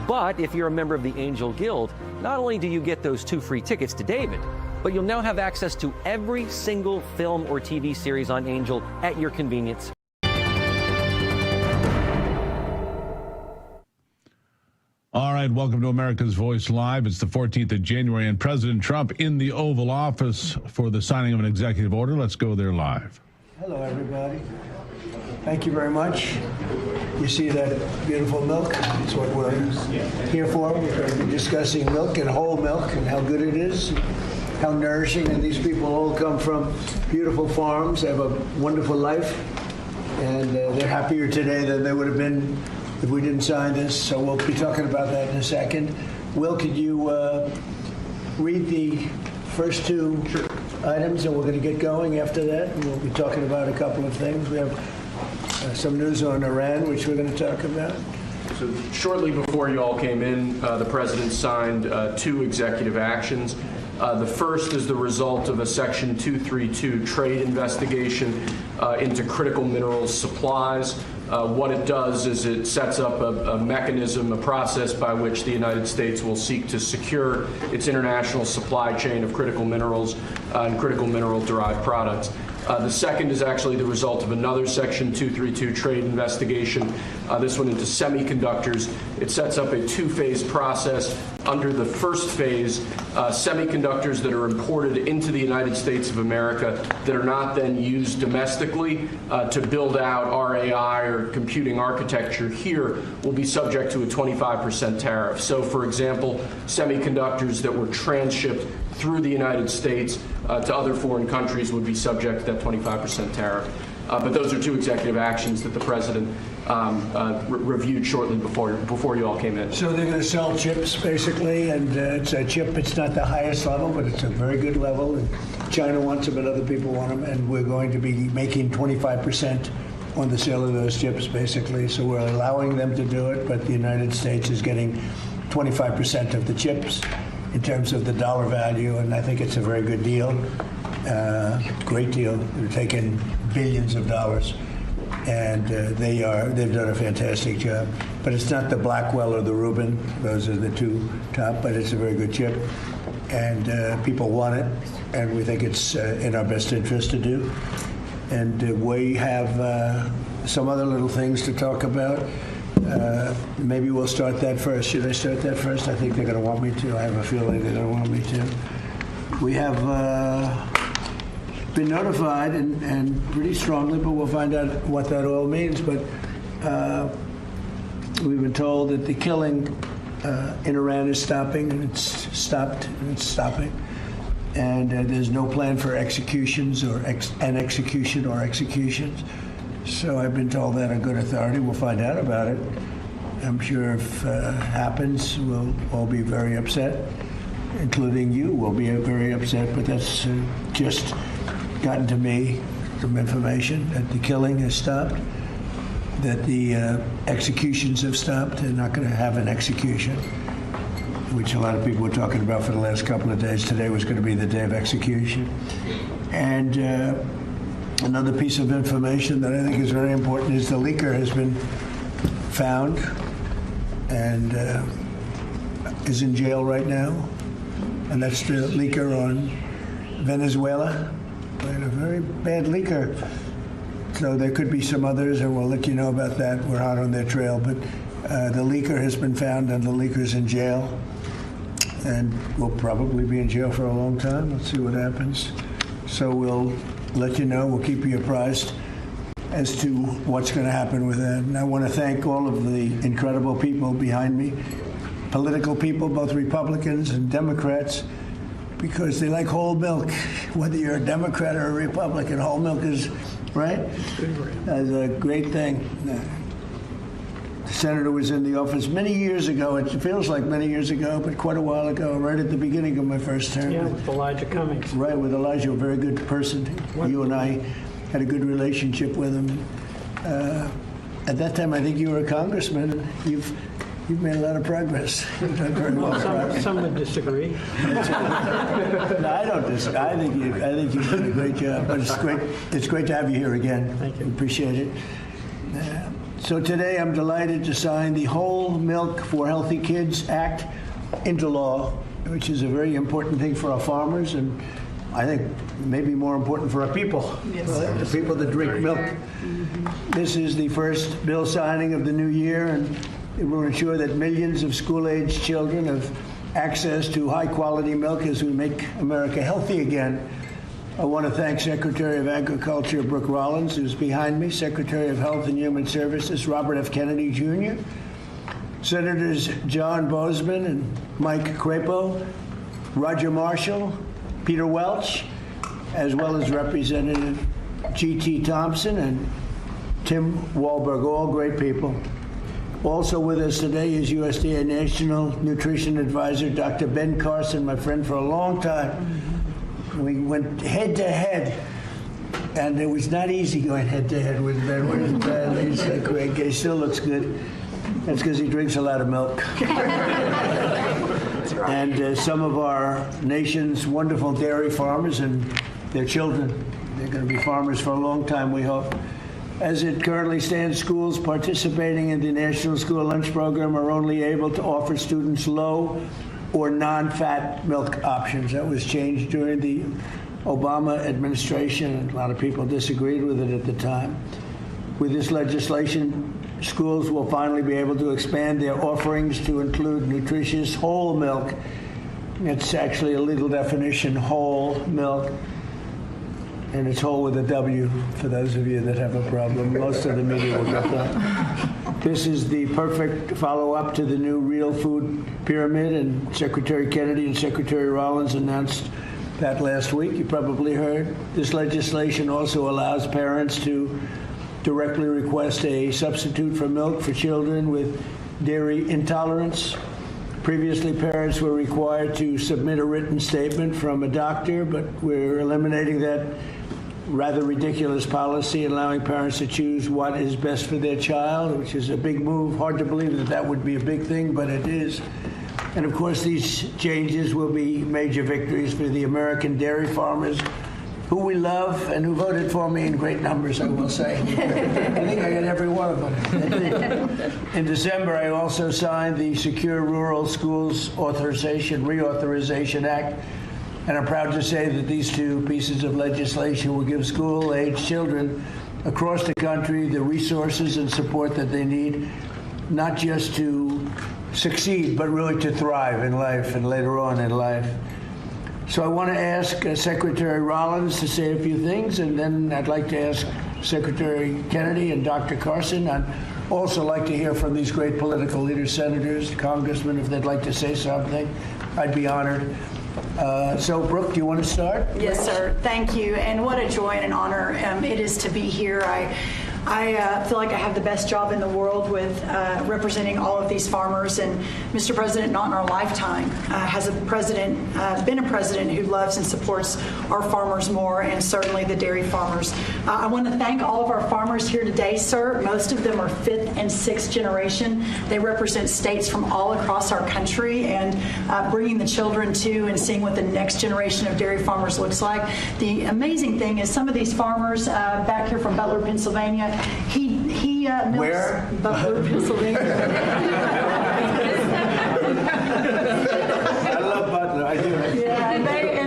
But if you're a member of the Angel Guild, not only do you get those 2 free tickets to David, but you'll now have access to every single film or TV series on Angel at your convenience. All right, welcome to America's Voice Live. It's the 14th of January, and President Trump in the Oval Office for the signing of an executive order. Let's go there live. Hello, everybody. Thank you very much. You see that beautiful milk? That's what we're here for. We're going to be discussing milk and whole milk and how good it is, how nourishing. And these people all come from beautiful farms, have a wonderful life, and they're happier today than they would have been if we didn't sign this. So we'll be talking about that in a second. Will, could you read the first 2 items, and we're going to get going after that, and we'll be talking about a couple of things. We have some news on Iran, which we're going to talk about. So shortly before you all came in, the president signed 2 executive actions. The first is the result of a Section 232 trade investigation into critical minerals supplies. What it does is it sets up a mechanism, a process by which the United States will seek to secure its international supply chain of critical minerals and critical mineral-derived products. The second is actually the result of another Section 232 trade investigation, this one into semiconductors. It sets up a two-phase process. Under the first phase, semiconductors that are imported into the United States of America that are not then used domestically to build out RAI or computing architecture here will be subject to a 25% tariff. So, for example, semiconductors that were transshipped through the United States to other foreign countries would be subject to that 25% tariff. But those are two executive actions that the president reviewed shortly before you all came in. So they're going to sell chips, basically, and it's a chip. It's not the highest level, but it's a very good level. And China wants them, and other people want them, and we're going to be making 25% on the sale of those chips, basically. So we're allowing them to do it, but the United States is getting 25% of the chips in terms of the dollar value, and I think it's a very good deal. Great deal. They're taking billions of dollars, and they've done a fantastic job. But it's not the Blackwell or the Rubin; those are the two top. But it's a very good chip, and people want it, and we think it's in our best interest to do. And we have some other little things to talk about. Maybe we'll start that first. Should I start that first? I think they're going to want me to. I have a feeling they're going to want me to. We have been notified, and pretty strongly, but we'll find out what that all means. But we've been told that the killing in Iran is stopping, and it's stopped, and it's stopping. And there's no plan for executions or executions. So I've been told that on good authority. We'll find out about it. I'm sure if it happens, we'll all be very upset, including you will be very upset, but that's just gotten to me, some information that the killing has stopped, that the executions have stopped. They're not going to have an execution, which a lot of people were talking about for the last couple of days. Today was going to be the day of execution. And another piece of information that I think is very important is the leaker has been found and is in jail right now. And that's the leaker on Venezuela. And a very bad leaker. So there could be some others, and we'll let you know about that. We're out on their trail. But the leaker has been found, and the leaker's in jail. And will probably be in jail for a long time. Let's see what happens. So we'll let you know. We'll keep you apprised as to what's going to happen with that. And I want to thank all of the incredible people behind me, political people, both Republicans and Democrats, because they like whole milk. Whether you're a Democrat or a Republican, whole milk is, right? That's a great thing. The senator was in the office many years ago. It feels like many years ago, but quite a while ago, right at the beginning of my first term. Yeah, with Elijah Cummings. Right, with Elijah, a very good person. You and I had a good relationship with him. At that time, I think you were a congressman. You've made a lot of progress. You've done very well. Some would disagree. No, I don't disagree. I think you did a great job. But it's great to have you here again. Thank you. Appreciate it. So today I'm delighted to sign the Whole Milk for Healthy Kids Act into law, which is a very important thing for our farmers, and I think maybe more important for our people, the people that drink milk. This is the first bill signing of the new year, and it will ensure that millions of school-aged children have access to high-quality milk as we make America healthy again. I want to thank Secretary of Agriculture Brooke Rollins, who's behind me, Secretary of Health and Human Services Robert F. Kennedy Jr., Senators John Boozman and Mike Crapo, Roger Marshall, Peter Welch, as well as Representative G.T. Thompson and Tim Walberg, all great people. Also with us today is USDA National Nutrition Advisor Dr. Ben Carson, my friend for a long time. We went head-to-head, and it was not easy going head-to-head with Ben. He's great. He still looks good. That's because he drinks a lot of milk. and some of our nation's wonderful dairy farmers and their children. They're going to be farmers for a long time, we hope. As it currently stands, schools participating in the National School Lunch Program are only able to offer students low or non-fat milk options. That was changed during the Obama administration, and a lot of people disagreed with it at the time. With this legislation, schools will finally be able to expand their offerings to include nutritious whole milk. It's actually a legal definition, whole milk. And it's whole with a W for those of you that have a problem. Most of the media will get that. This is the perfect follow-up to the new Real Food Pyramid, and Secretary Kennedy and Secretary Rollins announced that last week. You probably heard. This legislation also allows parents to directly request a substitute for milk for children with dairy intolerance. Previously, parents were required to submit a written statement from a doctor, but we're eliminating that rather ridiculous policy, allowing parents to choose what is best for their child, which is a big move. Hard to believe that that would be a big thing, but it is. And of course, these changes will be major victories for the American dairy farmers, who we love and who voted for me in great numbers, I will say. I think I got every one of them. In December, I also signed the Secure Rural Schools Reauthorization Act, and I'm proud to say that these two pieces of legislation will give school-age children across the country the resources and support that they need, not just to succeed, but really to thrive in life and later on in life. So I want to ask Secretary Rollins to say a few things, and then I'd like to ask Secretary Kennedy and Dr. Carson. I'd also like to hear from these great political leaders, senators, congressmen, if they'd like to say something. I'd be honored. So, Brooke, do you want to start? Yes, sir. Thank you. And what a joy and an honor it is to be here. I feel like I have the best job in the world with representing all of these farmers. And Mr. President, not in our lifetime has been a president who loves and supports our farmers more, and certainly the dairy farmers. I want to thank all of our farmers here today, sir. Most of them are 5th and 6th generation. They represent states from all across our country, and bringing the children to and seeing what the next generation of dairy farmers looks like. The amazing thing is some of these farmers back here from Butler, Pennsylvania, he milks Where? Butler, Pennsylvania. I love Butler. I do. Yeah, and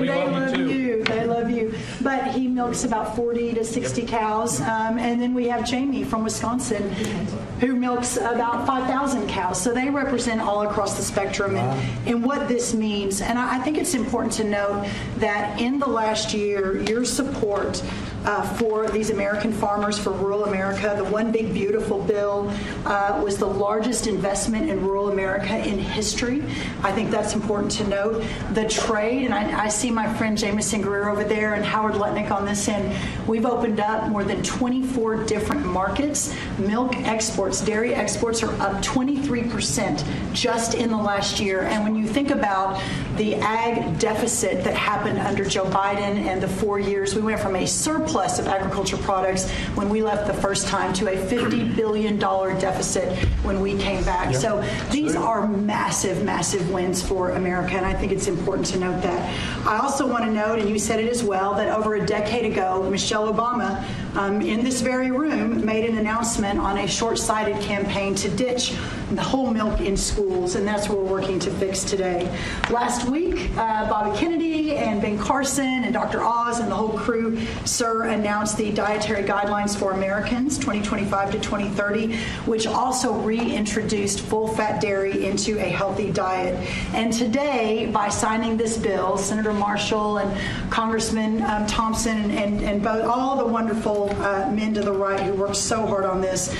they love you. They love you. But he milks about 40 to 60 cows. And then we have Jamie from Wisconsin, who milks about 5,000 cows. So they represent all across the spectrum and what this means. And I think it's important to note that in the last year, your support for these American farmers, for rural America, the One Big Beautiful bill was the largest investment in rural America in history. I think that's important to note. The trade, and I see my friend Jameson Greer over there and Howard Lutnick on this end, we've opened up more than 24 different markets. Milk exports, dairy exports are up 23% just in the last year. And when you think about the ag deficit that happened under Joe Biden and the 4 years, we went from a surplus of agriculture products when we left the first time to a $50 billion deficit when we came back. Yep. So these are massive, massive wins for America, and I think it's important to note that. I also want to note, and you said it as well, that over a decade ago, Michelle Obama, in this very room, made an announcement on a short-sighted campaign to ditch the whole milk in schools, and that's what we're working to fix today. Last week, Bobby Kennedy and Ben Carson and Dr. Oz and the whole crew, sir, announced the Dietary Guidelines for Americans 2025 to 2030, which also reintroduced full-fat dairy into a healthy diet. And today, by signing this bill, Senator Marshall and Congressman Thompson and both, all the wonderful men to the right who worked so hard on this,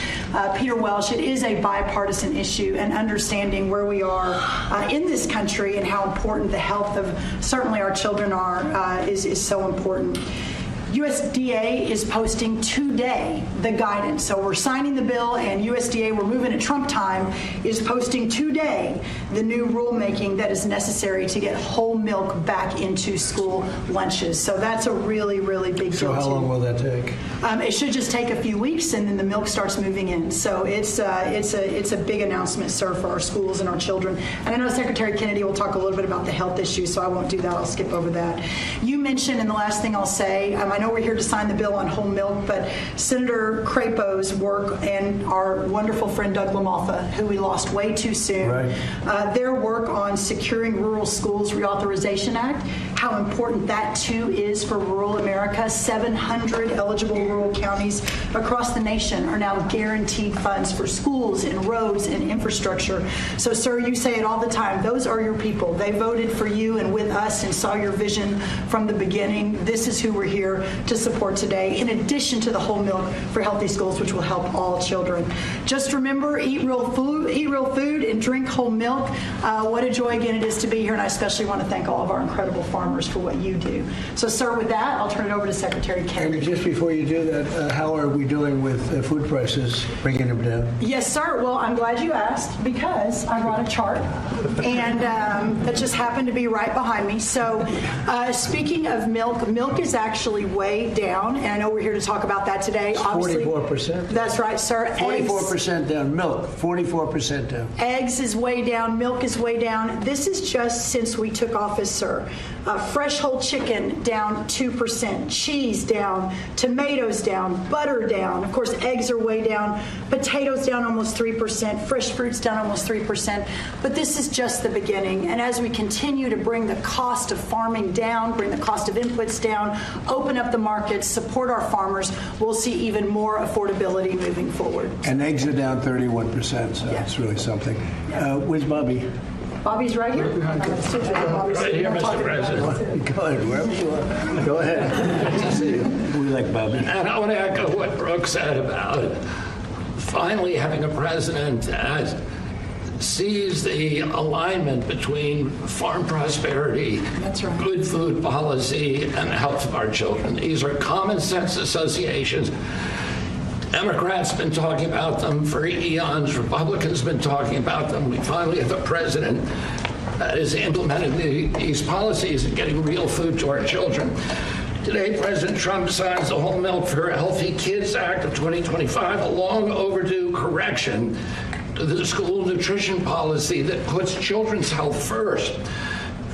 Peter Welch, it is a bipartisan issue, and understanding where we are in this country and how important the health of certainly our children are is so important. USDA is posting today the guidance. So we're signing the bill, and USDA, we're moving at Trump time, is posting today the new rulemaking that is necessary to get whole milk back into school lunches. So that's a really, really big deal. So how long will that take? It should just take a few weeks, and then the milk starts moving in. So it's a big announcement, sir, for our schools and our children. And I know Secretary Kennedy will talk a little bit about the health issues, so I won't do that. I'll skip over that. You mentioned, and the last thing I'll say, I know we're here to sign the bill on whole milk, but Senator Crapo's work and our wonderful friend Doug LaMalfa, who we lost way too soon, their work on securing rural schools reauthorization act, how important that too is for rural America. 700 eligible rural counties across the nation are now guaranteed funds for schools and roads and infrastructure. So, sir, you say it all the time. Those are your people. They voted for you and with us and saw your vision from the beginning. This is who we're here to support today, in addition to the whole milk for healthy schools, which will help all children. Just remember, eat real food and drink whole milk. What a joy again it is to be here, and I especially want to thank all of our incredible farmers for what you do. So, sir, with that, I'll turn it over to Secretary Kennedy. And just before you do that, how are we doing with food prices, bringing them down? Yes, sir. Well, I'm glad you asked, because I brought a chart, and that just happened to be right behind me. So, speaking of milk, milk is actually way down, and I know we're here to talk about that today. Obviously, 44%. That's right, sir. 44% down. Milk, 44% down. Eggs is way down. Milk is way down. This is just since we took office, sir. Fresh whole chicken down 2%. Cheese down. Tomatoes down. Butter down. Of course, eggs are way down. Potatoes down almost 3%. Fresh fruits down almost 3%. But this is just the beginning. And as we continue to bring the cost of farming down, bring the cost of inputs down, open up the markets, support our farmers, we'll see even more affordability moving forward. And eggs are down 31%, so that's really something. Where's Bobby? Bobby's right here. Right here, Mr. President. Go ahead, wherever you are. Go ahead. Good to see you. We like Bobby. And I want to echo what Brooke said about finally having a president that sees the alignment between farm prosperity, good food policy, and the health of our children. These are common sense associations. Democrats have been talking about them for eons. Republicans have been talking about them. We finally have a president that is implementing these policies and getting real food to our children. Today, President Trump signs the Whole Milk for Healthy Kids Act of 2025, a long overdue correction to the school nutrition policy that puts children's health first.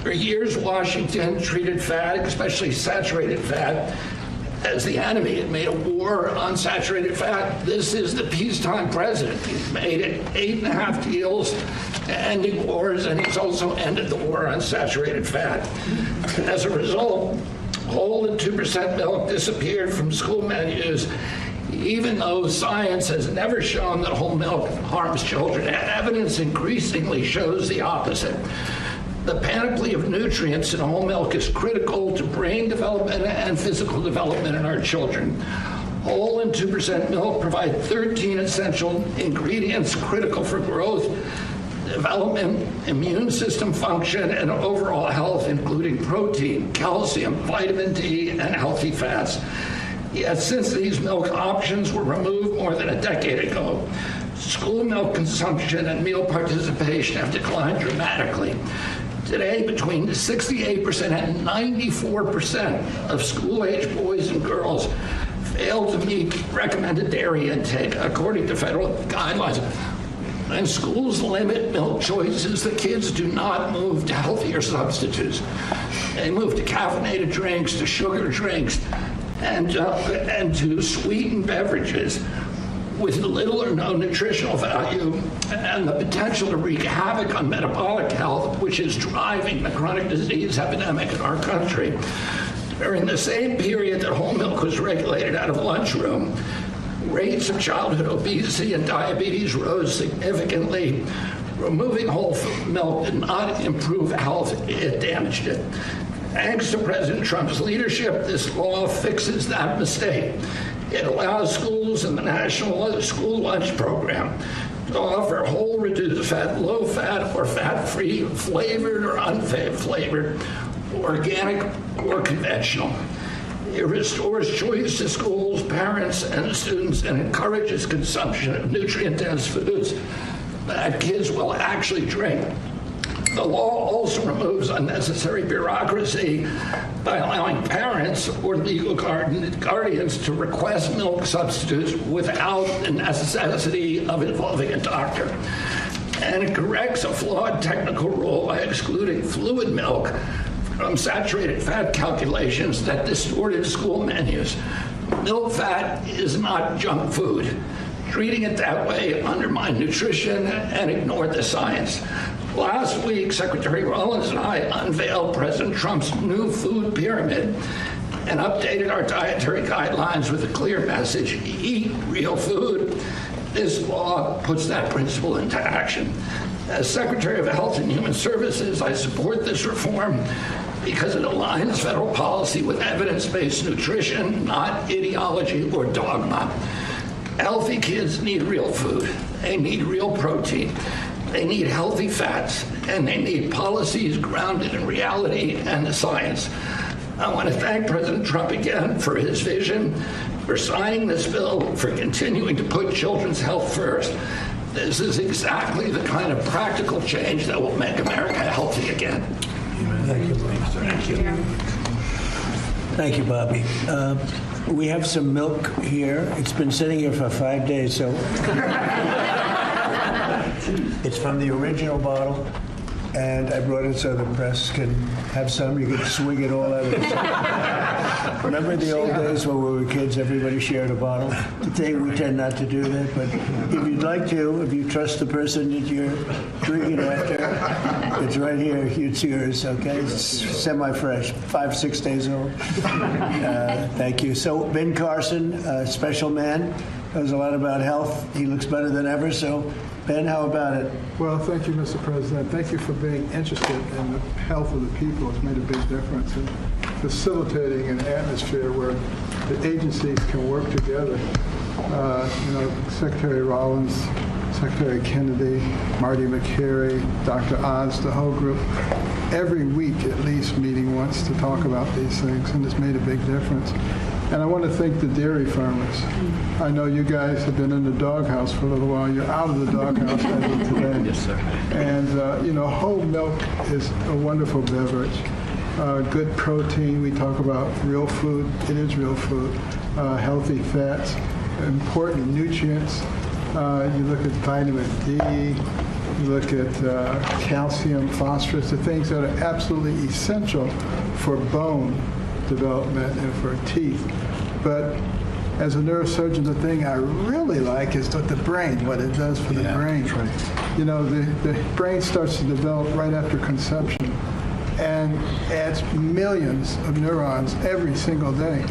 For years, Washington treated fat, especially saturated fat, as the enemy. It made a war on saturated fat. This is the peacetime president. He's made it 8.5 deals ending wars, and he's also ended the war on saturated fat. As a result, whole and 2% milk disappeared from school menus, even though science has never shown that whole milk harms children. Evidence increasingly shows the opposite. The panoply of nutrients in whole milk is critical to brain development and physical development in our children. Whole and 2% milk provide 13 essential ingredients critical for growth, development, immune system function, and overall health, including protein, calcium, vitamin D, and healthy fats. Yet since these milk options were removed more than a decade ago, school milk consumption and meal participation have declined dramatically. Today, between 68% and 94% of school-age boys and girls fail to meet recommended dairy intake, according to federal guidelines. And schools limit milk choices. The kids do not move to healthier substitutes. They move to caffeinated drinks, to sugar drinks, and to sweetened beverages with little or no nutritional value and the potential to wreak havoc on metabolic health, which is driving the chronic disease epidemic in our country. During the same period that whole milk was regulated out of the lunchroom, rates of childhood obesity and diabetes rose significantly. Removing whole milk did not improve health, it damaged it. Thanks to President Trump's leadership, this law fixes that mistake. It allows schools in the National School Lunch Program to offer whole, reduced fat, low fat, or fat-free, flavored or unflavored, organic or conventional. It restores choice to schools, parents, and students and encourages consumption of nutrient-dense foods that kids will actually drink. The law also removes unnecessary bureaucracy by allowing parents or legal guardians to request milk substitutes without the necessity of involving a doctor. And it corrects a flawed technical rule by excluding fluid milk from saturated fat calculations that distorted school menus. Milk fat is not junk food. Treating it that way undermined nutrition and ignored the science. Last week, Secretary Rollins and I unveiled President Trump's new food pyramid and updated our dietary guidelines with a clear message: eat real food. This law puts that principle into action. As Secretary of Health and Human Services, I support this reform because it aligns federal policy with evidence-based nutrition, not ideology or dogma. Healthy kids need real food. They need real protein. They need healthy fats, and they need policies grounded in reality and the science. I want to thank President Trump again for his vision, for signing this bill, for continuing to put children's health first. This is exactly the kind of practical change that will make America healthy again. Thank you. Thank you. Thank you, Bobby. We have some milk here. It's been sitting here for 5 days, so it's from the original bottle, and I brought it so the press can have some. You can swig it all out of it. Remember the old days when we were kids, everybody shared a bottle? Today we tend not to do that, but if you'd like to, if you trust the person that you're drinking after, it's right here. It's yours, okay? It's semi-fresh, 5-6 days old. Thank you. So Ben Carson, special man, knows a lot about health. He looks better than ever, so Ben, how about it? Well, thank you, Mr. President. Thank you for being interested in the health of the people. It's made a big difference in facilitating an atmosphere where the agencies can work together. Secretary Rollins, Secretary Kennedy, Marty McCary, Dr. Oz, the whole group, every week at least meeting once to talk about these things, and it's made a big difference. And I want to thank the dairy farmers. I know you guys have been in the doghouse for a little while. You're out of the doghouse as of today. Yes, sir. And, whole milk is a wonderful beverage. Good protein. We talk about real food. It is real food. Healthy fats, important nutrients. You look at vitamin D, you look at calcium, phosphorus, the things that are absolutely essential for bone development and for teeth. But as a neurosurgeon, the thing I really like is the brain, what it does for the brain. Right. The brain starts to develop right after conception and adds millions of neurons every single day.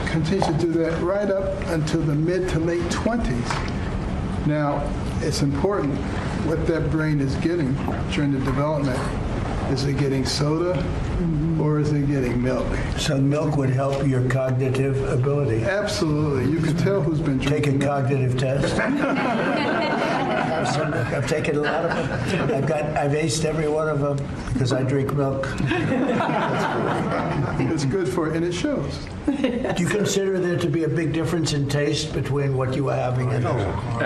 Continues to do that right up until the mid to late 20s. Now, it's important what that brain is getting during the development. Is it getting soda or is it getting milk? So milk would help your cognitive ability. Absolutely. You can tell who's been drinking. Take a cognitive test. I've taken a lot of them. I've aced every one of them because I drink milk. It's good for it, and it shows. Do you consider there to be a big difference in taste between what you are having and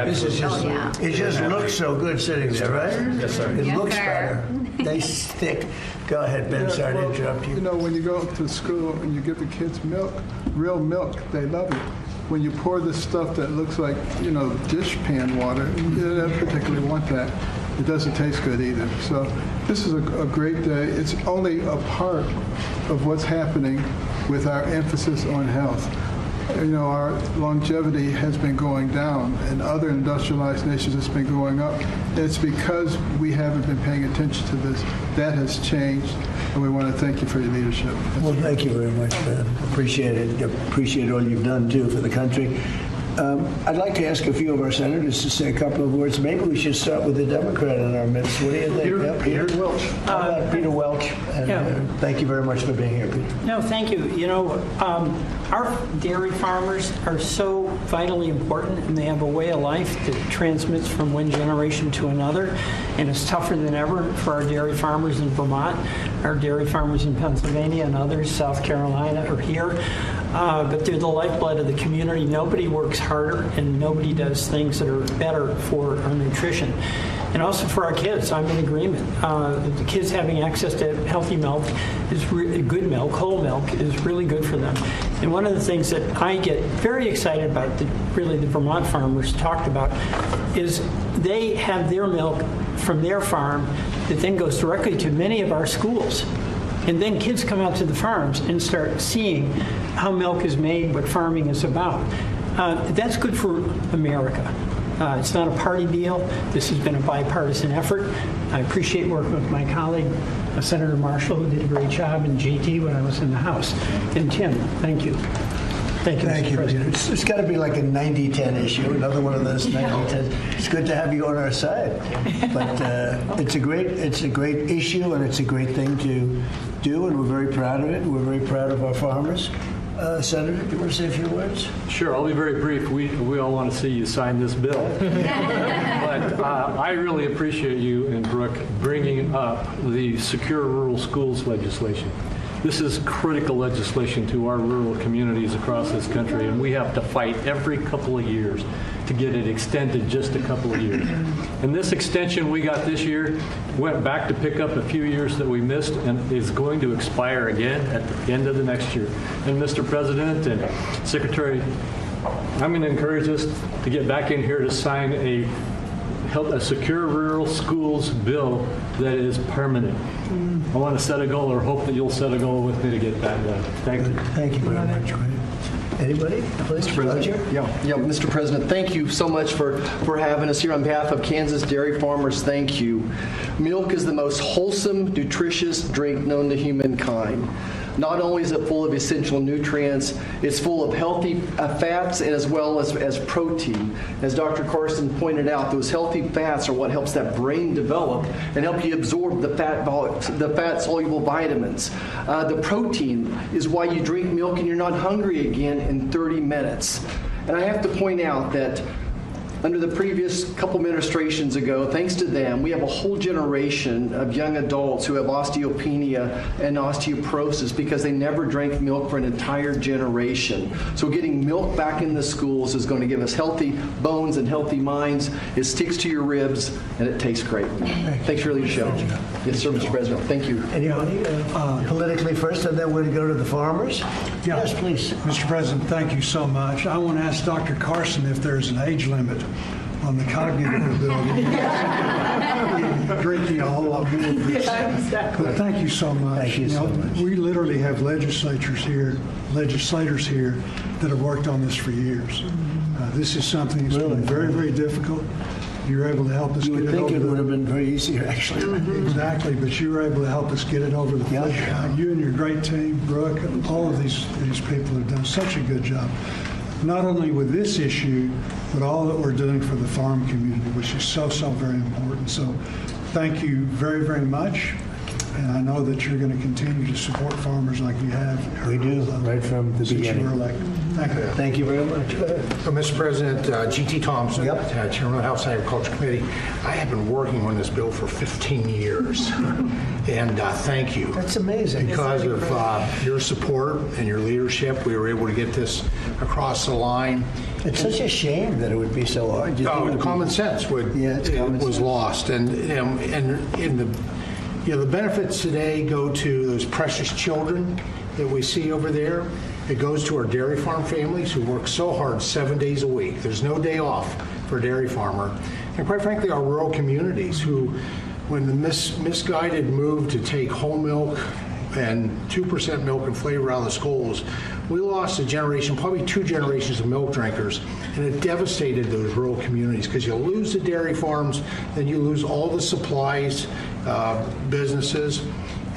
this is just, it just looks so good sitting there, right? Yes, sir. It looks better. They stick. Go ahead, Ben. Sorry to interrupt you. When you go to school and you give the kids milk, real milk, they love it. When you pour this stuff that looks like, dish pan water, you don't particularly want that. It doesn't taste good either. So this is a great day. It's only a part of what's happening with our emphasis on health. Our longevity has been going down. In other industrialized nations, it's been going up. It's because we haven't been paying attention to this. That has changed, and we want to thank you for your leadership. Well, thank you very much, Ben. Appreciate it. Appreciate all you've done, too, for the country. I'd like to ask a few of our senators to say a couple of words. Maybe we should start with the Democrat in our midst. What do you think? Peter Welch. How about Peter Welch? And, thank you very much for being here, Peter. No, thank you. Our dairy farmers are so vitally important, and they have a way of life that transmits from one generation to another, and it's tougher than ever for our dairy farmers in Vermont, our dairy farmers in Pennsylvania, and others, South Carolina, are here. but they're the lifeblood of the community. Nobody works harder and nobody does things that are better for our nutrition. And also for our kids, I'm in agreement. The kids having access to healthy milk, good milk, whole milk, is really good for them. And one of the things that I get very excited about, that really the Vermont farmers talked about, is they have their milk from their farm that then goes directly to many of our schools. And then kids come out to the farms and start seeing how milk is made, what farming is about. That's good for America. It's not a party deal. This has been a bipartisan effort. I appreciate working with my colleague, Senator Marshall, who did a great job, and JT when I was in the House. And Tim, thank you. Thank you, Mr. President. It's got to be like a 90-10 issue, another one of those 90-10. It's good to have you on our side. But it's a great issue, and it's a great thing to do, and we're very proud of it. We're very proud of our farmers. Senator, do you want to say a few words? Sure, I'll be very brief. We all want to see you sign this bill. But I really appreciate you and Brooke bringing up the Secure Rural Schools legislation. This is critical legislation to our rural communities across this country, and we have to fight every couple of years to get it extended just a couple of years. And this extension we got this year went back to pick up a few years that we missed and is going to expire again at the end of the next year. And Mr. President and Secretary, I'm going to encourage us to get back in here to sign a Secure Rural Schools bill that is permanent. I want to set a goal, or hope that you'll set a goal with me to get that done. Thank you. Thank you very much. Anybody? Please, Roger. Yeah, Mr. President, thank you so much for having us here. On behalf of Kansas dairy farmers, thank you. Milk is the most wholesome, nutritious drink known to humankind. Not only is it full of essential nutrients, it's full of healthy fats and as well as protein. As Dr. Carson pointed out, those healthy fats are what helps that brain develop and help you absorb the fat-soluble vitamins. The protein is why you drink milk and you're not hungry again in 30 minutes. And I have to point out that under the previous couple administrations ago, thanks to them, we have a whole generation of young adults who have osteopenia and osteoporosis because they never drank milk for an entire generation. So getting milk back in the schools is going to give us healthy bones and healthy minds. It sticks to your ribs, and it tastes great. Thanks for your leadership. Yes, sir, Mr. President. Thank you. Anybody? Politically first, and then we're going to go to the farmers. Yes, please. Mr. President, thank you so much. I want to ask Dr. Carson if there's an age limit on the cognitive ability. Drinking a whole lot more of this. Yeah, exactly. But thank you so much. Thank you so much. We literally have legislators here that have worked on this for years. This is something that's been very, very difficult. You're able to help us get it over. You would think it would have been very easier, actually. Exactly, but you were able to help us get it over the finish line. You and your great team, Brooke, all of these people have done such a good job. Not only with this issue, but all that we're doing for the farm community, which is so, so very important. So thank you very, very much. And I know that you're going to continue to support farmers like you have. We do, right from the beginning. Since you were elected. Thank you. Thank you very much. Mr. President, G.T. Thompson, Chairman of the House Agriculture Committee. I have been working on this bill for 15 years. And thank you. That's amazing. Because of your support and your leadership, we were able to get this across the line. It's such a shame that it would be so hard. Common sense was lost. And in the benefits today go to those precious children that we see over there. It goes to our dairy farm families who work so hard 7 days a week. There's no day off for a dairy farmer. And quite frankly, our rural communities who, when the misguided move to take whole milk and 2% milk and flavor out of the schools, we lost a generation, probably 2 generations of milk drinkers, and it devastated those rural communities because you lose the dairy farms, then you lose all the supplies, businesses,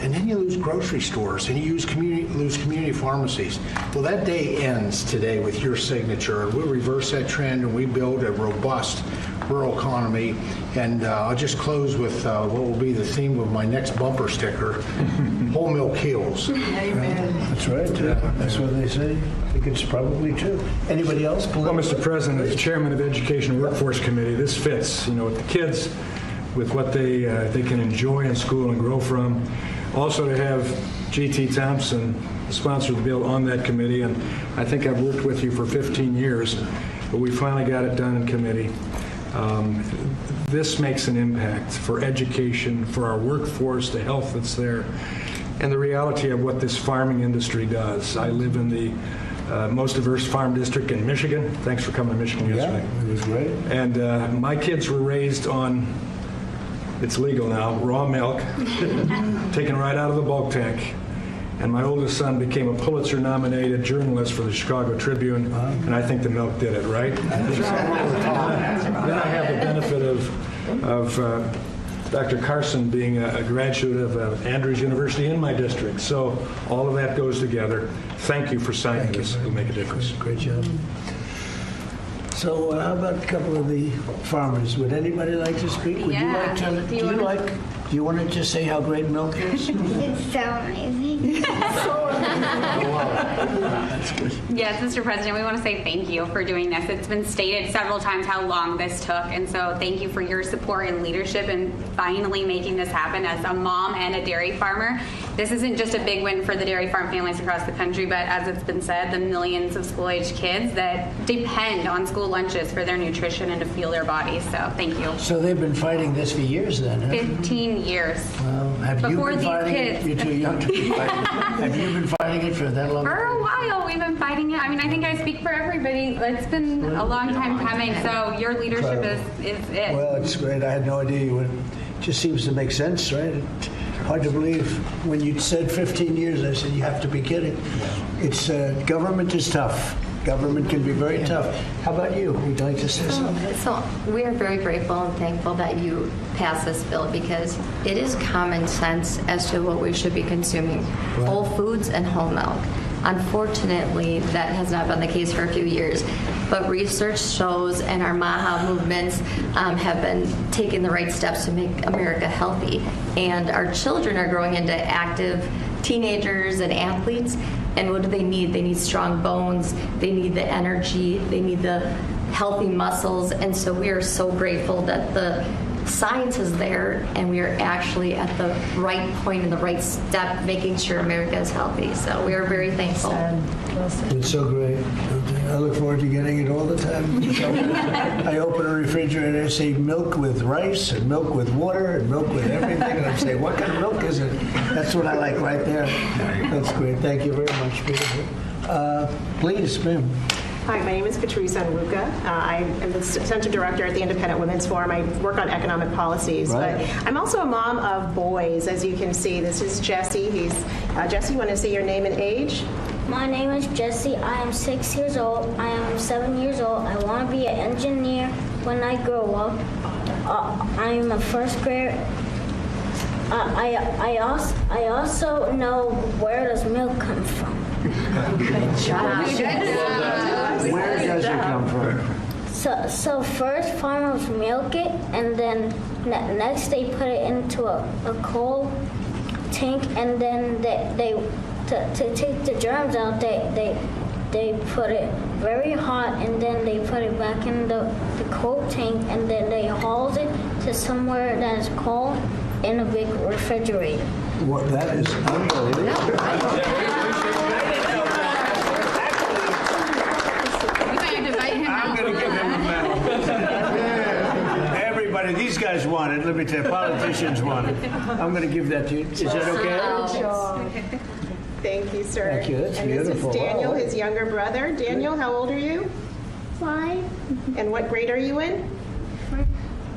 and then you lose grocery stores, and you lose community pharmacies. Well, that day ends today with your signature, and we'll reverse that trend, and we build a robust rural economy. And I'll just close with what will be the theme of my next bumper sticker, whole milk heals. Amen. That's right. That's what they say. I think it's probably true. Anybody else? Well, Mr. President, as Chairman of the Education and Workforce Committee, this fits, with the kids, with what they can enjoy in school and grow from. Also to have G.T. Thompson sponsored the bill on that committee, and I think I've worked with you for 15 years, but we finally got it done in committee. This makes an impact for education, for our workforce, the health that's there, and the reality of what this farming industry does. I live in the most diverse farm district in Michigan. Thanks for coming to Michigan yesterday. It was great. And my kids were raised on, it's legal now, raw milk, taken right out of the bulk tank. And my oldest son became a Pulitzer-nominated journalist for the Chicago Tribune, and I think the milk did it, right? Then I have the benefit of Dr. Carson being a graduate of Andrews University in my district. So all of that goes together. Thank you for signing this. It'll make a difference. Great job. So how about a couple of the farmers? Would anybody like to speak? Would you like to? Do you want to just say how great milk is? It's so amazing. That's good. Yes, Mr. President, we want to say thank you for doing this. It's been stated several times how long this took, and so thank you for your support and leadership in finally making this happen. As a mom and a dairy farmer, this isn't just a big win for the dairy farm families across the country, but as it's been said, the millions of school-age kids that depend on school lunches for their nutrition and to fuel their bodies. So thank you. So they've been fighting this for years then, huh? 15 years. Well, have you Before been these fighting kids. it? You're too young to be fighting it. Have you been fighting it for that long? For a while, we've been fighting it. I mean, I think I speak for everybody. It's been a long time coming, so your leadership is it. Well, it's great. I had no idea you would. It just seems to make sense, right? Hard to believe. When you said 15 years, I said, you have to be kidding. It's government is tough. Government can be very tough. How about you? Would you like to say something? So we are very grateful and thankful that you passed this bill because it is common sense as to what we should be consuming. Right. Whole foods and whole milk. Unfortunately, that has not been the case for a few years. But research shows and our MAHA movements have been taking the right steps to make America healthy. And our children are growing into active teenagers and athletes. And what do they need? They need strong bones. They need the energy. They need the healthy muscles. And so we are so grateful that the science is there and we are actually at the right point in the right step making sure America is healthy. So we are very thankful. It's so great. I look forward to getting it all the time. I open a refrigerator and I say milk with rice and milk with water and milk with everything. And I say, what kind of milk is it? That's what I like right there. That's great. Thank you very much. Beautiful. Please, ma'am. Hi, my name is Patrice Onwuka. I am the Center Director at the Independent Women's Forum. I work on economic policies, Right. but I'm also a mom of boys, as you can see. This is Jesse. Jesse, you want to say your name and age? My name is Jesse. I am 6 years old. I am 7 years old. I want to be an engineer when I grow up. I am a first grade. I also know where does milk come from. Good job. Where does it come from? So first farmers milk it, and then next they put it into a coal tank, and then to take the germs out, they put it very hot, and then they put it back in the coal tank, and then they haul it to somewhere that is cold in a big refrigerator. What, that is unbelievable. I'm going to give him a medal. Everybody, these guys want it. Let me tell you, politicians want it. I'm going to give that to you. Is that okay? Thank you, sir. Thank you. That's and beautiful. This is Daniel, Wow. his younger brother. Daniel, how old are you? 5. And what grade are you in?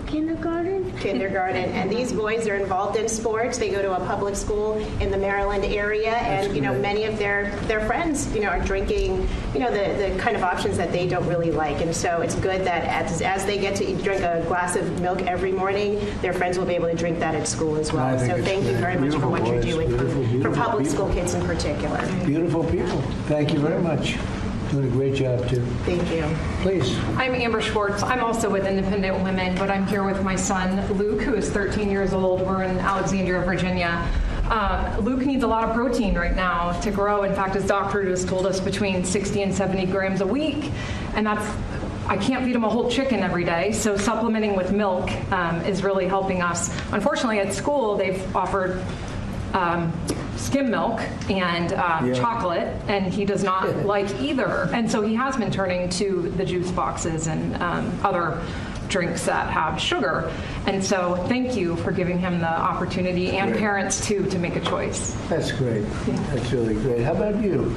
Kindergarten. Kindergarten. And these boys are involved in sports. They go to a public school in the Maryland area, and many of their friends are drinking the kind of options that they don't really like. And so it's good that as they get to drink a glass of milk every morning, their friends will be able to drink that at school as well. So thank you very much for what you're doing for public school kids in particular. Beautiful people. Thank you very much. Doing a great job, too. Thank you. Please. I'm Amber Schwartz. I'm also with Independent Women, but I'm here with my son, Luke, who is 13 years old. We're in Alexandria, Virginia. Luke needs a lot of protein right now to grow. In fact, his doctor just told us between 60 and 70 grams a week, and I can't feed him a whole chicken every day, so supplementing with milk is really helping us. Unfortunately, at school, they've offered skim milk and chocolate, and he does not like either. And so he has been turning to the juice boxes and other drinks that have sugar. And so thank you for giving him the opportunity, and parents too, to make a choice. That's great. That's really great. How about you?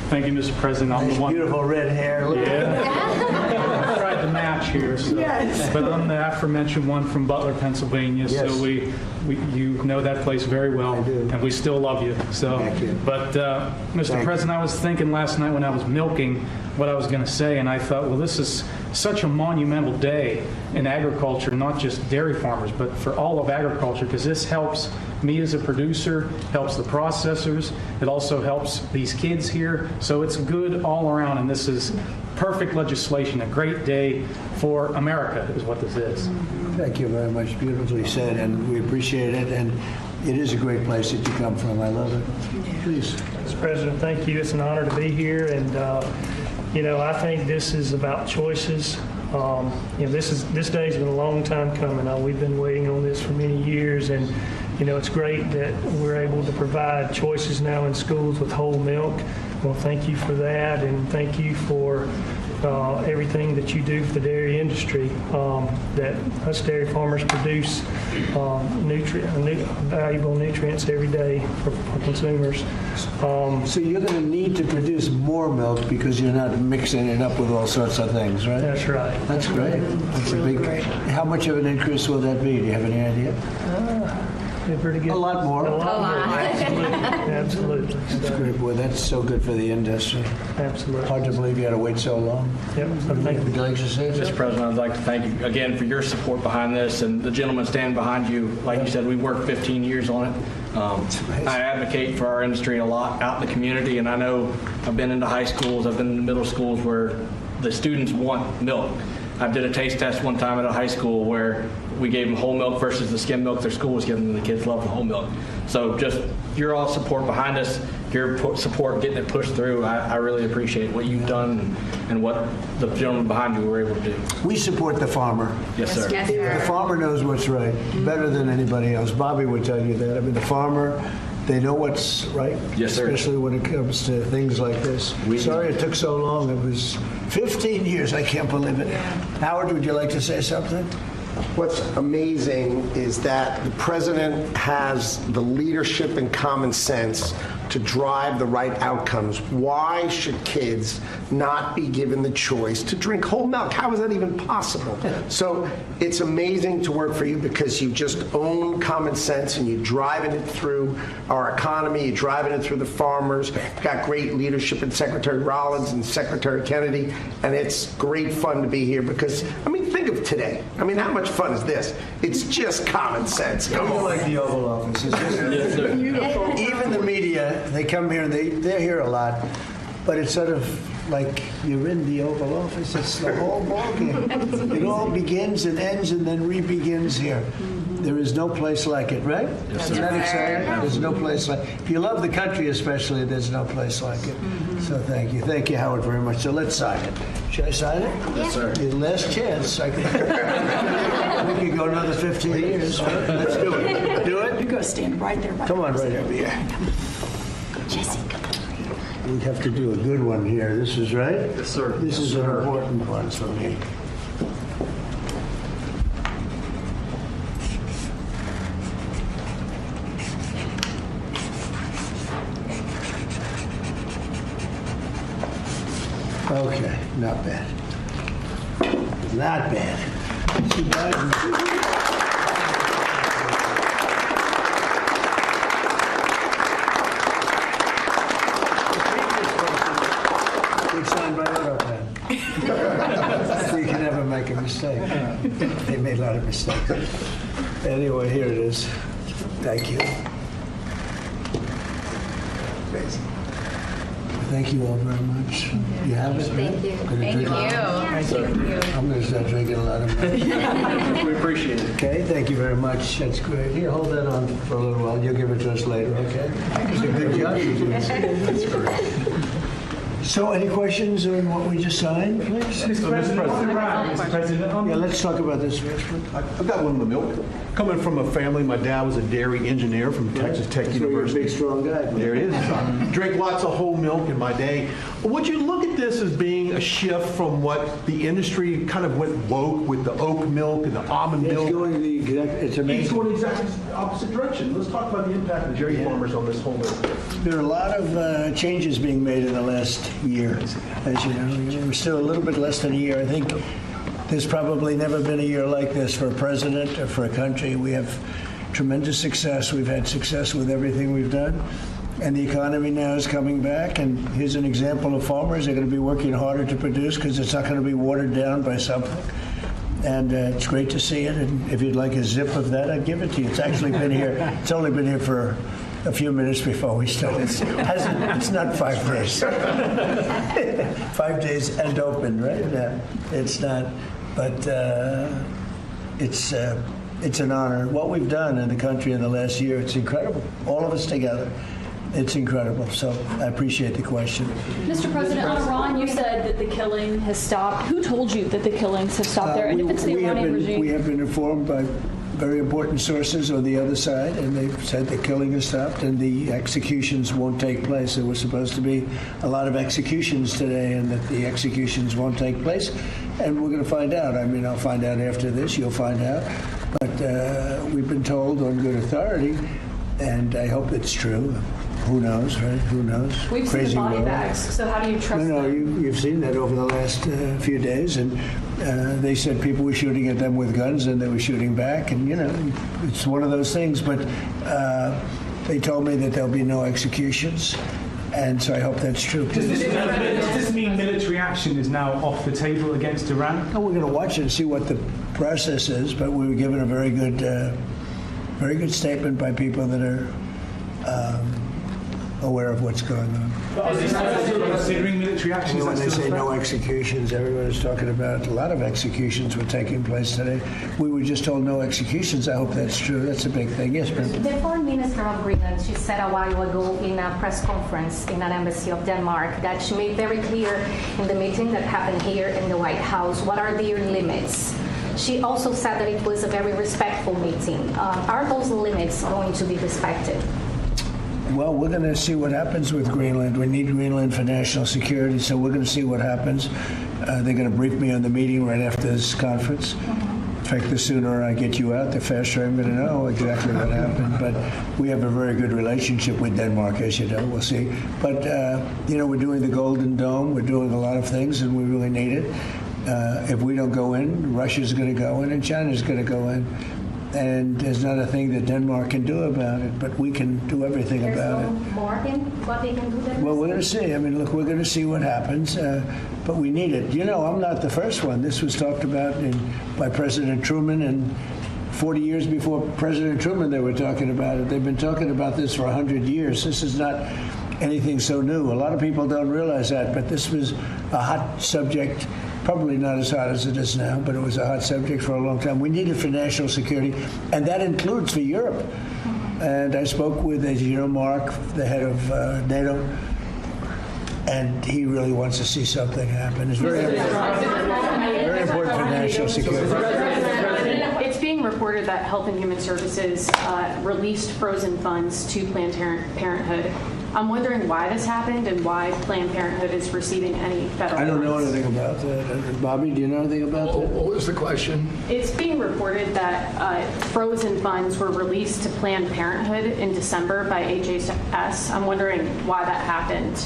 Thank you, Mr. President. I'm the one. Beautiful red hair. I tried to match here, so. Yes. But I'm the aforementioned one from Butler, Pennsylvania. Yes. So you know that place very well, and we still love you. So, Thank you. But Mr. President, I was thinking last night when I was milking what I was going to say, and I thought, well, this is such a monumental day in agriculture, not just dairy farmers, but for all of agriculture, because this helps me as a producer, helps the processors, it also helps these kids here. So it's good all around, and this is perfect legislation, a great day for America is what this is. Thank you very much. Beautifully said, and we appreciate it. And it is a great place that you come from. I love it. Please. Mr. President, thank you. It's an honor to be here, and I think this is about choices. This day's been a long time coming. We've been waiting on this for many years, and it's great that we're able to provide choices now in schools with whole milk. Well, thank you for that, and thank you for everything that you do for the dairy industry. That us dairy farmers produce valuable nutrients every day for consumers. So you're going to need to produce more milk because you're not mixing it up with all sorts of things, right? That's right. That's great. That's a big. How much of an increase will that be? Do you have any idea? Pretty good. A lot more. A lot more. Absolutely. That's great, boy. That's so good for the industry. Absolutely. Hard to believe you had to wait so long. Yep. Would you like to say something? Mr. President, I'd like to thank you again for your support behind this, and the gentleman standing behind you. Like you said, we worked 15 years on it. I advocate for our industry a lot out in the community, and I know I've been into high schools, I've been in middle schools where the students want milk. I did a taste test one time at a high school where we gave them whole milk versus the skim milk their school was giving them. The kids love the whole milk. So just your all support behind us, your support getting it pushed through, I really appreciate what you've done and what the gentleman behind you were able to do. We support the farmer. Yes, sir. Yes, sir. The farmer knows what's right better than anybody else. Bobby would tell you that. I mean, the farmer, they know what's right. Yes, sir. Especially when it comes to things like this. Sorry it took so long. It was 15 years. I can't believe it. Howard, would you like to say something? What's amazing is that the president has the leadership and common sense to drive the right outcomes. Why should kids not be given the choice to drink whole milk? How is that even possible? So it's amazing to work for you because you just own common sense and you're driving it through our economy, you're driving it through the farmers. You've got great leadership in Secretary Rollins and Secretary Kennedy, and it's great fun to be here because, I mean, think of today. I mean, how much fun is this? It's just common sense. Come on. Like the Oval Office. It's just beautiful. Even the media, they come here and they're here a lot, but it's sort of like you're in the Oval Office. It's the whole ballgame. It all begins and ends and then re-begins here. There is no place like it, right? Yes, Isn't that exciting? There's no place like it. If you love the country especially, there's no place like it. So thank you. Thank you, Howard, very much. So let's sign it. Should I sign it? Yes, sir. Your last chance. We could go another 15 years. Let's do it. Do it? You go stand right there. Come on, right over here. Jesse, come on. We have to do a good one here. This is right? Yes, sir. This is an important one for me. Okay, not bad. Not bad. Too bad. Signed by AutoPad. So you can never make a mistake. They made a lot of mistakes. Anyway, here it is. Thank you. Thank you all very much. You have it? Thank you. Thank you. I'm going to start drinking a lot of milk. We appreciate it. Okay, thank you very much. That's great. Here, hold that on for a little while. You'll give it to us later, okay? It's a good job you do. That's great. So any questions on what we just signed, please? Mr. President. Yeah, let's talk about this first. I've got one on the milk. Coming from a family, my dad was a dairy engineer from Texas Tech University. Big, strong guy. There it is. Drink lots of whole milk in my day. Would you look at this as being a shift from what the industry kind of went woke with the oat milk and the almond milk? It's amazing. It's going exactly the opposite direction. Let's talk about the impact of dairy farmers on this whole milk. There are a lot of changes being made in the last year. As you know, we're still a little bit less than a year. I think there's probably never been a year like this for a president or for a country. We have tremendous success. We've had success with everything we've done. And the economy now is coming back. And here's an example of farmers. They're going to be working harder to produce because it's not going to be watered down by something. And it's great to see it. And if you'd like a zip of that, I'd give it to you. It's actually been here. It's only been here for a few minutes before we started. It's not 5 days. 5 days and open, right? No, it's not. But it's an honor. What we've done in the country in the last year, it's incredible. All of us together. It's incredible. So I appreciate the question. Mr. President, on Iran, you said that the killing has stopped. Who told you that the killings have stopped there? And if it's the Iranian regime? We have been informed by very important sources on the other side, and they've said the killing has stopped and the executions won't take place. There was supposed to be a lot of executions today, and that the executions won't take place. And we're going to find out. I mean, I'll find out after this. You'll find out. But we've been told on good authority, and I hope it's true. Who knows, right? Who knows? We've Crazy seen the body world. bags, so how do you trust them? You've seen that over the last few days, and they said people were shooting at them with guns, and they were shooting back, and it's one of those things. But they told me that there'll be no executions, and so I hope that's true. Does this mean military action is now off the table against Iran? No, we're going to watch it and see what the process is, but we were given a very good statement by people that are aware of what's going on. Considering military action, when they say no executions, everyone is talking about a lot of executions were taking place today. We were just told no executions. I hope that's true. That's a big thing. Yes, ma'am. The foreign minister of Greenland, she said a while ago in a press conference in an embassy of Denmark that she made very clear in the meeting that happened here in the White House what are their limits. She also said that it was a very respectful meeting. Are those limits going to be respected? Well, we're going to see what happens with Greenland. We need Greenland for national security, so we're going to see what happens. They're going to brief me on the meeting right after this conference. In fact, the sooner I get you out, the faster I'm going to know exactly what happened. But we have a very good relationship with Denmark, as you know. We'll see. But, we're doing the Golden Dome. We're doing a lot of things, and we really need it. If we don't go in, Russia's going to go in, and China's going to go in. And there's not a thing that Denmark can do about it, but we can do everything about it. There's no more in what they can do there? Well, we're going to see. I mean, look, we're going to see what happens, but we need it. I'm not the first one. This was talked about by President Truman, and 40 years before President Truman, they were talking about it. They've been talking about this for 100 years. This is not anything so new. A lot of people don't realize that, but this was a hot subject. Probably not as hot as it is now, but it was a hot subject for a long time. We need it for national security, and that includes for Europe. And I spoke with, as you know, Mark, the head of NATO, and he really wants to see something happen. It's very important for national security. It's being reported that Health and Human Services released frozen funds to Planned Parenthood. I'm wondering why this happened and why Planned Parenthood is receiving any federal I don't know funds. anything about that. Bobby, do you know anything about that? What was the question? It's being reported that frozen funds were released to Planned Parenthood in December by HHS. I'm wondering why that happened.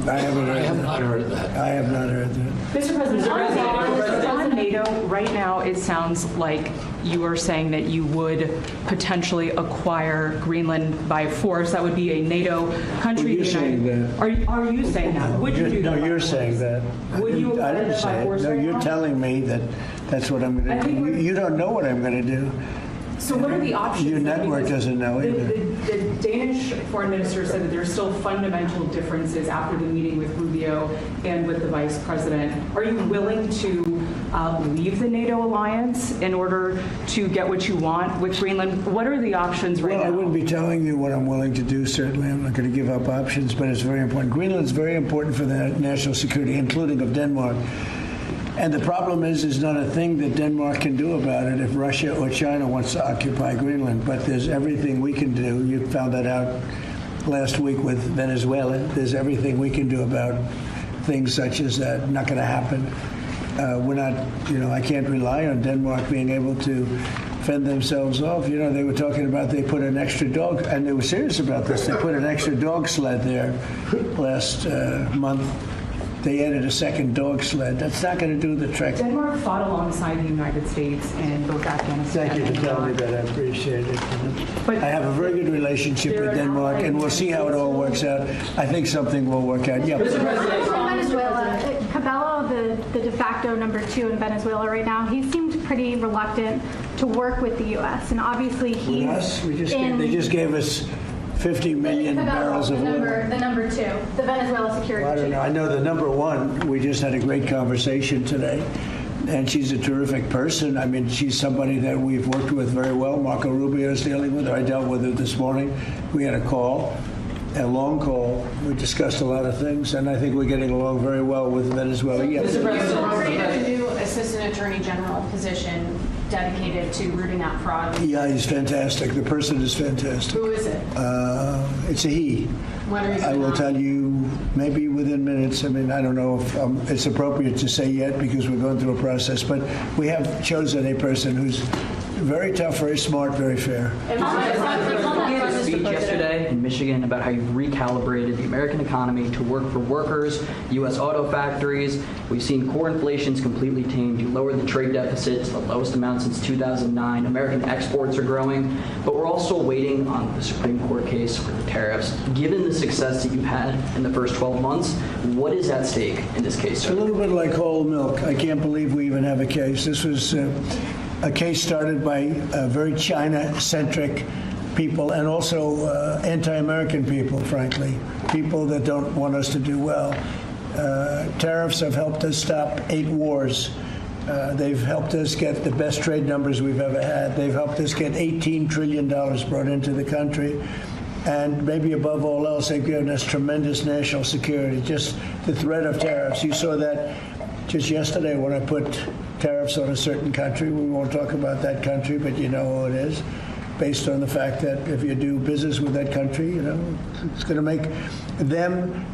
I have not heard that. I have not heard that. Mr. President, on NATO, right now it sounds like you are saying that you would potentially acquire Greenland by force. That would be a NATO country. You're saying that. Are you saying that? Would you do that? No, you're saying that. Would you I acquire didn't that by say it. force No, right you're now? telling me that that's what I'm going to do. You don't know what I'm going to do. So what are the options? Your network doesn't know either. The Danish foreign minister said that there's still fundamental differences after the meeting with Rubio and with the vice president. Are you willing to leave the NATO alliance in order to get what you want with Greenland? What are the options right Well, now? I wouldn't be telling you what I'm willing to do, certainly. I'm not going to give up options, but it's very important. Greenland's very important for the national security, including of Denmark. And the problem is not a thing that Denmark can do about it if Russia or China wants to occupy Greenland. But there's everything we can do. You found that out last week with Venezuela. There's everything we can do about things such as that. Not going to happen. We're not, I can't rely on Denmark being able to fend themselves off. They were talking about they put an extra dog, and they were serious about this. They put an extra dog sled there last month. They added a second dog sled. That's not going to do the trick. Denmark fought alongside the United States in both Afghanistan Thank you and for telling me Iraq. that. I appreciate it. I have a very good relationship with Denmark, and we'll see how it all works out. I think something will work out. Yeah. Venezuela, Cabello, the de facto number 2 in Venezuela right now, he seemed pretty reluctant to work with the U.S. And obviously he's Yes, they just gave us 50 million barrels of oil. the number 2, the Venezuela security Well, I don't chief. know. I know the number 1. We just had a great conversation today, and she's a terrific person. I mean, she's somebody that we've worked with very well. Marco Rubio is dealing with her. I dealt with her this morning. We had a long call. We discussed a lot of things, and I think we're getting along very well with Venezuela. Yes. You created a new Assistant Attorney General position dedicated to rooting out fraud. Yeah, he's fantastic. The person is fantastic. Who is it? It's a he. When are you I will tell you maybe within minutes. I mean, I don't know if it's appropriate to say yet because we're going through a process, but we have chosen a person who's very tough, very smart, very fair. You gave a speech yesterday in Michigan about how you've recalibrated the American economy to work for workers, U.S. auto factories. We've seen core inflation's completely tamed. You lowered the trade deficit to the lowest amount since 2009. American exports are growing, but we're also waiting on the Supreme Court case for the tariffs. Given the success that you've had in the first 12 months, what is at stake in this case, sir? It's a little bit like whole milk. I can't believe we even have a case. This was a case started by very China-centric people and also anti-American people, frankly, people that don't want us to do well. Tariffs have helped us stop 8 wars. They've helped us get the best trade numbers we've ever had. They've helped us get $18 trillion brought into the country. And maybe above all else, they've given us tremendous national security. Just the threat of tariffs. You saw that just yesterday when I put tariffs on a certain country. We won't talk about that country, but you know who it is, based on the fact that if you do business with that country, it's going to make them,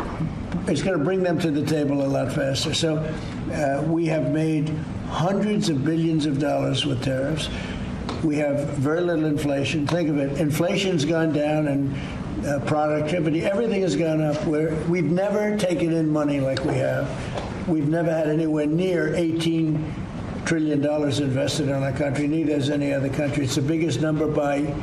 it's going to bring them to the table a lot faster. So we have made hundreds of billions of dollars with tariffs. We have very little inflation. Think of it. Inflation's gone down and productivity, everything has gone up. We've never taken in money like we have. We've never had anywhere near $18 trillion invested in our country, neither has any other country. It's the biggest number by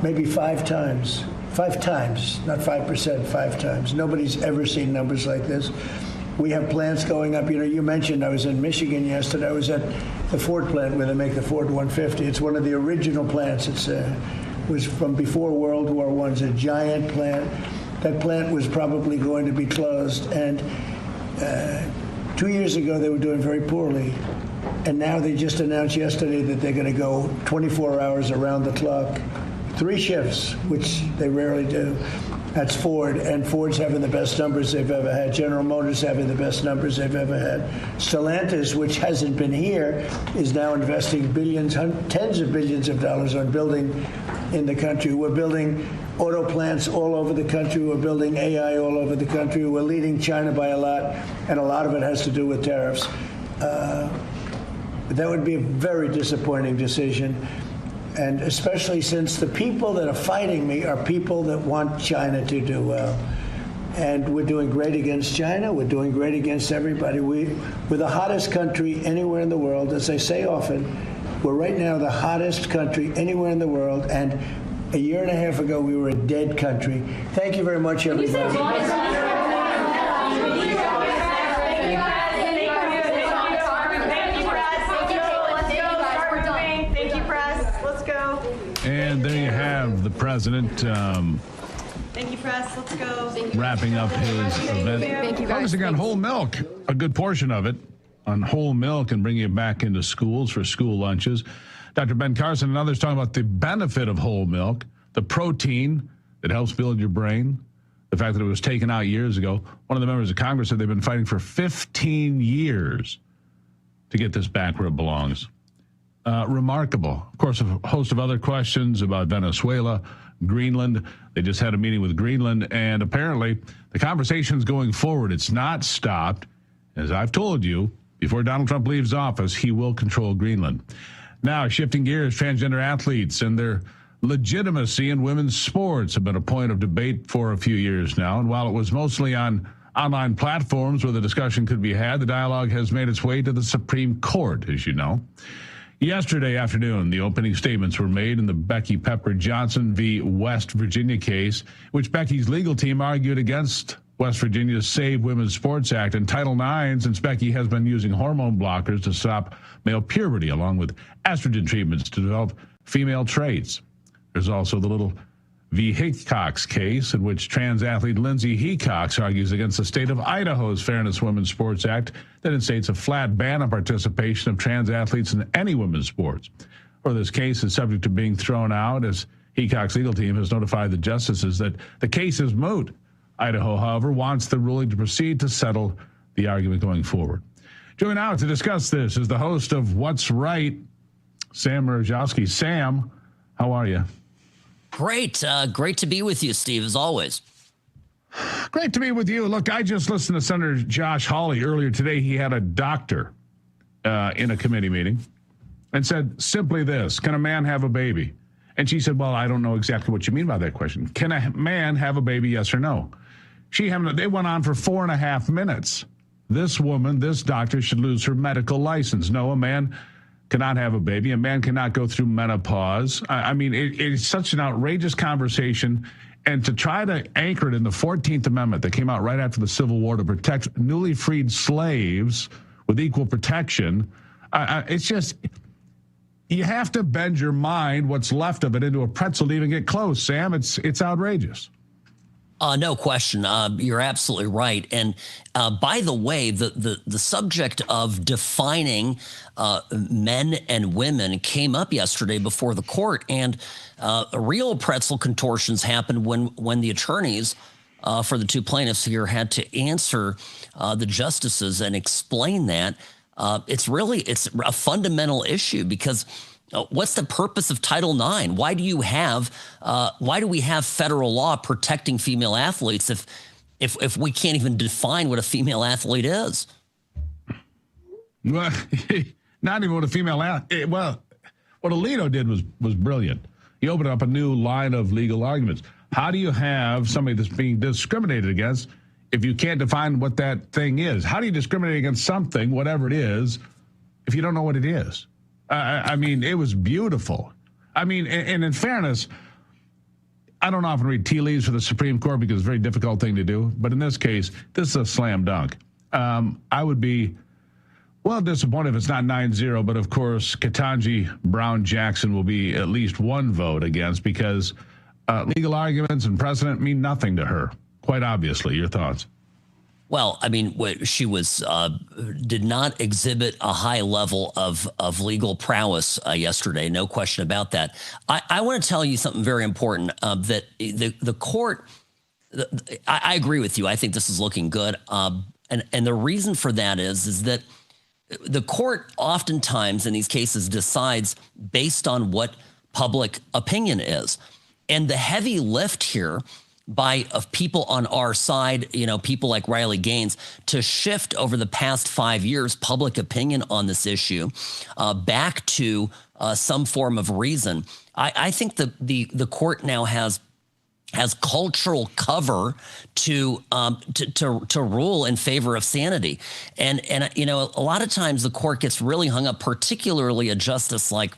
maybe 5 times. 5 times, not 5%, 5 times. Nobody's ever seen numbers like this. We have plants going up. You mentioned I was in Michigan yesterday. I was at the Ford plant where they make the Ford 150. It's one of the original plants. It was from before World War I. It's a giant plant. That plant was probably going to be closed. And 2 years ago, they were doing very poorly. And now they just announced yesterday that they're going to go 24 hours around the clock, 3 shifts, which they rarely do. That's Ford, and Ford's having the best numbers they've ever had. General Motors having the best numbers they've ever had. Stellantis, which hasn't been here, is now investing billions, tens of billions of dollars on building in the country. We're building auto plants all over the country. We're building AI all over the country. We're leading China by a lot, and a lot of it has to do with tariffs. That would be a very disappointing decision. And especially since the people that are fighting me are people that want China to do well. And we're doing great against China. We're doing great against everybody. We're the hottest country anywhere in the world. As I say often, we're right now the hottest country anywhere in the world. And a year and a half ago, we were a dead country. Thank you very much, everybody. And there you have the president Thank you, press. Let's go. wrapping up his event. Thank you, guys. Focusing on whole milk, a good portion of it. on whole milk and bringing it back into schools for school lunches. Dr. Ben Carson and others talking about the benefit of whole milk, the protein that helps build your brain, the fact that it was taken out years ago. One of the members of Congress said they've been fighting for 15 years to get this back where it belongs. Remarkable. Of course, a host of other questions about Venezuela, Greenland. They just had a meeting with Greenland, and apparently the conversation's going forward. It's not stopped. As I've told you, before Donald Trump leaves office, he will control Greenland. Now, shifting gears, transgender athletes and their legitimacy in women's sports have been a point of debate for a few years now. And while it was mostly on online platforms where the discussion could be had, the dialogue has made its way to the Supreme Court, as you know. Yesterday afternoon, the opening statements were made in the Becky Pepper Johnson v. West Virginia case, which Becky's legal team argued against West Virginia's Save Women's Sports Act and Title IX, since Becky has been using hormone blockers to stop male puberty, along with estrogen treatments to develop female traits. There's also the Little v. Hecox case, in which trans athlete Lindsay Hecox argues against the state of Idaho's Fairness Women's Sports Act that instates a flat ban on participation of trans athletes in any women's sports. Or this case is subject to being thrown out, as Hecox's legal team has notified the justices that the case is moot. Idaho, however, wants the ruling to proceed to settle the argument going forward. Joining now to discuss this is the host of What's Right, Sam Mirojowski. Sam, how are you? Great. Great to be with you, Steve, as always. Great to be with you. Look, I just listened to Senator Josh Hawley earlier today. He had a doctor in a committee meeting and said simply this: can a man have a baby? And she said, well, I don't know exactly what you mean by that question. Can a man have a baby, yes or no? They went on for 4.5 minutes. This woman, this doctor, should lose her medical license. No, a man cannot have a baby. A man cannot go through menopause. I mean, it's such an outrageous conversation. And to try to anchor it in the 14th Amendment that came out right after the Civil War to protect newly freed slaves with equal protection, it's just, you have to bend your mind, what's left of it, into a pretzel to even get close, Sam. It's outrageous. No question. You're absolutely right. And by the way, the subject of defining men and women came up yesterday before the court, and real pretzel contortions happened when the attorneys for the two plaintiffs here had to answer the justices and explain that. It's a fundamental issue, because what's the purpose of Title IX? Why do we have federal law protecting female athletes if we can't even define what a female athlete is? Well, not even what a female athlete. Well, what Alito did was brilliant. He opened up a new line of legal arguments. How do you have somebody that's being discriminated against if you can't define what that thing is? How do you discriminate against something, whatever it is, if you don't know what it is? I mean, it was beautiful. I mean, and in fairness, I don't often read tea leaves for the Supreme Court because it's a very difficult thing to do. But in this case, this is a slam dunk. I would be, well, disappointed if it's not 9-0. But, of course, Ketanji Brown Jackson will be at least one vote against, because legal arguments and precedent mean nothing to her, quite obviously. Your thoughts? Well, I mean, she did not exhibit a high level of legal prowess yesterday. No question about that. I want to tell you something very important, that the court, I agree with you. I think this is looking good. And the reason for that is that the court oftentimes in these cases decides based on what public opinion is. And the heavy lift here of people on our side, people like Riley Gaines, to shift over the past 5 years public opinion on this issue back to some form of reason. I think the court now has cultural cover to rule in favor of sanity, and a lot of times the court gets really hung up, particularly a justice like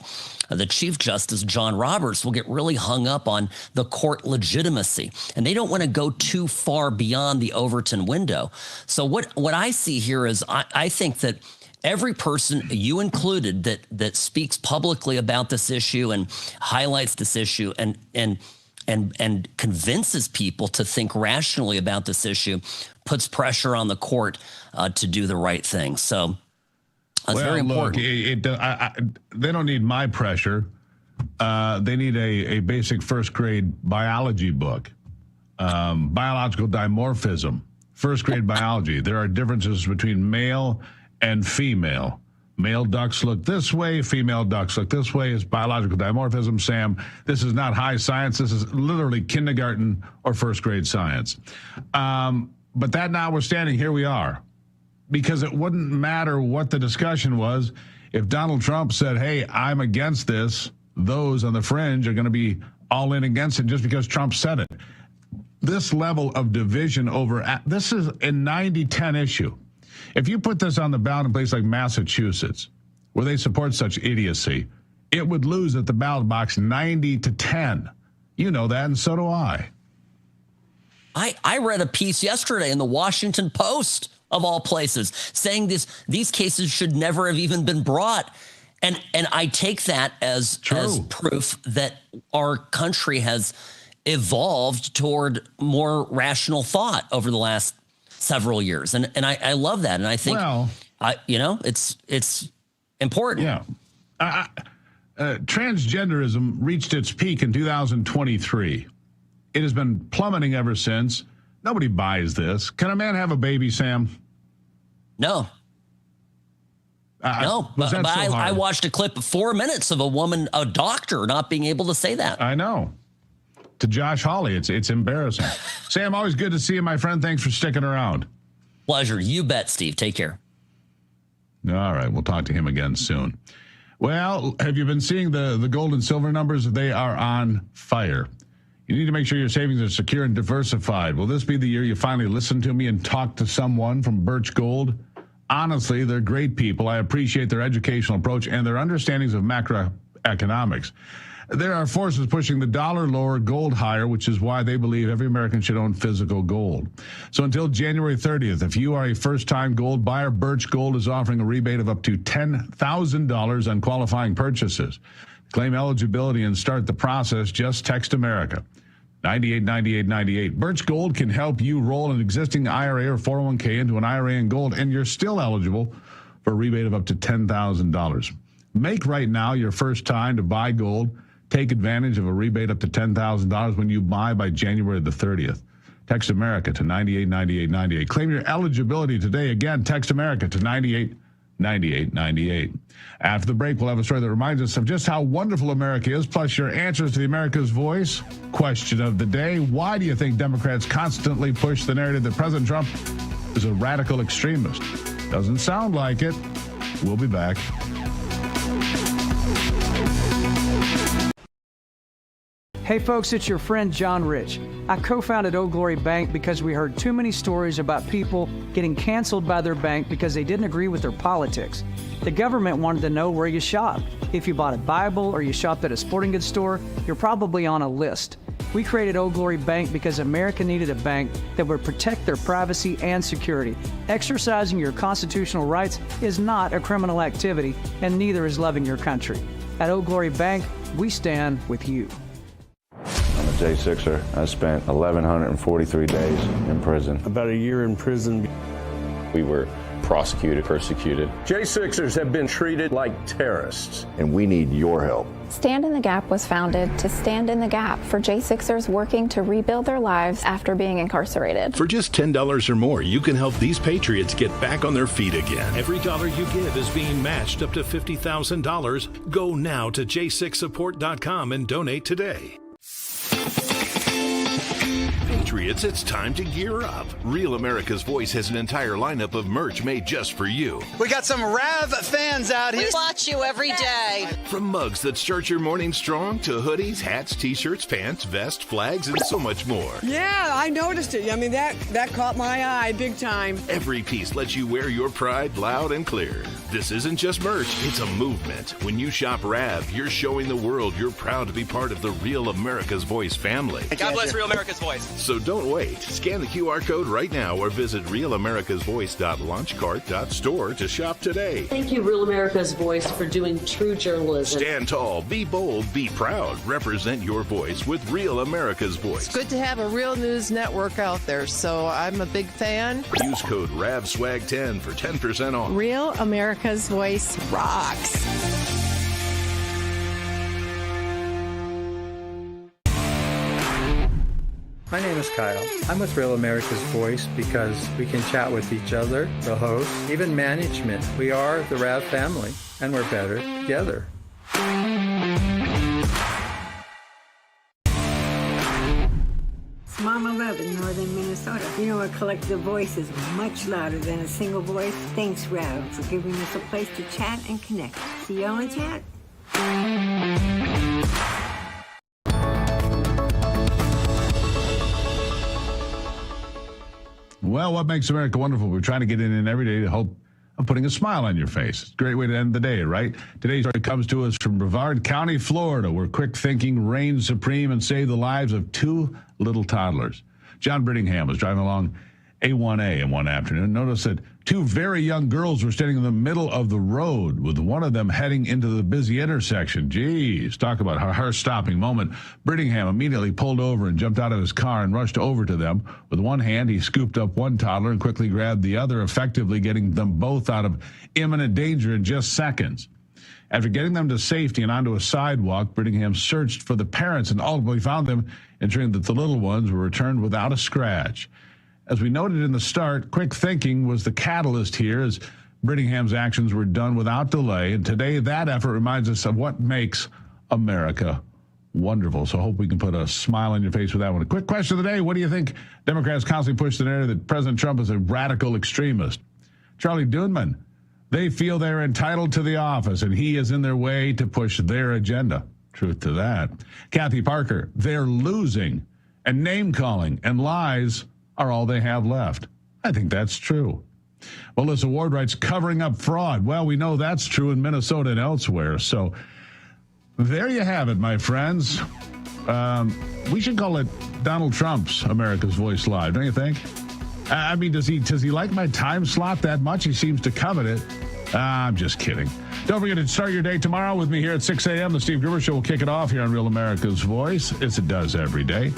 the Chief Justice John Roberts will get really hung up on the court legitimacy, and they don't want to go too far beyond the Overton window. So what I see here is I think that every person, you included, that speaks publicly about this issue and highlights this issue and convinces people to think rationally about this issue puts pressure on the court to do the right thing. So That's very important. They don't need my pressure. They need a basic first grade biology book. Biological dimorphism, first grade biology. There are differences between male and female. Male ducks look this way, female ducks look this way. It's biological dimorphism, Sam. This is not high science. This is literally kindergarten or first grade science. But that notwithstanding, here we are. Because it wouldn't matter what the discussion was. If Donald Trump said, hey, I'm against this, those on the fringe are going to be all in against it just because Trump said it. This level of division over, this is a 90-10 issue. If you put this on the ballot in a place like Massachusetts, where they support such idiocy, it would lose at the ballot box 90-10. You know that, and so do I. I read a piece yesterday in the Washington Post, of all places, saying these cases should never have even been brought. And I take that as proof that our country has evolved toward more rational thought over the last several years. And I love that. And I think, it's important. Yeah. Transgenderism reached its peak in 2023. It has been plummeting ever since. Nobody buys this. Can a man have a baby, Sam? No. No, but I watched a clip of 4 minutes of a doctor not being able to say that. I know. To Josh Hawley, it's embarrassing. Sam, always good to see you, my friend. Thanks for sticking around. Pleasure. You bet, Steve. Take care. All right, we'll talk to him again soon. Well, have you been seeing the gold and silver numbers? They are on fire. You need to make sure your savings are secure and diversified. Will this be the year you finally listen to me and talk to someone from Birch Gold? Honestly, they're great people. I appreciate their educational approach and their understandings of macroeconomics. There are forces pushing the dollar lower, gold higher, which is why they believe every American should own physical gold. So until January 30th, if you are a first-time gold buyer, Birch Gold is offering a rebate of up to $10,000 on qualifying purchases. Claim eligibility and start the process. Just text America. 989898. Birch Gold can help you roll an existing IRA or 401k into an IRA in gold, and you're still eligible for a rebate of up to $10,000. Make right now your first time to buy gold. Take advantage of a rebate up to $10,000 when you buy by January the 30th. Text America to 989898. Claim your eligibility today. Again, text America to 989898. After the break, we'll have a story that reminds us of just how wonderful America is, plus your answers to the America's Voice question of the day. Why do you think Democrats constantly push the narrative that President Trump is a radical extremist? Doesn't sound like it. We'll be back. Hey folks, it's your friend John Rich. I co-founded Old Glory Bank because we heard too many stories about people getting canceled by their bank because they didn't agree with their politics. The government wanted to know where you shop. If you bought a Bible or you shopped at a sporting goods store, you're probably on a list. We created Old Glory Bank because America needed a bank that would protect their privacy and security. Exercising your constitutional rights is not a criminal activity, and neither is loving your country. At Old Glory Bank, we stand with you. I'm a J6er. I spent 1,143 days in prison. About a year in prison. We were prosecuted, persecuted. J6ers have been treated like terrorists. And we need your help. Stand in the Gap was founded to stand in the gap for J6ers working to rebuild their lives after being incarcerated. For just $10 or more, you can help these patriots get back on their feet again. Every dollar you give is being matched up to $50,000. Go now to j6support.com and donate today. Patriots, it's time to gear up. Real America's Voice has an entire lineup of merch made just for you. We got some Rav fans out here. We watch you every day. From mugs that start your morning strong to hoodies, hats, t-shirts, pants, vests, flags, and so much more. Yeah, I noticed it. I mean, that caught my eye big time. Every piece lets you wear your pride loud and clear. This isn't just merch, it's a movement. When you shop Rav, you're showing the world you're proud to be part of the Real America's Voice family. God bless Real America's Voice. So don't wait. Scan the QR code right now or visit realamericasvoice.launchcart.store to shop today. Thank you, Real America's Voice, for doing true journalism. Stand tall, be bold, be proud. Represent your voice with Real America's Voice. It's good to have a real news network out there, so I'm a big fan. Use code RAVSWAG10 for 10% off. Real America's Voice rocks. My name is Kyle. I'm with Real America's Voice because we can chat with each other, the hosts, even management. We are the RAV family, and we're better together. It's Mama Love in northern Minnesota. You know, a collective voice is much louder than a single voice. Thanks, RAV, for giving us a place to chat and connect. See y'all in chat. Well, what makes America wonderful? We're trying to get in every day to hope of putting a smile on your face. Great way to end the day, right? Today's story comes to us from Brevard County, Florida, where quick thinking reigns supreme and saved the lives of two little toddlers. John Brittingham was driving along A1A one afternoon. Noticed that two very young girls were standing in the middle of the road, with one of them heading into the busy intersection. Geez, talk about a heart-stopping moment. Brittingham immediately pulled over and jumped out of his car and rushed over to them. With one hand, he scooped up one toddler and quickly grabbed the other, effectively getting them both out of imminent danger in just seconds. After getting them to safety and onto a sidewalk, Brittingham searched for the parents and ultimately found them, ensuring that the little ones were returned without a scratch. As we noted in the start, quick thinking was the catalyst here, as Brittingham's actions were done without delay. And today, that effort reminds us of what makes America wonderful. So I hope we can put a smile on your face with that one. A quick question of the day. What do you think? Democrats constantly push the narrative that President Trump is a radical extremist. Charlie Dunman, they feel they're entitled to the office, and he is in their way to push their agenda. Truth to that. Kathy Parker, they're losing, and name-calling and lies are all they have left. I think that's true. Melissa Ward writes, covering up fraud. Well, we know that's true in Minnesota and elsewhere. So there you have it, my friends. We should call it Donald Trump's America's Voice Live, don't you think? I mean, does he like my time slot that much? He seems to covet it. I'm just kidding. Don't forget to start your day tomorrow with me here at 6 a.m. The Steve Gruber Show will kick it off here on Real America's Voice, as it does every day.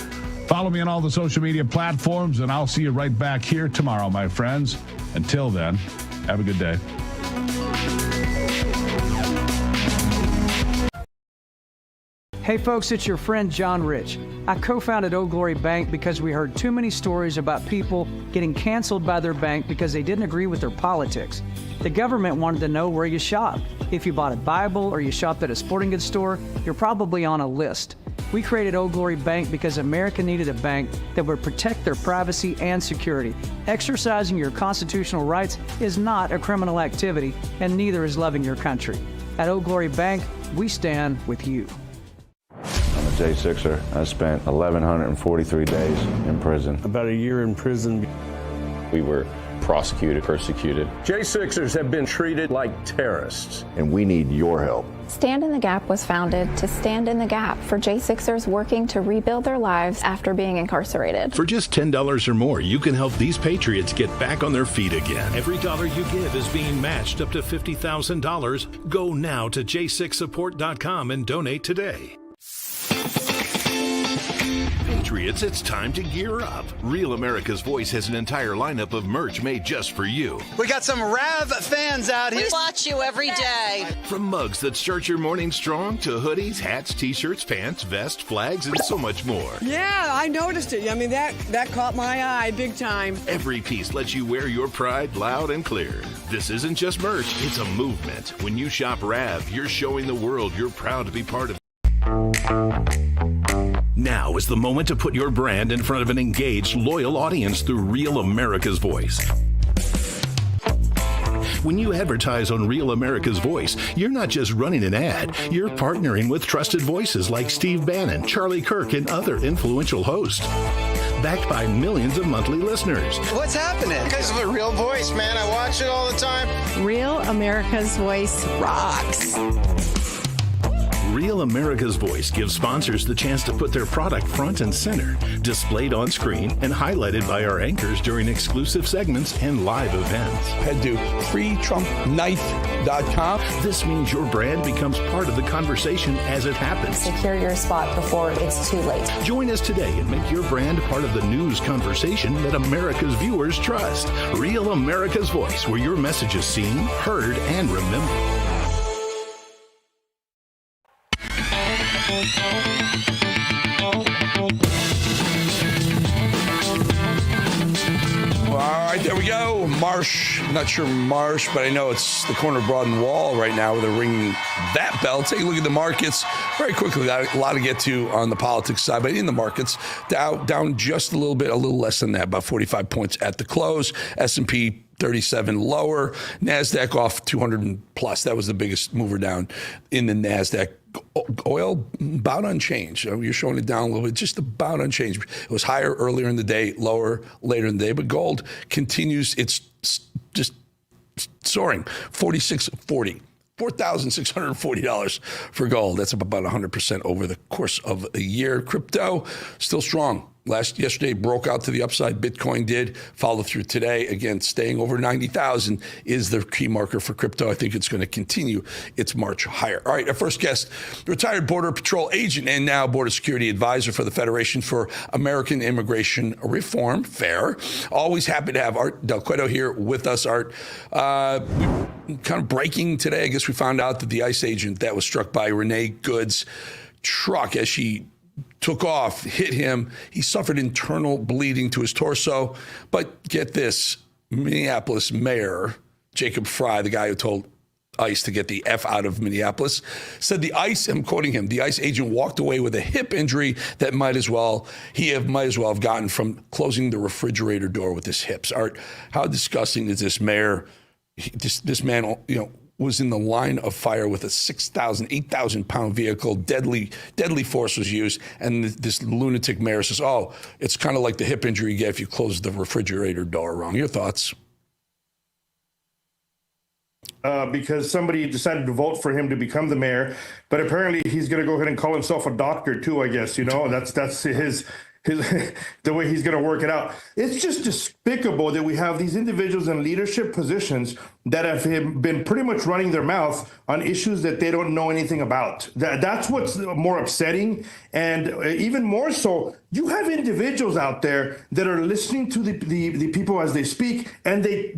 Follow me on all the social media platforms, and I'll see you right back here tomorrow, my friends. Until then, have a good day. Hey folks, it's your friend John Rich. I co-founded Old Glory Bank because we heard too many stories about people getting canceled by their bank because they didn't agree with their politics. The government wanted to know where you shopped. If you bought a Bible or you shopped at a sporting goods store, you're probably on a list. We created Old Glory Bank because America needed a bank that would protect their privacy and security. Exercising your constitutional rights is not a criminal activity, and neither is loving your country. At Old Glory Bank, we stand with you. I'm a J6er. I spent 1,143 days in prison. About a year in prison. We were prosecuted, persecuted. J6ers have been treated like terrorists. And we need your help. Stand in the Gap was founded to stand in the gap for J6ers working to rebuild their lives after being incarcerated. For just $10 or more, you can help these patriots get back on their feet again. Every dollar you give is being matched up to $50,000. Go now to j6support.com and donate today. Patriots, it's time to gear up. Real America's Voice has an entire lineup of merch made just for you. We got some RAV fans out here. We watch you every day. From mugs that start your morning strong to hoodies, hats, t-shirts, pants, vests, flags, and so much more. Yeah, I noticed it. I mean, that caught my eye big time. Every piece lets you wear your pride loud and clear. This isn't just merch, it's a movement. When you shop RAV, you're showing the world you're proud to be part of. Now is the moment to put your brand in front of an engaged, loyal audience through Real America's Voice. When you advertise on Real America's Voice, you're not just running an ad, you're partnering with trusted voices like Steve Bannon, Charlie Kirk, and other influential hosts. Backed by millions of monthly listeners. What's happening? Because of a real voice, man. I watch it all the time. Real America's Voice rocks. Real America's Voice gives sponsors the chance to put their product front and center, displayed on screen and highlighted by our anchors during exclusive segments and live events. Head to freetrumpknife.com. This means your brand becomes part of the conversation as it happens. Secure your spot before it's too late. Join us today and make your brand part of the news conversation that America's viewers trust. Real America's Voice, where your message is seen, heard, and remembered. All right, there we go. Marsh, not sure Marsh, but I know it's the corner of Broad and Wall right now where they're ringing that bell. Take a look at the markets very quickly. Got a lot to get to on the politics side, but in the markets, down just a little bit, a little less than that, about 45 points at the close. S&P 37 lower. NASDAQ off 200 plus. That was the biggest mover down in the NASDAQ. Oil, about unchanged. You're showing it down a little bit, just about unchanged. It was higher earlier in the day, lower later in the day. But gold continues, it's just soaring, $4,640. $4,640 for gold. That's up about 100% over the course of a year. Crypto, still strong. Yesterday broke out to the upside. Bitcoin did follow through today. Again, staying over 90,000 is the key marker for crypto. I think it's going to continue its march higher. All right, our first guest, retired Border Patrol agent and now Border Security Advisor for the Federation for American Immigration Reform, FAIR. Always happy to have Art Del Cueto here with us. Art, kind of breaking today, I guess we found out that the ICE agent that was struck by Renee Good's truck as she took off, hit him. He suffered internal bleeding to his torso. But get this, Minneapolis Mayor Jacob Frey, the guy who told ICE to get the F out of Minneapolis, said the ICE, I'm quoting him, the ICE agent walked away with a hip injury that might as well have gotten from closing the refrigerator door with his hips. Art, how disgusting is this mayor? This man, was in the line of fire with a 8,000 pound vehicle. Deadly force was used. And this lunatic mayor says, oh, it's kind of like the hip injury you get if you close the refrigerator door wrong. Your thoughts? Because somebody decided to vote for him to become the mayor, but apparently he's going to go ahead and call himself a doctor too, I guess, that's his the way he's going to work it out. It's just despicable that we have these individuals in leadership positions that have been pretty much running their mouth on issues that they don't know anything about. That's what's more upsetting. And even more so, you have individuals out there that are listening to the people as they speak, and they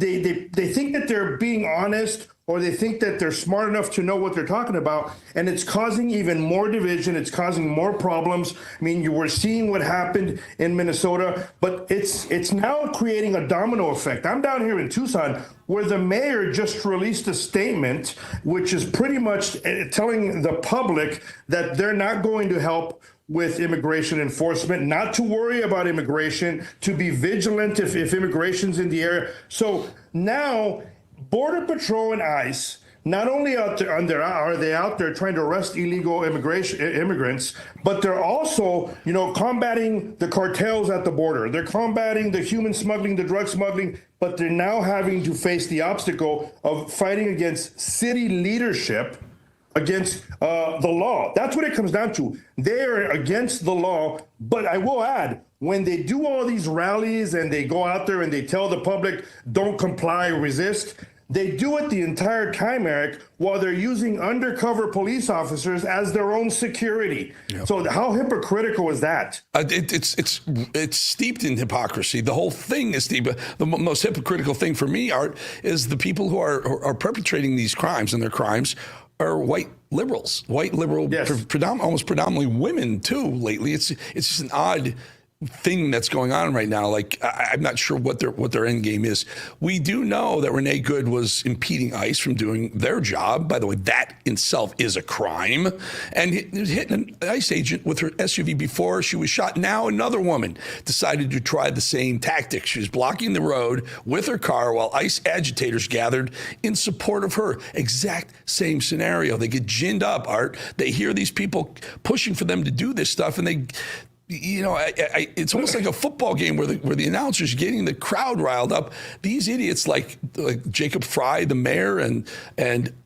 think that they're being honest, or they think that they're smart enough to know what they're talking about, and it's causing even more division. It's causing more problems. I mean, you were seeing what happened in Minnesota, but it's now creating a domino effect. I'm down here in Tucson, where the mayor just released a statement, which is pretty much telling the public that they're not going to help with immigration enforcement, not to worry about immigration, to be vigilant if immigration's in the area. So now, Border Patrol and ICE, not only are they out there trying to arrest illegal immigrants, but they're also, combating the cartels at the border. They're combating the human smuggling, the drug smuggling, but they're now having to face the obstacle of fighting against city leadership, against the law. That's what it comes down to. They are against the law, but I will add, when they do all these rallies and they go out there and they tell the public, don't comply, resist, they do it the entire time, Eric, while they're using undercover police officers as their own security. Yep. So how hypocritical is that? It's steeped in hypocrisy. The whole thing is steeped. The most hypocritical thing for me, Art, is the people who are perpetrating these crimes, and their crimes are white liberals, yes. Almost predominantly women too. Lately, it's just an odd thing that's going on right now. Like, I'm not sure what their end game is. We do know that Renee Good was impeding ICE from doing their job. By the way, that itself is a crime. And hitting an ICE agent with her SUV before she was shot. Now another woman decided to try the same tactic. She was blocking the road with her car while ICE agitators gathered in support of her. Exact same scenario. They get ginned up, Art. They hear these people pushing for them to do this stuff, and you know, it's almost like a football game where the announcer's getting the crowd riled up. These idiots like Jacob Fry, the mayor, and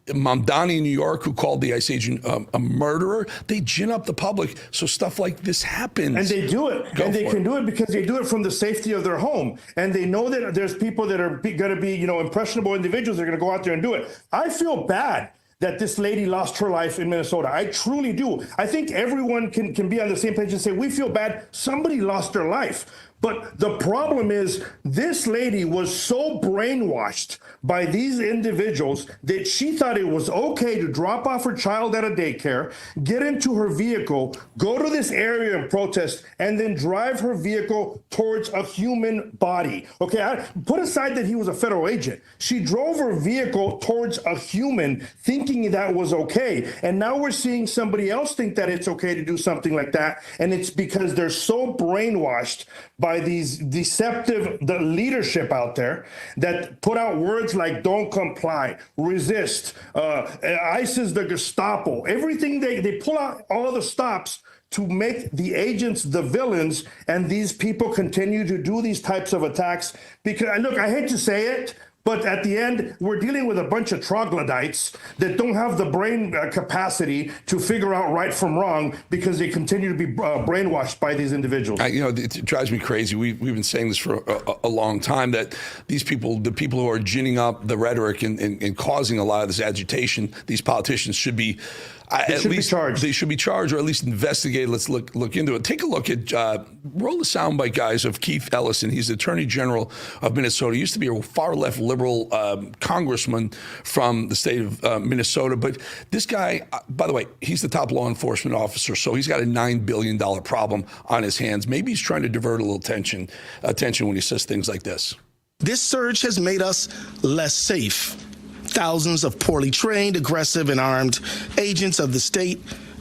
Mamdani in New York, who called the ICE agent a murderer, they gin up the public so stuff like this happens. And they do it. And they can do it because they do it from the safety of their home. And they know that there's people that are going to be, you know, impressionable individuals that are going to go out there and do it. I feel bad that this lady lost her life in Minnesota. I truly do. I think everyone can be on the same page and say, we feel bad. Somebody lost their life. But the problem is this lady was so brainwashed by these individuals that she thought it was okay to drop off her child at a daycare, get into her vehicle, go to this area and protest, and then drive her vehicle towards a human body. Okay, put aside that he was a federal agent. She drove her vehicle towards a human thinking that was okay. And now we're seeing somebody else think that it's okay to do something like that. And it's because they're so brainwashed by these deceptive leadership out there that put out words like don't comply, resist, ICE is the Gestapo. Everything they pull out all the stops to make the agents the villains, and these people continue to do these types of attacks. Because, look, I hate to say it, but at the end, we're dealing with a bunch of troglodytes that don't have the brain capacity to figure out right from wrong because they continue to be brainwashed by these individuals. You know, it drives me crazy. We've been saying this for a long time, that these people, the people who are ginning up the rhetoric and causing a lot of this agitation, these politicians should be They should be charged, or at least investigated. Let's look into it. Take a look at, roll the soundbite, guys, of Keith Ellison. He's the Attorney General of Minnesota. He used to be a far-left liberal congressman from the state of Minnesota. But this guy, by the way, he's the top law enforcement officer, so he's got a $9 billion problem on his hands. Maybe he's trying to divert a little attention when he says things like this. This surge has made us less safe. Thousands of poorly trained, aggressive, and armed agents of the state,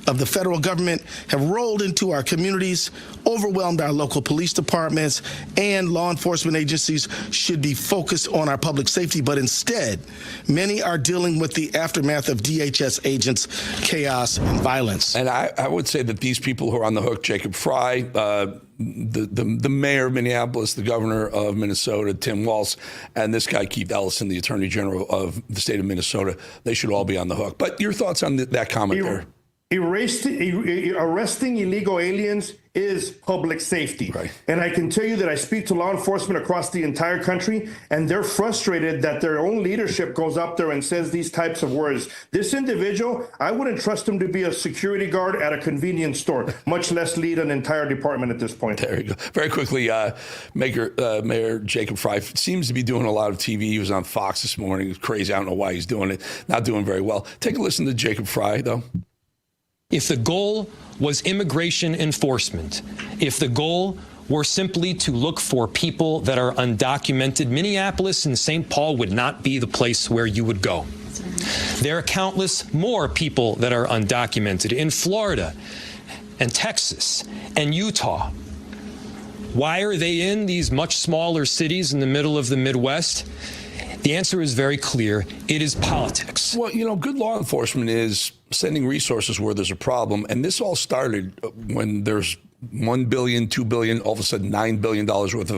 of the federal government have rolled into our communities, overwhelmed our local police departments, and law enforcement agencies should be focused on our public safety. But instead, many are dealing with the aftermath of DHS agents' chaos and violence. And I would say that these people who are on the hook, Jacob Fry, the mayor of Minneapolis, the governor of Minnesota, Tim Walz, and this guy, Keith Ellison, the Attorney General of the state of Minnesota, they should all be on the hook. But your thoughts on that comment there? Arresting illegal aliens is public safety. Right. And I can tell you that I speak to law enforcement across the entire country, and they're frustrated that their own leadership goes up there and says these types of words. This individual, I wouldn't trust him to be a security guard at a convenience store, much less lead an entire department at this point. There you go. Very quickly, Mayor Jacob Fry seems to be doing a lot of TV. He was on Fox this morning. It's crazy. I don't know why he's doing it. Not doing very well. Take a listen to Jacob Fry, though. If the goal was immigration enforcement, if the goal were simply to look for people that are undocumented, Minneapolis and St. Paul would not be the place where you would go. There are countless more people that are undocumented in Florida and Texas and Utah. Why are they in these much smaller cities in the middle of the Midwest? The answer is very clear. It is politics. Well, you know, good law enforcement is sending resources where there's a problem. And this all started when there's $1 billion, $2 billion, all of a sudden $9 billion worth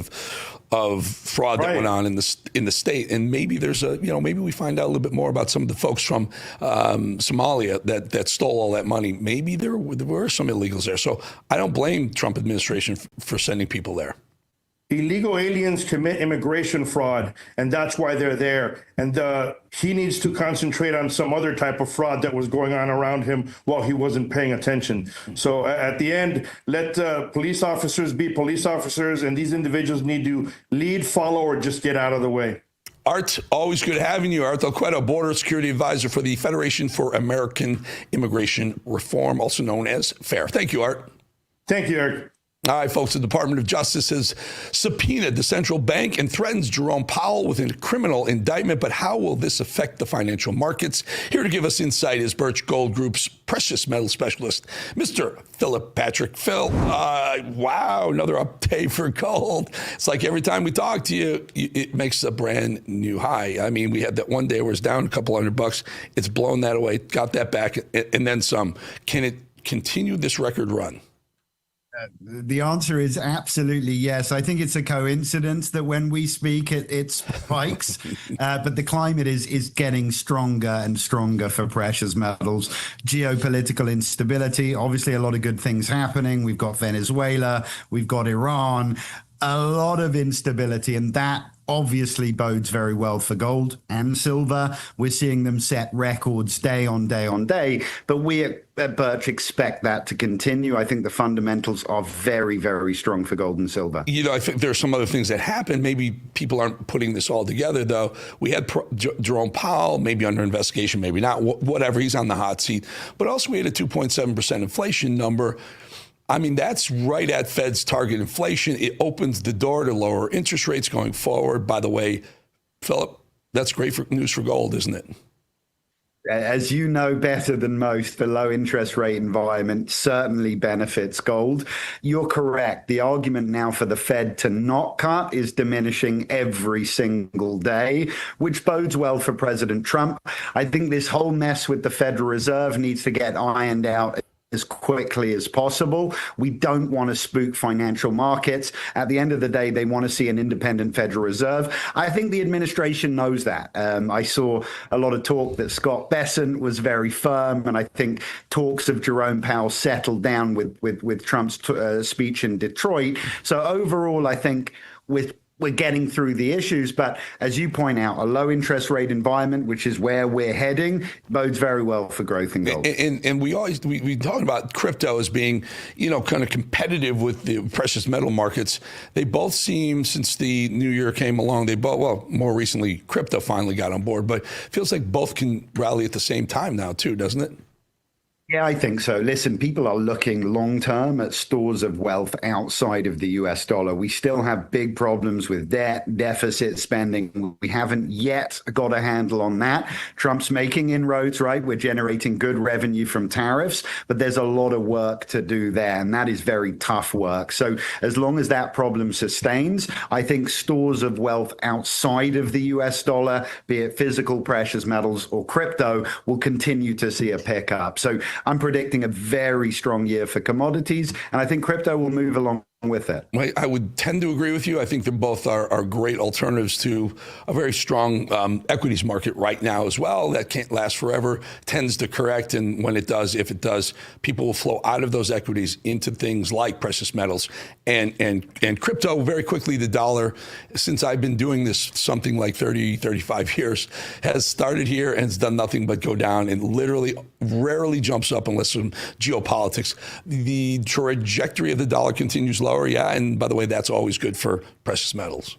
of fraud that went on in the state. And maybe there's maybe we find out a little bit more about some of the folks from Somalia that stole all that money. Maybe there were some illegals there. So I don't blame Trump administration for sending people there. Illegal aliens commit immigration fraud, and that's why they're there. And he needs to concentrate on some other type of fraud that was going on around him while he wasn't paying attention. So at the end, let police officers be police officers, and these individuals need to lead, follow, or just get out of the way. Art, always good having you. Art Del Cueto, Border Security Advisor for the Federation for American Immigration Reform, also known as FAIR. Thank you, Art. Thank you, Eric. All right, folks, the Department of Justice has subpoenaed the central bank and threatens Jerome Powell with a criminal indictment. But how will this affect the financial markets? Here to give us insight is Birch Gold Group's precious metal specialist, Mr. Philip Patrick. Phil, wow, another up day for gold. It's like every time we talk to you, it makes a brand new high. I mean, we had that one day where it's down a couple $100. It's blown that away, got that back, and then some. Can it continue this record run? The answer is absolutely yes. I think it's a coincidence that when we speak, it spikes, but the climate is getting stronger and stronger for precious metals. Geopolitical instability, obviously a lot of good things happening. We've got Venezuela, we've got Iran, a lot of instability, and that obviously bodes very well for gold and silver. We're seeing them set records day on day on day, but we at Birch expect that to continue. I think the fundamentals are very, very strong for gold and silver. You know, I think there's some other things that happen. Maybe people aren't putting this all together, though. We had Jerome Powell, maybe under investigation, maybe not, whatever. He's on the hot seat. But also we had a 2.7% inflation number. I mean, that's right at Fed's target inflation. It opens the door to lower interest rates going forward. By the way, Philip, that's great news for gold, isn't it? As you know better than most, the low interest rate environment certainly benefits gold. You're correct. The argument now for the Fed to not cut is diminishing every single day, which bodes well for President Trump. I think this whole mess with the Federal Reserve needs to get ironed out as quickly as possible. We don't want to spook financial markets. At the end of the day, they want to see an independent Federal Reserve. I think the administration knows that. I saw a lot of talk that Scott Bessent was very firm, and I think talks of Jerome Powell settled down with Trump's speech in Detroit. So overall, I think we're getting through the issues, but as you point out, a low interest rate environment, which is where we're heading, bodes very well for growth in gold. And we talk about crypto as being, you know, kind of competitive with the precious metal markets. They both seem, since the new year came along, more recently, crypto finally got on board, but it feels like both can rally at the same time now too, doesn't it? Yeah, I think so. Listen, people are looking long-term at stores of wealth outside of the US dollar. We still have big problems with debt, deficit spending. We haven't yet got a handle on that. Trump's making inroads, right? We're generating good revenue from tariffs, but there's a lot of work to do there, and that is very tough work. So as long as that problem sustains, I think stores of wealth outside of the US dollar, be it physical precious metals or crypto, will continue to see a pickup. So I'm predicting a very strong year for commodities, and I think crypto will move along with it. I would tend to agree with you. I think they both are great alternatives to a very strong equities market right now as well. That can't last forever, tends to correct. And when it does, if it does, people will flow out of those equities into things like precious metals and crypto. Very quickly, the dollar, since I've been doing this something like 30, 35 years, has started here and has done nothing but go down and literally rarely jumps up unless some geopolitics. The trajectory of the dollar continues lower. Yeah, and by the way, that's always good for precious metals.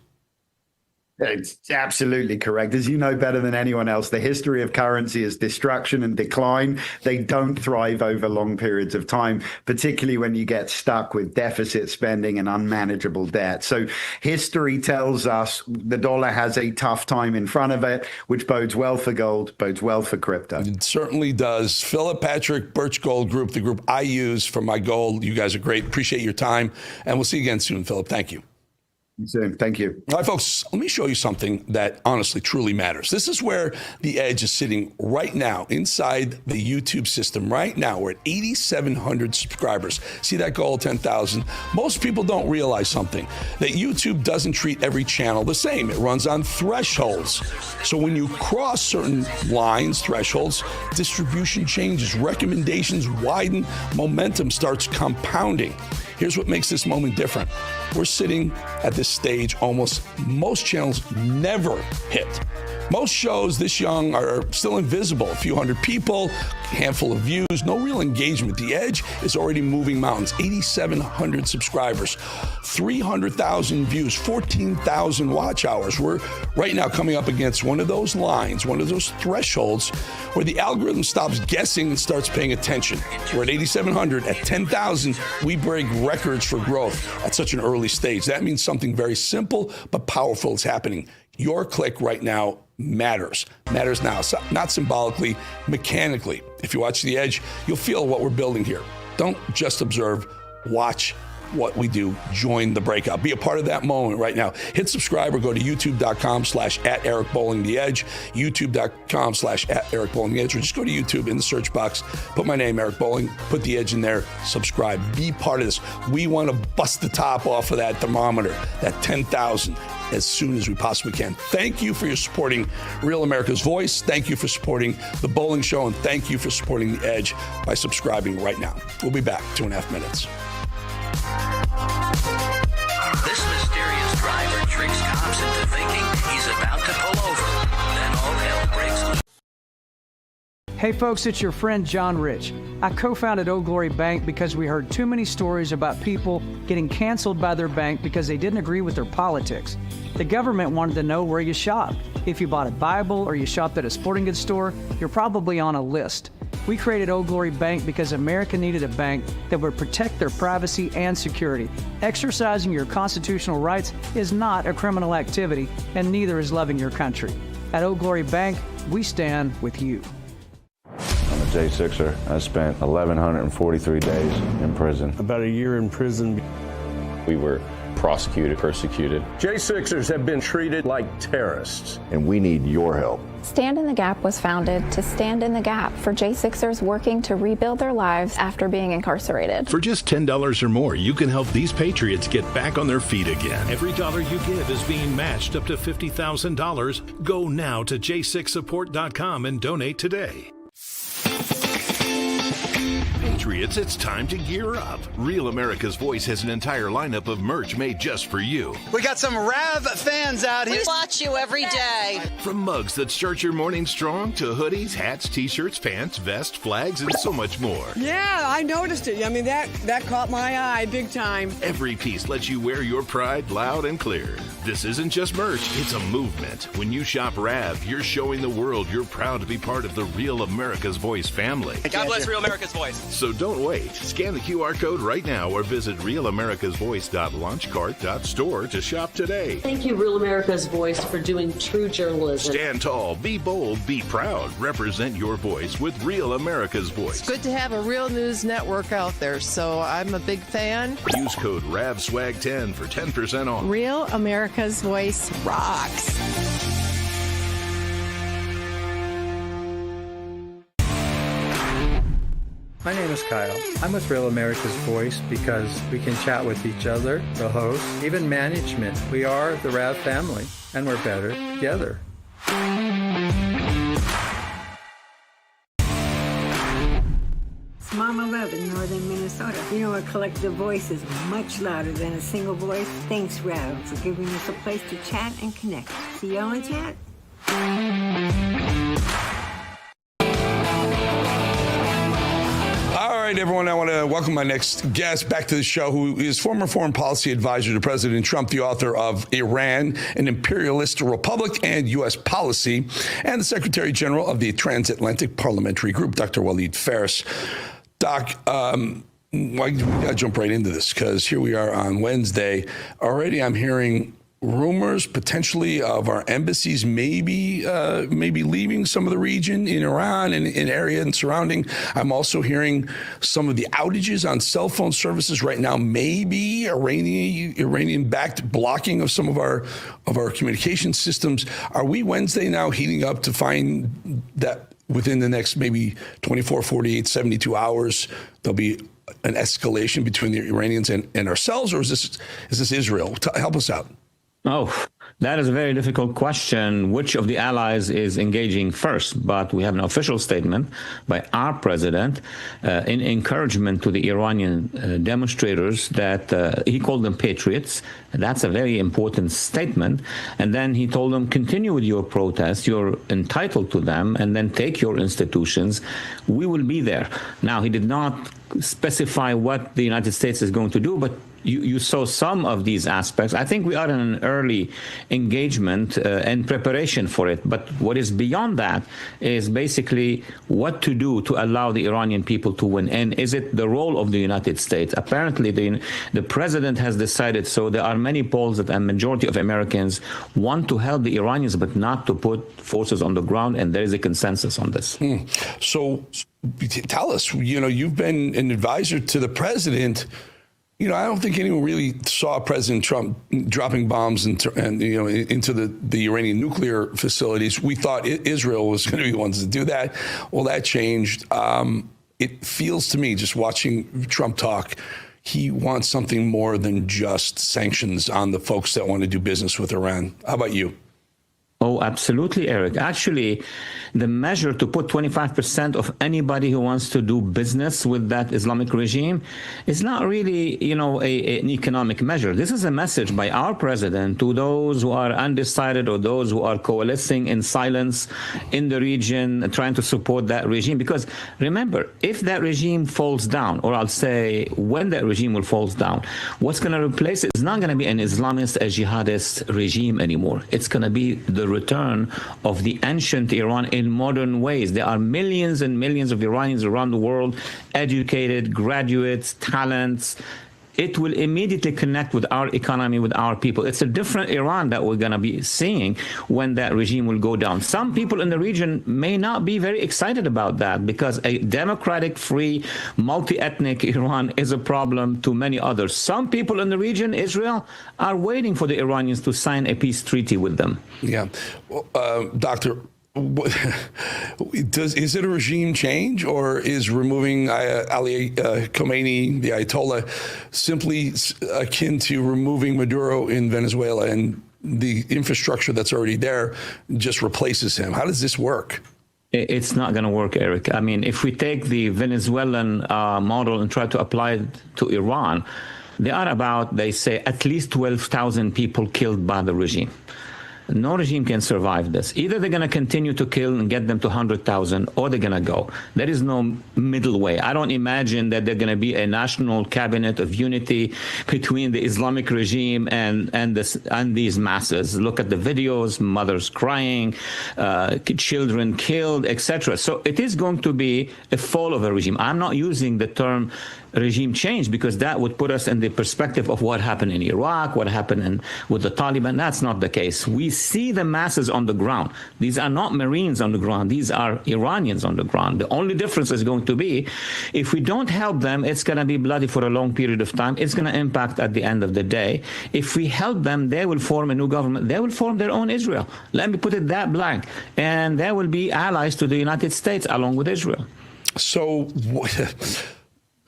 It's absolutely correct. As you know better than anyone else, the history of currency is destruction and decline. They don't thrive over long periods of time, particularly when you get stuck with deficit spending and unmanageable debt. So history tells us the dollar has a tough time in front of it, which bodes well for gold, bodes well for crypto. It certainly does. Philip Patrick, Birch Gold Group, the group I use for my gold. You guys are great. Appreciate your time. And we'll see you again soon, Philip. Thank you. Soon. Thank you. All right, folks, let me show you something that honestly truly matters. This is where the edge is sitting right now inside the YouTube system. Right now, we're at 8,700 subscribers. See that goal, 10,000? Most people don't realize something, that YouTube doesn't treat every channel the same. It runs on thresholds. So when you cross certain lines, thresholds, distribution changes, recommendations widen, momentum starts compounding. Here's what makes this moment different. We're sitting at this stage almost most channels never hit. Most shows this young are still invisible. A few hundred people, a handful of views, no real engagement. The Edge is already moving mountains. 8,700 subscribers, 300,000 views, 14,000 watch hours. We're right now coming up against one of those lines, one of those thresholds where the algorithm stops guessing and starts paying attention. We're at 8,700. At 10,000, we break records for growth at such an early stage. That means something very simple but powerful is happening. Your click right now matters now, not symbolically, mechanically. If you watch The Edge, you'll feel what we're building here. Don't just observe, watch what we do. Join the breakout. Be a part of that moment right now. Hit subscribe or go to youtube.com/@EricBowlingTheEdge, youtube.com/@EricBowlingTheEdge, or just go to YouTube in the search box, put my name, Eric Bowling, put the edge in there, subscribe. Be part of this. We want to bust the top off of that thermometer, that 10,000, as soon as we possibly can. Thank you for your supporting Real America's Voice. Thank you for supporting The Bowling Show, and thank you for supporting The Edge by subscribing right now. We'll be back 2.5 minutes. This mysterious driver tricks cops into thinking he's about to pull over. Then all hell breaks loose. Hey folks, it's your friend John Rich. I co-founded Old Glory Bank because we heard too many stories about people getting canceled by their bank because they didn't agree with their politics. The government wanted to know where you shopped. If you bought a Bible or you shopped at a sporting goods store, you're probably on a list. We created Old Glory Bank because America needed a bank that would protect their privacy and security. Exercising your constitutional rights is not a criminal activity, and neither is loving your country. At Old Glory Bank, we stand with you. I'm a J6er. I spent 1,143 days in prison. About a year in prison. We were prosecuted, persecuted. J6ers have been treated like terrorists. And we need your help. Stand in the Gap was founded to stand in the gap for J6ers working to rebuild their lives after being incarcerated. For just $10 or more, you can help these patriots get back on their feet again. Every dollar you give is being matched up to $50,000. Go now to j6support.com and donate today. Patriots, it's time to gear up. Real America's Voice has an entire lineup of merch made just for you. We got some Rav fans out here. We watch you every day. From mugs that start your morning strong to hoodies, hats, t-shirts, pants, vests, flags, and so much more. Yeah, I noticed it. I mean, that caught my eye big time. Every piece lets you wear your pride loud and clear. This isn't just merch, it's a movement. When you shop Rav, you're showing the world you're proud to be part of the Real America's Voice family. God bless Real America's Voice. So don't wait. Scan the QR code right now or visit realamericasvoice.launchcart.store to shop today. Thank you, Real America's Voice, for doing true journalism. Stand tall, be bold, be proud. Represent your voice with Real America's Voice. It's good to have a real news network out there, so I'm a big fan. Use code RAVSWAG10 for 10% off. Real America's Voice rocks. My name is Kyle. I'm with Real America's Voice because we can chat with each other, the host, even management. We are the RAV family, and we're better together. It's Mama Love in northern Minnesota. You know, a collective voice is much louder than a single voice. Thanks, Rav, for giving us a place to chat and connect. See y'all in chat. All right, everyone, I want to welcome my next guest back to the show, who is former foreign policy advisor to President Trump, the author of Iran, an Imperialist Republic and U.S. Policy, and the Secretary General of the Transatlantic Parliamentary Group, Dr. Waleed Phares. Doc, we got to jump right into this because here we are on Wednesday. Already I'm hearing rumors potentially of our embassies maybe leaving some of the region in Iran and in area and surrounding. I'm also hearing some of the outages on cell phone services right now, maybe Iranian-backed blocking of some of our communication systems. Are we Wednesday now heating up to find that within the next maybe 24, 48, 72 hours, there'll be an escalation between the Iranians and ourselves, or is this Israel? Help us out. Oh, that is a very difficult question. Which of the allies is engaging first? But we have an official statement by our president in encouragement to the Iranian demonstrators that he called them patriots. That's a very important statement. And then he told them, continue with your protests. You're entitled to them, and then take your institutions. We will be there. Now, he did not specify what the United States is going to do, but you saw some of these aspects. I think we are in an early engagement and preparation for it. But what is beyond that is basically what to do to allow the Iranian people to win. And is it the role of the United States? Apparently, the president has decided so. There are many polls that a majority of Americans want to help the Iranians, but not to put forces on the ground. And there is a consensus on this. So tell us, you've been an advisor to the president. You know, I don't think anyone really saw President Trump dropping bombs into the Iranian nuclear facilities. We thought Israel was going to be the ones to do that. Well, that changed. It feels to me, just watching Trump talk, he wants something more than just sanctions on the folks that want to do business with Iran. How about you? Oh, absolutely, Eric. Actually, the measure to put 25% of anybody who wants to do business with that Islamic regime is not really, an economic measure. This is a message by our president to those who are undecided or those who are coalescing in silence in the region, trying to support that regime. Because remember, if that regime falls down, or I'll say when that regime will fall down, what's going to replace it is not going to be an Islamist, a jihadist regime anymore. It's going to be the return of the ancient Iran in modern ways. There are millions and millions of Iranians around the world, educated, graduates, talents. It will immediately connect with our economy, with our people. It's a different Iran that we're going to be seeing when that regime will go down. Some people in the region may not be very excited about that because a democratic, free, multi-ethnic Iran is a problem to many others. Some people in the region, Israel, are waiting for the Iranians to sign a peace treaty with them. Yeah. Well, Doctor, is it a regime change, or is removing Ali Khamenei, the Ayatollah, simply akin to removing Maduro in Venezuela and the infrastructure that's already there just replaces him? How does this work? It's not going to work, Eric. I mean, if we take the Venezuelan model and try to apply it to Iran, there are about, they say, at least 12,000 people killed by the regime. No regime can survive this. Either they're going to continue to kill and get them to 100,000, or they're going to go. There is no middle way. I don't imagine that there's going to be a national cabinet of unity between the Islamic regime and these masses. Look at the videos, mothers crying, children killed, etc. So it is going to be a fall of a regime. I'm not using the term regime change because that would put us in the perspective of what happened in Iraq, what happened with the Taliban. That's not the case. We see the masses on the ground. These are not Marines on the ground. These are Iranians on the ground. The only difference is going to be if we don't help them, it's going to be bloody for a long period of time. It's going to impact at the end of the day. If we help them, they will form a new government. They will form their own Israel. Let me put it that blank. And they will be allies to the United States along with Israel. So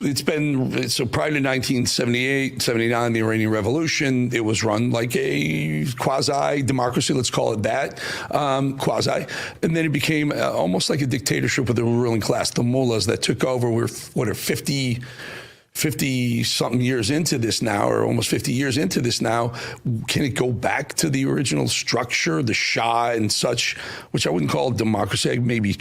it's been, so prior to 1978, 79, the Iranian Revolution, it was run like a quasi-democracy, let's call it that, quasi. And then it became almost like a dictatorship with the ruling class, the mullahs that took over. We're, 50-something years into this now, or almost 50 years into this now. Can it go back to the original structure, the Shah and such, which I wouldn't call democracy, maybe,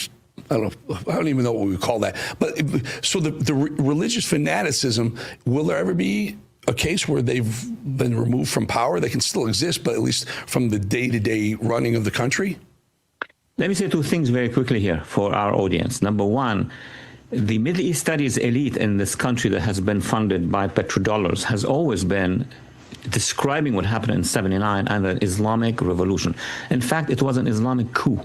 I don't even know what we would call that. But so the religious fanaticism, will there ever be a case where they've been removed from power? They can still exist, but at least from the day-to-day running of the country? Let me say two things very quickly here for our audience. Number one, the Middle East studies elite in this country that has been funded by petrodollars has always been describing what happened in 79 and the Islamic revolution. In fact, it was an Islamic coup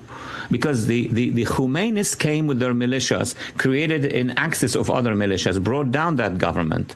because the Khomeinis came with their militias, created an axis of other militias, brought down that government.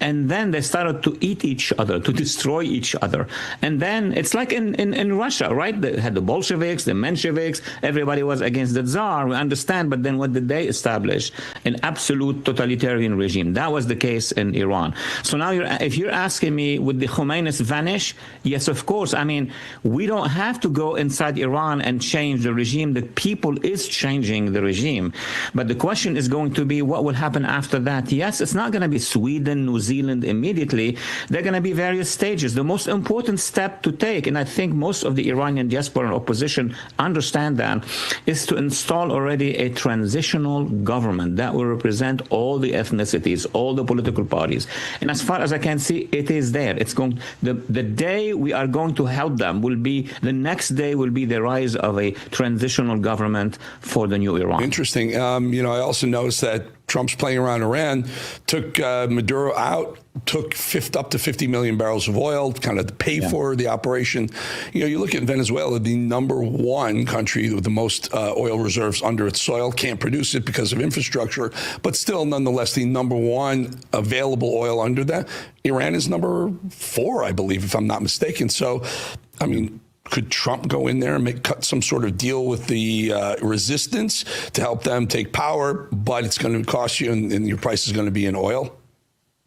And then they started to eat each other, to destroy each other. And then it's like in Russia, right? They had the Bolsheviks, the Mensheviks, everybody was against the Tsar, we understand, but then what did they establish? An absolute totalitarian regime. That was the case in Iran. So now if you're asking me, would the Khomeinis vanish? Yes, of course. I mean, we don't have to go inside Iran and change the regime. The people is changing the regime. But the question is going to be, what will happen after that? Yes, it's not going to be Sweden, New Zealand immediately. There are going to be various stages. The most important step to take, and I think most of the Iranian diaspora and opposition understand that, is to install already a transitional government that will represent all the ethnicities, all the political parties. And as far as I can see, it is there. It's going. The day we are going to help them will be, the next day will be the rise of a transitional government for the new Iran. Interesting. I also noticed that Trump's playing around Iran, took Maduro out, took up to 50 million barrels of oil, kind of to pay for the operation. You know, you look at Venezuela, the number one country with the most oil reserves under its soil, can't produce it because of infrastructure, but still, nonetheless, the number one available oil under that. Iran is number 4, I believe, if I'm not mistaken. So, I mean, could Trump go in there and cut some sort of deal with the resistance to help them take power, but it's going to cost you and your price is going to be in oil?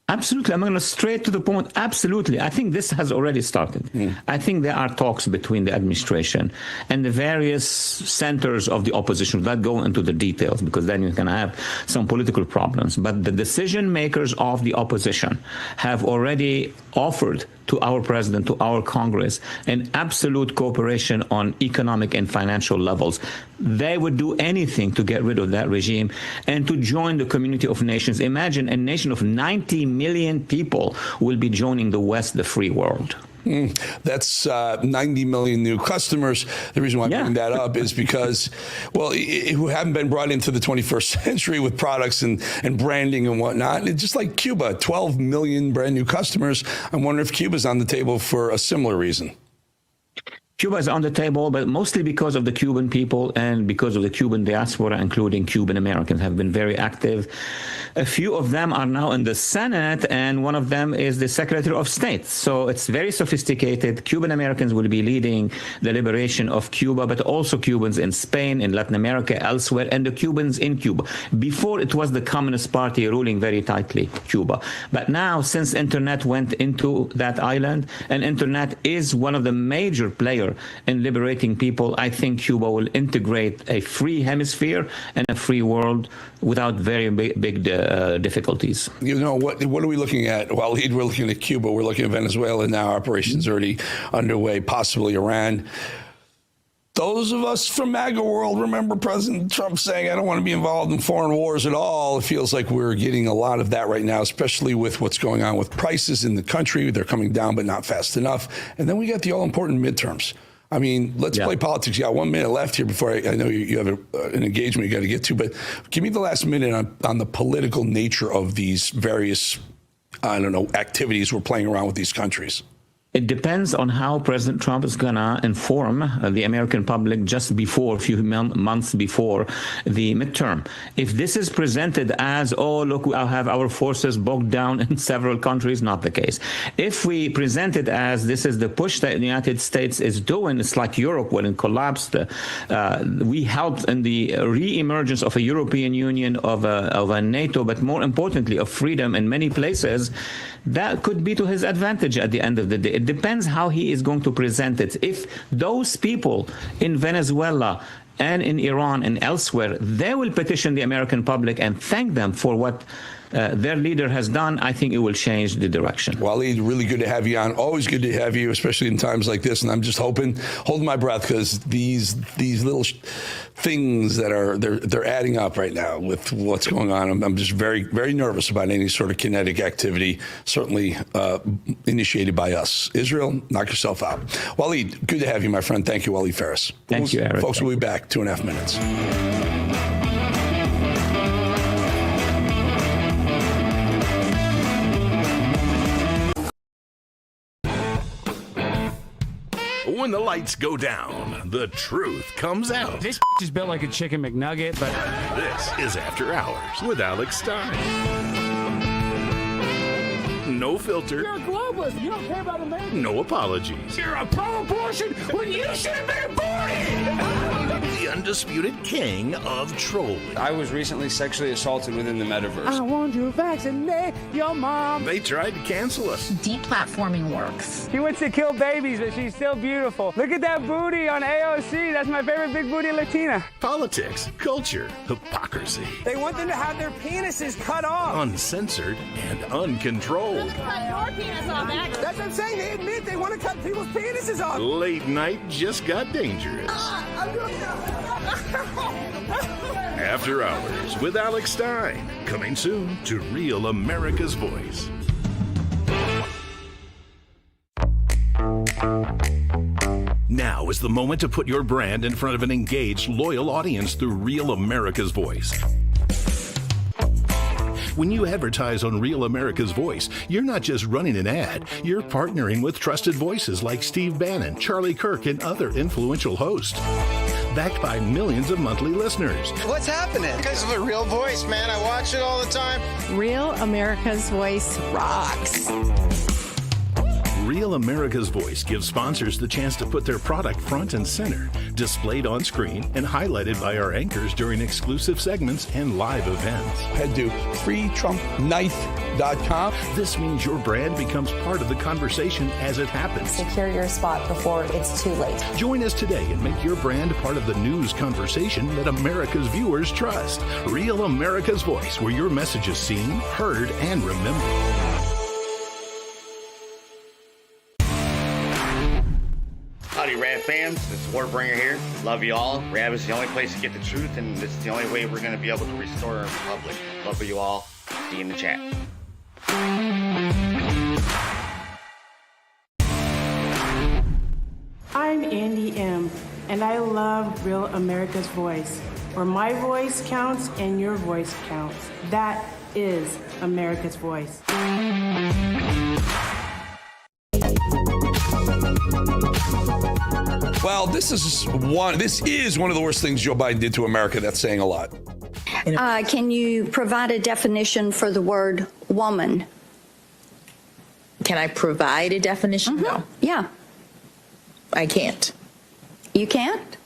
Absolutely. I'm going to straight to the point. Absolutely. I think this has already started. I think there are talks between the administration and the various centers of the opposition that go into the details, because then you can have some political problems. But the decision makers of the opposition have already offered to our president, to our Congress, an absolute cooperation on economic and financial levels. They would do anything to get rid of that regime and to join the community of nations. Imagine a nation of 90 million people will be joining the West, the free world. That's 90 million new customers. The reason why I bring that up is because, well, who haven't been brought into the 21st century with products and branding and whatnot. It's just like Cuba, 12 million brand new customers. I wonder if Cuba's on the table for a similar reason. Cuba is on the table, but mostly because of the Cuban people and because of the Cuban diaspora, including Cuban Americans, have been very active. A few of them are now in the Senate, and one of them is the Secretary of State. So it's very sophisticated. Cuban Americans will be leading the liberation of Cuba, but also Cubans in Spain, in Latin America, elsewhere, and the Cubans in Cuba. Before, it was the Communist Party ruling very tightly Cuba. But now, since Internet went into that island, and Internet is one of the major players in liberating people, I think Cuba will integrate a free hemisphere and a free world without very big difficulties. You know, what are we looking at? Well, we're looking at Cuba, we're looking at Venezuela now, operations already underway, possibly Iran. Those of us from MAGA world remember President Trump saying, I don't want to be involved in foreign wars at all. It feels like we're getting a lot of that right now, especially with what's going on with prices in the country. They're coming down, but not fast enough. And then we got the all-important midterms. I mean, let's play politics. You got 1 minute left here before I know you have an engagement you got to get to, but give me the last minute on the political nature of these various, activities we're playing around with these countries. It depends on how President Trump is going to inform the American public just before, a few months before the midterm. If this is presented as, oh, look, I'll have our forces bogged down in several countries, not the case. If we present it as this is the push that the United States is doing, it's like Europe when it collapsed. We helped in the re-emergence of a European Union, of a NATO, but more importantly, of freedom in many places. That could be to his advantage at the end of the day. It depends how he is going to present it. If those people in Venezuela and in Iran and elsewhere, they will petition the American public and thank them for what their leader has done, I think it will change the direction. Waleed, really good to have you on. Always good to have you, especially in times like this. And I'm just holding my breath, because these little things that they're adding up right now with what's going on. I'm just very, very nervous about any sort of kinetic activity, certainly initiated by us. Israel, knock yourself out. Waleed, good to have you, my friend. Thank you, Waleed Phares. Thank you, Eric. Folks, we'll be back 2.5 minutes. When the lights go down, the truth comes out. This is built like a chicken McNugget, but... This is After Hours with Alex Stein. No filter. You're a globalist. You don't care about America. No apologies. You're a pro-abortion when you should have been aborted. The undisputed king of trolling. I was recently sexually assaulted within the metaverse. I want to vaccinate your mom. They tried to cancel us. Deplatforming works. She wants to kill babies, but she's still beautiful. Look at that booty on AOC. That's my favorite big booty Latina. Politics, culture, hypocrisy. They want them to have their penises cut off. Uncensored and uncontrolled. That's what I'm saying. They admit they want to cut people's penises off. Late night just got dangerous. After Hours with Alex Stein. Coming soon to Real America's Voice. Now is the moment to put your brand in front of an engaged, loyal audience through Real America's Voice. When you advertise on Real America's Voice, you're not just running an ad, you're partnering with trusted voices like Steve Bannon, Charlie Kirk, and other influential hosts. Backed by millions of monthly listeners. What's happening? Because of the Real Voice, man. I watch it all the time. Real America's Voice rocks. Real America's Voice gives sponsors the chance to put their product front and center, displayed on screen and highlighted by our anchors during exclusive segments and live events. Head to freetrumpknife.com. This means your brand becomes part of the conversation as it happens. Secure your spot before it's too late. Join us today and make your brand part of the news conversation that America's viewers trust. Real America's Voice, where your message is seen, heard, and remembered. Howdy, Rad fans. This is Warbringer here. Love you all. Rad is the only place to get the truth, and this is the only way we're going to be able to restore our republic. Love you all. See you in the chat. I'm Andy M., and I love Real America's Voice, where my voice counts and your voice counts. That is America's Voice. Well, this is one of the worst things Joe Biden did to America. That's saying a lot. Can you provide a definition for the word woman? Can I provide a definition? Mm-hmm. No. Yeah. I can't. You can't?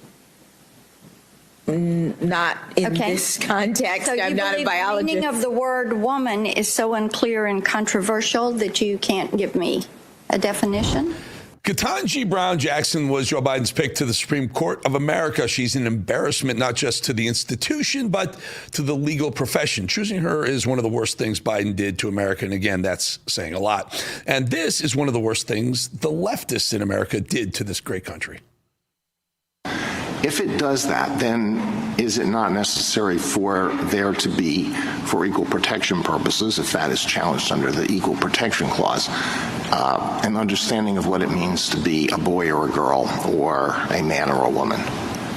Not in this context. So I'm not a biologist. The meaning of the word woman is so unclear and controversial that you can't give me a definition? Ketanji Brown Jackson was Joe Biden's pick to the Supreme Court of America. She's an embarrassment not just to the institution, but to the legal profession. Choosing her is one of the worst things Biden did to America. And again, that's saying a lot. And this is one of the worst things the leftists in America did to this great country. If it does that, then is it not necessary for there to be, for equal protection purposes, if that is challenged under the Equal Protection Clause, an understanding of what it means to be a boy or a girl or a man or a woman?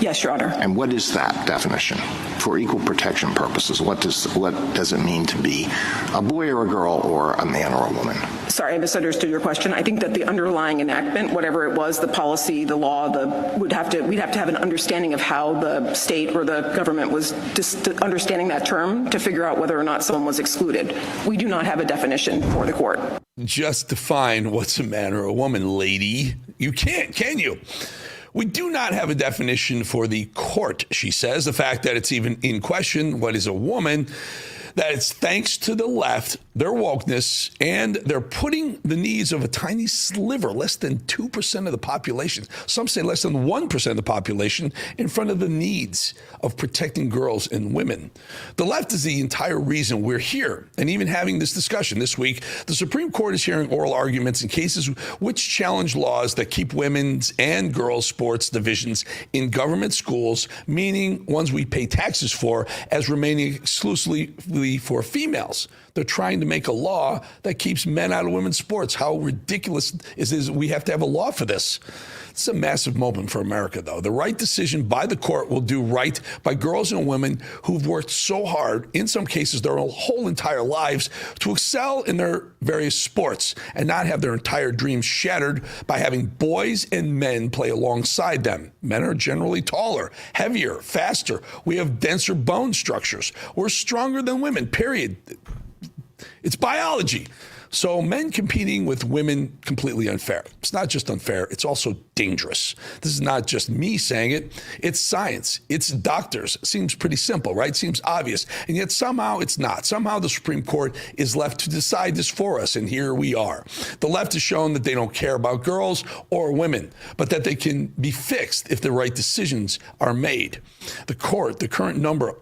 Yes, Your Honor. And what is that definition? For equal protection purposes, what does it mean to be a boy or a girl or a man or a woman? Sorry, I misunderstood your question. I think that the underlying enactment, whatever it was, the policy, the law, we'd have to have an understanding of how the state or the government was just understanding that term to figure out whether or not someone was excluded. We do not have a definition for the court. Just define what's a man or a woman, lady. You can't, can you? We do not have a definition for the court, she says. The fact that it's even in question, what is a woman, that it's thanks to the left, their wokeness, and they're putting the needs of a tiny sliver, less than 2% of the population, some say less than 1% of the population, in front of the needs of protecting girls and women. The left is the entire reason we're here and even having this discussion. This week, the Supreme Court is hearing oral arguments in cases which challenge laws that keep women's and girls' sports divisions in government schools, meaning ones we pay taxes for, as remaining exclusively for females. They're trying to make a law that keeps men out of women's sports. How ridiculous is this? We have to have a law for this. It's a massive moment for America, though. The right decision by the court will do right by girls and women who've worked so hard, in some cases their whole entire lives, to excel in their various sports and not have their entire dreams shattered by having boys and men play alongside them. Men are generally taller, heavier, faster. We have denser bone structures. We're stronger than women, period. It's biology. So men competing with women, completely unfair. It's not just unfair, it's also dangerous. This is not just me saying it. It's science. It's doctors. Seems pretty simple, right? Seems obvious. And yet somehow it's not. Somehow the Supreme Court is left to decide this for us, and here we are. The left has shown that they don't care about girls or women, but that they can be fixed if the right decisions are made. The court, the current number,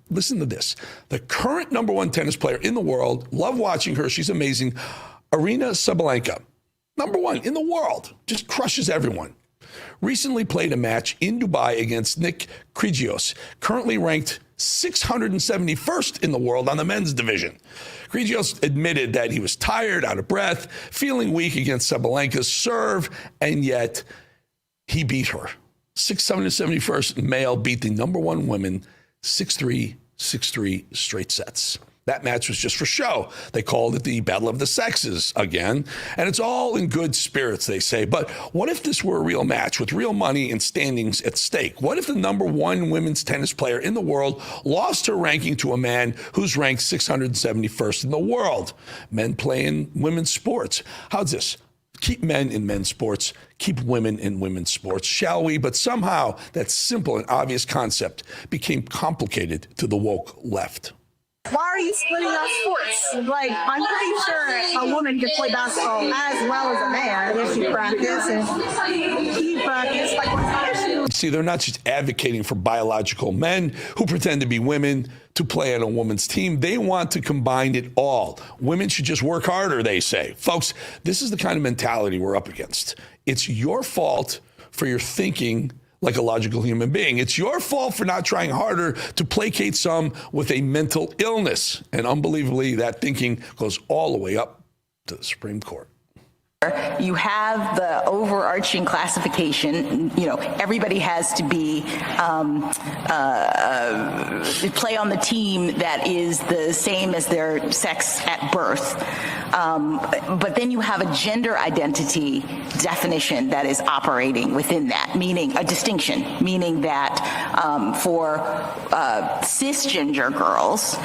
listen to this. The current number one tennis player in the world, love watching her, she's amazing, Aryna Sabalenka, number one in the world, just crushes everyone. Recently played a match in Dubai against Nick Kyrgios, currently ranked 671st in the world on the men's division. Kyrgios admitted that he was tired, out of breath, feeling weak against Sabalenka's serve, and yet he beat her. 671st male beat the number one woman 6-3, 6-3 straight sets. That match was just for show. They called it the Battle of the Sexes again, and it's all in good spirits, they say. But what if this were a real match with real money and standings at stake? What if the number one women's tennis player in the world lost her ranking to a man who's ranked 671st in the world? Men playing women's sports. How's this? Keep men in men's sports, keep women in women's sports, shall we? But somehow that simple and obvious concept became complicated to the woke left. Why are you splitting our sports? Like, I'm pretty sure a woman can play basketball as well as a man if she practice and he practice. Like, what's the issue? See, they're not just advocating for biological men who pretend to be women to play on a woman's team. They want to combine it all. Women should just work harder, they say. Folks, this is the kind of mentality we're up against. It's your fault for your thinking like a logical human being. It's your fault for not trying harder to placate some with a mental illness. And unbelievably, that thinking goes all the way up to the Supreme Court. You have the overarching classification, everybody has to be, play on the team that is the same as their sex at birth. But then you have a gender identity definition that is operating within that, meaning a distinction, meaning that for cisgender girls,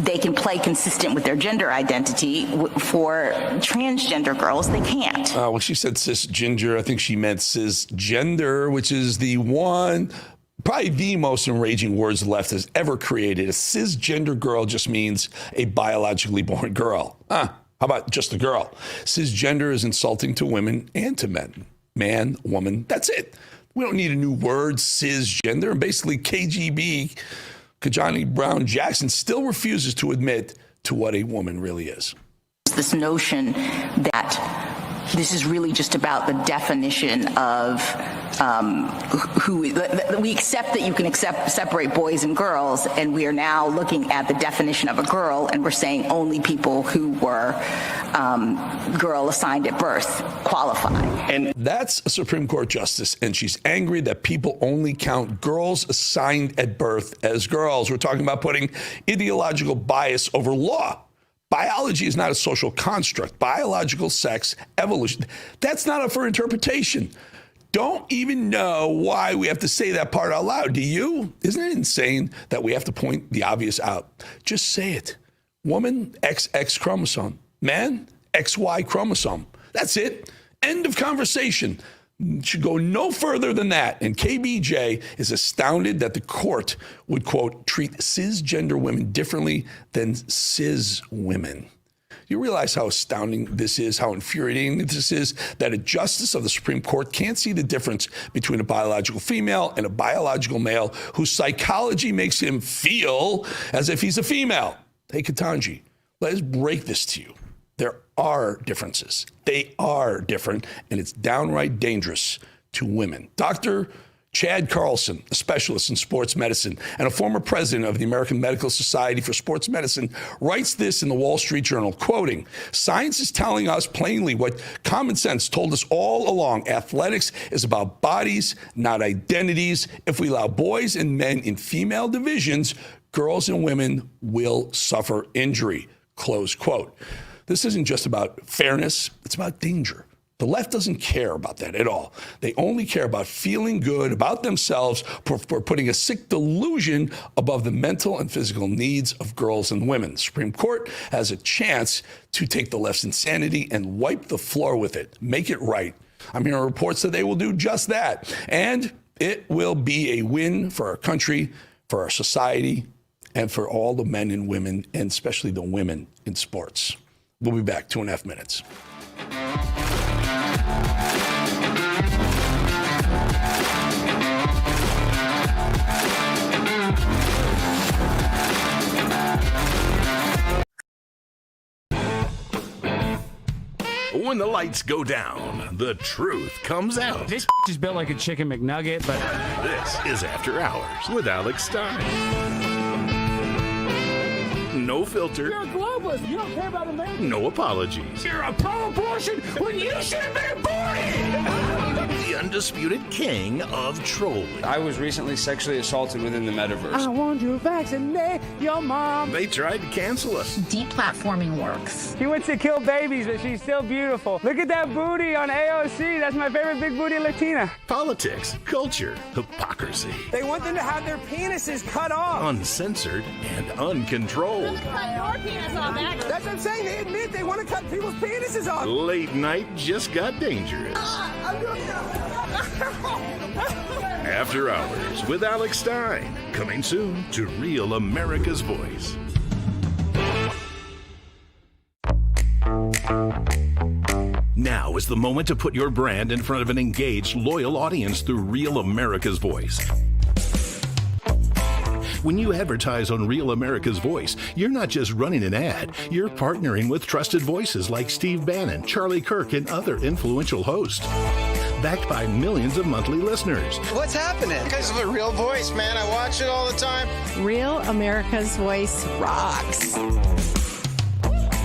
they can play consistent with their gender identity. For transgender girls, they can't. When she said cisgender, I think she meant cisgender, which is probably the most enraging words the left has ever created. A cisgender girl just means a biologically born girl. How about just a girl? Cisgender is insulting to women and to men. Man, woman, that's it. We don't need a new word, cisgender. And basically, KGB, Kajani Brown Jackson, still refuses to admit to what a woman really is. This notion that this is really just about the definition of who we accept that you can separate boys and girls, and we are now looking at the definition of a girl, and we're saying only people who were girl assigned at birth qualify. And that's a Supreme Court justice, and she's angry that people only count girls assigned at birth as girls. We're talking about putting ideological bias over law. Biology is not a social construct. Biological sex, evolution, that's not up for interpretation. Don't even know why we have to say that part out loud, do you? Isn't it insane that we have to point the obvious out? Just say it. Woman, XX chromosome. Man, XY chromosome. That's it. End of conversation. Should go no further than that. And KBJ is astounded that the court would, quote, treat cisgender women differently than cis women. You realize how astounding this is, how infuriating this is, that a justice of the Supreme Court can't see the difference between a biological female and a biological male whose psychology makes him feel as if he's a female. Hey, Ketanji, let's break this to you. There are differences. They are different, and it's downright dangerous to women. Dr. Chad Carlson, a specialist in sports medicine and a former president of the American Medical Society for Sports Medicine, writes this in the Wall Street Journal, quoting, "Science is telling us plainly what common sense told us all along. Athletics is about bodies, not identities. If we allow boys and men in female divisions, girls and women will suffer injury," close quote. This isn't just about fairness, it's about danger. The left doesn't care about that at all. They only care about feeling good about themselves for putting a sick delusion above the mental and physical needs of girls and women. The Supreme Court has a chance to take the left's insanity and wipe the floor with it, make it right. I'm hearing reports that they will do just that. And it will be a win for our country, for our society, and for all the men and women, and especially the women in sports. We'll be back 2.5 minutes. When the lights go down, the truth comes out. This is built like a chicken McNugget, but This is After Hours with Alex Stein. No filter. you're glowing. helpless. You don't care about America. No apologies. You're a pro-abortion when you should have been aborted. The undisputed king of trolling. I was recently sexually assaulted within the metaverse. I want to vaccinate your mom. They tried to cancel us. Deplatforming works. She wants to kill babies, but she's still beautiful. Look at that booty on AOC. That's my favorite big booty Latina. Politics, culture, hypocrisy. They want them to have their penises cut off. Uncensored and uncontrolled. That's what I'm saying. They admit they want to cut people's penises off. Late night just got dangerous. After Hours with Alex Stein. Coming soon to Real America's Voice. Now is the moment to put your brand in front of an engaged, loyal audience through Real America's Voice. When you advertise on Real America's Voice, you're not just running an ad, you're partnering with trusted voices like Steve Bannon, Charlie Kirk, and other influential hosts. Backed by millions of monthly listeners. What's happening? Because of a Real Voice, man. I watch it all the time. Real America's Voice rocks.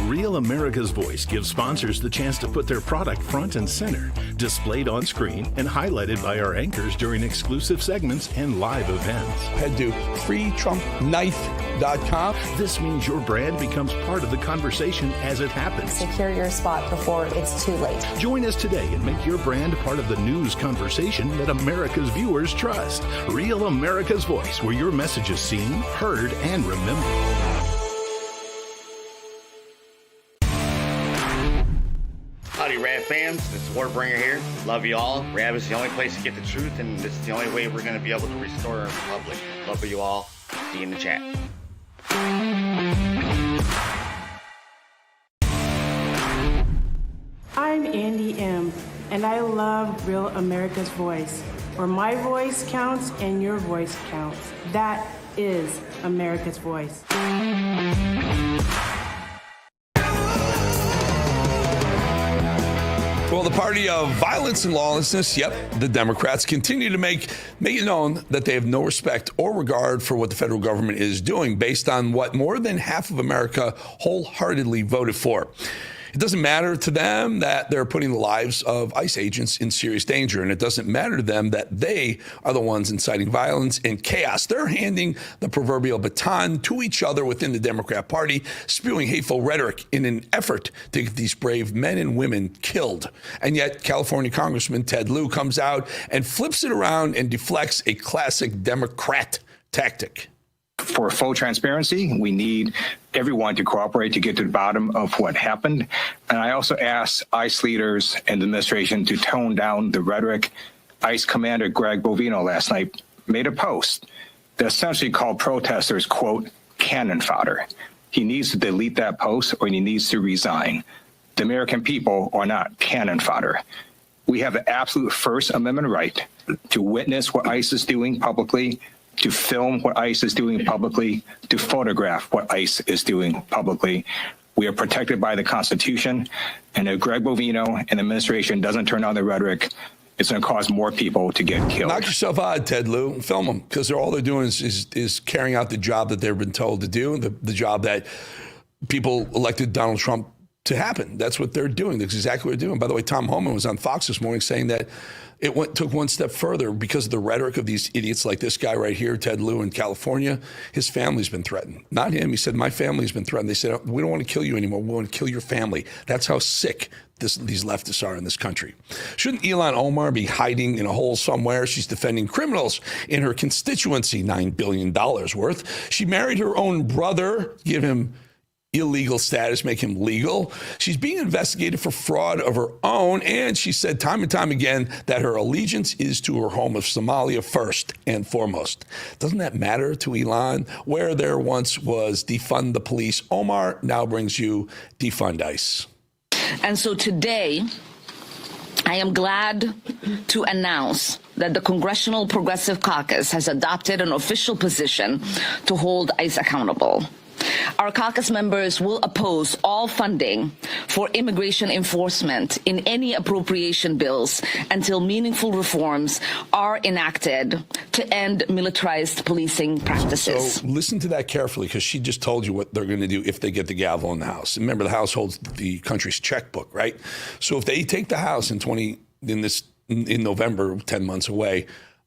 Real America's Voice gives sponsors the chance to put their product front and center, displayed on screen and highlighted by our anchors during exclusive segments and live events. Head to freetrumpknife.com. This means your brand becomes part of the conversation as it happens. Secure your spot before it's too late. Join us today and make your brand part of the news conversation that America's viewers trust. Real America's Voice, where your message is seen, heard, and remembered. Howdy, Rad fams. It's Warbringer here. Love you all. Rad is the only place to get the truth, and this is the only way we're going to be able to restore our republic. Love you all. See you in the chat. I'm Andy M., and I love Real America's Voice, where my voice counts and your voice counts. That is America's Voice. Well, the party of violence and lawlessness, yep, the Democrats continue to make it known that they have no respect or regard for what the federal government is doing based on what more than half of America wholeheartedly voted for. It doesn't matter to them that they're putting the lives of ICE agents in serious danger, and it doesn't matter to them that they are the ones inciting violence and chaos. They're handing the proverbial baton to each other within the Democrat Party, spewing hateful rhetoric in an effort to get these brave men and women killed. And yet, California Congressman Ted Lieu comes out and flips it around and deflects a classic Democrat tactic. For full transparency, we need everyone to cooperate to get to the bottom of what happened. And I also asked ICE leaders and the administration to tone down the rhetoric. ICE Commander Greg Bovino last night made a post that essentially called protesters, quote, cannon fodder. He needs to delete that post or he needs to resign. The American people are not cannon fodder. We have the absolute First Amendment right to witness what ICE is doing publicly, to film what ICE is doing publicly, to photograph what ICE is doing publicly. We are protected by the Constitution, and if Greg Bovino and the administration doesn't turn on the rhetoric, it's going to cause more people to get killed. Knock yourself out, Ted Lieu. Film them, because all they're doing is carrying out the job that they've been told to do, the job that people elected Donald Trump to happen. That's what they're doing. That's exactly what they're doing. By the way, Tom Homan was on Fox this morning saying that it took one step further because of the rhetoric of these idiots like this guy right here, Ted Lieu in California. His family's been threatened. Not him. He said, my family's been threatened. They said, we don't want to kill you anymore. We want to kill your family. That's how sick these leftists are in this country. Shouldn't Ilhan Omar be hiding in a hole somewhere? She's defending criminals in her constituency, $9 billion worth. She married her own brother, give him illegal status, make him legal. She's being investigated for fraud of her own, and she said time and time again that her allegiance is to her home of Somalia first and foremost. Doesn't that matter to Ilhan? Where there once was defund the police, Omar now brings you defund ICE. And so today, I am glad to announce that the Congressional Progressive Caucus has adopted an official position to hold ICE accountable. Our caucus members will oppose all funding for immigration enforcement in any appropriation bills until meaningful reforms are enacted to end militarized policing practices. So listen to that carefully, because she just told you what they're going to do if they get the gavel in the House. Remember, the House holds the country's checkbook, right? So if they take the House in November, 10 months away,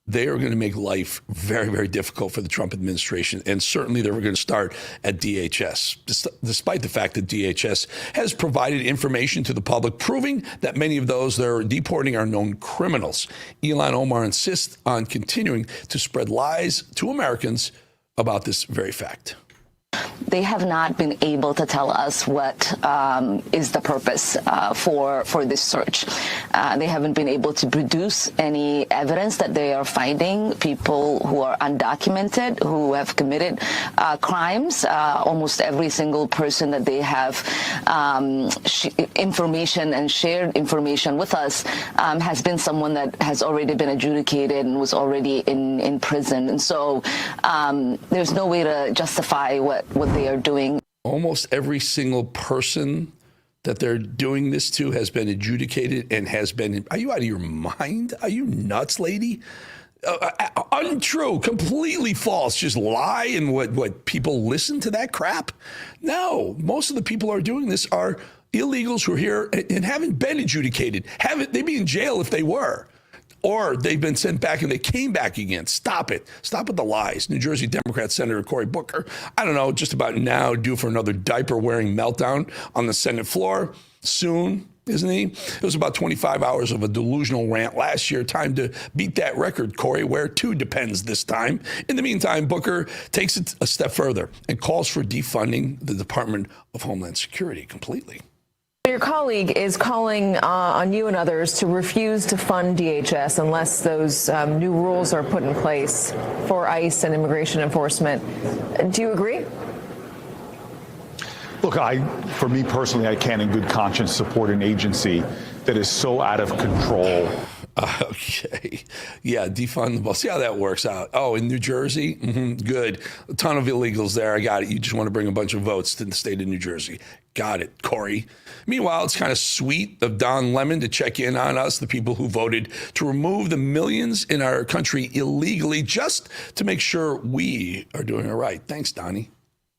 they are going to make life very, very difficult for the Trump administration. And certainly they're going to start at DHS, despite the fact that DHS has provided information to the public proving that many of those they're deporting are known criminals. Ilhan Omar insists on continuing to spread lies to Americans about this very fact. They have not been able to tell us what is the purpose for this search. They haven't been able to produce any evidence that they are finding people who are undocumented, who have committed crimes. Almost every single person that they have information and shared information with us has been someone that has already been adjudicated and was already in prison. And so there's no way to justify what they are doing. Almost every single person that they're doing this to has been adjudicated and has been. Are you out of your mind? Are you nuts, lady? Untrue, completely false. Just lie, and what people listen to that crap? No, most of the people who are doing this are illegals who are here and haven't been adjudicated. They'd be in jail if they were. Or they've been sent back and they came back again. Stop it. Stop with the lies. New Jersey Democrat Senator Cory Booker, I don't know, just about now due for another diaper-wearing meltdown on the Senate floor. Soon, isn't he? It was about 25 hours of a delusional rant last year. Time to beat that record, Cory, where two depends this time. In the meantime, Booker takes it a step further and calls for defunding the Department of Homeland Security completely. Your colleague is calling on you and others to refuse to fund DHS unless those new rules are put in place for ICE and immigration enforcement. Do you agree? Look, for me personally, I can't in good conscience support an agency that is so out of control. Okay. Yeah, defund the ball. See how that works out. Oh, in New Jersey? Good. A ton of illegals there. I got it. You just want to bring a bunch of votes to the state of New Jersey. Got it, Cory. Meanwhile, it's kind of sweet of Don Lemon to check in on us, the people who voted to remove the millions in our country illegally, just to make sure we are doing it right. Thanks, Donnie.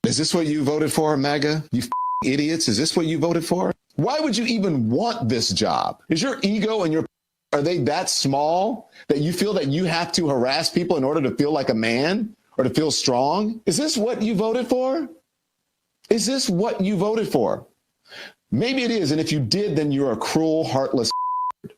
Is this what you voted for, MAGA? You idiots? Is this what you voted for? Why would you even want this job? Is your ego and are they that small that you feel that you have to harass people in order to feel like a man or to feel strong? Is this what you voted for? Is this what you voted for? Maybe it is. And if you did, then you're a cruel, heartless.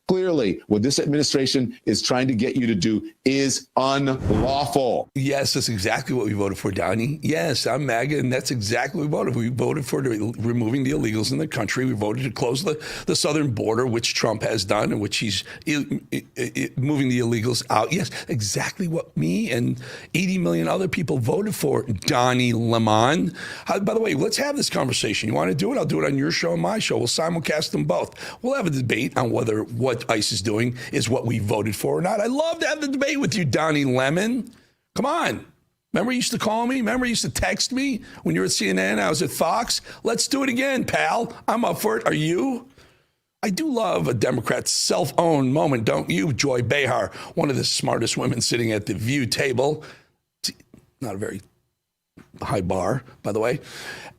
Clearly, what this administration is trying to get you to do is unlawful. Yes, that's exactly what we voted for, Donnie. Yes, I'm MAGA, and that's exactly what we voted. We voted for removing the illegals in the country. We voted to close the southern border, which Trump has done, and which he's moving the illegals out. Yes, exactly what me and 80 million other people voted for, Donnie Lemon. By the way, let's have this conversation. You want to do it? I'll do it on your show and my show. We'll simulcast them both. We'll have a debate on whether what ICE is doing is what we voted for or not. I love to have the debate with you, Donnie Lemon. Come on. Remember you used to call me? Remember you used to text me when you were at CNN? I was at Fox. Let's do it again, pal. I'm up for it. Are you? I do love a Democrat's self-owned moment, don't you? Joy Behar, one of the smartest women sitting at the View table. Not a very high bar, by the way,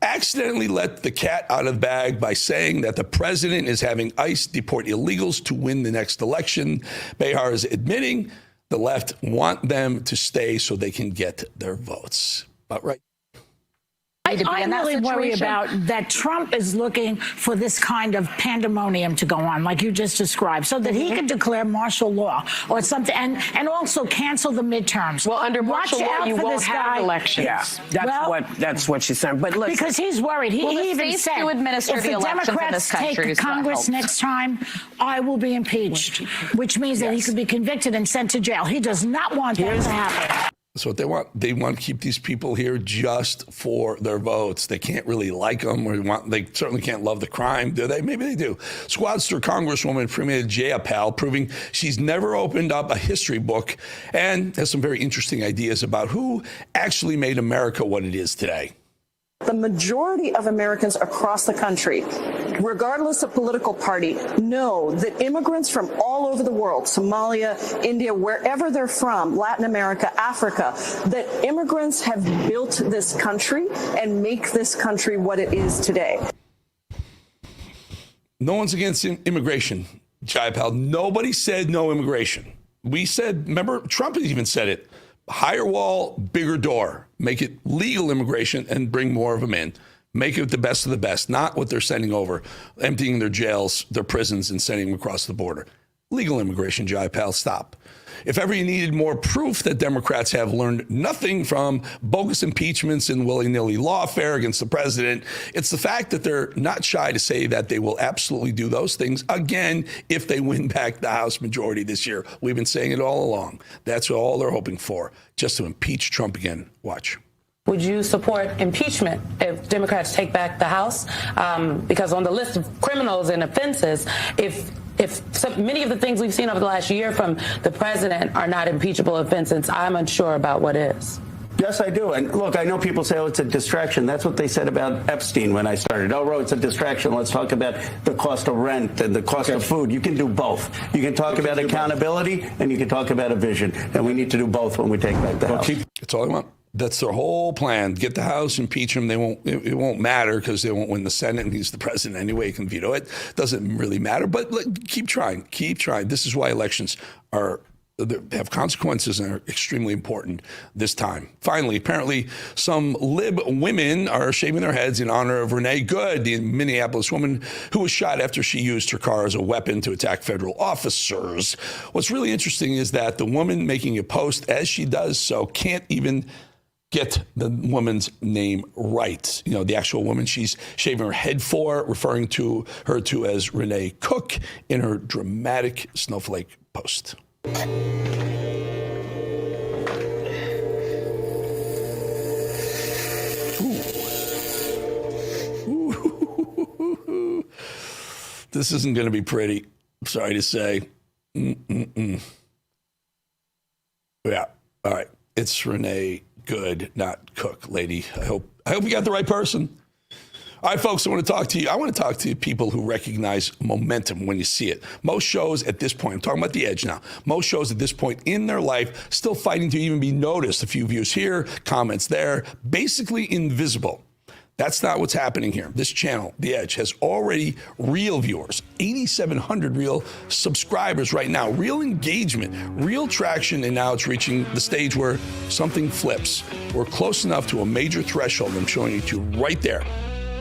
accidentally let the cat out of the bag by saying that the president is having ICE deport illegals to win the next election. Behar is admitting the left want them to stay so they can get their votes. About right. I really worry about that Trump is looking for this kind of pandemonium to go on, like you just described, so that he can declare martial law or something, and also cancel the midterms. Well, under martial law, you won't have elections. Yeah, that's what she's saying. But listen, because he's worried. He even said, if the Democrats take Congress next time, I will be impeached, which means that he could be convicted and sent to jail. He does not want that to happen. That's what they want. They want to keep these people here just for their votes. They can't really like them, or they certainly can't love the crime, do they? Maybe they do. Squadster Congresswoman Pramila Jayapal proving she's never opened up a history book and has some very interesting ideas about who actually made America what it is today. The majority of Americans across the country, regardless of political party, know that immigrants from all over the world, Somalia, India, wherever they're from, Latin America, Africa, that immigrants have built this country and make this country what it is today. No one's against immigration, Jayapal. Nobody said no immigration. We said, remember, Trump even said it. Higher wall, bigger door. Make it legal immigration and bring more of them in. Make it the best of the best, not what they're sending over, emptying their jails, their prisons, and sending them across the border. Legal immigration, Jayapal, stop. If ever you needed more proof that Democrats have learned nothing from bogus impeachments and willy-nilly lawfare against the president, it's the fact that they're not shy to say that they will absolutely do those things again if they win back the House majority this year. We've been saying it all along. That's all they're hoping for, just to impeach Trump again. Watch. Would you support impeachment if Democrats take back the House? Because on the list of criminals and offenses, if many of the things we've seen over the last year from the president are not impeachable offenses, I'm unsure about what is. Yes, I do. And look, I know people say, oh, it's a distraction. That's what they said about Epstein when I started. Oh, it's a distraction. Let's talk about the cost of rent and the cost of food. You can do both. You can talk about accountability and you can talk about a vision. And we need to do both when we take back the House. That's all I want. That's their whole plan. Get the House, impeach him. It won't matter because they won't win the Senate, and he's the president anyway. He can veto it. Doesn't really matter. But keep trying. Keep trying. This is why elections have consequences and are extremely important this time. Finally, apparently, some lib women are shaving their heads in honor of Renee Good, the Minneapolis woman who was shot after she used her car as a weapon to attack federal officers. What's really interesting is that the woman making a post as she does so can't even get the woman's name right. You know, the actual woman she's shaving her head for, referring to her as Renee Cook in her dramatic snowflake post. Ooh. This isn't going to be pretty. Sorry to say. Yeah. All right. It's Renee Good, not Cook, lady. I hope you got the right person. All right, folks, I want to talk to you. I want to talk to people who recognize momentum when you see it. Most shows at this point, I'm talking about The Edge now, most shows at this point in their life still fighting to even be noticed. A few views here, comments there, basically invisible. That's not what's happening here. This channel, The Edge, has already real viewers, 8,700 real subscribers right now, real engagement, real traction, and now it's reaching the stage where something flips. We're close enough to a major threshold. I'm showing you to right there.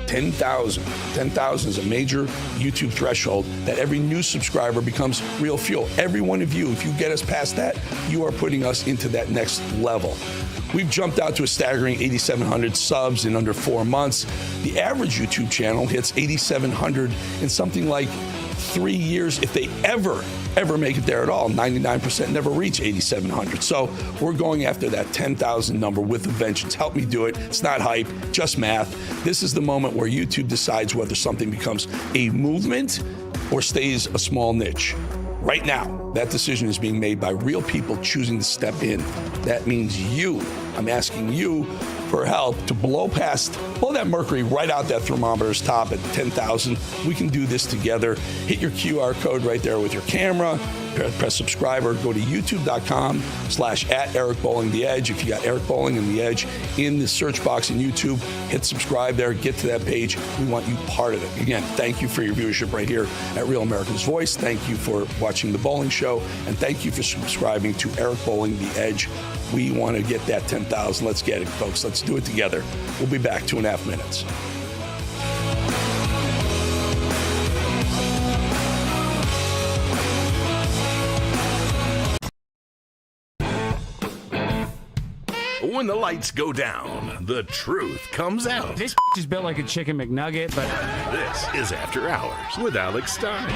10,000. 10,000 is a major YouTube threshold that every new subscriber becomes real fuel. Every one of you, if you get us past that, you are putting us into that next level. We've jumped out to a staggering 8,700 subs in under 4 months. The average YouTube channel hits 8,700 in something like 3 years, if they ever make it there at all. 99% never reach 8,700. So we're going after that 10,000 number with a vengeance. Help me do it. It's not hype, just math. This is the moment where YouTube decides whether something becomes a movement or stays a small niche. Right now, that decision is being made by real people choosing to step in. That means you. I'm asking you for help to blow that mercury right out that thermometer's top at 10,000. We can do this together. Hit your QR code right there with your camera. Press subscribe or go to youtube.com/@EricBowlingTheEdge. If you got Eric Bowling and The Edge in the search box in YouTube, hit subscribe there, get to that page. We want you part of it. Again, thank you for your viewership right here at Real America's Voice. Thank you for watching The Bowling Show. And thank you for subscribing to Eric Bowling, The Edge. We want to get that 10,000. Let's get it, folks. Let's do it together. We'll be back 2.5 minutes. When the lights go down, the truth comes out. This is built like a chicken McNugget, but... This is After Hours with Alex Stein.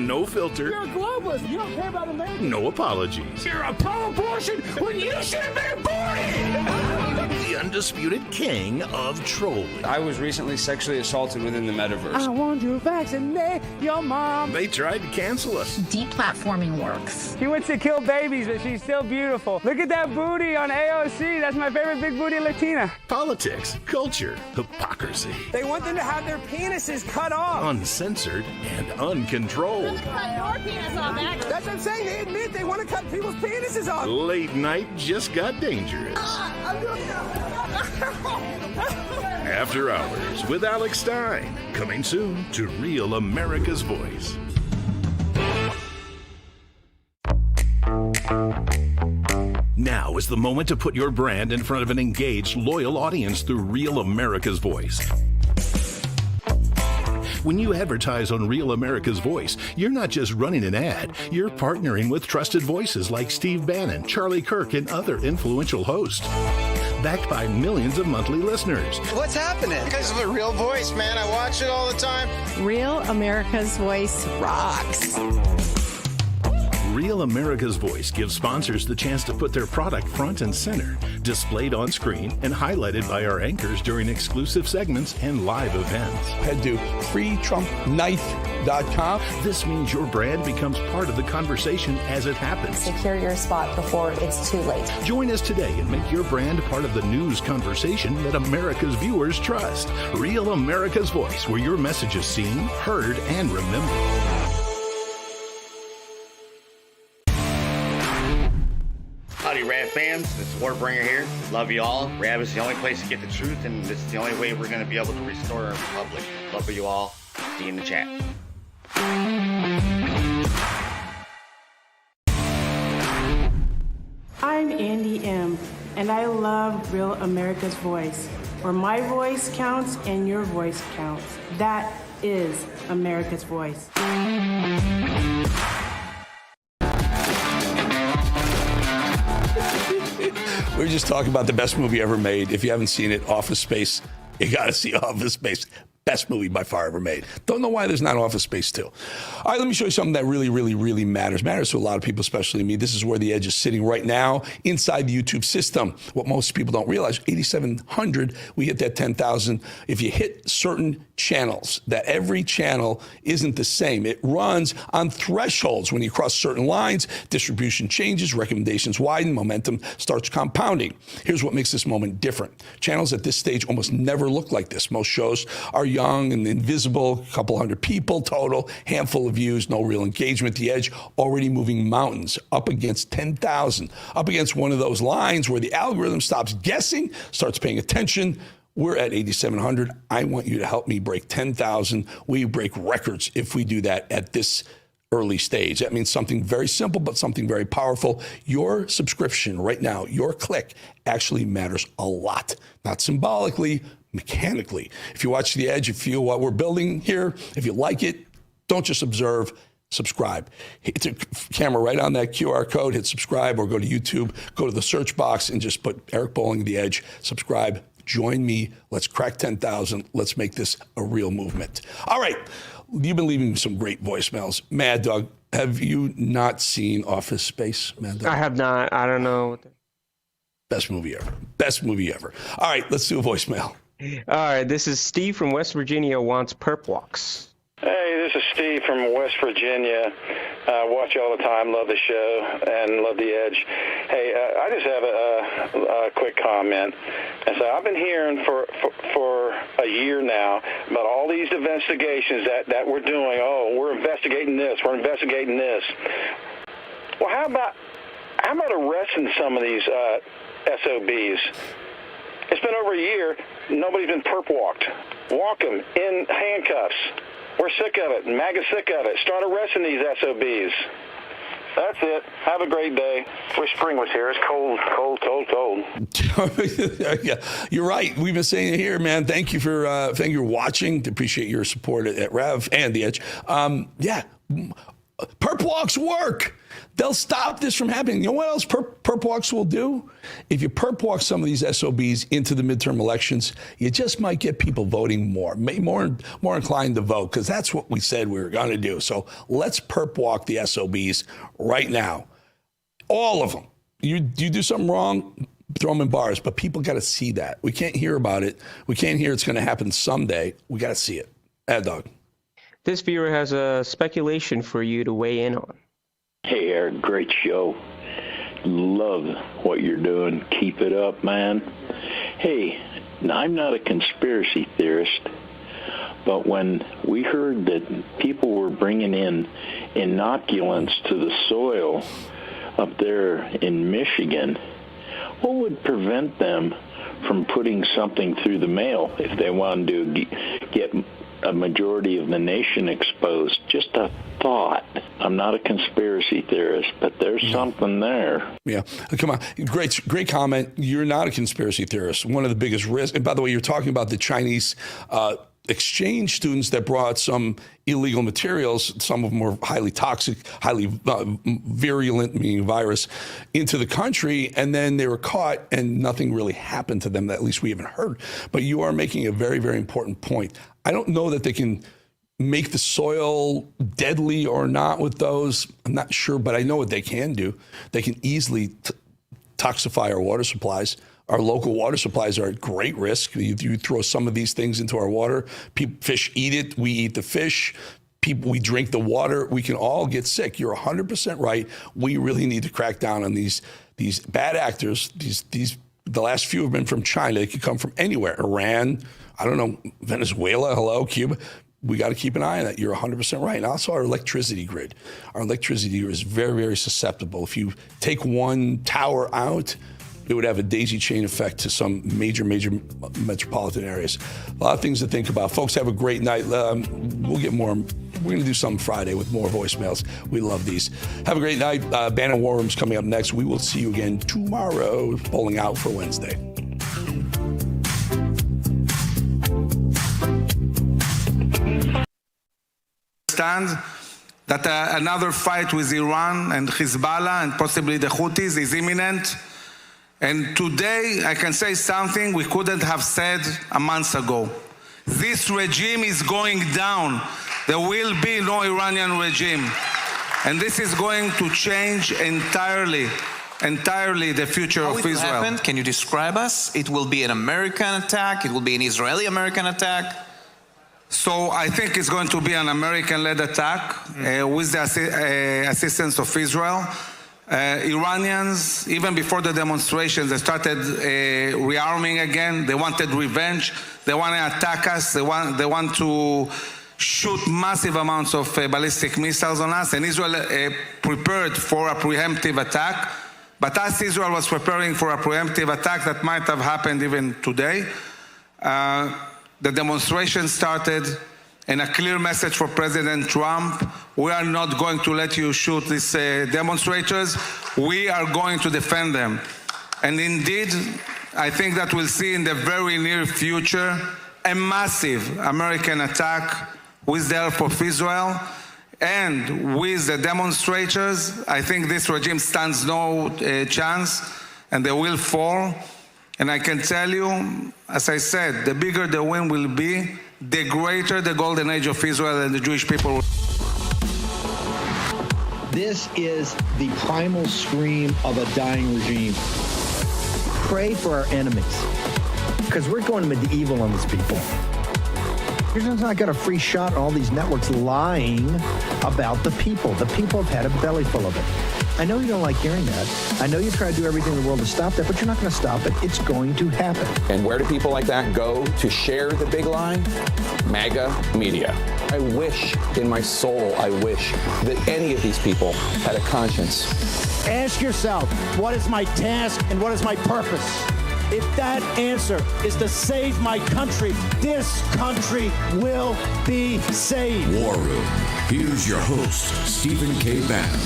No filter. You're a globalist. You don't care about America. No apologies. You're a pro-abortion when you should have been aborted. the undisputed king of trolling. I was recently sexually assaulted within the metaverse. I want to vaccinate your mom. They tried to cancel us. Deplatforming works. She wants to kill babies, but she's still beautiful. Look at that booty on AOC. That's my favorite big booty Latina. Politics, culture, hypocrisy. They want them to have their penises cut off. Uncensored and uncontrolled. Cut your penis off. That's what I'm saying. They admit they want to cut people's penises off. Late night just got dangerous. After Hours with Alex Stein. Coming soon to Real America's Voice. Now is the moment to put your brand in front of an engaged, loyal audience through Real America's Voice. When you advertise on Real America's Voice, you're not just running an ad, you're partnering with trusted voices like Steve Bannon, Charlie Kirk, and other influential hosts. Backed by millions of monthly listeners. What's happening? Because of a real voice, man. I watch it all the time. Real America's Voice rocks. Real America's Voice gives sponsors the chance to put their product front and center, displayed on screen and highlighted by our anchors during exclusive segments and live events. Head to freetrumpknife.com. This means your brand becomes part of the conversation as it happens. Secure your spot before it's too late. Join us today and make your brand part of the news conversation that America's viewers trust. Real America's Voice, where your message is seen, heard, and remembered. Howdy, Rad fans. This is Warbringer here. Love you all. Rad is the only place to get the truth, and this is the only way we're going to be able to restore our republic. Love you all. See you in the chat. I'm Andy M., and I love Real America's Voice, where my voice counts and your voice counts. That is America's Voice. We were just talking about the best movie ever made. If you haven't seen it, Office Space, you got to see Office Space. Best movie by far ever made. Don't know why there's not Office Space 2. All right, let me show you something that really, really, really matters. Matters to a lot of people, especially me. This is where the Edge is sitting right now inside the YouTube system. What most people don't realize, 8,700, we hit that 10,000. If you hit certain channels, that every channel isn't the same. It runs on thresholds. When you cross certain lines, distribution changes, recommendations widen, momentum starts compounding. Here's what makes this moment different. Channels at this stage almost never look like this. Most shows are young and invisible, a couple hundred people total, handful of views, no real engagement. The Edge already moving mountains up against 10,000, up against one of those lines where the algorithm stops guessing, starts paying attention. We're at 8,700. I want you to help me break 10,000. We break records if we do that at this early stage. That means something very simple, but something very powerful. Your subscription right now, your click actually matters a lot, not symbolically, mechanically. If you watch The Edge, you feel what we're building here, if you like it, don't just observe, subscribe. Hit the camera right on that QR code, hit subscribe, or go to YouTube, go to the search box and just put Eric Bolling, The Edge, subscribe. Join me. Let's crack 10,000. Let's make this a real movement. All right. You've been leaving some great voicemails. Mad Dog, have you not seen Office Space, Mad Dog? I have not. I don't know. Best movie ever. Best movie ever. All right, let's do a voicemail. All right, this is Steve from West Virginia wants perp walks. Hey, this is Steve from West Virginia. Watch you all the time, love the show, and love the Edge. Hey, I just have a quick comment. And so I've been hearing for a year now about all these investigations that we're doing. Oh, we're investigating this, we're investigating this. Well, how about arresting some of these SOBs? It's been over a year. Nobody's been perp walked. Walk them in handcuffs. We're sick of it. MAGA's sick of it. Start arresting these SOBs. That's it. Have a great day. Wish spring was here. It's cold, cold, cold, cold. Yeah, you're right. We've been saying it here, man. Thank you for watching. Appreciate your support at Rev and The Edge. Yeah, perp walks work. They'll stop this from happening. You know what else perp walks will do? If you perp walk some of these SOBs into the midterm elections, you just might get people voting more inclined to vote, because that's what we said we were going to do. So let's perp walk the SOBs right now. All of them. You do something wrong, throw them in bars, but people got to see that. We can't hear about it. We can't hear it's going to happen someday. We got to see it. Ad Dog. This viewer has a speculation for you to weigh in on. Hey, Eric, great show. Love what you're doing. Keep it up, man. Hey, I'm not a conspiracy theorist, but when we heard that people were bringing in inoculants to the soil up there in Michigan, what would prevent them from putting something through the mail if they wanted to get a majority of the nation exposed? Just a thought. I'm not a conspiracy theorist, but there's something there. Yeah, come on. Great comment. You're not a conspiracy theorist. One of the biggest risks, and by the way, you're talking about the Chinese exchange students that brought some illegal materials, some of them were highly toxic, highly virulent, meaning virus, into the country, and then they were caught and nothing really happened to them, that at least we haven't heard. But you are making a very, very important point. I don't know that they can make the soil deadly or not with those. I'm not sure, but I know what they can do. They can easily toxify our water supplies. Our local water supplies are at great risk. You throw some of these things into our water, fish eat it, we eat the fish, we drink the water, we can all get sick. You're 100% right. We really need to crack down on these bad actors. The last few have been from China. They could come from anywhere. Iran, I don't know, Venezuela, hello, Cuba. We got to keep an eye on that. You're 100% right. And also our electricity grid. Our electricity grid is very, very susceptible. If you take one tower out, it would have a daisy chain effect to some major metropolitan areas. A lot of things to think about. Folks, have a great night. We'll get more. We're going to do something Friday with more voicemails. We love these. Have a great night. Bannon War Room's coming up next. We will see you again tomorrow. Bowling out for Wednesday. Understand that another fight with Iran and Hezbollah and possibly the Houthis is imminent. And today I can say something we couldn't have said a month ago. This regime is going down. There will be no Iranian regime. And this is going to change entirely the future of Israel. How it will happen? Can you describe us? It will be an American attack? It will be an Israeli-American attack? So I think it's going to be an American-led attack with the assistance of Israel. Iranians, even before the demonstrations, they started rearming again. They wanted revenge. They want to attack us. They want to shoot massive amounts of ballistic missiles on us. And Israel prepared for a preemptive attack. But as Israel was preparing for a preemptive attack that might have happened even today, the demonstration started, and a clear message for President Trump: we are not going to let you shoot these demonstrators. We are going to defend them. And indeed, I think that we'll see in the very near future a massive American attack with the help of Israel. And with the demonstrators, I think this regime stands no chance, and they will fall. And I can tell you, as I said, the bigger the win will be, the greater the golden age of Israel and the Jewish people. This is the primal scream of a dying regime. Pray for our enemies, because we're going medieval on these people. Israel's not got a free shot on all these networks lying about the people. The people have had a belly full of it. I know you don't like hearing that. I know you try to do everything in the world to stop that, but you're not going to stop it. It's going to happen. And where do people like that go to share the big lie? MAGA media. I wish in my soul, I wish that any of these people had a conscience. Ask yourself, what is my task and what is my purpose? If that answer is to save my country, this country will be saved. War Room. Here's your host, Stephen K. Bannon.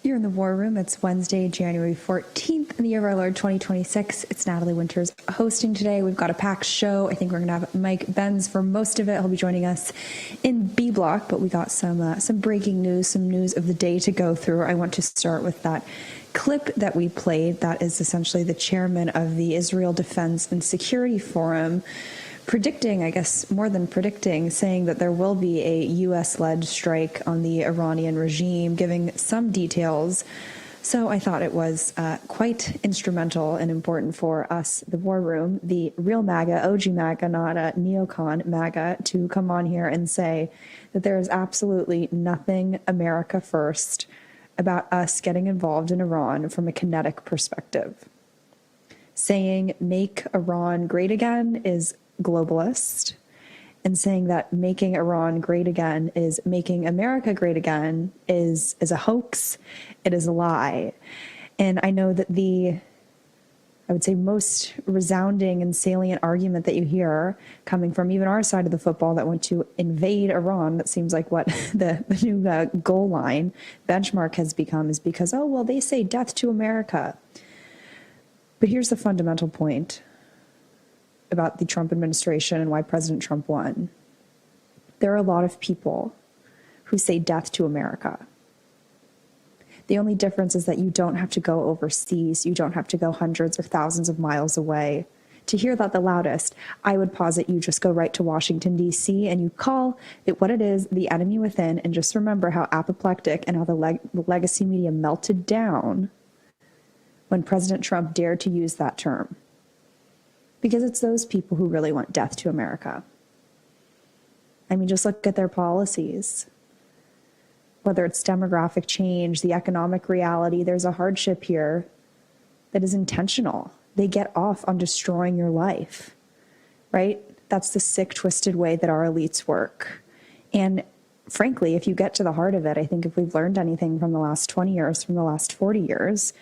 You're in the War Room. It's Wednesday, January 14th in the year of our Lord 2026. It's Natalie Winters hosting today. We've got a packed show. I think we're going to have Mike Benz for most of it. He'll be joining us in B Block, but we got some breaking news, some news of the day to go through. I want to start with that clip that we played. That is essentially the chairman of the Israel Defense and Security Forum predicting, I guess, more than predicting, saying that there will be a U.S.-led strike on the Iranian regime, giving some details. So I thought it was quite instrumental and important for us, the War Room, the real MAGA, OG MAGA, not a neocon MAGA, to come on here and say that there is absolutely nothing America first about us getting involved in Iran from a kinetic perspective. Saying make Iran great again is globalist, and saying that making Iran great again is making America great again is a hoax. It is a lie. And I know that I would say most resounding and salient argument that you hear coming from even our side of the football that want to invade Iran, that seems like what the new goal line benchmark has become, is because, oh, well, they say death to America. But here's the fundamental point about the Trump administration and why President Trump won. There are a lot of people who say death to America. The only difference is that you don't have to go overseas. You don't have to go hundreds or thousands of miles away to hear that the loudest. I would posit you just go right to Washington, D.C., and you call it what it is, the enemy within, and just remember how apoplectic and how the legacy media melted down when President Trump dared to use that term. Because it's those people who really want death to America. I mean, just look at their policies. Whether it's demographic change, the economic reality, there's a hardship here that is intentional. They get off on destroying your life, right? That's the sick, twisted way that our elites work. And frankly, if you get to the heart of it, I think if we've learned anything from the last 20 years, from the last 40 years,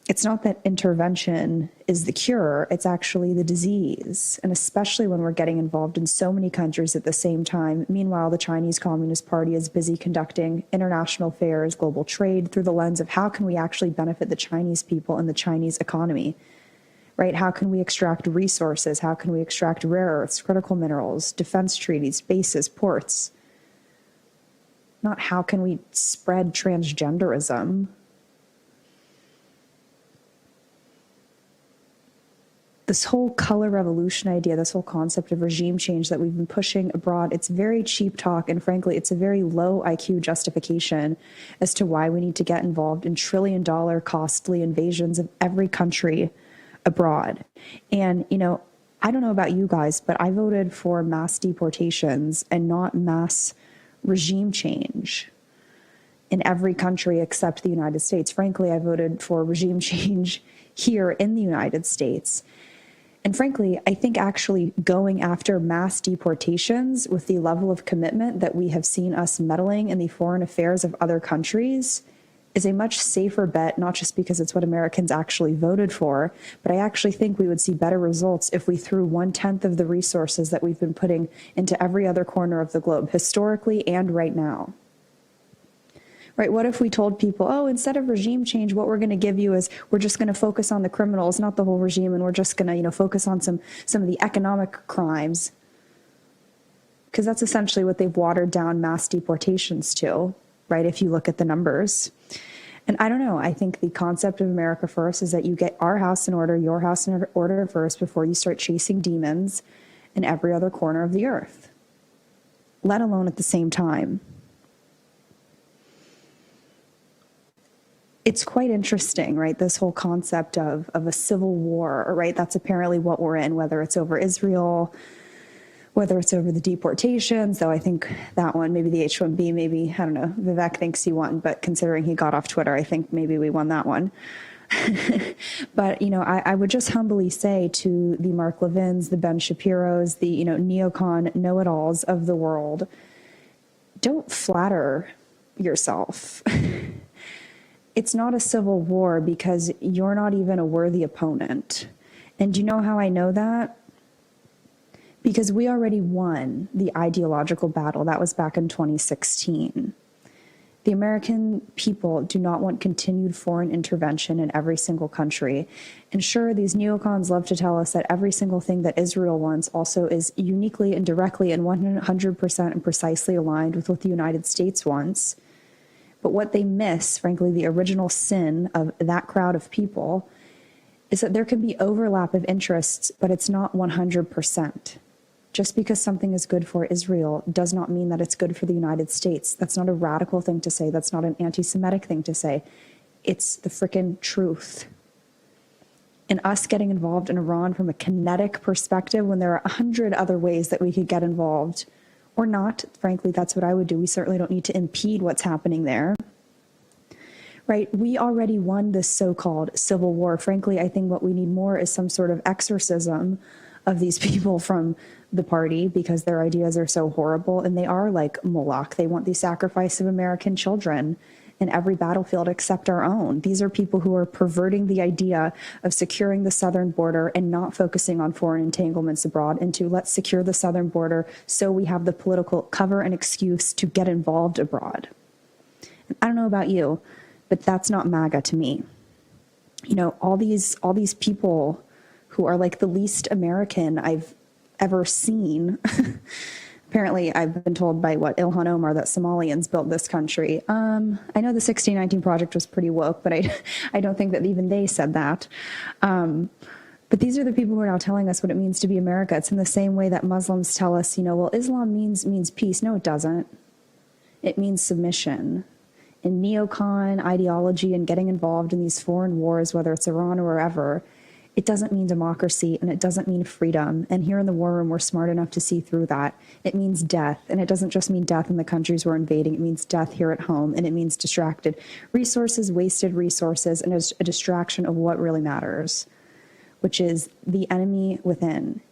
it's not that intervention is the cure, it's actually the disease. And especially when we're getting involved in so many countries at the same time. Meanwhile, the Chinese Communist Party is busy conducting international affairs, global trade through the lens of how can we actually benefit the Chinese people and the Chinese economy, right? How can we extract resources? How can we extract rare earths, critical minerals, defense treaties, bases, ports? Not how can we spread transgenderism. This whole color revolution idea, this whole concept of regime change that we've been pushing abroad, it's very cheap talk, and frankly, it's a very low IQ justification as to why we need to get involved in trillion-dollar costly invasions of every country abroad. And, you know, I don't know about you guys, but I voted for mass deportations and not mass regime change in every country except the United States. Frankly, I voted for regime change here in the United States. And frankly, I think actually going after mass deportations with the level of commitment that we have seen us meddling in the foreign affairs of other countries is a much safer bet, not just because it's what Americans actually voted for, but I actually think we would see better results if we threw 1/10 of the resources that we've been putting into every other corner of the globe, historically and right now. Right? What if we told people, oh, instead of regime change, what we're going to give you is we're just going to focus on the criminals, not the whole regime, and we're just going to, you know, focus on some of the economic crimes. Because that's essentially what they've watered down mass deportations to, right? If you look at the numbers. And I don't know, I think the concept of America first is that you get our house in order, your house in order first before you start chasing demons in every other corner of the earth, let alone at the same time. It's quite interesting, right? This whole concept of a civil war, right? That's apparently what we're in, whether it's over Israel, whether it's over the deportations, though I think that one, maybe the H-1B, maybe, I don't know, Vivek thinks he won, but considering he got off Twitter, I think maybe we won that one. But, you know, I would just humbly say to the Mark Levins, the Ben Shapiros, the, you know, neocon know-it-alls of the world, don't flatter yourself. It's not a civil war because you're not even a worthy opponent. And do you know how I know that? Because we already won the ideological battle. That was back in 2016. The American people do not want continued foreign intervention in every single country. And sure, these neocons love to tell us that every single thing that Israel wants also is uniquely and directly and 100% and precisely aligned with what the United States wants. But what they miss, frankly, the original sin of that crowd of people, is that there can be overlap of interests, but it's not 100%. Just because something is good for Israel does not mean that it's good for the United States. That's not a radical thing to say. That's not an anti-Semitic thing to say. It's the frickin' truth. And us getting involved in Iran from a kinetic perspective when there are 100 other ways that we could get involved, or not, frankly, that's what I would do. We certainly don't need to impede what's happening there. Right? We already won this so-called civil war. Frankly, I think what we need more is some sort of exorcism of these people from the party because their ideas are so horrible, and they are like Moloch. They want the sacrifice of American children in every battlefield except our own. These are people who are perverting the idea of securing the southern border and not focusing on foreign entanglements abroad into let's secure the southern border so we have the political cover and excuse to get involved abroad. And I don't know about you, but that's not MAGA to me. You know, all these people who are like the least American I've ever seen. Apparently, I've been told by Ilhan Omar that Somalians built this country. I know the 1619 Project was pretty woke, but I don't think that even they said that. But these are the people who are now telling us what it means to be America. It's in the same way that Muslims tell us, you know, well, Islam means peace. No, it doesn't. It means submission. In neocon ideology and getting involved in these foreign wars, whether it's Iran or wherever, it doesn't mean democracy and it doesn't mean freedom. And here in the war room, we're smart enough to see through that. It means death. And it doesn't just mean death in the countries we're invading. It means death here at home. And it means distracted resources, wasted resources, and a distraction of what really matters, which is the enemy within.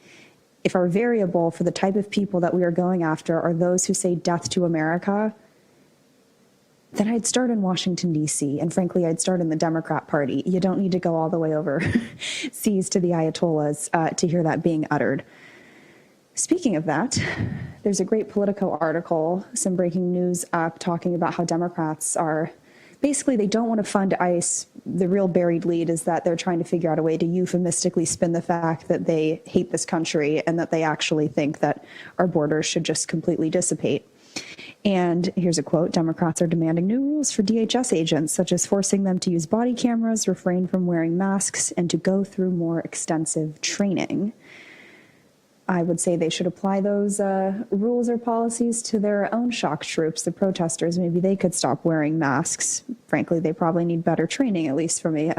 If our variable for the type of people that we are going after are those who say death to America, then I'd start in Washington, D.C., and frankly, I'd start in the Democrat Party. You don't need to go all the way overseas to the Ayatollahs to hear that being uttered. Speaking of that, there's a great Politico article, some breaking news up, talking about how Democrats are basically, they don't want to fund ICE. The real buried lead is that they're trying to figure out a way to euphemistically spin the fact that they hate this country and that they actually think that our borders should just completely dissipate. And here's a quote: Democrats are demanding new rules for DHS agents, such as forcing them to use body cameras, refrain from wearing masks, and to go through more extensive training. I would say they should apply those rules or policies to their own shock troops, the protesters. Maybe they could stop wearing masks. Frankly, they probably need better training, at least from a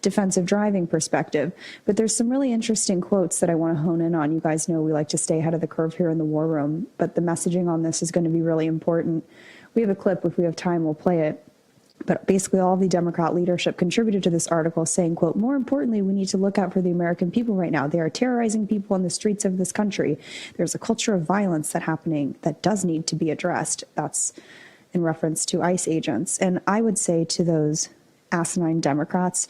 defensive driving perspective. But there's some really interesting quotes that I want to hone in on. You guys know we like to stay ahead of the curve here in the war room, but the messaging on this is going to be really important. We have a clip. If we have time, we'll play it. But basically all the Democrat leadership contributed to this article saying, quote, more importantly, we need to look out for the American people right now. They are terrorizing people on the streets of this country. There's a culture of violence that's happening that does need to be addressed. That's in reference to ICE agents. And I would say to those asinine Democrats,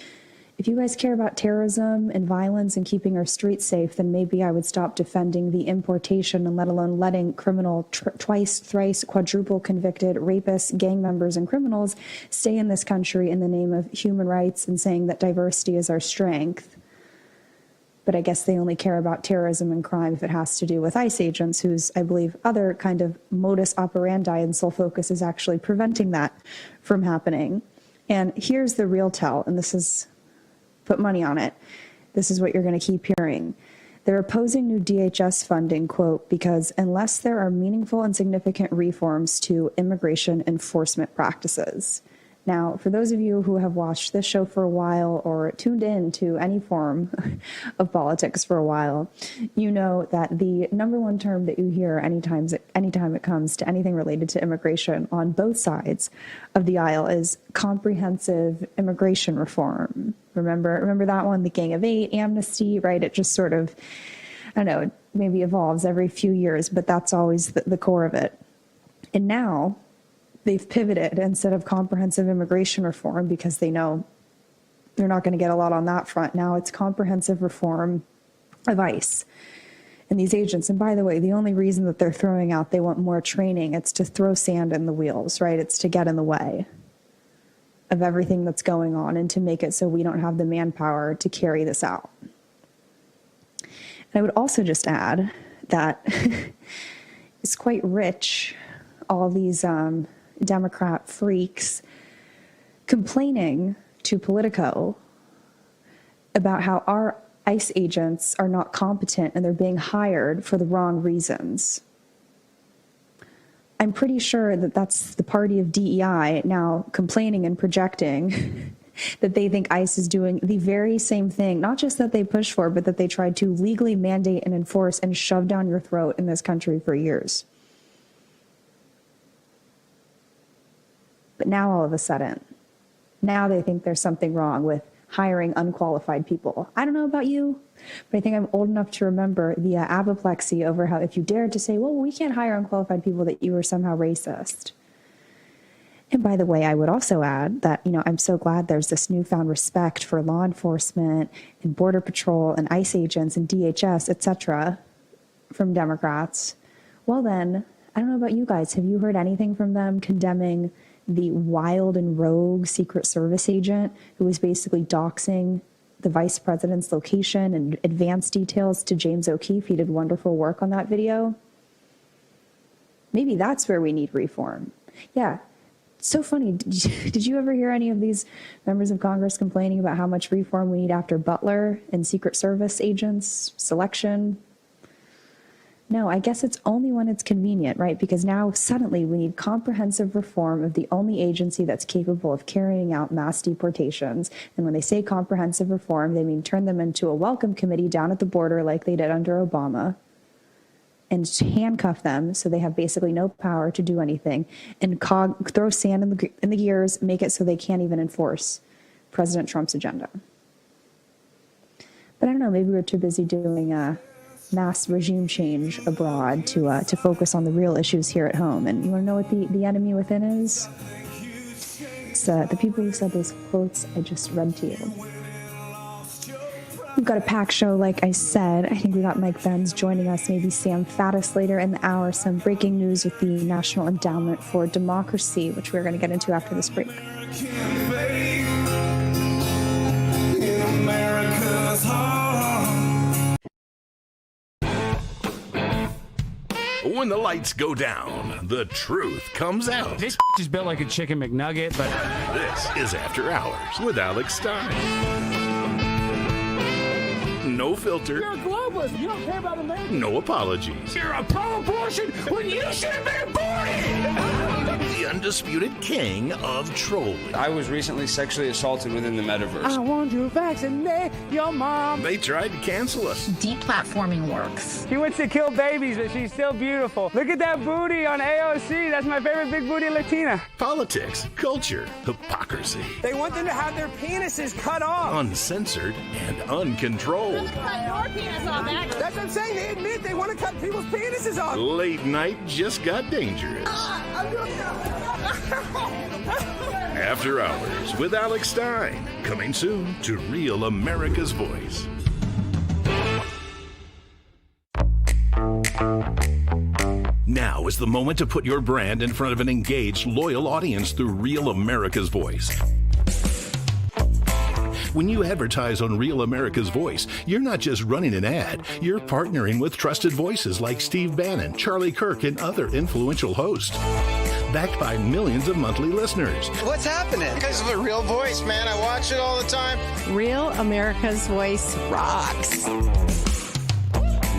if you guys care about terrorism and violence and keeping our streets safe, then maybe I would stop defending the importation and let alone letting criminal twice, thrice, quadruple convicted rapists, gang members, and criminals stay in this country in the name of human rights and saying that diversity is our strength. But I guess they only care about terrorism and crime if it has to do with ICE agents, whose, I believe, other kind of modus operandi and sole focus is actually preventing that from happening. And here's the real tell, and this is, put money on it, this is what you're going to keep hearing. They're opposing new DHS funding, quote, because unless there are meaningful and significant reforms to immigration enforcement practices. Now, for those of you who have watched this show for a while or tuned in to any form of politics for a while, you know that the number one term that you hear anytime it comes to anything related to immigration on both sides of the aisle is comprehensive immigration reform. Remember that one, the Gang of Eight, amnesty, right? It just sort of, I don't know, it maybe evolves every few years, but that's always the core of it. And now they've pivoted instead of comprehensive immigration reform because they know they're not going to get a lot on that front. Now it's comprehensive reform of ICE and these agents. And by the way, the only reason that they're throwing out they want more training, it's to throw sand in the wheels, right? It's to get in the way of everything that's going on and to make it so we don't have the manpower to carry this out. And I would also just add that it's quite rich, all these Democrat freaks complaining to Politico about how our ICE agents are not competent and they're being hired for the wrong reasons. I'm pretty sure that that's the party of DEI now complaining and projecting that they think ICE is doing the very same thing, not just that they push for, but that they tried to legally mandate and enforce and shove down your throat in this country for years. But now all of a sudden, now they think there's something wrong with hiring unqualified people. I don't know about you, but I think I'm old enough to remember the apoplexy over how if you dared to say, well, we can't hire unqualified people, that you were somehow racist. And by the way, I would also add that, I'm so glad there's this newfound respect for law enforcement and Border Patrol and ICE agents and DHS, et cetera, from Democrats. Well then, I don't know about you guys. Have you heard anything from them condemning the wild and rogue Secret Service agent who was basically doxing the vice president's location and advance details to James O'Keefe? He did wonderful work on that video. Maybe that's where we need reform. Yeah. So funny. Did you ever hear any of these members of Congress complaining about how much reform we need after Butler and Secret Service agents selection? No, I guess it's only when it's convenient, right? Because now suddenly we need comprehensive reform of the only agency that's capable of carrying out mass deportations. And when they say comprehensive reform, they mean turn them into a welcome committee down at the border like they did under Obama, and handcuff them so they have basically no power to do anything, and throw sand in the gears, make it so they can't even enforce President Trump's agenda. But I don't know, maybe we're too busy doing mass regime change abroad to focus on the real issues here at home. And you want to know what the enemy within is? It's the people who said those quotes I just read to you. We've got a packed show, like I said. I think we got Mike Benz joining us, maybe Sam Faddis later in the hour. Some breaking news with the National Endowment for Democracy, which we're going to get into after this break. When the lights go down, the truth comes out. This is built like a chicken McNugget, but... This is After Hours with Alex Stein. No filter. You're a globalist. You don't care about America. No apologies. You're a pro-abortion when you should have been aborted. The undisputed king of trolling. I was recently sexually assaulted within the metaverse. I want to vaccinate your mom. They tried to cancel us. Deplatforming works. She wants to kill babies, but she's still beautiful. Look at that booty on AOC. That's my favorite big booty Latina. Politics, culture, hypocrisy. They want them to have their penises cut off. Uncensored and uncontrolled. Cut your penis off. That's what I'm saying. They admit they want to cut people's penises off. Late night just got dangerous. After Hours with Alex Stein. Coming soon to Real America's Voice. Now is the moment to put your brand in front of an engaged, loyal audience through Real America's Voice. When you advertise on Real America's Voice, you're not just running an ad, you're partnering with trusted voices like Steve Bannon, Charlie Kirk, and other influential hosts. Backed by millions of monthly listeners. What's happening? Because of a real voice, man. I watch it all the time. Real America's Voice rocks.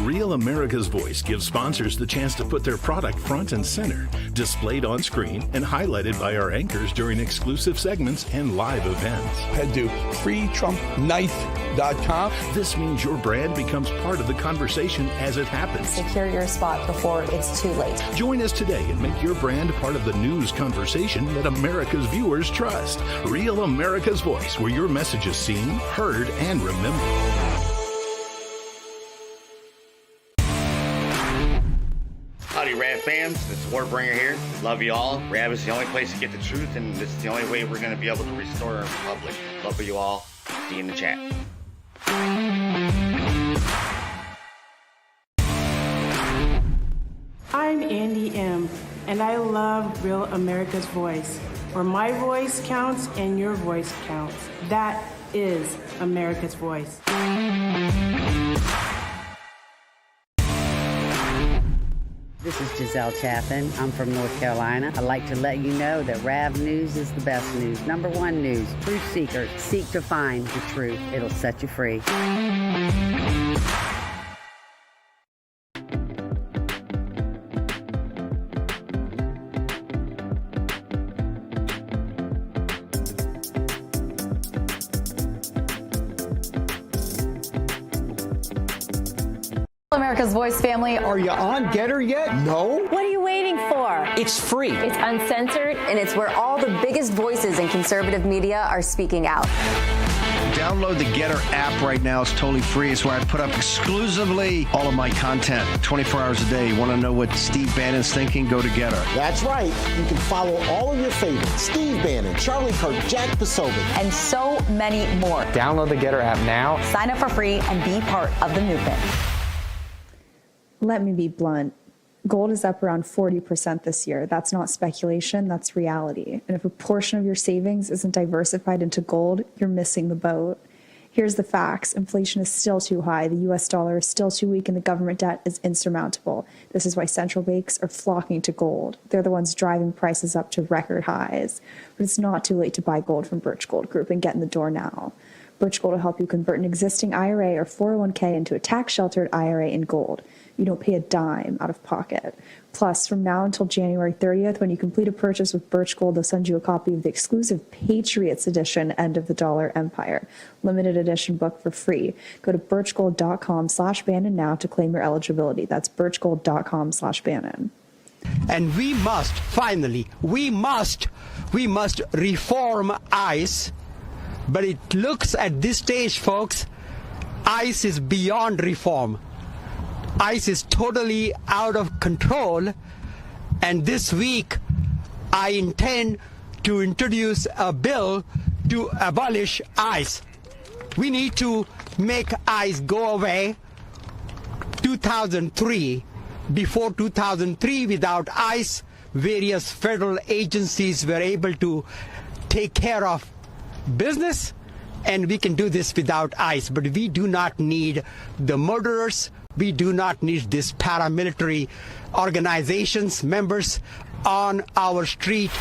Real America's Voice gives sponsors the chance to put their product front and center, displayed on screen and highlighted by our anchors during exclusive segments and live events. Head to freetrumpknife.com. This means your brand becomes part of the conversation as it happens. Secure your spot before it's too late. Join us today and make your brand part of the news conversation that America's viewers trust. Real America's Voice, where your message is seen, heard, and remembered. Howdy, Rap fams. It's Warbringer here. Love you all. Rap is the only place to get the truth, and this is the only way we're going to be able to restore our republic. Love you all. See you in the chat. I'm Andy M., and I love Real America's Voice, where my voice counts and your voice counts. That is America's Voice. This is Giselle Chaffin. I'm from North Carolina. I'd like to let you know that Rav News is the best news. Number one news. Truth seekers seek to find the truth. It'll set you free. America's Voice family. Are you on Getter yet? No? What are you waiting for? It's free. It's uncensored, and it's where all the biggest voices in conservative media are speaking out. Download the Getter app right now. It's totally free. It's where I put up exclusively all of my content 24 hours a day. You want to know what Steve Bannon's thinking? Go to Getter. That's right. You can follow all of your favorites. Steve Bannon, Charlie Kirk, Jack Posobiec. And so many more. Download the Getter app now. Sign up for free and be part of the movement. Let me be blunt. Gold is up around 40% this year. That's not speculation, that's reality. And if a portion of your savings isn't diversified into gold, you're missing the boat. Here's the facts. Inflation is still too high. The US dollar is still too weak and the government debt is insurmountable. This is why central banks are flocking to gold. They're the ones driving prices up to record highs. But it's not too late to buy gold from Birch Gold Group and get in the door now. Birch Gold will help you convert an existing IRA or 401k into a tax-sheltered IRA in gold. You don't pay a dime out of pocket. Plus, from now until January 30th, when you complete a purchase with Birch Gold, they'll send you a copy of the exclusive Patriots Edition End of the Dollar Empire limited edition book for free. Go to birchgold.com/Bannon now to claim your eligibility. That's birchgold.com/Bannon. And we must reform ICE. But it looks at this stage, folks, ICE is beyond reform. ICE is totally out of control, and this week I intend to introduce a bill to abolish ICE. We need to make ICE go away. 2003, before 2003, without ICE, various federal agencies were able to take care of business, and we can do this without ICE. But we do not need the murderers. We do not need these paramilitary organizations, members on our street.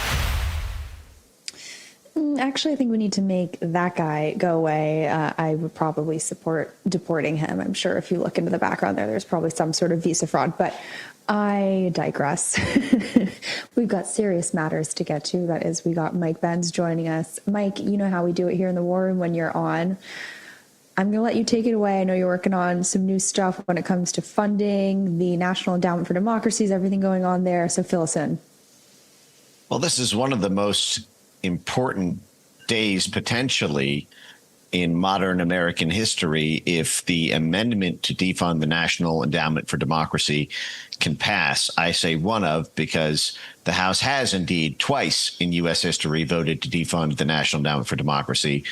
Actually, I think we need to make that guy go away. I would probably support deporting him. I'm sure if you look into the background there's probably some sort of visa fraud, but I digress. We've got serious matters to get to. That is, we got Mike Benz joining us. Mike, you know how we do it here in the War Room when you're on. I'm going to let you take it away. I know you're working on some new stuff when it comes to funding, the National Endowment for Democracy, everything going on there. So fill us in. Well, this is one of the most important days potentially in modern American history if the amendment to defund the National Endowment for Democracy can pass. I say one of because the House has indeed twice in U.S. history voted to defund the National Endowment for Democracy,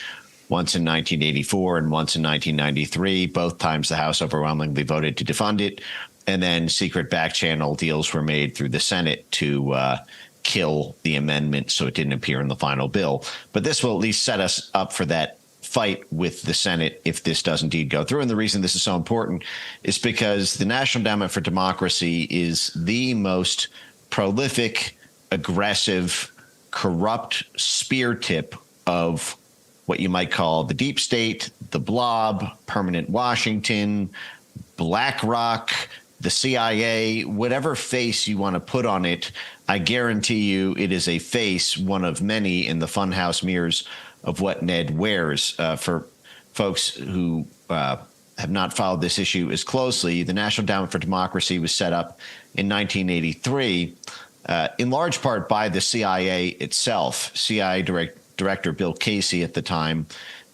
once in 1984 and once in 1993. Both times the House overwhelmingly voted to defund it. And then secret back channel deals were made through the Senate to kill the amendment so it didn't appear in the final bill. But this will at least set us up for that fight with the Senate if this does indeed go through. And the reason this is so important is because the National Endowment for Democracy is the most prolific, aggressive, corrupt spear tip of what you might call the deep state, the blob, permanent Washington, BlackRock, the CIA, whatever face you want to put on it. I guarantee you it is a face, one of many in the funhouse mirrors of what Ned wears. For folks who have not followed this issue as closely, the National Endowment for Democracy was set up in 1983, in large part by the CIA itself. CIA Director Bill Casey at the time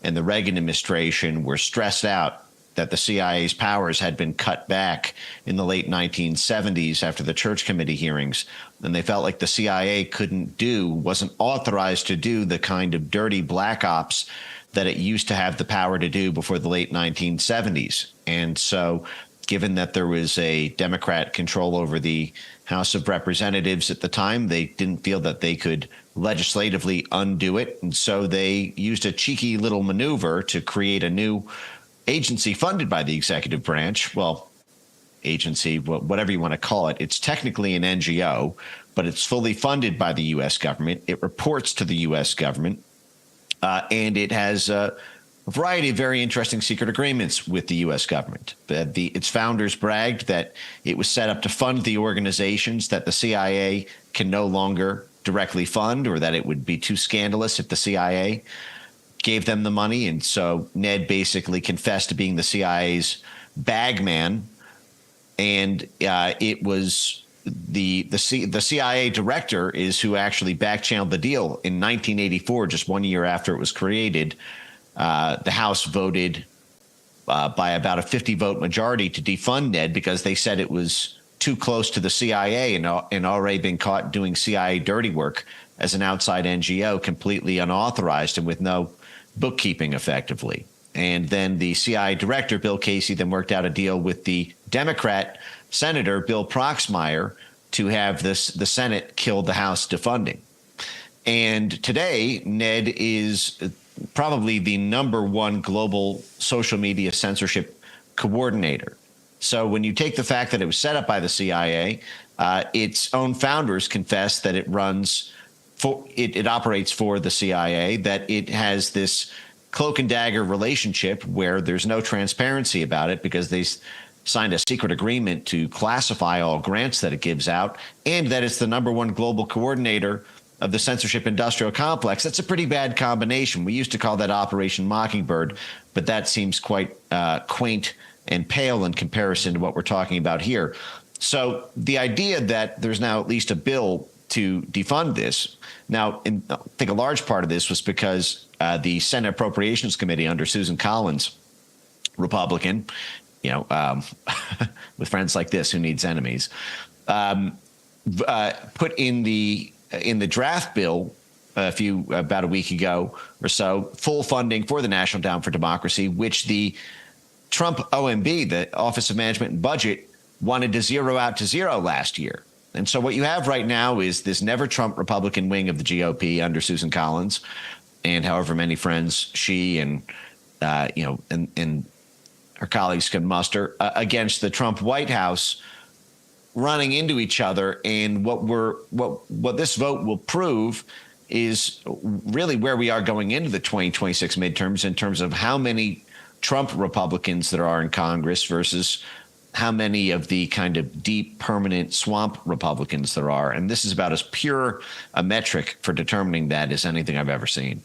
and the Reagan administration were stressed out that the CIA's powers had been cut back in the late 1970s after the Church Committee hearings. And they felt like the CIA wasn't authorized to do the kind of dirty black ops that it used to have the power to do before the late 1970s. And so given that there was a Democrat control over the House of Representatives at the time, they didn't feel that they could legislatively undo it. And so they used a cheeky little maneuver to create a new agency funded by the executive branch. Well, agency, whatever you want to call it. It's technically an NGO, but it's fully funded by the U.S. government. It reports to the U.S. government, and it has a variety of very interesting secret agreements with the U.S. government. Its founders bragged that it was set up to fund the organizations that the CIA can no longer directly fund, or that it would be too scandalous if the CIA gave them the money. And so Ned basically confessed to being the CIA's bag man. And it was the CIA director is who actually back-channeled the deal in 1984, just 1 year after it was created. The House voted by about a 50-vote majority to defund Ned because they said it was too close to the CIA and already been caught doing CIA dirty work as an outside NGO, completely unauthorized and with no bookkeeping effectively. And then the CIA director, Bill Casey, then worked out a deal with the Democrat Senator, Bill Proxmire, to have the Senate kill the House defunding. And today, Ned is probably the #1 global social media censorship coordinator. So when you take the fact that it was set up by the CIA, its own founders confess that it operates for the CIA, that it has this cloak and dagger relationship where there's no transparency about it because they signed a secret agreement to classify all grants that it gives out, and that it's the #1 global coordinator of the censorship industrial complex. That's a pretty bad combination. We used to call that Operation Mockingbird, but that seems quite quaint and pale in comparison to what we're talking about here. So the idea that there's now at least a bill to defund this. Now, I think a large part of this was because the Senate Appropriations Committee under Susan Collins, Republican, with friends like this, who needs enemies, put in the draft bill about a week ago or so, full funding for the National Endowment for Democracy, which the Trump OMB, the Office of Management and Budget, wanted to zero out to zero last year. And so what you have right now is this never Trump Republican wing of the GOP under Susan Collins, and however many friends she and her colleagues can muster, against the Trump White House, running into each other. And what this vote will prove is really where we are going into the 2026 midterms in terms of how many Trump Republicans there are in Congress versus how many of the kind of deep, permanent swamp Republicans there are. And this is about as pure a metric for determining that as anything I've ever seen.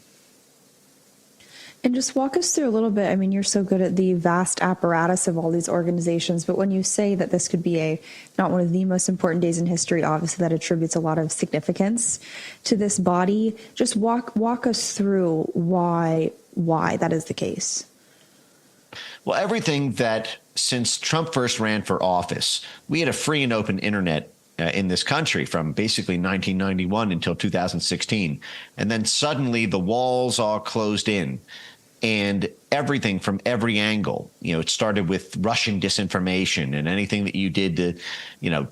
And just walk us through a little bit. I mean, you're so good at the vast apparatus of all these organizations, but when you say that this could be not one of the most important days in history, obviously that attributes a lot of significance to this body. Just walk us through why that is the case. Well, everything that since Trump first ran for office, we had a free and open internet in this country from basically 1991 until 2016. And then suddenly the walls all closed in. And everything from every angle, it started with Russian disinformation and anything that you did to,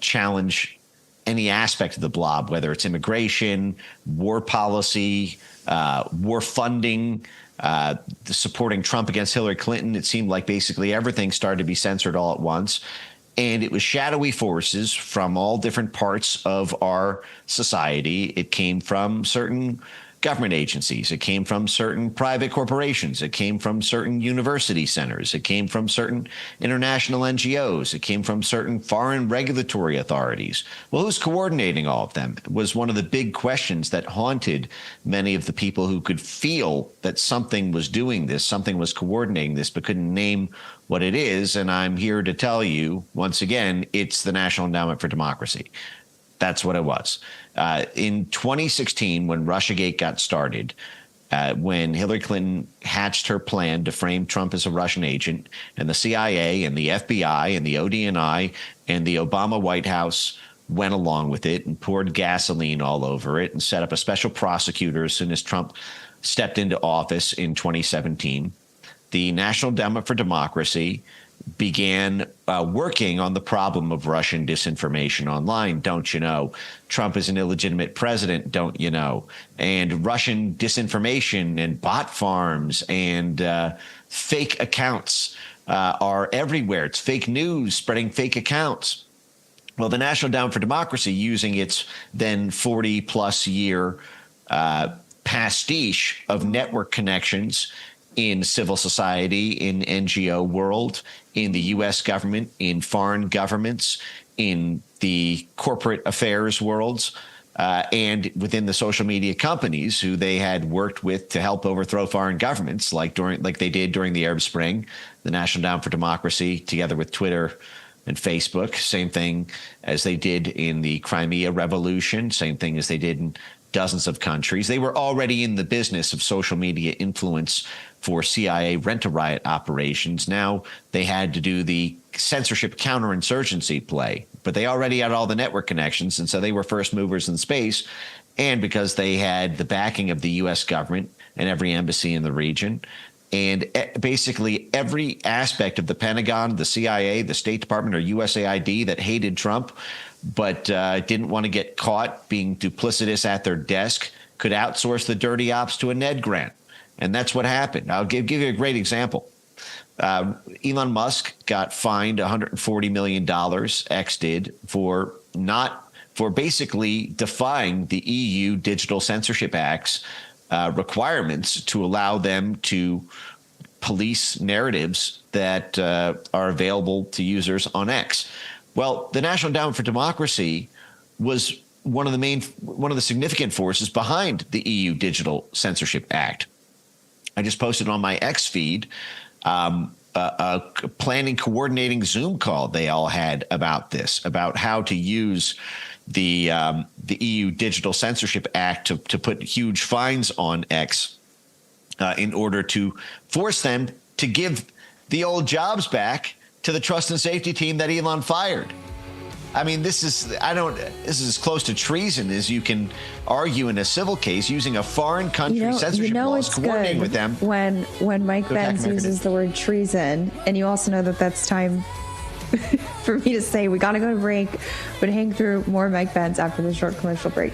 challenge any aspect of the blob, whether it's immigration, war policy, war funding, supporting Trump against Hillary Clinton. It seemed like basically everything started to be censored all at once. And it was shadowy forces from all different parts of our society. It came from certain government agencies. It came from certain private corporations. It came from certain university centers. It came from certain international NGOs. It came from certain foreign regulatory authorities. Well, who's coordinating all of them was one of the big questions that haunted many of the people who could feel that something was doing this, something was coordinating this, but couldn't name what it is. And I'm here to tell you, once again, it's the National Endowment for Democracy. That's what it was. In 2016, when Russiagate got started, when Hillary Clinton hatched her plan to frame Trump as a Russian agent, and the CIA and the FBI and the ODNI and the Obama White House went along with it and poured gasoline all over it and set up a special prosecutor as soon as Trump stepped into office in 2017, the National Endowment for Democracy began working on the problem of Russian disinformation online. Don't you know? Trump is an illegitimate president. Don't you know? And Russian disinformation and bot farms and fake accounts are everywhere. It's fake news, spreading fake accounts. Well, the National Endowment for Democracy, using its then 40-plus year pastiche of network connections in civil society, in NGO world, in the U.S. government, in foreign governments, in the corporate affairs worlds, and within the social media companies who they had worked with to help overthrow foreign governments, like they did during the Arab Spring, the National Endowment for Democracy, together with Twitter and Facebook, same thing as they did in the Crimea Revolution, same thing as they did in dozens of countries. They were already in the business of social media influence for CIA rent-a-riot operations. Now they had to do the censorship counterinsurgency play, but they already had all the network connections, and so they were first movers in space. And because they had the backing of the U.S. government and every embassy in the region, and basically every aspect of the Pentagon, the CIA, the State Department, or USAID that hated Trump but didn't want to get caught being duplicitous at their desk, could outsource the dirty ops to a Ned Grant. And that's what happened. I'll give you a great example. Elon Musk got fined $140 million, X did, for basically defying the EU Digital Censorship Act's requirements to allow them to police narratives that are available to users on X. Well, the National Endowment for Democracy was one of the significant forces behind the EU Digital Censorship Act. I just posted on my X feed a planning, coordinating Zoom call they all had about this, about how to use the EU Digital Censorship Act to put huge fines on X in order to force them to give the old jobs back to the trust and safety team that Elon fired. I mean, this is as close to treason as you can argue in a civil case, using a foreign country censorship laws, it's coordinating good with them. When Mike Benz uses the word treason, and you also know that that's time for me to say we got to go to break, but hang through more Mike Benz after the short commercial break.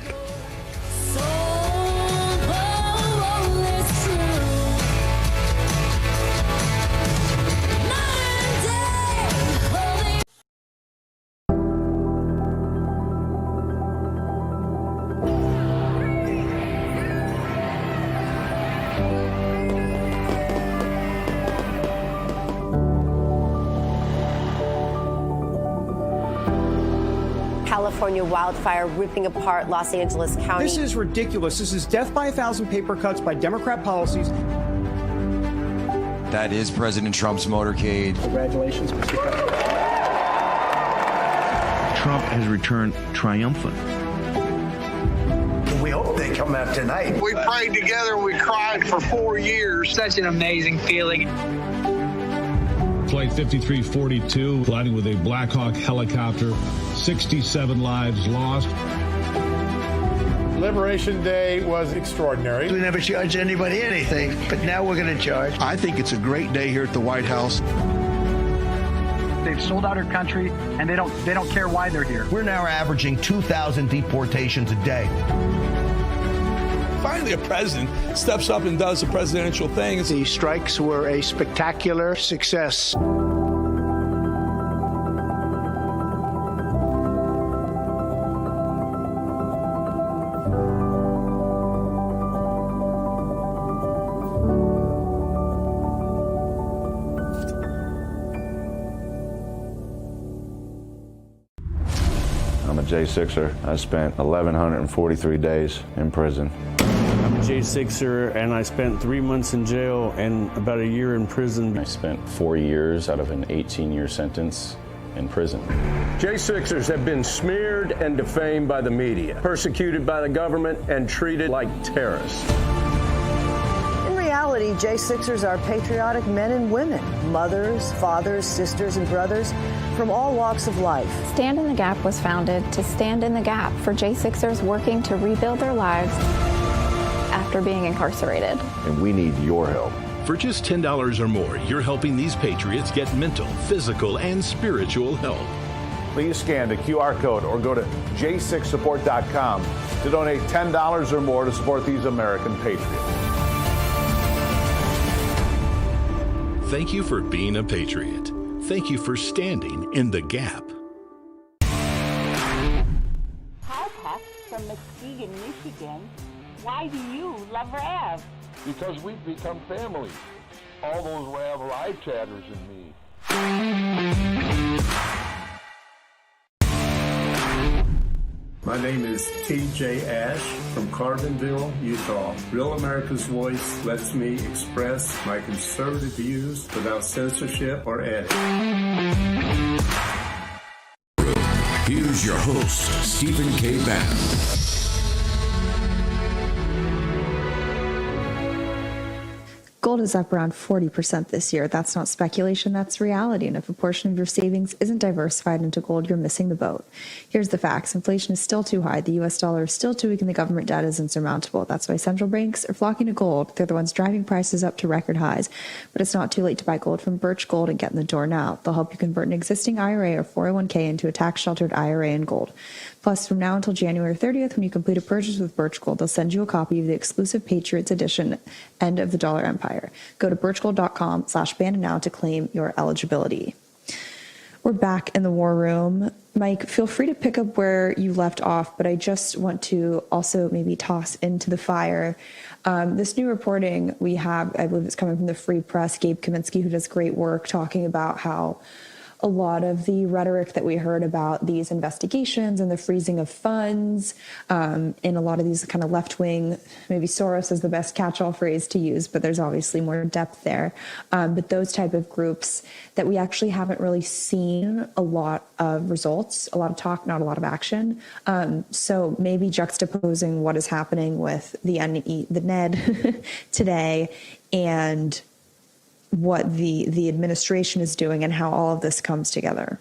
California wildfire ripping apart Los Angeles County. This is ridiculous. This is death by 1,000 paper cuts by Democrat policies. That is President Trump's motorcade. Congratulations, Mr. President. Trump has returned triumphant. We hope they come out tonight. We prayed together and we cried for 4 years. Such an amazing feeling. Flight 5342 colliding with a Black Hawk helicopter, 67 lives lost. Liberation Day was extraordinary. We never charged anybody anything, but now we're going to charge. I think it's a great day here at the White House. They've sold out our country, and they don't care why they're here. We're now averaging 2,000 deportations a day. Finally, a president steps up and does a presidential thing. The strikes were a spectacular success. I'm a J6er. I spent 1,143 days in prison. I'm a J6er, and I spent 3 months in jail and about a year in prison. I spent 4 years out of an 18-year sentence in prison. J6ers have been smeared and defamed by the media, persecuted by the government, and treated like terrorists. In reality, J6ers are patriotic men and women, mothers, fathers, sisters, and brothers from all walks of life. Stand in the Gap was founded to stand in the gap for J6ers working to rebuild their lives after being incarcerated. And we need your help. For just $10 or more, you're helping these patriots get mental, physical, and spiritual help. Please scan the QR code or go to j6support.com to donate $10 or more to support these American patriots. Thank you for being a patriot. Thank you for standing in the gap. Hi, Pat, from Muskegon, Michigan. Why do you love Rav? Because we've become family. All those Rav live chatters and me. My name is TJ Ash from Carbonville, Utah. Real America's Voice lets me express my conservative views without censorship or edit. Here's your host, Stephen K. Bannon. Gold is up around 40% this year. That's not speculation, that's reality. And if a portion of your savings isn't diversified into gold, you're missing the boat. Here's the facts. Inflation is still too high. The U.S. dollar is still too weak and the government debt is insurmountable. That's why central banks are flocking to gold. They're the ones driving prices up to record highs. But it's not too late to buy gold from Birch Gold and get in the door now. They'll help you convert an existing IRA or 401k into a tax-sheltered IRA in gold. Plus, from now until January 30th, when you complete a purchase with Birch Gold, they'll send you a copy of the exclusive Patriots Edition, End of the Dollar Empire. Go to birchgold.com/Bannon now to claim your eligibility. We're back in the war room. Mike, feel free to pick up where you left off, but I just want to also maybe toss into the fire this new reporting we have. I believe it's coming from the Free Press. Gabe Kaminsky, who does great work, talking about how a lot of the rhetoric that we heard about these investigations and the freezing of funds in a lot of these kind of left-wing, maybe Soros is the best catch-all phrase to use, but there's obviously more depth there. But those type of groups that we actually haven't really seen a lot of results, a lot of talk, not a lot of action. So maybe juxtaposing what is happening with the NED today and what the administration is doing and how all of this comes together.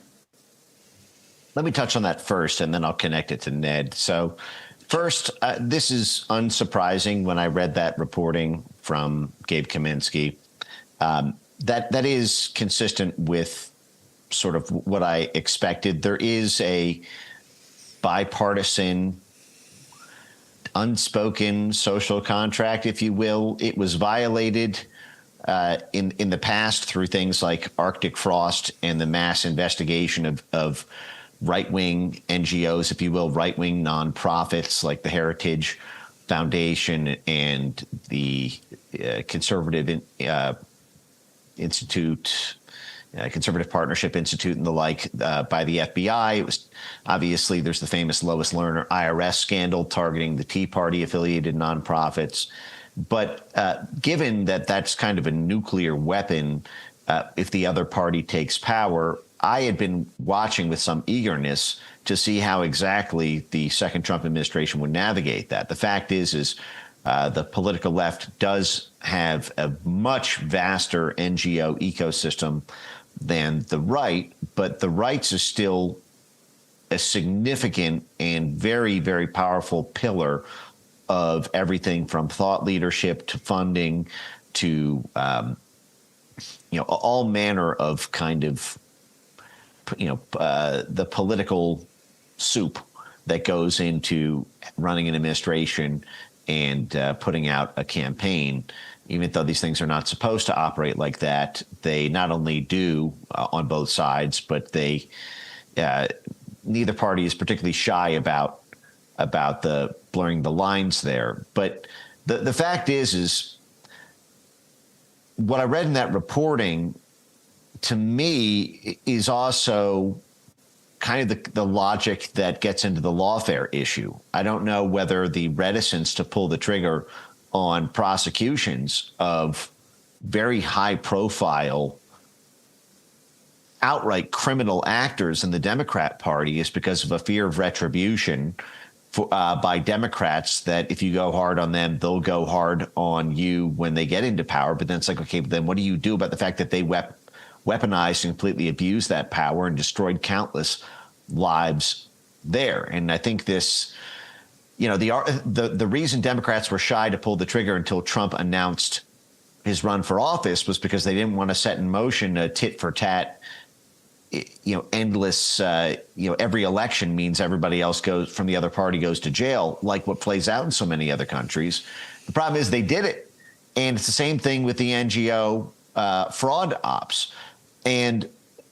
Let me touch on that first, and then I'll connect it to Ned. So first, this is unsurprising when I read that reporting from Gabe Kaminsky. That is consistent with sort of what I expected. There is a bipartisan, unspoken social contract, if you will. It was violated in the past through things like Arctic Frost and the mass investigation of right-wing NGOs, if you will, right-wing nonprofits like the Heritage Foundation and the Conservative Institute, Conservative Partnership Institute and the like by the FBI. It was obviously there's the famous Lois Lerner IRS scandal targeting the Tea Party affiliated nonprofits. But given that that's kind of a nuclear weapon, if the other party takes power, I had been watching with some eagerness to see how exactly the second Trump administration would navigate that. The fact is the political left does have a much vaster NGO ecosystem than the right, but the right's is still a significant and very, very powerful pillar of everything from thought leadership to funding to, all manner of kind of, the political soup that goes into running an administration and putting out a campaign. Even though these things are not supposed to operate like that, they not only do on both sides, but they neither party is particularly shy about the blurring the lines there. But the fact is what I read in that reporting to me is also kind of the logic that gets into the lawfare issue. I don't know whether the reticence to pull the trigger on prosecutions of very high profile outright criminal actors in the Democrat Party is because of a fear of retribution by Democrats, that if you go hard on them, they'll go hard on you when they get into power. But then it's like, okay, but then what do you do about the fact that they weaponized and completely abused that power and destroyed countless lives there? And I think this, the reason Democrats were shy to pull the trigger until Trump announced his run for office was because they didn't want to set in motion a tit for tat, endless, every election means everybody else from the other party goes to jail, like what plays out in so many other countries. The problem is they did it. And it's the same thing with the NGO fraud ops. And,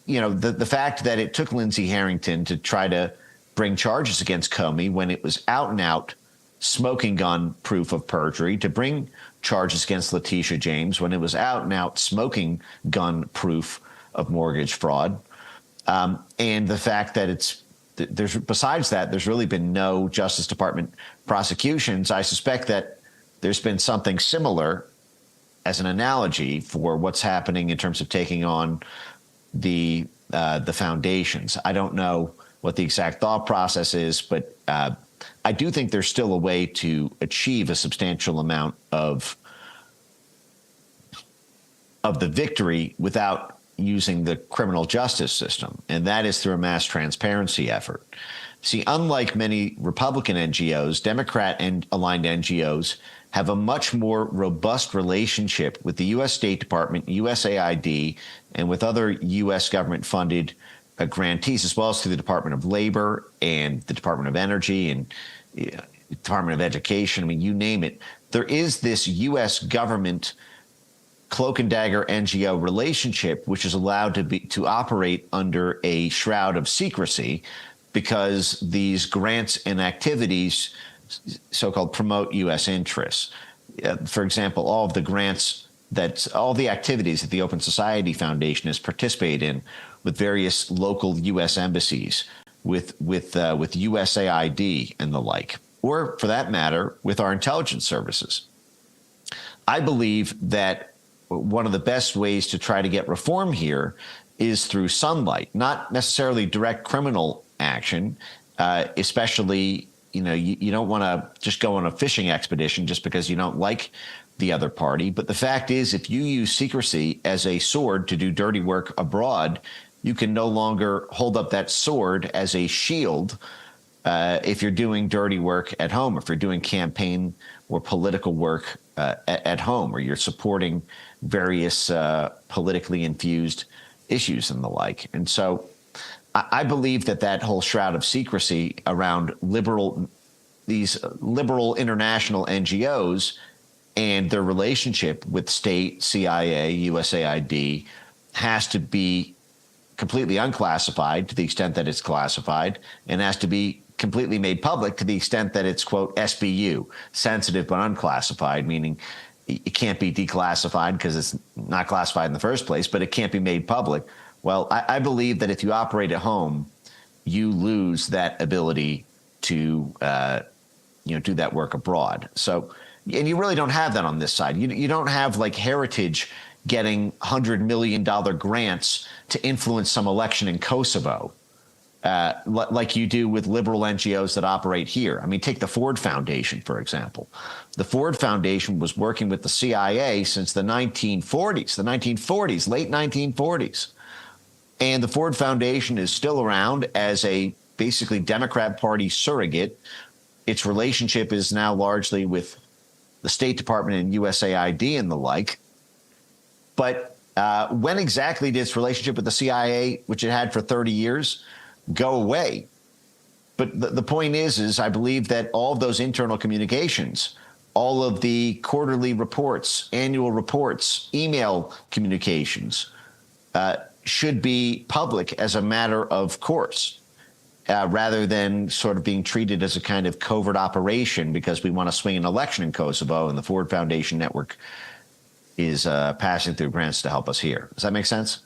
you know, the fact that it took Lindsey Harrington to try to bring charges against Comey when it was out and out smoking gun proof of perjury, to bring charges against Letitia James when it was out and out smoking gun proof of mortgage fraud. And the fact that besides that, there's really been no Justice Department prosecutions. I suspect that there's been something similar as an analogy for what's happening in terms of taking on the foundations. I don't know what the exact thought process is, but I do think there's still a way to achieve a substantial amount of the victory without using the criminal justice system, and that is through a mass transparency effort. See, unlike many Republican NGOs, Democrat-aligned NGOs have a much more robust relationship with the U.S. State Department, USAID, and with other U.S. government-funded grantees, as well as through the Department of Labor and the Department of Energy and Department of Education. I mean, you name it. There is this U.S. government cloak and dagger NGO relationship, which is allowed to operate under a shroud of secrecy, because these grants and activities, so-called promote U.S. interests. For example, all of the grants all the activities that the Open Society Foundation has participated in with various local U.S. embassies, with USAID and the like, or for that matter, with our intelligence services. I believe that one of the best ways to try to get reform here is through sunlight, not necessarily direct criminal action, especially, you don't want to just go on a fishing expedition just because you don't like the other party. But the fact is, if you use secrecy as a sword to do dirty work abroad, you can no longer hold up that sword as a shield if you're doing dirty work at home, if you're doing campaign or political work at home, or you're supporting various politically infused issues and the like. And so I believe that whole shroud of secrecy around these liberal international NGOs and their relationship with state, CIA, USAID has to be completely unclassified to the extent that it's classified, and has to be completely made public to the extent that it's, quote, SBU, sensitive but unclassified, meaning it can't be declassified because it's not classified in the first place, but it can't be made public. Well, I believe that if you operate at home, you lose that ability to do that work abroad. So, and you really don't have that on this side. You don't have like Heritage getting $100 million grants to influence some election in Kosovo, like you do with liberal NGOs that operate here. I mean, take the Ford Foundation, for example. The Ford Foundation was working with the CIA since the 1940s, late 1940s. And the Ford Foundation is still around as a basically Democrat Party surrogate. Its relationship is now largely with the State Department and USAID and the like. But when exactly did its relationship with the CIA, which it had for 30 years, go away? But the point is I believe that all of those internal communications, all of the quarterly reports, annual reports, email communications, should be public as a matter of course, rather than sort of being treated as a kind of covert operation because we want to swing an election in Kosovo and the Ford Foundation network is passing through grants to help us here. Does that make sense?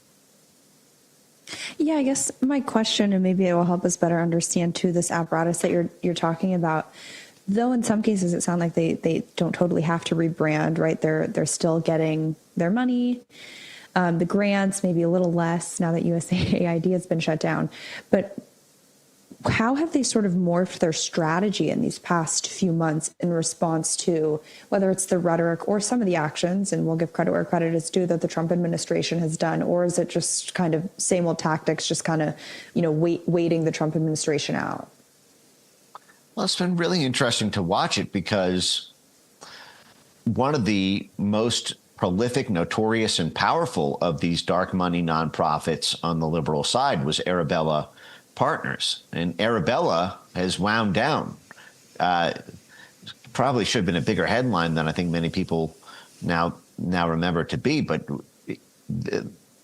Yeah, I guess my question, and maybe it will help us better understand too, this apparatus that you're talking about. Though in some cases it sounds like they don't totally have to rebrand, right? They're still getting their money, the grants, maybe a little less now that USAID has been shut down. But how have they sort of morphed their strategy in these past few months in response to whether it's the rhetoric or some of the actions, and we'll give credit where credit is due, that the Trump administration has done, or is it just kind of same old tactics, just kind of, waiting the Trump administration out? Well, it's been really interesting to watch it because one of the most prolific, notorious, and powerful of these dark money nonprofits on the liberal side was Arabella Partners. And Arabella has wound down. Probably should have been a bigger headline than I think many people now remember it to be. But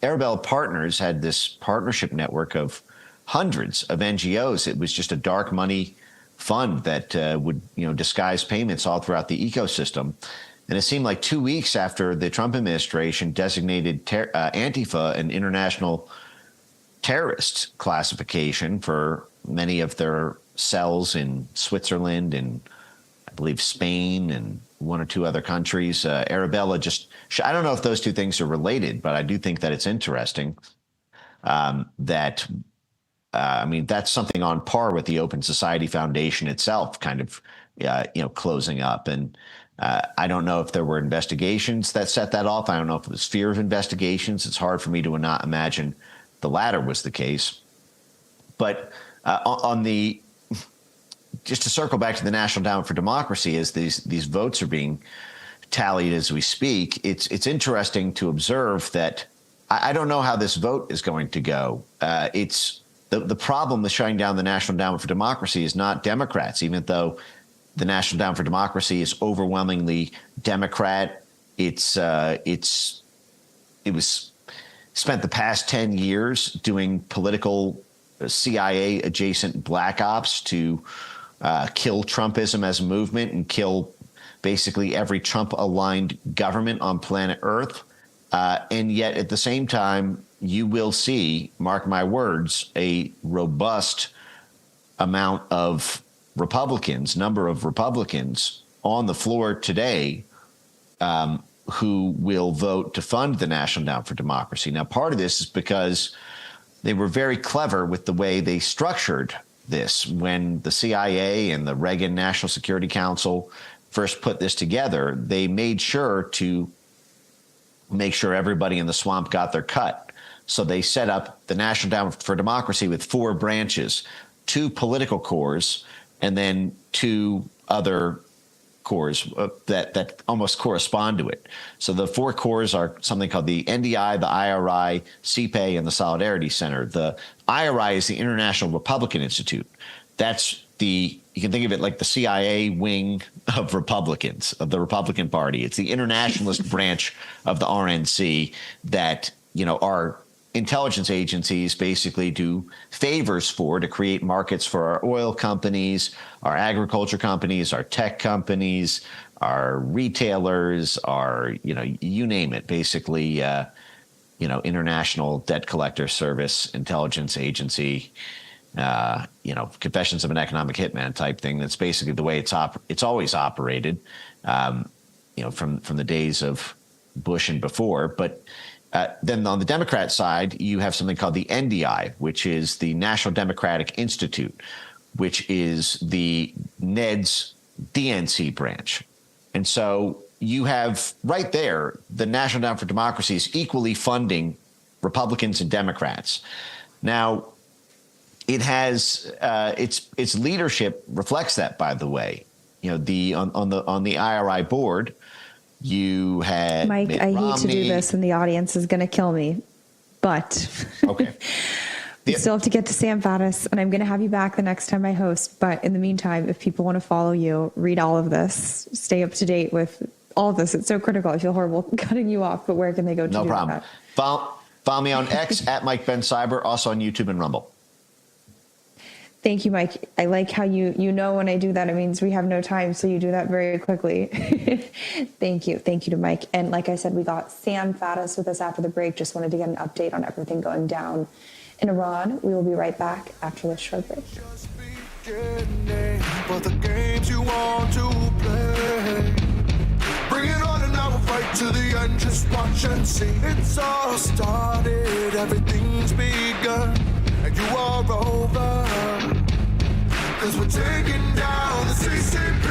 Arabella Partners had this partnership network of hundreds of NGOs. It was just a dark money fund that would disguise payments all throughout the ecosystem. And it seemed like 2 weeks after the Trump administration designated Antifa an international terrorist classification for many of their cells in Switzerland and I believe Spain and one or two other countries. Arabella I don't know if those two things are related, but I do think that it's interesting that's something on par with the Open Society Foundation itself kind of, closing up. And I don't know if there were investigations that set that off. I don't know if it was fear of investigations. It's hard for me to not imagine the latter was the case. But just to circle back to the National Endowment for Democracy, as these votes are being tallied as we speak, it's interesting to observe that I don't know how this vote is going to go. It's the problem with shutting down the National Endowment for Democracy is not Democrats, even though the National Endowment for Democracy is overwhelmingly Democrat. It was spent the past 10 years doing political CIA adjacent black ops to kill Trumpism as a movement and kill basically every Trump aligned government on planet Earth. And yet at the same time, you will see, mark my words, a robust amount of number of Republicans on the floor today who will vote to fund the National Endowment for Democracy. Now, part of this is because they were very clever with the way they structured this. When the CIA and the Reagan National Security Council first put this together, they made sure to make sure everybody in the swamp got their cut. So they set up the National Endowment for Democracy with 4 branches, 2 political cores, and then 2 other cores that almost correspond to it. So the 4 cores are something called the NDI, the IRI, CPAY, and the Solidarity Center. The IRI is the International Republican Institute. You can think of it like the CIA wing of Republicans, of the Republican Party. It's the internationalist branch of the RNC that, our intelligence agencies basically do favors to create markets for our oil companies, our agriculture companies, our tech companies, our retailers, our, you name it, basically, International Debt Collector Service, intelligence agency, Confessions of an Economic Hitman type thing. That's basically the way it's always operated, from the days of Bush and before. But then on the Democrat side, you have something called the NDI, which is the National Democratic Institute, which is the NED's DNC branch. And so you have right there, the National Endowment for Democracy is equally funding Republicans and Democrats. Now, it has its leadership reflects that, by the way. On the IRI board, you had Mike, Mitt I hate Romney. to do this, and the audience is going to kill me, but okay. We still have to get to Sam Faddis, and I'm going to have you back the next time I host. But in the meantime, if people want to follow you, read all of this, stay up to date with all of this. It's so critical. I feel horrible cutting you off, but where can they go to do problem. that? Follow me on X at Mike Ben Cyber, also on YouTube and Rumble. Thank you, Mike. I like how you know when I do that, it means we have no time, so you do that very quickly. Thank you. Thank you to Mike. And like I said, we got Sam Faddis with us after the break. Just wanted to get an update on everything going down in Iran. We will be right back after this short break. But the games you want to play, bring it on and now we'll fight to the end. Just watch and see. It's all started, everything's begun, and you are over. 'Cause we're taking down the CCP.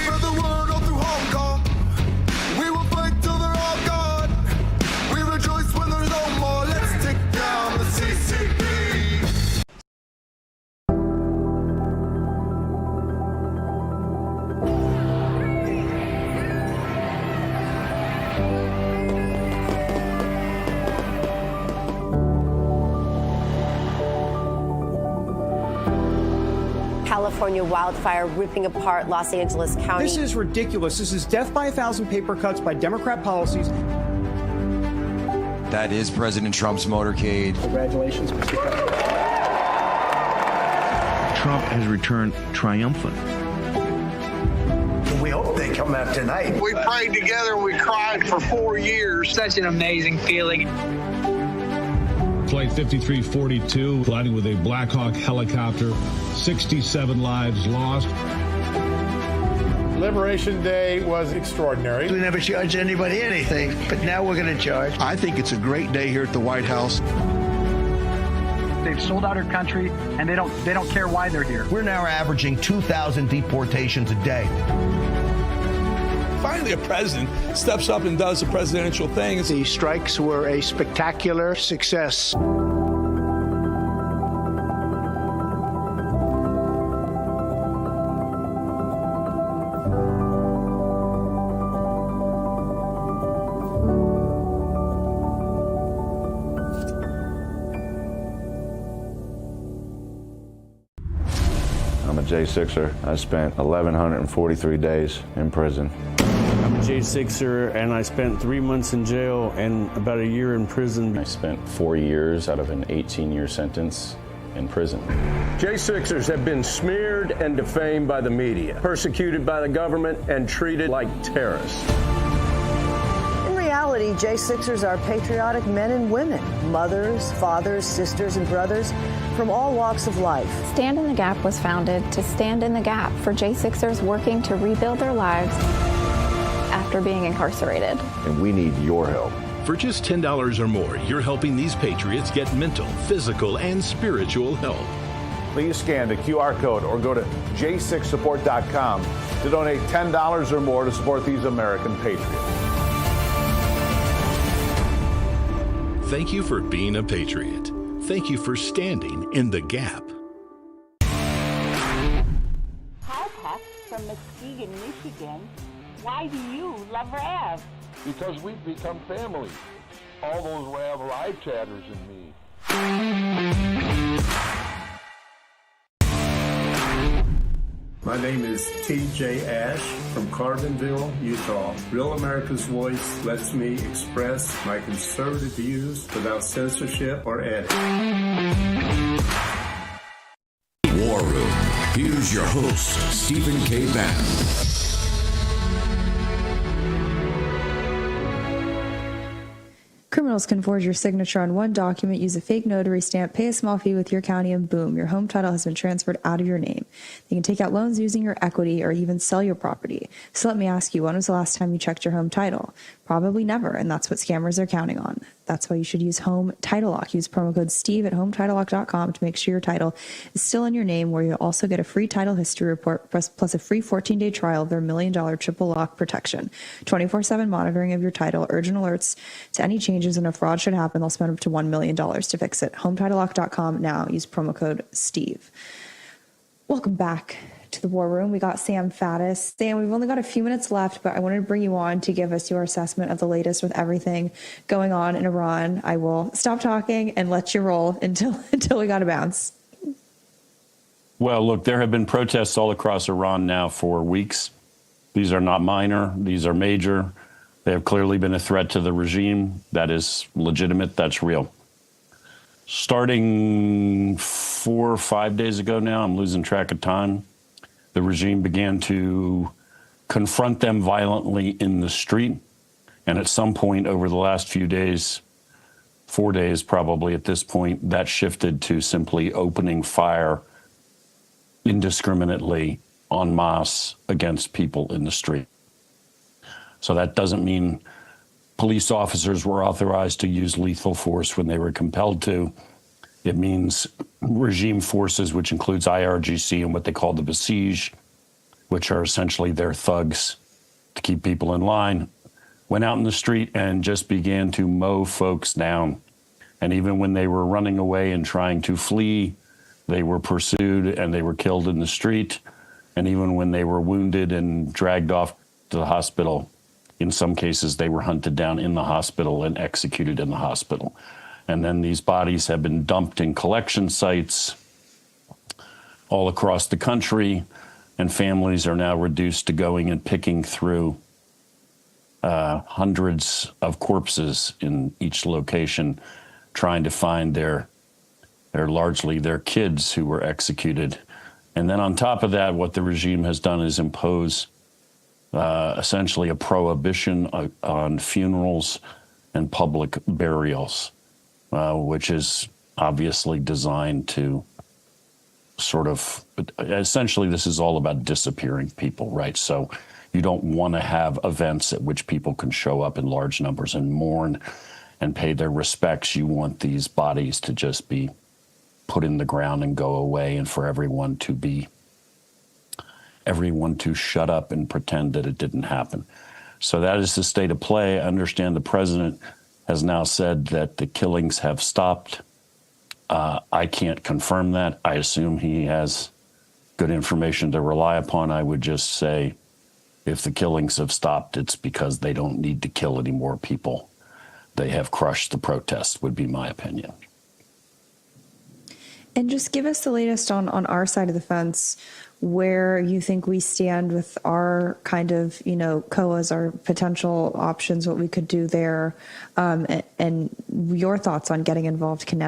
Spread the word all through Hong Kong. We will fight till they're all gone. We rejoice when there's no more. Let's take down the CCP. California wildfire ripping apart Los Angeles County. This is ridiculous. This is death by 1,000 paper cuts by Democrat policies. That is President Trump's motorcade. Congratulations, Mr. President. Trump has returned triumphant. We hope they come out tonight. We prayed together and we cried for 4 years. Such an amazing feeling. Flight 5342 colliding with a Black Hawk helicopter. 67 lives lost. Liberation Day was extraordinary. We never charged anybody anything, but now we're going to charge. I think it's a great day here at the White House. They've sold out our country, and they don't care why they're here. We're now averaging 2,000 deportations a day. Finally, a president steps up and does a presidential thing. The strikes were a spectacular success. I'm a J6er. I spent 1,143 days in prison. I'm a J6er, and I spent 3 months in jail and about a year in prison. I spent 4 years out of an 18-year sentence in prison. J6ers have been smeared and defamed by the media, persecuted by the government, and treated like terrorists. In reality, J6ers are patriotic men and women, mothers, fathers, sisters, and brothers from all walks of life. Stand in the Gap was founded to stand in the gap for J6ers working to rebuild their lives after being incarcerated. And we need your help. For just $10 or more, you're helping these patriots get mental, physical, and spiritual help. Please scan the QR code or go to j6support.com to donate $10 or more to support these American patriots. Thank you for being a patriot. Thank you for standing in the gap. Hi, Pat from Muskegon, Michigan. Why do you love Rav? Because we've become family. All those Rav live chatters and me. My name is TJ Ash from Carbonville, Utah. Real America's Voice lets me express my conservative views without censorship or edit. War Room. Here's your host, Stephen K. Bannon. Criminals can forge your signature on one document, use a fake notary stamp, pay a small fee with your county, and boom, your home title has been transferred out of your name. They can take out loans using your equity or even sell your property. So let me ask you, when was the last time you checked your home title? Probably never, and that's what scammers are counting on. That's why you should use Home Title Lock. Use promo code Steve at HomeTitleLock.com to make sure your title is still in your name, where you'll also get a free title history report plus a free 14-day trial of their $1 million triple lock protection. 24/7 monitoring of your title, urgent alerts to any changes, and if fraud should happen, they'll spend up to $1 million to fix it. HomeTitleLock.com now. Use promo code Steve. Welcome back to the War Room. We got Sam Faddis. Sam, we've only got a few minutes left, but I wanted to bring you on to give us your assessment of the latest with everything going on in Iran. I will stop talking and let you roll until we got to bounce. Well, look, there have been protests all across Iran now for weeks. These are not minor. These are major. They have clearly been a threat to the regime. That is legitimate. That's real. Starting 4 or 5 days ago now, I'm losing track of time, the regime began to confront them violently in the street. And at some point over the last few days, 4 days probably at this point, that shifted to simply opening fire indiscriminately en masse against people in the street. So that doesn't mean police officers were authorized to use lethal force when they were compelled to. It means regime forces, which includes IRGC and what they call the Basij, which are essentially their thugs to keep people in line, went out in the street and just began to mow folks down. And even when they were running away and trying to flee, they were pursued and they were killed in the street. And even when they were wounded and dragged off to the hospital, in some cases, they were hunted down in the hospital and executed in the hospital. And then these bodies have been dumped in collection sites all across the country, and families are now reduced to going and picking through hundreds of corpses in each location, trying to find their kids who were executed. And then on top of that, what the regime has done is impose essentially a prohibition on funerals and public burials, which is obviously designed to sort of, essentially this is all about disappearing people, right? So you don't want to have events at which people can show up in large numbers and mourn and pay their respects. You want these bodies to just be put in the ground and go away, and for everyone to shut up and pretend that it didn't happen. So that is the state of play. I understand the president has now said that the killings have stopped. I can't confirm that. I assume he has good information to rely upon. I would just say if the killings have stopped, it's because they don't need to kill any more people. They have crushed the protests, would be my opinion. And just give us the latest on our side of the fence, where you think we stand with our kind of, COAs, our potential options, what we could do there, and your thoughts on getting involved kinetically.